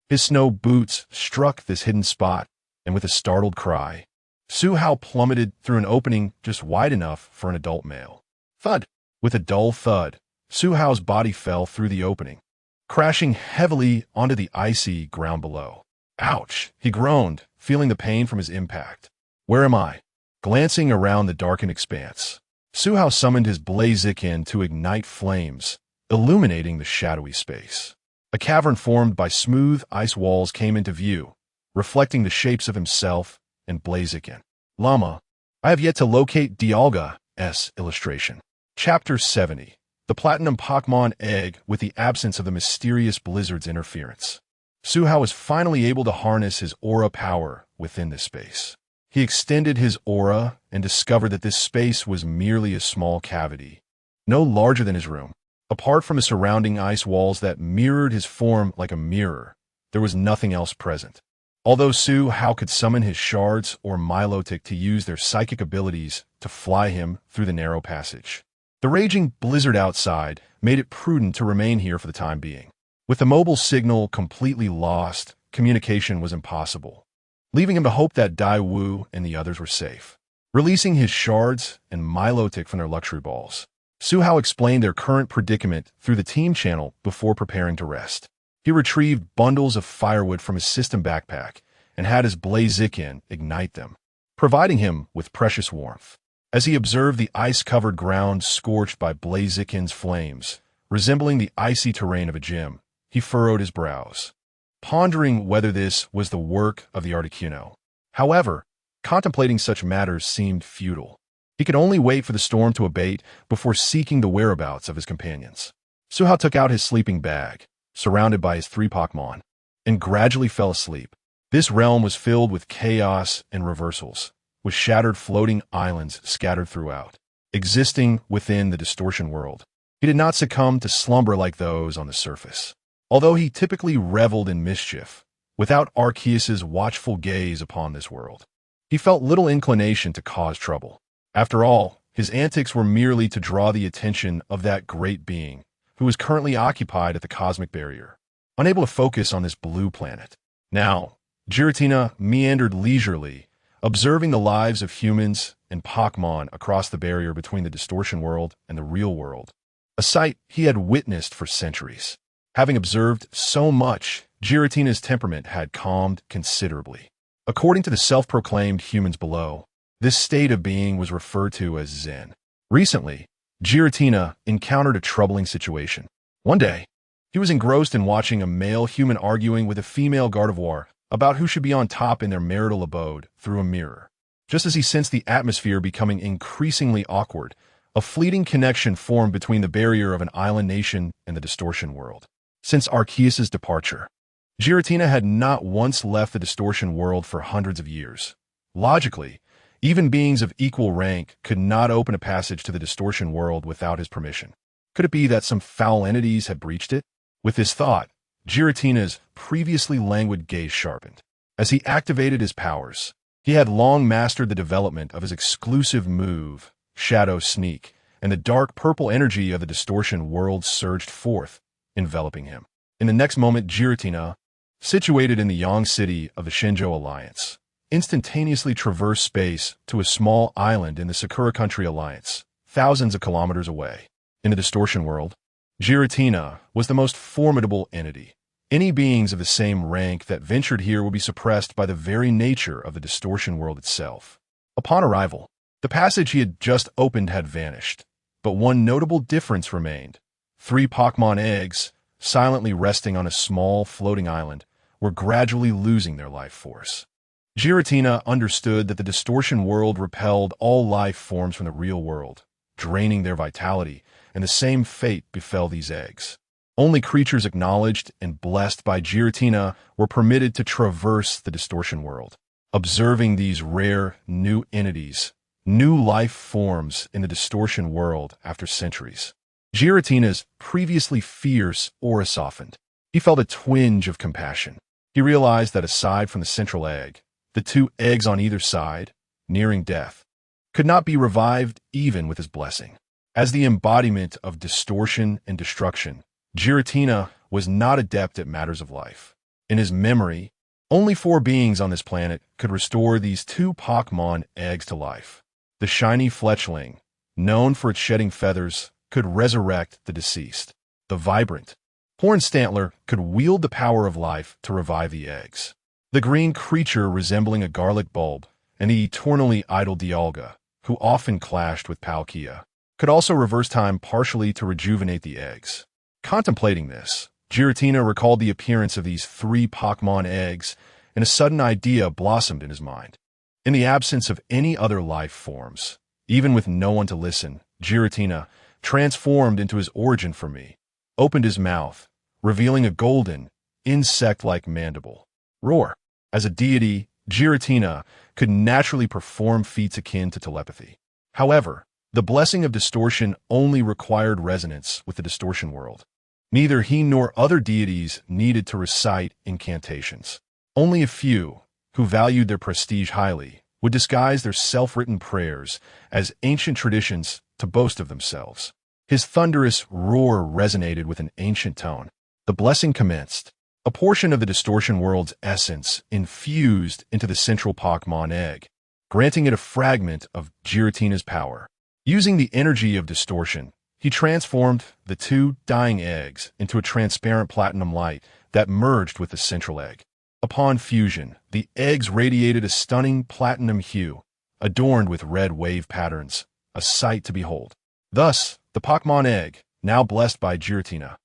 His snow boots struck this hidden spot, and with a startled cry, Su Hao plummeted through an opening just wide enough for an adult male. Thud! With a dull thud, Su Hao's body fell through the opening, crashing heavily onto the icy ground below. Ouch! He groaned, feeling the pain from his impact. Where am I? Glancing around the darkened expanse, Su Hao summoned his Blaziken to ignite flames, illuminating the shadowy space. A cavern formed by smooth ice walls came into view, reflecting the shapes of himself and Blaziken. Llama, I have yet to locate Dialga's illustration. Chapter 70. The Platinum Pokémon Egg with the absence of the mysterious blizzard's interference. Su Hao was finally able to harness his aura power within this space. He extended his aura and discovered that this space was merely a small cavity, no larger than his room. Apart from the surrounding ice walls that mirrored his form like a mirror, there was nothing else present. Although Su Hao could summon his shards or Milotic to use their psychic abilities to fly him through the narrow passage, the raging blizzard outside made it prudent to remain here for the time being. With the mobile signal completely lost, communication was impossible, leaving him to hope that Dai Wu and the others were safe. Releasing his shards and Milotic from their luxury balls, Su Hao explained their current predicament through the team channel before preparing to rest. He retrieved bundles of firewood from his system backpack and had his Blaziken ignite them, providing him with precious warmth. As he observed the ice-covered ground scorched by Blaziken's flames, resembling the icy terrain of a gym, he furrowed his brows, pondering whether this was the work of the Articuno. However, contemplating such matters seemed futile. He could only wait for the storm to abate before seeking the whereabouts of his companions. Su Hao took out his sleeping bag, surrounded by his 3 Pokémon, and gradually fell asleep. This realm was filled with chaos and reversals, with shattered floating islands scattered throughout, existing within the distortion world. He did not succumb to slumber like those on the surface. Although he typically reveled in mischief, without Arceus's watchful gaze upon this world, he felt little inclination to cause trouble. After all, his antics were merely to draw the attention of that great being who was currently occupied at the cosmic barrier, unable to focus on this blue planet. Now, Giratina meandered leisurely, observing the lives of humans and Pokémon across the barrier between the distortion world and the real world, a sight he had witnessed for centuries. Having observed so much, Giratina's temperament had calmed considerably. According to the self-proclaimed humans below, this state of being was referred to as Zen. Recently, Giratina encountered a troubling situation. One day, he was engrossed in watching a male human arguing with a female Gardevoir about who should be on top in their marital abode through a mirror. Just as he sensed the atmosphere becoming increasingly awkward, a fleeting connection formed between the barrier of an island nation and the distortion world. Since Arceus's departure, Giratina had not once left the distortion world for hundreds of years. Logically, even beings of equal rank could not open a passage to the distortion world without his permission. Could it be that some foul entities had breached it? With this thought, Giratina's previously languid gaze sharpened. As he activated his powers, he had long mastered the development of his exclusive move, Shadow Sneak, and the dark purple energy of the distortion world surged forth, enveloping him. In the next moment, Giratina, situated in the Yang city of the Shenzhou Alliance, instantaneously traversed space to a small island in the Sakura Country Alliance, thousands of kilometers away. In the distortion world, Giratina was the most formidable entity. Any beings of the same rank that ventured here would be suppressed by the very nature of the distortion world itself. Upon arrival, the passage he had just opened had vanished, but one notable difference remained. 3 Pokémon eggs, silently resting on a small floating island, were gradually losing their life force. Giratina understood that the distortion world repelled all life forms from the real world, draining their vitality, and the same fate befell these eggs. Only creatures acknowledged and blessed by Giratina were permitted to traverse the distortion world. Observing these rare, new entities, new life forms in the distortion world after centuries, Giratina's previously fierce aura softened. He felt a twinge of compassion. He realized that aside from the central egg, the two eggs on either side, nearing death, could not be revived even with his blessing. As the embodiment of distortion and destruction, Giratina was not adept at matters of life. In his memory, only 4 beings on this planet could restore these 2 Pokémon eggs to life. The shiny fletchling, known for its shedding feathers, could resurrect the deceased. The vibrant Horn Stantler could wield the power of life to revive the eggs. The green creature resembling a garlic bulb, and the eternally idle Dialga, who often clashed with Palkia, could also reverse time partially to rejuvenate the eggs. Contemplating this, Giratina recalled the appearance of these 3 Pokémon eggs, and a sudden idea blossomed in his mind. In the absence of any other life forms, even with no one to listen, Giratina, transformed into his origin for me, opened his mouth, revealing a golden, insect-like mandible. Roar. As a deity, Giratina could naturally perform feats akin to telepathy. However, the blessing of distortion only required resonance with the distortion world. Neither he nor other deities needed to recite incantations. Only a few, who valued their prestige highly, would disguise their self-written prayers as ancient traditions to boast of themselves. His thunderous roar resonated with an ancient tone. The blessing commenced. A portion of the distortion world's essence infused into the central Pokémon egg, granting it a fragment of Giratina's power. Using the energy of distortion, he transformed the 2 dying eggs into a transparent platinum light that merged with the central egg. Upon fusion, the eggs radiated a stunning platinum hue, adorned with red wave patterns, a sight to behold. Thus, the Pokémon egg, now blessed by Giratina,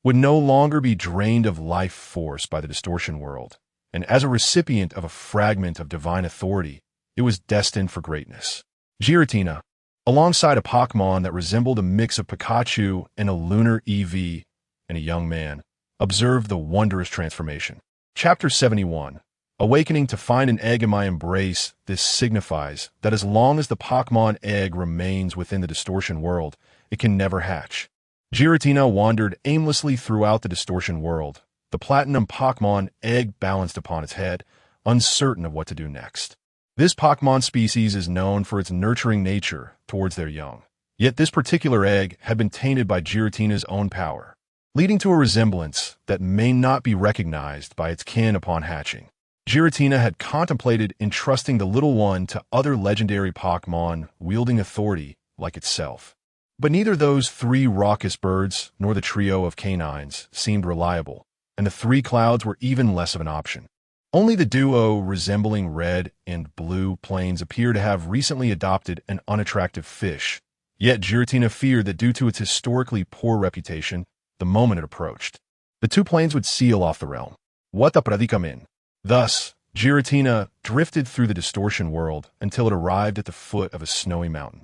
would no longer be drained of life force by the distortion world, and as a recipient of a fragment of divine authority, it was destined for greatness. Giratina, alongside a Pokémon that resembled a mix of Pikachu and a lunar EV and a young man, observed the wondrous transformation. Chapter 71. Awakening to find an egg in my embrace. This signifies that as long as the Pokémon egg remains within the distortion world, it can never hatch. Giratina wandered aimlessly throughout the distortion world, the platinum Pokémon egg balanced upon its head, uncertain of what to do next. This Pokémon species is known for its nurturing nature towards their young. Yet this particular egg had been tainted by Giratina's own power, leading to a resemblance that may not be recognized by its kin upon hatching. Giratina had contemplated entrusting the little one to other legendary Pokémon wielding authority like itself. But neither those 3 raucous birds nor the trio of canines seemed reliable, and the 3 clouds were even less of an option. Only the duo resembling red and blue planes appear to have recently adopted an unattractive fish, yet Giratina feared that due to its historically poor reputation, the moment it approached, the 2 planes would seal off the realm. What the predicament? Thus, Giratina drifted through the distortion world until it arrived at the foot of a snowy mountain.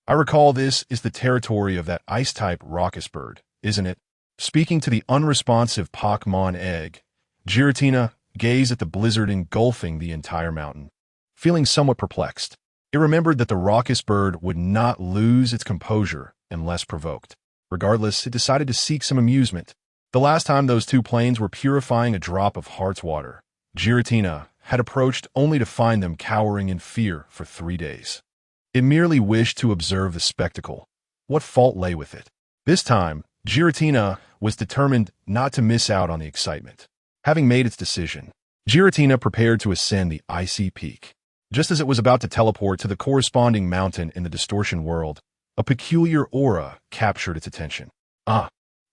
I recall this is the territory of that ice-type raucous bird, isn't it? Speaking to the unresponsive Pokémon egg, Giratina gazed at the blizzard engulfing the entire mountain. Feeling somewhat perplexed, it remembered that the raucous bird would not lose its composure unless provoked. Regardless, it decided to seek some amusement. The last time those 2 planes were purifying a drop of heart's water, Giratina had approached only to find them cowering in fear for 3 days. It merely wished to observe the spectacle. What fault lay with it? This time, Giratina was determined not to miss out on the excitement. Having made its decision, Giratina prepared to ascend the icy peak. Just as it was about to teleport to the corresponding mountain in the distortion world, a peculiar aura captured its attention.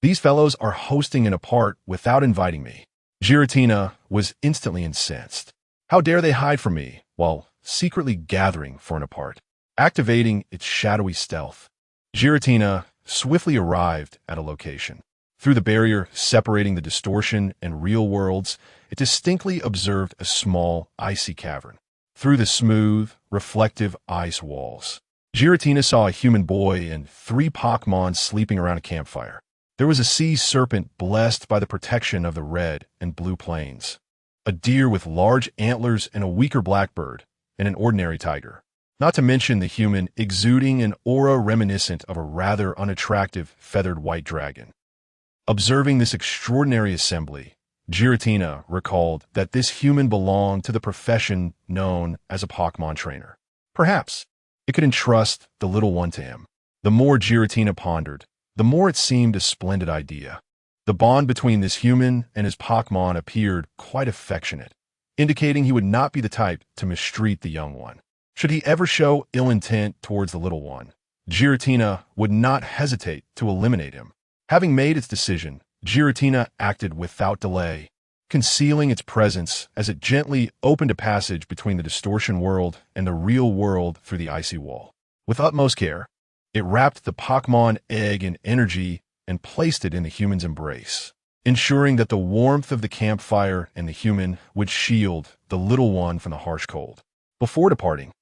These fellows are hosting an apart without inviting me. Giratina was instantly incensed. How dare they hide from me while secretly gathering for an apart? Activating its shadowy stealth, Giratina swiftly arrived at a location. Through the barrier separating the distortion and real worlds, it distinctly observed a small, icy cavern. Through the smooth, reflective ice walls, Giratina saw a human boy and 3 Pokémon sleeping around a campfire. There was a sea serpent blessed by the protection of the red and blue plains, a deer with large antlers and a weaker blackbird, and an ordinary tiger. Not to mention the human exuding an aura reminiscent of a rather unattractive feathered white dragon. Observing this extraordinary assembly, Giratina recalled that this human belonged to the profession known as a Pokémon trainer. Perhaps it could entrust the little one to him. The more Giratina pondered, the more it seemed a splendid idea. The bond between this human and his Pokémon appeared quite affectionate, indicating he would not be the type to mistreat the young one. Should he ever show ill intent towards the little one, Giratina would not hesitate to eliminate him. Having made its decision, Giratina acted without delay, concealing its presence as it gently opened a passage between the distortion world and the real world through the icy wall. With utmost care, it wrapped the Pokémon egg in energy and placed it in the human's embrace, ensuring that the warmth of the campfire and the human would shield the little one from the harsh cold. Before departing,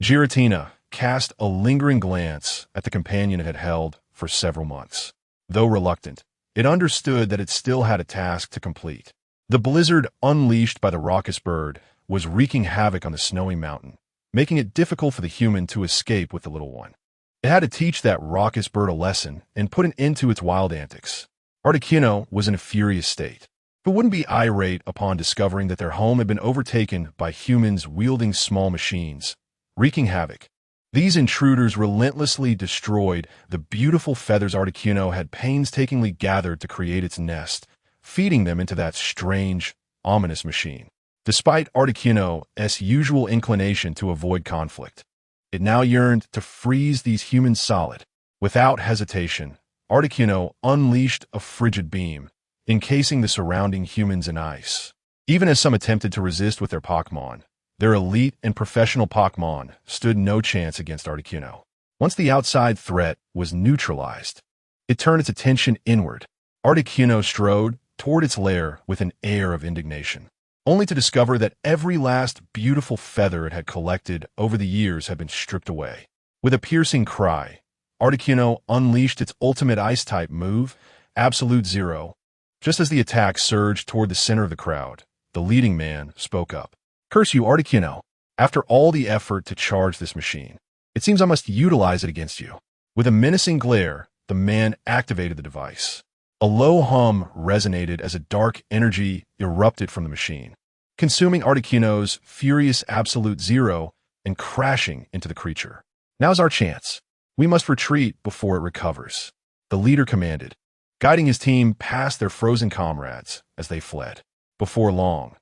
Giratina cast a lingering glance at the companion it had held for several months. Though reluctant, it understood that it still had a task to complete. The blizzard unleashed by the raucous bird was wreaking havoc on the snowy mountain, making it difficult for the human to escape with the little one. It had to teach that raucous bird a lesson and put an end to its wild antics. Articuno was in a furious state, but wouldn't be irate upon discovering that their home had been overtaken by humans wielding small machines, wreaking havoc. These intruders relentlessly destroyed the beautiful feathers Articuno had painstakingly gathered to create its nest, feeding them into that strange, ominous machine. Despite Articuno's usual inclination to avoid conflict, it now yearned to freeze these humans solid. Without hesitation, Articuno unleashed a frigid beam, encasing the surrounding humans in ice. Even as some attempted to resist with their Pokémon, their elite and professional Pokémon stood no chance against Articuno. Once the outside threat was neutralized, it turned its attention inward. Articuno strode toward its lair with an air of indignation, only to discover that every last beautiful feather it had collected over the years had been stripped away. With a piercing cry, Articuno unleashed its ultimate ice-type move, Absolute Zero. Just as the attack surged toward the center of the crowd, the leading man spoke up. "Curse you, Articuno. After all the effort to charge this machine, it seems I must utilize it against you." With a menacing glare, the man activated the device. A low hum resonated as a dark energy erupted from the machine, consuming Articuno's furious Absolute Zero and crashing into the creature. "Now's our chance. We must retreat before it recovers," the leader commanded, guiding his team past their frozen comrades as they fled. Before long,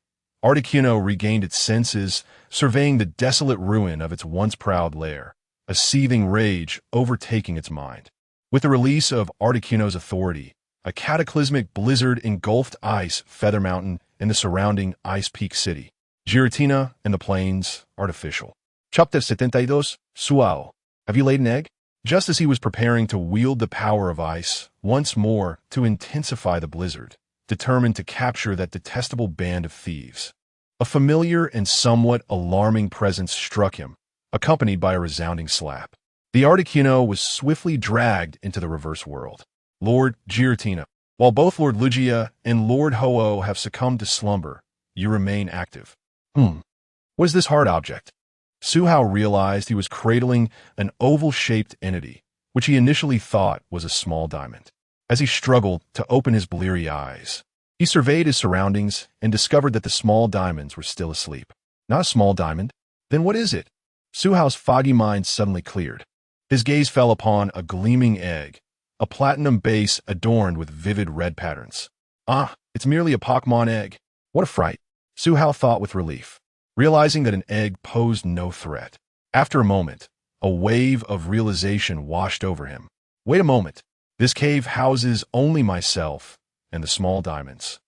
Articuno regained its senses, surveying the desolate ruin of its once proud lair, a seething rage overtaking its mind. With the release of Articuno's authority, a cataclysmic blizzard engulfed Ice Feather Mountain and the surrounding Ice Peak City. Giratina and the plains, artificial. Chapter 72, Suao. Have you laid an egg? Just as he was preparing to wield the power of ice once more to intensify the blizzard, determined to capture that detestable band of thieves, a familiar and somewhat alarming presence struck him, accompanied by a resounding slap. The Articuno was swiftly dragged into the reverse world. "Lord Giratina, while both Lord Lugia and Lord Ho-Oh have succumbed to slumber, you remain active." What is this hard object? Suhao realized he was cradling an oval-shaped entity, which he initially thought was a small diamond. As he struggled to open his bleary eyes, he surveyed his surroundings and discovered that the small diamonds were still asleep. Not a small diamond? Then what is it? Suhao's foggy mind suddenly cleared. His gaze fell upon a gleaming egg, a platinum base adorned with vivid red patterns. "Ah, it's merely a Pokémon egg. What a fright," Suhao thought with relief, realizing that an egg posed no threat. After a moment, a wave of realization washed over him. "Wait a moment. This cave houses only myself and the small diamonds.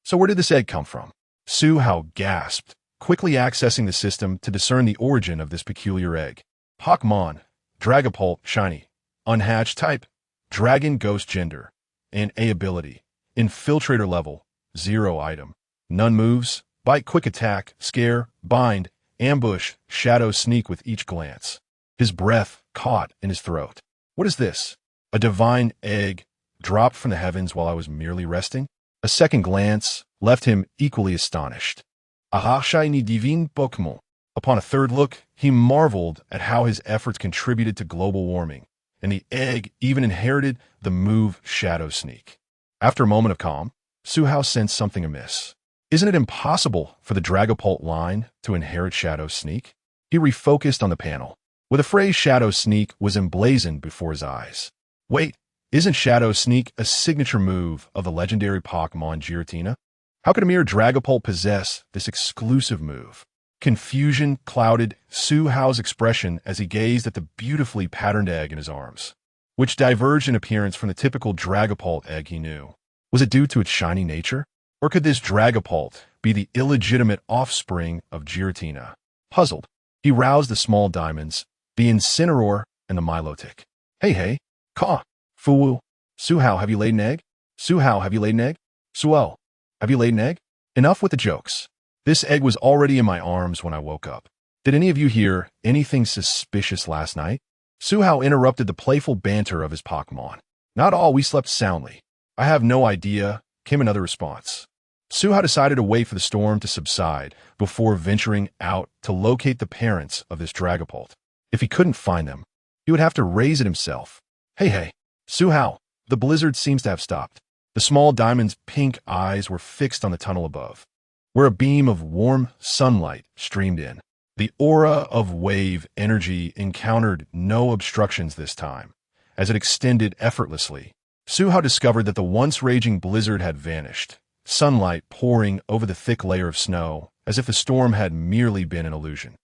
So where did this egg come from?" Suhao gasped, quickly accessing the system to discern the origin of this peculiar egg. Pokémon, Dragapult, Shiny, Unhatched Type, Dragon Ghost Gender, and A ability, Infiltrator level, 0 item. None moves, Bite Quick Attack, Scare, Bind, Ambush, Shadow Sneak with each glance. His breath caught in his throat. What is this? A divine egg, dropped from the heavens while I was merely resting? A second glance left him equally astonished. Ahashai ni divin Pokémon. Upon a third look, he marveled at how his efforts contributed to global warming, and the egg even inherited the move Shadow Sneak. After a moment of calm, Suhao sensed something amiss. Isn't it impossible for the Dragapult line to inherit Shadow Sneak? He refocused on the panel, where the phrase Shadow Sneak was emblazoned before his eyes. Wait, isn't Shadow Sneak a signature move of the legendary Pokémon Giratina? How could a mere Dragapult possess this exclusive move? Confusion clouded Suhao's expression as he gazed at the beautifully patterned egg in his arms, which diverged in appearance from the typical Dragapult egg he knew. Was it due to its shiny nature? Or could this Dragapult be the illegitimate offspring of Giratina? Puzzled, he roused the small diamonds, the Incineroar, and the Milotic. Hey, caw, fool. Suhao, have you laid an egg? Suhao, have you laid an egg? Suel, have you laid an egg? Enough with the jokes. This egg was already in my arms when I woke up. Did any of you hear anything suspicious last night? Suhao interrupted the playful banter of his Pokémon. Not all, we slept soundly. I have no idea, came another response. Suhao decided to wait for the storm to subside before venturing out to locate the parents of this Dragapult. If he couldn't find them, he would have to raise it himself. Hey, Suhao, the blizzard seems to have stopped. The small diamond's pink eyes were fixed on the tunnel above, where a beam of warm sunlight streamed in. The aura of wave energy encountered no obstructions this time, as it extended effortlessly. Suhao discovered that the once raging blizzard had vanished, sunlight pouring over the thick layer of snow, as if the storm had merely been an illusion.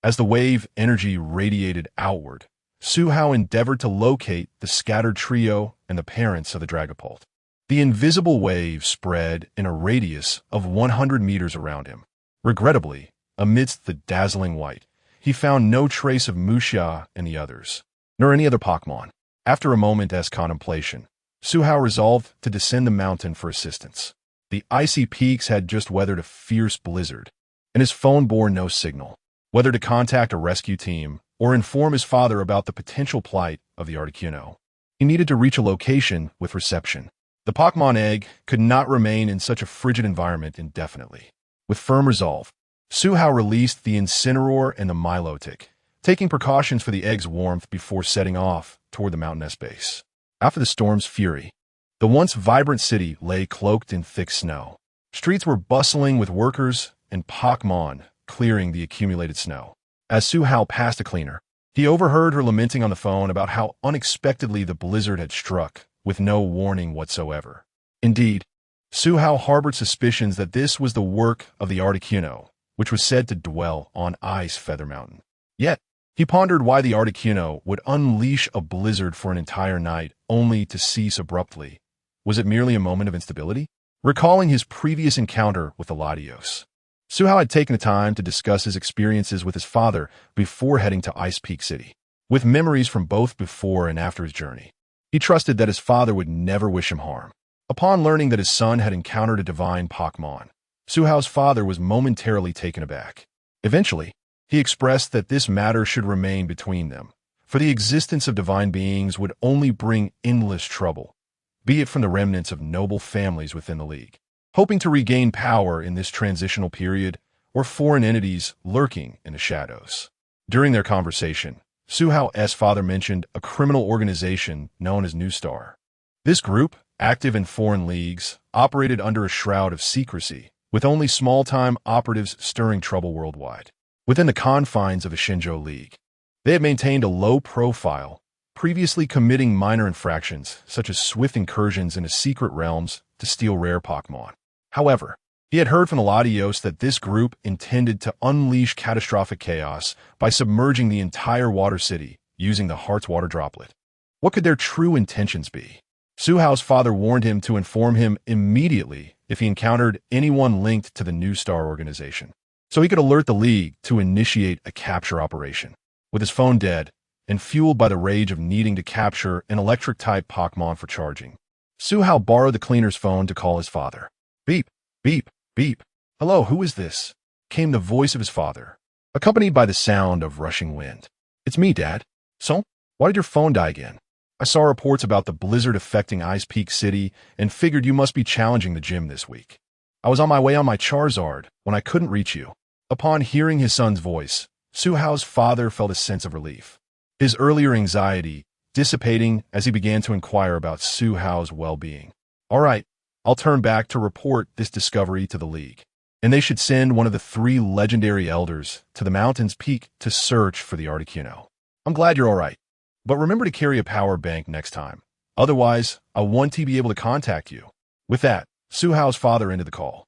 As the wave energy radiated outward, Suhao endeavored to locate the scattered trio and the parents of the Dragapult. The invisible wave spread in a radius of 100 meters around him. Regrettably, amidst the dazzling white, he found no trace of Muxia and the others, nor any other Pokémon. After a moment's contemplation, Suhao resolved to descend the mountain for assistance. The icy peaks had just weathered a fierce blizzard, and his phone bore no signal. Whether to contact a rescue team or inform his father about the potential plight of the Articuno, he needed to reach a location with reception. The Pokémon egg could not remain in such a frigid environment indefinitely. With firm resolve, Suhao released the Incineroar and the Milotic, taking precautions for the egg's warmth before setting off toward the mountainous base. After the storm's fury, the once vibrant city lay cloaked in thick snow. Streets were bustling with workers and Pokémon clearing the accumulated snow. As Suhao passed a cleaner, he overheard her lamenting on the phone about how unexpectedly the blizzard had struck, with no warning whatsoever. Indeed, Suhao harbored suspicions that this was the work of the Articuno, which was said to dwell on Ice Feather Mountain. Yet, he pondered why the Articuno would unleash a blizzard for an entire night only to cease abruptly. Was it merely a moment of instability? Recalling his previous encounter with the Latios, Suhao had taken the time to discuss his experiences with his father before heading to Ice Peak City. With memories from both before and after his journey, he trusted that his father would never wish him harm. Upon learning that his son had encountered a divine Pokémon, Suhao's father was momentarily taken aback. Eventually, he expressed that this matter should remain between them, for the existence of divine beings would only bring endless trouble, be it from the remnants of noble families within the League, hoping to regain power in this transitional period, or foreign entities lurking in the shadows. During their conversation, Suhao's father mentioned a criminal organization known as New Star. This group, active in foreign leagues, operated under a shroud of secrecy, with only small-time operatives stirring trouble worldwide. Within the confines of a Shinjo League, they had maintained a low profile, previously committing minor infractions, such as swift incursions into secret realms to steal rare Pokémon. However, he had heard from the Latios that this group intended to unleash catastrophic chaos by submerging the entire water city using the Heart's water droplet. What could their true intentions be? Suhao's father warned him to inform him immediately if he encountered anyone linked to the New Star organization, so he could alert the League to initiate a capture operation. With his phone dead, and fueled by the rage of needing to capture an electric-type Pokémon for charging, Suhao borrowed the cleaner's phone to call his father. Beep, beep, beep. Hello, who is this? Came the voice of his father, accompanied by the sound of rushing wind. It's me, Dad. So, why did your phone die again? I saw reports about the blizzard affecting Ice Peak City and figured you must be challenging the gym this week. I was on my way on my Charizard when I couldn't reach you. Upon hearing his son's voice, Suhao's father felt a sense of relief. His earlier anxiety dissipating as he began to inquire about Suhao's well-being. All right, I'll turn back to report this discovery to the League. And they should send one of the 3 legendary elders to the mountain's peak to search for the Articuno. I'm glad you're all right. But remember to carry a power bank next time. Otherwise, I want to be able to contact you. With that, Suhao's father ended the call,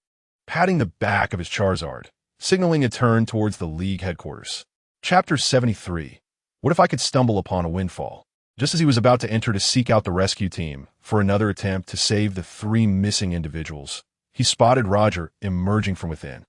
patting the back of his Charizard, signaling a turn towards the League headquarters. Chapter 73. What if I could stumble upon a windfall? Just as he was about to enter to seek out the rescue team for another attempt to save the 3 missing individuals, he spotted Roger emerging from within,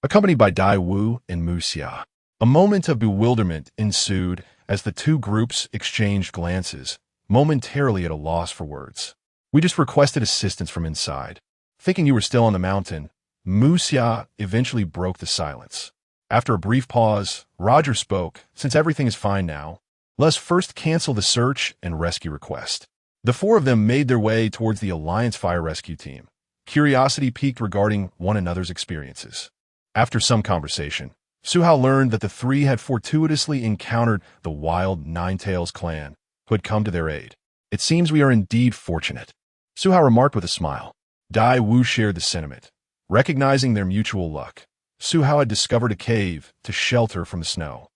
accompanied by Dai Wu and Mu Xia. A moment of bewilderment ensued as the 2 groups exchanged glances, momentarily at a loss for words. We just requested assistance from inside. Thinking you were still on the mountain, Mu Xia eventually broke the silence. After a brief pause, Roger spoke, since everything is fine now. Let's first cancel the search and rescue request. The 4 of them made their way towards the Alliance Fire Rescue Team. Curiosity piqued regarding one another's experiences. After some conversation, Suhao learned that the 3 had fortuitously encountered the wild Ninetales clan, who had come to their aid. It seems we are indeed fortunate, Suhao remarked with a smile. Dai Wu shared the sentiment. Recognizing their mutual luck, Suhao had discovered a cave to shelter from the snow,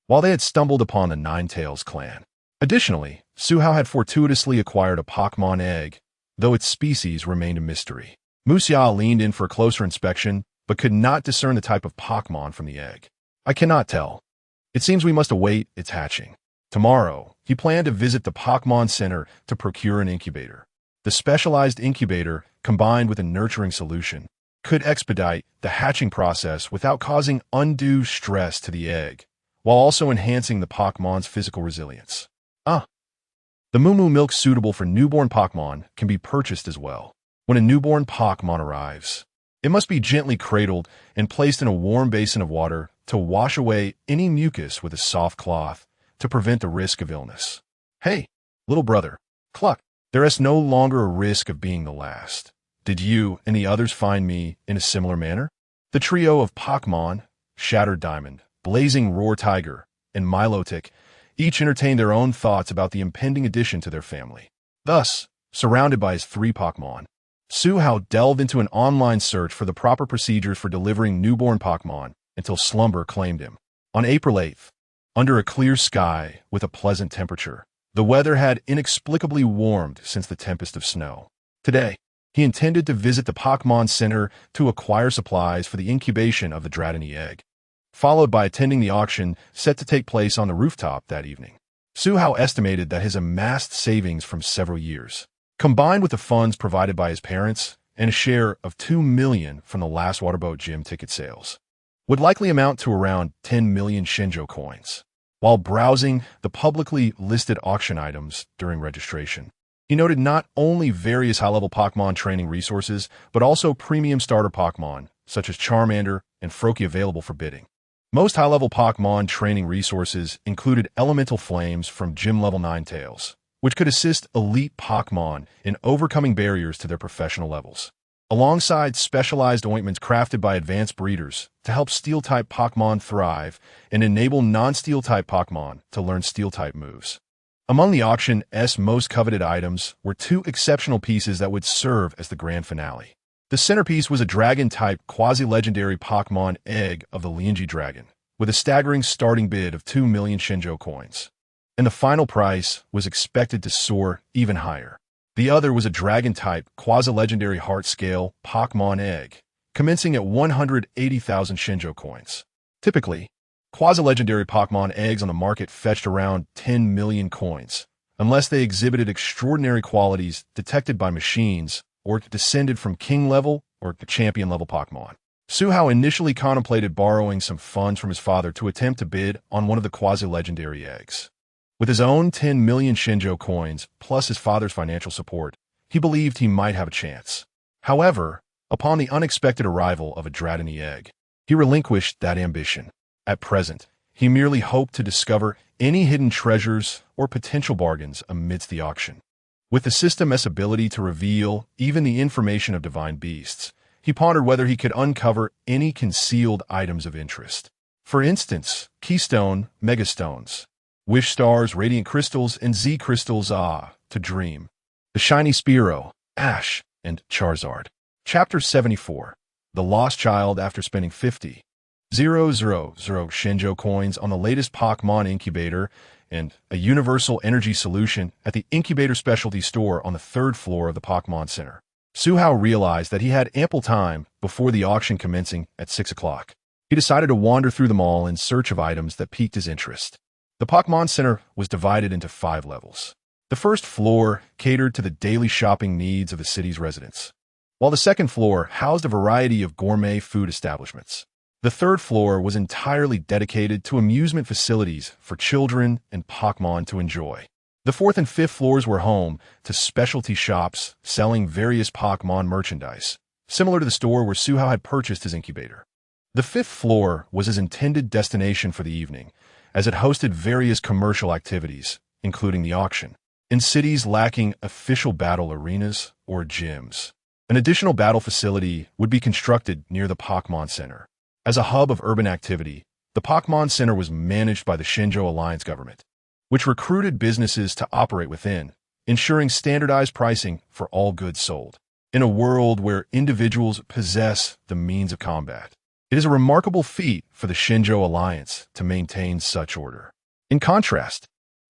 while they had stumbled upon the Ninetales clan. Additionally, Suhao had fortuitously acquired a Pokémon egg, though its species remained a mystery. Mu Xia leaned in for a closer inspection, but could not discern the type of Pokémon from the egg. I cannot tell. It seems we must await its hatching. Tomorrow, he planned to visit the Pokémon Center to procure an incubator. The specialized incubator, combined with a nurturing solution, could expedite the hatching process without causing undue stress to the egg, while also enhancing the Pokémon's physical resilience. The Moo milk suitable for newborn Pokémon can be purchased as well. When a newborn Pokémon arrives, it must be gently cradled and placed in a warm basin of water to wash away any mucus with a soft cloth to prevent the risk of illness. Hey, little brother, cluck, there is no longer a risk of being the last. Did you and the others find me in a similar manner? The trio of Pokémon, Shattered Diamond, Blazing Roar Tiger, and Milotic, each entertained their own thoughts about the impending addition to their family. Thus, surrounded by his 3 Pokémon, Suhao delved into an online search for the proper procedures for delivering newborn Pokémon until slumber claimed him. On April 8th, under a clear sky with a pleasant temperature, the weather had inexplicably warmed since the tempest of snow. Today, he intended to visit the Pokémon Center to acquire supplies for the incubation of the Dratini egg, followed by attending the auction set to take place on the rooftop that evening. Suhao estimated that his amassed savings from several years, combined with the funds provided by his parents and a share of 2 million from the last Waterboat Gym ticket sales, would likely amount to around 10 million Shinjo coins. While browsing the publicly listed auction items during registration, he noted not only various high-level Pokémon training resources, but also premium starter Pokémon, such as Charmander and Froakie available for bidding. Most high-level Pokémon training resources included Elemental Flames from Gym-level Ninetales, which could assist elite Pokémon in overcoming barriers to their professional levels, alongside specialized ointments crafted by advanced breeders to help Steel-type Pokémon thrive and enable non-Steel-type Pokémon to learn Steel-type moves. Among the auction's most coveted items were 2 exceptional pieces that would serve as the grand finale. The centerpiece was a Dragon-type quasi-legendary Pokémon egg of the Liangie Dragon, with a staggering starting bid of 2 million Shinjo coins. And the final price was expected to soar even higher. The other was a Dragon-type quasi-legendary Heart-scale Pokémon egg, commencing at 180,000 Shinjo coins. Typically, quasi-legendary Pokémon eggs on the market fetched around 10 million coins, unless they exhibited extraordinary qualities detected by machines or descended from king-level or champion-level Pokémon. Suhao initially contemplated borrowing some funds from his father to attempt to bid on one of the quasi-legendary eggs. With his own 10 million Shinjo coins, plus his father's financial support, he believed he might have a chance. However, upon the unexpected arrival of a Dratini egg, he relinquished that ambition. At present, he merely hoped to discover any hidden treasures or potential bargains amidst the auction. With the system's ability to reveal even the information of divine beasts, he pondered whether he could uncover any concealed items of interest. For instance, keystone megastones, wish stars, radiant crystals, and Z crystals. To dream. The shiny Spearow, Ash, and Charizard. Chapter 74. The Lost Child. After spending 50,000 Shinjo coins on the latest Pokémon incubator and a universal energy solution at the incubator specialty store on the 3rd floor of the Pokémon Center, Suhao realized that he had ample time before the auction commencing at 6 o'clock. He decided to wander through the mall in search of items that piqued his interest. The Pokémon Center was divided into 5 levels. The first floor catered to the daily shopping needs of the city's residents, while the second floor housed a variety of gourmet food establishments. The third floor was entirely dedicated to amusement facilities for children and Pokémon to enjoy. The fourth and fifth floors were home to specialty shops selling various Pokémon merchandise, similar to the store where Suhao had purchased his incubator. The fifth floor was his intended destination for the evening, as it hosted various commercial activities, including the auction. In cities lacking official battle arenas or gyms, an additional battle facility would be constructed near the Pokémon Center. As a hub of urban activity, the Pokémon Center was managed by the Shenzhou Alliance government, which recruited businesses to operate within, ensuring standardized pricing for all goods sold. In a world where individuals possess the means of combat, it is a remarkable feat for the Shenzhou Alliance to maintain such order. In contrast,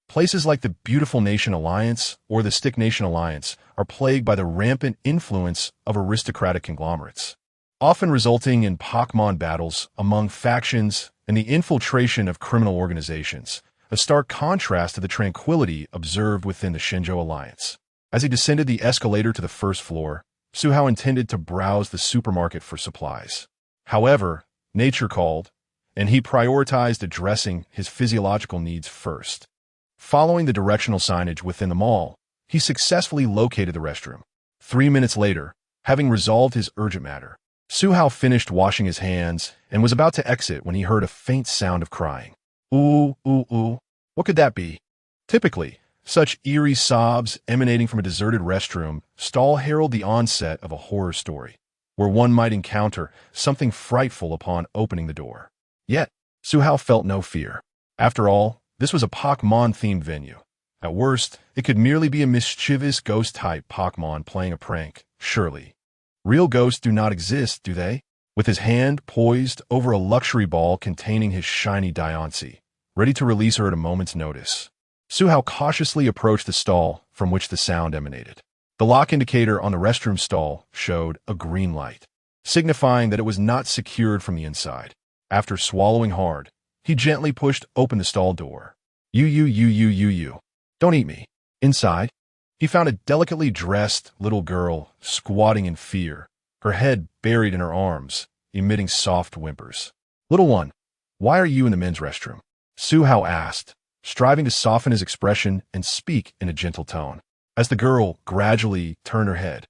places like the Beautiful Nation Alliance or the Stick Nation Alliance are plagued by the rampant influence of aristocratic conglomerates, often resulting in Pokémon battles among factions and the infiltration of criminal organizations, a stark contrast to the tranquility observed within the Shenzhou Alliance. As he descended the escalator to the first floor, Suhao intended to browse the supermarket for supplies. However, nature called, and he prioritized addressing his physiological needs first. Following the directional signage within the mall, he successfully located the restroom. 3 minutes later, having resolved his urgent matter, Suhao finished washing his hands and was about to exit when he heard a faint sound of crying. Ooh, ooh, ooh. What could that be? Typically, such eerie sobs emanating from a deserted restroom stall herald the onset of a horror story, where one might encounter something frightful upon opening the door. Yet, Suhao felt no fear. After all, this was a Pokémon-themed venue. At worst, it could merely be a mischievous ghost-type Pokémon playing a prank, surely. Real ghosts do not exist, do they? With his hand poised over a luxury ball containing his shiny Diancie, ready to release her at a moment's notice, Suhao cautiously approached the stall from which the sound emanated. The lock indicator on the restroom stall showed a green light, signifying that it was not secured from the inside. After swallowing hard, he gently pushed open the stall door. You. Don't eat me. Inside, he found a delicately dressed little girl squatting in fear, her head buried in her arms, emitting soft whimpers. Little one, why are you in the men's restroom? Suhao asked, striving to soften his expression and speak in a gentle tone. As the girl gradually turned her head,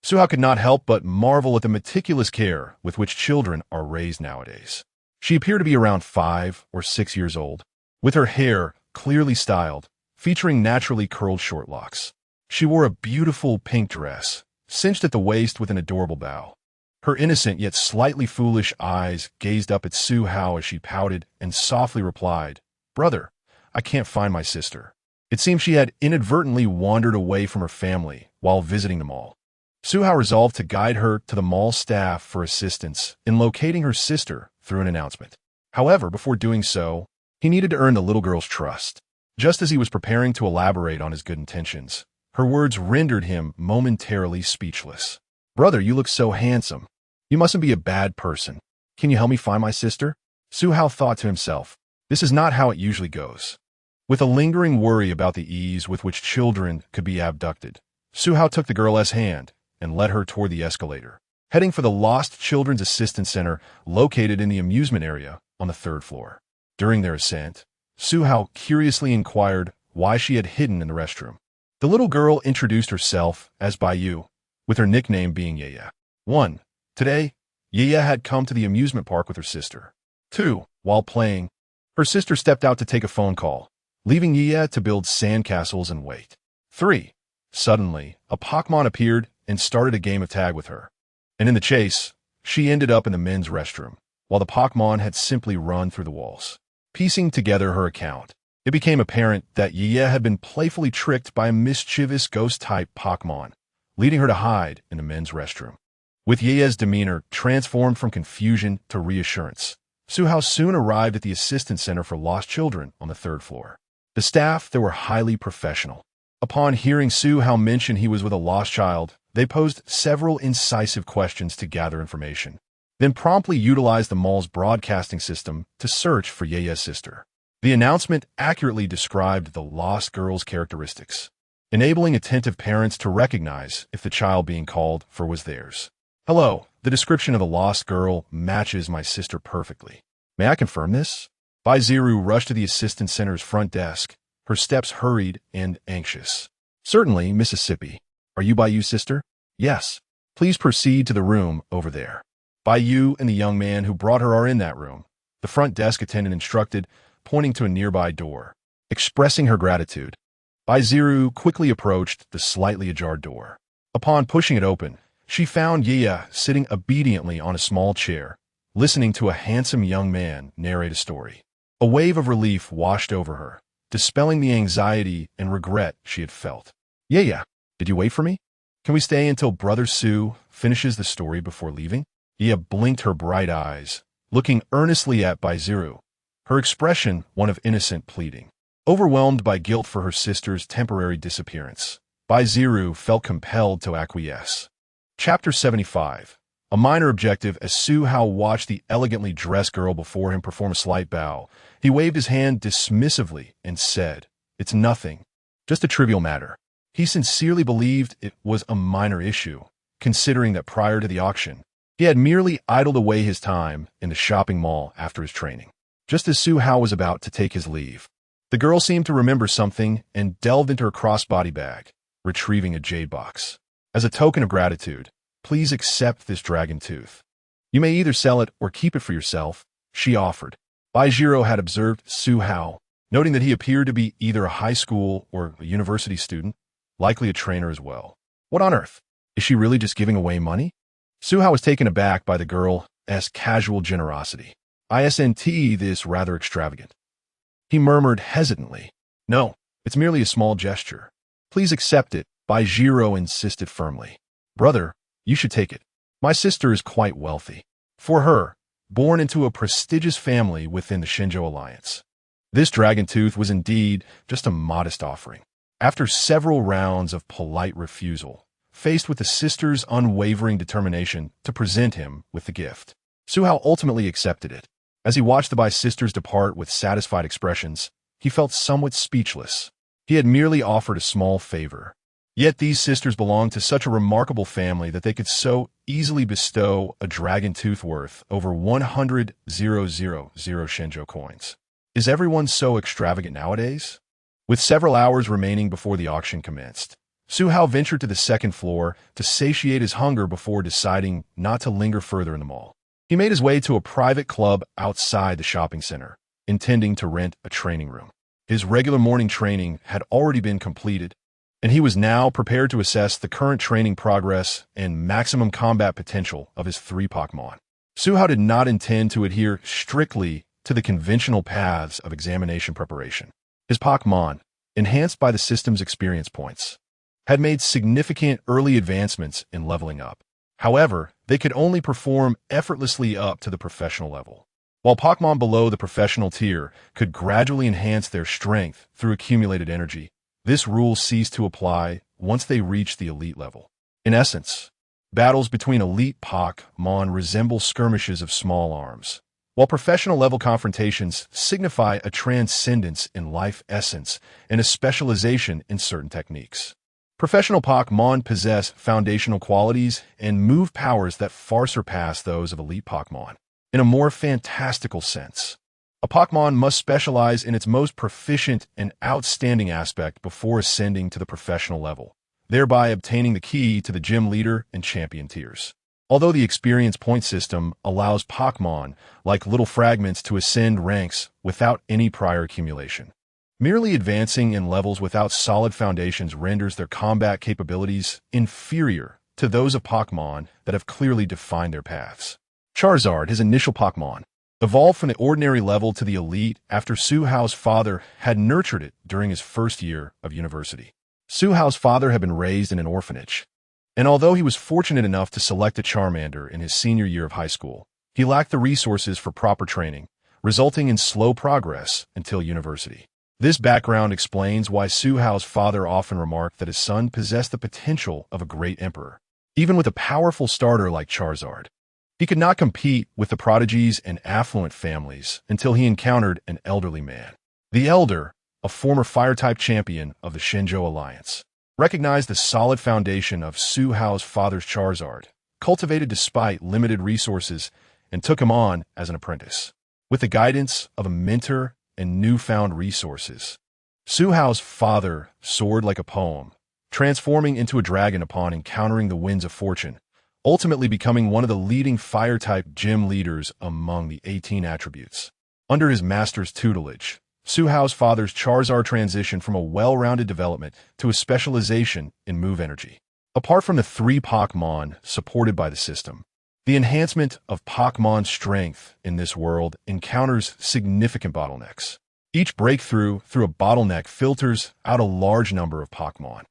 Suhao could not help but marvel at the meticulous care with which children are raised nowadays. She appeared to be around 5 or 6 years old, with her hair clearly styled, featuring naturally curled short locks. She wore a beautiful pink dress, cinched at the waist with an adorable bow. Her innocent yet slightly foolish eyes gazed up at Suhao as she pouted and softly replied, "Brother, I can't find my sister." It seemed she had inadvertently wandered away from her family while visiting the mall. Suhao resolved to guide her to the mall staff for assistance in locating her sister through an announcement. However, before doing so, he needed to earn the little girl's trust. Just as he was preparing to elaborate on his good intentions, her words rendered him momentarily speechless. "Brother, you look so handsome. You mustn't be a bad person. Can you help me find my sister?" Suhao thought to himself, this is not how it usually goes. With a lingering worry about the ease with which children could be abducted, Suhao took the girl's hand and led her toward the escalator, heading for the Lost Children's Assistance Center located in the amusement area on the 3rd floor. During their ascent, Suhao curiously inquired why she had hidden in the restroom. The little girl introduced herself as Baiyu, with her nickname being Yaya. 1. Today, Yaya had come to the amusement park with her sister. 2. While playing, her sister stepped out to take a phone call, leaving Yia to build sandcastles and wait. 3. Suddenly, a Pokémon appeared and started a game of tag with her. And in the chase, she ended up in the men's restroom, while the Pokémon had simply run through the walls. Piecing together her account, it became apparent that Yia had been playfully tricked by a mischievous ghost-type Pokémon, leading her to hide in the men's restroom. With Yia's demeanor transformed from confusion to reassurance, Suhao soon arrived at the Assistance Center for Lost Children on the 3rd floor. The staff there were highly professional. Upon hearing Suhao mention he was with a lost child, they posed several incisive questions to gather information, then promptly utilized the mall's broadcasting system to search for Yia's sister. The announcement accurately described the lost girl's characteristics, enabling attentive parents to recognize if the child being called for was theirs. Hello, the description of the lost girl matches my sister perfectly. May I confirm this? Baiziru rushed to the Assistance Center's front desk, her steps hurried and anxious. Certainly, Mississippi. Are you Baiju's sister? Yes. Please proceed to the room over there. Baiju and the young man who brought her are in that room, the front desk attendant instructed, pointing to a nearby door. Expressing her gratitude, Baiziru quickly approached the slightly ajar door. Upon pushing it open, she found Yia sitting obediently on a small chair, listening to a handsome young man narrate a story. A wave of relief washed over her, dispelling the anxiety and regret she had felt. Yia, did you wait for me? Can we stay until Brother Su finishes the story before leaving? Yia blinked her bright eyes, looking earnestly at Baiziru, her expression one of innocent pleading. Overwhelmed by guilt for her sister's temporary disappearance, Baiziru felt compelled to acquiesce. Chapter 75. A minor objective. As Suhao watched the elegantly dressed girl before him perform a slight bow, he waved his hand dismissively and said, "It's nothing. Just a trivial matter." He sincerely believed it was a minor issue, considering that prior to the auction, he had merely idled away his time in the shopping mall after his training. Just as Suhao was about to take his leave, the girl seemed to remember something and delved into her crossbody bag, retrieving a jade box. As a token of gratitude, please accept this dragon tooth. You may either sell it or keep it for yourself, she offered. Baijiro had observed Suhao, noting that he appeared to be either a high school or a university student, likely a trainer as well. What on earth? Is she really just giving away money? Suhao was taken aback by the girl's casual generosity. Isn't this rather extravagant? He murmured hesitantly. No, it's merely a small gesture. Please accept it, Baijiro insisted firmly. Brother, you should take it. My sister is quite wealthy. For her, born into a prestigious family within the Shinjo Alliance, this dragon tooth was indeed just a modest offering. After several rounds of polite refusal, faced with the sister's unwavering determination to present him with the gift, Suhao ultimately accepted it. As he watched the Bai sisters depart with satisfied expressions, he felt somewhat speechless. He had merely offered a small favor. Yet these sisters belonged to such a remarkable family that they could so easily bestow a dragon tooth worth over 100,000 Shinjo coins. Is everyone so extravagant nowadays? With several hours remaining before the auction commenced, Suhao ventured to the 2nd floor to satiate his hunger before deciding not to linger further in the mall. He made his way to a private club outside the shopping center, intending to rent a training room. His regular morning training had already been completed, and he was now prepared to assess the current training progress and maximum combat potential of his 3 Pokémon. Suhao did not intend to adhere strictly to the conventional paths of examination preparation. His Pokémon, enhanced by the system's experience points, had made significant early advancements in leveling up. However, they could only perform effortlessly up to the professional level, while Pokémon below the professional tier could gradually enhance their strength through accumulated energy. This rule ceased to apply once they reached the elite level. In essence, battles between elite Pokémon resemble skirmishes of small arms, while professional level confrontations signify a transcendence in life essence and a specialization in certain techniques. Professional Pokémon possess foundational qualities and move powers that far surpass those of elite Pokémon. In a more fantastical sense, a Pokémon must specialize in its most proficient and outstanding aspect before ascending to the professional level, thereby obtaining the key to the gym leader and champion tiers. Although the experience point system allows Pokémon, like little fragments, to ascend ranks without any prior accumulation, Merely advancing in levels without solid foundations renders their combat capabilities inferior to those of Pokémon that have clearly defined their paths. Charizard, his initial Pokémon, evolved from the ordinary level to the elite after Su-Hao's father had nurtured it during his first year of university. Su-Hao's father had been raised in an orphanage, and although he was fortunate enough to select a Charmander in his senior year of high school, he lacked the resources for proper training, resulting in slow progress until university. This background explains why Su-Hao's father often remarked that his son possessed the potential of a great emperor. Even with a powerful starter like Charizard, he could not compete with the prodigies and affluent families until he encountered an elderly man. The Elder, a former Fire-type champion of the Shenzhou Alliance, recognized the solid foundation of Su-Hao's father's Charizard, cultivated despite limited resources, and took him on as an apprentice. With the guidance of a mentor and newfound resources, Su-Hao's father soared like a poem, transforming into a dragon upon encountering the winds of fortune, ultimately becoming one of the leading Fire-type gym leaders among the 18 attributes. Under his master's tutelage, Su-Hao's father's Charizard transitioned from a well-rounded development to a specialization in move energy. Apart from the 3 Pokémon supported by the system, the enhancement of Pokémon's strength in this world encounters significant bottlenecks. Each breakthrough through a bottleneck filters out a large number of Pokémon.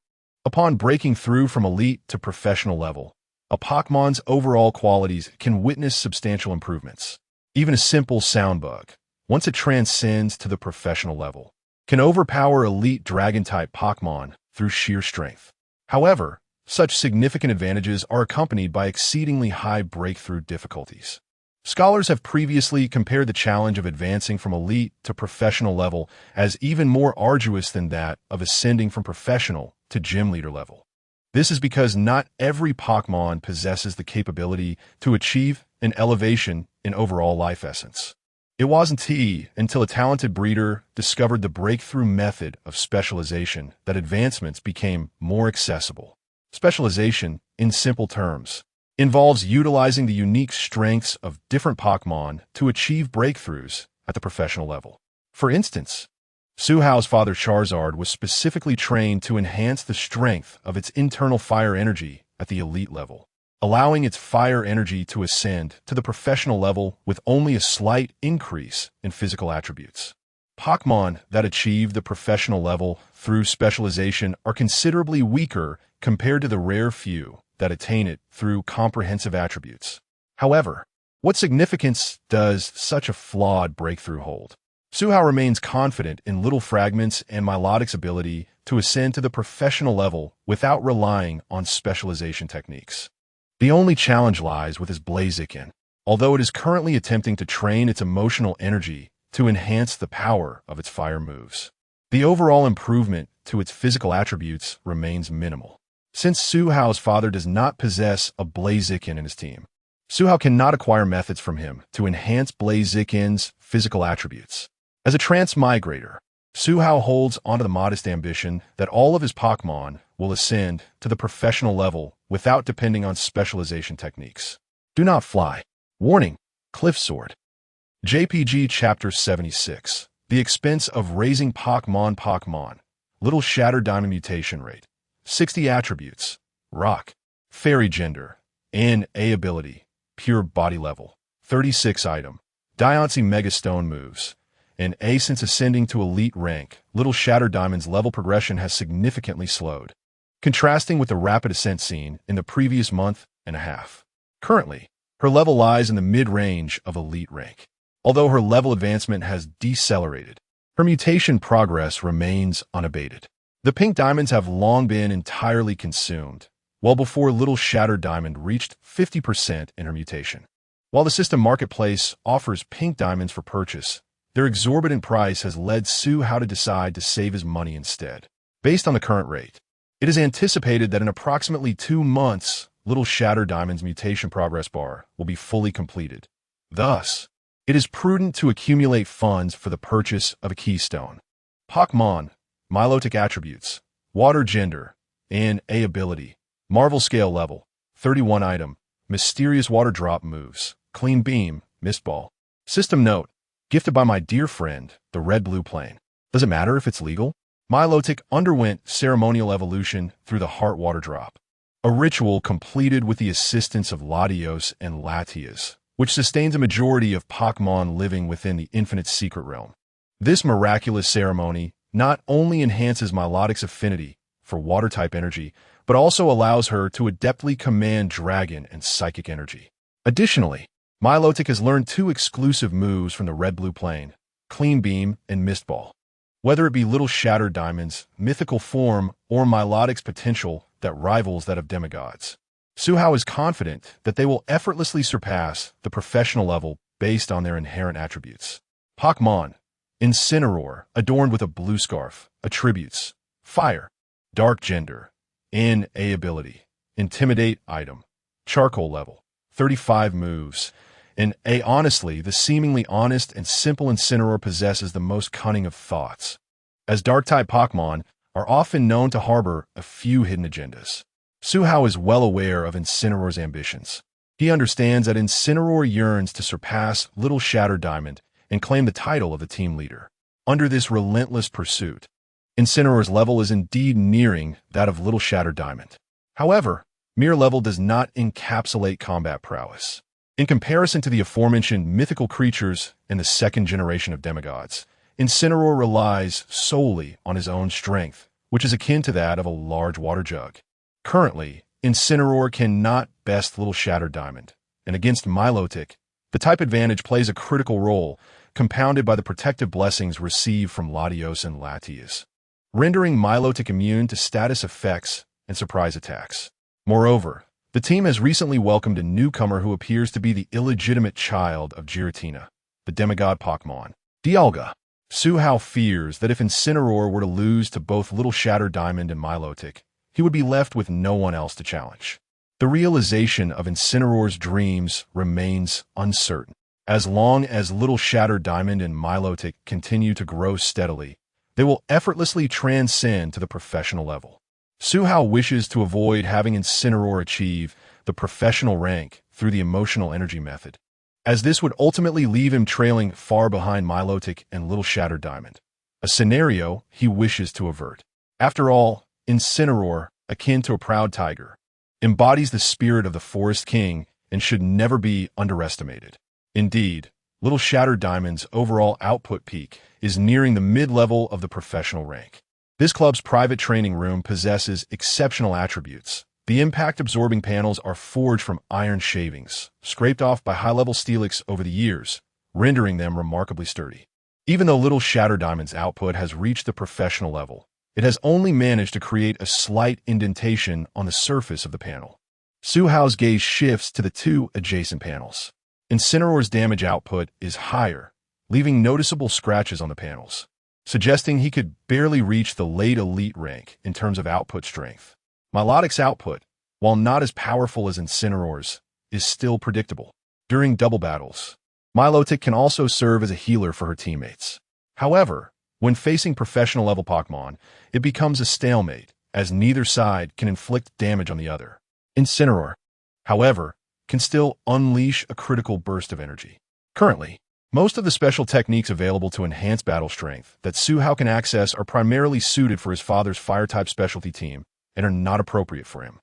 Upon breaking through from elite to professional level, a Pokémon's overall qualities can witness substantial improvements. Even a simple sound bug, once it transcends to the professional level, can overpower elite Dragon-type Pokémon through sheer strength. However, such significant advantages are accompanied by exceedingly high breakthrough difficulties. Scholars have previously compared the challenge of advancing from elite to professional level as even more arduous than that of ascending from professional to gym leader level. This is because not every Pokémon possesses the capability to achieve an elevation in overall life essence. It wasn't until a talented breeder discovered the breakthrough method of specialization that advancements became more accessible. Specialization, in simple terms, involves utilizing the unique strengths of different Pokémon to achieve breakthroughs at the professional level. For instance, Su-Hao's father Charizard was specifically trained to enhance the strength of its internal fire energy at the elite level, allowing its fire energy to ascend to the professional level with only a slight increase in physical attributes. Pokémon that achieve the professional level through specialization are considerably weaker compared to the rare few that attain it through comprehensive attributes. However, what significance does such a flawed breakthrough hold? Su-Hao remains confident in Little Fragment's and Milotic's ability to ascend to the professional level without relying on specialization techniques. The only challenge lies with his Blaziken, although it is currently attempting to train its emotional energy to enhance the power of its fire moves. The overall improvement to its physical attributes remains minimal. Since Su-Hao's father does not possess a Blaziken in his team, Su-Hao cannot acquire methods from him to enhance Blaziken's physical attributes. As a transmigrator, Su-Hao holds onto the modest ambition that all of his Pokémon will ascend to the professional level without depending on specialization techniques. Do not fly. Warning, Cliff Sword. JPG Chapter 76. The expense of raising Pokémon. Little Shatter Diamond mutation rate. 60 attributes. Rock. Fairy gender. N. A ability. Pure body level. 36 item. Diancie Mega Stone moves. In A, since ascending to elite rank, Little Shatter Diamond's level progression has significantly slowed, contrasting with the rapid ascent seen in the previous month and a half. Currently, her level lies in the mid-range of elite rank. Although her level advancement has decelerated, her mutation progress remains unabated. The pink diamonds have long been entirely consumed, well before Little Shatter Diamond reached 50% in her mutation. While the system marketplace offers pink diamonds for purchase, their exorbitant price has led Su-Hao to decide to save his money instead. Based on the current rate, it is anticipated that in approximately 2 months, Little Shatter Diamond's mutation progress bar will be fully completed. Thus, it is prudent to accumulate funds for the purchase of a keystone. Pokémon, Milotic attributes, Water gender, N. A ability, Marvel scale level, 31 item, Mysterious Water Drop moves, Clean Beam, Mist Ball. System note, gifted by my dear friend, the Red Blue Plane. Does it matter if it's legal? Milotic underwent ceremonial evolution through the Heart Water Drop, a ritual completed with the assistance of Latios and Latias, which sustains a majority of Pokémon living within the Infinite Secret Realm. This miraculous ceremony not only enhances Milotic's affinity for Water-type energy, but also allows her to adeptly command Dragon and Psychic energy. Additionally, Milotic has learned 2 exclusive moves from the Red-Blue Plane, Clean Beam and Mist Ball. Whether it be Little Shattered Diamond's mythical form or Milotic's potential that rivals that of demigods, Suhao is confident that they will effortlessly surpass the professional level based on their inherent attributes. Pokémon Incineroar, adorned with a blue scarf, attributes Fire, Dark Gender, N.A. ability, Intimidate item, Charcoal level, 35 moves, and A. Honestly, the seemingly honest and simple Incineroar possesses the most cunning of thoughts, as Dark-type Pokémon are often known to harbor a few hidden agendas. Suhao is well aware of Incineroar's ambitions. He understands that Incineroar yearns to surpass Little Shattered Diamond and claim the title of the team leader. Under this relentless pursuit, Incineroar's level is indeed nearing that of Little Shattered Diamond. However, mere level does not encapsulate combat prowess. In comparison to the aforementioned mythical creatures in the second generation of demigods, Incineroar relies solely on his own strength, which is akin to that of a large water jug. Currently, Incineroar cannot best Little Shattered Diamond, and against Milotic, the type advantage plays a critical role, compounded by the protective blessings received from Latios and Latias, rendering Milotic immune to status effects and surprise attacks. Moreover, the team has recently welcomed a newcomer who appears to be the illegitimate child of Giratina, the demigod Pokémon, Dialga. Suhao fears that if Incineroar were to lose to both Little Shattered Diamond and Milotic, he would be left with no one else to challenge. The realization of Incineroar's dreams remains uncertain. As long as Little Shattered Diamond and Milotic continue to grow steadily, they will effortlessly transcend to the professional level. Suhao wishes to avoid having Incineroar achieve the professional rank through the emotional energy method, as this would ultimately leave him trailing far behind Milotic and Little Shattered Diamond, a scenario he wishes to avert. After all, Incineroar, akin to a proud tiger, embodies the spirit of the Forest King and should never be underestimated. Indeed, Little Shattered Diamond's overall output peak is nearing the mid-level of the professional rank. This club's private training room possesses exceptional attributes. The impact-absorbing panels are forged from iron shavings, scraped off by high-level steelix over the years, rendering them remarkably sturdy. Even though Little Shattered Diamond's output has reached the professional level, it has only managed to create a slight indentation on the surface of the panel. Suhao's gaze shifts to the 2 adjacent panels. Incineroar's damage output is higher, leaving noticeable scratches on the panels, suggesting he could barely reach the late elite rank in terms of output strength. Milotic's output, while not as powerful as Incineroar's, is still predictable. During double battles, Milotic can also serve as a healer for her teammates. However, when facing professional-level Pokémon, it becomes a stalemate, as neither side can inflict damage on the other. Incineroar, however, can still unleash a critical burst of energy. Currently, most of the special techniques available to enhance battle strength that Suhao can access are primarily suited for his father's Fire-type specialty team and are not appropriate for him.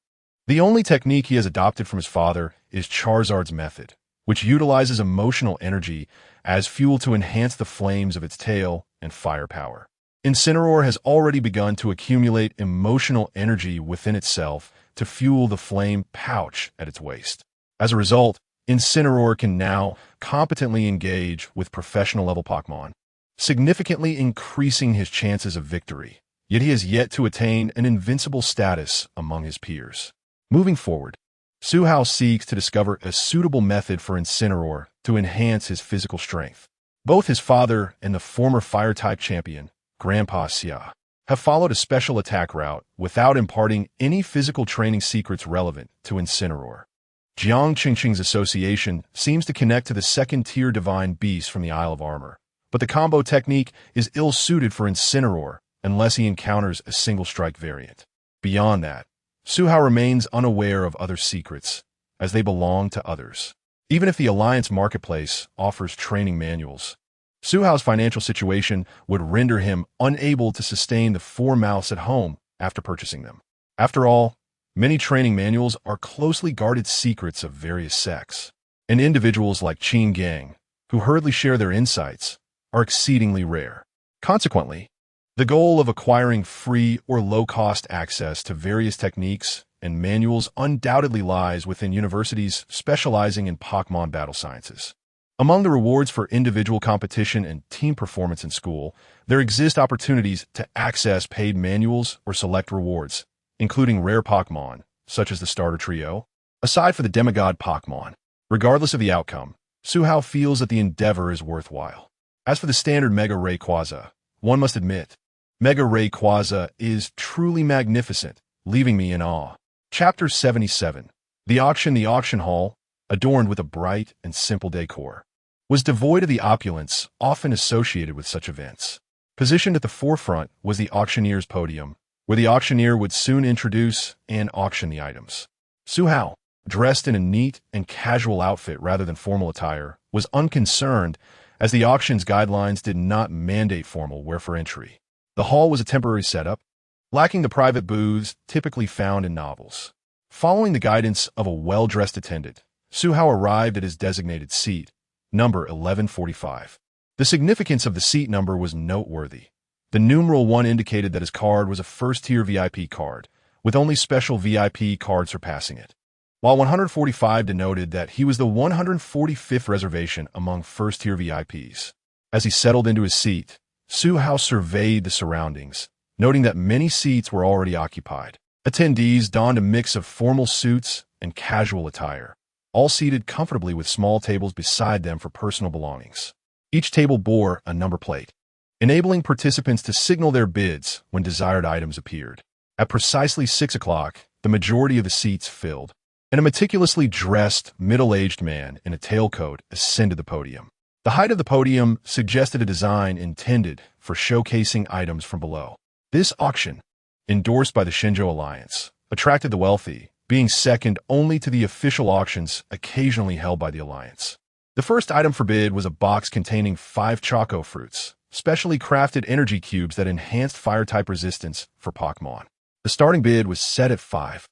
The only technique he has adopted from his father is Charizard's method, which utilizes emotional energy as fuel to enhance the flames of its tail and firepower. Incineroar has already begun to accumulate emotional energy within itself to fuel the flame pouch at its waist. As a result, Incineroar can now competently engage with professional-level Pokémon, significantly increasing his chances of victory, yet he has yet to attain an invincible status among his peers. Moving forward, Suhao seeks to discover a suitable method for Incineroar to enhance his physical strength. Both his father and the former Fire-type champion, Grandpa Xia, have followed a special attack route without imparting any physical training secrets relevant to Incineroar. Jiang Qingqing's association seems to connect to the second-tier divine beast from the Isle of Armor, but the combo technique is ill-suited for Incineroar unless he encounters a single-strike variant. Beyond that, Suhao remains unaware of other secrets, as they belong to others. Even if the Alliance Marketplace offers training manuals, Su Hao's financial situation would render him unable to sustain the 4 mouths at home after purchasing them. After all, many training manuals are closely guarded secrets of various sects, and individuals like Qin Gang, who hurriedly share their insights, are exceedingly rare. Consequently, the goal of acquiring free or low-cost access to various techniques and manuals undoubtedly lies within universities specializing in Pokémon battle sciences. Among the rewards for individual competition and team performance in school, there exist opportunities to access paid manuals or select rewards, including rare Pokémon, such as the starter trio. Aside for the demigod Pokémon, regardless of the outcome, Su Hao feels that the endeavor is worthwhile. As for the standard Mega Rayquaza, one must admit, Mega Rayquaza is truly magnificent, leaving me in awe. Chapter 77. The auction hall, adorned with a bright and simple decor, was devoid of the opulence often associated with such events. Positioned at the forefront was the auctioneer's podium, where the auctioneer would soon introduce and auction the items. Su Hao, dressed in a neat and casual outfit rather than formal attire, was unconcerned as the auction's guidelines did not mandate formal wear for entry. The hall was a temporary setup, lacking the private booths typically found in novels. Following the guidance of a well-dressed attendant, Su Hao arrived at his designated seat, number 1145. The significance of the seat number was noteworthy. The numeral 1 indicated that his card was a first-tier VIP card, with only special VIP cards surpassing it, while 145 denoted that he was the 145th reservation among first-tier VIPs. As he settled into his seat, Su Hao surveyed the surroundings, noting that many seats were already occupied. Attendees donned a mix of formal suits and casual attire, all seated comfortably with small tables beside them for personal belongings. Each table bore a number plate, enabling participants to signal their bids when desired items appeared. At precisely 6 o'clock, the majority of the seats filled, and a meticulously dressed, middle-aged man in a tailcoat ascended the podium. The height of the podium suggested a design intended for showcasing items from below. This auction, endorsed by the Shinjo Alliance, attracted the wealthy, being second only to the official auctions occasionally held by the Alliance. The first item for bid was a box containing 5 Choco Fruits, specially crafted energy cubes that enhanced fire-type resistance for Pokémon. The starting bid was set at 5,000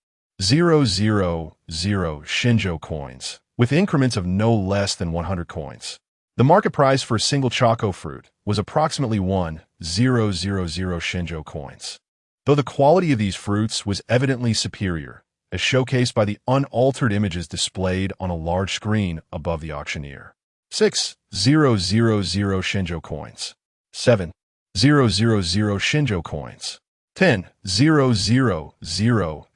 Shinjo coins, with increments of no less than 100 coins. The market price for a single Choco Fruit was approximately 1,000 Shinjo coins, though the quality of these fruits was evidently superior, as showcased by the unaltered images displayed on a large screen above the auctioneer. 6,000 Shinjo coins, 7,000 Shinjo coins, 10,000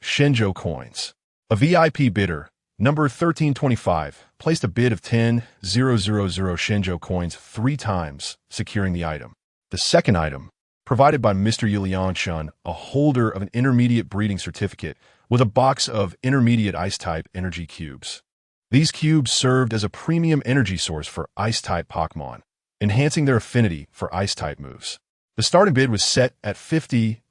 Shinjo coins. A VIP bidder, number 1325, placed a bid of 10,000 Shinjo coins 3 times, securing the item. The second item, provided by Mr. Yuliang-shun, a holder of an intermediate breeding certificate, with a box of intermediate Ice-type energy cubes. These cubes served as a premium energy source for Ice-type Pokémon, enhancing their affinity for Ice-type moves. The starting bid was set at 50,000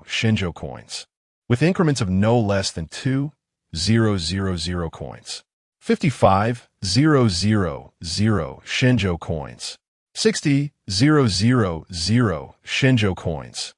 Shinjo coins, with increments of no less than 2,000 coins. 55,000 Shinjo coins, 60,000 Shinjo coins,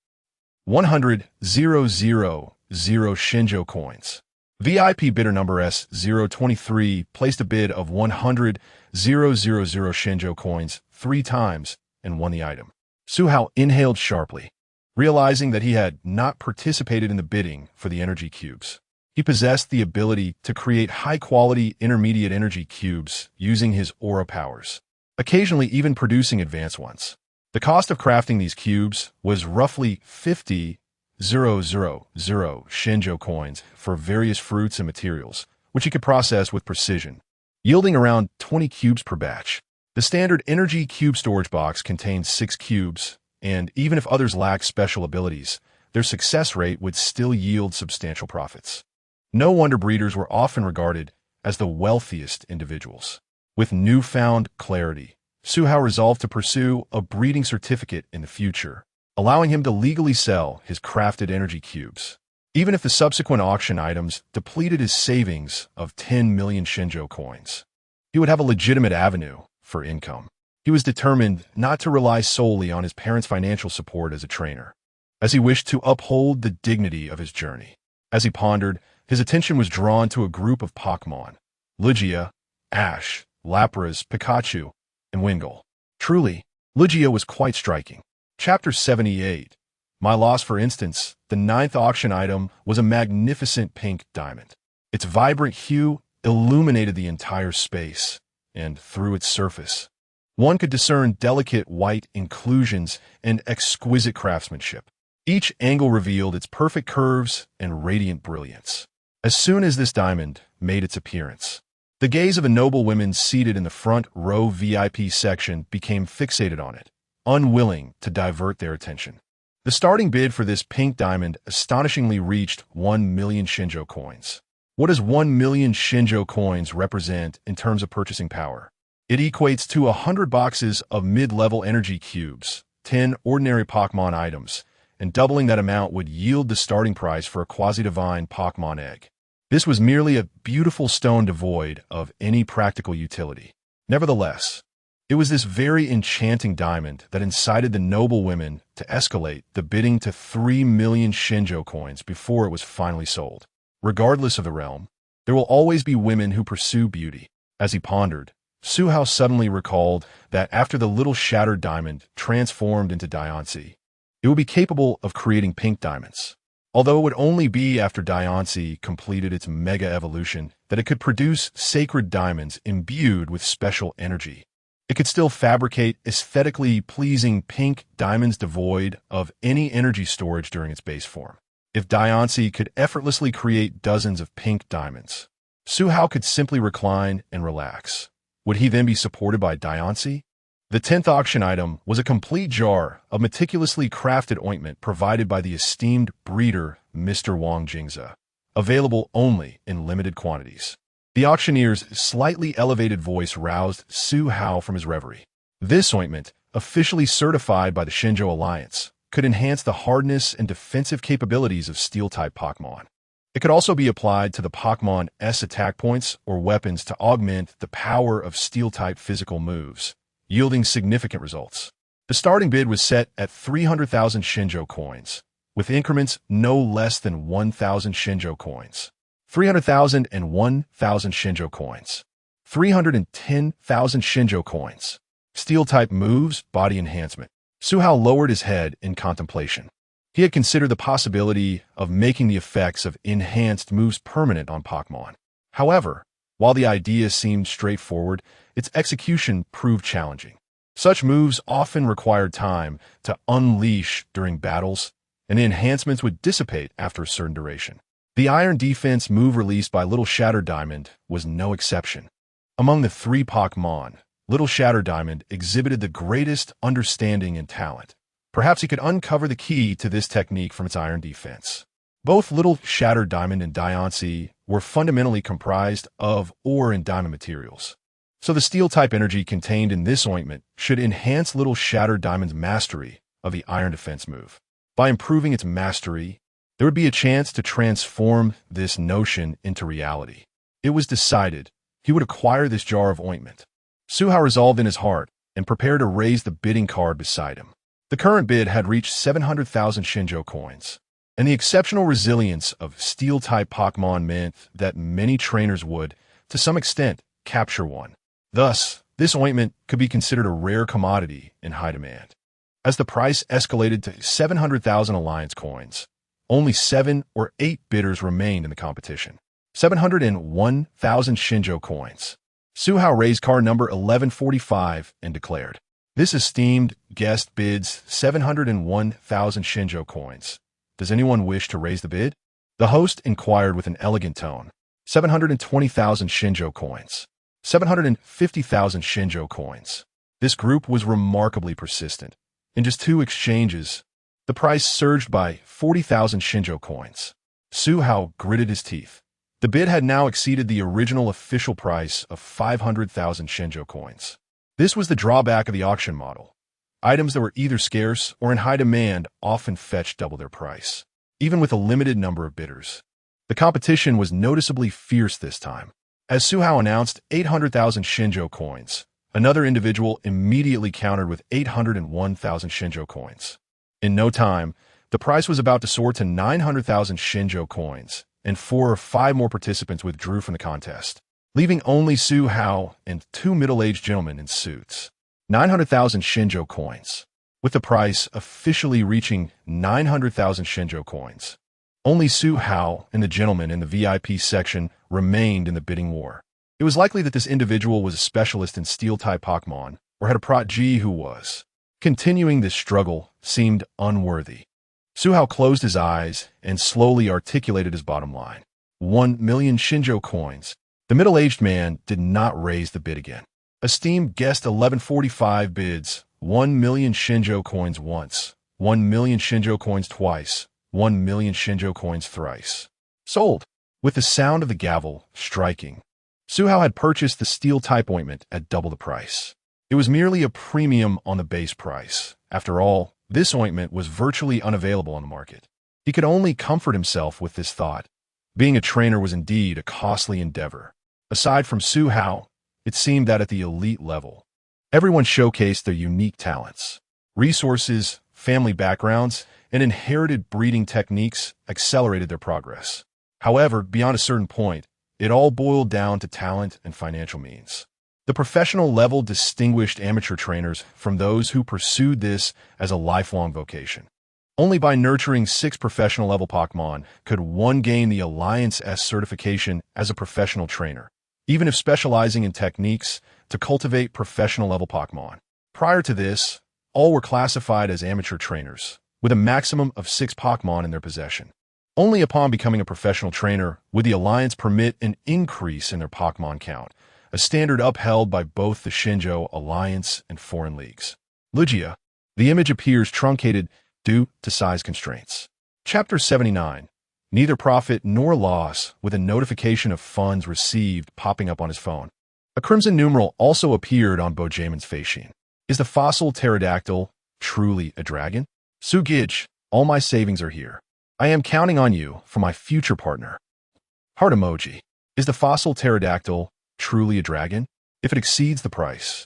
100,000 Shinjo coins. VIP bidder number S023 placed a bid of 100,000 Shinjo coins 3 times and won the item. Su Hao inhaled sharply, realizing that he had not participated in the bidding for the energy cubes. He possessed the ability to create high-quality intermediate energy cubes using his aura powers, occasionally even producing advanced ones. The cost of crafting these cubes was roughly 50,000 Shinjo coins for various fruits and materials, which he could process with precision, yielding around 20 cubes per batch. The standard energy cube storage box contains 6 cubes, and even if others lacked special abilities, their success rate would still yield substantial profits. No wonder breeders were often regarded as the wealthiest individuals. With newfound clarity, Su Hao resolved to pursue a breeding certificate in the future, allowing him to legally sell his crafted energy cubes. Even if the subsequent auction items depleted his savings of 10 million Shinjo coins, he would have a legitimate avenue for income. He was determined not to rely solely on his parents' financial support as a trainer, as he wished to uphold the dignity of his journey. As he pondered, his attention was drawn to a group of Pokémon: Lugia, Ash, Lapras, Pikachu, and Wingull. Truly, Lugia was quite striking. Chapter 78. My loss. For instance, the ninth auction item was a magnificent pink diamond. Its vibrant hue illuminated the entire space, and through its surface, one could discern delicate white inclusions and exquisite craftsmanship. Each angle revealed its perfect curves and radiant brilliance. As soon as this diamond made its appearance, the gaze of a noble woman seated in the front row VIP section became fixated on it, unwilling to divert their attention. The starting bid for this pink diamond astonishingly reached 1 million Shinjo coins. What does 1 million Shinjo coins represent in terms of purchasing power? It equates to 100 boxes of mid-level energy cubes, 10 ordinary Pokémon items, and doubling that amount would yield the starting price for a quasi-divine Pokémon egg. This was merely a beautiful stone devoid of any practical utility. Nevertheless, it was this very enchanting diamond that incited the noble women to escalate the bidding to 3 million Shinjo coins before it was finally sold. Regardless of the realm, there will always be women who pursue beauty. As he pondered, Suhao suddenly recalled that after the little shattered diamond transformed into Diancie, it would be capable of creating pink diamonds. Although it would only be after Diancie completed its mega evolution that it could produce sacred diamonds imbued with special energy. It could still fabricate aesthetically pleasing pink diamonds devoid of any energy storage during its base form. If Diancie could effortlessly create dozens of pink diamonds, Suhao could simply recline and relax. Would he then be supported by Diancie? The 10th auction item was a complete jar of meticulously crafted ointment provided by the esteemed breeder Mr. Wang Jingze, available only in limited quantities. The auctioneer's slightly elevated voice roused Suhao from his reverie. This ointment, officially certified by the Shinjo Alliance, could enhance the hardness and defensive capabilities of Steel-type Pokémon. It could also be applied to the Pokémon's attack points or weapons to augment the power of Steel-type physical moves, yielding significant results. The starting bid was set at 300,000 Shinjo coins, with increments no less than 1,000 Shinjo coins. 300,000 and 1,000 Shinjo coins. 310,000 Shinjo coins. Steel-type moves, body enhancement. Suhao lowered his head in contemplation. He had considered the possibility of making the effects of enhanced moves permanent on Pokémon. However, while the idea seemed straightforward, its execution proved challenging. Such moves often required time to unleash during battles, and the enhancements would dissipate after a certain duration. The Iron Defense move released by Little Shatter Diamond was no exception. Among the three Pokémon, Little Shatter Diamond exhibited the greatest understanding and talent. Perhaps he could uncover the key to this technique from its Iron Defense. Both Little Shatter Diamond and Diancie were fundamentally comprised of ore and diamond materials. So the Steel-type energy contained in this ointment should enhance Little Shatter Diamond's mastery of the Iron Defense move. By improving its mastery, there would be a chance to transform this notion into reality. It was decided he would acquire this jar of ointment. Suhao resolved in his heart and prepared to raise the bidding card beside him. The current bid had reached 700,000 Shinjo coins, and the exceptional resilience of Steel-type Pokémon meant that many trainers would, to some extent, capture one. Thus, this ointment could be considered a rare commodity in high demand. As the price escalated to 700,000 Alliance coins, only 7 or 8 bidders remained in the competition. 701,000 Shinjo coins. Suhao raised card number 1145 and declared, "This esteemed guest bids 701,000 Shinjo coins. Does anyone wish to raise the bid?" The host inquired with an elegant tone. 720,000 Shinjo coins. 750,000 Shinjo coins. This group was remarkably persistent. In just 2 exchanges, the price surged by 40,000 Shinjo coins. Suhao gritted his teeth. The bid had now exceeded the original official price of 500,000 Shinjo coins. This was the drawback of the auction model. Items that were either scarce or in high demand often fetched double their price, even with a limited number of bidders. The competition was noticeably fierce this time. As Suhao announced 800,000 Shinjo coins, Another individual immediately countered with 801,000 Shinjo coins. In no time, the price was about to soar to 900,000 Shinjo coins, and 4 or 5 more participants withdrew from the contest, leaving only Su Hao and 2 middle-aged gentlemen in suits. 900,000 Shinjo coins. With the price officially reaching 900,000 Shinjo coins, only Su Hao and the gentleman in the VIP section remained in the bidding war. It was likely that this individual was a specialist in Steel-type Pokémon, or had a protege who was. Continuing this struggle seemed unworthy. Su Hao closed his eyes and slowly articulated his bottom line. 1 million Shinjo coins. The middle-aged man did not raise the bid again. Esteemed guest 1145 bids 1 million Shinjo coins once, 1 million Shinjo coins twice, 1 million Shinjo coins thrice. Sold. With the sound of the gavel striking, Su Hao had purchased the steel-type ointment at double the price. It was merely a premium on the base price. After all, this ointment was virtually unavailable on the market. He could only comfort himself with this thought. Being a trainer was indeed a costly endeavor. Aside from Su Hao, it seemed that at the elite level, everyone showcased their unique talents. Resources, family backgrounds, and inherited breeding techniques accelerated their progress. However, beyond a certain point, it all boiled down to talent and financial means. The professional level distinguished amateur trainers from those who pursued this as a lifelong vocation. Only by nurturing 6 professional level Pokémon could one gain the Alliance S certification as a professional trainer, even if specializing in techniques to cultivate professional level Pokémon. Prior to this, all were classified as amateur trainers, with a maximum of 6 Pokémon in their possession. Only upon becoming a professional trainer would the Alliance permit an increase in their Pokémon count, a standard upheld by both the Shinjo Alliance and foreign leagues. Lugia. The image appears truncated due to size constraints. Chapter 79. Neither profit nor loss, with a notification of funds received popping up on his phone. A crimson numeral also appeared on Bojamon's face sheen. Is the fossil pterodactyl truly a dragon? Sugij, all my savings are here. I am counting on you for my future partner. Heart emoji. Is the fossil pterodactyl truly a dragon? If it exceeds the price,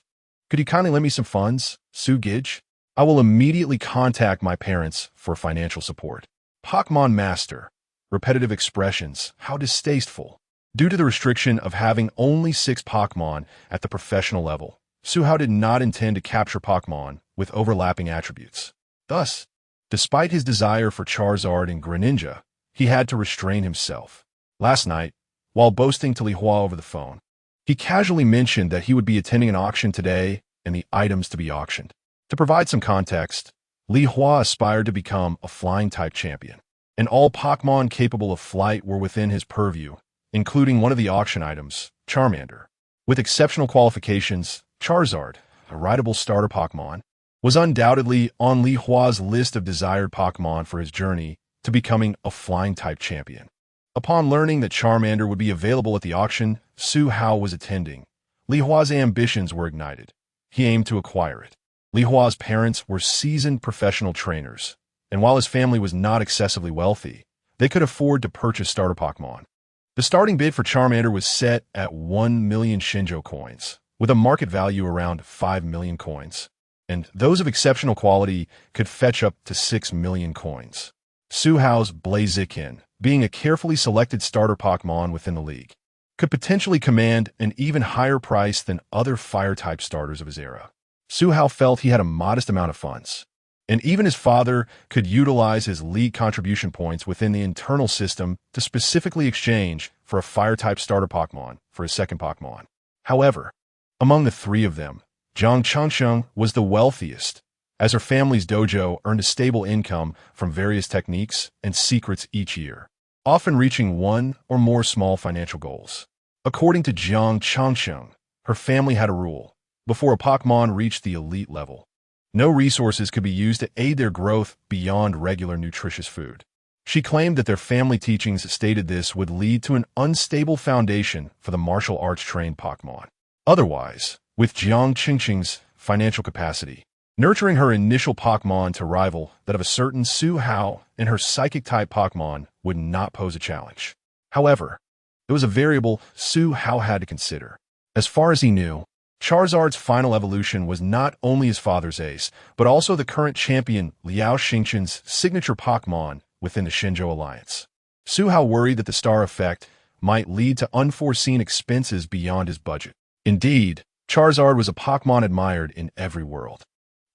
could you kindly lend me some funds, Sugij? I will immediately contact my parents for financial support. Pokémon Master. Repetitive expressions. How distasteful. Due to the restriction of having only 6 Pokémon at the professional level, Su Hao did not intend to capture Pokémon with overlapping attributes. Thus, despite his desire for Charizard and Greninja, he had to restrain himself. Last night, while boasting to Li Hua over the phone, he casually mentioned that he would be attending an auction today and the items to be auctioned. To provide some context, Li Hua aspired to become a flying-type champion, and all Pokémon capable of flight were within his purview, including one of the auction items, Charmander. With exceptional qualifications, Charizard, a rideable starter Pokémon, was undoubtedly on Li Hua's list of desired Pokémon for his journey to becoming a flying-type champion. Upon learning that Charmander would be available at the auction Su Hao was attending, Li Hua's ambitions were ignited. He aimed to acquire it. Li Hua's parents were seasoned professional trainers, and while his family was not excessively wealthy, they could afford to purchase starter Pokémon. The starting bid for Charmander was set at 1 million Shinjo coins, with a market value around 5 million coins, and those of exceptional quality could fetch up to 6 million coins. Su Hao's Blaziken, being a carefully selected starter Pokémon within the league, could potentially command an even higher price than other fire-type starters of his era. Su Hao felt he had a modest amount of funds, and even his father could utilize his league contribution points within the internal system to specifically exchange for a fire-type starter Pokémon for his second Pokémon. However, among the 3 of them, Jiang Changsheng was the wealthiest, as her family's dojo earned a stable income from various techniques and secrets each year, often reaching 1 or more small financial goals. According to Jiang Changsheng, her family had a rule: before a Pokémon reached the elite level, no resources could be used to aid their growth beyond regular nutritious food. She claimed that their family teachings stated this would lead to an unstable foundation for the martial arts-trained Pokémon. Otherwise, with Jiang Qingqing's financial capacity, nurturing her initial Pokémon to rival that of a certain Su Hao and her psychic-type Pokémon would not pose a challenge. However, it was a variable Su Hao had to consider. As far as he knew, Charizard's final evolution was not only his father's ace, but also the current champion Liao Xingqian's signature Pokémon within the Shinjo Alliance. Su Hao worried that the star effect might lead to unforeseen expenses beyond his budget. Indeed, Charizard was a Pokémon admired in every world.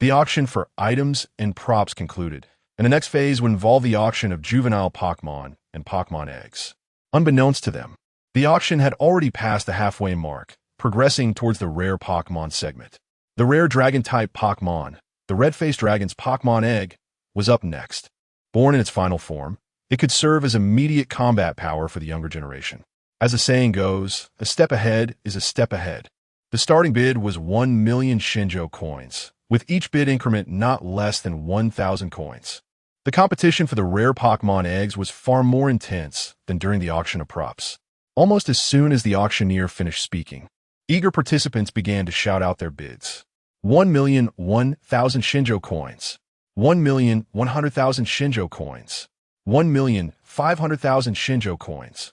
The auction for items and props concluded, and the next phase would involve the auction of juvenile Pokémon and Pokémon eggs. Unbeknownst to them, the auction had already passed the halfway mark, progressing towards the rare Pokémon segment. The rare Dragon-type Pokémon, the red-faced dragon's Pokémon egg, was up next. Born in its final form, it could serve as immediate combat power for the younger generation. As the saying goes, a step ahead is a step ahead. The starting bid was 1 million Shinjo coins, with each bid increment not less than 1,000 coins. The competition for the rare Pokémon eggs was far more intense than during the auction of props. Almost as soon as the auctioneer finished speaking, eager participants began to shout out their bids. 1,001,000 Shinjo coins, 1,100,000 Shinjo coins, 1,500,000 Shinjo coins.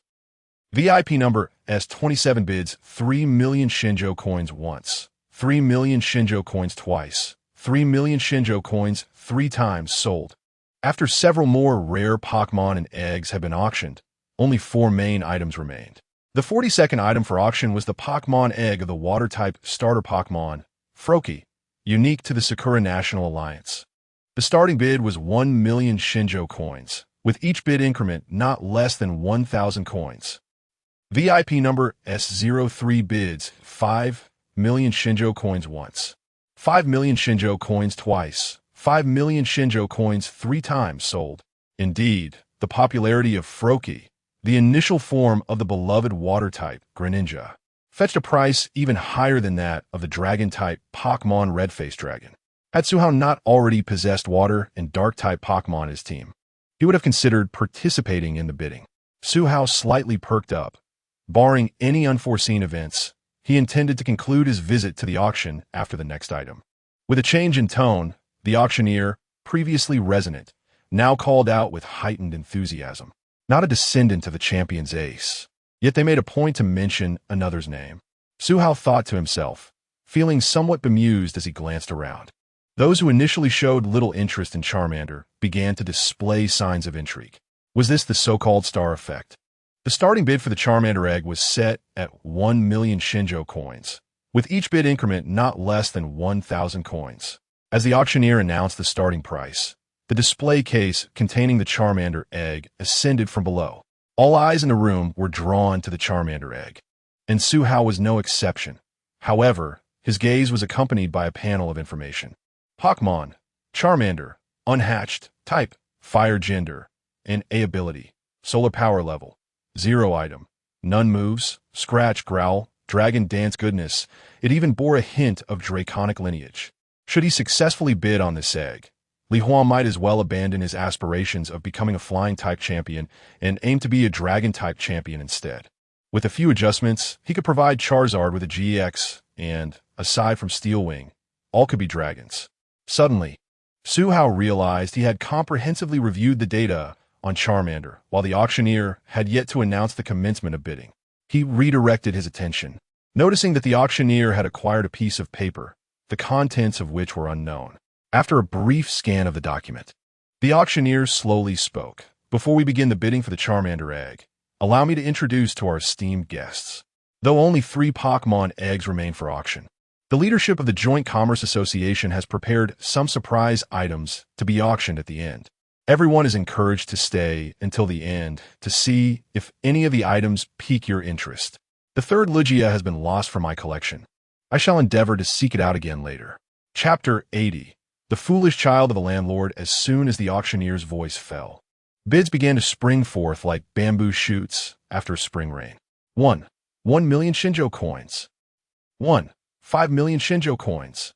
VIP number S27 bids 3 million Shinjo coins once, 3 million Shinjo coins twice, 3 million Shinjo coins 3 times sold. After several more rare Pokémon and eggs had been auctioned, only 4 main items remained. The 42nd item for auction was the Pokémon egg of the water-type starter Pokémon, Froakie, unique to the Sakura National Alliance. The starting bid was 1 million Shinjo coins, with each bid increment not less than 1,000 coins. VIP number S03 bids 5 million Shinjo coins once, 5 million Shinjo coins twice, 5 million Shinjo coins 3 times sold. Indeed, the popularity of Froakie, the initial form of the beloved water-type Greninja, fetched a price even higher than that of the dragon-type Pokémon red-faced dragon. Had Su Hao not already possessed water and dark-type Pokémon in his team, he would have considered participating in the bidding. Su Hao slightly perked up. Barring any unforeseen events, he intended to conclude his visit to the auction after the next item. With a change in tone, the auctioneer, previously resonant, now called out with heightened enthusiasm. Not a descendant of the champion's ace, yet they made a point to mention another's name. Su Hao thought to himself, feeling somewhat bemused as he glanced around. Those who initially showed little interest in Charmander began to display signs of intrigue. Was this the so-called star effect? The starting bid for the Charmander egg was set at 1 million Shinjo coins, with each bid increment not less than 1,000 coins. As the auctioneer announced the starting price, the display case containing the Charmander egg ascended from below. All eyes in the room were drawn to the Charmander egg, and Su Hao was no exception. However, his gaze was accompanied by a panel of information. Pokémon, Charmander, unhatched, type, fire gender, and A ability, solar power level, 0 item, none moves, scratch, growl, dragon dance goodness. It even bore a hint of draconic lineage. Should he successfully bid on this egg, Li Huan might as well abandon his aspirations of becoming a flying-type champion and aim to be a dragon-type champion instead. With a few adjustments, he could provide Charizard with a GX, and, aside from Steel Wing, all could be dragons. Suddenly, Su Hao realized he had comprehensively reviewed the data on Charmander, while the auctioneer had yet to announce the commencement of bidding. He redirected his attention, noticing that the auctioneer had acquired a piece of paper, the contents of which were unknown. After a brief scan of the document, the auctioneer slowly spoke. Before we begin the bidding for the Charmander egg, allow me to introduce to our esteemed guests. Though only 3 Pokémon eggs remain for auction, the leadership of the Joint Commerce Association has prepared some surprise items to be auctioned at the end. Everyone is encouraged to stay until the end to see if any of the items pique your interest. The 3rd Lugia has been lost from my collection. I shall endeavor to seek it out again later. Chapter 80. The Foolish Child of a Landlord. As soon as the auctioneer's voice fell, bids began to spring forth like bamboo shoots after spring rain. 1 million Shinjo coins. 5 million Shinjo coins.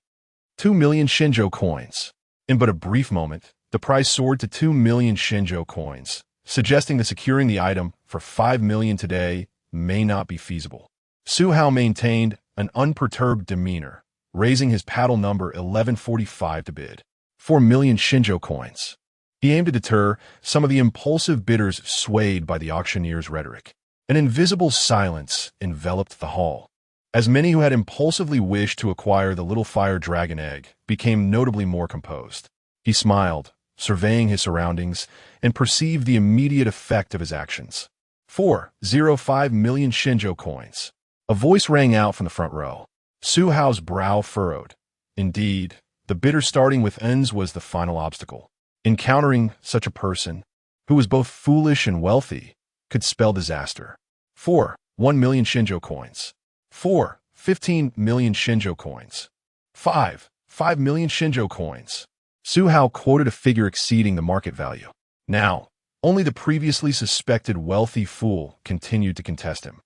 2 million Shinjo coins. In but a brief moment, the price soared to 2 million Shinjo coins, suggesting that securing the item for 5 million today may not be feasible. Su Hao maintained an unperturbed demeanor, raising his paddle number 1145 to bid 4 million Shinjo coins. He aimed to deter some of the impulsive bidders swayed by the auctioneer's rhetoric. An invisible silence enveloped the hall. as many who had impulsively wished to acquire the little fire dragon egg became notably more composed. He smiled, surveying his surroundings, and perceived the immediate effect of his actions. 405 million Shinjo coins. A voice rang out from the front row. Su Hao's brow furrowed. Indeed, the bidder starting with ends was the final obstacle. Encountering such a person, who was both foolish and wealthy, could spell disaster. 1 million Shinjo coins. 15 million Shinjo coins. 5 million Shinjo coins. Su Hao quoted a figure exceeding the market value. Now, only the previously suspected wealthy fool continued to contest him,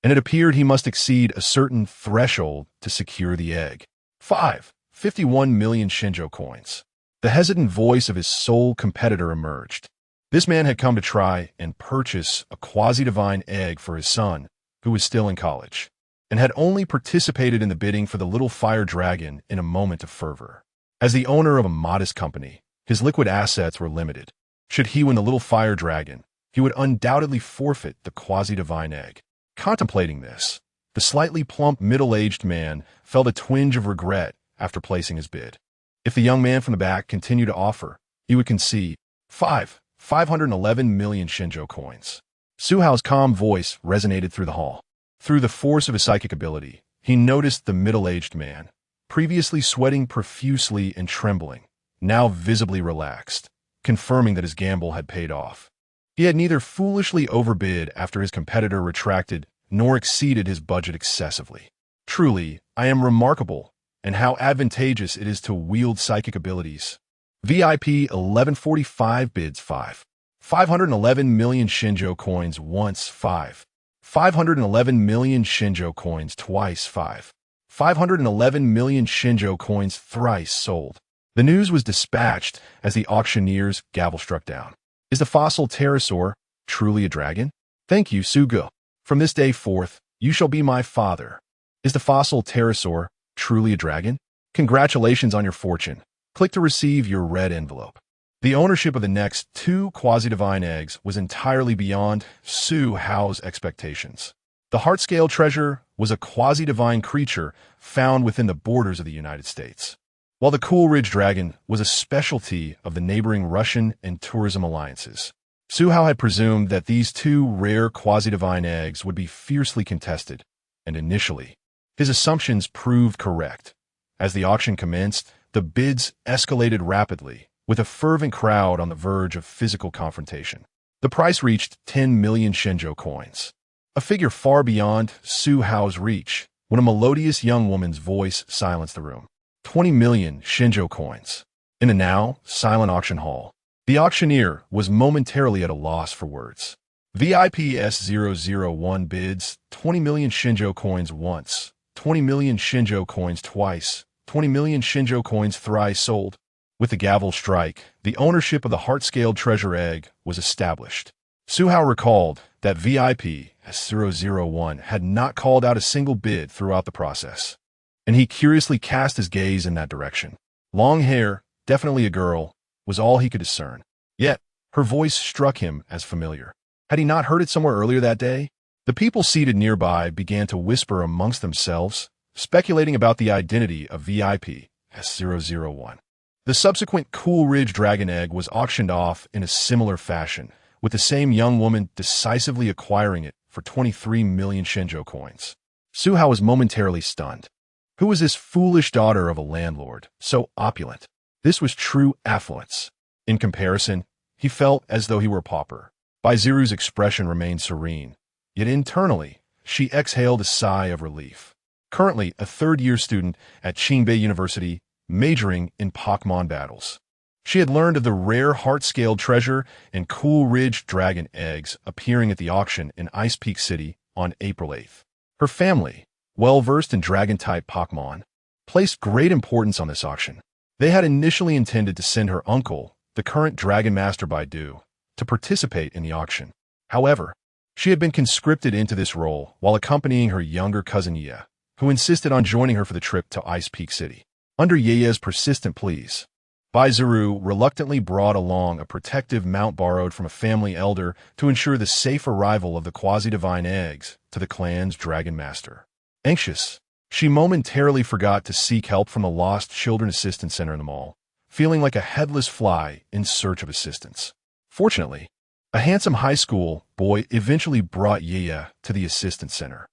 and it appeared he must exceed a certain threshold to secure the egg. 51 million Shinjo coins. The hesitant voice of his sole competitor emerged. This man had come to try and purchase a quasi-divine egg for his son, who was still in college, and had only participated in the bidding for the little fire dragon in a moment of fervor. As the owner of a modest company, his liquid assets were limited. Should he win the little fire dragon, he would undoubtedly forfeit the quasi-divine egg. Contemplating this, the slightly plump middle-aged man felt a twinge of regret after placing his bid. If the young man from the back continued to offer, he would concede 511 million Shinjo coins. Su Hao's calm voice resonated through the hall. Through the force of his psychic ability, he noticed the middle-aged man, previously sweating profusely and trembling, now visibly relaxed, confirming that his gamble had paid off. He had neither foolishly overbid after his competitor retracted, nor exceeded his budget excessively. Truly, I am remarkable, and how advantageous it is to wield psychic abilities. VIP 1145 bids 511 million Shinjo coins once. 511 million Shinjo coins twice. 511 million Shinjo coins thrice sold. The news was dispatched as the auctioneer's gavel struck down. Is the fossil pterosaur truly a dragon? Thank you, Sugo. From this day forth, you shall be my father. Is the fossil pterosaur truly a dragon? Congratulations on your fortune. Click to receive your red envelope. The ownership of the next 2 quasi-divine eggs was entirely beyond Su Hao's expectations. The heart-scale treasure was a quasi-divine creature found within the borders of the United States, while the Coolridge Dragon was a specialty of the neighboring Russian and tourism alliances. Su Hao had presumed that these 2 rare quasi-divine eggs would be fiercely contested, and initially, his assumptions proved correct. As the auction commenced, the bids escalated rapidly, with a fervent crowd on the verge of physical confrontation. The price reached 10 million Shinjo coins, a figure far beyond Su Hao's reach, when a melodious young woman's voice silenced the room. 20 million Shinjo coins. In a now silent auction hall, the auctioneer was momentarily at a loss for words. VIP S001 bids 20 million Shinjo coins once, 20 million Shinjo coins twice, 20 million Shinjo coins thrice sold. With the gavel strike, the ownership of the heart-scaled treasure egg was established. Su Hao recalled that VIP S001 had not called out a single bid throughout the process, and he curiously cast his gaze in that direction. Long hair, definitely a girl, was all he could discern. Yet, her voice struck him as familiar. Had he not heard it somewhere earlier that day? The people seated nearby began to whisper amongst themselves, speculating about the identity of VIP S001. The subsequent Coolridge Dragon Egg was auctioned off in a similar fashion, with the same young woman decisively acquiring it for 23 million Shinjo coins. Su Hao was momentarily stunned. Who was this foolish daughter of a landlord, so opulent? This was true affluence. In comparison, he felt as though he were a pauper. Baiziru's expression remained serene, yet internally, she exhaled a sigh of relief. Currently a third-year student at Qingbei University, majoring in Pokémon battles, she had learned of the rare heart-scaled treasure and Coolridge Dragon eggs appearing at the auction in Ice Peak City on April 8th. Her family, well-versed in dragon-type Pokémon, placed great importance on this auction. They had initially intended to send her uncle, the current Dragon Master Baidu, to participate in the auction. However, she had been conscripted into this role while accompanying her younger cousin Ye, who insisted on joining her for the trip to Ice Peak City. Under Ye's persistent pleas, Baiziru reluctantly brought along a protective mount borrowed from a family elder to ensure the safe arrival of the quasi-divine eggs to the clan's Dragon Master. Anxious, she momentarily forgot to seek help from the Lost Children Assistance Center in the mall, feeling like a headless fly in search of assistance. Fortunately, a handsome high school boy eventually brought Yaya to the assistance center.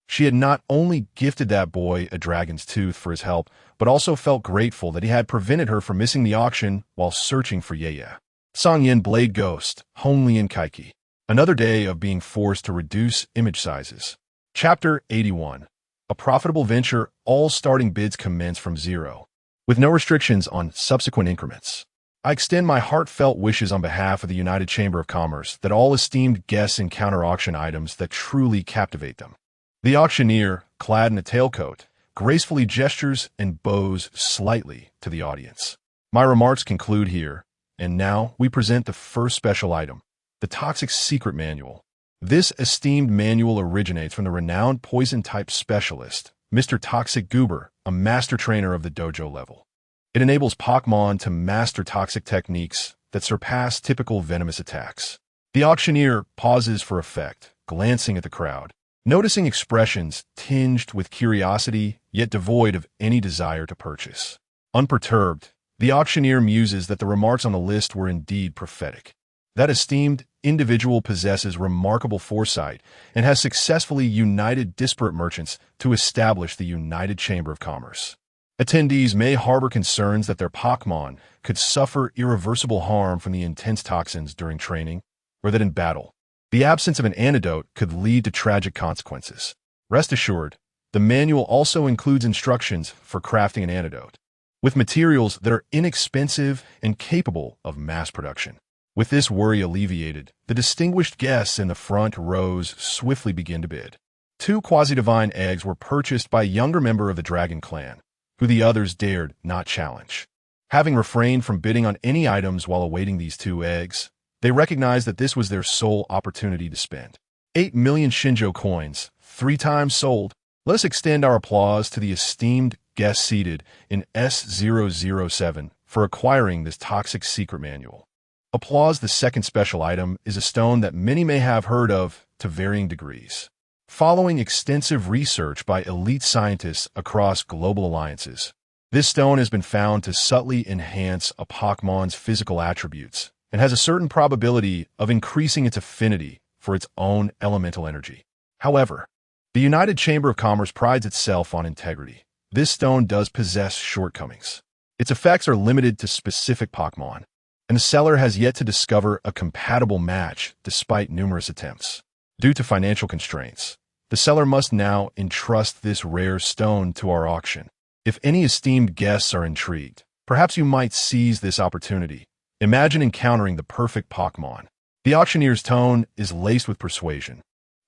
She had not only gifted that boy a dragon's tooth for his help, but also felt grateful that he had prevented her from missing the auction while searching for Yaya. Songyin Blade Ghost, Honglian Kaiki. Another day of being forced to reduce image sizes. Chapter 81. A profitable venture, all starting bids commence from zero, with no restrictions on subsequent increments. I extend my heartfelt wishes on behalf of the United Chamber of Commerce that all esteemed guests encounter auction items that truly captivate them. The auctioneer, clad in a tailcoat, gracefully gestures and bows slightly to the audience. My remarks conclude here, and now we present the first special item, the Toxic Secret Manual. This esteemed manual originates from the renowned poison-type specialist, Mr. Toxic Goober, a master trainer of the dojo level. It enables Pokémon to master toxic techniques that surpass typical venomous attacks. The auctioneer pauses for effect, glancing at the crowd, noticing expressions tinged with curiosity yet devoid of any desire to purchase. Unperturbed, the auctioneer muses that the remarks on the list were indeed prophetic. That esteemed individual possesses remarkable foresight and has successfully united disparate merchants to establish the United Chamber of Commerce. Attendees may harbor concerns that their Pokémon could suffer irreversible harm from the intense toxins during training, or that in battle, the absence of an antidote could lead to tragic consequences. Rest assured, the manual also includes instructions for crafting an antidote, with materials that are inexpensive and capable of mass production. With this worry alleviated, the distinguished guests in the front rows swiftly begin to bid. 2 quasi-divine eggs were purchased by a younger member of the Dragon Clan, who the others dared not challenge. Having refrained from bidding on any items while awaiting these 2 eggs, they recognized that this was their sole opportunity to spend 8 million Shinjo coins, 3 times sold. Let us extend our applause to the esteemed guest seated in S007 for acquiring this toxic secret manual. Applause. The second special item is a stone that many may have heard of to varying degrees. Following extensive research by elite scientists across global alliances, this stone has been found to subtly enhance a Pokémon's physical attributes and has a certain probability of increasing its affinity for its own elemental energy. However, the United Chamber of Commerce prides itself on integrity. This stone does possess shortcomings. Its effects are limited to specific Pokémon, and the seller has yet to discover a compatible match despite numerous attempts. Due to financial constraints, the seller must now entrust this rare stone to our auction. If any esteemed guests are intrigued, perhaps you might seize this opportunity. Imagine encountering the perfect Pokémon. The auctioneer's tone is laced with persuasion,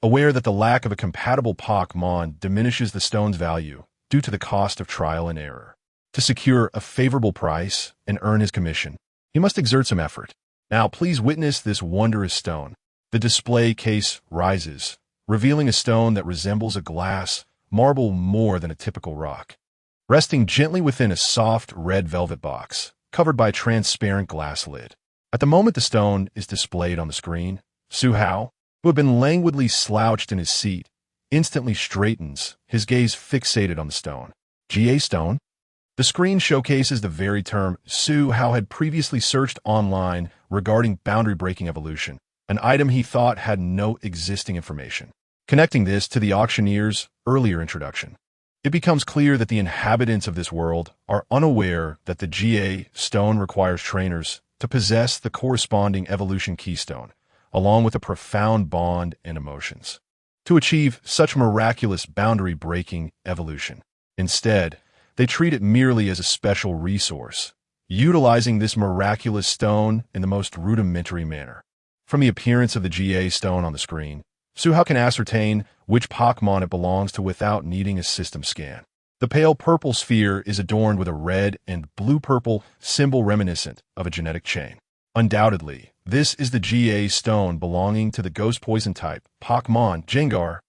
aware that the lack of a compatible Pokémon diminishes the stone's value due to the cost of trial and error. To secure a favorable price and earn his commission, he must exert some effort. Now please witness this wondrous stone. The display case rises, revealing a stone that resembles a glass marble more than a typical rock. Resting gently within a soft red velvet box, covered by a transparent glass lid. At the moment the stone is displayed on the screen, Su Hao, who had been languidly slouched in his seat, instantly straightens, his gaze fixated on the stone. GA stone? The screen showcases the very term Su Hao had previously searched online regarding boundary-breaking evolution, an item he thought had no existing information. Connecting this to the auctioneer's earlier introduction, it becomes clear that the inhabitants of this world are unaware that the GA stone requires trainers to possess the corresponding evolution keystone, along with a profound bond and emotions, to achieve such miraculous boundary-breaking evolution. Instead, they treat it merely as a special resource, utilizing this miraculous stone in the most rudimentary manner. From the appearance of the GA stone on the screen, Su Hao can ascertain which Pokémon it belongs to without needing a system scan. The pale purple sphere is adorned with a red and blue-purple symbol reminiscent of a genetic chain. Undoubtedly, this is the GA stone belonging to the ghost poison type Pokémon Gengar.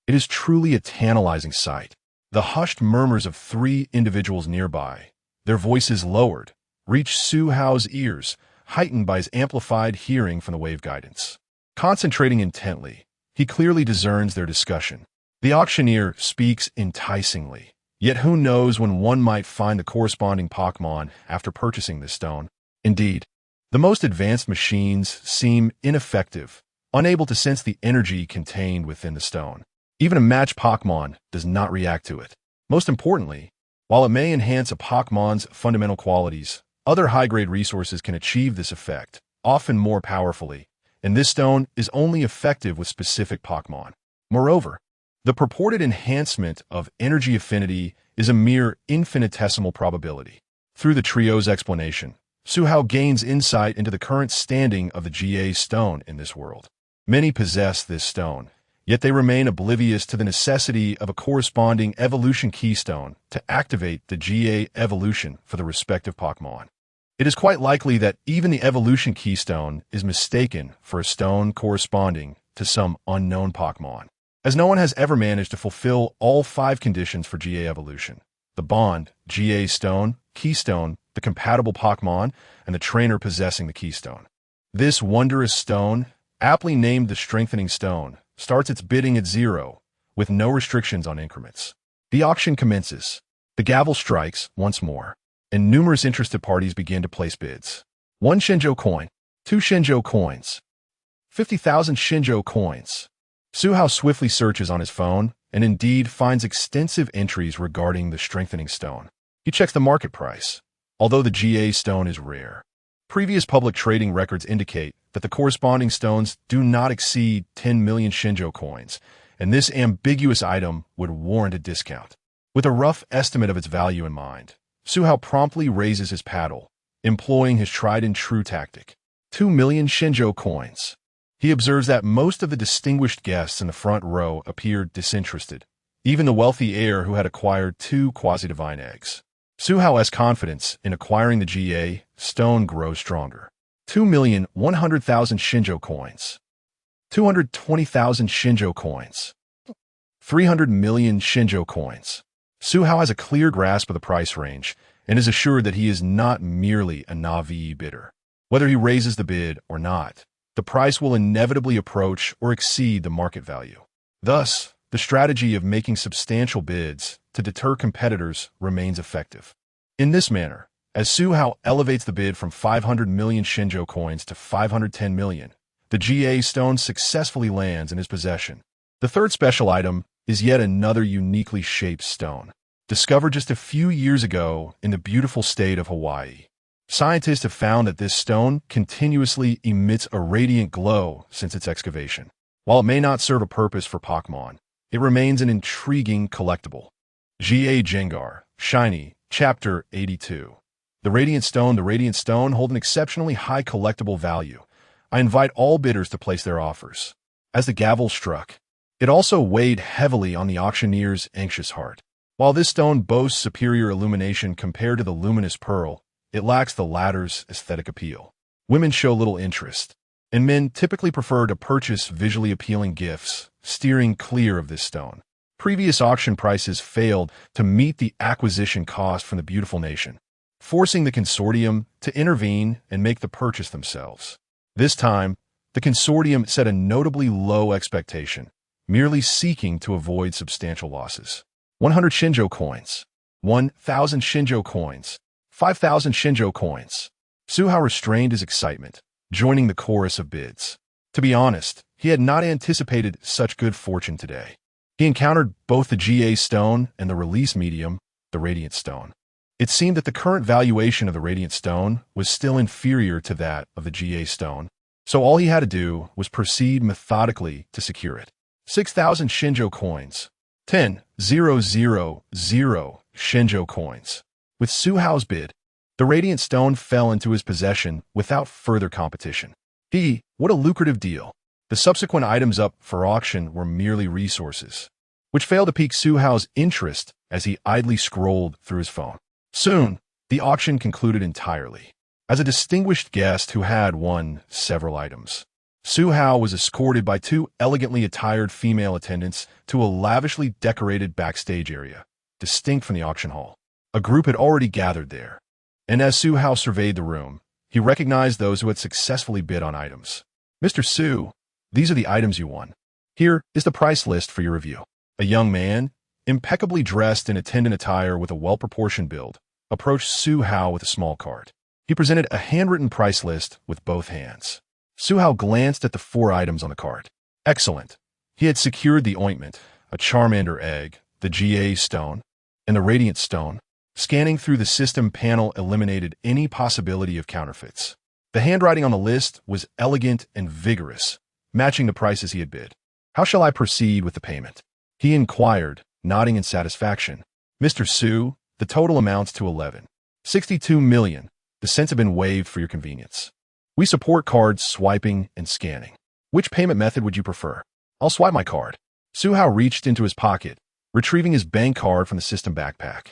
It is truly a tantalizing sight. The hushed murmurs of 3 individuals nearby, their voices lowered, reach Su Hao's ears, heightened by his amplified hearing from the wave guidance. Concentrating intently, he clearly discerns their discussion. The auctioneer speaks enticingly, yet who knows when one might find the corresponding Pokémon after purchasing this stone. Indeed, the most advanced machines seem ineffective, unable to sense the energy contained within the stone. Even a matched Pokémon does not react to it. Most importantly, while it may enhance a Pokémon's fundamental qualities, other high-grade resources can achieve this effect, often more powerfully, and this stone is only effective with specific Pokémon. Moreover, the purported enhancement of energy affinity is a mere infinitesimal probability. Through the trio's explanation, Suhao gains insight into the current standing of the GA stone in this world. Many possess this stone, yet they remain oblivious to the necessity of a corresponding evolution keystone to activate the GA evolution for the respective Pokémon. It is quite likely that even the evolution keystone is mistaken for a stone corresponding to some unknown Pokémon, as no one has ever managed to fulfill all 5 conditions for GA evolution: the bond, GA stone, keystone, the compatible Pokémon, and the trainer possessing the keystone. This wondrous stone, aptly named the Strengthening Stone, starts its bidding at 0, with no restrictions on increments. The auction commences. The gavel strikes once more, and numerous interested parties begin to place bids. 1 Shinjo coin, 2 Shinjo coins, 50,000 Shinjo coins. Suhao swiftly searches on his phone and indeed finds extensive entries regarding the Strengthening Stone. He checks the market price. Although the GA stone is rare, previous public trading records indicate that the corresponding stones do not exceed 10 million Shinjo coins, and this ambiguous item would warrant a discount. With a rough estimate of its value in mind, Suhao promptly raises his paddle, employing his tried-and-true tactic: 2 million Shinjo coins. He observes that most of the distinguished guests in the front row appeared disinterested, even the wealthy heir who had acquired 2 quasi-divine eggs. Suhao's confidence in acquiring the GA stone grows stronger. 2,100,000 Shinjo coins, 220,000 Shinjo coins, 300 million Shinjo coins. Suhao has a clear grasp of the price range and is assured that he is not merely a Navi bidder. Whether he raises the bid or not, the price will inevitably approach or exceed the market value. Thus, the strategy of making substantial bids to deter competitors remains effective. In this manner, as Suhao elevates the bid from 500 million Shinjo coins to 510 million, the GA stone successfully lands in his possession. The third special item is yet another uniquely shaped stone, discovered just a few years ago in the beautiful state of Hawaii. Scientists have found that this stone continuously emits a radiant glow since its excavation. While it may not serve a purpose for Pokémon, it remains an intriguing collectible. GA Jengar, Shiny, Chapter 82. The Radiant Stone hold an exceptionally high collectible value. I invite all bidders to place their offers. As the gavel struck, it also weighed heavily on the auctioneer's anxious heart. While this stone boasts superior illumination compared to the luminous pearl, it lacks the latter's aesthetic appeal. Women show little interest, and men typically prefer to purchase visually appealing gifts, steering clear of this stone. Previous auction prices failed to meet the acquisition cost from the beautiful nation, forcing the consortium to intervene and make the purchase themselves. This time, the consortium set a notably low expectation, merely seeking to avoid substantial losses. 100 Shinjo coins, 1,000 Shinjo coins, 5,000 Shinjo coins. Suhao restrained his excitement, joining the chorus of bids. To be honest, he had not anticipated such good fortune today. He encountered both the GA stone and the release medium, the Radiant Stone. It seemed that the current valuation of the Radiant Stone was still inferior to that of the GA stone, so all he had to do was proceed methodically to secure it. 6,000 Shinjo coins, 10,000 Shinjo coins. With Suhao's bid, the Radiant Stone fell into his possession without further competition. What a lucrative deal. The subsequent items up for auction were merely resources, which failed to pique Suhao's interest as he idly scrolled through his phone. Soon, the auction concluded entirely. As a distinguished guest who had won several items, Suhao was escorted by 2 elegantly attired female attendants to a lavishly decorated backstage area, distinct from the auction hall. A group had already gathered there, and as Suhao surveyed the room, he recognized those who had successfully bid on items. Mr. Su, these are the items you won. Here is the price list for your review. A young man, impeccably dressed in attendant attire with a well-proportioned build, approached Su Hao with a small cart. He presented a handwritten price list with both hands. Su Hao glanced at the 4 items on the cart. Excellent. He had secured the ointment, a Charmander egg, the GA stone, and the Radiant stone. Scanning through the system panel eliminated any possibility of counterfeits. The handwriting on the list was elegant and vigorous, matching the prices he had bid. How shall I proceed with the payment? He inquired, nodding in satisfaction. Mr. Su, the total amounts to 11.62 million. The cents have been waived for your convenience. We support card swiping and scanning. Which payment method would you prefer? I'll swipe my card. Su Hao reached into his pocket, retrieving his bank card from the system backpack.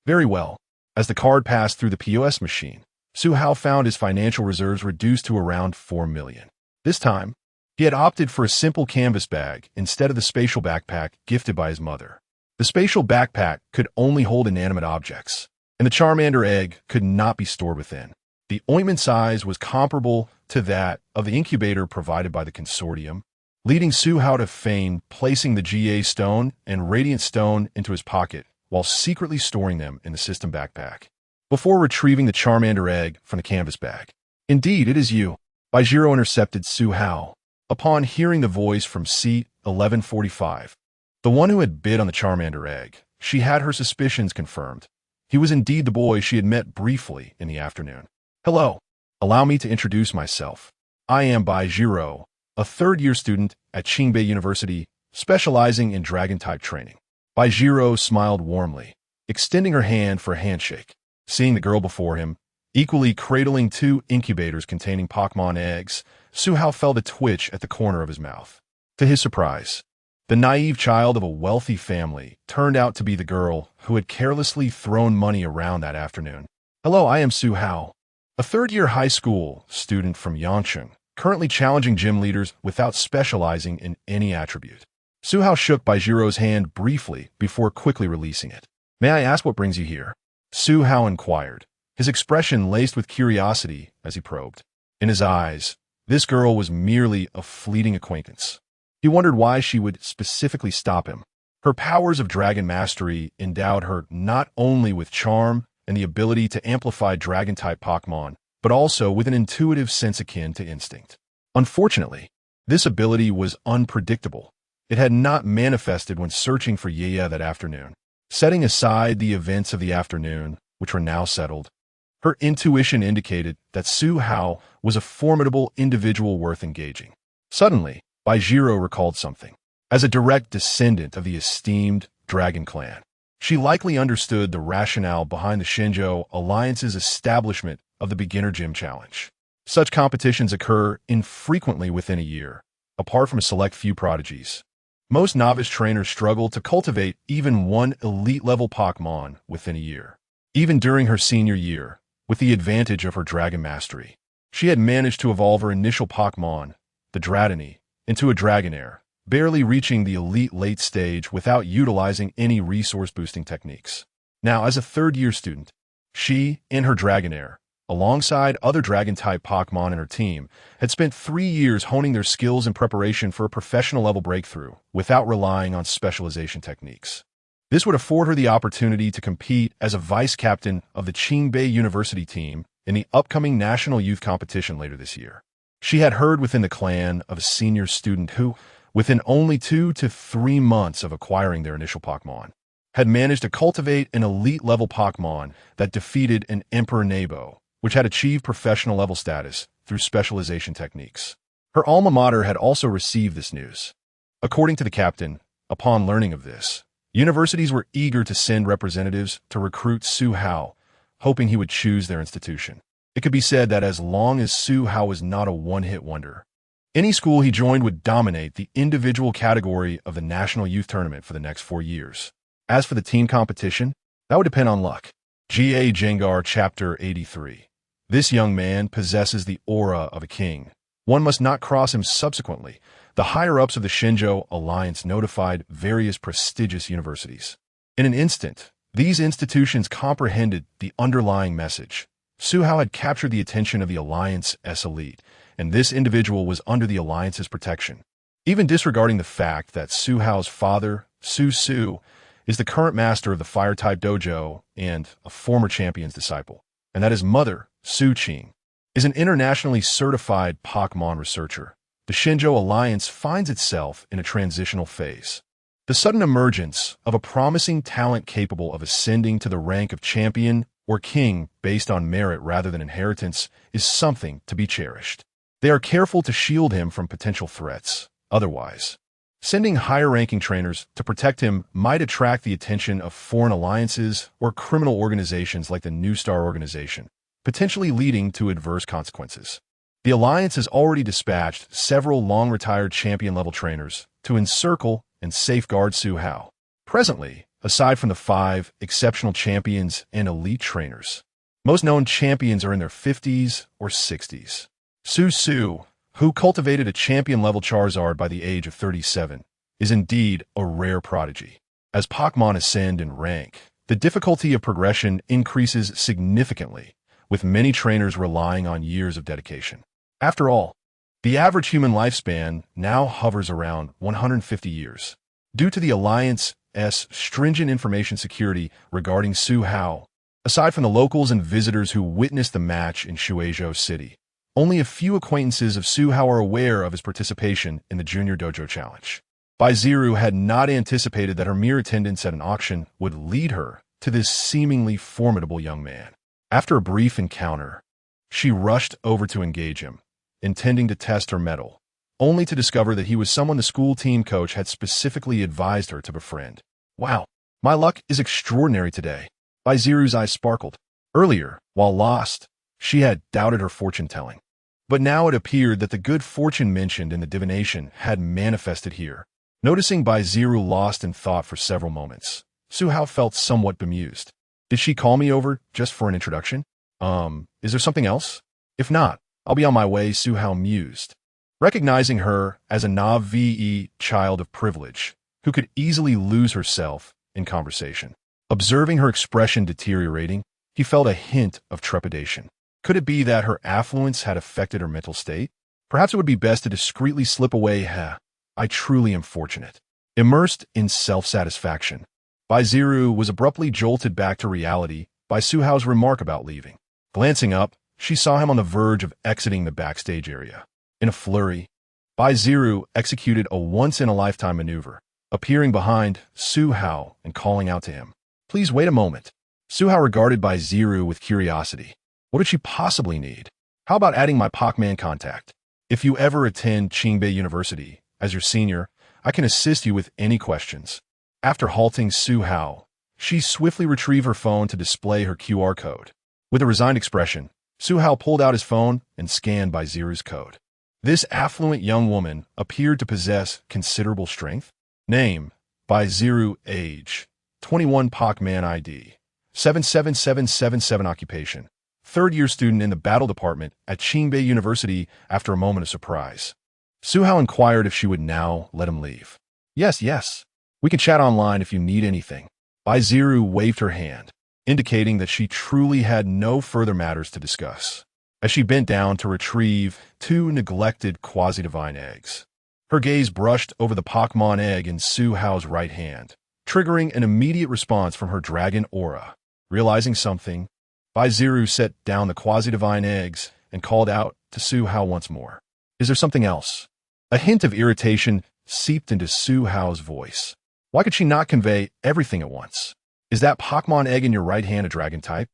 Very well. As the card passed through the POS machine, Su Hao found his financial reserves reduced to around 4 million. This time, he had opted for a simple canvas bag instead of the spatial backpack gifted by his mother. The spatial backpack could only hold inanimate objects, and the Charmander egg could not be stored within. The ointment size was comparable to that of the incubator provided by the consortium, leading Su Hao to feign placing the GA stone and Radiant stone into his pocket while secretly storing them in the system backpack, before retrieving the Charmander egg from the canvas bag. Indeed, it is you. Baijiro intercepted Su Hao upon hearing the voice from seat 1145. The one who had bid on the Charmander egg. She had her suspicions confirmed. He was indeed the boy she had met briefly in the afternoon. Hello. Allow me to introduce myself. I am Baijiro, a third-year student at Qingbei University, specializing in dragon-type training. Baijiro smiled warmly, extending her hand for a handshake. Seeing the girl before him, equally cradling 2 incubators containing Pokémon eggs, Su Hao felt a twitch at the corner of his mouth. To his surprise, the naive child of a wealthy family turned out to be the girl who had carelessly thrown money around that afternoon. Hello, I am Su Hao, a third-year high school student from Yangcheng, currently challenging gym leaders without specializing in any attribute. Su Hao shook Baijiro's hand briefly before quickly releasing it. May I ask what brings you here? Su Hao inquired, his expression laced with curiosity as he probed. In his eyes, this girl was merely a fleeting acquaintance. He wondered why she would specifically stop him. Her powers of dragon mastery endowed her not only with charm and the ability to amplify dragon-type Pokémon, but also with an intuitive sense akin to instinct. Unfortunately, this ability was unpredictable. It had not manifested when searching for Yaya that afternoon. Setting aside the events of the afternoon, which were now settled, her intuition indicated that Su Hao was a formidable individual worth engaging. Suddenly, Baijiro recalled something. As a direct descendant of the esteemed Dragon Clan, she likely understood the rationale behind the Shenzhou Alliance's establishment of the Beginner Gym Challenge. Such competitions occur infrequently within a year, apart from a select few prodigies. Most novice trainers struggle to cultivate even one elite-level Pokémon within a year. Even during her senior year, with the advantage of her dragon mastery, she had managed to evolve her initial Pokémon, the Dratini, into a Dragonair, barely reaching the elite late stage without utilizing any resource-boosting techniques. Now, as a third-year student, she and her Dragonair, alongside other Dragon-type Pokémon in her team, had spent 3 years honing their skills in preparation for a professional-level breakthrough without relying on specialization techniques. This would afford her the opportunity to compete as a vice-captain of the Qingbei University team in the upcoming National Youth Competition later this year. She had heard within the clan of a senior student who, within only 2 to 3 months of acquiring their initial Pokémon, had managed to cultivate an elite-level Pokémon that defeated an Emperor Nebo, which had achieved professional-level status through specialization techniques. Her alma mater had also received this news. According to the captain, upon learning of this, universities were eager to send representatives to recruit Su Hao, hoping he would choose their institution. It could be said that as long as Su Hao was not a one-hit wonder, any school he joined would dominate the individual category of the National Youth Tournament for the next 4 years. As for the team competition, that would depend on luck. G.A. Jengar Chapter 83. This young man possesses the aura of a king. One must not cross him subsequently. The higher-ups of the Shenzhou Alliance notified various prestigious universities. In an instant, these institutions comprehended the underlying message. Su Hao had captured the attention of the Alliance's elite, and this individual was under the Alliance's protection. Even disregarding the fact that Su Hao's father, Su is the current master of the Fire-type dojo and a former champion's disciple, and that his mother, Su Qing, is an internationally certified Pokémon researcher. The Shinjo Alliance finds itself in a transitional phase. The sudden emergence of a promising talent capable of ascending to the rank of champion or king based on merit rather than inheritance is something to be cherished. They are careful to shield him from potential threats. Otherwise, sending higher-ranking trainers to protect him might attract the attention of foreign alliances or criminal organizations like the New Star organization, potentially leading to adverse consequences. The Alliance has already dispatched several long-retired champion-level trainers to encircle and safeguard Su Hao. Presently, aside from the 5 exceptional champions and elite trainers, most known champions are in their 50s or 60s. Su, who cultivated a champion-level Charizard by the age of 37, is indeed a rare prodigy. As Pokémon ascend in rank, the difficulty of progression increases significantly, with many trainers relying on years of dedication. After all, the average human lifespan now hovers around 150 years. Due to the Alliance's stringent information security regarding Su Hao, aside from the locals and visitors who witnessed the match in Shueizhou City, only a few acquaintances of Su Hao are aware of his participation in the Junior Dojo Challenge. Baiziru had not anticipated that her mere attendance at an auction would lead her to this seemingly formidable young man. After a brief encounter, she rushed over to engage him, intending to test her mettle, only to discover that he was someone the school team coach had specifically advised her to befriend. Wow, my luck is extraordinary today. Baiziru's eyes sparkled. Earlier, while lost, she had doubted her fortune-telling. But now it appeared that the good fortune mentioned in the divination had manifested here. Noticing Baiziru lost in thought for several moments, Su Hao felt somewhat bemused. Did she call me over just for an introduction? Is there something else? If not, I'll be on my way, Su Hao mused. Recognizing her as a Navi child of privilege, who could easily lose herself in conversation. Observing her expression deteriorating, he felt a hint of trepidation. Could it be that her affluence had affected her mental state? Perhaps it would be best to discreetly slip away. I truly am fortunate. Immersed in self-satisfaction, Baiziru was abruptly jolted back to reality by Su Hao's remark about leaving. Glancing up, she saw him on the verge of exiting the backstage area. In a flurry, Baiziru executed a once-in-a-lifetime maneuver, appearing behind Su Hao and calling out to him. Please wait a moment. Su Hao regarded Baiziru with curiosity. What did she possibly need? How about adding my Pokémon contact? If you ever attend Qingbei University, as your senior, I can assist you with any questions. After halting Su Hao, she swiftly retrieved her phone to display her QR code. With a resigned expression, Su Hao pulled out his phone and scanned Baiziru's code. This affluent young woman appeared to possess considerable strength. Name, Baiziru. Age, 21. Pokémon ID, 77777. Occupation, third-year student in the battle department at Qingbei University. After a moment of surprise, Su Hao inquired if she would now let him leave. Yes. We can chat online if you need anything. Baiziru waved her hand, indicating that she truly had no further matters to discuss, as she bent down to retrieve 2 neglected quasi-divine eggs. Her gaze brushed over the Pokémon egg in Su Hao's right hand, triggering an immediate response from her dragon aura. Realizing something, Baiziru set down the quasi-divine eggs and called out to Su Hao once more. Is there something else? A hint of irritation seeped into Su Hao's voice. Why could she not convey everything at once? Is that Pokémon egg in your right hand a dragon type?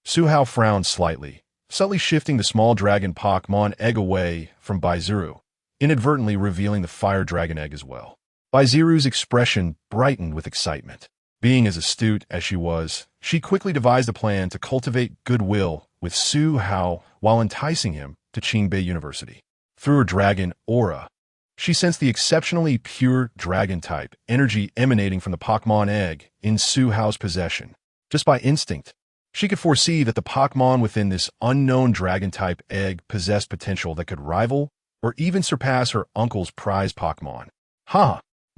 Su Hao frowned slightly, subtly shifting the small dragon Pokémon egg away from Baiziru, inadvertently revealing the fire dragon egg as well. Baiziru's expression brightened with excitement. Being as astute as she was, she quickly devised a plan to cultivate goodwill with Su Hao while enticing him to Qingbei University. Through her dragon aura, she sensed the exceptionally pure dragon-type energy emanating from the Pokémon egg in Su Hao's possession. Just by instinct, she could foresee that the Pokémon within this unknown dragon-type egg possessed potential that could rival or even surpass her uncle's prized Pokémon.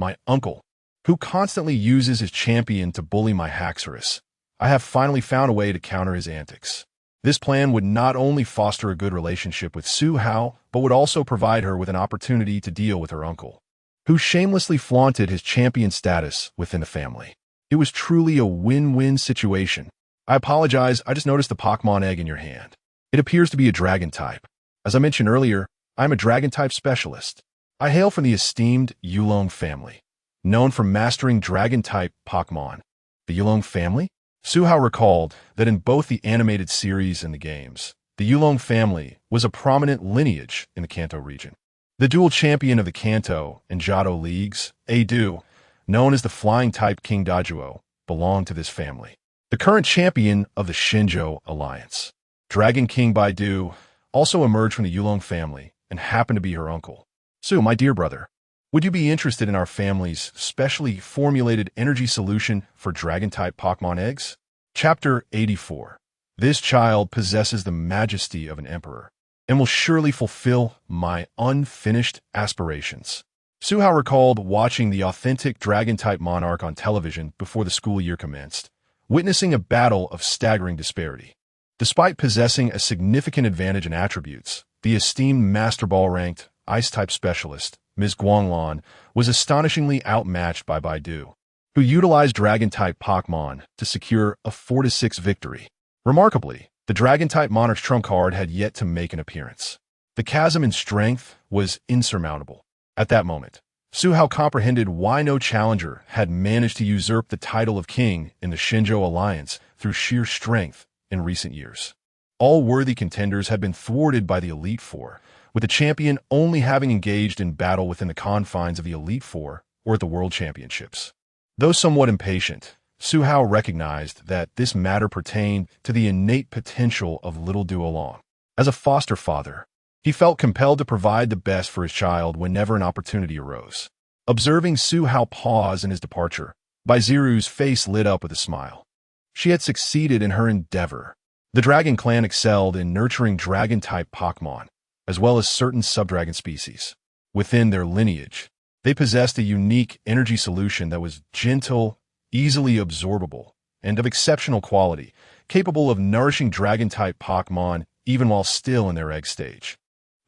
My uncle, who constantly uses his champion to bully my Haxorus. I have finally found a way to counter his antics. This plan would not only foster a good relationship with Su Hao, but would also provide her with an opportunity to deal with her uncle. who shamelessly flaunted his champion status within the family. It was truly a win-win situation. I apologize, I just noticed the Pokémon egg in your hand. It appears to be a dragon type. As I mentioned earlier, I'm a dragon type specialist. I hail from the esteemed Yulong family, known for mastering dragon type Pokémon. The Yulong family? Suhao recalled that in both the animated series and the games, the Yulong family was a prominent lineage in the Kanto region. The dual champion of the Kanto and Johto leagues, Adu, known as the flying-type King Dajuo, belonged to this family. The current champion of the Shinjo Alliance, Dragon King Baidu, also emerged from the Yulong family and happened to be her uncle. Su, my dear brother, would you be interested in our family's specially formulated energy solution for dragon-type Pokémon eggs? Chapter 84. This child possesses the majesty of an emperor and will surely fulfill my unfinished aspirations. Suhao recalled watching the authentic dragon-type monarch on television before the school year commenced, witnessing a battle of staggering disparity. Despite possessing a significant advantage in attributes, the esteemed Master Ball-ranked Ice-type specialist, Ms. Guanglan, was astonishingly outmatched by Baidu, who utilized Dragon-type Pokémon to secure a 4-6 victory. Remarkably, the Dragon-type Monarch's trump card had yet to make an appearance. The chasm in strength was insurmountable. At that moment, Suhao comprehended why no challenger had managed to usurp the title of king in the Shinjo Alliance through sheer strength in recent years. All worthy contenders had been thwarted by the Elite Four, with the champion only having engaged in battle within the confines of the Elite Four or at the World Championships. Though somewhat impatient, Suhao recognized that this matter pertained to the innate potential of little Duolong. As a foster father, he felt compelled to provide the best for his child whenever an opportunity arose. Observing Suhao pause in his departure, Baiziru's face lit up with a smile. She had succeeded in her endeavor. The Dragon Clan excelled in nurturing Dragon-type Pokémon, as well as certain sub-dragon species. Within their lineage, they possessed a unique energy solution that was gentle, easily absorbable, and of exceptional quality, capable of nourishing Dragon-type Pokémon even while still in their egg stage.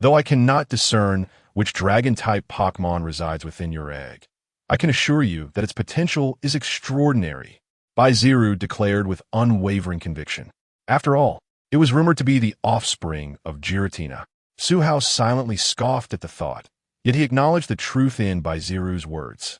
Though I cannot discern which Dragon-type Pokémon resides within your egg, I can assure you that its potential is extraordinary, Baiziru declared with unwavering conviction. After all, it was rumored to be the offspring of Giratina. Suhao silently scoffed at the thought, yet he acknowledged the truth in Baiziru's words.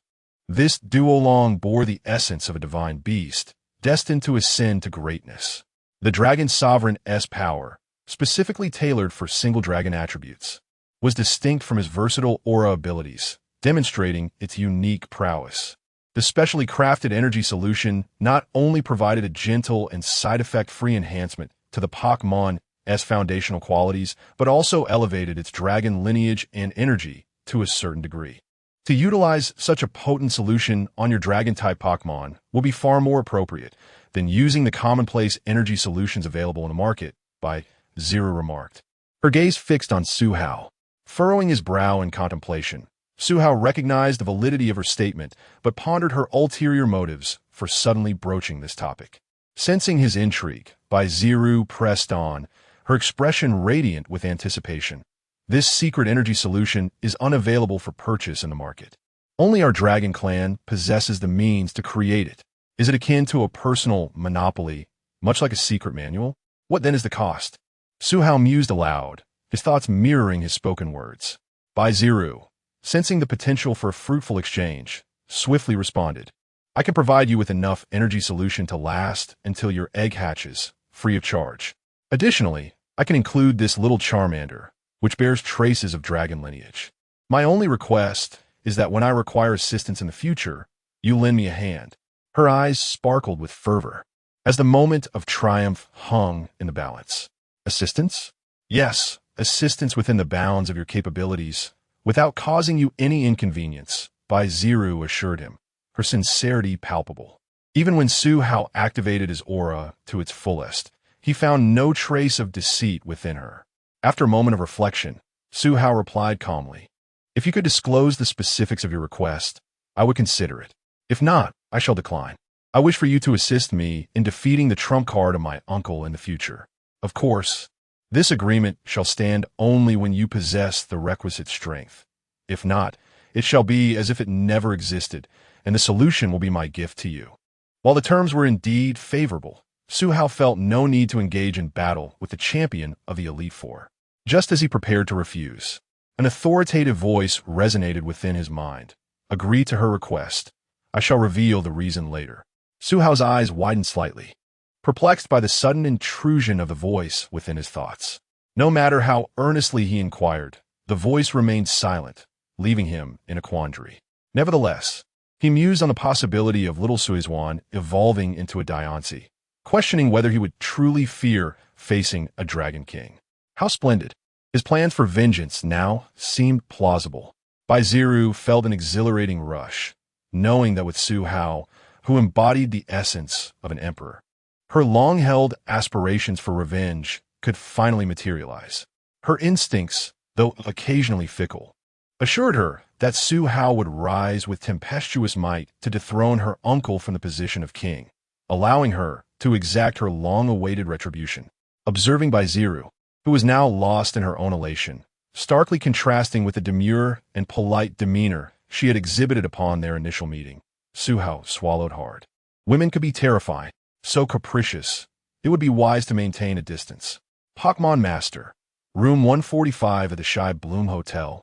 This Duolong bore the essence of a divine beast, destined to ascend to greatness. The Dragon Sovereign's power, specifically tailored for single dragon attributes, was distinct from his versatile aura abilities, demonstrating its unique prowess. The specially crafted energy solution not only provided a gentle and side-effect-free enhancement to the Pokémon's foundational qualities, but also elevated its dragon lineage and energy to a certain degree. To utilize such a potent solution on your dragon-type Pokémon will be far more appropriate than using the commonplace energy solutions available in the market, Baiziru remarked. Her gaze fixed on Suhao. Furrowing his brow in contemplation, Suhao recognized the validity of her statement, but pondered her ulterior motives for suddenly broaching this topic. Sensing his intrigue, Baiziru pressed on, her expression radiant with anticipation. This secret energy solution is unavailable for purchase in the market. Only our Dragon Clan possesses the means to create it. Is it akin to a personal monopoly, much like a secret manual? What then is the cost? Suhao mused aloud, his thoughts mirroring his spoken words. Baiziru, sensing the potential for a fruitful exchange, swiftly responded. I can provide you with enough energy solution to last until your egg hatches, free of charge. Additionally, I can include this little Charmander, which bears traces of dragon lineage. My only request is that when I require assistance in the future, you lend me a hand. Her eyes sparkled with fervor, as the moment of triumph hung in the balance. Assistance? Yes, assistance within the bounds of your capabilities, without causing you any inconvenience, Baiziru assured him, her sincerity palpable. Even when Suhao activated his aura to its fullest, he found no trace of deceit within her. After a moment of reflection, Suhao replied calmly, If you could disclose the specifics of your request, I would consider it. If not, I shall decline. I wish for you to assist me in defeating the trump card of my uncle in the future. Of course, this agreement shall stand only when you possess the requisite strength. If not, It shall be as if it never existed, and the solution will be my gift to you." While the terms were indeed favorable, Su Hao felt no need to engage in battle with the champion of the Elite Four. Just as he prepared to refuse, an authoritative voice resonated within his mind. "Agree to her request. I shall reveal the reason later." Su Hao's eyes widened slightly, perplexed by the sudden intrusion of the voice within his thoughts. No matter how earnestly he inquired, the voice remained silent, leaving him in a quandary. Nevertheless, he mused on the possibility of little Suizhuan evolving into a Diancie, questioning whether he would truly fear facing a Dragon King. How splendid! His plans for vengeance now seemed plausible. Baiziru felt an exhilarating rush, knowing that with Su Hao, who embodied the essence of an emperor, her long-held aspirations for revenge could finally materialize. Her instincts, though occasionally fickle, assured her that Su Hao would rise with tempestuous might to dethrone her uncle from the position of king, allowing her to exact her long-awaited retribution. Observing Baiziru, who was now lost in her own elation, starkly contrasting with the demure and polite demeanor she had exhibited upon their initial meeting, Su Hao swallowed hard. Women could be terrifying, so capricious, it would be wise to maintain a distance. Pokémon Master, room 145 at the Shy Bloom Hotel.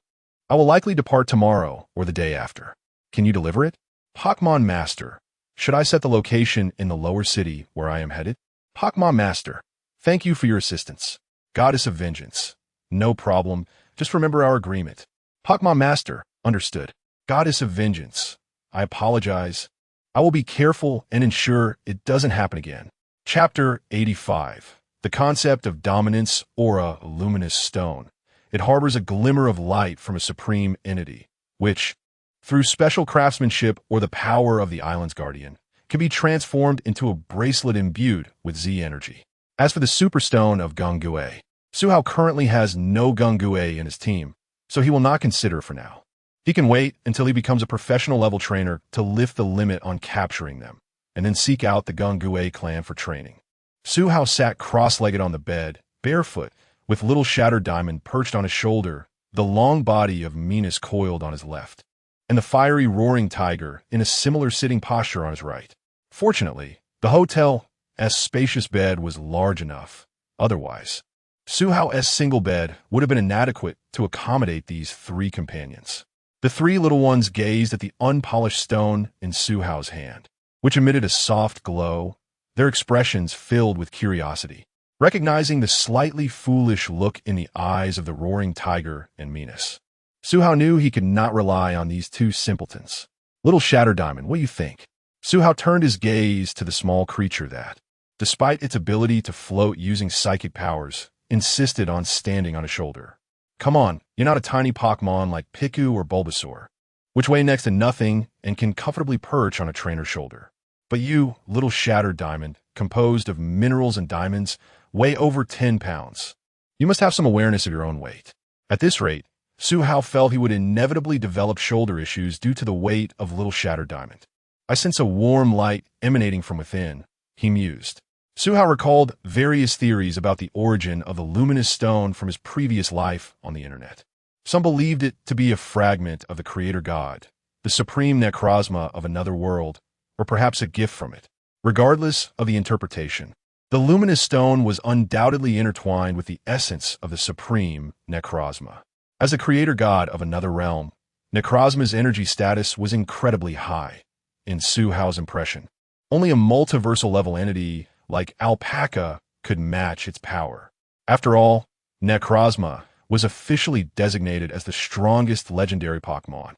I will likely depart tomorrow or the day after. Can you deliver it? Pokémon Master, should I set the location in the lower city where I am headed? Pokémon Master, thank you for your assistance. Goddess of Vengeance. No problem, just remember our agreement. Pokémon Master, understood. Goddess of Vengeance, I apologize. I will be careful and ensure it doesn't happen again. Chapter 85. The concept of dominance aura luminous stone. It harbors a glimmer of light from a supreme entity, which, through special craftsmanship or the power of the island's guardian, can be transformed into a bracelet imbued with Z energy. As for the superstone of Gongue, Su Hao currently has no Gongue in his team, so he will not consider it for now. He can wait until he becomes a professional level trainer to lift the limit on capturing them, and then seek out the Gongue clan for training. Su Hao sat cross-legged on the bed, barefoot, with little Shattered Diamond perched on his shoulder, the long body of Minas coiled on his left, and the fiery Roaring Tiger in a similar sitting posture on his right. Fortunately, the hotel's spacious bed was large enough. Otherwise, Su Hao's single bed would have been inadequate to accommodate these three companions. The three little ones gazed at the unpolished stone in Su Hao's hand, which emitted a soft glow, their expressions filled with curiosity. Recognizing the slightly foolish look in the eyes of the Roaring Tiger and Minas, Su Hao knew he could not rely on these two simpletons. Little Shattered Diamond, what do you think? Su Hao turned his gaze to the small creature that, despite its ability to float using psychic powers, insisted on standing on his shoulder. Come on, you're not a tiny Pokémon like Piku or Bulbasaur, which weigh next to nothing and can comfortably perch on a trainer's shoulder. But you, little Shattered Diamond, composed of minerals and diamonds, weigh over 10 pounds. You must have some awareness of your own weight. At this rate, Su Hao felt he would inevitably develop shoulder issues due to the weight of little Shattered Diamond. I sense a warm light emanating from within, he mused. Su Hao recalled various theories about the origin of the luminous stone from his previous life on the internet. Some believed it to be a fragment of the creator god, the supreme necrozma of another world, or perhaps a gift from it. Regardless of the interpretation, the luminous stone was undoubtedly intertwined with the essence of the supreme necrozma. As a creator god of another realm, necrozma's energy status was incredibly high. In Su Hao's impression, only a multiversal level entity like Alpaca could match its power. After all, Necrozma was officially designated as the strongest legendary Pokémon.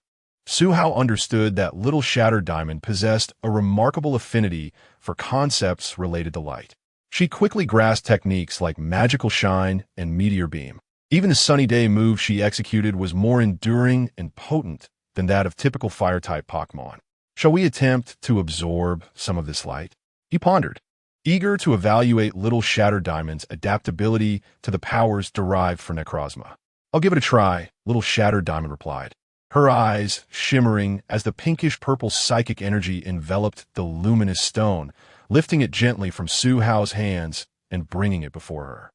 Su Hao understood that little Shattered Diamond possessed a remarkable affinity for concepts related to light. She quickly grasped techniques like Magical Shine and Meteor Beam. Even the Sunny Day move she executed was more enduring and potent than that of typical Fire-type Pokémon. Shall we attempt to absorb some of this light? He pondered, eager to evaluate little Shattered Diamond's adaptability to the powers derived from Necrozma. I'll give it a try, little Shattered Diamond replied, her eyes shimmering as the pinkish-purple psychic energy enveloped the luminous stone, lifting it gently from Su Hao's hands and bringing it before her.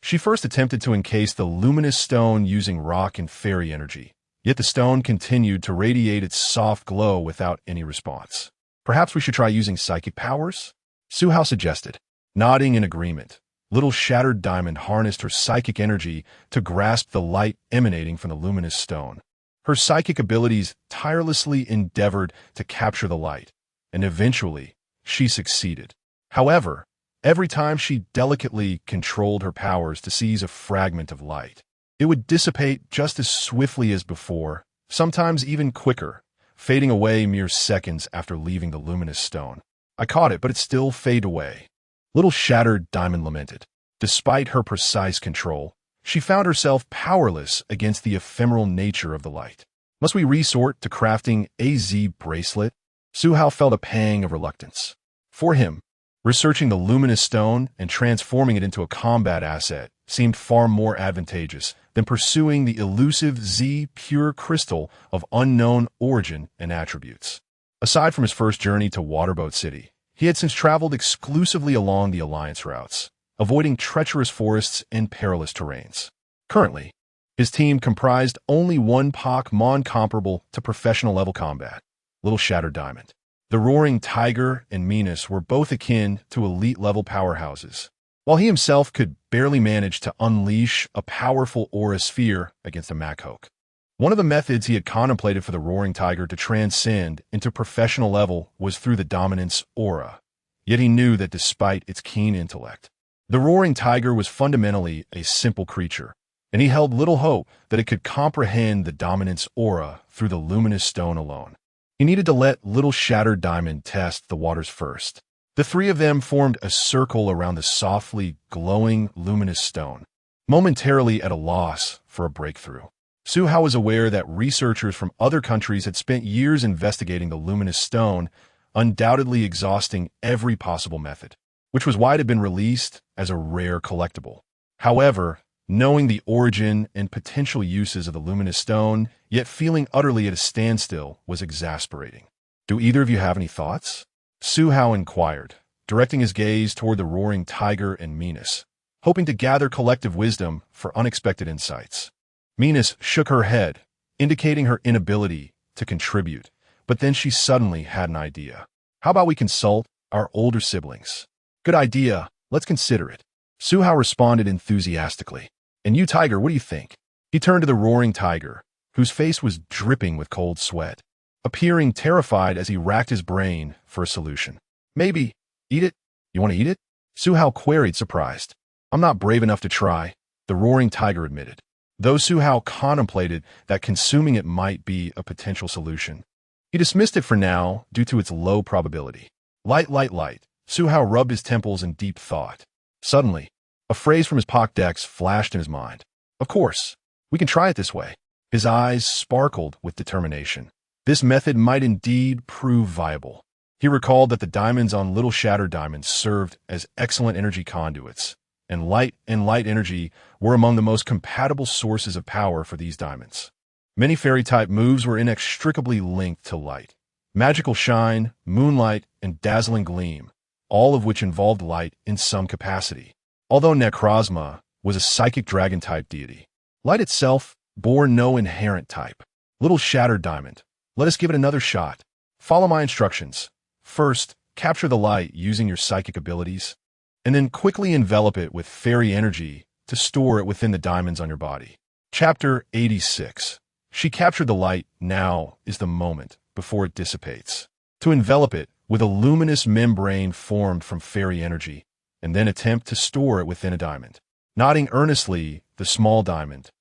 She first attempted to encase the luminous stone using rock and fairy energy, Yet the stone continued to radiate its soft glow without any response. Perhaps we should try using psychic powers? Suhao suggested. Nodding in agreement, little shattered diamond harnessed her psychic energy to grasp the light emanating from the luminous stone. Her psychic abilities tirelessly endeavored to capture the light, and eventually she succeeded. However, every time she delicately controlled her powers to seize a fragment of light, it would dissipate just as swiftly as before, sometimes even quicker, fading away mere seconds after leaving the luminous stone. I caught it, but it still faded away. Little shattered diamond lamented. Despite her precise control, she found herself powerless against the ephemeral nature of the light. Must we resort to crafting a Z bracelet? Suhao felt a pang of reluctance. For him, researching the luminous stone and transforming it into a combat asset seemed far more advantageous than pursuing the elusive Z pure crystal of unknown origin and attributes. Aside from his first journey to Waterboat City, he had since traveled exclusively along the Alliance routes, avoiding treacherous forests and perilous terrains. Currently, his team comprised only one Pokémon comparable to professional-level combat, Little Shattered Diamond. The Roaring Tiger and Minas were both akin to elite-level powerhouses, while he himself could barely manage to unleash a powerful aura sphere against a Machoke. One of the methods he had contemplated for the Roaring Tiger to transcend into professional level was through the Dominance aura, yet he knew that despite its keen intellect, the Roaring Tiger was fundamentally a simple creature, and he held little hope that it could comprehend the Dominance aura through the luminous stone alone. He needed to let Little Shattered Diamond test the waters first. The three of them formed a circle around the softly glowing luminous stone, momentarily at a loss for a breakthrough. Suhao was aware that researchers from other countries had spent years investigating the luminous stone, undoubtedly exhausting every possible method, which was why it had been released as a rare collectible. However, knowing the origin and potential uses of the luminous stone, yet feeling utterly at a standstill, was exasperating. Do either of you have any thoughts? Suhao inquired, directing his gaze toward the Roaring Tiger and Minas, hoping to gather collective wisdom for unexpected insights. Minas shook her head, indicating her inability to contribute, but then she suddenly had an idea. How about we consult our older siblings? Good idea, let's consider it. Suhao responded enthusiastically. And you, Tiger, what do you think? He turned to the Roaring Tiger, whose face was dripping with cold sweat, appearing terrified as he racked his brain for a solution. Maybe. Eat it? You want to eat it? Suhao queried, surprised. I'm not brave enough to try, the Roaring Tiger admitted. Though Suhao contemplated that consuming it might be a potential solution, he dismissed it for now due to its low probability. Light, light, light. Suhao rubbed his temples in deep thought. Suddenly, a phrase from his Pokédex flashed in his mind. Of course, we can try it this way. His eyes sparkled with determination. This method might indeed prove viable. He recalled that the diamonds on Little Shattered Diamond served as excellent energy conduits, and light energy were among the most compatible sources of power for these diamonds. Many fairy-type moves were inextricably linked to light. Magical Shine, Moonlight, and Dazzling Gleam, all of which involved light in some capacity. Although Necrozma was a psychic dragon-type deity, light itself bore no inherent type. Little Shattered Diamond, let us give it another shot. Follow my instructions. First, capture the light using your psychic abilities, and then quickly envelop it with fairy energy to store it within the diamonds on your body. Chapter 86. She captured the light. Now is the moment before it dissipates. To envelop it with a luminous membrane formed from fairy energy, and then attempt to store it within a diamond. Nodding earnestly, the small diamond,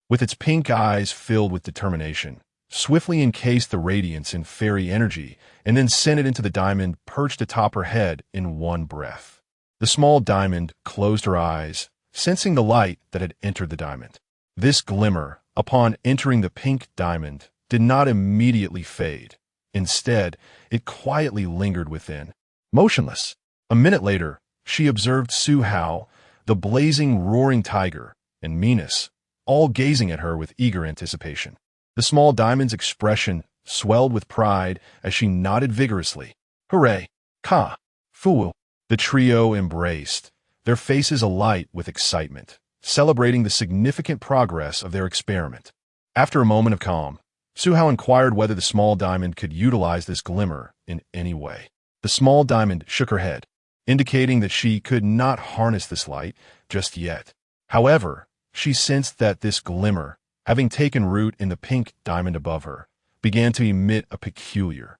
with its pink eyes filled with determination, swiftly encased the radiance in fairy energy and then sent it into the diamond perched atop her head in one breath. The small diamond closed her eyes, sensing the light that had entered the diamond. This glimmer, upon entering the pink diamond, did not immediately fade. Instead, it quietly lingered within, motionless. A minute later, she observed Suhao, the blazing Roaring Tiger, and Minas, all gazing at her with eager anticipation. The small diamond's expression swelled with pride as she nodded vigorously. Hooray! Ka! Fu! The trio embraced, their faces alight with excitement, celebrating the significant progress of their experiment. After a moment of calm, Su Hao inquired whether the small diamond could utilize this glimmer in any way. The small diamond shook her head, indicating that she could not harness this light just yet. However, she sensed that this glimmer, having taken root in the pink diamond above her, began to emit a peculiar,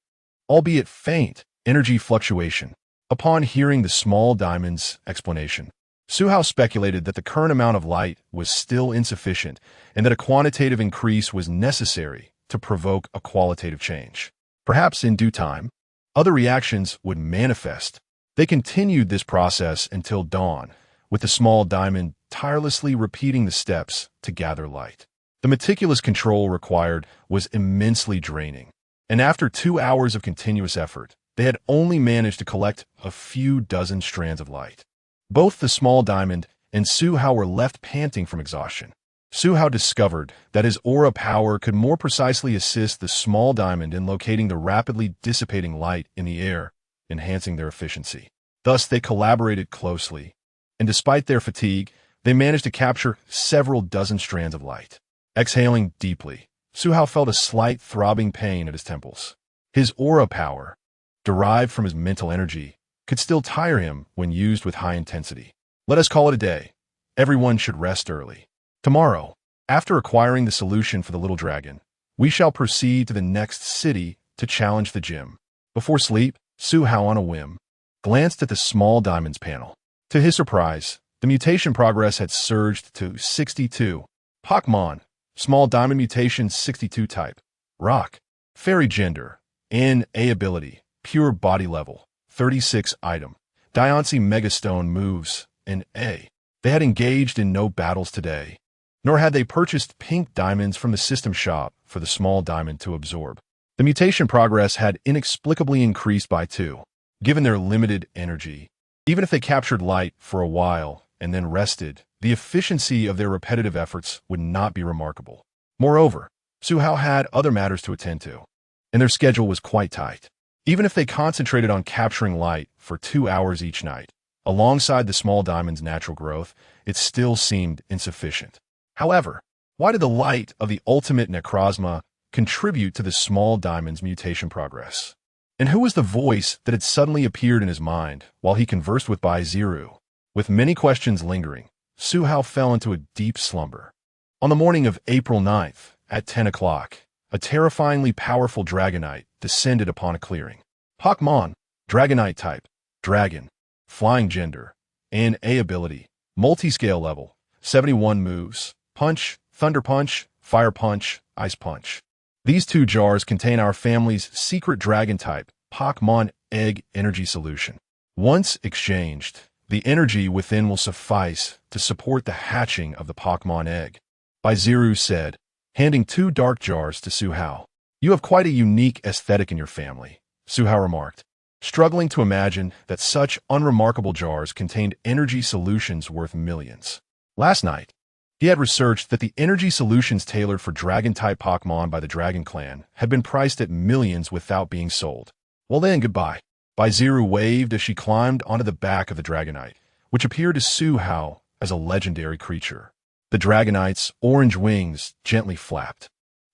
albeit faint, energy fluctuation. Upon hearing the small diamond's explanation, Su Hao speculated that the current amount of light was still insufficient and that a quantitative increase was necessary to provoke a qualitative change. Perhaps in due time, other reactions would manifest. They continued this process until dawn, with the small diamond tirelessly repeating the steps to gather light. The meticulous control required was immensely draining, and after 2 hours of continuous effort, they had only managed to collect a few dozen strands of light. Both the small diamond and Su Hao were left panting from exhaustion. Su Hao discovered that his aura power could more precisely assist the small diamond in locating the rapidly dissipating light in the air, enhancing their efficiency. Thus, they collaborated closely, and despite their fatigue, they managed to capture several dozen strands of light. Exhaling deeply, Su Hao felt a slight throbbing pain at his temples. His aura power, derived from his mental energy, could still tire him when used with high intensity. Let us call it a day. Everyone should rest early. Tomorrow, after acquiring the solution for the little dragon, we shall proceed to the next city to challenge the gym. Before sleep, Su Hao, on a whim, glanced at the small diamond's panel. To his surprise, the mutation progress had surged to 62. Pokémon, small diamond mutation 62 type, rock, fairy gender, N.A. ability, pure body level, 36 item, Diancie megastone moves, N.A. They had engaged in no battles today, nor had they purchased pink diamonds from the system shop for the small diamond to absorb. The mutation progress had inexplicably increased by 2, given their limited energy. Even if they captured light for a while and then rested, the efficiency of their repetitive efforts would not be remarkable. Moreover, Su Hao had other matters to attend to, and their schedule was quite tight. Even if they concentrated on capturing light for 2 hours each night, alongside the small diamond's natural growth, it still seemed insufficient. However, why did the light of the ultimate necrozma contribute to the small diamond's mutation progress? And who was the voice that had suddenly appeared in his mind while he conversed with Bai Ziru? With many questions lingering, Su Hao fell into a deep slumber. On the morning of April 9th, at 10 o'clock, a terrifyingly powerful Dragonite descended upon a clearing. Pokémon, Dragonite type, Dragon, Flying gender, N.A. ability, multi-scale level, 71 moves, Punch, Thunder Punch, Fire Punch, Ice Punch. These 2 jars contain our family's secret dragon type, Pokémon Egg Energy Solution. Once exchanged, the energy within will suffice to support the hatching of the Pokémon egg, Bai Ziru said, handing 2 dark jars to Su Hao. You have quite a unique aesthetic in your family, Su Hao remarked, struggling to imagine that such unremarkable jars contained energy solutions worth millions. Last night, he had researched that the energy solutions tailored for Dragon-type Pokémon by the Dragon Clan had been priced at millions without being sold. Well then, goodbye. Bai Ziru waved as she climbed onto the back of the Dragonite, which appeared to Su Hao as a legendary creature. The Dragonite's orange wings gently flapped,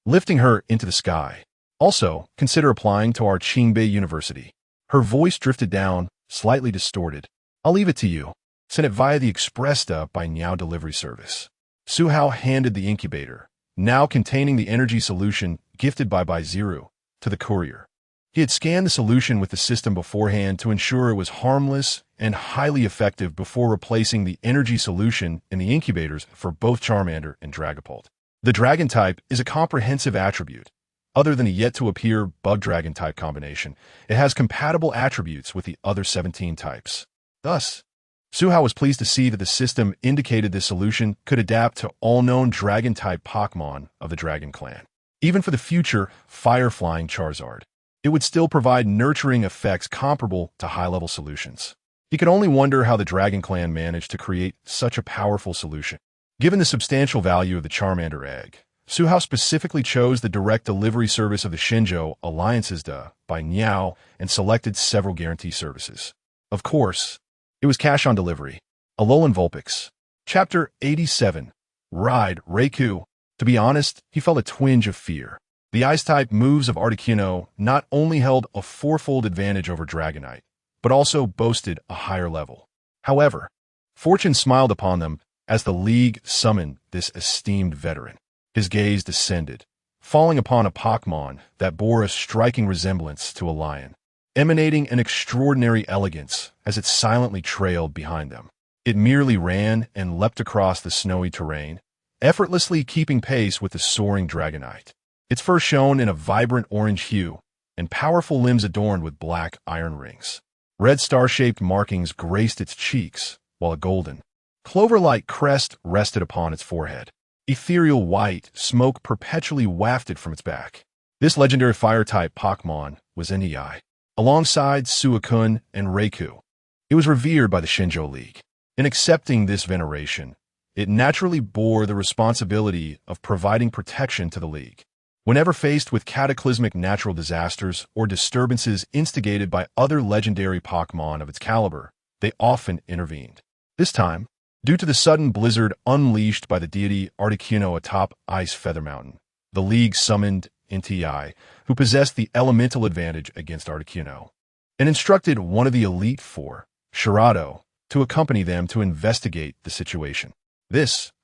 lifting her into the sky. Also, consider applying to our Qingbei University. Her voice drifted down, slightly distorted. I'll leave it to you. Send it via the Expresta by Niao delivery service. Su Hao handed the incubator, now containing the energy solution gifted by Bai Ziru, to the courier. He had scanned the solution with the system beforehand to ensure it was harmless and highly effective before replacing the energy solution in the incubators for both Charmander and Dragapult. The Dragon type is a comprehensive attribute. Other than a yet-to-appear Bug-Dragon type combination, it has compatible attributes with the other 17 types. Thus, Su Hao was pleased to see that the system indicated this solution could adapt to all known Dragon-type Pokémon of the Dragon Clan. Even for the future Fire-Flying Charizard, it would still provide nurturing effects comparable to high-level solutions. He could only wonder how the Dragon Clan managed to create such a powerful solution. Given the substantial value of the Charmander egg, Su Hao specifically chose the direct delivery service of the Shenzhou Alliances by Niao and selected several guarantee services. Of course, it was cash on delivery. Alolan Vulpix. Chapter 87. Ride, Reiku. To be honest, he felt a twinge of fear. The Ice-type moves of Articuno not only held a fourfold advantage over Dragonite, but also boasted a higher level. However, fortune smiled upon them as the League summoned this esteemed veteran. His gaze descended, falling upon a Pokémon that bore a striking resemblance to a lion, emanating an extraordinary elegance as it silently trailed behind them. It merely ran and leapt across the snowy terrain, effortlessly keeping pace with the soaring Dragonite. Its fur shone in a vibrant orange hue, and powerful limbs adorned with black iron rings. Red star-shaped markings graced its cheeks, while a golden, clover-like crest rested upon its forehead. Ethereal white smoke perpetually wafted from its back. This legendary fire-type Pokémon was Entei, alongside Suicune and Raikou. It was revered by the Shinjo League. In accepting this veneration, it naturally bore the responsibility of providing protection to the League. Whenever faced with cataclysmic natural disasters or disturbances instigated by other legendary Pokémon of its caliber, they often intervened. This time, due to the sudden blizzard unleashed by the deity Articuno atop Ice Feather Mountain, the League summoned Entei, who possessed the elemental advantage against Articuno, and instructed one of the Elite Four, Shirado, to accompany them to investigate the situation.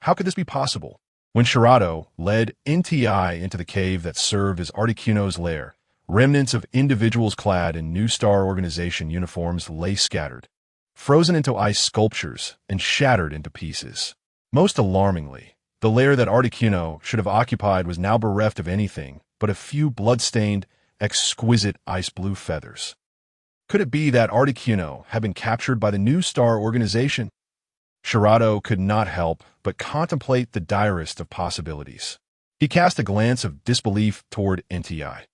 How could this be possible? When Shirado led Entei into the cave that served as Articuno's lair, remnants of individuals clad in New Star Organization uniforms lay scattered, frozen into ice sculptures and shattered into pieces. Most alarmingly, the lair that Articuno should have occupied was now bereft of anything but a few blood-stained, exquisite ice-blue feathers. Could it be that Articuno had been captured by the New Star Organization? Shirado could not help but contemplate the direst of possibilities. He cast a glance of disbelief toward Entei,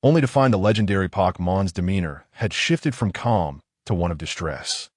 only to find the legendary Pokémon's demeanor had shifted from calm to one of distress,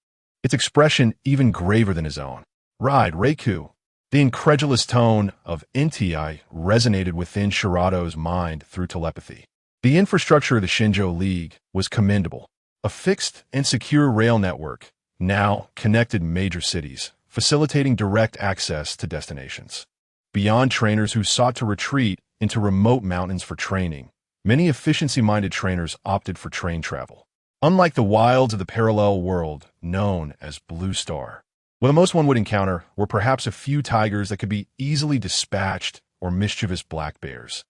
its expression even graver than his own. "Ride, Raikou." The incredulous tone of Entei resonated within Shirado's mind through telepathy. The infrastructure of the Shinjo League was commendable. A fixed and secure rail network now connected major cities, facilitating direct access to destinations. Beyond trainers who sought to retreat into remote mountains for training, many efficiency-minded trainers opted for train travel. Unlike the wilds of the parallel world known as Blue Star, where the most one would encounter were perhaps a few tigers that could be easily dispatched or mischievous black bears.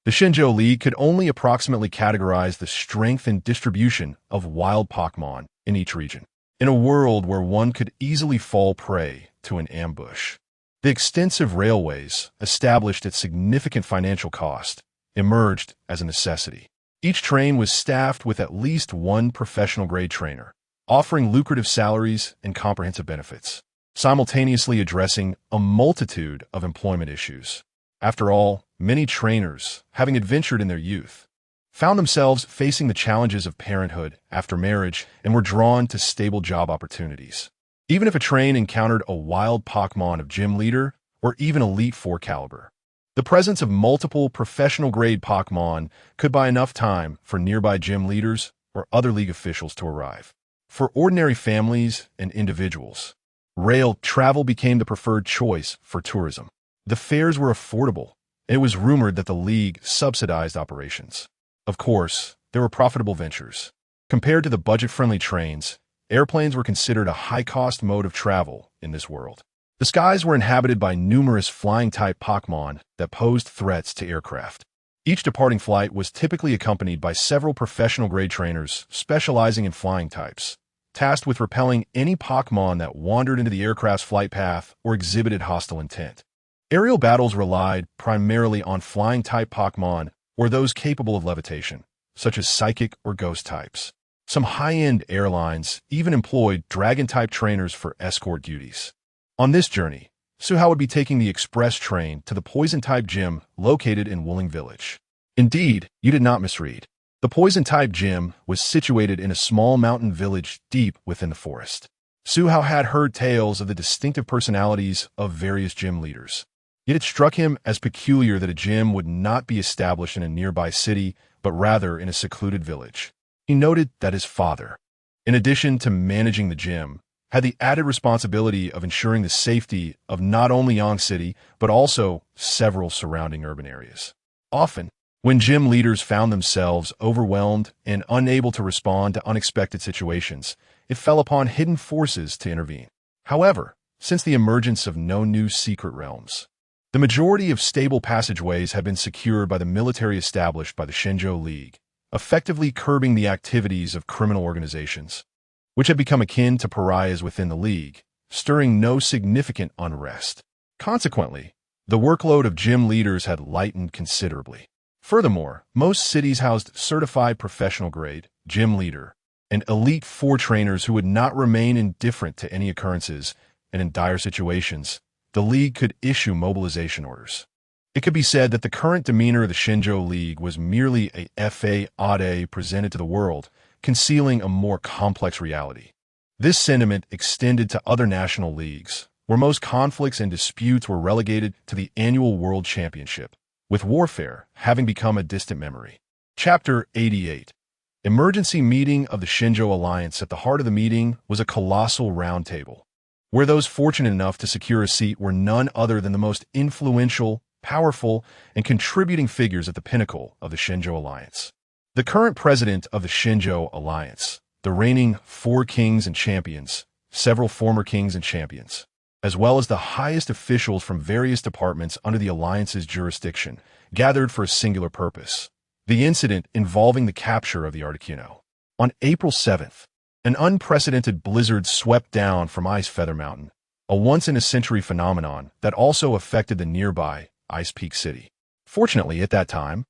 The Shinjo League could only approximately categorize the strength and distribution of wild Pokémon in each region, in a world where one could easily fall prey to an ambush. The extensive railways, established at significant financial cost, emerged as a necessity. Each train was staffed with at least one professional-grade trainer, offering lucrative salaries and comprehensive benefits, simultaneously addressing a multitude of employment issues. After all, many trainers, having adventured in their youth, found themselves facing the challenges of parenthood after marriage and were drawn to stable job opportunities. Even if a train encountered a wild Pokémon of gym leader or even Elite Four caliber, the presence of multiple professional-grade Pokémon could buy enough time for nearby gym leaders or other league officials to arrive. For ordinary families and individuals, rail travel became the preferred choice for tourism. The fares were affordable, and it was rumored that the league subsidized operations. Of course, there were profitable ventures. Compared to the budget-friendly trains, airplanes were considered a high-cost mode of travel in this world. The skies were inhabited by numerous flying-type Pokémon that posed threats to aircraft. Each departing flight was typically accompanied by several professional-grade trainers specializing in flying types, tasked with repelling any Pokémon that wandered into the aircraft's flight path or exhibited hostile intent. Aerial battles relied primarily on flying-type Pokémon or those capable of levitation, such as psychic or ghost types. Some high-end airlines even employed dragon-type trainers for escort duties. On this journey, Suhao would be taking the express train to the poison-type gym located in Wooling Village. Indeed, you did not misread. The poison-type gym was situated in a small mountain village deep within the forest. Suhao had heard tales of the distinctive personalities of various gym leaders. Yet it struck him as peculiar that a gym would not be established in a nearby city, but rather in a secluded village. He noted that his father, in addition to managing the gym, had the added responsibility of ensuring the safety of not only Yang City, but also several surrounding urban areas. Often, When gym leaders found themselves overwhelmed and unable to respond to unexpected situations, it fell upon hidden forces to intervene. However, since the emergence of no new secret realms, the majority of stable passageways have been secured by the military established by the Shinjo League, effectively curbing the activities of criminal organizations, which have become akin to pariahs within the League, stirring no significant unrest. Consequently, the workload of gym leaders had lightened considerably. Furthermore, most cities housed certified professional-grade, gym leader, and elite four trainers who would not remain indifferent to any occurrences, and in dire situations, the League could issue mobilization orders. It could be said that the current demeanor of the Shinjo League was merely a fa presented to the world, concealing a more complex reality. This sentiment extended to other national leagues, where most conflicts and disputes were relegated to the annual World Championship, with warfare having become a distant memory. Chapter 88. Emergency Meeting of the Shinjo Alliance. At the heart of the meeting was a colossal round table, where those fortunate enough to secure a seat were none other than the most influential, powerful, and contributing figures at the pinnacle of the Shinjo Alliance. The current president of the Shinjo Alliance, the reigning four kings and champions, several former kings and champions, as well as the highest officials from various departments under the Alliance's jurisdiction, gathered for a singular purpose: the incident involving the capture of the Articuno. On April 7th, an unprecedented blizzard swept down from Ice Feather Mountain, a once-in-a-century phenomenon that also affected the nearby Ice Peak City. Fortunately, at that time,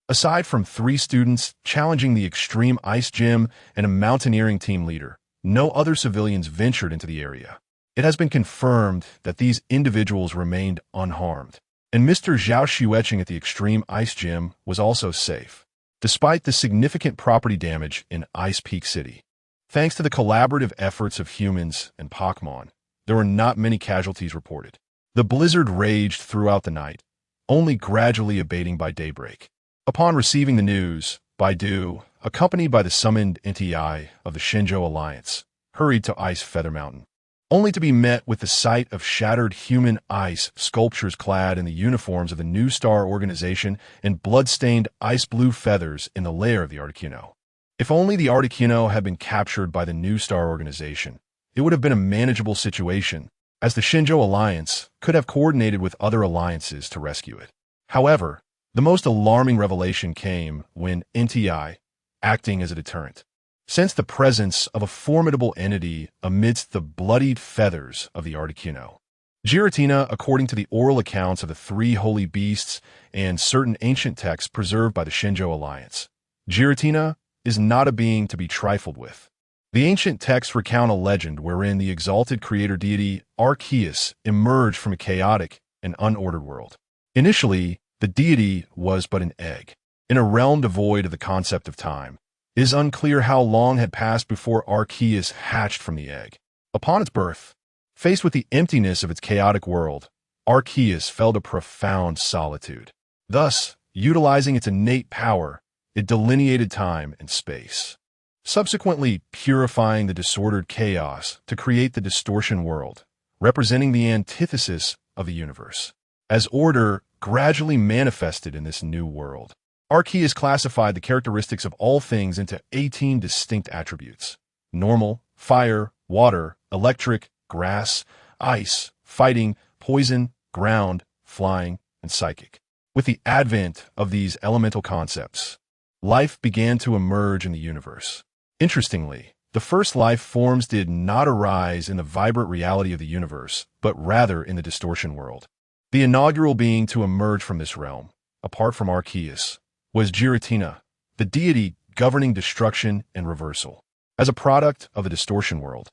aside from 3 students challenging the Extreme Ice Gym and a mountaineering team leader, no other civilians ventured into the area. It has been confirmed that these individuals remained unharmed, and Mr. Zhao Xueqing at the Extreme Ice Gym was also safe, despite the significant property damage in Ice Peak City. Thanks to the collaborative efforts of humans and Pokémon, there were not many casualties reported. The blizzard raged throughout the night, only gradually abating by daybreak. Upon receiving the news, Baidu, accompanied by the summoned NTI of the Shinjo Alliance, hurried to Ice Feather Mountain, only to be met with the sight of shattered human ice sculptures clad in the uniforms of the New Star organization and blood-stained ice-blue feathers in the lair of the Articuno. If only the Articuno had been captured by the New Star organization, it would have been a manageable situation, as the Shinjo Alliance could have coordinated with other alliances to rescue it. However, the most alarming revelation came when NTI, acting as a deterrent, sensed the presence of a formidable entity amidst the bloodied feathers of the Articuno. Giratina, according to the oral accounts of the 3 holy beasts and certain ancient texts preserved by the Shinjo Alliance, Giratina is not a being to be trifled with. The ancient texts recount a legend wherein the exalted creator deity Arceus emerged from a chaotic and unordered world. Initially, the deity was but an egg, in a realm devoid of the concept of time. It is unclear how long had passed before Arceus hatched from the egg. Upon its birth, faced with the emptiness of its chaotic world, Arceus felt a profound solitude. Thus, utilizing its innate power, it delineated time and space, subsequently purifying the disordered chaos to create the distortion world, representing the antithesis of the universe. As order gradually manifested in this new world, Arceus classified the characteristics of all things into 18 distinct attributes: normal, fire, water, electric, grass, ice, fighting, poison, ground, flying, and psychic. With the advent of these elemental concepts, life began to emerge in the universe. Interestingly, the first life forms did not arise in the vibrant reality of the universe, but rather in the distortion world. The inaugural being to emerge from this realm, apart from Arceus, was Giratina, the deity governing destruction and reversal. As a product of the distortion world,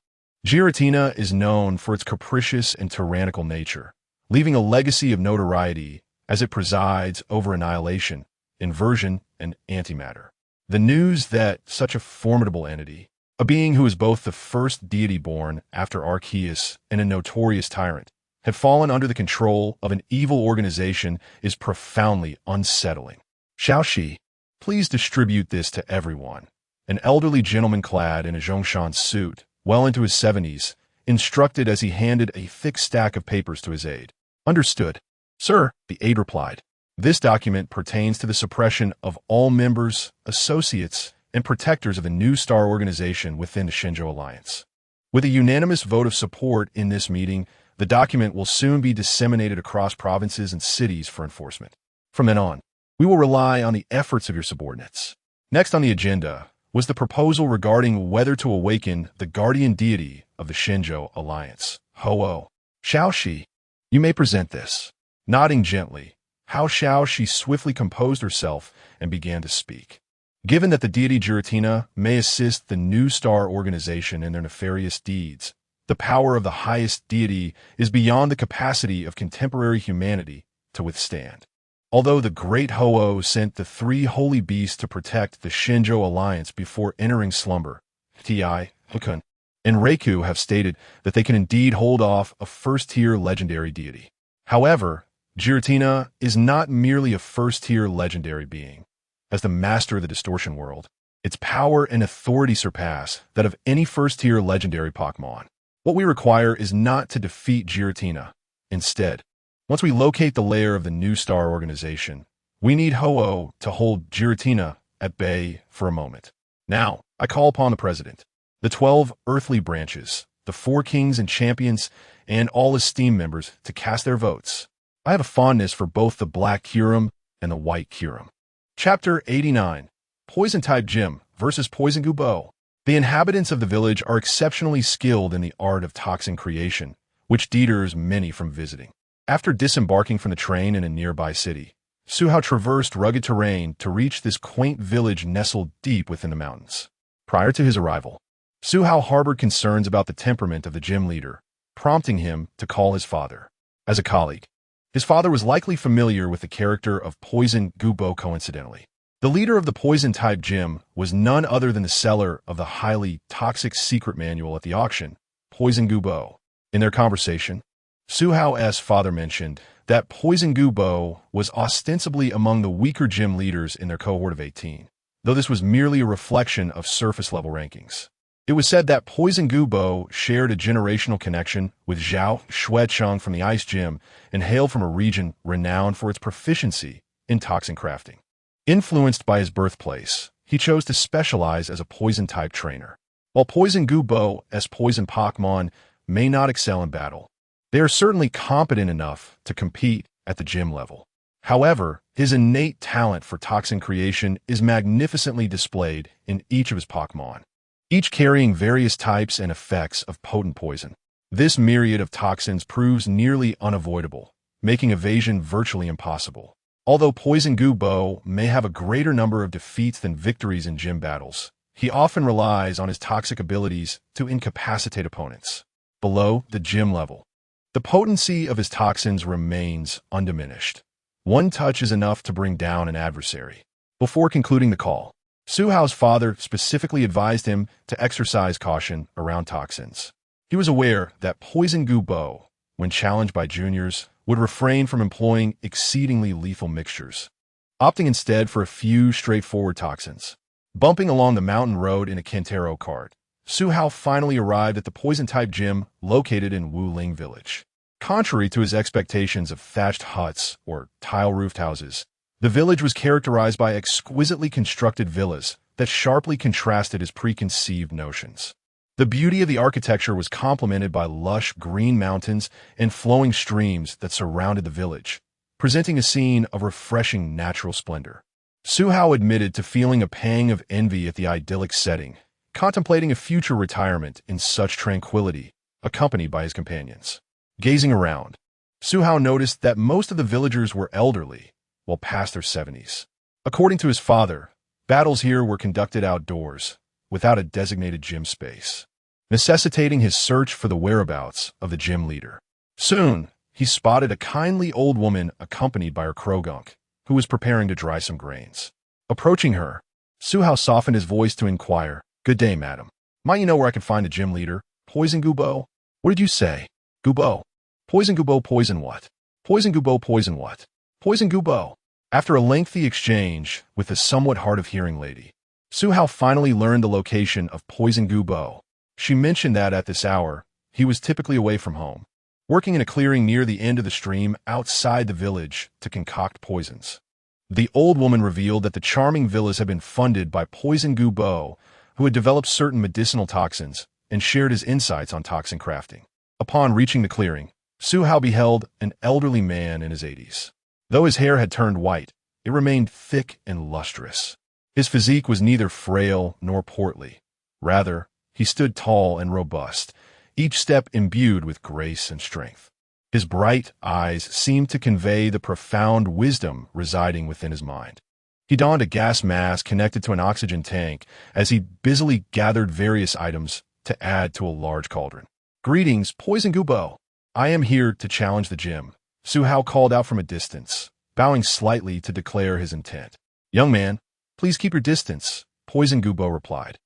Giratina is known for its capricious and tyrannical nature, leaving a legacy of notoriety as it presides over annihilation, inversion, and antimatter. The news that such a formidable entity, a being who is both the first deity born after Arceus and a notorious tyrant, had fallen under the control of an evil organization is profoundly unsettling. Xiaoxi, please distribute this to everyone. An elderly gentleman clad in a Zhongshan suit, well into his 70s, instructed as he handed a thick stack of papers to his aide. Understood, sir, the aide replied. This document pertains to the suppression of all members, associates, and protectors of the New Star organization within the Shinjo Alliance. With a unanimous vote of support in this meeting, the document will soon be disseminated across provinces and cities for enforcement. From then on, we will rely on the efforts of your subordinates. Next on the agenda was the proposal regarding whether to awaken the guardian deity of the Shinjo Alliance, Ho-Oh. Xiao-Shi, you may present this. Nodding gently, Xiao-Shi swiftly composed herself and began to speak. Given that the deity Giratina may assist the New Star organization in their nefarious deeds, the power of the highest deity is beyond the capacity of contemporary humanity to withstand. Although the great Ho-Oh sent the 3 holy beasts to protect the Shinjo Alliance before entering slumber, Ti, Hukun, and Reiku have stated that they can indeed hold off a first-tier legendary deity. However, Giratina is not merely a first-tier legendary being. As the master of the distortion world, its power and authority surpass that of any first-tier legendary Pokémon. What we require is not to defeat Giratina. Instead, once we locate the lair of the New Star organization, we need Ho-Oh to hold Giratina at bay for a moment. Now, I call upon the President, the 12 earthly branches, the 4 kings and champions, and all esteemed members to cast their votes. I have a fondness for both the Black Kyurem and the White Kyurem. Chapter 89, Poison-type Gym versus Poison Gubo. The inhabitants of the village are exceptionally skilled in the art of toxin creation, which deters many from visiting. After disembarking from the train in a nearby city, Su-Hao traversed rugged terrain to reach this quaint village nestled deep within the mountains. Prior to his arrival, Su-Hao harbored concerns about the temperament of the gym leader, prompting him to call his father. As a colleague, his father was likely familiar with the character of Poison Gubo coincidentally. The leader of the Poison-type gym was none other than the seller of the highly toxic secret manual at the auction, Poison Gubo. In their conversation, Su-Hao's father mentioned that Poison Gubo was ostensibly among the weaker gym leaders in their cohort of 18, though this was merely a reflection of surface-level rankings. It was said that Poison Gubo shared a generational connection with Zhao Xuecheng from the Ice Gym and hailed from a region renowned for its proficiency in toxin crafting. Influenced by his birthplace, he chose to specialize as a poison-type trainer. While Poison Gubo's poison Pokémon may not excel in battle, they are certainly competent enough to compete at the gym level. However, his innate talent for toxin creation is magnificently displayed in each of his Pokémon, each carrying various types and effects of potent poison. This myriad of toxins proves nearly unavoidable, making evasion virtually impossible. Although Poison Gubo may have a greater number of defeats than victories in gym battles, he often relies on his toxic abilities to incapacitate opponents. Below the gym level, the potency of his toxins remains undiminished. One touch is enough to bring down an adversary. Before concluding the call, Su-Hao's father specifically advised him to exercise caution around toxins. He was aware that Poison Gubo, when challenged by juniors, would refrain from employing exceedingly lethal mixtures, opting instead for a few straightforward toxins. Bumping along the mountain road in a Kentaro cart, Su-Hao finally arrived at the Poison-type gym located in Wuling Village. Contrary to his expectations of thatched huts or tile-roofed houses, the village was characterized by exquisitely constructed villas that sharply contrasted his preconceived notions. The beauty of the architecture was complemented by lush green mountains and flowing streams that surrounded the village, presenting a scene of refreshing natural splendor. Su-Hao admitted to feeling a pang of envy at the idyllic setting, contemplating a future retirement in such tranquility, accompanied by his companions. Gazing around, Su-Hao noticed that most of the villagers were elderly, well past their 70s. According to his father, battles here were conducted outdoors, without a designated gym space, necessitating his search for the whereabouts of the gym leader. Soon, he spotted a kindly old woman accompanied by her Krogunk, who was preparing to dry some grains. Approaching her, Su-Hao softened his voice to inquire, "Good day, madam. Might you know where I can find a gym leader? Poison Gubo?" "What did you say? Gubo? Poison Gubo poison what? Poison Gubo poison what? Poison Gubo?" After a lengthy exchange with the somewhat hard-of-hearing lady, Su-Hao finally learned the location of Poison Gubo. She mentioned that at this hour, he was typically away from home. working in a clearing near the end of the stream outside the village to concoct poisons. The old woman revealed that the charming villas had been funded by Poison Gu Bo, who had developed certain medicinal toxins and shared his insights on toxin crafting. Upon reaching the clearing, Su Hao beheld an elderly man in his 80s. Though his hair had turned white, it remained thick and lustrous. His physique was neither frail nor portly. Rather, he stood tall and robust, each step imbued with grace and strength. His bright eyes seemed to convey the profound wisdom residing within his mind. He donned a gas mask connected to an oxygen tank as he busily gathered various items to add to a large cauldron. "Greetings, Poison Gu Bo. I am here to challenge the gym," Su Hao called out from a distance, bowing slightly to declare his intent. "Young man, please keep your distance," Poison Gu Bo replied,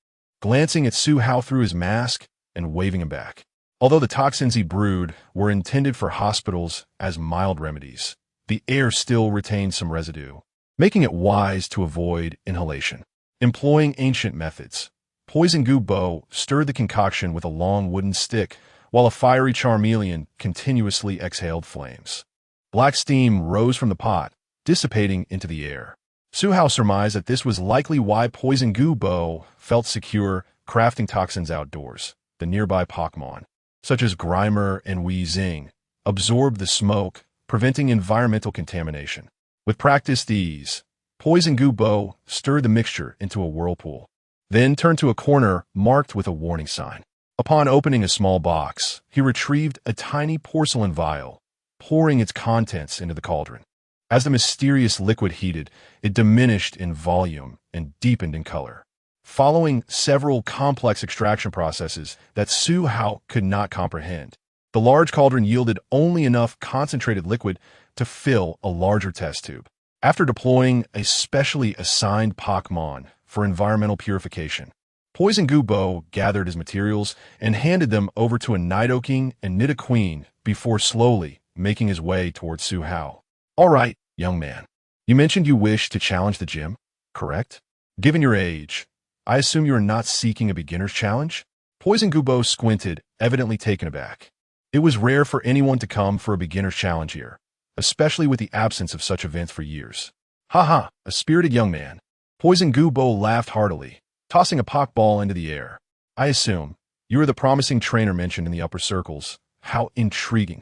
glancing at Su Hao through his mask and waving him back. Although the toxins he brewed were intended for hospitals as mild remedies, the air still retained some residue, making it wise to avoid inhalation. Employing ancient methods, Poison Gu Bo stirred the concoction with a long wooden stick, while a fiery charmeleon continuously exhaled flames. Black steam rose from the pot, dissipating into the air. Su Hao surmised that this was likely why Poison Gu Bo felt secure crafting toxins outdoors. The nearby Pokémon, such as Grimer and Wei Xing, absorbed the smoke, preventing environmental contamination. With practiced ease, Poison Gu Bo stirred the mixture into a whirlpool, then turned to a corner marked with a warning sign. Upon opening a small box, he retrieved a tiny porcelain vial, pouring its contents into the cauldron. As the mysterious liquid heated, it diminished in volume and deepened in color. Following several complex extraction processes that Su Hao could not comprehend, the large cauldron yielded only enough concentrated liquid to fill a larger test tube. After deploying a specially assigned Pokémon for environmental purification, Poison Gu Bo gathered his materials and handed them over to a Nidoking and Nidoqueen before slowly making his way towards Su Hao. "All right, young man. You mentioned you wish to challenge the gym, correct? Given your age, I assume you are not seeking a beginner's challenge?" Poison Gu Bo squinted, evidently taken aback. It was rare for anyone to come for a beginner's challenge here, especially with the absence of such events for years. "Haha, a spirited young man." Poison Gu Bo laughed heartily, tossing a Pokeball into the air. "I assume you are the promising trainer mentioned in the upper circles. How intriguing."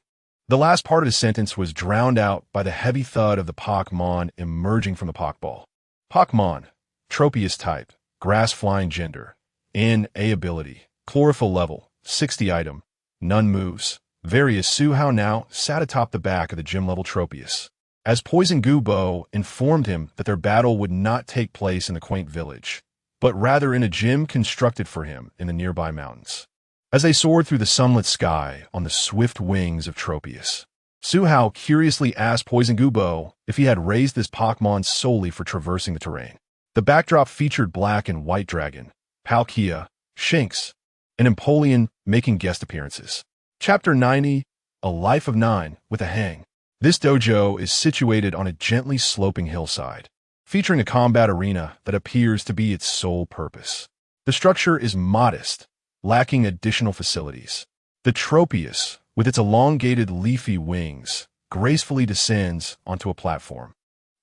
The last part of his sentence was drowned out by the heavy thud of the Pokémon emerging from the Pokeball. Pokémon, Tropius type, Grass Flying Gender, N.A. ability, Chlorophyll level, 60 item, none moves. Various Su Hao now sat atop the back of the gym-level Tropius, as Poison Gu Bo informed him that their battle would not take place in the quaint village, but rather in a gym constructed for him in the nearby mountains. As they soared through the sunlit sky on the swift wings of Tropius, Su Hao curiously asked Poison Gu Bo if he had raised this Pokémon solely for traversing the terrain. The backdrop featured Black and White Dragon, Palkia, Shinx, and Empoleon making guest appearances. Chapter 90, A Life of 9 with a Hang. This dojo is situated on a gently sloping hillside, featuring a combat arena that appears to be its sole purpose. The structure is modest, lacking additional facilities. The Tropius, with its elongated leafy wings, gracefully descends onto a platform,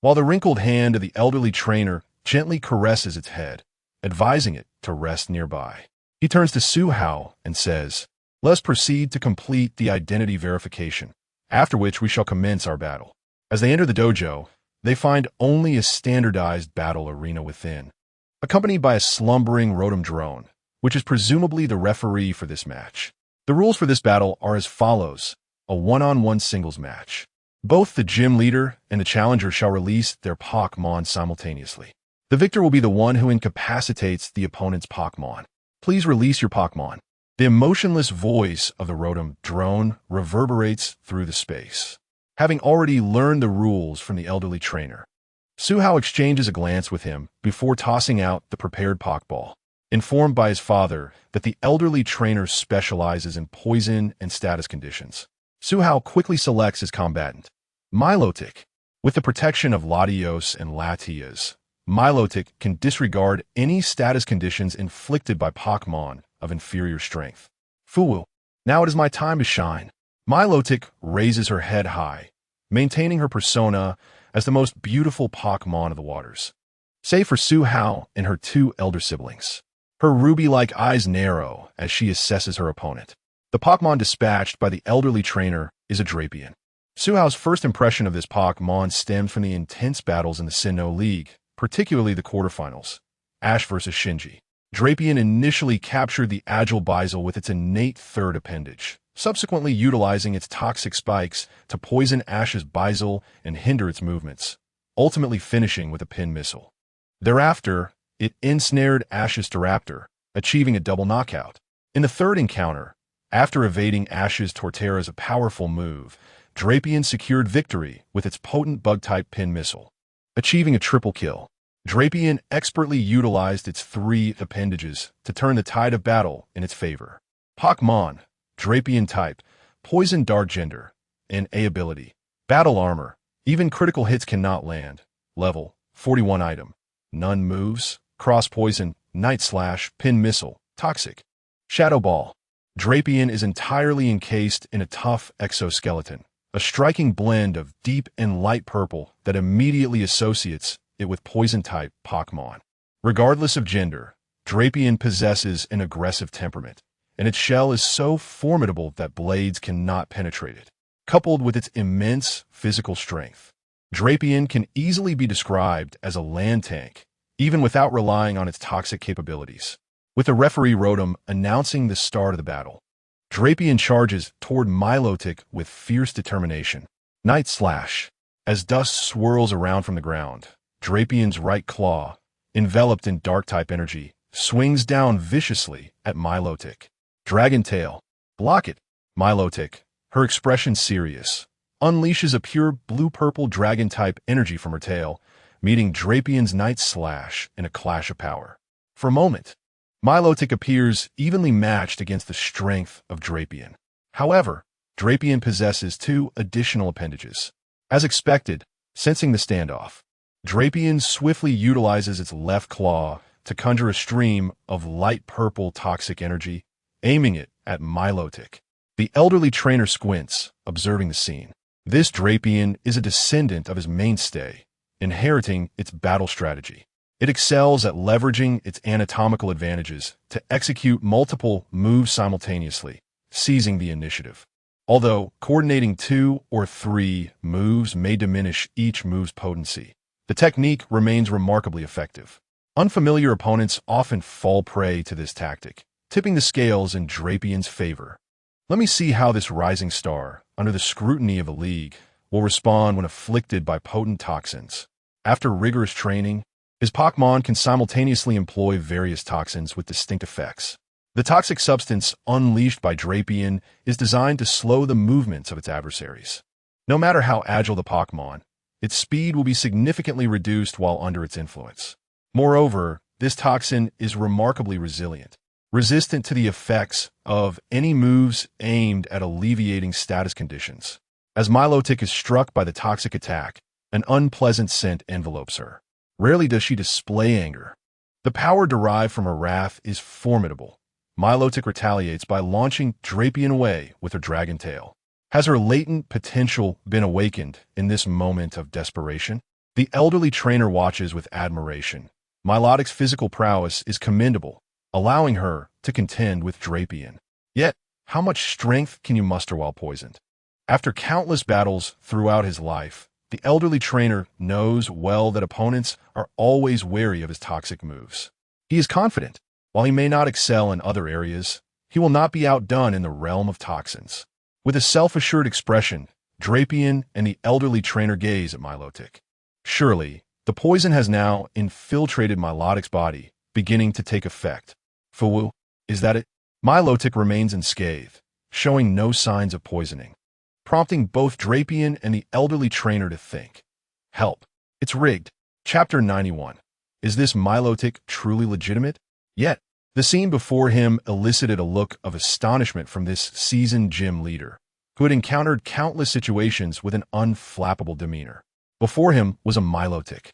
while the wrinkled hand of the elderly trainer gently caresses its head, advising it to rest nearby. He turns to Su Hao and says, "Let's proceed to complete the identity verification, after which we shall commence our battle." As they enter the dojo, they find only a standardized battle arena within, accompanied by a slumbering Rotom drone, which is presumably the referee for this match. The rules for this battle are as follows: a one-on-one singles match. Both the gym leader and the challenger shall release their Pokémon simultaneously. The victor will be the one who incapacitates the opponent's Pokémon. "Please release your Pokémon." The emotionless voice of the Rotom drone reverberates through the space. Having already learned the rules from the elderly trainer, Su Hao exchanges a glance with him before tossing out the prepared Pokeball. Informed by his father that the elderly trainer specializes in poison and status conditions, Su Hao quickly selects his combatant, Milotic. With the protection of Latios and Latias, Milotic can disregard any status conditions inflicted by Pokémon of inferior strength. "Fuwu, now it is my time to shine." Milotic raises her head high, maintaining her persona as the most beautiful Pokémon of the waters. Save for Su Hao and her two elder siblings. Her ruby-like eyes narrow as she assesses her opponent. The Pokémon dispatched by the elderly trainer is a Drapion. Su Hao's first impression of this Pokémon stemmed from the intense battles in the Sinnoh League, particularly the quarterfinals. Ash vs. Shinji. Drapion initially captured the agile Bizel with its innate third appendage, subsequently utilizing its toxic spikes to poison Ash's Bizel and hinder its movements, ultimately finishing with a pin missile. Thereafter, it ensnared Ash's Staraptor, achieving a double knockout. In the third encounter, after evading Ash's Torterra as a powerful move, Drapion secured victory with its potent bug-type pin missile, achieving a triple kill. Drapion expertly utilized its three appendages to turn the tide of battle in its favor. Pokémon, Drapion type, Poison Dart gender, and A ability. Battle armor, even critical hits cannot land. Level, 41 item. None moves, cross poison, night slash, pin missile, toxic. Shadow Ball. Drapion is entirely encased in a tough exoskeleton, a striking blend of deep and light purple that immediately associates it with poison-type Pokémon. Regardless of gender, Drapion possesses an aggressive temperament, and its shell is so formidable that blades cannot penetrate it. Coupled with its immense physical strength, Drapion can easily be described as a land tank, even without relying on its toxic capabilities. With the referee Rotom announcing the start of the battle, Drapion charges toward Milotic with fierce determination. Night Slash. As dust swirls around from the ground, Drapion's right claw, enveloped in dark-type energy, swings down viciously at Milotic. Dragon Tail. Block it. Milotic, her expression serious, unleashes a pure blue-purple dragon-type energy from her tail, meeting Drapion's Night Slash in a clash of power. For a moment, Milotic appears evenly matched against the strength of Drapion. However, Drapion possesses two additional appendages. As expected, sensing the standoff, Drapion swiftly utilizes its left claw to conjure a stream of light purple toxic energy, aiming it at Milotic. The elderly trainer squints, observing the scene. This Drapion is a descendant of his mainstay, inheriting its battle strategy. It excels at leveraging its anatomical advantages to execute multiple moves simultaneously, seizing the initiative. Although coordinating 2 or 3 moves may diminish each move's potency, the technique remains remarkably effective. Unfamiliar opponents often fall prey to this tactic, tipping the scales in Drapion's favor. Let me see how this rising star, under the scrutiny of a league, will respond when afflicted by potent toxins. After rigorous training, his Pokémon can simultaneously employ various toxins with distinct effects. The toxic substance unleashed by Drapion is designed to slow the movements of its adversaries. No matter how agile the Pokémon, its speed will be significantly reduced while under its influence. Moreover, this toxin is remarkably resilient, resistant to the effects of any moves aimed at alleviating status conditions. As Milotic is struck by the toxic attack, an unpleasant scent envelopes her. Rarely does she display anger. The power derived from her wrath is formidable. Milotic retaliates by launching Drapion away with her dragon tail. Has her latent potential been awakened in this moment of desperation? The elderly trainer watches with admiration. Milotic's physical prowess is commendable, allowing her to contend with Drapion. Yet, how much strength can you muster while poisoned? After countless battles throughout his life, the elderly trainer knows well that opponents are always wary of his toxic moves. He is confident, while he may not excel in other areas, he will not be outdone in the realm of toxins. With a self-assured expression, Drapion and the elderly trainer gaze at Milotic. Surely, the poison has now infiltrated Milotic's body, beginning to take effect. Fuwu, is that it? Milotic remains unscathed, showing no signs of poisoning, prompting both Drapion and the elderly trainer to think. Help. It's rigged. Chapter 91. Is this Milotic truly legitimate? Yet, the scene before him elicited a look of astonishment from this seasoned gym leader, who had encountered countless situations with an unflappable demeanor. Before him was a Milotic,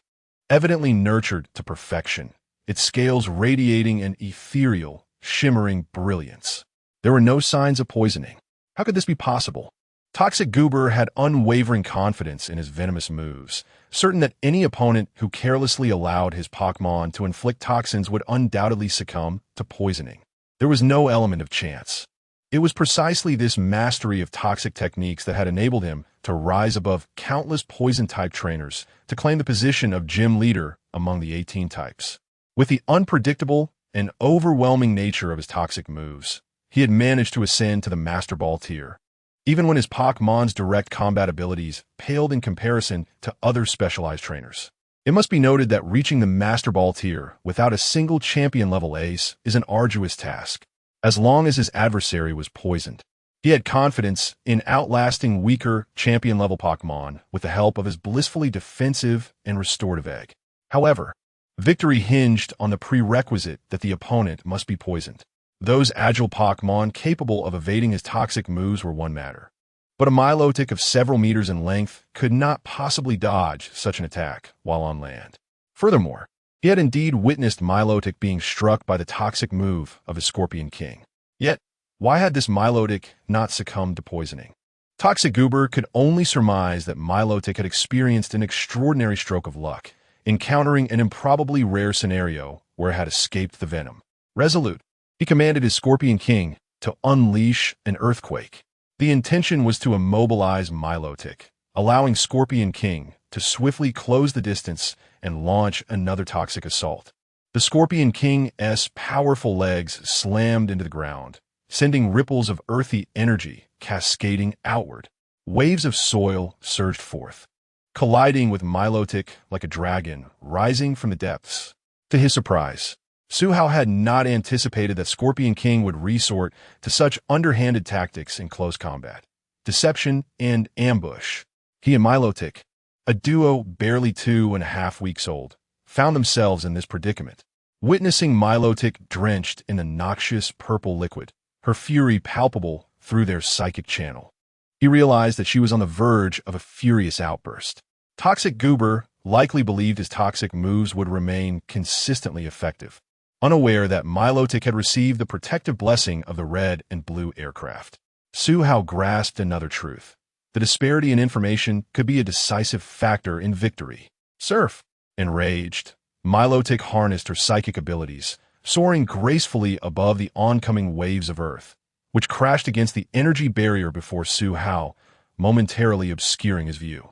evidently nurtured to perfection, its scales radiating an ethereal, shimmering brilliance. There were no signs of poisoning. How could this be possible? Toxic Goober had unwavering confidence in his venomous moves, certain that any opponent who carelessly allowed his Pokémon to inflict toxins would undoubtedly succumb to poisoning. There was no element of chance. It was precisely this mastery of toxic techniques that had enabled him to rise above countless poison-type trainers to claim the position of gym leader among the 18 types. With the unpredictable and overwhelming nature of his toxic moves, he had managed to ascend to the Master Ball tier, even when his Pokémon's direct combat abilities paled in comparison to other specialized trainers. It must be noted that reaching the Master Ball tier without a single champion-level ace is an arduous task. As long as his adversary was poisoned, he had confidence in outlasting weaker champion-level Pokémon with the help of his blissfully defensive and restorative egg. However, victory hinged on the prerequisite that the opponent must be poisoned. Those agile Pokémon capable of evading his toxic moves were one matter, but a Milotic of several meters in length could not possibly dodge such an attack while on land. Furthermore, he had indeed witnessed Milotic being struck by the toxic move of his Scorpion King. Yet, why had this Milotic not succumbed to poisoning? Toxic Goober could only surmise that Milotic had experienced an extraordinary stroke of luck, encountering an improbably rare scenario where it had escaped the venom. Resolute, he commanded his Scorpion King to unleash an earthquake. The intention was to immobilize Milotic, allowing Scorpion King to swiftly close the distance and launch another toxic assault. The Scorpion King's powerful legs slammed into the ground, sending ripples of earthy energy cascading outward. Waves of soil surged forth, colliding with Milotic like a dragon rising from the depths. To his surprise, Su-Hao had not anticipated that Scorpion King would resort to such underhanded tactics in close combat, deception, and ambush. He and Milotic, a duo barely 2.5 weeks old, found themselves in this predicament. Witnessing Milotic drenched in the noxious purple liquid, her fury palpable through their psychic channel, he realized that she was on the verge of a furious outburst. Toxic Goober likely believed his toxic moves would remain consistently effective, unaware that Milotic had received the protective blessing of the red and blue aircraft. Su-Hao grasped another truth. The disparity in information could be a decisive factor in victory. Surf! Enraged, Milotic harnessed her psychic abilities, soaring gracefully above the oncoming waves of Earth, which crashed against the energy barrier before Su-Hao, momentarily obscuring his view.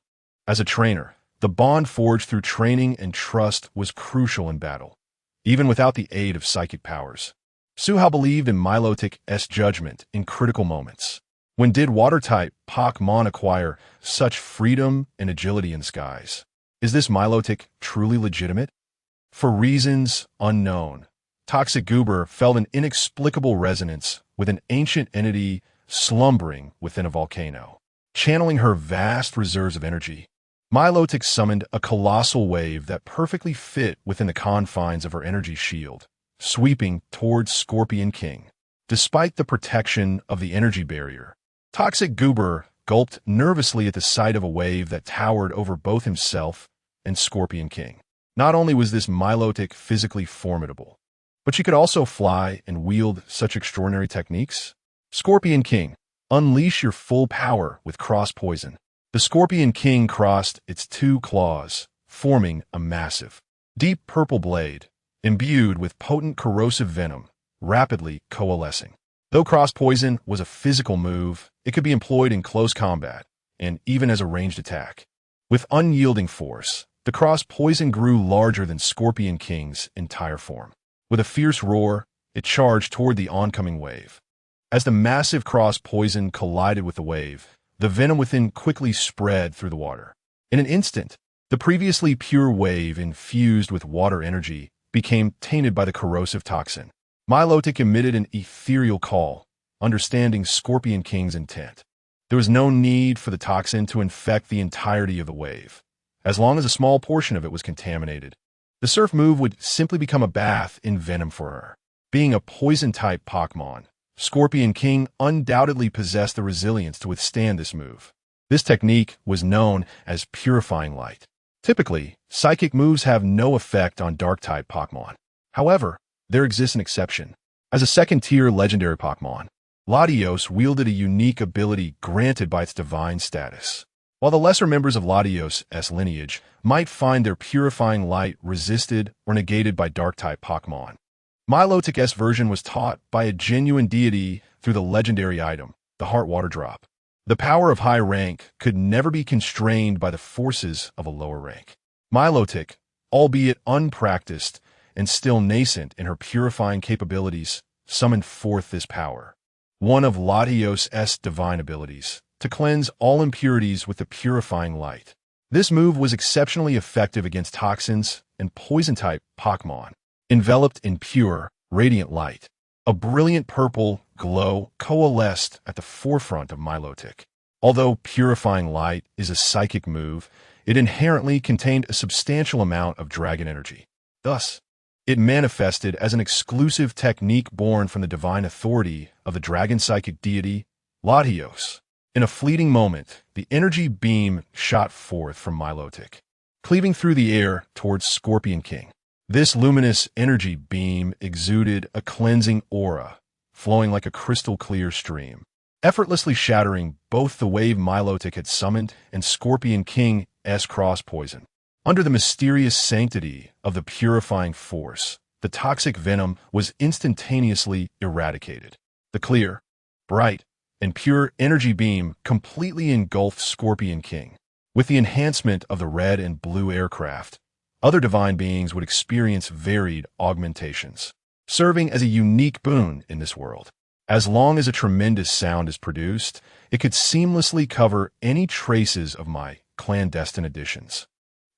As a trainer, the bond forged through training and trust was crucial in battle, even without the aid of psychic powers. Su-Hao believed in Milotic's judgment in critical moments. When did water-type Pokémon acquire such freedom and agility in the skies? Is this Milotic truly legitimate? For reasons unknown, Toxic Goober felt an inexplicable resonance with an ancient entity slumbering within a volcano. Channeling her vast reserves of energy, Milotic summoned a colossal wave that perfectly fit within the confines of her energy shield, sweeping towards Scorpion King. Despite the protection of the energy barrier, Toxic Goober gulped nervously at the sight of a wave that towered over both himself and Scorpion King. Not only was this Milotic physically formidable, but she could also fly and wield such extraordinary techniques. Scorpion King, unleash your full power with cross poison. The Scorpion King crossed its 2 claws, forming a massive, deep purple blade, imbued with potent corrosive venom, rapidly coalescing. Though cross poison was a physical move, it could be employed in close combat, and even as a ranged attack. With unyielding force, the cross poison grew larger than Scorpion King's entire form. With a fierce roar, it charged toward the oncoming wave. As the massive cross poison collided with the wave, the venom within quickly spread through the water. In an instant, the previously pure wave infused with water energy became tainted by the corrosive toxin. Milotic emitted an ethereal call, understanding Scorpion King's intent. There was no need for the toxin to infect the entirety of the wave. As long as a small portion of it was contaminated, the surf move would simply become a bath in venom for her. Being a poison-type Pokémon, Scorpion King undoubtedly possessed the resilience to withstand this move. This technique was known as Purifying Light. Typically, psychic moves have no effect on Dark-type Pokémon. However, there exists an exception. As a second-tier legendary Pokémon, Latios wielded a unique ability granted by its divine status. While the lesser members of Latios' lineage might find their purifying light resisted or negated by dark-type Pokémon, Milotic's version was taught by a genuine deity through the legendary item, the Heart Water Drop. The power of high rank could never be constrained by the forces of a lower rank. Milotic, albeit unpracticed and still nascent in her purifying capabilities, summoned forth this power, one of Latios' divine abilities, to cleanse all impurities with the purifying light. This move was exceptionally effective against toxins and poison-type Pokémon, enveloped in pure, radiant light. A brilliant purple glow coalesced at the forefront of Milotic. Although purifying light is a psychic move, it inherently contained a substantial amount of dragon energy. Thus, it manifested as an exclusive technique born from the divine authority of the dragon psychic deity, Latios. In a fleeting moment, the energy beam shot forth from Milotic, cleaving through the air towards Scorpion King. This luminous energy beam exuded a cleansing aura, flowing like a crystal-clear stream, effortlessly shattering both the wave Milotic had summoned and Scorpion King's cross poison. Under the mysterious sanctity of the purifying force, the toxic venom was instantaneously eradicated. The clear, bright, and pure energy beam completely engulfed Scorpion King. With the enhancement of the red and blue aircraft, other divine beings would experience varied augmentations, serving as a unique boon in this world. As long as a tremendous sound is produced, it could seamlessly cover any traces of my clandestine additions.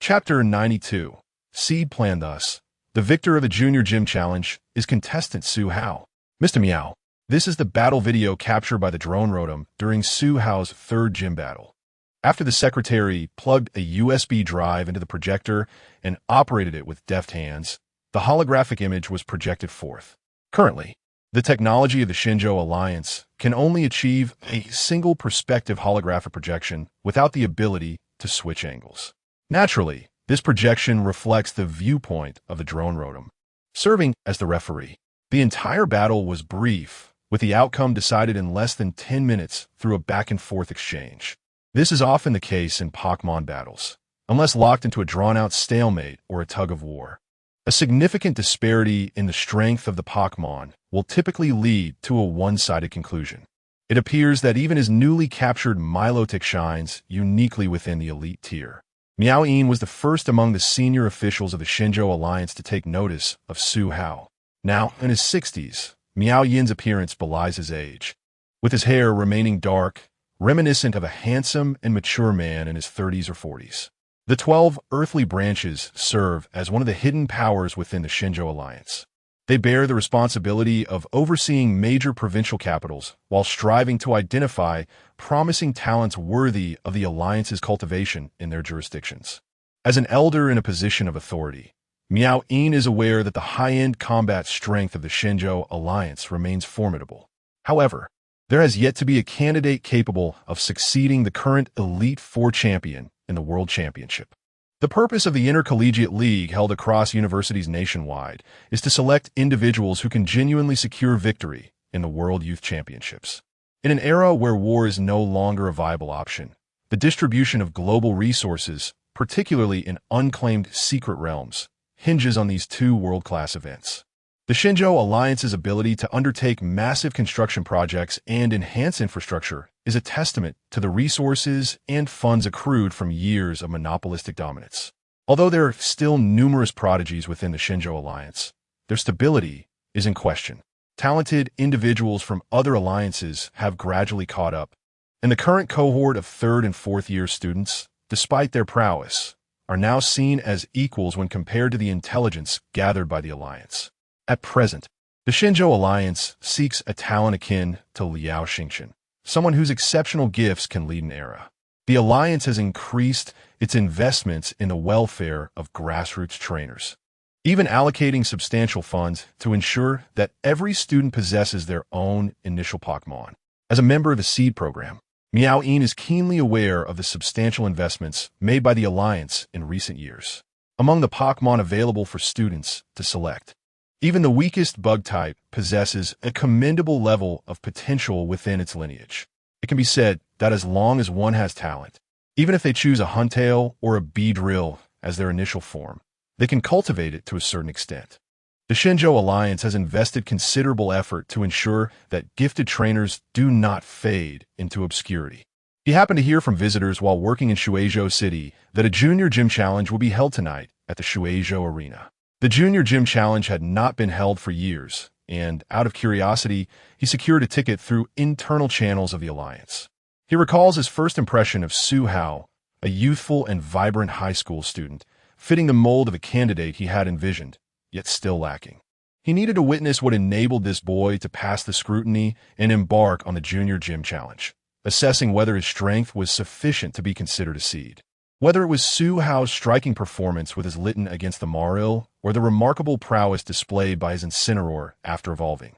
Chapter 92. Seed Plan. Thus, the victor of the Junior Gym Challenge is contestant Su Hao. Mr. Meow. This is the battle video captured by the drone Rotom during Su Hao's third gym battle. After the secretary plugged a USB drive into the projector and operated it with deft hands, the holographic image was projected forth. Currently, the technology of the Shinjo Alliance can only achieve a single perspective holographic projection without the ability to switch angles. Naturally, this projection reflects the viewpoint of the drone Rotom, serving as the referee. The entire battle was brief, with the outcome decided in less than 10 minutes through a back-and-forth exchange. This is often the case in Pokémon battles, unless locked into a drawn-out stalemate or a tug-of-war. A significant disparity in the strength of the Pokémon will typically lead to a one-sided conclusion. It appears that even his newly captured Milotic shines uniquely within the elite tier. Miao Yin was the first among the senior officials of the Shinjo Alliance to take notice of Su Hao. Now, in his 60s, Miao Yin's appearance belies his age, with his hair remaining dark, reminiscent of a handsome and mature man in his 30s or 40s. The 12 earthly branches serve as one of the hidden powers within the Shinjo Alliance. They bear the responsibility of overseeing major provincial capitals while striving to identify promising talents worthy of the Alliance's cultivation in their jurisdictions. As an elder in a position of authority, Miao Yin is aware that the high-end combat strength of the Shinjo Alliance remains formidable. However, there has yet to be a candidate capable of succeeding the current Elite Four champion in the World Championship. The purpose of the Intercollegiate League held across universities nationwide is to select individuals who can genuinely secure victory in the World Youth Championships. In an era where war is no longer a viable option, the distribution of global resources, particularly in unclaimed secret realms, hinges on these two world-class events. The Shinjo Alliance's ability to undertake massive construction projects and enhance infrastructure is a testament to the resources and funds accrued from years of monopolistic dominance. Although there are still numerous prodigies within the Shinjo Alliance, their stability is in question. Talented individuals from other alliances have gradually caught up, and the current cohort of third and fourth year students, despite their prowess, are now seen as equals when compared to the intelligence gathered by the Alliance. At present, the Shinjo Alliance seeks a talent akin to Liao Xingqian, someone whose exceptional gifts can lead an era. The Alliance has increased its investments in the welfare of grassroots trainers, even allocating substantial funds to ensure that every student possesses their own initial Pokémon. As a member of the Seed program, Miao Yin is keenly aware of the substantial investments made by the Alliance in recent years. Among the Pokémon available for students to select, Even the weakest bug type possesses a commendable level of potential within its lineage. It can be said that as long as one has talent, even if they choose a Huntail or a Beedrill as their initial form, they can cultivate it to a certain extent. The Shinjo Alliance has invested considerable effort to ensure that gifted trainers do not fade into obscurity. He happened to hear from visitors while working in Shueizhou City that a Junior Gym Challenge will be held tonight at the Shueizhou Arena. The Junior Gym Challenge had not been held for years, and out of curiosity, he secured a ticket through internal channels of the Alliance. He recalls his first impression of Su Hao, a youthful and vibrant high school student, fitting the mold of a candidate he had envisioned, yet still lacking. He needed to witness what enabled this boy to pass the scrutiny and embark on the Junior Gym Challenge, assessing whether his strength was sufficient to be considered a seed. Whether it was Su Hao's striking performance with his Litten against the Maril, or the remarkable prowess displayed by his Incineroar after evolving.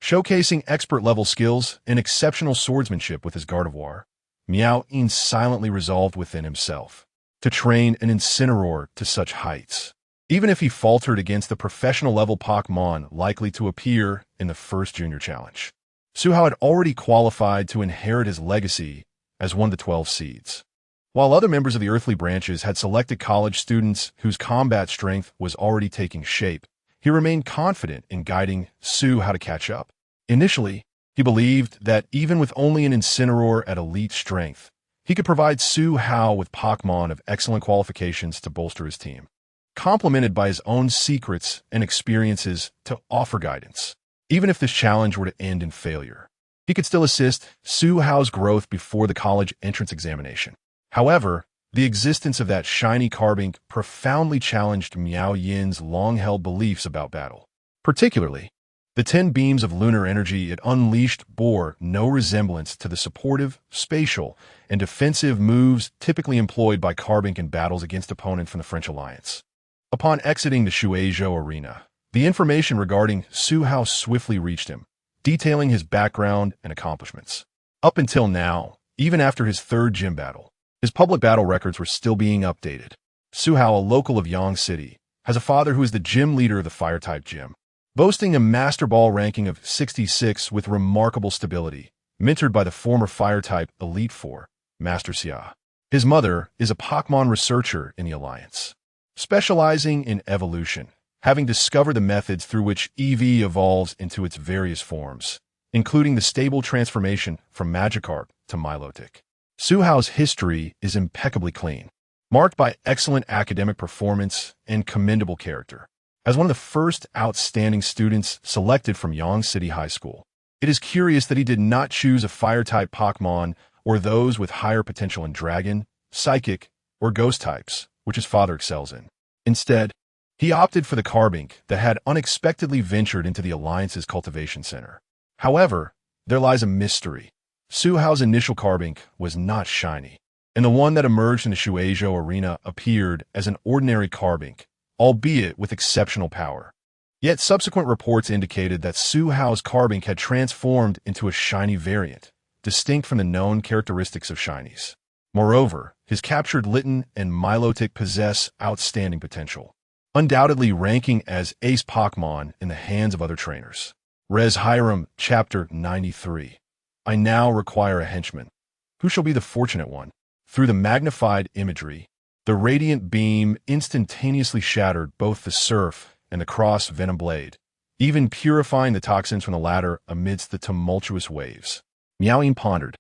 Showcasing expert-level skills and exceptional swordsmanship with his Gardevoir, Miao Yin silently resolved within himself to train an Incineroar to such heights, even if he faltered against the professional-level Pokémon likely to appear in the first Junior Challenge. Su Hao had already qualified to inherit his legacy as one of the 12 seeds. While other members of the earthly branches had selected college students whose combat strength was already taking shape, he remained confident in guiding Su Hao to catch up. Initially, he believed that even with only an Incineroar at elite strength, he could provide Su Hao with Pokémon of excellent qualifications to bolster his team, complemented by his own secrets and experiences to offer guidance. Even if this challenge were to end in failure, he could still assist Su Hao's growth before the college entrance examination. However, the existence of that shiny Carbink profoundly challenged Miao Yin's long-held beliefs about battle. Particularly, the 10 beams of lunar energy it unleashed bore no resemblance to the supportive, spatial, and defensive moves typically employed by Carbink in battles against opponents from the French Alliance. Upon exiting the Shueizhou Arena, the information regarding Su Hao swiftly reached him, detailing his background and accomplishments. Up until now, even after his third gym battle, his public battle records were still being updated. Su Hao, a local of Yang City, has a father who is the gym leader of the Fire-type gym, boasting a Master Ball ranking of 66 with remarkable stability, mentored by the former Fire-type Elite Four, Master Xia. His mother is a Pokémon researcher in the Alliance, specializing in evolution, having discovered the methods through which EV evolves into its various forms, including the stable transformation from Magikarp to Milotic. Su Hao's history is impeccably clean, marked by excellent academic performance and commendable character. As one of the first outstanding students selected from Yang City High School, it is curious that he did not choose a Fire-type Pokémon or those with higher potential in Dragon, Psychic, or Ghost types, which his father excels in. Instead, he opted for the Carbink that had unexpectedly ventured into the Alliance's cultivation center. However, there lies a mystery. Su Hao's initial Carbink was not shiny, and the one that emerged in the Shueizhou Arena appeared as an ordinary Carbink, albeit with exceptional power. Yet subsequent reports indicated that Su Hao's Carbink had transformed into a shiny variant, distinct from the known characteristics of shinies. Moreover, his captured Litten and Milotic possess outstanding potential, undoubtedly ranking as ace Pokémon in the hands of other trainers. Res Hiram, Chapter 93. I now require a henchman. Who shall be the fortunate one? Through the magnified imagery, the radiant beam instantaneously shattered both the Surf and the Cross Venom Blade, even purifying the toxins from the latter amidst the tumultuous waves. Miao Yin pondered.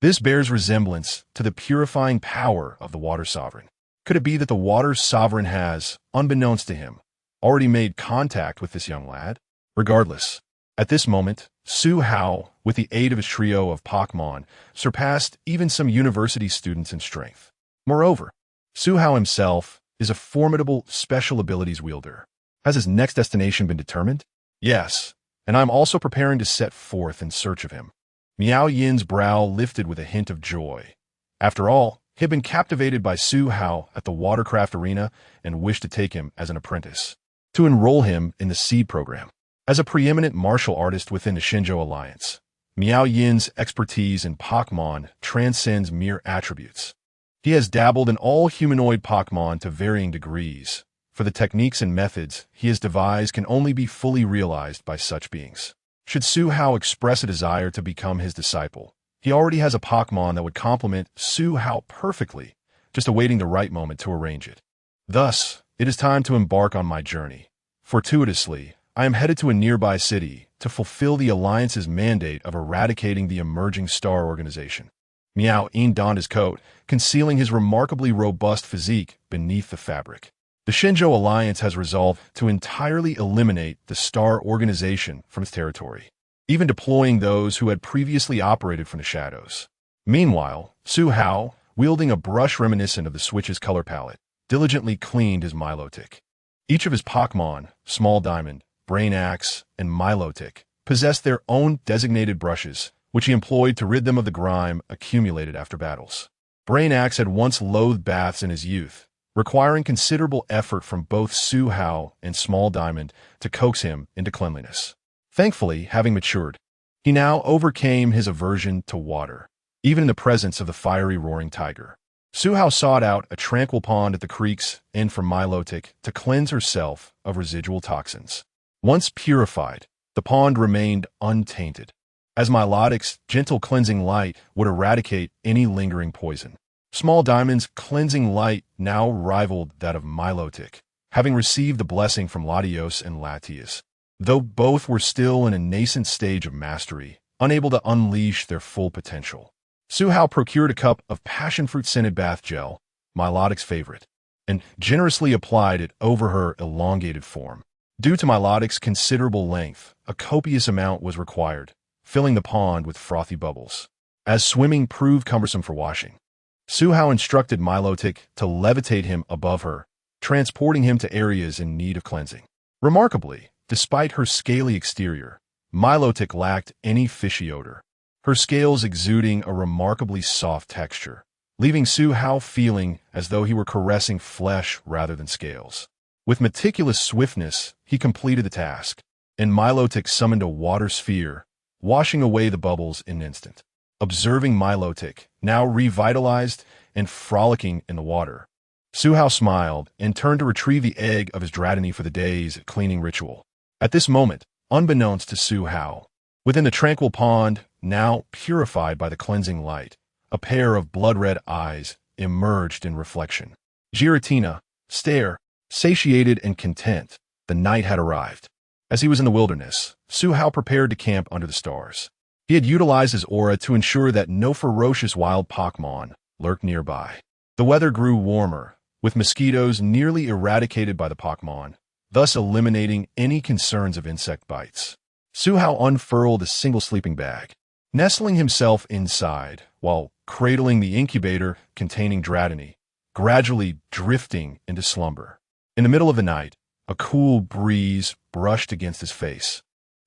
This bears resemblance to the purifying power of the Water Sovereign. Could it be that the Water Sovereign has, unbeknownst to him, already made contact with this young lad? Regardless, at this moment, Su Hao, with the aid of his trio of Pokémon, surpassed even some university students in strength. Moreover, Su Hao himself is a formidable special abilities wielder. Has his next destination been determined? Yes, and I'm also preparing to set forth in search of him. Miao Yin's brow lifted with a hint of joy. After all, he had been captivated by Su Hao at the Watercraft Arena and wished to take him as an apprentice, to enroll him in the Seed program. As a preeminent martial artist within the Shinjo Alliance, Miao Yin's expertise in Pokémon transcends mere attributes. He has dabbled in all humanoid Pokémon to varying degrees, for the techniques and methods he has devised can only be fully realized by such beings. Should Su Hao express a desire to become his disciple, he already has a Pokémon that would complement Su Hao perfectly, just awaiting the right moment to arrange it. Thus, it is time to embark on my journey. Fortuitously, I am headed to a nearby city to fulfill the Alliance's mandate of eradicating the emerging star organization. Miao Yin donned his coat, concealing his remarkably robust physique beneath the fabric. The Shenzhou Alliance has resolved to entirely eliminate the star organization from its territory, even deploying those who had previously operated from the shadows. Meanwhile, Su Hao, wielding a brush reminiscent of the Switch's color palette, diligently cleaned his Milotic. Each of his Pokémon, Small Diamond, Brain Axe, and Milotic, possessed their own designated brushes, which he employed to rid them of the grime accumulated after battles. Brain Axe had once loathed baths in his youth, requiring considerable effort from both Su Hao and Small Diamond to coax him into cleanliness. Thankfully, having matured, he now overcame his aversion to water, even in the presence of the fiery roaring tiger. Su Hao sought out a tranquil pond at the creek's end for Milotic to cleanse herself of residual toxins. Once purified, the pond remained untainted, as Milotic's gentle cleansing light would eradicate any lingering poison. Small Diamond's cleansing light now rivaled that of Milotic, having received the blessing from Latios and Latias. Though both were still in a nascent stage of mastery, unable to unleash their full potential. Su Hao procured a cup of passionfruit-scented bath gel, Milotic's favorite, and generously applied it over her elongated form. Due to Milotic's considerable length, a copious amount was required, filling the pond with frothy bubbles. As swimming proved cumbersome for washing, Su Hao instructed Milotic to levitate him above her, transporting him to areas in need of cleansing. Remarkably, despite her scaly exterior, Milotic lacked any fishy odor, her scales exuding a remarkably soft texture, leaving Su Hao feeling as though he were caressing flesh rather than scales. With meticulous swiftness, he completed the task, and Milotic summoned a water sphere, washing away the bubbles in an instant. Observing Milotic, now revitalized and frolicking in the water, Su Hao smiled and turned to retrieve the egg of his Dratini for the day's cleaning ritual. At this moment, unbeknownst to Su Hao, within the tranquil pond, now purified by the cleansing light, a pair of blood-red eyes emerged in reflection. Giratina, stare, satiated and content, the night had arrived. As he was in the wilderness, Su Hao prepared to camp under the stars. He had utilized his aura to ensure that no ferocious wild Pokémon lurked nearby. The weather grew warmer, with mosquitoes nearly eradicated by the Pokémon, thus eliminating any concerns of insect bites. Su Hao unfurled a single sleeping bag, nestling himself inside while cradling the incubator containing Dratini, gradually drifting into slumber. In the middle of the night, a cool breeze brushed against his face,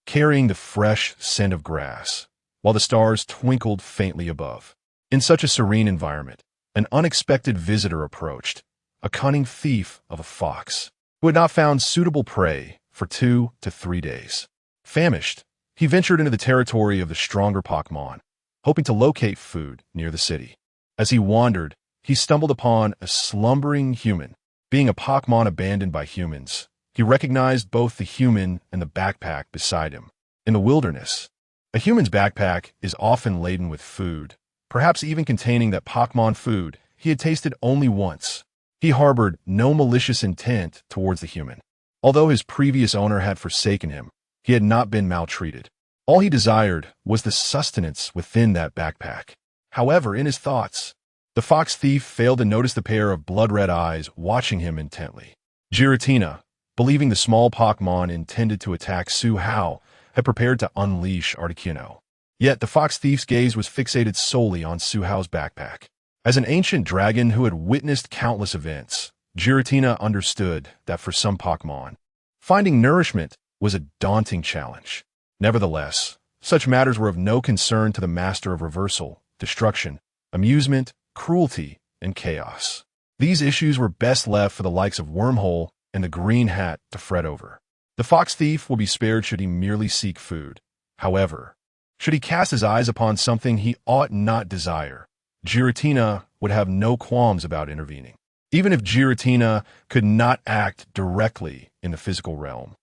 carrying the fresh scent of grass, while the stars twinkled faintly above. In such a serene environment, an unexpected visitor approached, a cunning thief of a fox, who had not found suitable prey for 2 to 3 days. Famished, he ventured into the territory of the stronger Pokémon, hoping to locate food near the city. As he wandered, he stumbled upon a slumbering human. Being a Pokémon abandoned by humans, he recognized both the human and the backpack beside him. In the wilderness, a human's backpack is often laden with food, perhaps even containing that Pokémon food he had tasted only once. He harbored no malicious intent towards the human. Although his previous owner had forsaken him, he had not been maltreated. All he desired was the sustenance within that backpack. However, in his thoughts, the fox thief failed to notice the pair of blood-red eyes watching him intently. Giratina, believing the small Pokémon intended to attack Su Hao, had prepared to unleash Articuno. Yet the fox thief's gaze was fixated solely on Su Hao's backpack. As an ancient dragon who had witnessed countless events, Giratina understood that for some Pokémon, finding nourishment was a daunting challenge. Nevertheless, such matters were of no concern to the master of reversal, destruction, amusement, cruelty, and chaos. These issues were best left for the likes of Wormhole and the Green Hat to fret over. The fox thief will be spared should he merely seek food. However, should he cast his eyes upon something he ought not desire, Giratina would have no qualms about intervening. even if Giratina could not act directly in the physical realm.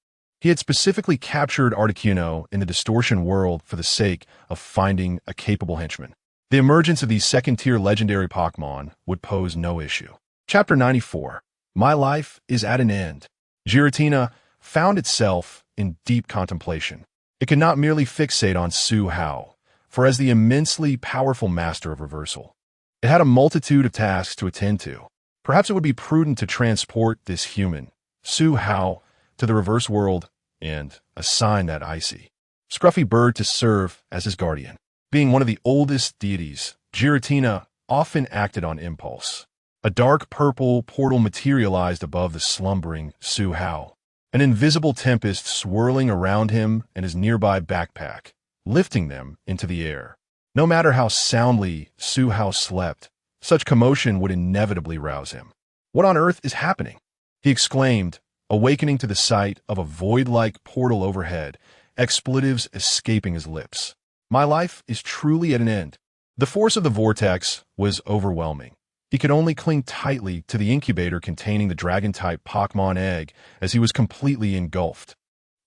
He had specifically captured Articuno in the distortion world for the sake of finding a capable henchman. The emergence of these second-tier legendary Pokémon would pose no issue. Chapter 94. My life is at an end. Giratina found itself in deep contemplation. It could not merely fixate on Su Hao, for as the immensely powerful master of reversal, it had a multitude of tasks to attend to. Perhaps it would be prudent to transport this human, Su Hao, to the reverse world and assign that icy, scruffy bird to serve as his guardian. Being one of the oldest deities, Giratina often acted on impulse. A dark purple portal materialized above the slumbering Su Hao, an invisible tempest swirling around him and his nearby backpack, lifting them into the air. No matter how soundly Su Hao slept, such commotion would inevitably rouse him. What on earth is happening? He exclaimed, awakening to the sight of a void-like portal overhead, expletives escaping his lips. My life is truly at an end. The force of the vortex was overwhelming. He could only cling tightly to the incubator containing the dragon-type Pokémon egg as he was completely engulfed.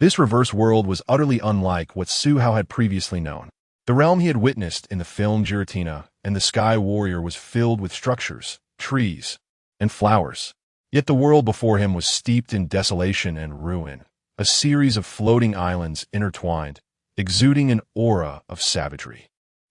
This reverse world was utterly unlike what Su Hao had previously known. The realm he had witnessed in the film Giratina and the Sky Warrior was filled with structures, trees, and flowers. Yet the world before him was steeped in desolation and ruin, a series of floating islands intertwined, exuding an aura of savagery.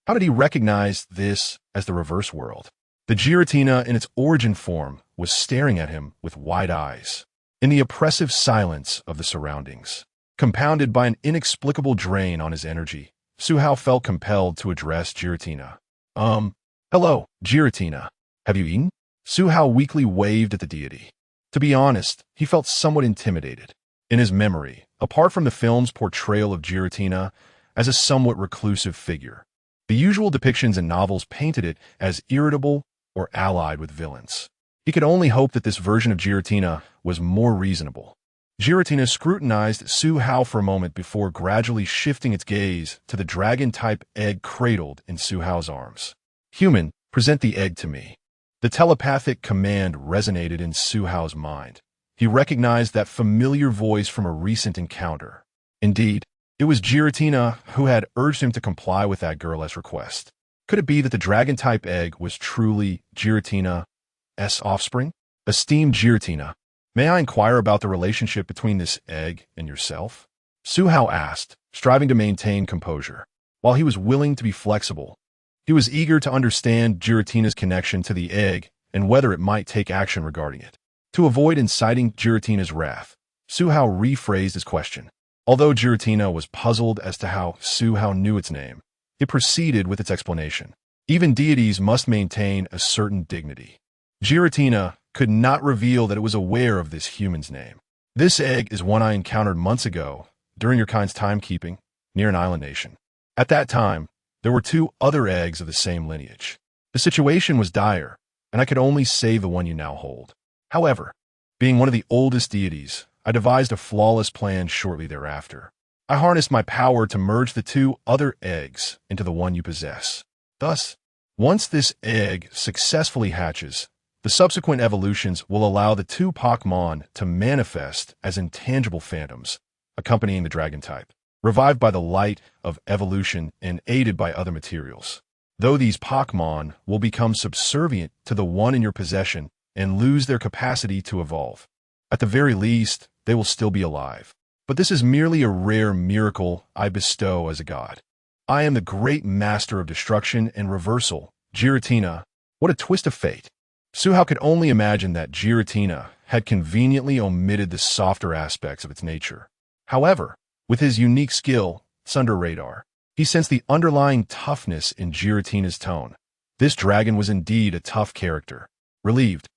How did he recognize this as the reverse world? The Giratina in its origin form was staring at him with wide eyes. In the oppressive silence of the surroundings, compounded by an inexplicable drain on his energy, Su Hao felt compelled to address Giratina. Hello, Giratina. Have you eaten? Su Hao weakly waved at the deity. To be honest, he felt somewhat intimidated. In his memory, apart from the film's portrayal of Giratina as a somewhat reclusive figure, the usual depictions in novels painted it as irritable or allied with villains. He could only hope that this version of Giratina was more reasonable. Giratina scrutinized Su Hao for a moment before gradually shifting its gaze to the dragon-type egg cradled in Su Hao's arms. Human, present the egg to me. The telepathic command resonated in Su Hao's mind. He recognized that familiar voice from a recent encounter. Indeed, it was Giratina who had urged him to comply with that girl's request. Could it be that the dragon-type egg was truly Giratina's offspring? Esteemed Giratina, may I inquire about the relationship between this egg and yourself? Su Hao asked, striving to maintain composure. While he was willing to be flexible, he was eager to understand Giratina's connection to the egg and whether it might take action regarding it. To avoid inciting Giratina's wrath, Su Hao rephrased his question. Although Giratina was puzzled as to how Su Hao knew its name, it proceeded with its explanation. Even deities must maintain a certain dignity. Giratina could not reveal that it was aware of this human's name. This egg is one I encountered months ago during your kind's timekeeping near an island nation. At that time, there were 2 other eggs of the same lineage. The situation was dire, and I could only save the one you now hold. However, being one of the oldest deities, I devised a flawless plan shortly thereafter. I harnessed my power to merge the 2 other eggs into the one you possess. Thus, once this egg successfully hatches, the subsequent evolutions will allow the 2 Pokémon to manifest as intangible phantoms, accompanying the dragon type, revived by the light of evolution and aided by other materials. Though these Pokémon will become subservient to the one in your possession and lose their capacity to evolve, at the very least, they will still be alive. But this is merely a rare miracle I bestow as a god. I am the great master of destruction and reversal, Giratina. What a twist of fate. Su Hao could only imagine that Giratina had conveniently omitted the softer aspects of its nature. However, with his unique skill, Sunder Radar, he sensed the underlying toughness in Giratina's tone. This dragon was indeed a tough character. Relieved,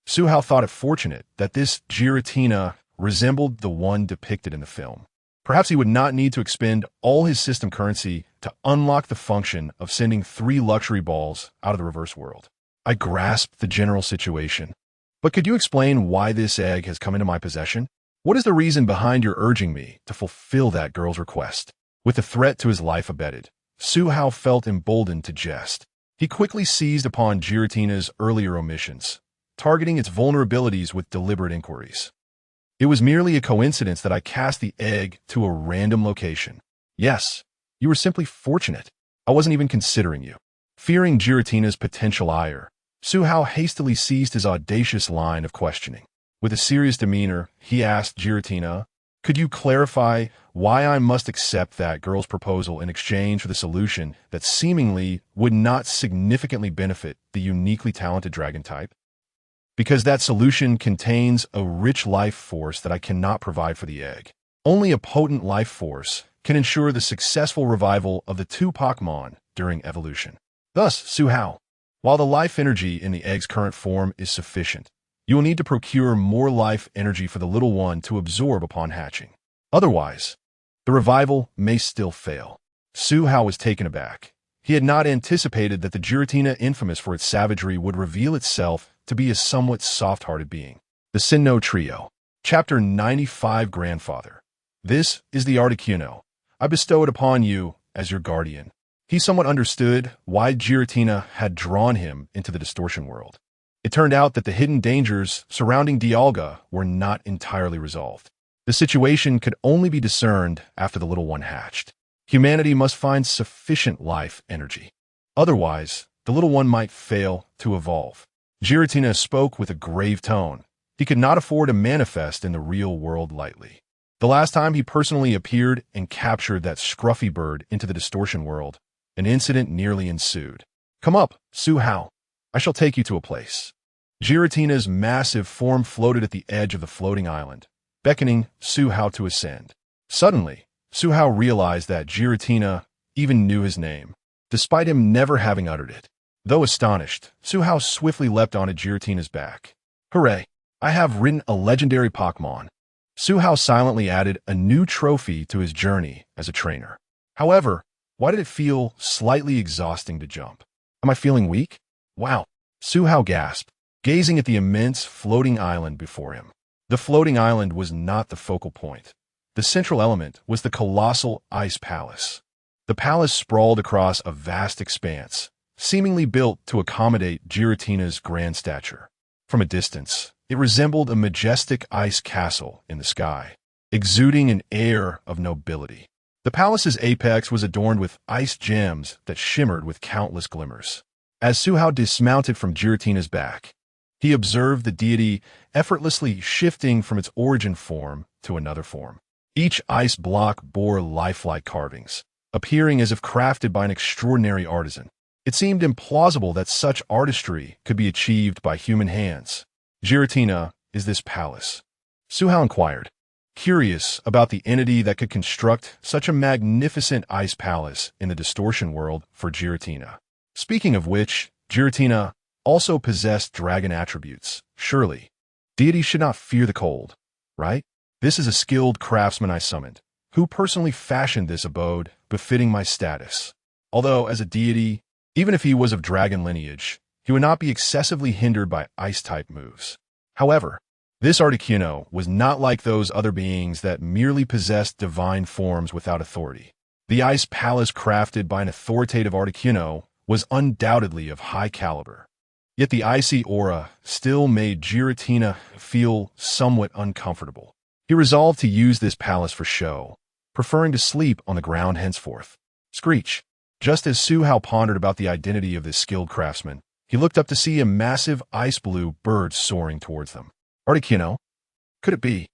Su Hao thought it fortunate that this Giratina resembled the one depicted in the film. Perhaps he would not need to expend all his system currency to unlock the function of sending 3 luxury balls out of the reverse world. I grasped the general situation. But could you explain why this egg has come into my possession? What is the reason behind your urging me to fulfill that girl's request? With the threat to his life abetted, Su Hao felt emboldened to jest. He quickly seized upon Giratina's earlier omissions, targeting its vulnerabilities with deliberate inquiries. It was merely a coincidence that I cast the egg to a random location. Yes, you were simply fortunate. I wasn't even considering you. Fearing Giratina's potential ire, Su Hao hastily seized his audacious line of questioning. With a serious demeanor, he asked Giratina, "Could you clarify why I must accept that girl's proposal in exchange for the solution that seemingly would not significantly benefit the uniquely talented dragon type? Because that solution contains a rich life force that I cannot provide for the egg. Only a potent life force can ensure the successful revival of the two Pokémon during evolution. Thus, Su Hao, while the life energy in the egg's current form is sufficient, you will need to procure more life energy for the little one to absorb upon hatching. Otherwise, the revival may still fail." Su Hao was taken aback. He had not anticipated that the Giratina, infamous for its savagery, would reveal itself to be a somewhat soft-hearted being. The Sinnoh Trio. Chapter 95, Grandfather. This is the Articuno. I bestow it upon you as your guardian. He somewhat understood why Giratina had drawn him into the distortion world. It turned out that the hidden dangers surrounding Dialga were not entirely resolved. The situation could only be discerned after the little one hatched. Humanity must find sufficient life energy. Otherwise, the little one might fail to evolve. Giratina spoke with a grave tone. He could not afford to manifest in the real world lightly. The last time he personally appeared and captured that scruffy bird into the distortion world, an incident nearly ensued. "Come up, Su Hao. I shall take you to a place." Giratina's massive form floated at the edge of the floating island, beckoning Su Hao to ascend. Suddenly, Su Hao realized that Giratina even knew his name, despite him never having uttered it. Though astonished, Su Hao swiftly leapt onto Giratina's back. "Hooray! I have ridden a legendary Pokémon." Su Hao silently added a new trophy to his journey as a trainer. However, why did it feel slightly exhausting to jump? Am I feeling weak? Wow! Su Hao gasped, gazing at the immense floating island before him. The floating island was not the focal point. The central element was the colossal ice palace. The palace sprawled across a vast expanse, seemingly built to accommodate Giratina's grand stature. From a distance, it resembled a majestic ice castle in the sky, exuding an air of nobility. The palace's apex was adorned with ice gems that shimmered with countless glimmers. As Su Hao dismounted from Giratina's back, he observed the deity effortlessly shifting from its origin form to another form. Each ice block bore lifelike carvings, appearing as if crafted by an extraordinary artisan. It seemed implausible that such artistry could be achieved by human hands. "Giratina, is this palace?" Su Hao inquired, curious about the entity that could construct such a magnificent ice palace in the distortion world for Giratina. Speaking of which, Giratina also possessed dragon attributes. Surely, deities should not fear the cold, right? This is a skilled craftsman I summoned, who personally fashioned this abode befitting my status. Although, as a deity, even if he was of dragon lineage, he would not be excessively hindered by ice-type moves. However, this Articuno was not like those other beings that merely possessed divine forms without authority. The ice palace crafted by an authoritative Articuno was undoubtedly of high caliber. Yet the icy aura still made Giratina feel somewhat uncomfortable. He resolved to use this palace for show, preferring to sleep on the ground henceforth. Screech! Just as Su Hao pondered about the identity of this skilled craftsman, he looked up to see a massive ice-blue bird soaring towards them. Articuno? Could it be?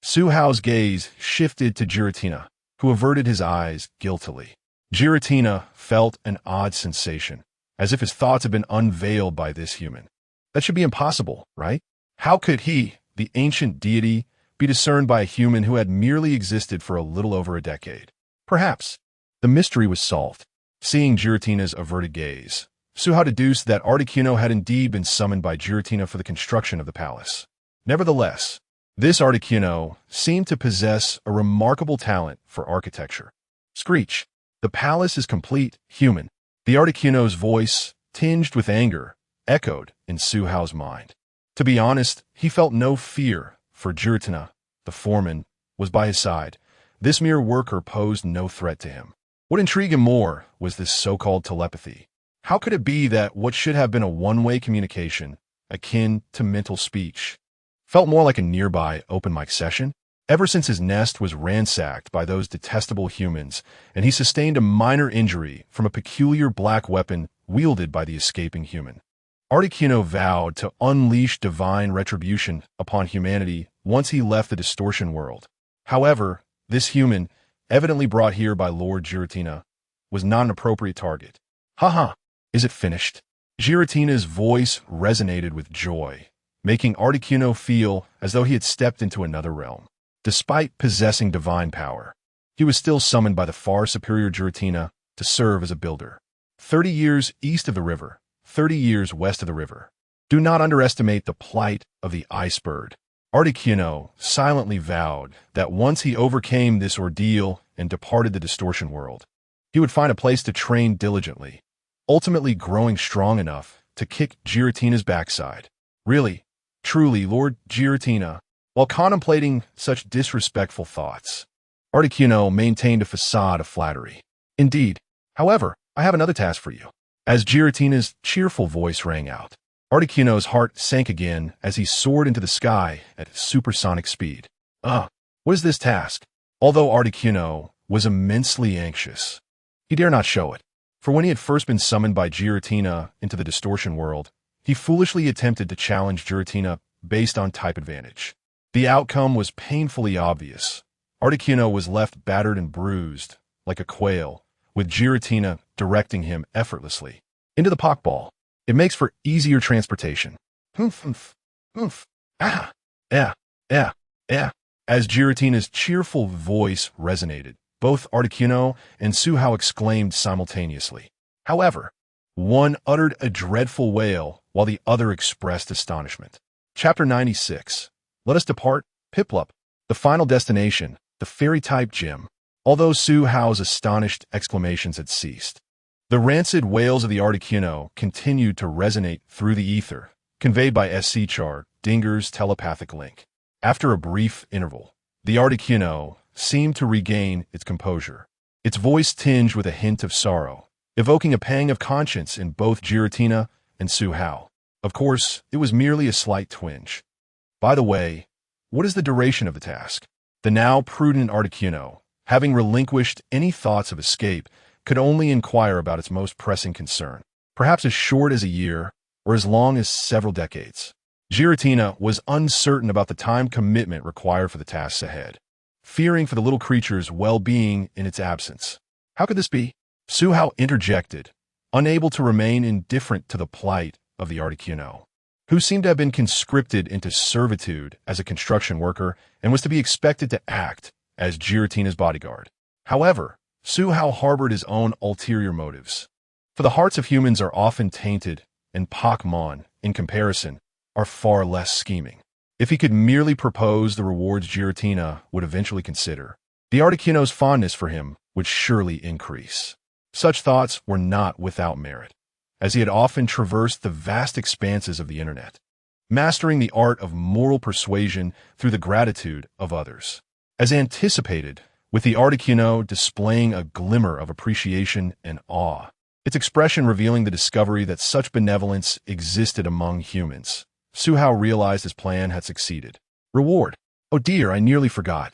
Su Hao's gaze shifted to Giratina, who averted his eyes guiltily. Giratina felt an odd sensation, as if his thoughts had been unveiled by this human. That should be impossible, right? How could he, the ancient deity, be discerned by a human who had merely existed for a little over a decade? Perhaps the mystery was solved. Seeing Giratina's averted gaze, Su Hao deduced that Articuno had indeed been summoned by Giratina for the construction of the palace. Nevertheless, this Articuno seemed to possess a remarkable talent for architecture. Screech! The palace is complete, human. The Articuno's voice, tinged with anger, echoed in Su Hao's mind. To be honest, he felt no fear, for Giratina, the foreman, was by his side. This mere worker posed no threat to him. What intrigued him more was this so-called telepathy. How could it be that what should have been a one-way communication akin to mental speech. Felt more like a nearby open mic session. Ever since his nest was ransacked by those detestable humans, and he sustained a minor injury from a peculiar black weapon wielded by the escaping human. Articuno vowed to unleash divine retribution upon humanity once he left the distortion world. However, this human, evidently brought here by Lord Giratina, was not an appropriate target. Haha, is it finished? Giratina's voice resonated with joy, making Articuno feel as though he had stepped into another realm. Despite possessing divine power, he was still summoned by the far superior Giratina to serve as a builder. 30 years east of the river, 30 years west of the river. Do not underestimate the plight of the ice bird. Articuno silently vowed that once he overcame this ordeal and departed the distortion world, he would find a place to train diligently, ultimately growing strong enough to kick Giratina's backside. Really, truly, Lord Giratina. While contemplating such disrespectful thoughts, Articuno maintained a facade of flattery. Indeed, however, I have another task for you. As Giratina's cheerful voice rang out, Articuno's heart sank again as he soared into the sky at supersonic speed. What is this task? Although Articuno was immensely anxious, he dare not show it, for when he had first been summoned by Giratina into the distortion world, he foolishly attempted to challenge Giratina based on type advantage. The outcome was painfully obvious. Articuno was left battered and bruised, like a quail, with Giratina directing him effortlessly into the Pokeball. It makes for easier transportation. Oof, oof, oof, yeah. As Giratina's cheerful voice resonated, both Articuno and Suhao exclaimed simultaneously. However, one uttered a dreadful wail while the other expressed astonishment. Chapter 96. Let us depart, Piplup. The final destination, the fairy-type gym. Although Suhao's astonished exclamations had ceased, the rancid wails of the Articuno continued to resonate through the ether, conveyed by SC-Char, Dinger's telepathic link. After a brief interval, the Articuno seemed to regain its composure, its voice tinged with a hint of sorrow, evoking a pang of conscience in both Giratina and Suhao. Of course, it was merely a slight twinge. By the way, what is the duration of the task? The now prudent Articuno, having relinquished any thoughts of escape, could only inquire about its most pressing concern, perhaps as short as a year or as long as several decades. Giratina was uncertain about the time commitment required for the tasks ahead, fearing for the little creature's well-being in its absence. How could this be? Suhao interjected, unable to remain indifferent to the plight of the Articuno, who seemed to have been conscripted into servitude as a construction worker and was to be expected to act as Giratina's bodyguard. However, Suhao harbored his own ulterior motives. For the hearts of humans are often tainted, and Pokémon, in comparison, are far less scheming. If he could merely propose the rewards Giratina would eventually consider, the Articuno's fondness for him would surely increase. Such thoughts were not without merit, as he had often traversed the vast expanses of the internet, mastering the art of moral persuasion through the gratitude of others. As anticipated, with the Articuno displaying a glimmer of appreciation and awe, its expression revealing the discovery that such benevolence existed among humans, Suhao realized his plan had succeeded. Reward. Oh dear, I nearly forgot.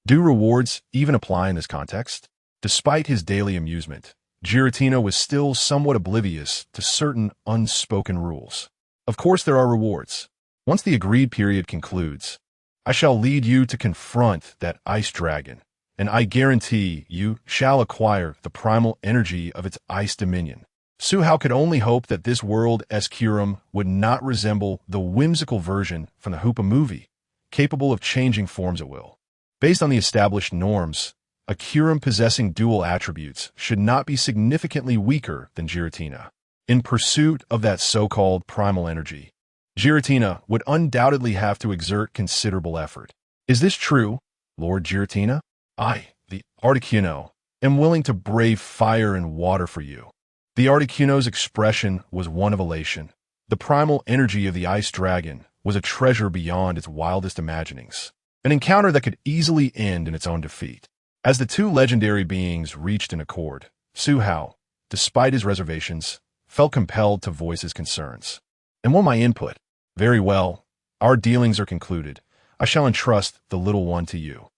Do rewards even apply in this context? Despite his daily amusement, Giratina was still somewhat oblivious to certain unspoken rules. Of course there are rewards. Once the agreed period concludes, I shall lead you to confront that ice dragon, and I guarantee you shall acquire the primal energy of its ice dominion. Suhao could only hope that this world Escurum would not resemble the whimsical version from the Hoopa movie, capable of changing forms at will. Based on the established norms, a Curum possessing dual attributes should not be significantly weaker than Giratina. In pursuit of that so-called primal energy, Giratina would undoubtedly have to exert considerable effort. Is this true, Lord Giratina? I, the Articuno, am willing to brave fire and water for you. The Articuno's expression was one of elation. The primal energy of the ice dragon was a treasure beyond its wildest imaginings, an encounter that could easily end in its own defeat. As the two legendary beings reached an accord, Suhao, despite his reservations, felt compelled to voice his concerns. And what my input? Very well. Our dealings are concluded. I shall entrust the little one to you.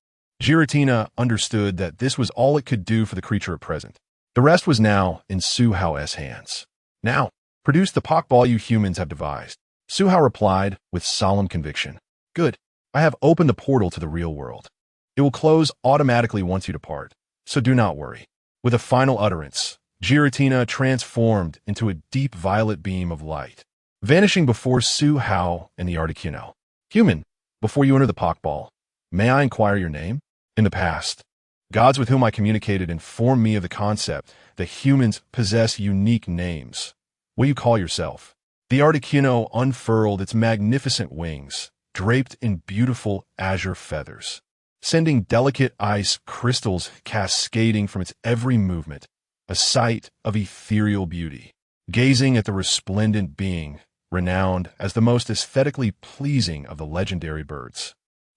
Giratina understood that this was all it could do for the creature at present. The rest was now in Su Hao's hands. Now, produce the Pokeball you humans have devised. Su Hao replied with solemn conviction. Good. I have opened the portal to the real world. It will close automatically once you depart, so do not worry. With a final utterance, Giratina transformed into a deep violet beam of light, vanishing before Su Hao and the Articuno. Human, before you enter the Pokeball, may I inquire your name? In the past, gods with whom I communicated informed me of the concept that humans possess unique names. What do you call yourself? The Articuno unfurled its magnificent wings, draped in beautiful azure feathers, sending delicate ice crystals cascading from its every movement, a sight of ethereal beauty. Gazing at the resplendent being, renowned as the most aesthetically pleasing of the legendary birds,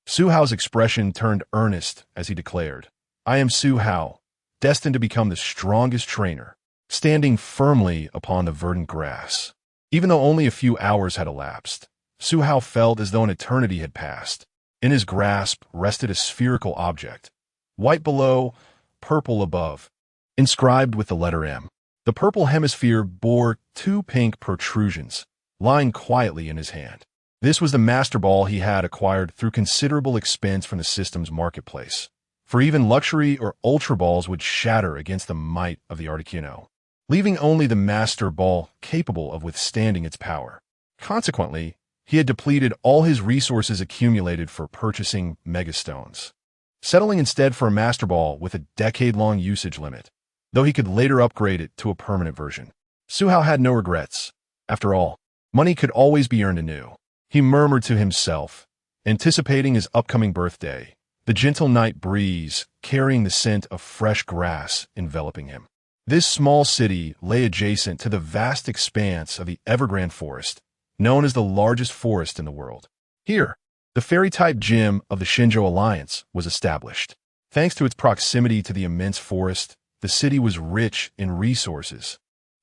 Su Hao's expression turned earnest as he declared, I am Su Hao, destined to become the strongest trainer, standing firmly upon the verdant grass. Even though only a few hours had elapsed, Su Hao felt as though an eternity had passed. In his grasp rested a spherical object, white below, purple above, inscribed with the letter M. The purple hemisphere bore two pink protrusions, lying quietly in his hand. This was the Master Ball he had acquired through considerable expense from the system's marketplace, for even luxury or ultra balls would shatter against the might of the Articuno, leaving only the Master Ball capable of withstanding its power. Consequently, he had depleted all his resources accumulated for purchasing Megastones, settling instead for a Master Ball with a decade-long usage limit, though he could later upgrade it to a permanent version. Su Hao had no regrets. After all, money could always be earned anew. He murmured to himself, anticipating his upcoming birthday, the gentle night breeze carrying the scent of fresh grass enveloping him. This small city lay adjacent to the vast expanse of the Evergrande Forest, known as the largest forest in the world. Here, the fairy-type gym of the Shinjo Alliance was established. Thanks to its proximity to the immense forest, the city was rich in resources,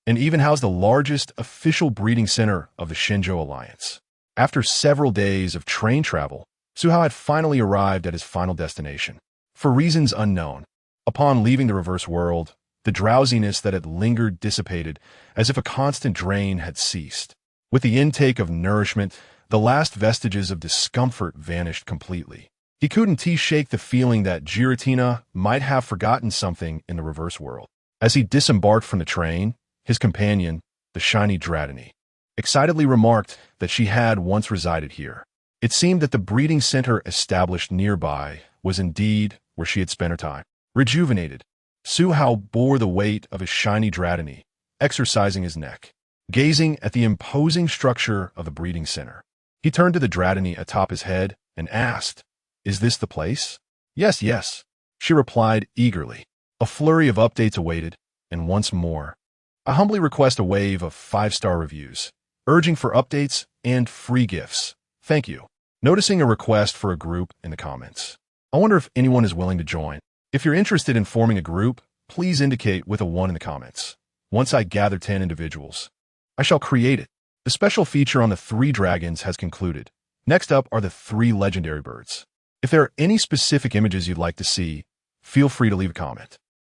and even housed the largest official breeding center of the Shinjo Alliance. After several days of train travel, Su Hao had finally arrived at his final destination. For reasons unknown, upon leaving the reverse world, the drowsiness that had lingered dissipated as if a constant drain had ceased. With the intake of nourishment, the last vestiges of discomfort vanished completely. He couldn't shake the feeling that Giratina might have forgotten something in the reverse world. As he disembarked from the train, his companion, the shiny Dratini, excitedly remarked that she had once resided here. It seemed that the breeding center established nearby was indeed where she had spent her time. Rejuvenated, Su Hao bore the weight of his shiny Dratini, exercising his neck, gazing at the imposing structure of the breeding center. He turned to the Dratini atop his head and asked, Is this the place? Yes, yes, she replied eagerly. A flurry of updates awaited, and once more, I humbly request a wave of 5-star reviews, urging for updates and free gifts. Thank you. Noticing a request for a group in the comments. I wonder if anyone is willing to join. If you're interested in forming a group, please indicate with a 1 in the comments. Once I gather 10 individuals, I shall create it. The special feature on the 3 dragons has concluded. Next up are the 3 legendary birds. If there are any specific images you'd like to see, feel free to leave a comment.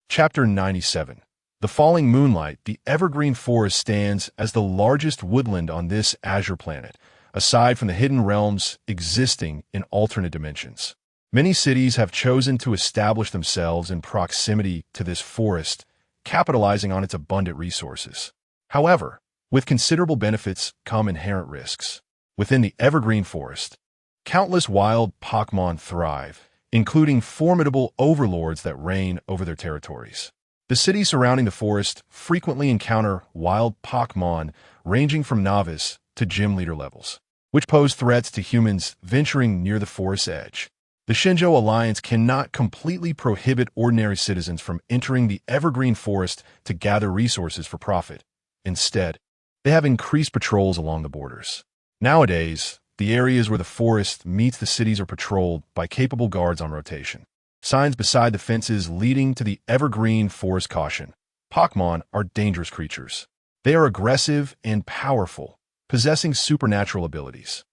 Chapter 97. The falling moonlight, the evergreen forest stands as the largest woodland on this azure planet, aside from the hidden realms existing in alternate dimensions. Many cities have chosen to establish themselves in proximity to this forest, capitalizing on its abundant resources. However, with considerable benefits come inherent risks. Within the evergreen forest, countless wild Pokémon thrive, including formidable overlords that reign over their territories. The cities surrounding the forest frequently encounter wild Pokémon ranging from novice to gym leader levels, which pose threats to humans venturing near the forest's edge. The Shinjo Alliance cannot completely prohibit ordinary citizens from entering the evergreen forest to gather resources for profit. Instead, they have increased patrols along the borders. Nowadays, the areas where the forest meets the cities are patrolled by capable guards on rotation. Signs beside the fences leading to the evergreen forest caution. Pokémon are dangerous creatures. They are aggressive and powerful, possessing supernatural abilities.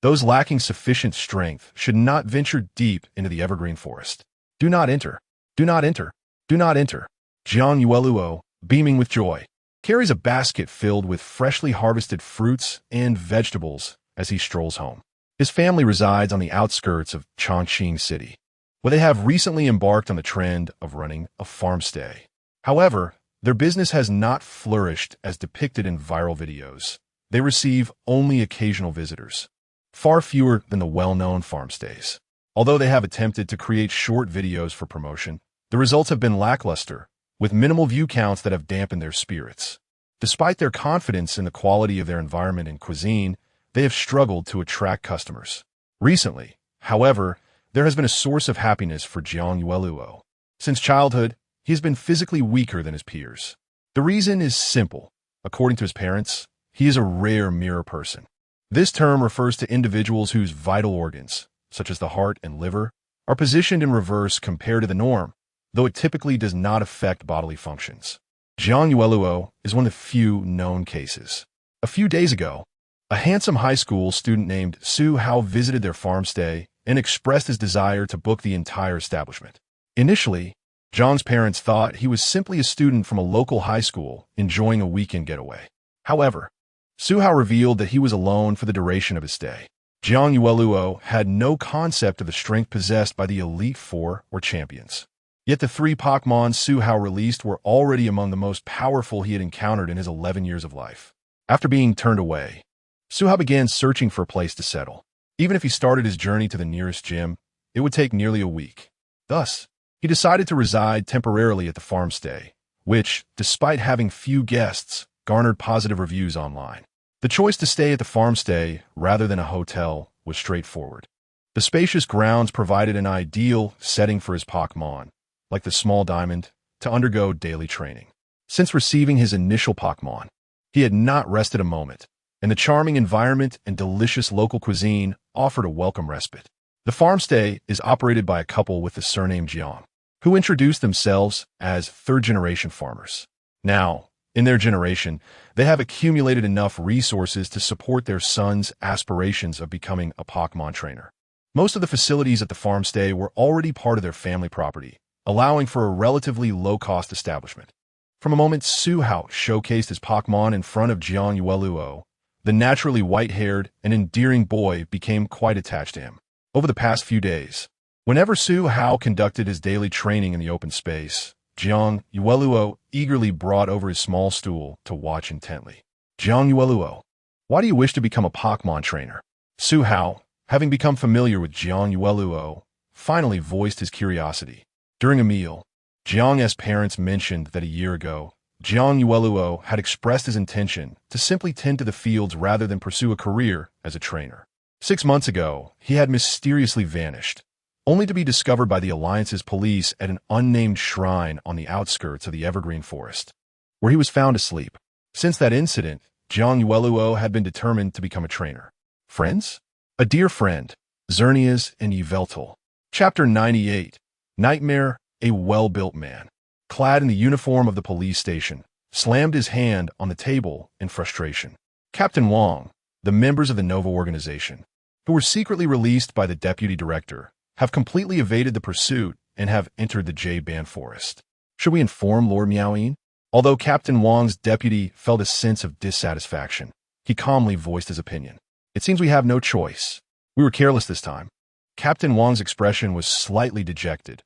Those lacking sufficient strength should not venture deep into the evergreen forest. Do not enter. Do not enter. Do not enter. Jiang Yueluo, beaming with joy, carries a basket filled with freshly harvested fruits and vegetables as he strolls home. His family resides on the outskirts of Chongqing City, where they have recently embarked on the trend of running a farmstay. However, their business has not flourished as depicted in viral videos. They receive only occasional visitors, far fewer than the well-known farmstays. Although they have attempted to create short videos for promotion, the results have been lackluster, with minimal view counts that have dampened their spirits. Despite their confidence in the quality of their environment and cuisine, they have struggled to attract customers. Recently, however, there has been a source of happiness for Jiang Yueluo. Since childhood, he has been physically weaker than his peers. The reason is simple. According to his parents, he is a rare mirror person. This term refers to individuals whose vital organs, such as the heart and liver, are positioned in reverse compared to the norm, though it typically does not affect bodily functions. Jiang Yueluo is one of the few known cases. A few days ago, a handsome high school student named Su Hao visited their farmstay and expressed his desire to book the entire establishment. Initially, Zhang's parents thought he was simply a student from a local high school enjoying a weekend getaway. However, Su Hao revealed that he was alone for the duration of his stay. Jiang Yueluo had no concept of the strength possessed by the Elite Four or champions. Yet the 3 Pokémon Su Hao released were already among the most powerful he had encountered in his 11 years of life. After being turned away, Su Hao began searching for a place to settle. Even if he started his journey to the nearest gym, it would take nearly a week. Thus, he decided to reside temporarily at the farmstay, which, despite having few guests, garnered positive reviews online. The choice to stay at the farmstay rather than a hotel was straightforward. The spacious grounds provided an ideal setting for his Pokémon, like the small diamond, to undergo daily training. Since receiving his initial Pokémon, he had not rested a moment, and the charming environment and delicious local cuisine offered a welcome respite. The farmstay is operated by a couple with the surname Jiang, who introduced themselves as third-generation farmers. Now, in their generation, they have accumulated enough resources to support their son's aspirations of becoming a Pokémon trainer. Most of the facilities at the farmstay were already part of their family property, allowing for a relatively low-cost establishment. From a moment Su Hao showcased his Pokémon in front of Jiang Yueluo, the naturally white-haired and endearing boy became quite attached to him. Over the past few days, whenever Su Hao conducted his daily training in the open space, Jiang Yueluo eagerly brought over his small stool to watch intently. Jiang Yueluo, why do you wish to become a Pokémon trainer? Su Hao, having become familiar with Jiang Yueluo, finally voiced his curiosity. During a meal, Jiang's parents mentioned that a year ago, Jiang Yueluo had expressed his intention to simply tend to the fields rather than pursue a career as a trainer. 6 months ago, he had mysteriously vanished, only to be discovered by the Alliance's police at an unnamed shrine on the outskirts of the evergreen forest, where he was found asleep. Since that incident, Jiang Yueluo had been determined to become a trainer. Friends? A dear friend, Xerneas and Yveltal. Chapter 98. Nightmare. A well-built man, clad in the uniform of the police station, slammed his hand on the table in frustration. Captain Wang, the members of the Nova organization, who were secretly released by the deputy director, have completely evaded the pursuit and have entered the J-Ban forest. Should we inform Lord Miaoyin? Although Captain Wang's deputy felt a sense of dissatisfaction, he calmly voiced his opinion. It seems we have no choice. We were careless this time. Captain Wang's expression was slightly dejected.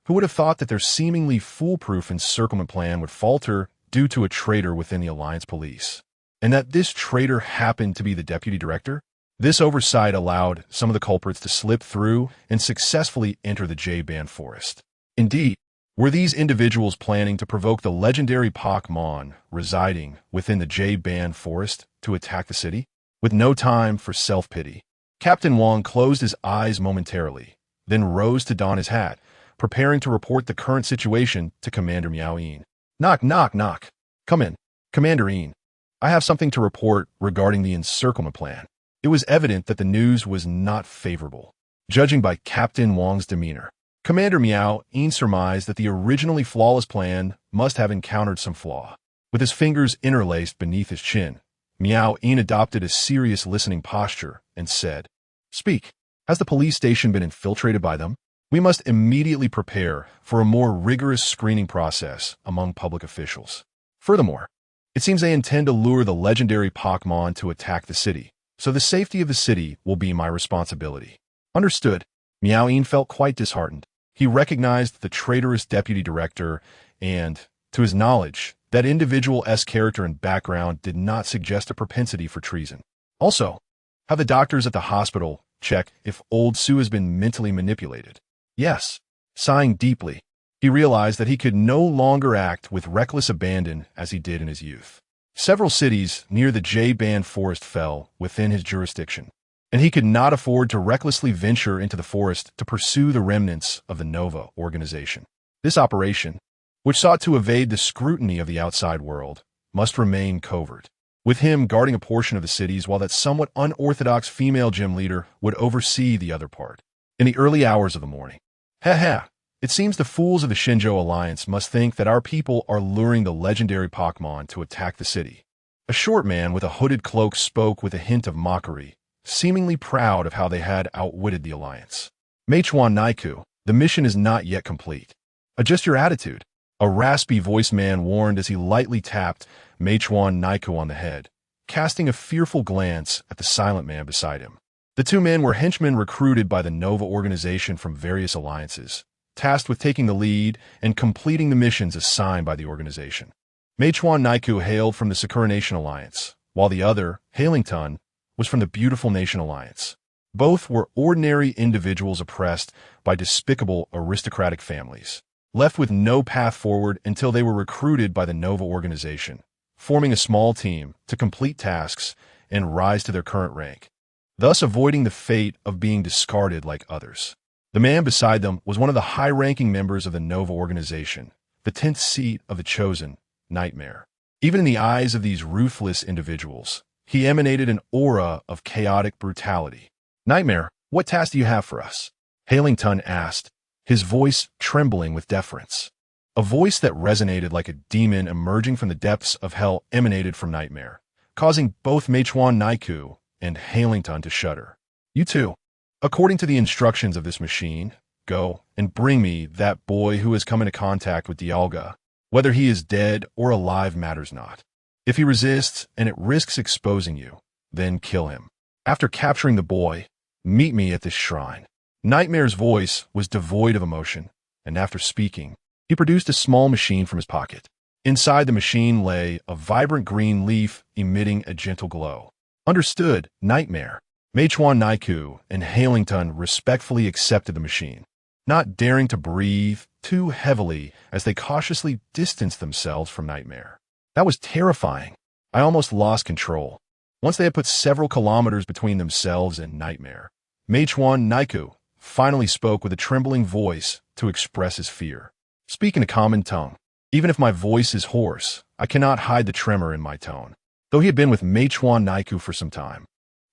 Who would have thought that their seemingly foolproof encirclement plan would falter due to a traitor within the Alliance police? And that this traitor happened to be the deputy director? This oversight allowed some of the culprits to slip through and successfully enter the J-Ban forest. Indeed, were these individuals planning to provoke the legendary Pokémon residing within the J-Ban forest to attack the city? With no time for self-pity, Captain Wang closed his eyes momentarily, then rose to don his hat, preparing to report the current situation to Commander Miaoyin. Knock, knock, knock. Come in. Commander Yin. I have something to report regarding the encirclement plan. It was evident that the news was not favorable, judging by Captain Wang's demeanor. Commander Miaoyin surmised that the originally flawless plan must have encountered some flaw. With his fingers interlaced beneath his chin, Miao Yin adopted a serious listening posture and said, "Speak. Has the police station been infiltrated by them? We must immediately prepare for a more rigorous screening process among public officials. Furthermore, it seems they intend to lure the legendary Pokémon to attack the city, so the safety of the city will be my responsibility." Understood. Miao Yin felt quite disheartened. He recognized the traitorous deputy director and, to his knowledge, that individual's character and background did not suggest a propensity for treason. Also, have the doctors at the hospital check if old Su has been mentally manipulated. Yes. Sighing deeply, he realized that he could no longer act with reckless abandon as he did in his youth. Several cities near the J-Band forest fell within his jurisdiction, and he could not afford to recklessly venture into the forest to pursue the remnants of the Nova organization. This operation, which sought to evade the scrutiny of the outside world, must remain covert, with him guarding a portion of the cities while that somewhat unorthodox female gym leader would oversee the other part. In the early hours of the morning. It seems the fools of the Shinjo Alliance must think that our people are luring the legendary Pokémon to attack the city. A short man with a hooded cloak spoke with a hint of mockery, seemingly proud of how they had outwitted the Alliance. Meichuan Naiku, the mission is not yet complete. Adjust your attitude, a raspy-voiced man warned as he lightly tapped Meichuan Naiku on the head, casting a fearful glance at the silent man beside him. The two men were henchmen recruited by the Nova organization from various alliances, tasked with taking the lead and completing the missions assigned by the organization. Meichuan Naiku hailed from the Sakura Nation Alliance, while the other, Hailington, was from the Beautiful Nation Alliance. Both were ordinary individuals oppressed by despicable aristocratic families, left with no path forward until they were recruited by the Nova organization, forming a small team to complete tasks and rise to their current rank, thus avoiding the fate of being discarded like others. The man beside them was one of the high-ranking members of the Nova organization, the 10th seat of the Chosen, Nightmare. Even in the eyes of these ruthless individuals, he emanated an aura of chaotic brutality. "Nightmare, what task do you have for us?" Hailington asked, his voice trembling with deference. A voice that resonated like a demon emerging from the depths of hell emanated from Nightmare, causing both Meichuan Naiku and Hailington to shudder. "You two, according to the instructions of this machine, go and bring me that boy who has come into contact with Dialga. Whether he is dead or alive matters not. If he resists and it risks exposing you, then kill him. After capturing the boy, meet me at this shrine." Nightmare's voice was devoid of emotion, and after speaking, he produced a small machine from his pocket. Inside the machine lay a vibrant green leaf emitting a gentle glow. "Understood, Nightmare." Meichuan Naiku and Hailington respectfully accepted the machine, not daring to breathe too heavily as they cautiously distanced themselves from Nightmare. That was terrifying. I almost lost control. Once they had put several kilometers between themselves and Nightmare, Meichuan Naiku finally spoke with a trembling voice to express his fear. "Speak in a common tongue. Even if my voice is hoarse, I cannot hide the tremor in my tone." Though he had been with Meichuan Naiku for some time,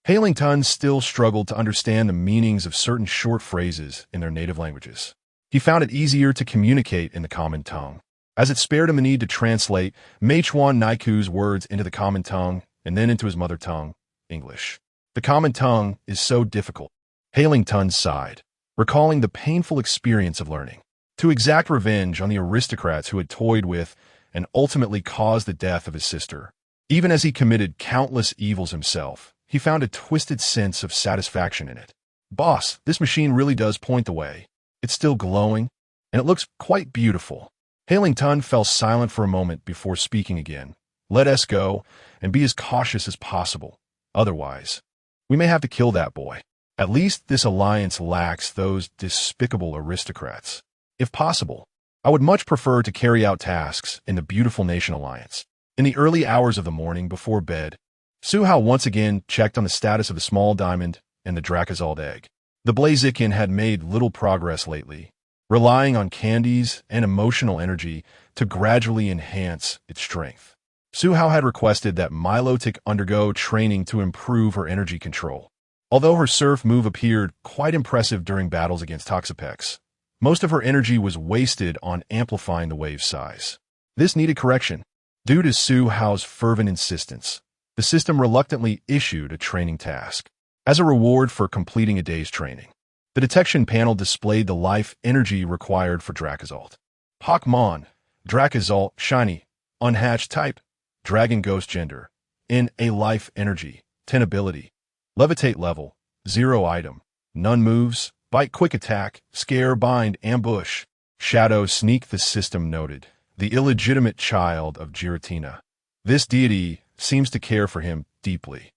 Hailington still struggled to understand the meanings of certain short phrases in their native languages. He found it easier to communicate in the common tongue, as it spared him the need to translate Meichuan Naiku's words into the common tongue and then into his mother tongue, English. The common tongue is so difficult. Hailington sighed, recalling the painful experience of learning. To exact revenge on the aristocrats who had toyed with and ultimately caused the death of his sister, even as he committed countless evils himself, he found a twisted sense of satisfaction in it. "Boss, this machine really does point the way. It's still glowing, and it looks quite beautiful." Hailington fell silent for a moment before speaking again. "Let us go, and be as cautious as possible. Otherwise, we may have to kill that boy. At least this alliance lacks those despicable aristocrats. If possible, I would much prefer to carry out tasks in the Beautiful Nation Alliance." In the early hours of the morning before bed, Su Hao once again checked on the status of the small diamond and the Drakazald egg. The Blaziken had made little progress lately, relying on candies and emotional energy to gradually enhance its strength. Su Hao had requested that Milotic undergo training to improve her energy control. Although her surf move appeared quite impressive during battles against Toxapex, most of her energy was wasted on amplifying the wave size. This needed correction. Due to Su Hao's fervent insistence, the system reluctantly issued a training task. As a reward for completing a day's training, the detection panel displayed the life energy required for Drakazalt. Pokémon, Drakazalt, Shiny, Unhatched Type, Dragon Ghost Gender, in a life energy, 10 ability, Levitate level, 0 item, none moves, Bite Quick Attack, Scare Bind Ambush, Shadow Sneak. The system noted, the illegitimate child of Giratina. This deity seems to care for him deeply.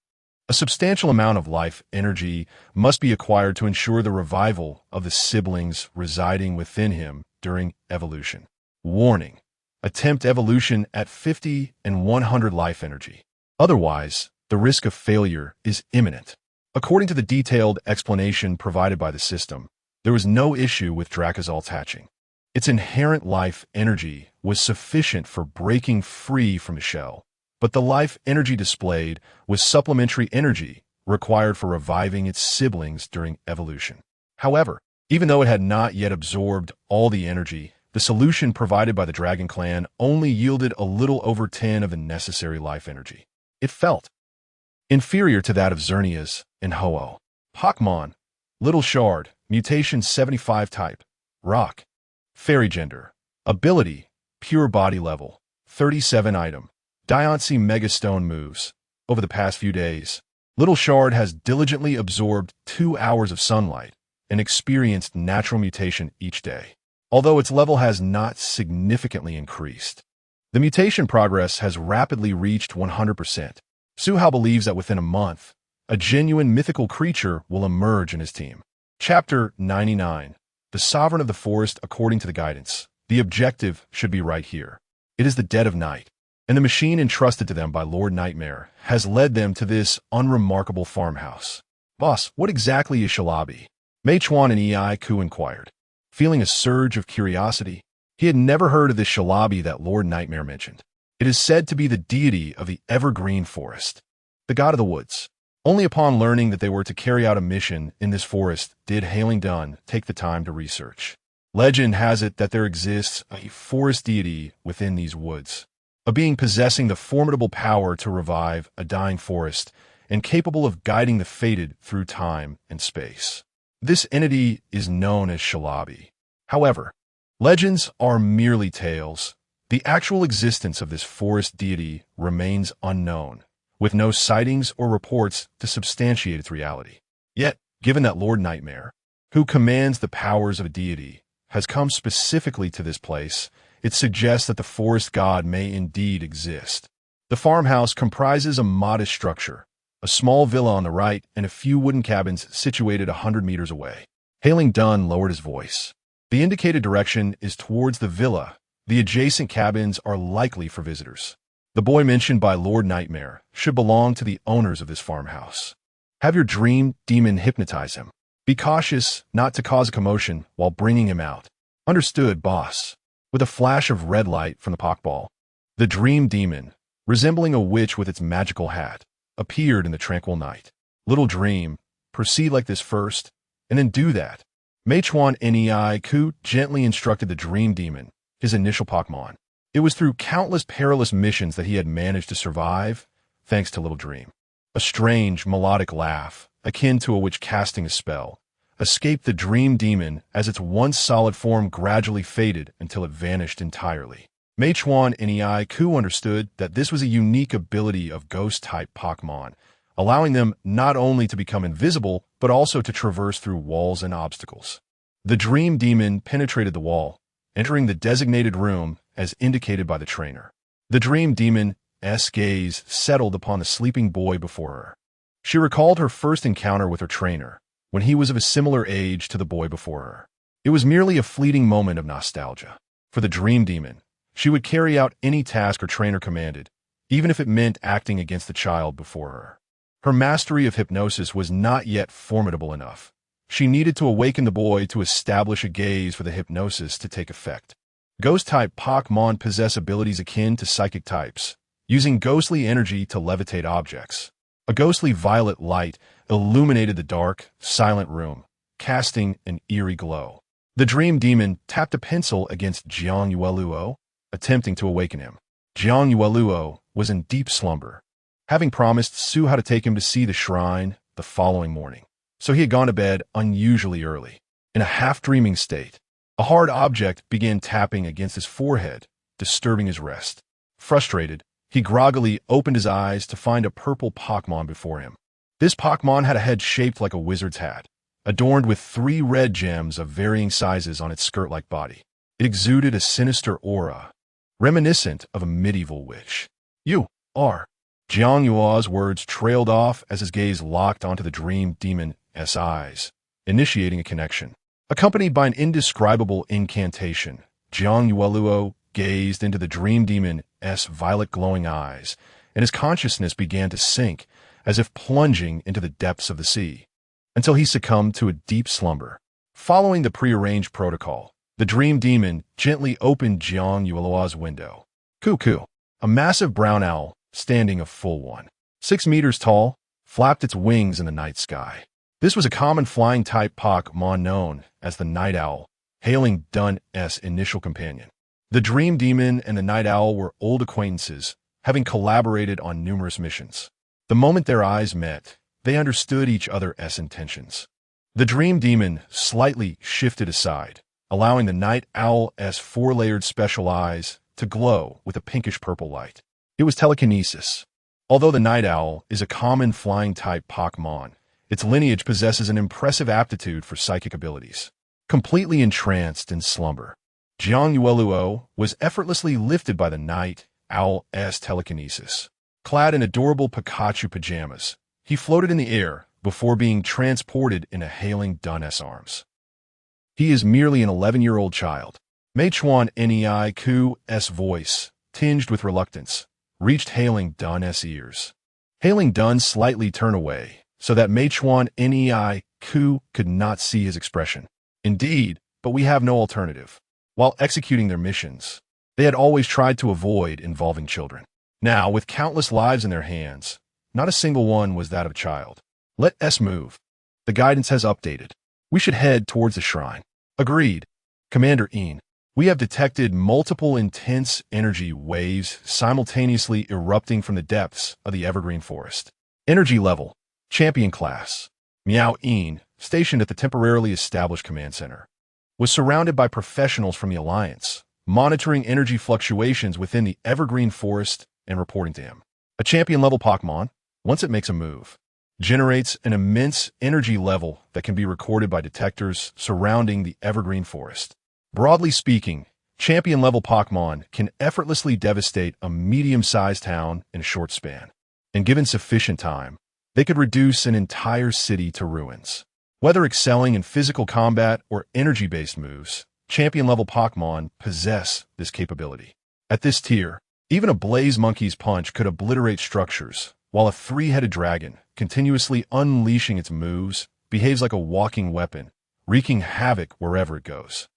A substantial amount of life energy must be acquired to ensure the revival of the siblings residing within him during evolution. Warning: attempt evolution at 50 and 100 life energy. Otherwise, the risk of failure is imminent. According to the detailed explanation provided by the system, there was no issue with Drakazalt's hatching. Its inherent life energy was sufficient for breaking free from the shell, but the life energy displayed was supplementary energy required for reviving its siblings during evolution. However, even though it had not yet absorbed all the energy, the solution provided by the Dragon Clan only yielded a little over 10 of the necessary life energy. It felt inferior to that of Xerneas and Ho-Oh. Pokémon, Little Shard, Mutation 75 Type, Rock, Fairy Gender, Ability, Pure Body Level, 37 item, Diancie Megastone moves. Over the past few days, Little Shard has diligently absorbed 2 hours of sunlight and experienced natural mutation each day. Although its level has not significantly increased, the mutation progress has rapidly reached 100%. Suhao believes that within a month, a genuine mythical creature will emerge in his team. Chapter 99. The Sovereign of the Forest. According to the guidance, the objective should be right here. It is the dead of night, and the machine entrusted to them by Lord Nightmare has led them to this unremarkable farmhouse. Boss, what exactly is Shalabi? Meichuan and Ei Ku inquired, feeling a surge of curiosity. He had never heard of this Shalabi that Lord Nightmare mentioned. It is said to be the deity of the evergreen forest, the god of the woods. Only upon learning that they were to carry out a mission in this forest did Hailing Dun take the time to research. Legend has it that there exists a forest deity within these woods, a being possessing the formidable power to revive a dying forest and capable of guiding the fated through time and space. This entity is known as Shalabi. However, legends are merely tales. The actual existence of this forest deity remains unknown, with no sightings or reports to substantiate its reality. Yet, given that Lord Nightmare, who commands the powers of a deity, has come specifically to this place, it suggests that the forest god may indeed exist. The farmhouse comprises a modest structure, a small villa on the right and a few wooden cabins situated 100 meters away. Hailing Dun lowered his voice. The indicated direction is towards the villa. The adjacent cabins are likely for visitors. The boy mentioned by Lord Nightmare should belong to the owners of this farmhouse. Have your dream demon hypnotize him. Be cautious not to cause a commotion while bringing him out. Understood, boss. With a flash of red light from the Pokeball, the dream demon, resembling a witch with its magical hat, appeared in the tranquil night. Little dream, proceed like this first, and then do that. Meichuan Nei Ku gently instructed the dream demon, his initial Pokemon. It was through countless perilous missions that he had managed to survive, thanks to Little Dream. A strange, melodic laugh, akin to a witch casting a spell, escaped the dream demon as its once solid form gradually faded until it vanished entirely. Meichuan Nei Ku understood that this was a unique ability of ghost-type Pokemon, allowing them not only to become invisible, but also to traverse through walls and obstacles. The dream demon penetrated the wall, entering the designated room as indicated by the trainer. The dream demon's gaze settled upon the sleeping boy before her. She recalled her first encounter with her trainer, when he was of a similar age to the boy before her. It was merely a fleeting moment of nostalgia. For the dream demon, she would carry out any task her trainer commanded, even if it meant acting against the child before her. Her mastery of hypnosis was not yet formidable enough. She needed to awaken the boy to establish a gaze for the hypnosis to take effect. Ghost-type Pokémon possess abilities akin to psychic types, using ghostly energy to levitate objects. A ghostly violet light illuminated the dark, silent room, casting an eerie glow. The dream demon tapped a pencil against Jiang Yueluo, attempting to awaken him. Jiang Yueluo was in deep slumber, having promised Su how to take him to see the shrine the following morning. So he had gone to bed unusually early. In a half-dreaming state, a hard object began tapping against his forehead, disturbing his rest. Frustrated, he groggily opened his eyes to find a purple Pokémon before him. This Pokémon had a head shaped like a wizard's hat, adorned with 3 red gems of varying sizes on its skirt-like body. It exuded a sinister aura, reminiscent of a medieval witch. "You are." Jiang Yua's words trailed off as his gaze locked onto the Dream Demon's eyes, initiating a connection. Accompanied by an indescribable incantation, Jiang Yualuo gazed into the Dream Demon's violet glowing eyes, and his consciousness began to sink, as if plunging into the depths of the sea, until he succumbed to a deep slumber. Following the prearranged protocol, the Dream Demon gently opened Jiang Yualuo's window. Cuckoo, a massive brown owl, standing a full 1.6 meters tall, flapped its wings in the night sky. This was a common flying-type Pokémon known as the Night Owl, hailing Dun's initial companion. The Dream Demon and the Night Owl were old acquaintances, having collaborated on numerous missions. The moment their eyes met, they understood each other's intentions. The Dream Demon slightly shifted aside, allowing the Night Owl's 4-layered special eyes to glow with a pinkish-purple light. It was telekinesis. Although the Night Owl is a common flying-type Pokémon, its lineage possesses an impressive aptitude for psychic abilities. Completely entranced in slumber, Jiang Yueluo was effortlessly lifted by the Night Owl's telekinesis. Clad in adorable Pikachu pajamas, he floated in the air before being transported in a hailing Dun's arms. He is merely an 11-year-old child. Meichuan Nei Ku's voice, tinged with reluctance, reached hailing Dun's ears. Hailing Dun slightly turned away, so that Meichuan Nei Ku could not see his expression. Indeed, but we have no alternative. While executing their missions, they had always tried to avoid involving children. Now, with countless lives in their hands, not a single one was that of a child. Let us move. The guidance has updated. We should head towards the shrine. Agreed. Commander Ian, we have detected multiple intense energy waves simultaneously erupting from the depths of the evergreen forest. Energy level, champion class. Miao Ian, stationed at the temporarily established command center, was surrounded by professionals from the Alliance, monitoring energy fluctuations within the evergreen forest and reporting to him. A champion-level Pokémon, once it makes a move, generates an immense energy level that can be recorded by detectors surrounding the evergreen forest. Broadly speaking, champion-level Pokémon can effortlessly devastate a medium-sized town in a short span, and given sufficient time, they could reduce an entire city to ruins. Whether excelling in physical combat or energy-based moves, champion-level Pokémon possess this capability. At this tier, even a Blaze Monkey's punch could obliterate structures, while a 3-headed dragon, continuously unleashing its moves, behaves like a walking weapon, wreaking havoc wherever it goes.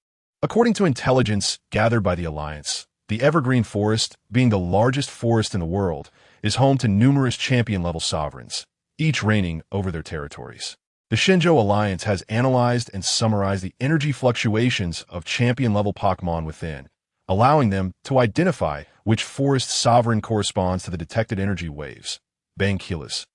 According to intelligence gathered by the Alliance, the Evergreen Forest, being the largest forest in the world, is home to numerous champion-level sovereigns, each reigning over their territories. The Shenzhou Alliance has analyzed and summarized the energy fluctuations of champion-level Pokémon within, allowing them to identify which forest sovereign corresponds to the detected energy waves. Bankilas,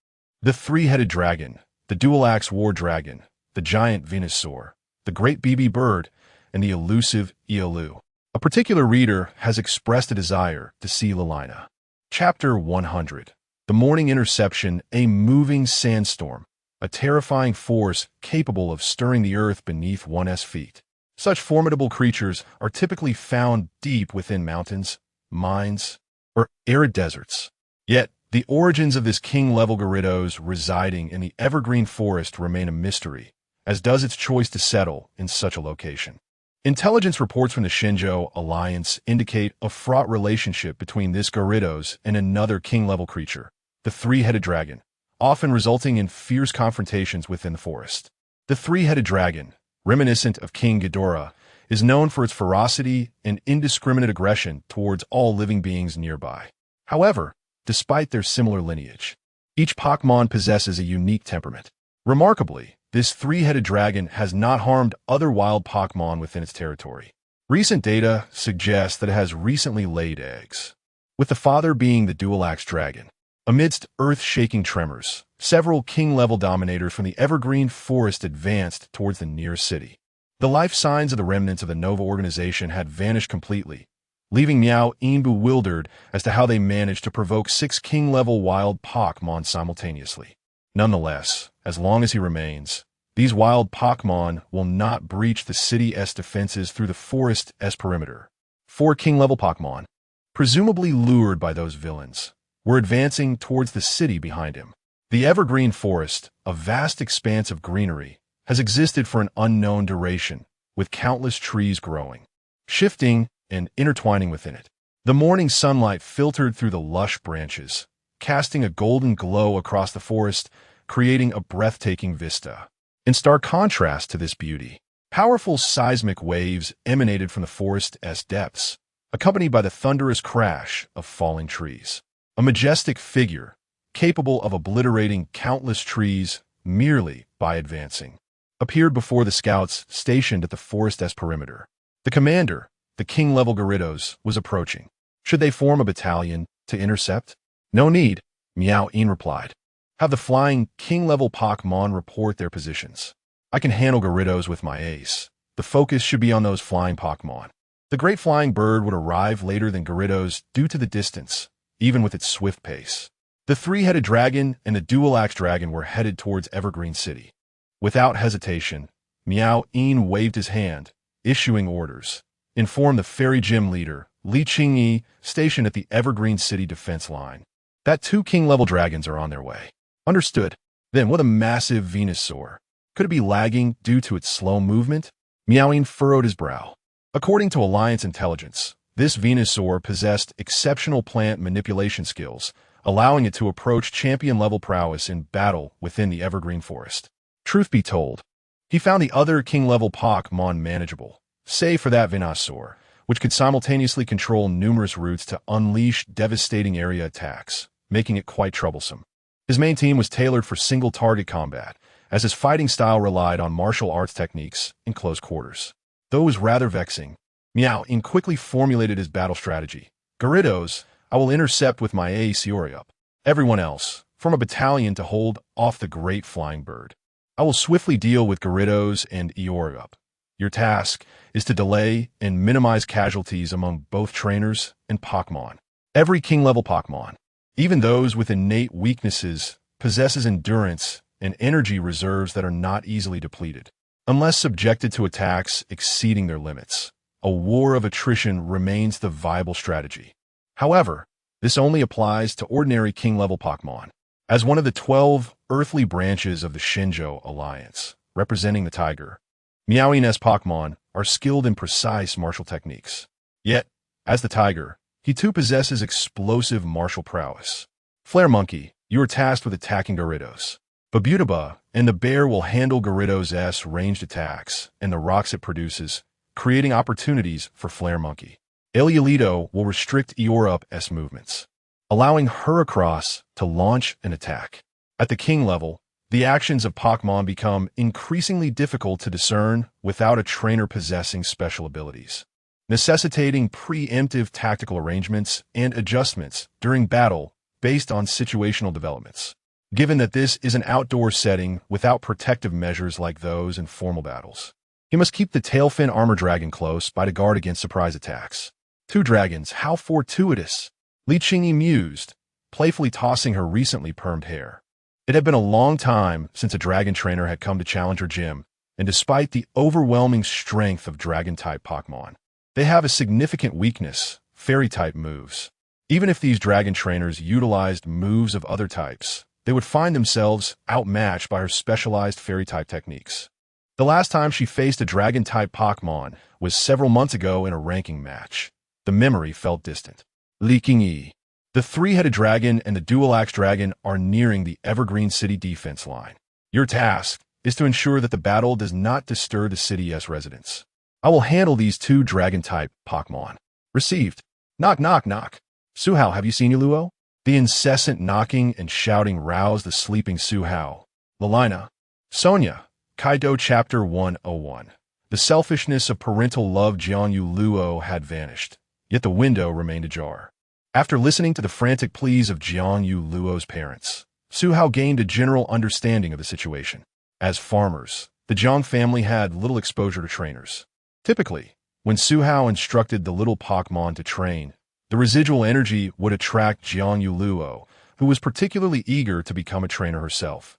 the 3-headed dragon, the dual-axe war dragon, the giant Venusaur, the great BB bird, and the elusive Eolu. A particular reader has expressed a desire to see Lilina. Chapter 100. The Morning Interception, a moving sandstorm, a terrifying force capable of stirring the earth beneath one's feet. Such formidable creatures are typically found deep within mountains, mines, or arid deserts. Yet, the origins of this king-level Gyarados residing in the evergreen forest remain a mystery, as does its choice to settle in such a location. Intelligence reports from the Shenzhou Alliance indicate a fraught relationship between this Gyarados and another king-level creature, the 3-headed dragon, often resulting in fierce confrontations within the forest. The 3-headed dragon, reminiscent of King Ghidorah, is known for its ferocity and indiscriminate aggression towards all living beings nearby. However, despite their similar lineage, each Pokémon possesses a unique temperament. Remarkably, this 3-headed dragon has not harmed other wild Pokémon within its territory. Recent data suggests that it has recently laid eggs, with the father being the dual-axe dragon. Amidst earth-shaking tremors, several king-level dominators from the evergreen forest advanced towards the near city. The life signs of the remnants of the Nova organization had vanished completely, leaving Miao Yin bewildered as to how they managed to provoke 6 king-level wild Pokémon simultaneously. Nonetheless, as long as he remains, these wild Pokémon will not breach the city's defenses through the forest's perimeter. 4 king-level Pokémon, presumably lured by those villains, were advancing towards the city behind him. The evergreen forest, a vast expanse of greenery, has existed for an unknown duration, with countless trees growing, shifting, and intertwining within it. The morning sunlight filtered through the lush branches, casting a golden glow across the forest, creating a breathtaking vista. In stark contrast to this beauty, powerful seismic waves emanated from the forest's depths, accompanied by the thunderous crash of falling trees. A majestic figure, capable of obliterating countless trees merely by advancing, appeared before the scouts stationed at the forest's perimeter. The commander, the king-level Gyarados, was approaching. Should they form a battalion to intercept? No need, Miao Yin replied. Have the flying king-level Pokémon report their positions. I can handle Gyarados with my ace. The focus should be on those flying Pokémon. The great flying bird would arrive later than Gyarados due to the distance, even with its swift pace. The 3-headed dragon and the dual-axe dragon were headed towards Evergreen City. Without hesitation, Miao Yin waved his hand, issuing orders. Inform the fairy gym leader, Li Qingyi, stationed at the Evergreen City defense line, that 2 king-level dragons are on their way. Understood. Then what a massive Venusaur. Could it be lagging due to its slow movement? Miao Yin furrowed his brow. According to Alliance intelligence, this Venusaur possessed exceptional plant manipulation skills, allowing it to approach champion-level prowess in battle within the Evergreen Forest. Truth be told, he found the other king-level Pokémon manageable, save for that Venusaur, which could simultaneously control numerous routes to unleash devastating area attacks, making it quite troublesome. His main team was tailored for single-target combat, as his fighting style relied on martial arts techniques in close quarters. Though it was rather vexing, Miao Yin quickly formulated his battle strategy. Gyarados, I will intercept with my ace Eoryup. Everyone else, form a battalion to hold off the great flying bird. I will swiftly deal with Gyarados and Eoryup. Your task is to delay and minimize casualties among both trainers and Pokémon. Every king-level Pokémon, even those with innate weaknesses, possesses endurance and energy reserves that are not easily depleted, unless subjected to attacks exceeding their limits. A war of attrition remains the viable strategy. However, this only applies to ordinary king-level Pokémon. As one of the 12 earthly branches of the Shinjo Alliance, representing the tiger, Miao Yin's Pokémon are skilled in precise martial techniques. Yet, as the tiger, he too possesses explosive martial prowess. Flare Monkey, you are tasked with attacking Gyarados. Babutaba and the bear will handle Gyarados' ranged attacks and the rocks it produces, creating opportunities for Flare Monkey. Eliolito will restrict Eorup's movements, allowing Heracross to launch an attack. At the king level, the actions of Pokémon become increasingly difficult to discern without a trainer possessing special abilities, necessitating preemptive tactical arrangements and adjustments during battle based on situational developments. Given that this is an outdoor setting without protective measures like those in formal battles, he must keep the Tailfin Armor Dragon close by to guard against surprise attacks. 2 dragons, how fortuitous! Li Qingyi mused, playfully tossing her recently permed hair. It had been a long time since a dragon trainer had come to challenge her gym, and despite the overwhelming strength of dragon-type Pokémon, they have a significant weakness, fairy-type moves. Even if these dragon trainers utilized moves of other types, they would find themselves outmatched by her specialized fairy-type techniques. The last time she faced a dragon-type Pokémon was several months ago in a ranking match. The memory felt distant. Li Qingyi, the 3-headed dragon and the dual-axe dragon are nearing the Evergreen City defense line. Your task is to ensure that the battle does not disturb the city's residents. I will handle these 2 dragon-type Pokémon. Received. Knock, knock, knock. Suhao, have you seen Yuluo? The incessant knocking and shouting roused the sleeping Suhao. Lalina. Sonia. Kaido Chapter 101. The selfishness of parental love Jian Yuluo had vanished, yet the window remained ajar. After listening to the frantic pleas of Jiang Yu Luo's parents, Su Hao gained a general understanding of the situation. As farmers, the Jiang family had little exposure to trainers. Typically, when Su Hao instructed the little Pokémon to train, the residual energy would attract Jiang Yu Luo, who was particularly eager to become a trainer herself.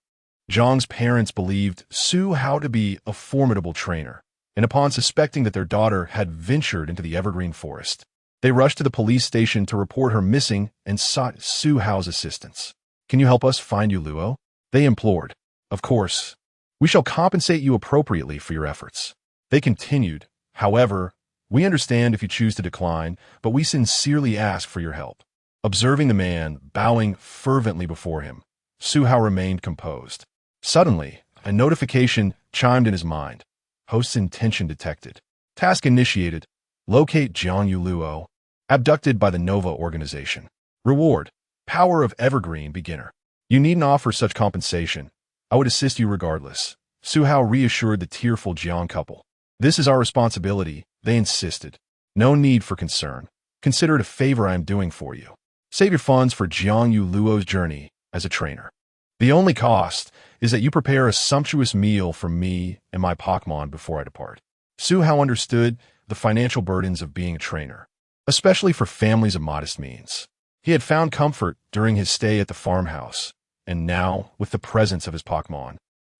Jiang's parents believed Su Hao to be a formidable trainer, and upon suspecting that their daughter had ventured into the evergreen forest, they rushed to the police station to report her missing and sought Su Hao's assistance. "Can you help us find Yu Luo?" they implored. "Of course. We shall compensate you appropriately for your efforts." They continued, "However, we understand if you choose to decline, but we sincerely ask for your help." Observing the man bowing fervently before him, Su Hao remained composed. Suddenly, a notification chimed in his mind. Host's intention detected. Task initiated. Locate Jiang Yu Luo. Abducted by the Nova organization. Reward. Power of Evergreen Beginner. You needn't offer such compensation. I would assist you regardless. Su Hao reassured the tearful Jiang couple. This is our responsibility, they insisted. No need for concern. Consider it a favor I am doing for you. Save your funds for Jiang Yu Luo's journey as a trainer. The only cost is that you prepare a sumptuous meal for me and my Pokémon before I depart. Su Hao understood the financial burdens of being a trainer, especially for families of modest means. He had found comfort during his stay at the farmhouse, and now, with the presence of his Pokémon,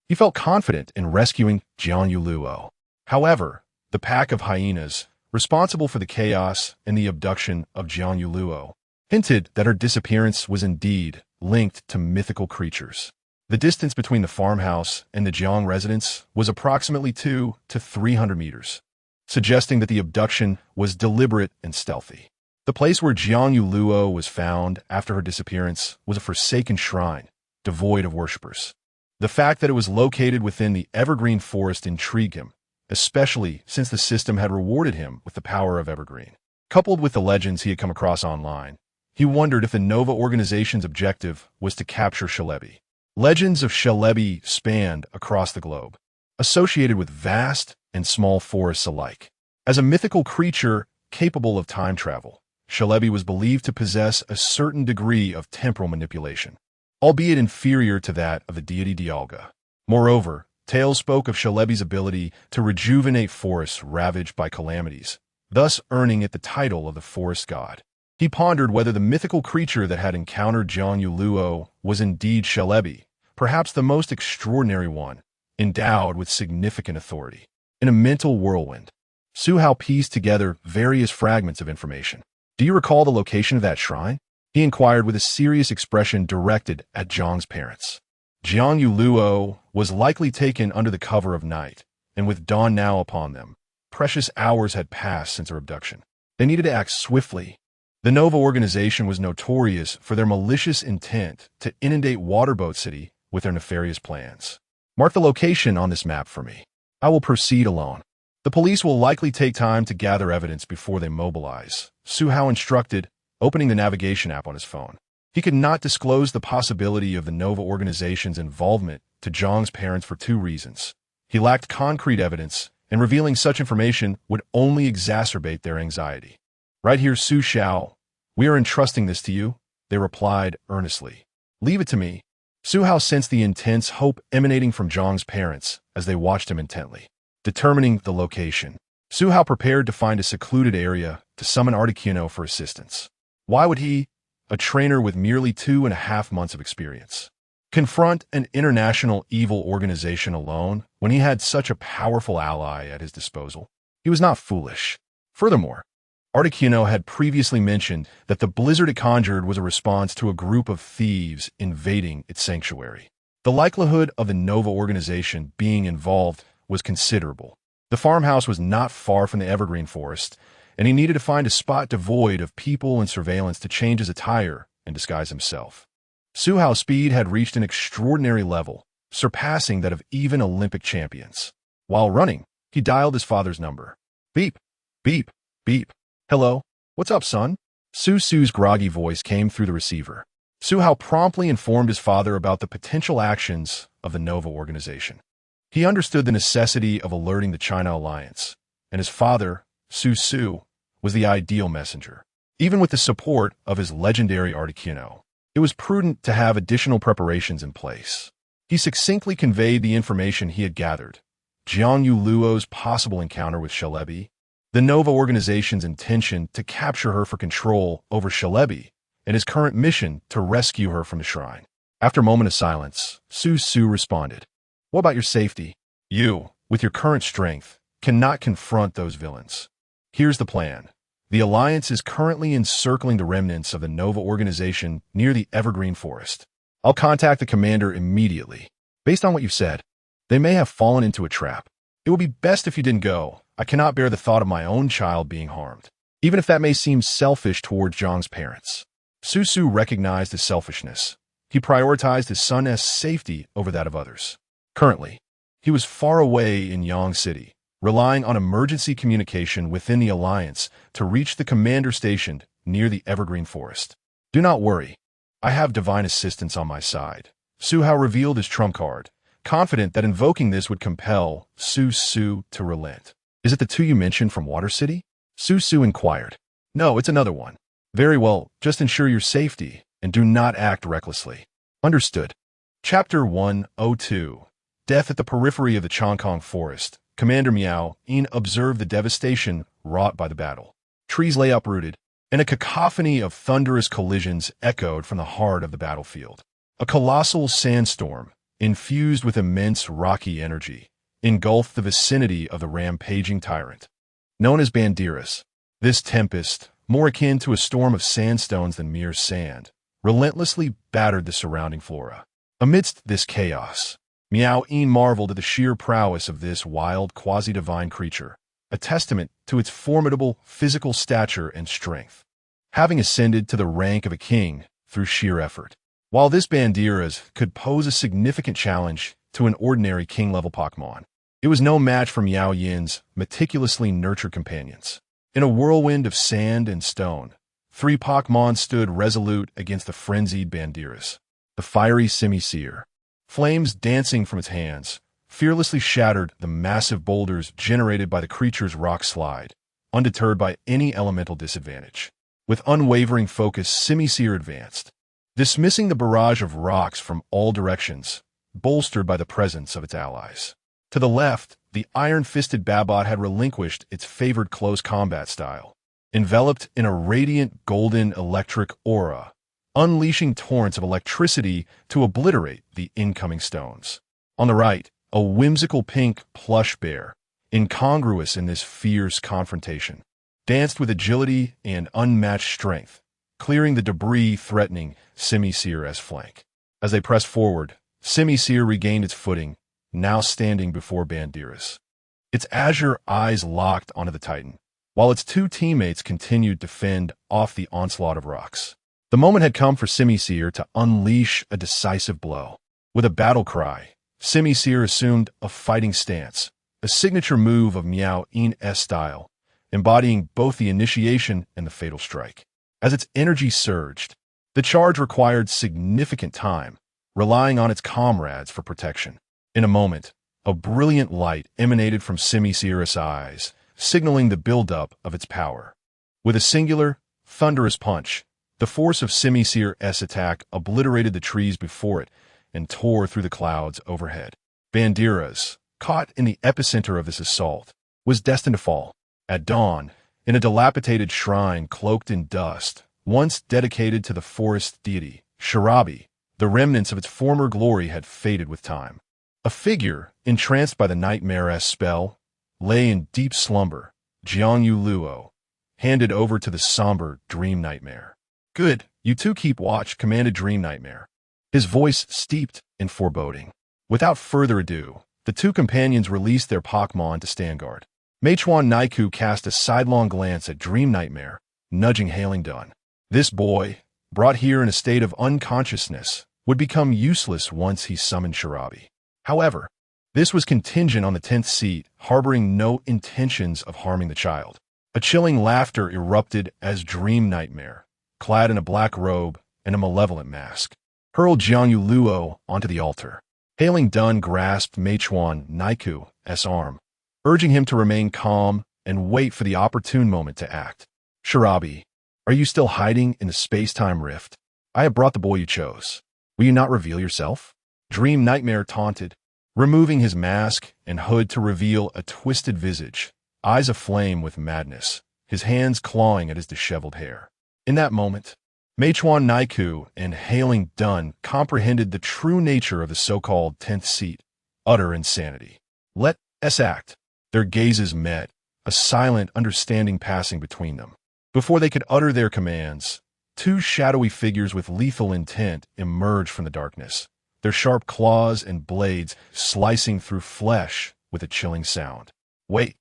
he felt confident in rescuing Jiang Yu Luo. However, the pack of hyenas, responsible for the chaos and the abduction of Jiang Yu Luo, hinted that her disappearance was indeed linked to mythical creatures. The distance between the farmhouse and the Jiang residence was approximately 200 to 300 meters, suggesting that the abduction was deliberate and stealthy. The place where Jiang Yu Luo was found after her disappearance was a forsaken shrine, devoid of worshippers. The fact that it was located within the evergreen forest intrigued him, especially since the system had rewarded him with the power of evergreen. Coupled with the legends he had come across online, he wondered if the Nova organization's objective was to capture Shalebi. Legends of Shalebi spanned across the globe, associated with vast and small forests alike. As a mythical creature capable of time travel, Shalebi was believed to possess a certain degree of temporal manipulation, albeit inferior to that of the deity Dialga. Moreover, tales spoke of Shalebi's ability to rejuvenate forests ravaged by calamities, thus earning it the title of the forest god. He pondered whether the mythical creature that had encountered Jiang Yu Luo was indeed Shalebi, perhaps the most extraordinary one, endowed with significant authority. In a mental whirlwind, Su Hao pieced together various fragments of information. "Do you recall the location of that shrine?" he inquired with a serious expression directed at Jiang's parents. Jiang Yu Luo was likely taken under the cover of night, and with dawn now upon them, precious hours had passed since her abduction. They needed to act swiftly. The Nova organization was notorious for their malicious intent to inundate Waterboat City with their nefarious plans. "Mark the location on this map for me. I will proceed alone. The police will likely take time to gather evidence before they mobilize," Su Hao instructed, opening the navigation app on his phone. He could not disclose the possibility of the Nova organization's involvement to Jiang's parents for two reasons. He lacked concrete evidence, and revealing such information would only exacerbate their anxiety. "Right here, Su Hao. We are entrusting this to you," they replied earnestly. "Leave it to me." Su Hao sensed the intense hope emanating from Jiang's parents as they watched him intently. Determining the location, Su Hao prepared to find a secluded area to summon Articuno for assistance. Why would he, a trainer with merely 2.5 months of experience, confront an international evil organization alone when he had such a powerful ally at his disposal? He was not foolish. Furthermore, Articuno had previously mentioned that the blizzard it conjured was a response to a group of thieves invading its sanctuary. The likelihood of the Nova organization being involved was considerable. The farmhouse was not far from the evergreen forest, and he needed to find a spot devoid of people and surveillance to change his attire and disguise himself. Su Hao's speed had reached an extraordinary level, surpassing that of even Olympic champions. While running, he dialed his father's number. Beep, beep, beep. "Hello, what's up, son?" Su's groggy voice came through the receiver. Su Hao promptly informed his father about the potential actions of the Nova organization. He understood the necessity of alerting the China Alliance, and his father, Su, was the ideal messenger. Even with the support of his legendary Articuno, it was prudent to have additional preparations in place. He succinctly conveyed the information he had gathered: Jiang Luo's possible encounter with Shalebi, the Nova organization's intention to capture her for control over Shalebi, and his current mission to rescue her from the shrine. After a moment of silence, Su responded, "What about your safety? You, with your current strength, cannot confront those villains. Here's the plan. The Alliance is currently encircling the remnants of the Nova organization near the Evergreen Forest. I'll contact the commander immediately. Based on what you've said, they may have fallen into a trap. It would be best if you didn't go. I cannot bear the thought of my own child being harmed, even if that may seem selfish toward Zhang's parents." Su recognized his selfishness. He prioritized his son's safety over that of others. Currently, he was far away in Yang City, relying on emergency communication within the Alliance to reach the commander stationed near the Evergreen Forest. "Do not worry. I have divine assistance on my side." Su Hao revealed his trump card, confident that invoking this would compel Su to relent. "Is it the two you mentioned from Water City?" Su inquired. "No, it's another one." "Very well, just ensure your safety, and do not act recklessly." "Understood." Chapter 102. Death at the periphery of the Chongkong Forest. Commander Miao Yin observed the devastation wrought by the battle. Trees lay uprooted, and a cacophony of thunderous collisions echoed from the heart of the battlefield. A colossal sandstorm, infused with immense rocky energy, engulfed the vicinity of the rampaging tyrant. Known as Bandiras, this tempest, more akin to a storm of sandstones than mere sand, relentlessly battered the surrounding flora. Amidst this chaos, Miao Yin marveled at the sheer prowess of this wild, quasi-divine creature, a testament to its formidable physical stature and strength, having ascended to the rank of a king through sheer effort. While this Bandiras could pose a significant challenge to an ordinary king-level Pokémon, it was no match for Miao Yin's meticulously nurtured companions. In a whirlwind of sand and stone, 3 Pokémon stood resolute against the frenzied Bandiras. The fiery Simisear, flames dancing from its hands, fearlessly shattered the massive boulders generated by the creature's rock slide, undeterred by any elemental disadvantage. With unwavering focus, Simisear advanced, dismissing the barrage of rocks from all directions, bolstered by the presence of its allies. To the left, the iron-fisted Babot had relinquished its favored close combat style, enveloped in a radiant golden electric aura, unleashing torrents of electricity to obliterate the incoming stones. On the right, a whimsical pink plush bear, incongruous in this fierce confrontation, danced with agility and unmatched strength, clearing the debris threatening Simisear's flank. As they pressed forward, Simisear regained its footing, now standing before Bandiras. Its azure eyes locked onto the Titan, while its 2 teammates continued to fend off the onslaught of rocks. The moment had come for Simisear to unleash a decisive blow. With a battle cry, Simisear assumed a fighting stance, a signature move of Miao Yin's style, embodying both the initiation and the fatal strike. As its energy surged, the charge required significant time, relying on its comrades for protection. In a moment, a brilliant light emanated from Simisear's eyes, signaling the buildup of its power. With a singular, thunderous punch, the force of Simisear's attack obliterated the trees before it and tore through the clouds overhead. Bandiras, caught in the epicenter of this assault, was destined to fall. At dawn, in a dilapidated shrine cloaked in dust, once dedicated to the forest deity, Sharabi, the remnants of its former glory had faded with time. A figure, entranced by the nightmare-esque spell, lay in deep slumber, Jiang Luo, handed over to the somber Dream Nightmare. "Good, you two keep watch," commanded Dream Nightmare, his voice steeped in foreboding. Without further ado, the 2 companions released their Pokémon to stand guard. Meichuan Naiku cast a sidelong glance at Dream Nightmare, nudging Hailing Dun. This boy, brought here in a state of unconsciousness, would become useless once he summoned Sharabi. However, this was contingent on the 10th seat harboring no intentions of harming the child. A chilling laughter erupted as Dream Nightmare, clad in a black robe and a malevolent mask, hurled Jiang Luo onto the altar. Hailing Dun grasped Meichuan Naiku's arm, urging him to remain calm and wait for the opportune moment to act. "Sharabi, Are you still hiding in the space-time rift? I have brought the boy you chose. Will you not reveal yourself? Dream Nightmare taunted, removing his mask and hood to reveal a twisted visage, eyes aflame with madness, his hands clawing at his disheveled hair. In that moment, Meichuan Naiku and Hailing Dun comprehended the true nature of the so-called 10th seat, utter insanity. Let us act. Their gazes met, a silent understanding passing between them. Before they could utter their commands, two shadowy figures with lethal intent emerged from the darkness, their sharp claws and blades slicing through flesh with a chilling sound. Wait,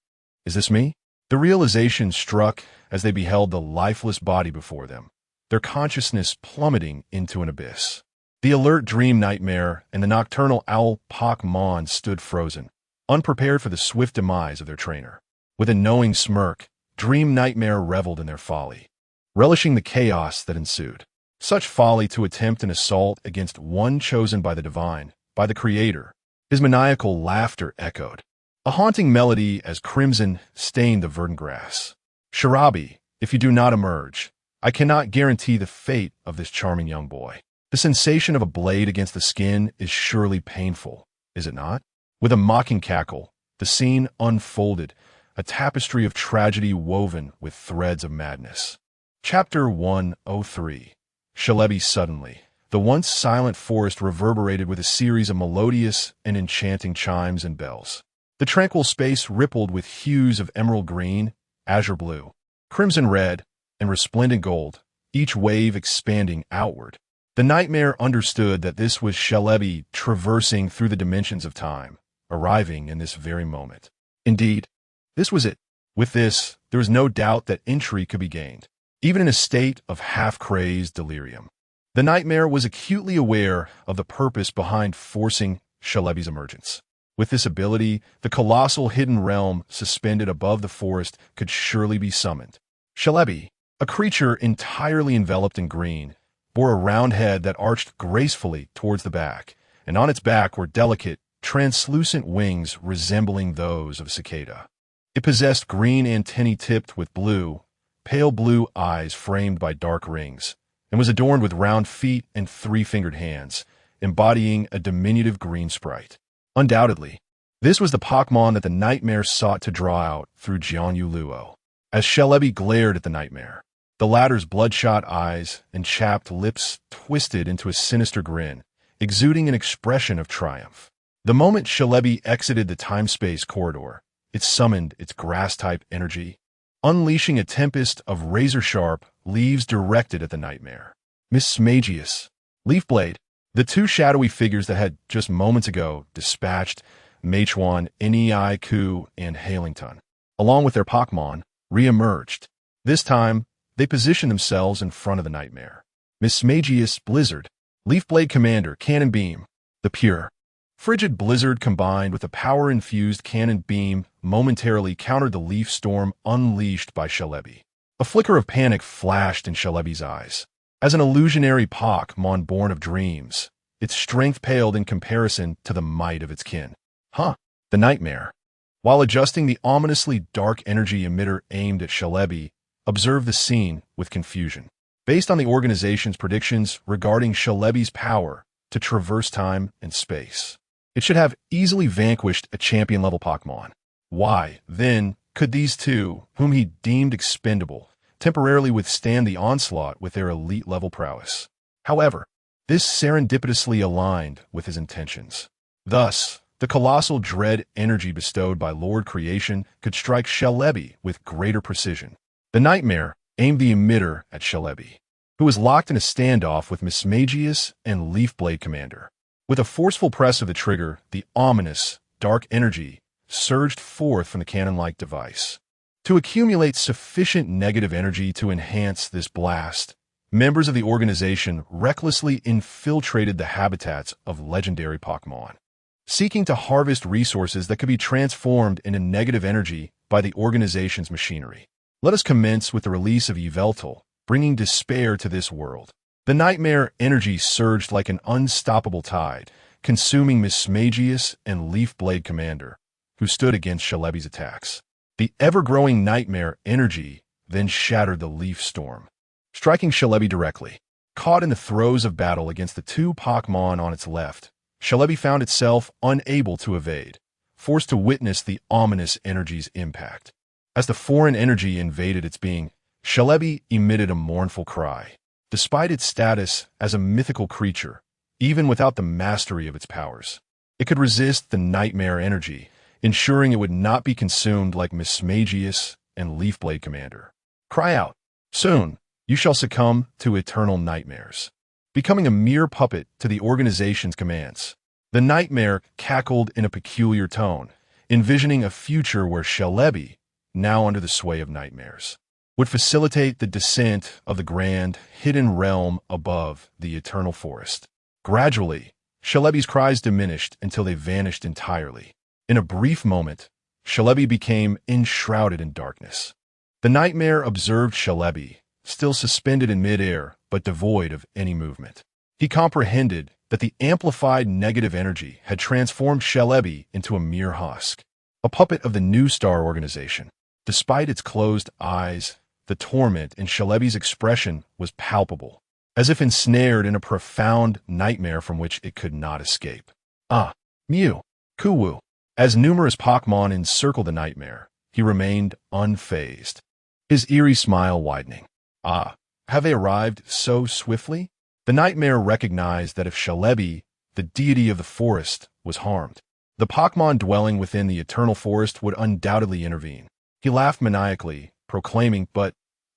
is this me? The realization struck as they beheld the lifeless body before them, their consciousness plummeting into an abyss. The alert Dream Nightmare and the nocturnal owl Pokémon stood frozen, unprepared for the swift demise of their trainer. With a knowing smirk, Dream Nightmare reveled in their folly, relishing the chaos that ensued. Such folly to attempt an assault against one chosen by the divine, by the Creator. His maniacal laughter echoed, a haunting melody as crimson stained the verdant grass. Shirabi, if you do not emerge, I cannot guarantee the fate of this charming young boy. The sensation of a blade against the skin is surely painful, is it not? With a mocking cackle, the scene unfolded, a tapestry of tragedy woven with threads of madness. Chapter 103. Shalebi suddenly. The once silent forest reverberated with a series of melodious and enchanting chimes and bells. The tranquil space rippled with hues of emerald green, azure blue, crimson red, and resplendent gold, each wave expanding outward. The nightmare understood that this was Shalebi traversing through the dimensions of time, arriving in this very moment. Indeed, this was it. With this, there was no doubt that entry could be gained, even in a state of half-crazed delirium. The nightmare was acutely aware of the purpose behind forcing Shalebi's emergence. With this ability, the colossal hidden realm suspended above the forest could surely be summoned. Shalebi, a creature entirely enveloped in green, bore a round head that arched gracefully towards the back, and on its back were delicate, translucent wings resembling those of a cicada. It possessed green antennae tipped with blue, pale blue eyes framed by dark rings, and was adorned with round feet and three-fingered hands, embodying a diminutive green sprite. Undoubtedly, this was the Pokémon that the nightmare sought to draw out through Jianyu Luo. As Shalebi glared at the nightmare, the latter's bloodshot eyes and chapped lips twisted into a sinister grin, exuding an expression of triumph. The moment Shalebi exited the time-space corridor, it summoned its grass-type energy, unleashing a tempest of razor-sharp leaves directed at the nightmare. Mismagius, Leafblade, the two shadowy figures that had just moments ago dispatched Meichuan, Neiku, and Hailington, along with their Pokémon, re-emerged. This time, they positioned themselves in front of the nightmare. Mismagius Blizzard, Leafblade Commander, Cannon Beam, the pure, frigid blizzard combined with a power-infused cannon beam momentarily countered the leaf storm unleashed by Shalebi. A flicker of panic flashed in Shalebi's eyes. As an illusionary Pokémon born of dreams, its strength paled in comparison to the might of its kin. The nightmare, while adjusting the ominously dark energy emitter aimed at Shalebi, observed the scene with confusion. Based on the organization's predictions regarding Shalebi's power to traverse time and space, it should have easily vanquished a champion-level Pokémon. Why, then, could these two, whom he deemed expendable, temporarily withstand the onslaught with their elite-level prowess? However, this serendipitously aligned with his intentions. Thus, the colossal dread energy bestowed by Lord Creation could strike Shalebi with greater precision. The nightmare aimed the emitter at Shalebi, who was locked in a standoff with Mismagius and Leafblade Commander. With a forceful press of the trigger, the ominous, dark energy surged forth from the cannon-like device. To accumulate sufficient negative energy to enhance this blast, members of the organization recklessly infiltrated the habitats of legendary Pokémon, seeking to harvest resources that could be transformed into negative energy by the organization's machinery. Let us commence with the release of Yveltal, bringing despair to this world. The nightmare energy surged like an unstoppable tide, consuming Mismagius and Leafblade Commander, who stood against Shalebi's attacks. The ever-growing nightmare energy then shattered the leaf storm, striking Shalebi directly. Caught in the throes of battle against the two Pokémon on its left, Shalebi found itself unable to evade, forced to witness the ominous energy's impact. As the foreign energy invaded its being, Shalebi emitted a mournful cry. Despite its status as a mythical creature, even without the mastery of its powers, it could resist the nightmare energy, ensuring it would not be consumed like Mismagius and Leafblade Commander. Cry out. Soon, you shall succumb to eternal nightmares. Becoming a mere puppet to the organization's commands, the nightmare cackled in a peculiar tone, envisioning a future where Shalebi, now under the sway of nightmares, would facilitate the descent of the grand, hidden realm above the eternal forest. Gradually, Shalebi's cries diminished until they vanished entirely. In a brief moment, Shalebi became enshrouded in darkness. The nightmare observed Shalebi, still suspended in midair but devoid of any movement. He comprehended that the amplified negative energy had transformed Shalebi into a mere husk, a puppet of the New Star organization. Despite its closed eyes, the torment in Shalebi's expression was palpable, as if ensnared in a profound nightmare from which it could not escape. Ah, Mew, Kuwu. As numerous Pokémon encircled the nightmare, he remained unfazed, his eerie smile widening. Ah, have they arrived so swiftly? The nightmare recognized that if Shalebi, the deity of the forest, was harmed, the Pokémon dwelling within the eternal forest would undoubtedly intervene. He laughed maniacally, proclaiming, "But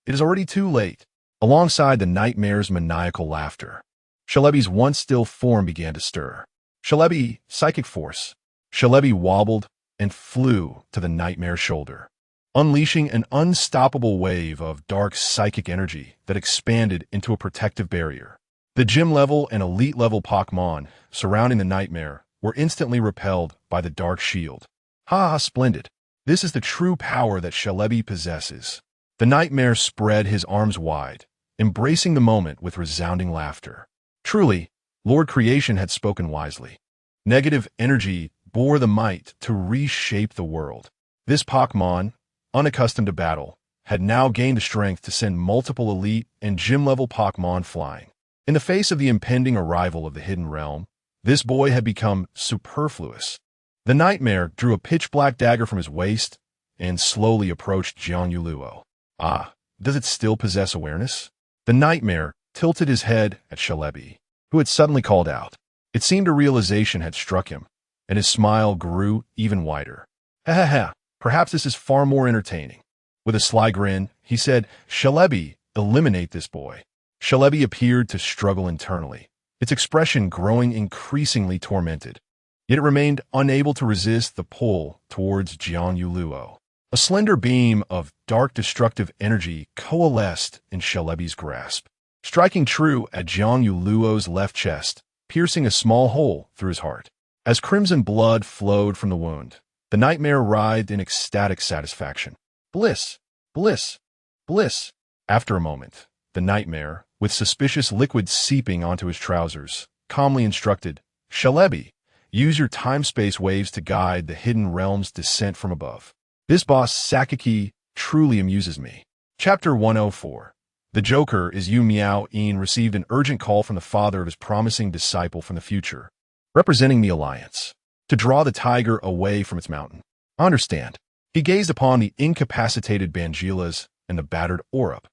it is already too late." Alongside the nightmare's maniacal laughter, Shalebi's once still form began to stir. Shalebi, psychic force. Shalebi wobbled and flew to the nightmare's shoulder, unleashing an unstoppable wave of dark psychic energy that expanded into a protective barrier. The gym-level and elite-level Pokémon surrounding the nightmare were instantly repelled by the dark shield. Ha ha, splendid. This is the true power that Shalebi possesses. The nightmare spread his arms wide, embracing the moment with resounding laughter. Truly, Lord Creation had spoken wisely. Negative energy bore the might to reshape the world. This Pokémon, unaccustomed to battle, had now gained the strength to send multiple elite and gym-level Pokémon flying. In the face of the impending arrival of the Hidden Realm, this boy had become superfluous. The nightmare drew a pitch-black dagger from his waist and slowly approached Jianyuluo. Ah, does it still possess awareness? The nightmare tilted his head at Shalebi, who had suddenly called out. It seemed a realization had struck him, and his smile grew even wider. Ha ha ha, perhaps this is far more entertaining. With a sly grin, he said, "Shalebi, eliminate this boy." Shalebi appeared to struggle internally, its expression growing increasingly tormented. Yet it remained unable to resist the pull towards Jianyuluo. A slender beam of dark destructive energy coalesced in Shalebi's grasp, striking true at Jianyuluo's left chest, piercing a small hole through his heart. As crimson blood flowed from the wound, the nightmare writhed in ecstatic satisfaction. Bliss! Bliss! Bliss! After a moment, the nightmare, with suspicious liquid seeping onto his trousers, calmly instructed, "Shalebi, use your time-space waves to guide the Hidden Realm's descent from above." This boss Sakaki truly amuses me. Chapter 104. The Joker is Yu Miao-in received an urgent call from the father of his promising disciple from the future, representing the Alliance, to draw the tiger away from its mountain. I understand. He gazed upon the incapacitated Bangilas and the battered Orup,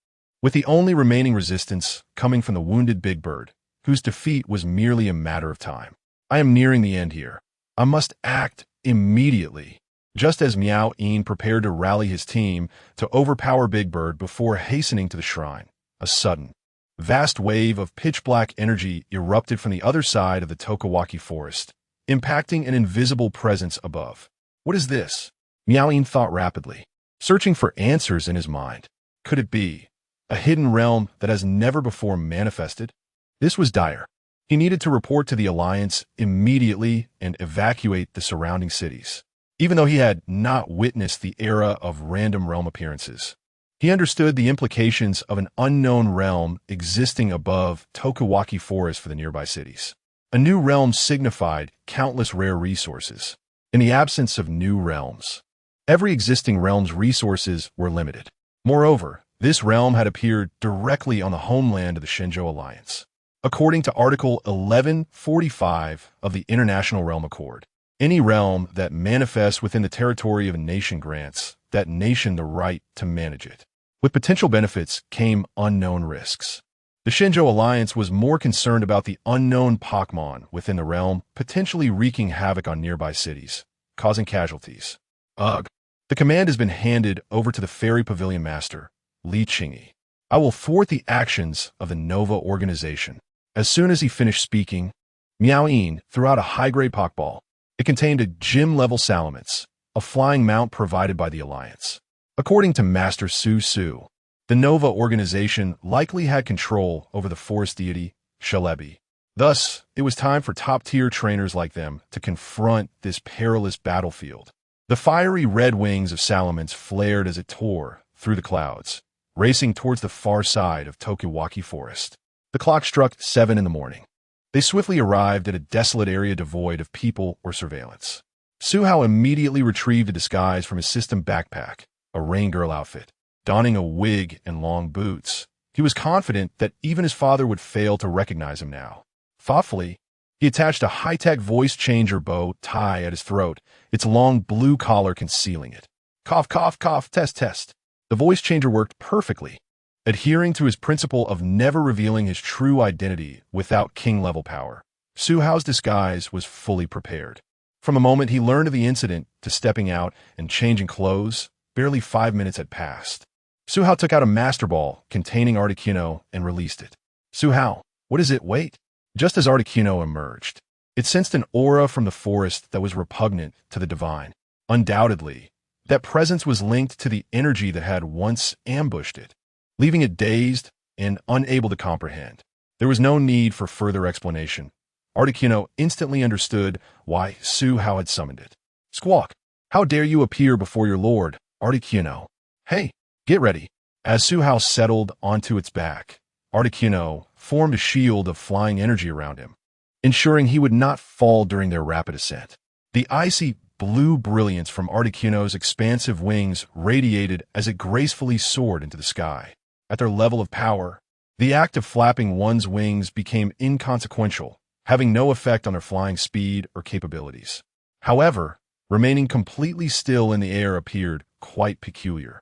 with the only remaining resistance coming from the wounded Big Bird, whose defeat was merely a matter of time. I am nearing the end here. I must act immediately. Just as Miao-in prepared to rally his team to overpower Big Bird before hastening to the shrine, a sudden, vast wave of pitch-black energy erupted from the other side of the Tokawaki forest, impacting an invisible presence above. What is this? Miao-in thought rapidly, searching for answers in his mind. Could it be a hidden realm that has never before manifested? This was dire. He needed to report to the Alliance immediately and evacuate the surrounding cities. Even though he had not witnessed the era of random realm appearances, he understood the implications of an unknown realm existing above Tokawaki Forest for the nearby cities. A new realm signified countless rare resources. In the absence of new realms, every existing realm's resources were limited. Moreover, This realm had appeared directly on the homeland of the Shenzhou Alliance. According to Article 1145 of the International Realm Accord, any realm that manifests within the territory of a nation grants that nation the right to manage it. With potential benefits came unknown risks. The Shenzhou Alliance was more concerned about the unknown Pokémon within the realm, potentially wreaking havoc on nearby cities, causing casualties. Ugh. The command has been handed over to the Fairy Pavilion Master, Li Qingyi. I will thwart the actions of the Nova organization. As soon as he finished speaking, Miao Yin threw out a high-grade Pokeball. It contained a gym-level Salamence, a flying mount provided by the Alliance. According to Master Su Su, the Nova organization likely had control over the forest deity, Shalebi. Thus, it was time for top-tier trainers like them to confront this perilous battlefield. The fiery red wings of Salamence flared as it tore through the clouds, racing towards the far side of Tokiwaki Forest. The clock struck 7 in the morning. They swiftly arrived at a desolate area devoid of people or surveillance. Su Hao immediately retrieved a disguise from his system backpack, a rain girl outfit. Donning a wig and long boots, he was confident that even his father would fail to recognize him now. Thoughtfully, he attached a high-tech voice changer bow tie at his throat, its long blue collar concealing it. Cough, cough, cough, test, test. The voice changer worked perfectly, adhering to his principle of never revealing his true identity without king-level power. Su Hao's disguise was fully prepared. From the moment he learned of the incident to stepping out and changing clothes, barely 5 minutes had passed. Su Hao took out a Master Ball containing Articuno and released it. Su Hao, what is it? Wait. Just as Articuno emerged, it sensed an aura from the forest that was repugnant to the divine. Undoubtedly, that presence was linked to the energy that had once ambushed it, leaving it dazed and unable to comprehend. There was no need for further explanation. Articuno instantly understood why Su Hao had summoned it. Squawk! How dare you appear before your lord, Articuno? Hey, get ready. As Su Hao settled onto its back, Articuno formed a shield of flying energy around him, ensuring he would not fall during their rapid ascent. The icy blue brilliance from Articuno's expansive wings radiated as it gracefully soared into the sky. At their level of power, the act of flapping one's wings became inconsequential, having no effect on their flying speed or capabilities. However, remaining completely still in the air appeared quite peculiar.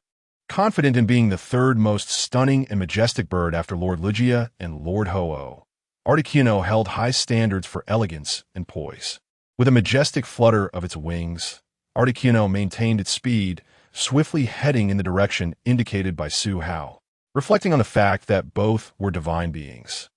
Confident in being the third most stunning and majestic bird after Lord Lugia and Lord Ho-Oh, Articuno held high standards for elegance and poise. With a majestic flutter of its wings, Articuno maintained its speed, swiftly heading in the direction indicated by Su Hao. Reflecting on the fact that both were divine beings,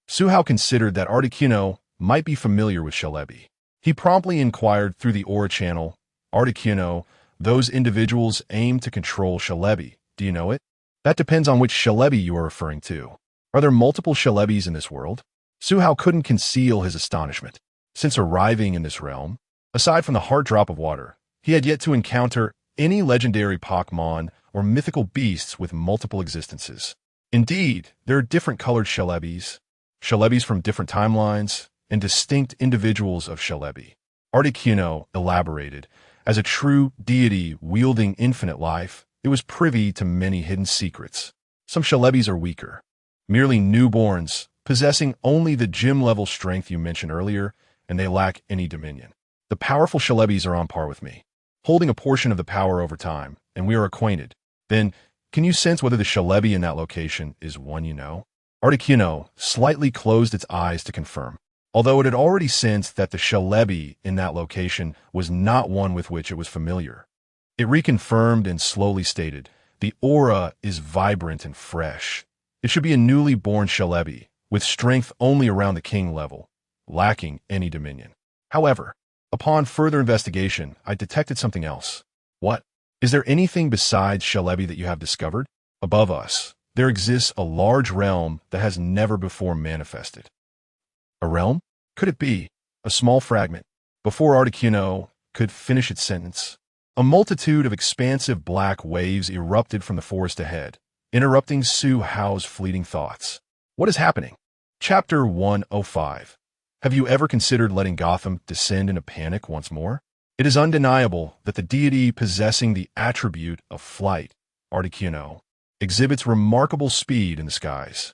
Su Hao considered that Articuno might be familiar with Shalebi. He promptly inquired through the aura channel, Articuno, those individuals aim to control Shalebi. Do you know it? That depends on which Shalebi you are referring to. Are there multiple Shalebis in this world? Su Hao couldn't conceal his astonishment. Since arriving in this realm, aside from the heart drop of water, he had yet to encounter any legendary Pokémon or mythical beasts with multiple existences. Indeed, there are different colored Shalebis from different timelines, and distinct individuals of Shalebi. Articuno elaborated, as a true deity wielding infinite life, it was privy to many hidden secrets. Some Shalebis are weaker, merely newborns, possessing only the gym-level strength you mentioned earlier, and they lack any dominion. The powerful Shalebis are on par with me, holding a portion of the power over time, and we are acquainted. Then, can you sense whether the Shalebi in that location is one you know? Articuno slightly closed its eyes to confirm, although it had already sensed that the Shalebi in that location was not one with which it was familiar. It reconfirmed and slowly stated, the aura is vibrant and fresh. It should be a newly born Shalebi, with strength only around the king level, lacking any dominion. However, upon further investigation, I detected something else. What? Is there anything besides Shalebi that you have discovered? Above us, there exists a large realm that has never before manifested. A realm? Could it be? A small fragment. Before Articuno could finish its sentence, a multitude of expansive black waves erupted from the forest ahead, interrupting Su Hao's fleeting thoughts. What is happening? Chapter 105. Have you ever considered letting Gotham descend in a panic once more? It is undeniable that the deity possessing the attribute of flight, Articuno, exhibits remarkable speed in the skies.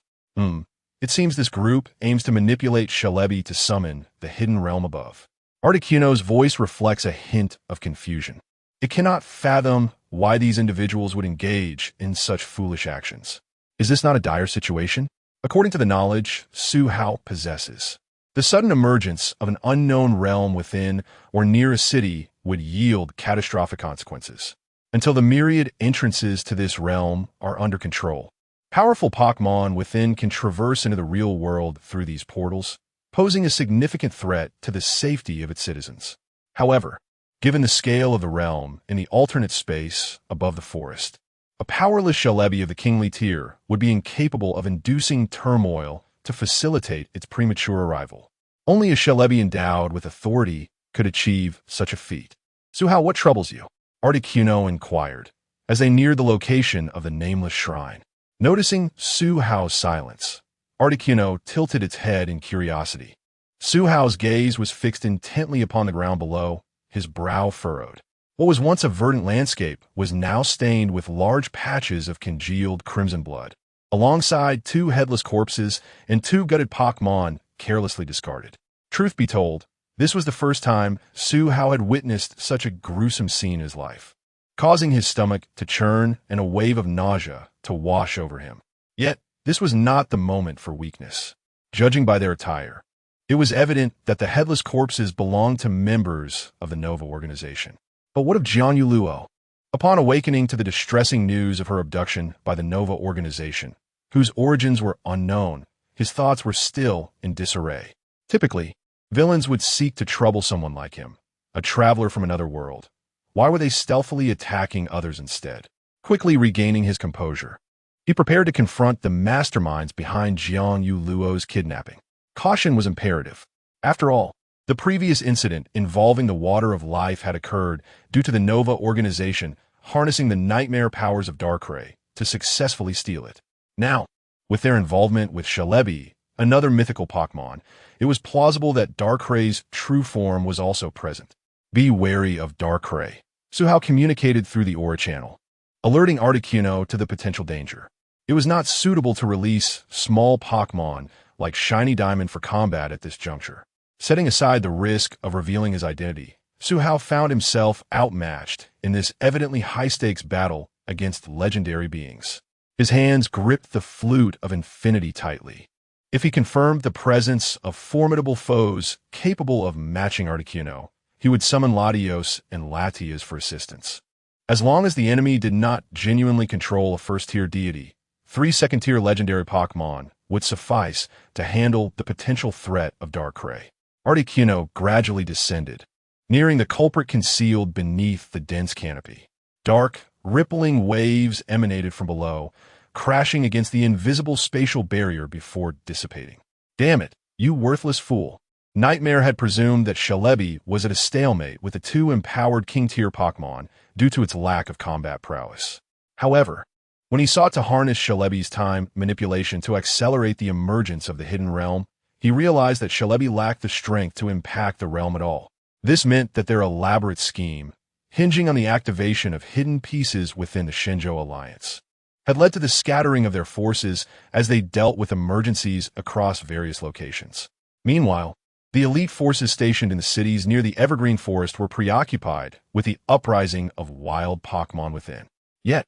It seems this group aims to manipulate Celebi to summon the hidden realm above. Articuno's voice reflects a hint of confusion. It cannot fathom why these individuals would engage in such foolish actions. Is this not a dire situation? According to the knowledge Su Hao possesses, the sudden emergence of an unknown realm within or near a city would yield catastrophic consequences. Until the myriad entrances to this realm are under control, powerful Pokémon within can traverse into the real world through these portals, posing a significant threat to the safety of its citizens. However, given the scale of the realm in the alternate space above the forest, a powerless Celebi of the kingly tier would be incapable of inducing turmoil to facilitate its premature arrival. Only a Celebi endowed with authority could achieve such a feat. Su Hao, what troubles you? Articuno inquired, as they neared the location of the nameless shrine. Noticing Su Hao's silence, Articuno tilted its head in curiosity. Su Hao's gaze was fixed intently upon the ground below, his brow furrowed. What was once a verdant landscape was now stained with large patches of congealed crimson blood, alongside 2 headless corpses and 2 gutted Pokémon carelessly discarded. Truth be told, this was the first time Su Hao had witnessed such a gruesome scene in his life, causing his stomach to churn and a wave of nausea to wash over him. Yet, this was not the moment for weakness. Judging by their attire, it was evident that the headless corpses belonged to members of the Nova organization. But what of Jianyu Luo? Upon awakening to the distressing news of her abduction by the Nova organization, whose origins were unknown, his thoughts were still in disarray. Typically, villains would seek to trouble someone like him, a traveler from another world. Why were they stealthily attacking others instead? Quickly regaining his composure, he prepared to confront the masterminds behind Jianyu Luo's kidnapping. Caution was imperative. After all, the previous incident involving the Water of Life had occurred due to the Nova organization harnessing the nightmare powers of Darkrai to successfully steal it. Now, with their involvement with Celebi, another mythical Pokémon, it was plausible that Darkrai's true form was also present. Be wary of Darkrai, Su Hao communicated through the Aura channel, alerting Articuno to the potential danger. It was not suitable to release small Pokémon like Shiny Diamond for combat at this juncture. Setting aside the risk of revealing his identity, Su Hao found himself outmatched in this evidently high-stakes battle against legendary beings. His hands gripped the flute of infinity tightly. If he confirmed the presence of formidable foes capable of matching Articuno, he would summon Latios and Latias for assistance. As long as the enemy did not genuinely control a first-tier deity, 3 second-tier legendary Pokémon would suffice to handle the potential threat of Darkrai. Articuno gradually descended, nearing the culprit concealed beneath the dense canopy. Dark, rippling waves emanated from below, crashing against the invisible spatial barrier before dissipating. Damn it, you worthless fool. Nightmare had presumed that Celebi was at a stalemate with the 2 empowered king-tier Pokémon due to its lack of combat prowess. However, when he sought to harness Celebi's time manipulation to accelerate the emergence of the hidden realm, he realized that Celebi lacked the strength to impact the realm at all. This meant that their elaborate scheme, hinging on the activation of hidden pieces within the Shinjo Alliance, had led to the scattering of their forces as they dealt with emergencies across various locations. Meanwhile, the elite forces stationed in the cities near the Evergreen Forest were preoccupied with the uprising of wild Pokémon within. Yet,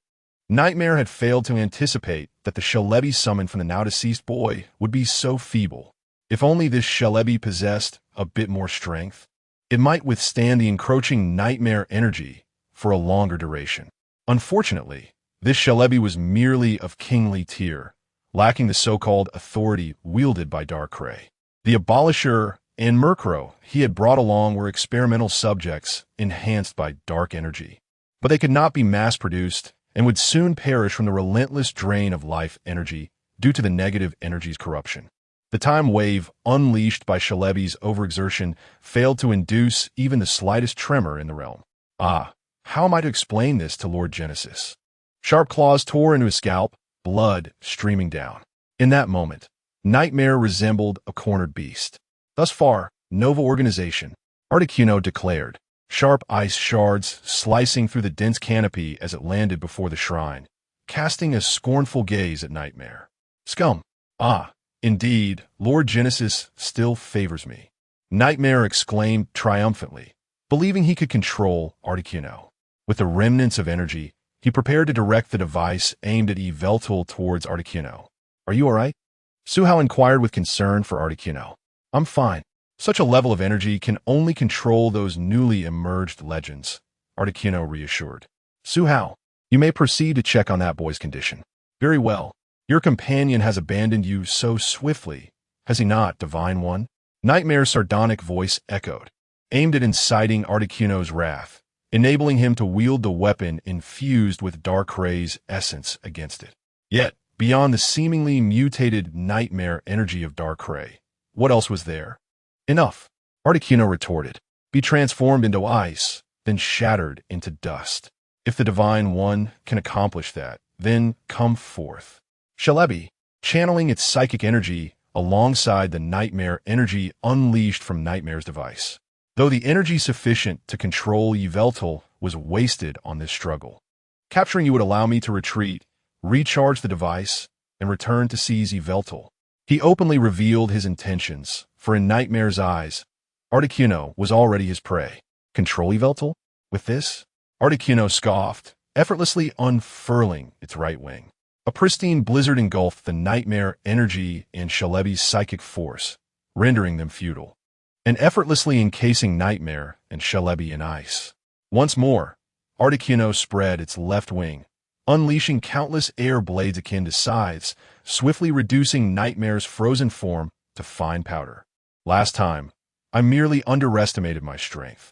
Nightmare had failed to anticipate that the Celebi summoned from the now-deceased boy would be so feeble. If only this Celebi possessed a bit more strength, it might withstand the encroaching Nightmare energy for a longer duration. Unfortunately, this Celebi was merely of kingly tier, lacking the so-called authority wielded by Darkrai. The Abolisher and Murkrow he had brought along were experimental subjects enhanced by dark energy, but they could not be mass-produced and would soon perish from the relentless drain of life energy due to the negative energy's corruption. The time wave unleashed by Celebi's overexertion failed to induce even the slightest tremor in the realm. Ah, how am I to explain this to Lord Genesis? Sharp claws tore into his scalp, blood streaming down. In that moment, Nightmare resembled a cornered beast. Thus far, Nova Organization, Articuno declared, sharp ice shards slicing through the dense canopy as it landed before the shrine, casting a scornful gaze at Nightmare. Scum. Ah, indeed, Lord Genesis still favors me. Nightmare exclaimed triumphantly, believing he could control Articuno. With the remnants of energy, he prepared to direct the device aimed at Yveltal towards Articuno. Are you alright? Suhao inquired with concern for Articuno. I'm fine. Such a level of energy can only control those newly emerged legends, Articuno reassured. Suhao, you may proceed to check on that boy's condition. Very well. Your companion has abandoned you so swiftly, has he not, Divine One? Nightmare's sardonic voice echoed, aimed at inciting Articuno's wrath, enabling him to wield the weapon infused with Darkray's essence against it. Yet, beyond the seemingly mutated nightmare energy of Darkray, what else was there? Enough, Articuno retorted. Be transformed into ice, then shattered into dust. If the Divine One can accomplish that, then come forth. Shalebi, channeling its psychic energy alongside the nightmare energy unleashed from Nightmare's device. Though the energy sufficient to control Yveltal was wasted on this struggle. Capturing you would allow me to retreat, recharge the device, and return to seize Yveltal. He openly revealed his intentions, for in Nightmare's eyes, Articuno was already his prey. Control Yveltal? With this? Articuno scoffed, effortlessly unfurling its right wing. A pristine blizzard engulfed the nightmare energy and Shalebi's psychic force, rendering them futile, and effortlessly encasing Nightmare and Shalebi in ice. Once more, Articuno spread its left wing, unleashing countless air blades akin to scythes, swiftly reducing Nightmare's frozen form to fine powder. Last time, I merely underestimated my strength.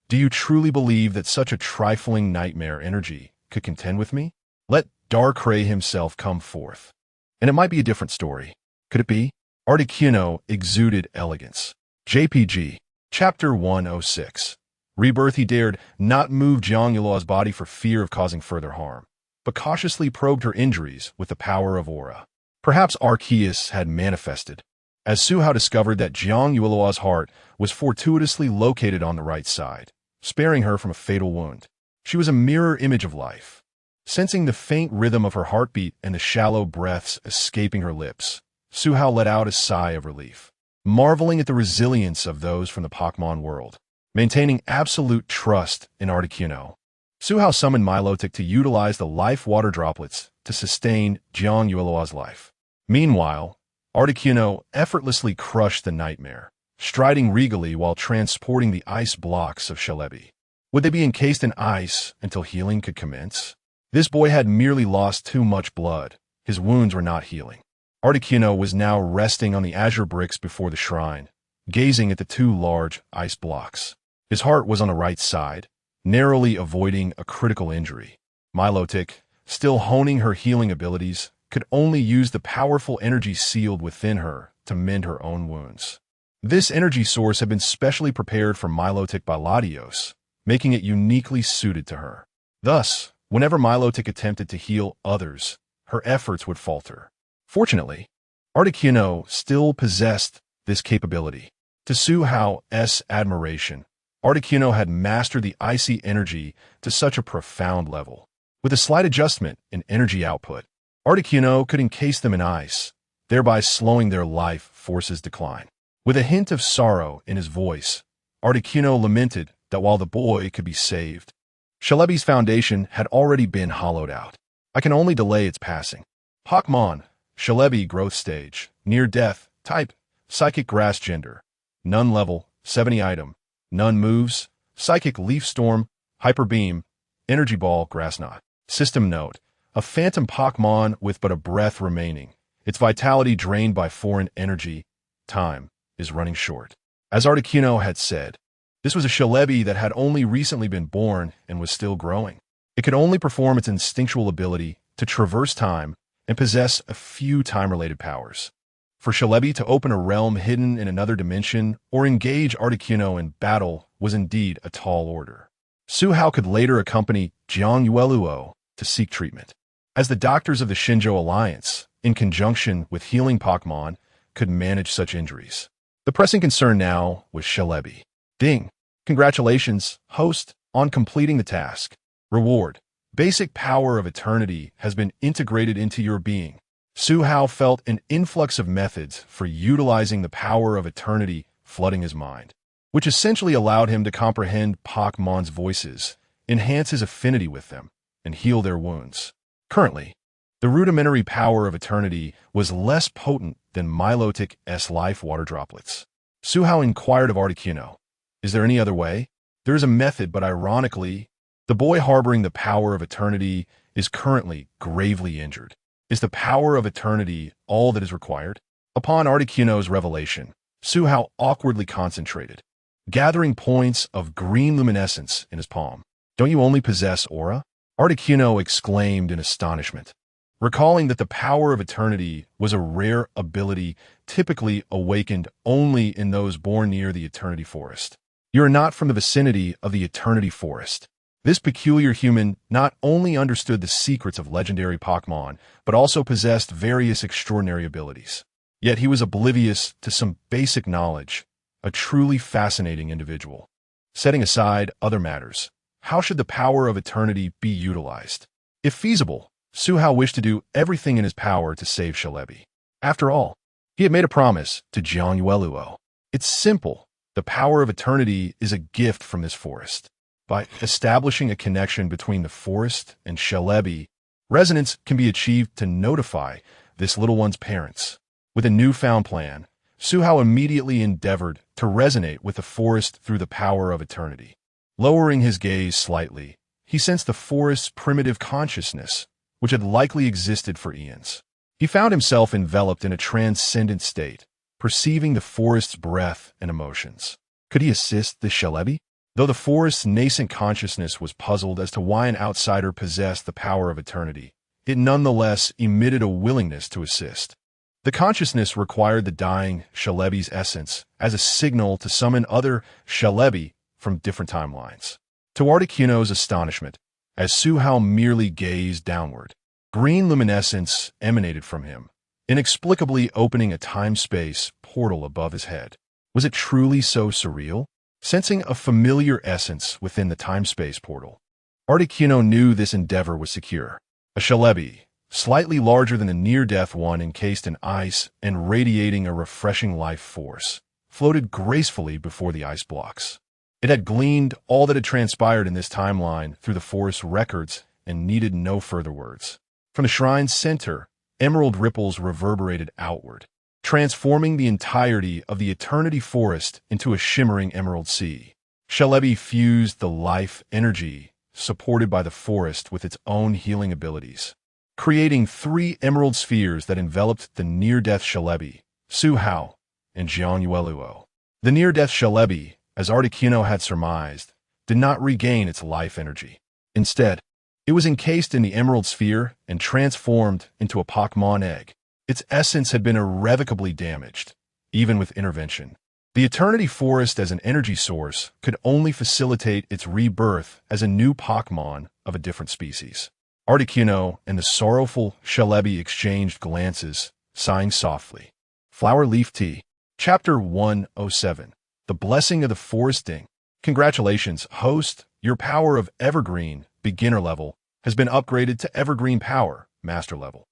Do you truly believe that such a trifling nightmare energy could contend with me? Let Darkray himself come forth. And it might be a different story. Could it be? Articuno exuded elegance. JPG. Chapter 106. Rebirth. He dared not move Jiang Yulao's body for fear of causing further harm, but cautiously probed her injuries with the power of aura. Perhaps Arceus had manifested, as Suhao discovered that Jiang Yulao's heart was fortuitously located on the right side, sparing her from a fatal wound. She was a mirror image of life. Sensing the faint rhythm of her heartbeat and the shallow breaths escaping her lips, Suhao let out a sigh of relief, marveling at the resilience of those from the Pokémon world, maintaining absolute trust in Articuno. Suhao summoned Milotic to utilize the life water droplets to sustain Jiang Yulao's life. Meanwhile, Articuno effortlessly crushed the nightmare, striding regally while transporting the ice blocks of Shalebi. Would they be encased in ice until healing could commence? This boy had merely lost too much blood. His wounds were not healing. Articuno was now resting on the azure bricks before the shrine, gazing at the two large ice blocks. His heart was on the right side, narrowly avoiding a critical injury. Milotic, still honing her healing abilities, could only use the powerful energy sealed within her to mend her own wounds. This energy source had been specially prepared for Milotic by Latios, making it uniquely suited to her. Thus, whenever Milotic attempted to heal others, her efforts would falter. Fortunately, Articuno still possessed this capability. To Suhao's admiration, Articuno had mastered the icy energy to such a profound level. With a slight adjustment in energy output, Articuno could encase them in ice, thereby slowing their life force's decline. With a hint of sorrow in his voice, Articuno lamented that while the boy could be saved, Shalebi's foundation had already been hollowed out. I can only delay its passing. Pokémon, Shalebi growth stage, near death, type, psychic grass gender, none level, 70 item, none moves, psychic leaf storm, hyper beam, energy ball, grass knot. System note, a phantom Pokémon with but a breath remaining. Its vitality drained by foreign energy. Time is running short. As Articuno had said, this was a Shalebi that had only recently been born and was still growing. It could only perform its instinctual ability to traverse time and possess a few time-related powers. For Shalebi to open a realm hidden in another dimension or engage Articuno in battle was indeed a tall order. Suhao could later accompany Jiang Yulao to seek treatment, as the doctors of the Shinjo Alliance, in conjunction with healing Pokémon, could manage such injuries. The pressing concern now was Shalebi. Ding! Congratulations, host, on completing the task. Reward: Basic power of eternity has been integrated into your being. Su Hao felt an influx of methods for utilizing the power of eternity flooding his mind, which essentially allowed him to comprehend Pokémon's voices, enhance his affinity with them, and heal their wounds. Currently, the rudimentary power of eternity was less potent than Milotic's life water droplets. Su Hao inquired of Articuno, "Is there any other way?" "There is a method, but ironically, the boy harboring the power of eternity is currently gravely injured. Is the power of eternity all that is required?" Upon Articuno's revelation, Su Hao awkwardly concentrated, gathering points of green luminescence in his palm. "Don't you only possess aura?" Articuno exclaimed in astonishment, recalling that the power of eternity was a rare ability typically awakened only in those born near the Eternity Forest. "You are not from the vicinity of the Eternity Forest." This peculiar human not only understood the secrets of legendary Pokémon, but also possessed various extraordinary abilities. Yet he was oblivious to some basic knowledge, a truly fascinating individual. Setting aside other matters, how should the power of eternity be utilized? If feasible, Su Hao wished to do everything in his power to save Celebi. After all, he had made a promise to Jiang Yueluo. It's simple. The power of eternity is a gift from this forest. By establishing a connection between the forest and Celebi, resonance can be achieved to notify this little one's parents. With a newfound plan, Su Hao immediately endeavored to resonate with the forest through the power of eternity. Lowering his gaze slightly, he sensed the forest's primitive consciousness, which had likely existed for eons. He found himself enveloped in a transcendent state, perceiving the forest's breath and emotions. Could he assist the Celebi? Though the forest's nascent consciousness was puzzled as to why an outsider possessed the power of eternity, it nonetheless emitted a willingness to assist. The consciousness required the dying Celebi's essence as a signal to summon other Celebi from different timelines. To Articuno's astonishment, as Su Hao merely gazed downward, green luminescence emanated from him, inexplicably opening a time-space portal above his head. Was it truly so surreal? Sensing a familiar essence within the time-space portal, Articuno knew this endeavor was secure. A Celebi, slightly larger than the near-death one encased in ice and radiating a refreshing life force, floated gracefully before the ice blocks. It had gleaned all that had transpired in this timeline through the forest's records and needed no further words. From the shrine's center, emerald ripples reverberated outward, transforming the entirety of the Eternity Forest into a shimmering emerald sea. Celebi fused the life energy supported by the forest with its own healing abilities, creating 3 emerald spheres that enveloped the near-death Celebi, Su Hao, and Jiang Yueluo. The near-death Celebi, as Articuno had surmised, did not regain its life energy. Instead, it was encased in the emerald sphere and transformed into a Pokémon egg. Its essence had been irrevocably damaged, even with intervention. The Eternity Forest as an energy source could only facilitate its rebirth as a new Pokémon of a different species. Articuno and the sorrowful Celebi exchanged glances, sighing softly. Flower Leaf Tea. Chapter 107. The Blessing of the Foresting. Congratulations, host. Your power of Evergreen, beginner level, has been upgraded to Evergreen Power, master level.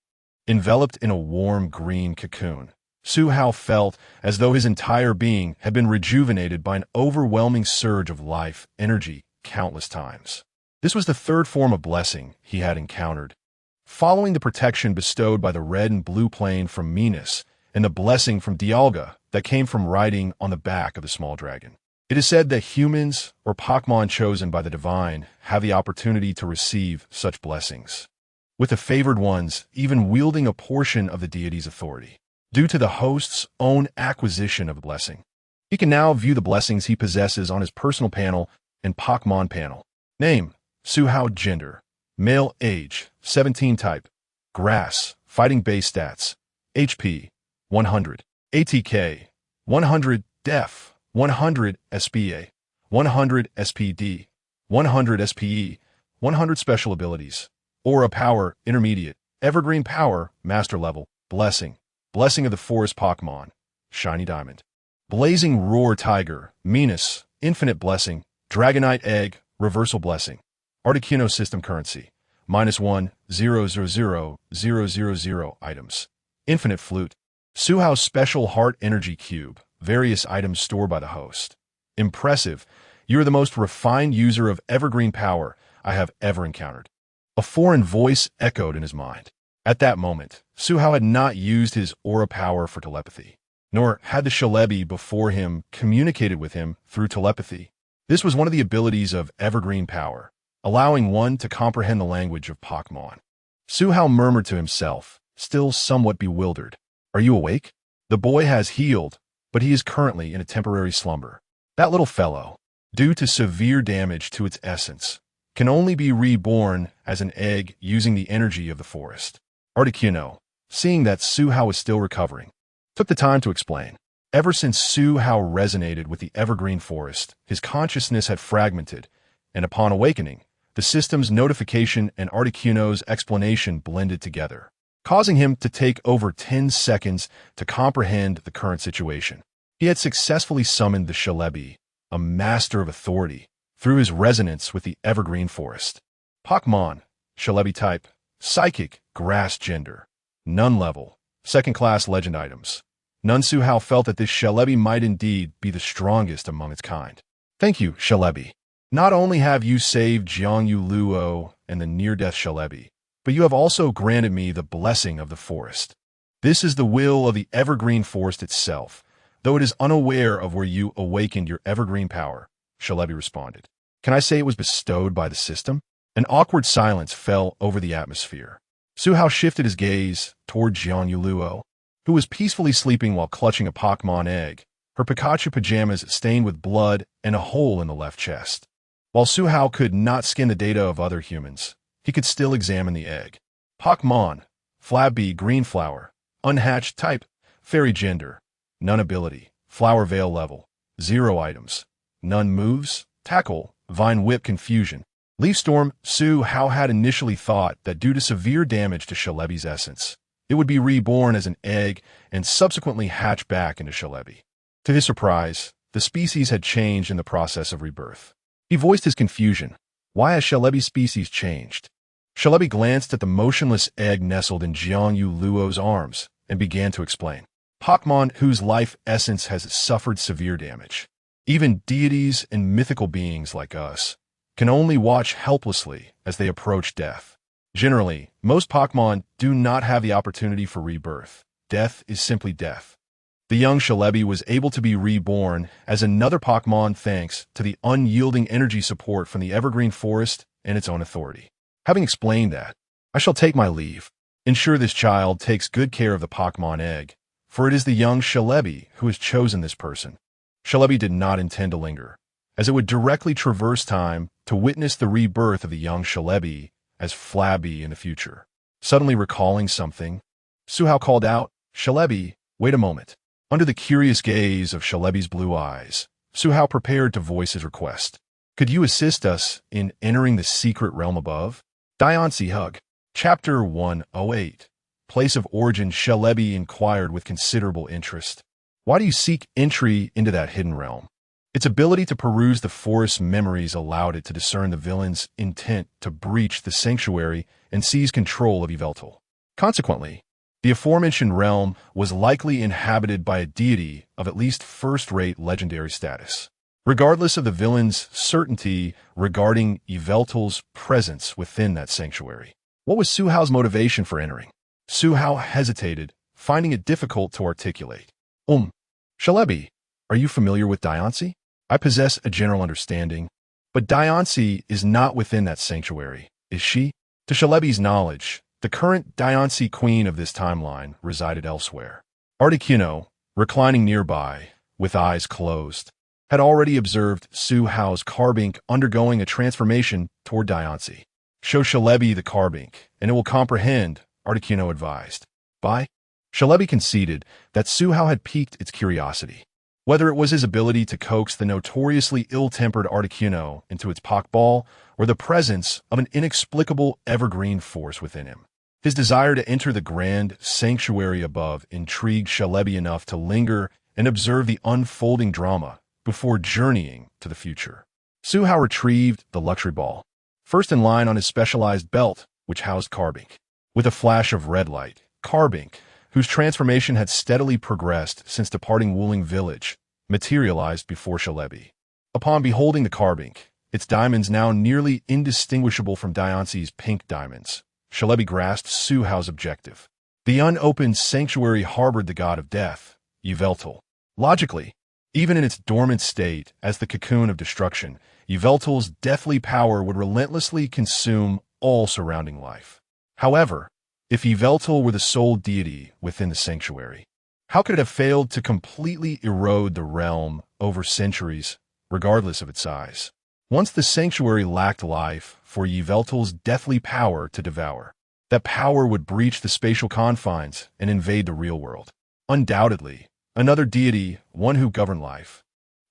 Enveloped in a warm green cocoon, Su Hao felt as though his entire being had been rejuvenated by an overwhelming surge of life energy countless times. This was the 3rd form of blessing he had encountered, following the protection bestowed by the red and blue plane from Minas and the blessing from Dialga that came from riding on the back of the small dragon. It is said that humans or Pokémon chosen by the divine have the opportunity to receive such blessings, with the favored ones even wielding a portion of the deity's authority. Due to the host's own acquisition of the blessing, he can now view the blessings he possesses on his personal panel and Pokémon panel. Name: Su Hao. Gender: male. Age: 17. Type: grass. Fighting base stats: HP 100, ATK 100, Def 100, SPA 100, SPD 100, SPE 100. Special abilities: Aura Power Intermediate, Evergreen Power Master Level, Blessing of the Forest Pokémon, Shiny Diamond. Blazing Roar Tiger, Minas, Infinite Blessing, Dragonite Egg, Reversal Blessing. Articuno System Currency: -1, 000, 000 items. Infinite Flute. Suhao's special heart energy cube. Various items stored by the host. Impressive. You are the most refined user of evergreen power I have ever encountered. A foreign voice echoed in his mind. At that moment, Suhao had not used his aura power for telepathy, nor had the Shalebi before him communicated with him through telepathy. This was one of the abilities of evergreen power, allowing one to comprehend the language of Pokémon. Suhao murmured to himself, still somewhat bewildered. Are you awake? The boy has healed, but he is currently in a temporary slumber. That little fellow, due to severe damage to its essence, can only be reborn as an egg using the energy of the forest. Articuno, seeing that Suhao was still recovering, took the time to explain. Ever since Suhao resonated with the evergreen forest, his consciousness had fragmented, and upon awakening, the system's notification and Articuno's explanation blended together, causing him to take over 10 seconds to comprehend the current situation. He had successfully summoned the Shalebi, a master of authority, through his resonance with the evergreen forest. Pokémon, Shalebi type, Psychic, Grass gender, None level, second-class legend items. None Suhao felt that this Shalebi might indeed be the strongest among its kind. Thank you, Shalebi. Not only have you saved Jiangyu Luo and the near-death Shalebi, but you have also granted me the blessing of the forest. This is the will of the evergreen forest itself, though it is unaware of where you awakened your evergreen power, Shalebi responded. Can I say it was bestowed by the system? An awkward silence fell over the atmosphere. Suhao shifted his gaze toward Jiangyu Luo, who was peacefully sleeping while clutching a Pokémon egg, her Pikachu pajamas stained with blood and a hole in the left chest. While Suhao could not scan the data of other humans, he could still examine the egg. Pokémon, Flabby Green Flower, Unhatched type, Fairy gender, None ability, Flower Veil level, 0 items, None moves, Tackle, Vine Whip Confusion. Leaf Storm. Suhao had initially thought that due to severe damage to Shalebi's essence, it would be reborn as an egg and subsequently hatch back into Shalebi. To his surprise, the species had changed in the process of rebirth. He voiced his confusion. Why has Shalebi's species changed? Shalebi glanced at the motionless egg nestled in Jiangyu Luo's arms and began to explain. Pokémon whose life essence has suffered severe damage. Even deities and mythical beings like us can only watch helplessly as they approach death. Generally, most Pokémon do not have the opportunity for rebirth. Death is simply death. The young Shalebi was able to be reborn as another Pokémon thanks to the unyielding energy support from the evergreen forest and its own authority. Having explained that, I shall take my leave. Ensure this child takes good care of the Pokémon egg, for it is the young Shalebi who has chosen this person. Shalebi did not intend to linger, as it would directly traverse time to witness the rebirth of the young Shalebi as Flabby in the future. Suddenly recalling something, Suhao called out, Shalebi, wait a moment. Under the curious gaze of Shalebi's blue eyes, Suhao prepared to voice his request. Could you assist us in entering the secret realm above? Diancie Hug. Chapter 108. Place of Origin. Shalebi inquired with considerable interest. Why do you seek entry into that hidden realm? Its ability to peruse the forest's memories allowed it to discern the villain's intent to breach the sanctuary and seize control of Yveltal. Consequently, the aforementioned realm was likely inhabited by a deity of at least first-rate legendary status. Regardless of the villain's certainty regarding Yveltal's presence within that sanctuary, what was Suhao's motivation for entering? Suhao hesitated, finding it difficult to articulate. Shalebi, are you familiar with Diancie? I possess a general understanding, but Diancie is not within that sanctuary, is she? To Shalebi's knowledge, the current Diancie queen of this timeline resided elsewhere. Articuno, reclining nearby, with eyes closed, had already observed Suhao's carbink undergoing a transformation toward Diancie. Show Shalebi the carbink, and it will comprehend, Articuno advised. Shalebi conceded that Suhao had piqued its curiosity. Whether it was his ability to coax the notoriously ill-tempered Articuno into its Pokeball or the presence of an inexplicable evergreen force within him. His desire to enter the grand sanctuary above intrigued Shalebi enough to linger and observe the unfolding drama before journeying to the future. Suhao retrieved the luxury ball. First in line on his specialized belt which housed Carbink. With a flash of red light, Carbink, whose transformation had steadily progressed since departing Wuling Village, materialized before Shalebi. Upon beholding the Carbink, its diamonds now nearly indistinguishable from Diancie's pink diamonds, Shalebi grasped Su Hao's objective. The unopened sanctuary harbored the god of death, Yveltal. Logically, even in its dormant state as the cocoon of destruction, Yveltal's deathly power would relentlessly consume all surrounding life. However, if Yveltal were the sole deity within the sanctuary, how could it have failed to completely erode the realm over centuries, regardless of its size? Once the sanctuary lacked life for Yveltal's deathly power to devour, that power would breach the spatial confines and invade the real world. Undoubtedly, another deity, one who governed life,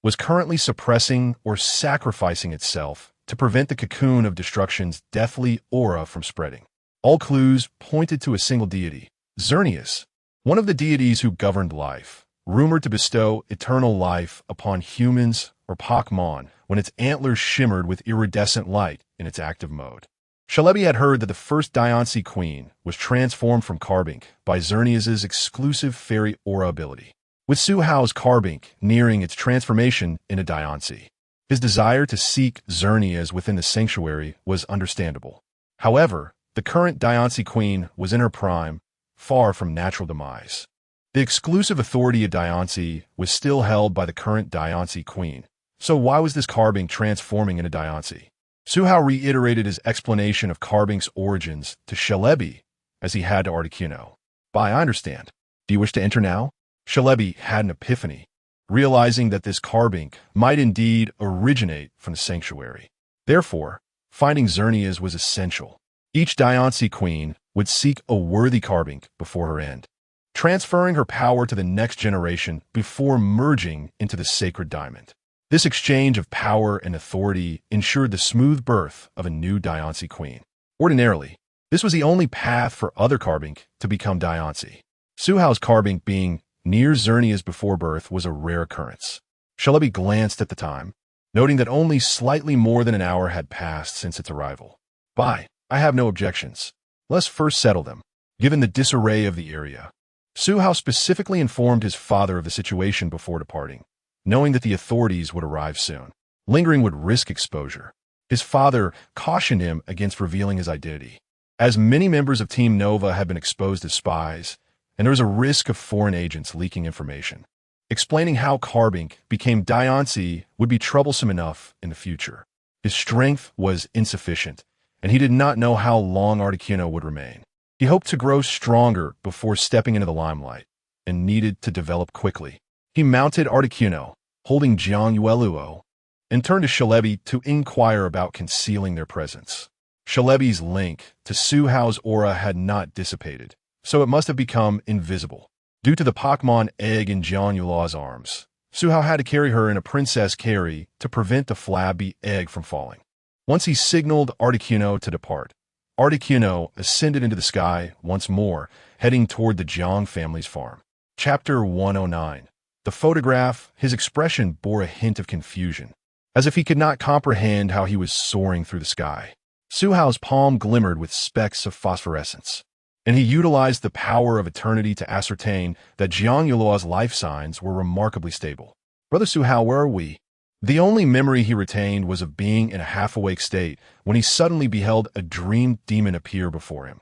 was currently suppressing or sacrificing itself to prevent the cocoon of destruction's deathly aura from spreading. All clues pointed to a single deity, Xerneas, one of the deities who governed life, rumored to bestow eternal life upon humans or Pokémon when its antlers shimmered with iridescent light in its active mode. Shalebi had heard that the first Diancie queen was transformed from Carbink by Xerneas' exclusive fairy aura ability, with Su Hao's Carbink nearing its transformation into Diancie. His desire to seek Xerneas within the sanctuary was understandable. However, the current Diancie queen was in her prime, far from natural demise. The exclusive authority of Diancie was still held by the current Diancie queen. So why was this Carbink transforming into Diancie? Su Hao reiterated his explanation of Carbink's origins to Shalebi as he had to Articuno. I understand. Do you wish to enter now? Shalebi had an epiphany, realizing that this Carbink might indeed originate from the sanctuary. Therefore, finding Xerneas was essential. Each Diancie queen would seek a worthy Carbink before her end, transferring her power to the next generation before merging into the sacred diamond. This exchange of power and authority ensured the smooth birth of a new Diancie queen. Ordinarily, this was the only path for other Carbink to become Diancie. Su Hao's Carbink being near Xerneas before birth was a rare occurrence. Shalebi glanced at the time, noting that only slightly more than an hour had passed since its arrival. I have no objections. Let's first settle them. Given the disarray of the area, Su Hao specifically informed his father of the situation before departing, knowing that the authorities would arrive soon. Lingering would risk exposure. His father cautioned him against revealing his identity, as many members of Team Nova had been exposed as spies, and there was a risk of foreign agents leaking information. Explaining how Carbink became Diancie would be troublesome enough in the future. His strength was insufficient, and he did not know how long Articuno would remain. He hoped to grow stronger before stepping into the limelight, and needed to develop quickly. He mounted Articuno, holding Jiang Yueluo, and turned to Shalebi to inquire about concealing their presence. Shalebi's link to Su Hao's aura had not dissipated, so it must have become invisible. Due to the Pokémon egg in Jiang Yueluo's arms, Su Hao had to carry her in a princess carry to prevent the flabby egg from falling. Once he signaled Articuno to depart, Articuno ascended into the sky once more, heading toward the Jiang family's farm. Chapter 109. The photograph, his expression bore a hint of confusion, as if he could not comprehend how he was soaring through the sky. Su Hao's palm glimmered with specks of phosphorescence, and he utilized the power of eternity to ascertain that Jiang Yueluo's life signs were remarkably stable. Brother Su Hao, where are we? The only memory he retained was of being in a half-awake state when he suddenly beheld a dream demon appear before him,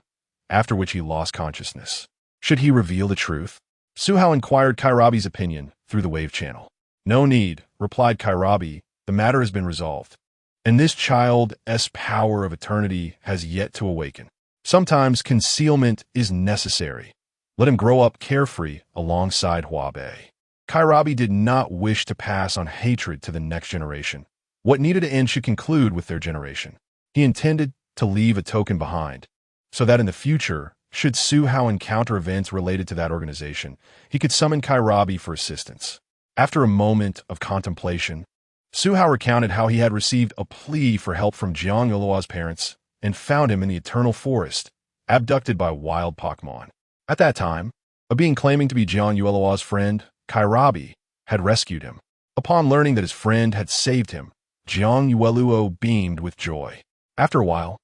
after which he lost consciousness. Should he reveal the truth? Su Hao inquired Kairabi's opinion through the wave channel. No need, replied Kairabi, the matter has been resolved, and this child's power of eternity has yet to awaken. Sometimes concealment is necessary. Let him grow up carefree alongside Huabei. Kairabi did not wish to pass on hatred to the next generation. What needed to end should conclude with their generation. He intended to leave a token behind, so that in the future, should Su Hao encounter events related to that organization, he could summon Kairabi for assistance. After a moment of contemplation, Su Hao recounted how he had received a plea for help from Jiang Yueluo's parents and found him in the Eternal Forest, abducted by wild Pokémon. At that time, a being claiming to be Jiang Yueluo's friend, Kairabi, had rescued him. Upon learning that his friend had saved him, Jiang Yueluo beamed with joy. After a while,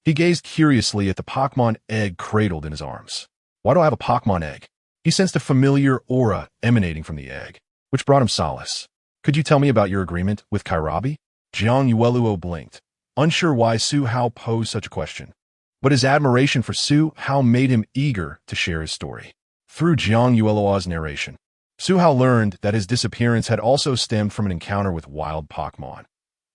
He gazed curiously at the Pokémon egg cradled in his arms. Why do I have a Pokémon egg? He sensed a familiar aura emanating from the egg, which brought him solace. Could you tell me about your agreement with Kairabi? Jiang Yueluo blinked, unsure why Su Hao posed such a question. But his admiration for Su Hao made him eager to share his story. Through Jiang Yueluo's narration, Su Hao learned that his disappearance had also stemmed from an encounter with wild Pokémon.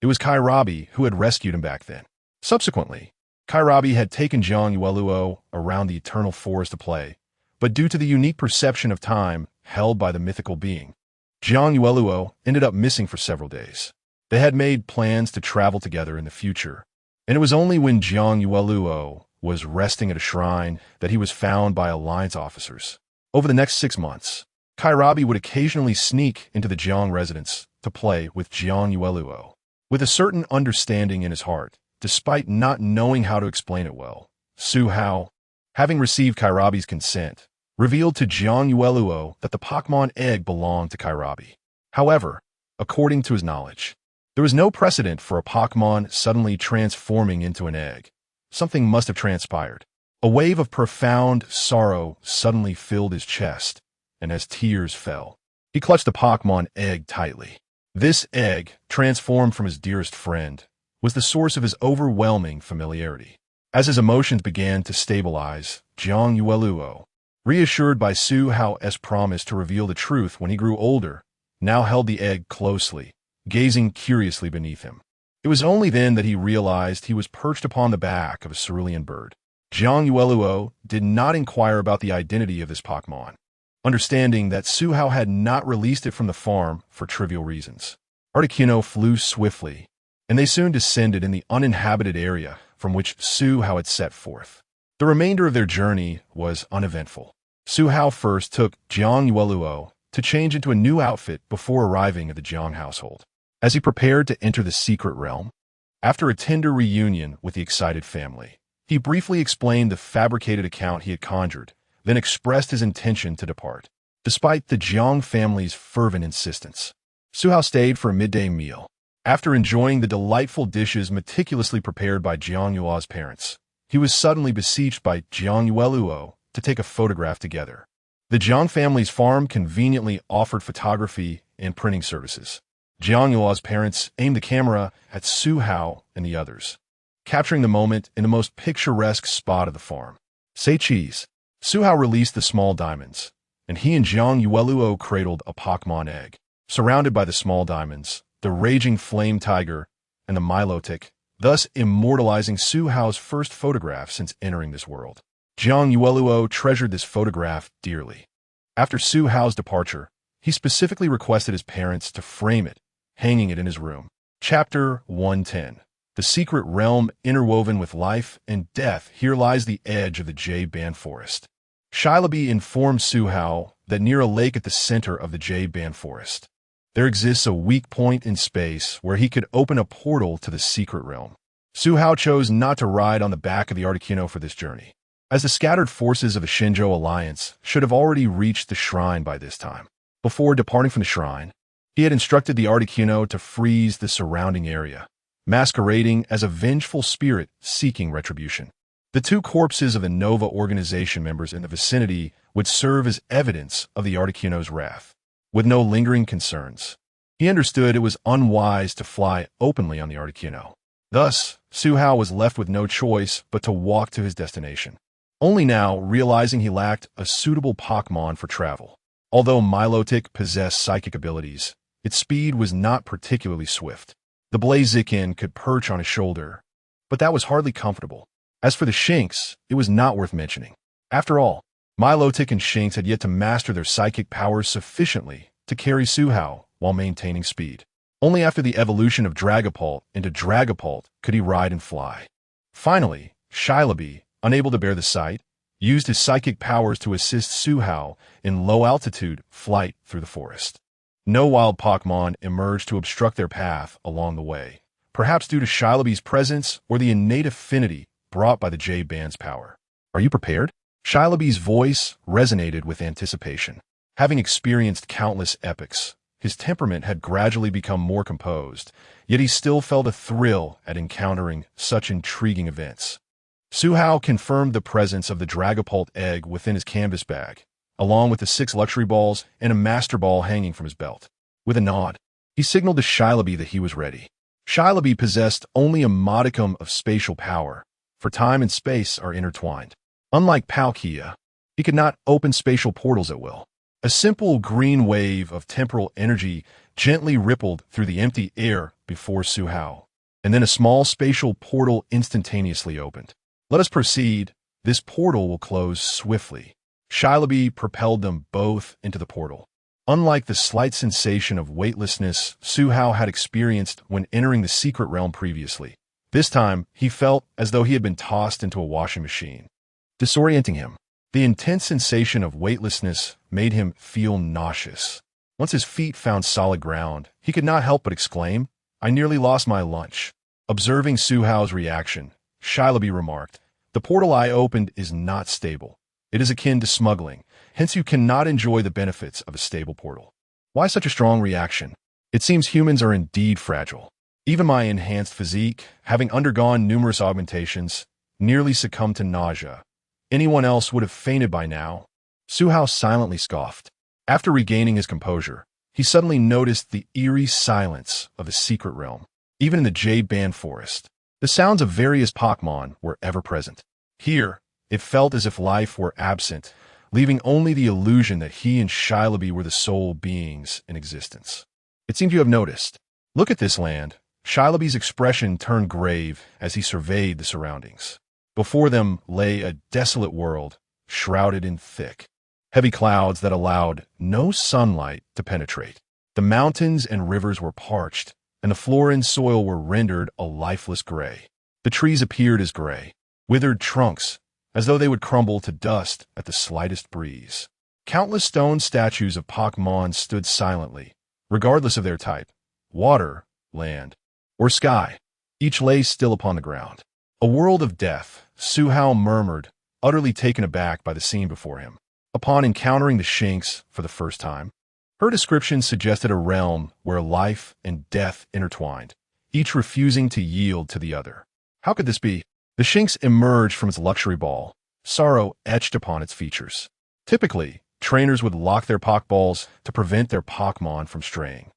It was Kairabi who had rescued him back then. Subsequently, Kairabi had taken Jiang Yueluo around the eternal forest to play, but due to the unique perception of time held by the mythical being, Jiang Yueluo ended up missing for several days. They had made plans to travel together in the future, and it was only when Jiang Yueluo was resting at a shrine that he was found by Alliance officers. Over the next 6 months, Kairabi would occasionally sneak into the Jiang residence to play with Jiang Yueluo. With a certain understanding in his heart, despite not knowing how to explain it well, Su Hao, having received Kairabi's consent, revealed to Jiang Yueluo that the Pokémon egg belonged to Kairabi. However, according to his knowledge, there was no precedent for a Pokémon suddenly transforming into an egg. Something must have transpired. A wave of profound sorrow suddenly filled his chest, and as tears fell, he clutched the Pokémon egg tightly. This egg, transformed from his dearest friend, was the source of his overwhelming familiarity. As his emotions began to stabilize, Jiang Yueluo, reassured by Su Hao's promise to reveal the truth when he grew older, now held the egg closely, gazing curiously beneath him. It was only then that he realized he was perched upon the back of a cerulean bird. Jiang Yueluo did not inquire about the identity of this Pokémon, understanding that Su Hao had not released it from the farm for trivial reasons. Articuno flew swiftly, and they soon descended in the uninhabited area from which Su Hao had set forth. The remainder of their journey was uneventful. Su Hao first took Jiang Yueluo to change into a new outfit before arriving at the Jiang household. As he prepared to enter the secret realm, after a tender reunion with the excited family, he briefly explained the fabricated account he had conjured, then expressed his intention to depart. Despite the Jiang family's fervent insistence, Su Hao stayed for a midday meal. After enjoying the delightful dishes meticulously prepared by Jiang Yueluo's parents, he was suddenly beseeched by Jiang Yueluo to take a photograph together. The Jiang family's farm conveniently offered photography and printing services. Jiang Yueluo's parents aimed the camera at Su Hao and the others, capturing the moment in the most picturesque spot of the farm. Say cheese. Su Hao released the small diamonds, and he and Jiang Yueluo cradled a Pokémon egg. Surrounded by the small diamonds, the raging flame tiger, and the Milotic, thus immortalizing Su Hao's first photograph since entering this world. Jiang Yueluo treasured this photograph dearly. After Su Hao's departure, he specifically requested his parents to frame it, hanging it in his room. Chapter 110. The secret realm interwoven with life and death. Here lies the edge of the Jade Band Forest. Shilabi informed Su Hao that near a lake at the center of the Jade Band Forest, there exists a weak point in space where he could open a portal to the secret realm. Su Hao chose not to ride on the back of the Articuno for this journey, as the scattered forces of the Shenzhou Alliance should have already reached the shrine by this time. Before departing from the shrine, he had instructed the Articuno to freeze the surrounding area, masquerading as a vengeful spirit seeking retribution. The 2 corpses of the Nova organization members in the vicinity would serve as evidence of the Articuno's wrath. With no lingering concerns, he understood it was unwise to fly openly on the Articuno. Thus, Su Hao was left with no choice but to walk to his destination, only now realizing he lacked a suitable Pokémon for travel. Although Milotic possessed psychic abilities, its speed was not particularly swift. The Blaziken could perch on his shoulder, but that was hardly comfortable. As for the Shinx, it was not worth mentioning. After all, Milotic and Shinx had yet to master their psychic powers sufficiently to carry Su Hao while maintaining speed. Only after the evolution of Dragapult into Dragapult could he ride and fly. Finally, Shilabi, unable to bear the sight, used his psychic powers to assist Su Hao in low-altitude flight through the forest. No wild Pokémon emerged to obstruct their path along the way, perhaps due to Shilabi's presence or the innate affinity brought by the Jade Band's power. Are you prepared? Shilabi's voice resonated with anticipation. Having experienced countless epics, his temperament had gradually become more composed, yet he still felt a thrill at encountering such intriguing events. Suhao confirmed the presence of the Dragapult egg within his canvas bag, along with the 6 luxury balls and a master ball hanging from his belt. With a nod, he signaled to Shilaby that he was ready. Shilaby possessed only a modicum of spatial power, for time and space are intertwined. Unlike Palkia, he could not open spatial portals at will. A simple green wave of temporal energy gently rippled through the empty air before Suhao, and then a small spatial portal instantaneously opened. Let us proceed. This portal will close swiftly. Shilaby propelled them both into the portal. Unlike the slight sensation of weightlessness Suhao had experienced when entering the secret realm previously, this time he felt as though he had been tossed into a washing machine, disorienting him. The intense sensation of weightlessness made him feel nauseous. Once his feet found solid ground, he could not help but exclaim, "I nearly lost my lunch." Observing Suhao's reaction, Shilaby remarked, "The portal I opened is not stable. It is akin to smuggling, hence you cannot enjoy the benefits of a stable portal." Why such a strong reaction? It seems humans are indeed fragile. Even my enhanced physique, having undergone numerous augmentations, nearly succumbed to nausea. Anyone else would have fainted by now. Suhao silently scoffed. After regaining his composure, he suddenly noticed the eerie silence of the secret realm. Even in the Jade Band Forest, the sounds of various Pokémon were ever present. Here, it felt as if life were absent, leaving only the illusion that he and Shilaby were the sole beings in existence. It seemed you have noticed. Look at this land. Shilaby's expression turned grave as he surveyed the surroundings. Before them lay a desolate world, shrouded in thick, heavy clouds that allowed no sunlight to penetrate. The mountains and rivers were parched, and the floor and soil were rendered a lifeless gray. The trees appeared as gray, withered trunks, as though they would crumble to dust at the slightest breeze. Countless stone statues of Pokémon stood silently, regardless of their type, water, land, or sky. Each lay still upon the ground. A world of death, Suhao murmured, utterly taken aback by the scene before him. Upon encountering the Shinx for the first time, her description suggested a realm where life and death intertwined, each refusing to yield to the other. How could this be? The Shinx emerged from its luxury ball, sorrow etched upon its features. Typically, trainers would lock their Pokeballs to prevent their Pokémon from straying.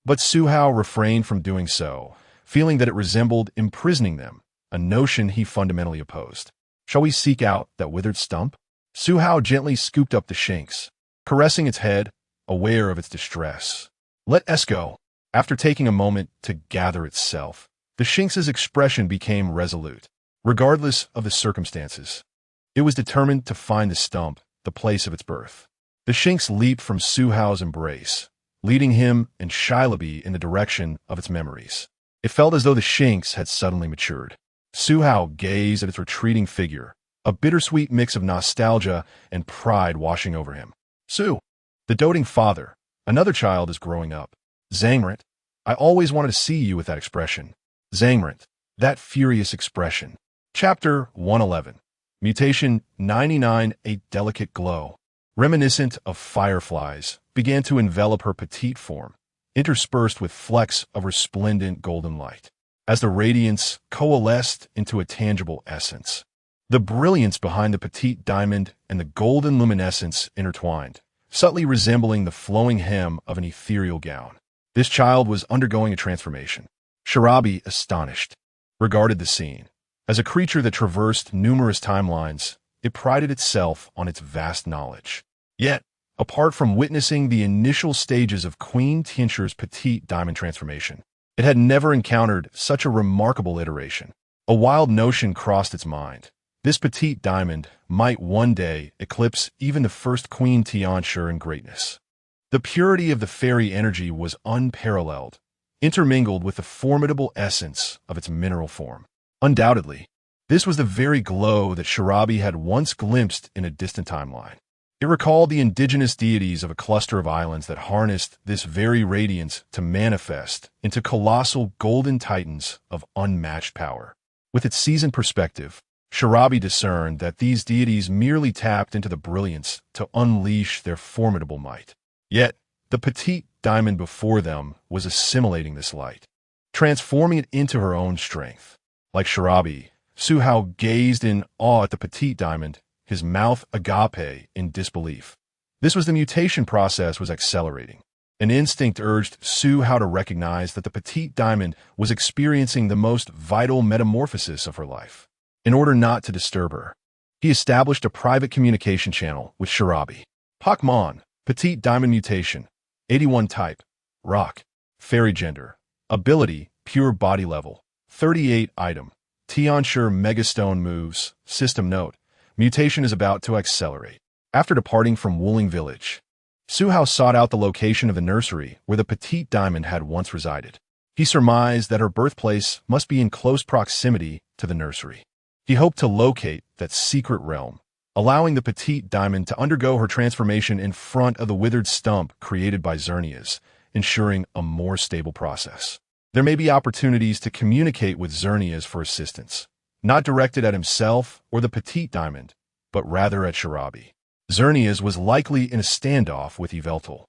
But Suhao refrained from doing so, feeling that it resembled imprisoning them, a notion he fundamentally opposed. Shall we seek out that withered stump? Suhao gently scooped up the Shinx, caressing its head, aware of its distress. Let us go. After taking a moment to gather itself, the Shinx's expression became resolute. Regardless of the circumstances, it was determined to find the stump, the place of its birth. The Shinx leaped from Suhao's embrace, leading him and Shilaby in the direction of its memories. It felt as though the Shinx had suddenly matured. Suhao gazed at its retreating figure, a bittersweet mix of nostalgia and pride washing over him. Su, the doting father, another child is growing up. Zangmrit, I always wanted to see you with that expression. Zangmrit, that furious expression. Chapter 111. Mutation 99. A delicate glow, reminiscent of fireflies, began to envelop her petite form, interspersed with flecks of resplendent golden light. As the radiance coalesced into a tangible essence, the brilliance behind the petite diamond and the golden luminescence intertwined, subtly resembling the flowing hem of an ethereal gown. This child was undergoing a transformation. Shilaby, astonished, regarded the scene. As a creature that traversed numerous timelines, it prided itself on its vast knowledge. Yet, apart from witnessing the initial stages of Queen Tincture's petite diamond transformation, it had never encountered such a remarkable iteration. A wild notion crossed its mind. This petite diamond might one day eclipse even the first Queen Tincture in greatness. The purity of the fairy energy was unparalleled, intermingled with the formidable essence of its mineral form. Undoubtedly, this was the very glow that Shilaby had once glimpsed in a distant timeline. It recalled the indigenous deities of a cluster of islands that harnessed this very radiance to manifest into colossal golden titans of unmatched power. With its seasoned perspective, Shilaby discerned that these deities merely tapped into the brilliance to unleash their formidable might. Yet, the petite diamond before them was assimilating this light, transforming it into her own strength. Like Shilaby, Su Hao gazed in awe at the petite diamond, his mouth agape in disbelief. This was the mutation process was accelerating. An instinct urged Su Hao to recognize that the petite diamond was experiencing the most vital metamorphosis of her life. In order not to disturb her, he established a private communication channel with Shirabi. Pokémon, petite diamond mutation, 81 type, rock, fairy gender, ability, pure body level, 38 item, Diancie megastone moves, system note, mutation is about to accelerate. After departing from Wuling Village, Su Hao sought out the location of the nursery where the petite diamond had once resided. He surmised that her birthplace must be in close proximity to the nursery. He hoped to locate that secret realm, allowing the petite diamond to undergo her transformation in front of the withered stump created by Xerneas, ensuring a more stable process. There may be opportunities to communicate with Xerneas for assistance, not directed at himself or the petite diamond, but rather at Shirabi. Xerneas was likely in a standoff with Yveltal.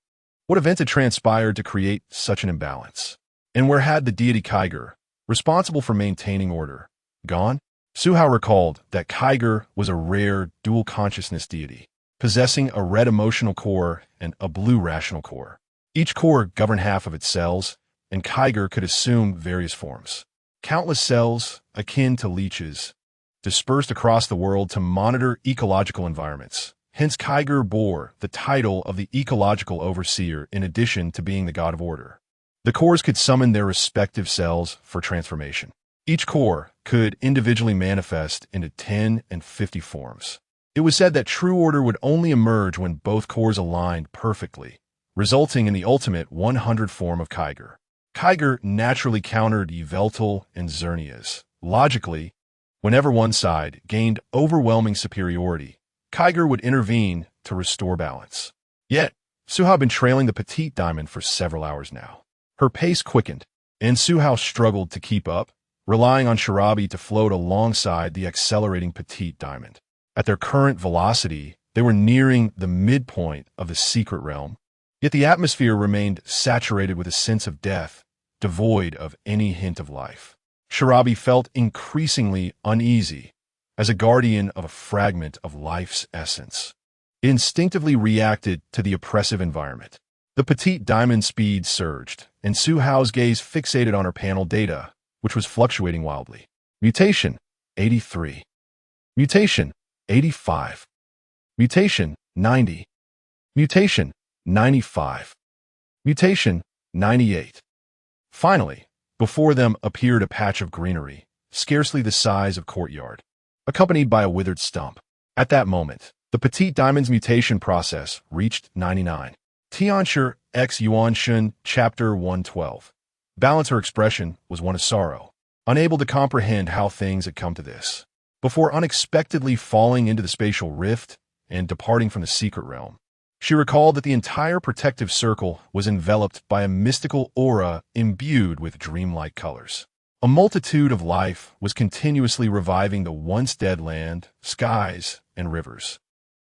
What event had transpired to create such an imbalance? And where had the deity Kyger, responsible for maintaining order, gone? Su Hao recalled that Kyger was a rare dual consciousness deity, possessing a red emotional core and a blue rational core. Each core governed half of its cells, and Kyger could assume various forms. Countless cells, akin to leeches, dispersed across the world to monitor ecological environments. Hence, Kyger bore the title of the ecological overseer in addition to being the god of order. The cores could summon their respective cells for transformation. Each core could individually manifest into 10 and 50 forms. It was said that true order would only emerge when both cores aligned perfectly, resulting in the ultimate 100 form of Kyger. Kyger naturally countered Yveltal and Xerneas. Logically, whenever one side gained overwhelming superiority, Kyger would intervene to restore balance. Yet, Su Hao had been trailing the petite diamond for several hours now. Her pace quickened, and Su Hao struggled to keep up, relying on Shirabi to float alongside the accelerating petite diamond. At their current velocity, they were nearing the midpoint of the secret realm, yet the atmosphere remained saturated with a sense of death, devoid of any hint of life. Shirabi felt increasingly uneasy, as a guardian of a fragment of life's essence. It instinctively reacted to the oppressive environment. The petite diamond speed surged, and Su Hao's gaze fixated on her panel data, which was fluctuating wildly. Mutation, 83. Mutation, 85. Mutation, 90. Mutation, 95. Mutation, 98. Finally, before them appeared a patch of greenery, scarcely the size of courtyard, accompanied by a withered stump. At that moment, the petite diamond's mutation process reached 99. Diancie x Yuanshun, Chapter 112. Balance. Her expression was one of sorrow, unable to comprehend how things had come to this. Before unexpectedly falling into the spatial rift and departing from the secret realm, she recalled that the entire protective circle was enveloped by a mystical aura imbued with dreamlike colors. A multitude of life was continuously reviving the once dead land, skies, and rivers.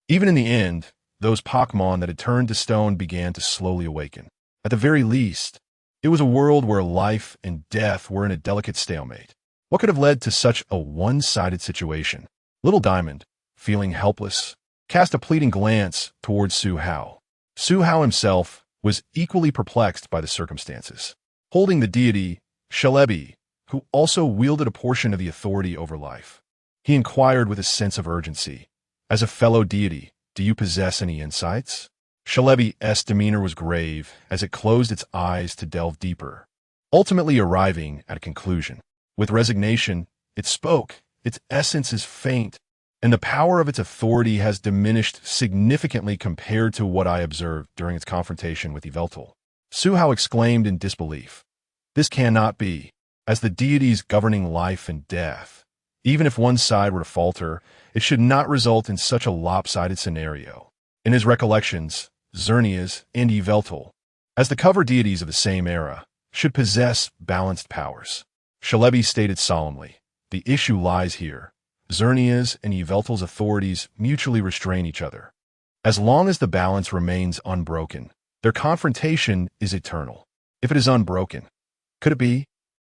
Even in the end, those Pokémon that had turned to stone began to slowly awaken. At the very least, it was a world where life and death were in a delicate stalemate. What could have led to such a one-sided situation? Little Diamond, feeling helpless, cast a pleading glance towards Su Hao. Su Hao himself was equally perplexed by the circumstances. Holding the deity, Shelebi, who also wielded a portion of the authority over life, he inquired with a sense of urgency, "As a fellow deity, do you possess any insights?" Shelebi's demeanor was grave as it closed its eyes to delve deeper, ultimately arriving at a conclusion. With resignation, it spoke. Its essence is faint, and the power of its authority has diminished significantly compared to what I observed during its confrontation with Yveltal. Su Hao exclaimed in disbelief. This cannot be, as the deities governing life and death. Even if one side were to falter, it should not result in such a lopsided scenario. In his recollections, Xerneas and Yveltal, as the cover deities of the same era, should possess balanced powers. Shelebi stated solemnly, "The issue lies here. Xerneas and Yveltal's authorities mutually restrain each other. As long as the balance remains unbroken, their confrontation is eternal. If it is unbroken, could it be?"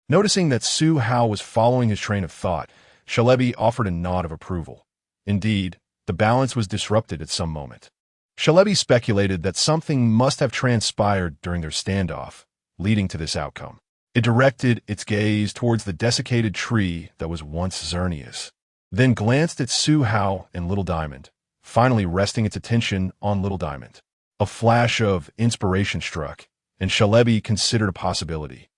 Noticing that Su Hao was following his train of thought, Shalebi offered a nod of approval. Indeed, the balance was disrupted at some moment. Shalebi speculated that something must have transpired during their standoff, leading to this outcome. It directed its gaze towards the desiccated tree that was once Xernea's, then glanced at Su Hao and Little Diamond, finally resting its attention on Little Diamond. A flash of inspiration struck, and Shalebi considered a possibility.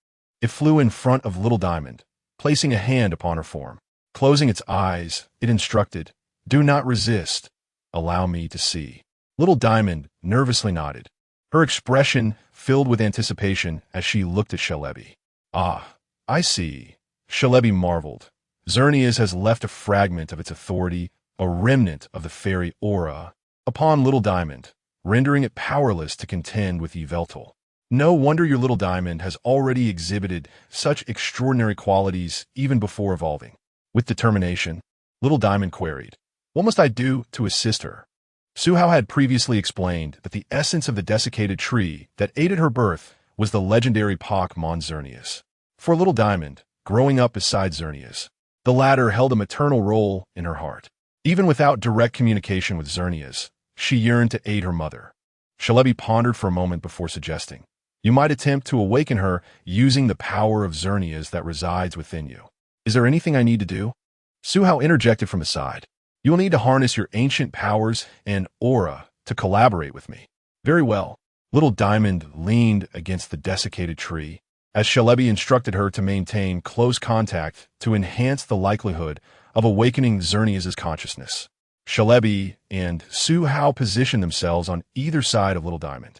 It flew in front of Little Diamond, placing a hand upon her form. Closing its eyes, it instructed, "Do not resist. Allow me to see." Little Diamond nervously nodded, her expression filled with anticipation as she looked at Shalebi. "Ah, I see." Shalebi marveled. Xerneas has left a fragment of its authority, a remnant of the fairy aura, upon Little Diamond, rendering it powerless to contend with Yveltal. No wonder your Little Diamond has already exhibited such extraordinary qualities even before evolving. With determination, Little Diamond queried, "What must I do to assist her?" Su Hao had previously explained that the essence of the desiccated tree that aided her birth was the legendary Pokémon Xerneas. For Little Diamond, growing up beside Xerneas, the latter held a maternal role in her heart. Even without direct communication with Xerneas, she yearned to aid her mother. Shalebi pondered for a moment before suggesting, "You might attempt to awaken her using the power of Xerneas that resides within you. Is there anything I need to do?" Su Hao interjected from his side. "You will need to harness your ancient powers and aura to collaborate with me." "Very well." Little Diamond leaned against the desiccated tree, as Shalebi instructed her to maintain close contact to enhance the likelihood of awakening Xerneas' consciousness. Shalebi and Su Hao positioned themselves on either side of Little Diamond,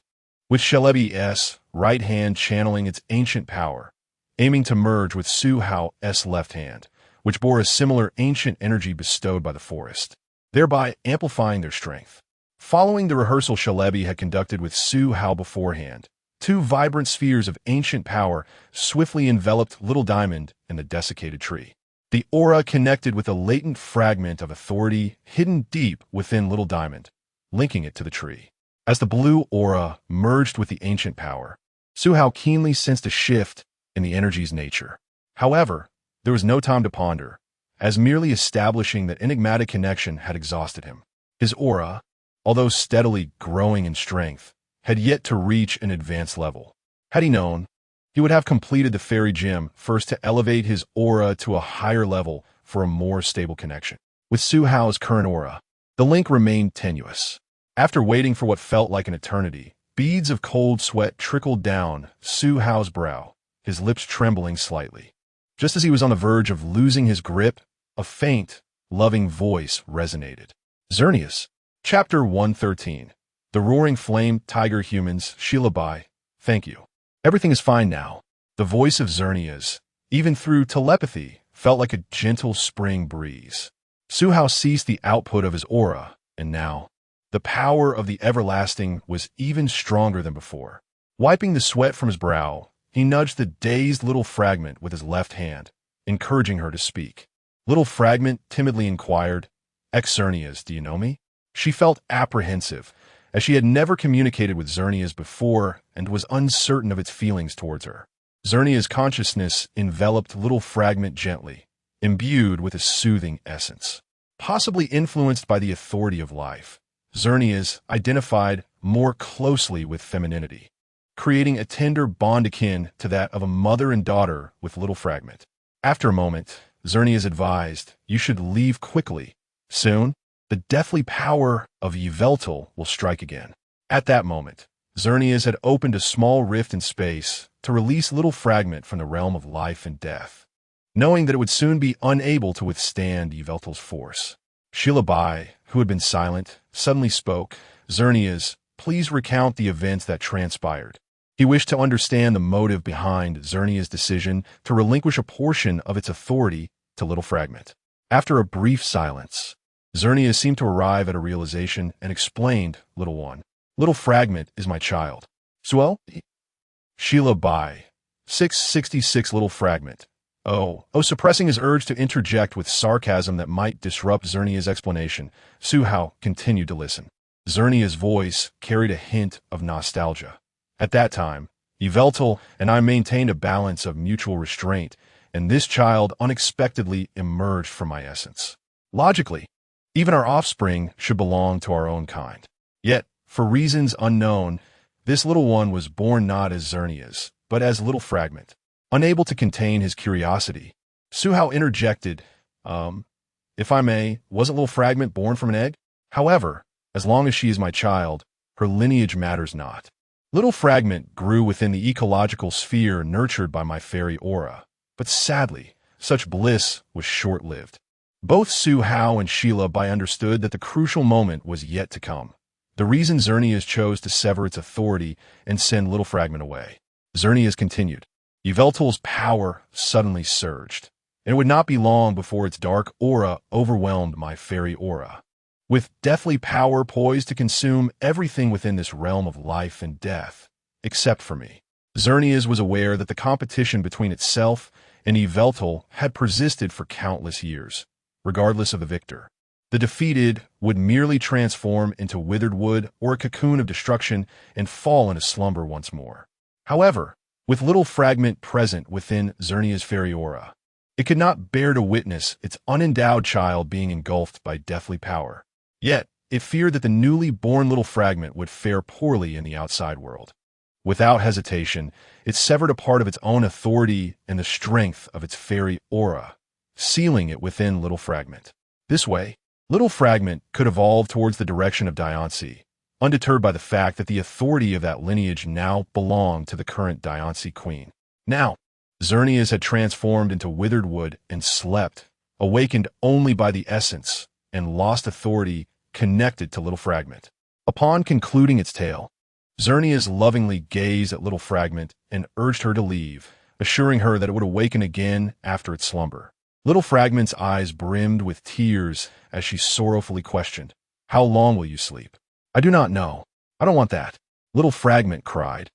with Shalebi's right hand channeling its ancient power, aiming to merge with Su Hao's left hand, which bore a similar ancient energy bestowed by the forest, thereby amplifying their strength. Following the rehearsal Shalebi had conducted with Su Hao beforehand, two vibrant spheres of ancient power swiftly enveloped Little Diamond and the desiccated tree. The aura connected with a latent fragment of authority hidden deep within Little Diamond, linking it to the tree. As the blue aura merged with the ancient power, Su Hao keenly sensed a shift in the energy's nature. However, there was no time to ponder, as merely establishing that enigmatic connection had exhausted him. His aura, although steadily growing in strength, had yet to reach an advanced level. Had he known, he would have completed the fairy gem first to elevate his aura to a higher level for a more stable connection. With Su Hao's current aura, the link remained tenuous. After waiting for what felt like an eternity, beads of cold sweat trickled down Su Hao's brow, his lips trembling slightly. Just as he was on the verge of losing his grip, a faint, loving voice resonated. Xerneas. Chapter 113. The Roaring Flame Tiger Humans, Shalebi. Thank you. Everything is fine now. The voice of Xerneas, even through telepathy, felt like a gentle spring breeze. Su Hao ceased the output of his aura, and now, the power of the everlasting was even stronger than before. Wiping the sweat from his brow, he nudged the dazed little fragment with his left hand, encouraging her to speak. Little fragment timidly inquired, "Xerneas, do you know me?" She felt apprehensive, as she had never communicated with Xerneas before and was uncertain of its feelings towards her. Xerneas' consciousness enveloped Little Fragment gently, imbued with a soothing essence. Possibly influenced by the authority of life, Xerneas identified more closely with femininity, creating a tender bond akin to that of a mother and daughter with Little Fragment. After a moment, Xerneas advised, "You should leave quickly. Soon, the deathly power of Yveltal will strike again." At that moment, Xerneas had opened a small rift in space to release Little Fragment from the realm of life and death, knowing that it would soon be unable to withstand Yveltal's force. Shalebi, who had been silent, suddenly spoke. "Xerneas, please recount the events that transpired." He wished to understand the motive behind Xerneas' decision to relinquish a portion of its authority to Little Fragment. After a brief silence, Xerneas seemed to arrive at a realization and explained, "Little one, Little Fragment is my child." "Swell?" Shalebi. 666 Little Fragment. Suppressing his urge to interject with sarcasm that might disrupt Xerneas' explanation, Su Hao continued to listen. Xerneas' voice carried a hint of nostalgia. At that time, Yveltal and I maintained a balance of mutual restraint, and this child unexpectedly emerged from my essence. Logically, even our offspring should belong to our own kind. Yet, for reasons unknown, this little one was born not as Xerneas, but as Little Fragment. Unable to contain his curiosity, Suhao interjected, if I may, wasn't Little Fragment born from an egg? However, as long as she is my child, her lineage matters not. Little Fragment grew within the ecological sphere nurtured by my fairy aura, but sadly, such bliss was short-lived. Both Suhao and Sheila understood that the crucial moment was yet to come. The reason Xerneas chose to sever its authority and send Little Fragment away. Xerneas continued. Yveltal's power suddenly surged, and it would not be long before its dark aura overwhelmed my fairy aura. With deathly power poised to consume everything within this realm of life and death, except for me. Xerneas was aware that the competition between itself and Yveltal had persisted for countless years, regardless of the victor. The defeated would merely transform into withered wood or a cocoon of destruction and fall into slumber once more. However, with Little Fragment present within Xerneas' fairy aura, it could not bear to witness its unendowed child being engulfed by deathly power. Yet, it feared that the newly born Little Fragment would fare poorly in the outside world. Without hesitation, it severed a part of its own authority and the strength of its fairy aura, sealing it within Little Fragment. This way, Little Fragment could evolve towards the direction of Diancie, undeterred by the fact that the authority of that lineage now belonged to the current Diancie queen. Now, Xerneas had transformed into withered wood and slept, awakened only by the essence and lost authority connected to Little Fragment. Upon concluding its tale, Xerneas lovingly gazed at Little Fragment and urged her to leave, assuring her that it would awaken again after its slumber. Little Fragment's eyes brimmed with tears as she sorrowfully questioned, How long will you sleep? I do not know. I don't want that. Little Fragment cried,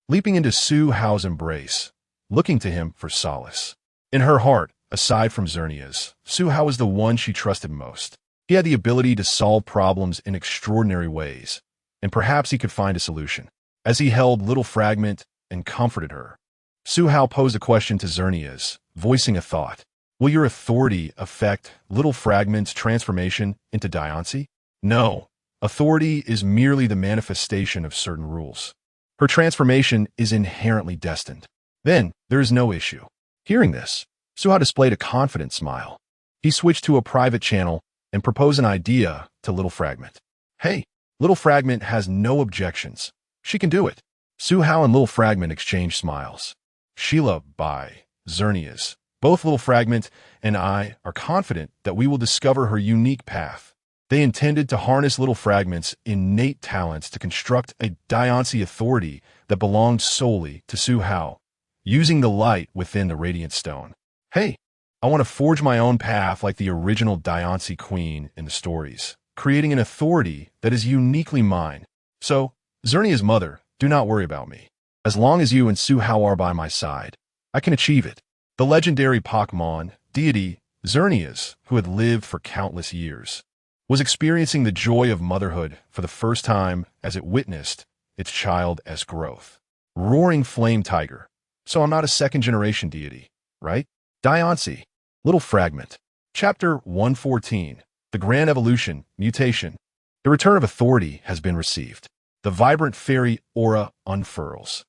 leaping into Suhao's embrace, looking to him for solace. In her heart, aside from Xerneas, Suhao was the one she trusted most. He had the ability to solve problems in extraordinary ways, and perhaps he could find a solution. As he held Little Fragment and comforted her, Suhao posed a question to Xerneas, voicing a thought. Will your authority affect Little Fragment's transformation into Diancie? No. Authority is merely the manifestation of certain rules. Her transformation is inherently destined. Then, there is no issue. Hearing this, Suhao displayed a confident smile. He switched to a private channel and proposed an idea to Little Fragment. Hey, Little Fragment has no objections. She can do it. Suhao and Little Fragment exchanged smiles. Sheila by Xerneas. Both Little Fragment and I are confident that we will discover her unique path. They intended to harness Little Fragment's innate talents to construct a Diancie authority that belonged solely to Suhao, using the light within the Radiant Stone. Hey, I want to forge my own path like the original Diancie queen in the stories, creating an authority that is uniquely mine. So, Xerneas' mother, do not worry about me. As long as you and Suhao are by my side, I can achieve it. The legendary Pokémon deity Xerneas, who had lived for countless years, was experiencing the joy of motherhood for the first time as it witnessed its child as growth. Roaring Flame Tiger. So I'm not a second-generation deity, right? Diancie. Little Fragment. Chapter 114. The Grand Evolution, Mutation. The return of authority has been received. The vibrant fairy aura unfurls,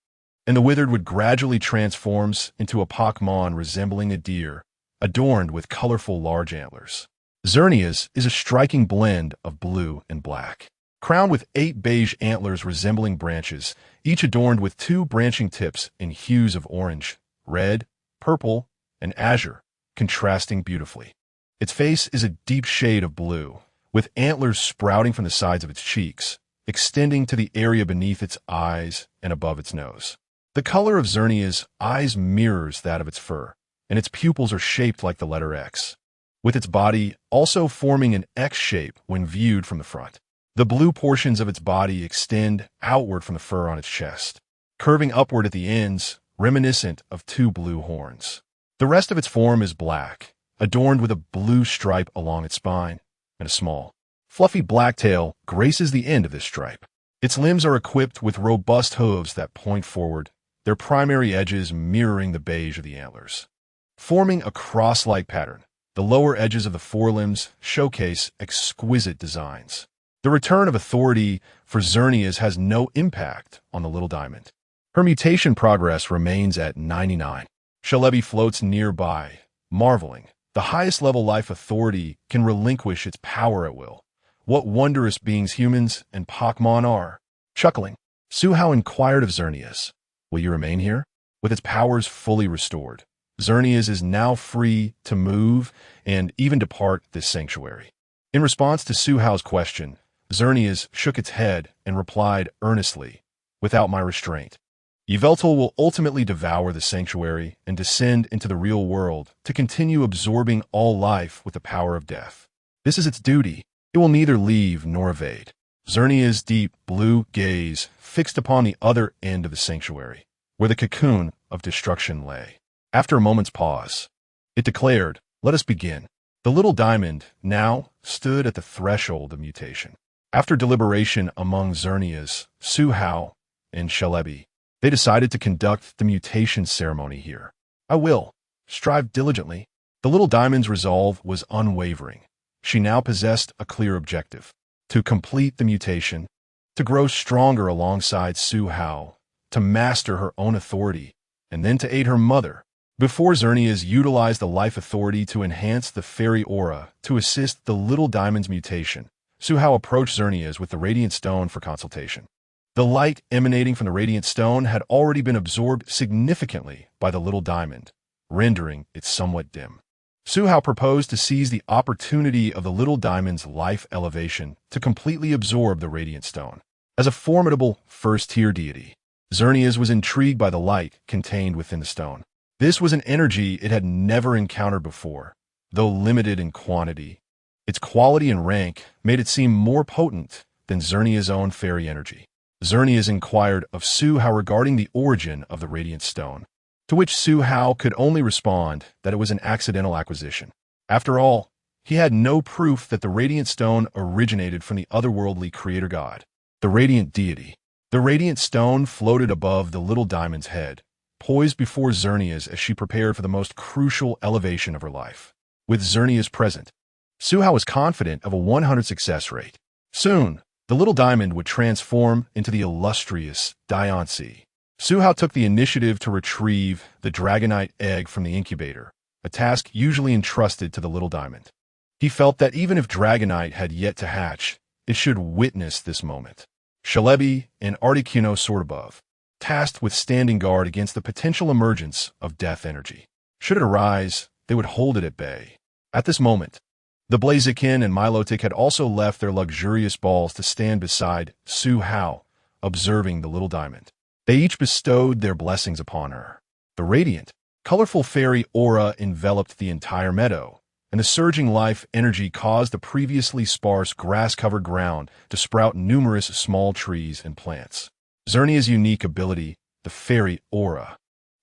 and the withered wood gradually transforms into a Pokémon resembling a deer, adorned with colorful large antlers. Xerneas is a striking blend of blue and black, crowned with 8 beige antlers resembling branches, each adorned with 2 branching tips in hues of orange, red, purple, and azure, contrasting beautifully. Its face is a deep shade of blue, with antlers sprouting from the sides of its cheeks, extending to the area beneath its eyes and above its nose. The color of Xerneas' eyes mirrors that of its fur, and its pupils are shaped like the letter X, with its body also forming an X shape when viewed from the front. The blue portions of its body extend outward from the fur on its chest, curving upward at the ends, reminiscent of 2 blue horns. The rest of its form is black, adorned with a blue stripe along its spine, and a small, fluffy black tail graces the end of this stripe. Its limbs are equipped with robust hooves that point forward, their primary edges mirroring the beige of the antlers. forming a cross-like pattern. The lower edges of the forelimbs showcase exquisite designs. The return of authority for Xerneas has no impact on the little diamond. Her mutation progress remains at 99. Celebi floats nearby, marveling. The highest level life authority can relinquish its power at will. What wondrous beings humans and Pokémon are. Chuckling, Suhao inquired of Xerneas, "Will you remain here?" With its powers fully restored, Xerneas is now free to move and even depart this sanctuary. In response to Suhao's question, Xerneas shook its head and replied earnestly, "Without my restraint. Yveltal will ultimately devour the sanctuary and descend into the real world to continue absorbing all life with the power of death. This is its duty. It will neither leave nor evade." Xerneas' deep blue gaze fixed upon the other end of the sanctuary, where the cocoon of destruction lay. After a moment's pause, it declared, "Let us begin." The little diamond now stood at the threshold of mutation. After deliberation among Xerneas, Suhao, and Celebi, they decided to conduct the mutation ceremony here. "I will. Strive diligently." The little diamond's resolve was unwavering. She now possessed a clear objective: to complete the mutation, to grow stronger alongside Suhao, to master her own authority, and then to aid her mother. Before Xerneas utilized the life authority to enhance the fairy aura to assist the little diamond's mutation, Suhao approached Xerneas with the radiant stone for consultation. The light emanating from the radiant stone had already been absorbed significantly by the little diamond, rendering it somewhat dim. Suhao proposed to seize the opportunity of the little diamond's life elevation to completely absorb the radiant stone. As a formidable first-tier deity, Xerneas was intrigued by the light contained within the stone. This was an energy it had never encountered before, though limited in quantity. Its quality and rank made it seem more potent than Xerneas' own fairy energy. Xerneas inquired of Suhao regarding the origin of the radiant stone, to which Suhao could only respond that it was an accidental acquisition. After all, he had no proof that the radiant stone originated from the otherworldly creator god, the radiant deity. The radiant stone floated above the little diamond's head, poised before Xerneas as she prepared for the most crucial elevation of her life. With Xerneas present, Suhao was confident of a 100 success rate. Soon, the little diamond would transform into the illustrious Diancie. Suhao took the initiative to retrieve the Dragonite egg from the incubator, a task usually entrusted to the little diamond. He felt that even if Dragonite had yet to hatch, it should witness this moment. Celebi and Articuno soared above, tasked with standing guard against the potential emergence of death energy. Should it arise, they would hold it at bay. At this moment, the Blaziken and Milotic had also left their luxurious balls to stand beside Suhao, observing the little diamond. They each bestowed their blessings upon her. The radiant, colorful fairy aura enveloped the entire meadow, and the surging life energy caused the previously sparse grass-covered ground to sprout numerous small trees and plants. Xerneas' unique ability, the fairy aura,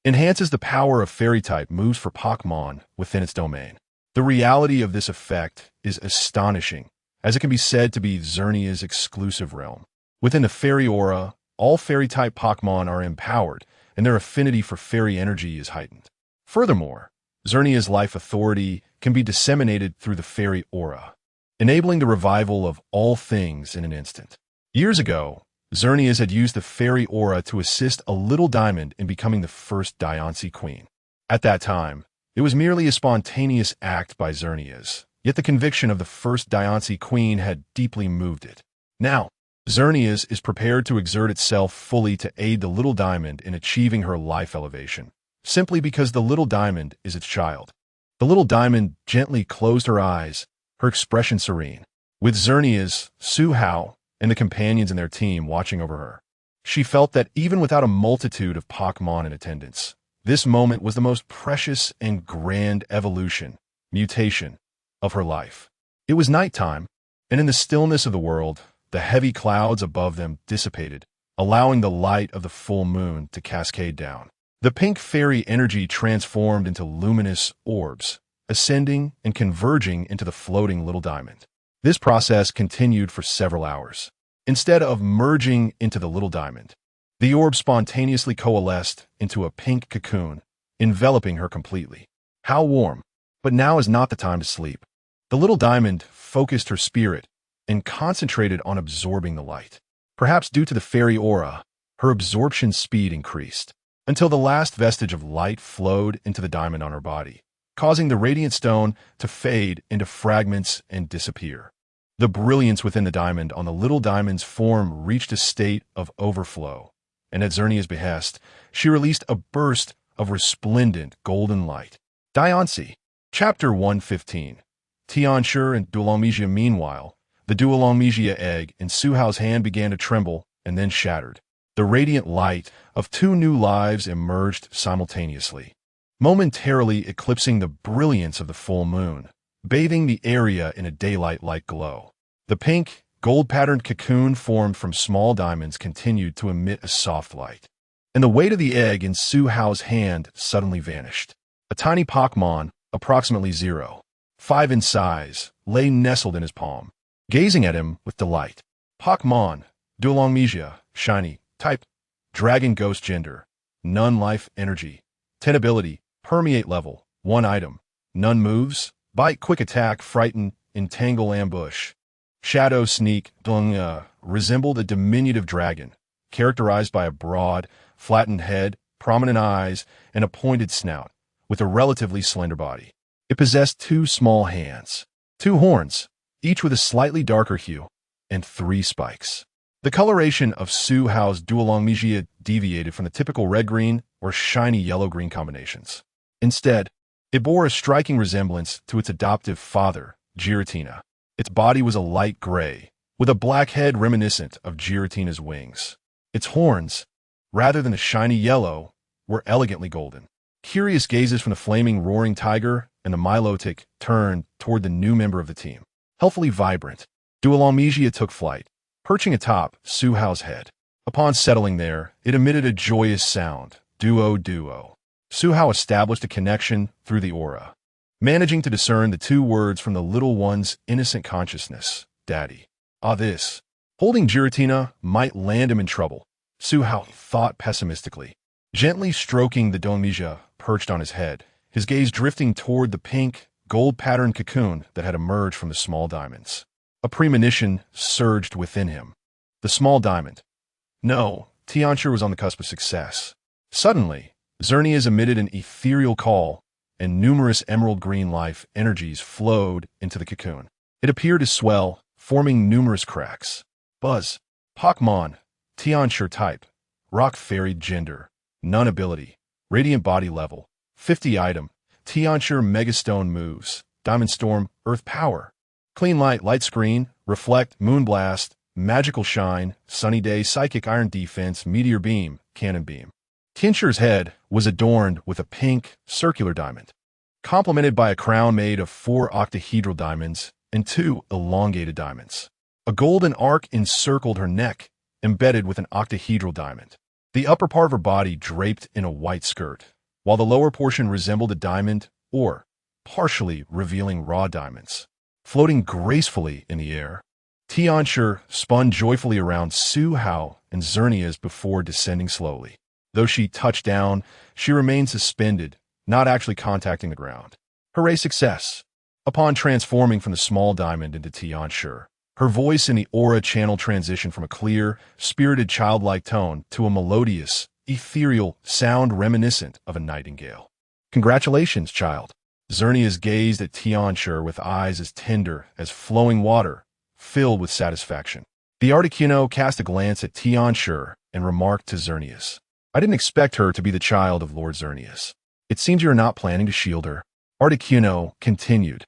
enhances the power of fairy-type moves for Pokémon within its domain. The reality of this effect is astonishing, as it can be said to be Xerneas' exclusive realm. Within the fairy aura, all fairy-type Pokémon are empowered, and their affinity for fairy energy is heightened. Furthermore, Xerneas' life authority can be disseminated through the fairy aura, enabling the revival of all things in an instant. Years ago, Xerneas had used the fairy aura to assist a little diamond in becoming the first Diancie queen. At that time, it was merely a spontaneous act by Xerneas, yet the conviction of the first Diancie queen had deeply moved it. Now, Xerneas is prepared to exert itself fully to aid the little diamond in achieving her life elevation, simply because the little diamond is its child. The little diamond gently closed her eyes, her expression serene. With Xerneas, Suhao, and the companions in their team watching over her, she felt that even without a multitude of Pokémon in attendance, this moment was the most precious and grand mutation of her life. It was nighttime, and in the stillness of the world, the heavy clouds above them dissipated, allowing the light of the full moon to cascade down. The pink fairy energy transformed into luminous orbs, ascending and converging into the floating little diamond. This process continued for several hours. Instead of merging into the little diamond, the orb spontaneously coalesced into a pink cocoon, enveloping her completely. How warm. But now is not the time to sleep. The little diamond focused her spirit and concentrated on absorbing the light. Perhaps due to the fairy aura, her absorption speed increased, until the last vestige of light flowed into the diamond on her body, causing the radiant stone to fade into fragments and disappear. The brilliance within the diamond on the little diamond's form reached a state of overflow, and at Xernea's behest, she released a burst of resplendent golden light. Diancie. Chapter 115. Diancie and Duolongmijia. Meanwhile, the Duolongmijia egg in Su Hao's hand began to tremble and then shattered. The radiant light of two new lives emerged simultaneously, momentarily eclipsing the brilliance of the full moon, bathing the area in a daylight-like glow. The pink, gold-patterned cocoon formed from small diamonds continued to emit a soft light, and the weight of the egg in Su Hao's hand suddenly vanished. A tiny Pokémon, approximately 0.5 in size, lay nestled in his palm, gazing at him with delight. Pokémon, Duolongmijia, shiny, type, dragon ghost gender, none life energy, 10 ability, permeate level, 1 item, none moves, bite quick attack, frighten, entangle ambush. Shadow sneak, resembled a diminutive dragon, characterized by a broad, flattened head, prominent eyes, and a pointed snout, with a relatively slender body. It possessed 2 small hands, 2 horns, each with a slightly darker hue, and 3 spikes. The coloration of Su Hao's Duolongmijia deviated from the typical red-green or shiny yellow-green combinations. Instead, it bore a striking resemblance to its adoptive father, Giratina. Its body was a light gray, with a black head reminiscent of Giratina's wings. Its horns, rather than a shiny yellow, were elegantly golden. Curious gazes from the flaming roaring tiger and the Milotic turned toward the new member of the team. Healthily vibrant, Duolongmijia took flight, perching atop Su Hao's head. Upon settling there, it emitted a joyous sound, duo. Su Hao established a connection through the aura, managing to discern the 2 words from the little one's innocent consciousness, Daddy. This. Holding Giratina might land him in trouble, Su Hao thought pessimistically. Gently stroking the Duolongmijia perched on his head, his gaze drifting toward the pink, gold-patterned cocoon that had emerged from the small diamonds. A premonition surged within him. The small diamond. No, Diancie was on the cusp of success. Suddenly, Xernea's emitted an ethereal call, and numerous emerald green life energies flowed into the cocoon. It appeared to swell, forming numerous cracks. Buzz. Pokémon. Diancie type. Rock fairy gender. None ability. Radiant body level. 50 item. Diancie Megastone moves. Diamond Storm. Earth power. Clean light. Light screen. Reflect. Moonblast. Magical shine. Sunny day. Psychic iron defense. Meteor beam. Cannon beam. Diancie's head was adorned with a pink, circular diamond, complemented by a crown made of 4 octahedral diamonds and 2 elongated diamonds. A golden arc encircled her neck, embedded with an octahedral diamond. The upper part of her body draped in a white skirt, while the lower portion resembled a diamond or partially revealing raw diamonds. Floating gracefully in the air, Diancie spun joyfully around Su Hao and Xernea's before descending slowly. Though she touched down, she remained suspended, not actually contacting the ground. Hooray, success! Upon transforming from the small diamond into Diancie, her voice in the aura channel transitioned from a clear, spirited childlike tone to a melodious, ethereal sound reminiscent of a nightingale. Congratulations, child. Xernea's gazed at Diancie with eyes as tender as flowing water, filled with satisfaction. The Articuno cast a glance at Diancie and remarked to Xerneas, I didn't expect her to be the child of Lord Xerneas. It seems you are not planning to shield her. Articuno continued.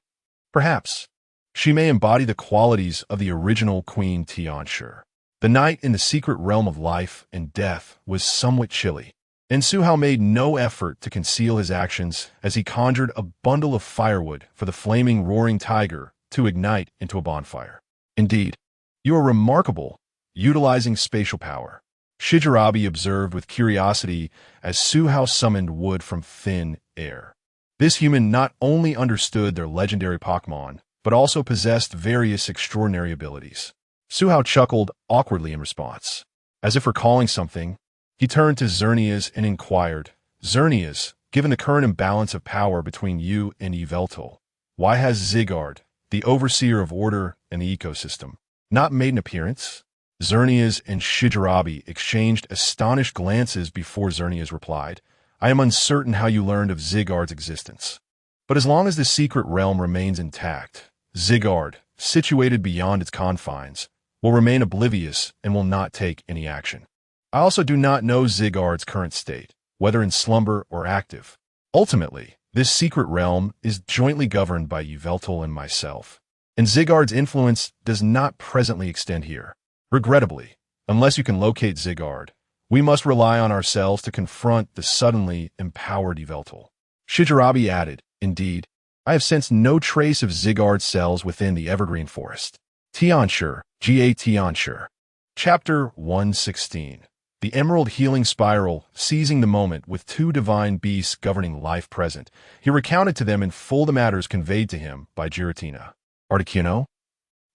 Perhaps. She may embody the qualities of the original Queen Diancie. The night in the secret realm of life and death was somewhat chilly, and Su Hao made no effort to conceal his actions as he conjured a bundle of firewood for the flaming roaring tiger to ignite into a bonfire. Indeed, you are remarkable, utilizing spatial power. Shijirabi observed with curiosity as Su Hao summoned wood from thin air. This human not only understood their legendary Pokémon, but also possessed various extraordinary abilities. Su Hao chuckled awkwardly in response. As if recalling something, he turned to Xerneas and inquired, Xerneas, Given the current imbalance of power between you and Yveltal, why has Zygarde, the overseer of order and the ecosystem, not made an appearance? Xerneas and Shijirabi exchanged astonished glances before Xerneas replied, I am uncertain how you learned of Zygarde's existence. But as long as the secret realm remains intact, Zygarde, situated beyond its confines, will remain oblivious and will not take any action. I also do not know Zygarde's current state, whether in slumber or active. Ultimately, this secret realm is jointly governed by Yveltal and myself, and Zygarde's influence does not presently extend here. Regrettably, unless you can locate Zygarde, we must rely on ourselves to confront the suddenly empowered Yveltal. Shijirabi added, Indeed, I have sensed no trace of Zygarde's cells within the evergreen forest. Diancie, G.A. Diancie. Chapter 116. The Emerald Healing Spiral. Seizing the moment with two divine beasts governing life present, he recounted to them in full the matters conveyed to him by Giratina. Articuno?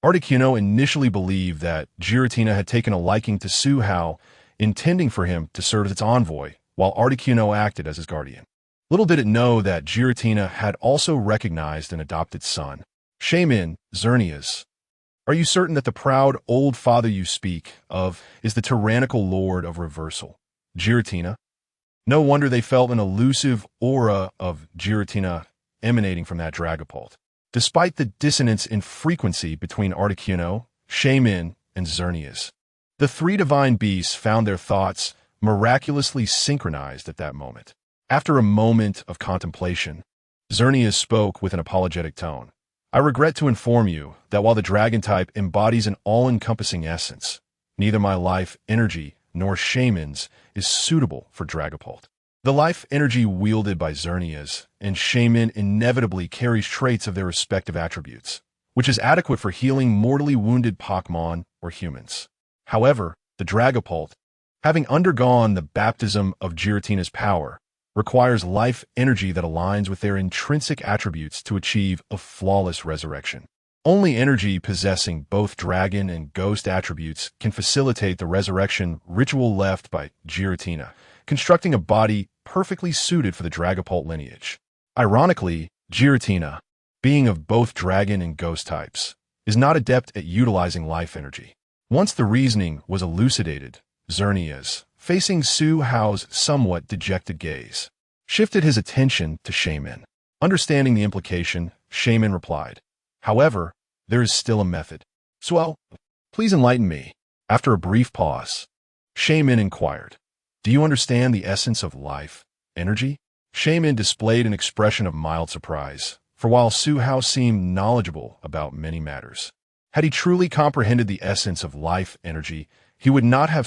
Articuno initially believed that Giratina had taken a liking to Su-Hao, intending for him to serve as its envoy, while Articuno acted as his guardian. Little did it know that Giratina had also recognized an adopted son. Shaman, Xerneas. Are you certain that the proud old father you speak of is the tyrannical lord of reversal? Giratina? No wonder they felt an elusive aura of Giratina emanating from that Dragapult. Despite the dissonance in frequency between Articuno, Shaman, and Xerneas, the three divine beasts found their thoughts miraculously synchronized at that moment. After a moment of contemplation, Xerneas spoke with an apologetic tone. I regret to inform you that while the dragon type embodies an all-encompassing essence, neither my life energy nor Shaman's is suitable for Dragapult. The life energy wielded by Xerneas and Shaman inevitably carries traits of their respective attributes, which is adequate for healing mortally wounded Pokémon or humans. However, the Dragapult, having undergone the baptism of Giratina's power, requires life energy that aligns with their intrinsic attributes to achieve a flawless resurrection. Only energy possessing both dragon and ghost attributes can facilitate the resurrection ritual left by Giratina, constructing a body perfectly suited for the Dragapult lineage. Ironically, Giratina, being of both dragon and ghost types, is not adept at utilizing life energy. Once the reasoning was elucidated, Xerneas, facing Su-Hao's somewhat dejected gaze, shifted his attention to Shaman. Understanding the implication, Shaman replied, However, there is still a method. So, please enlighten me. After a brief pause, Shaman inquired, Do you understand the essence of life, energy? Shaman displayed an expression of mild surprise, for while Su-Hao seemed knowledgeable about many matters, had he truly comprehended the essence of life energy, he would not have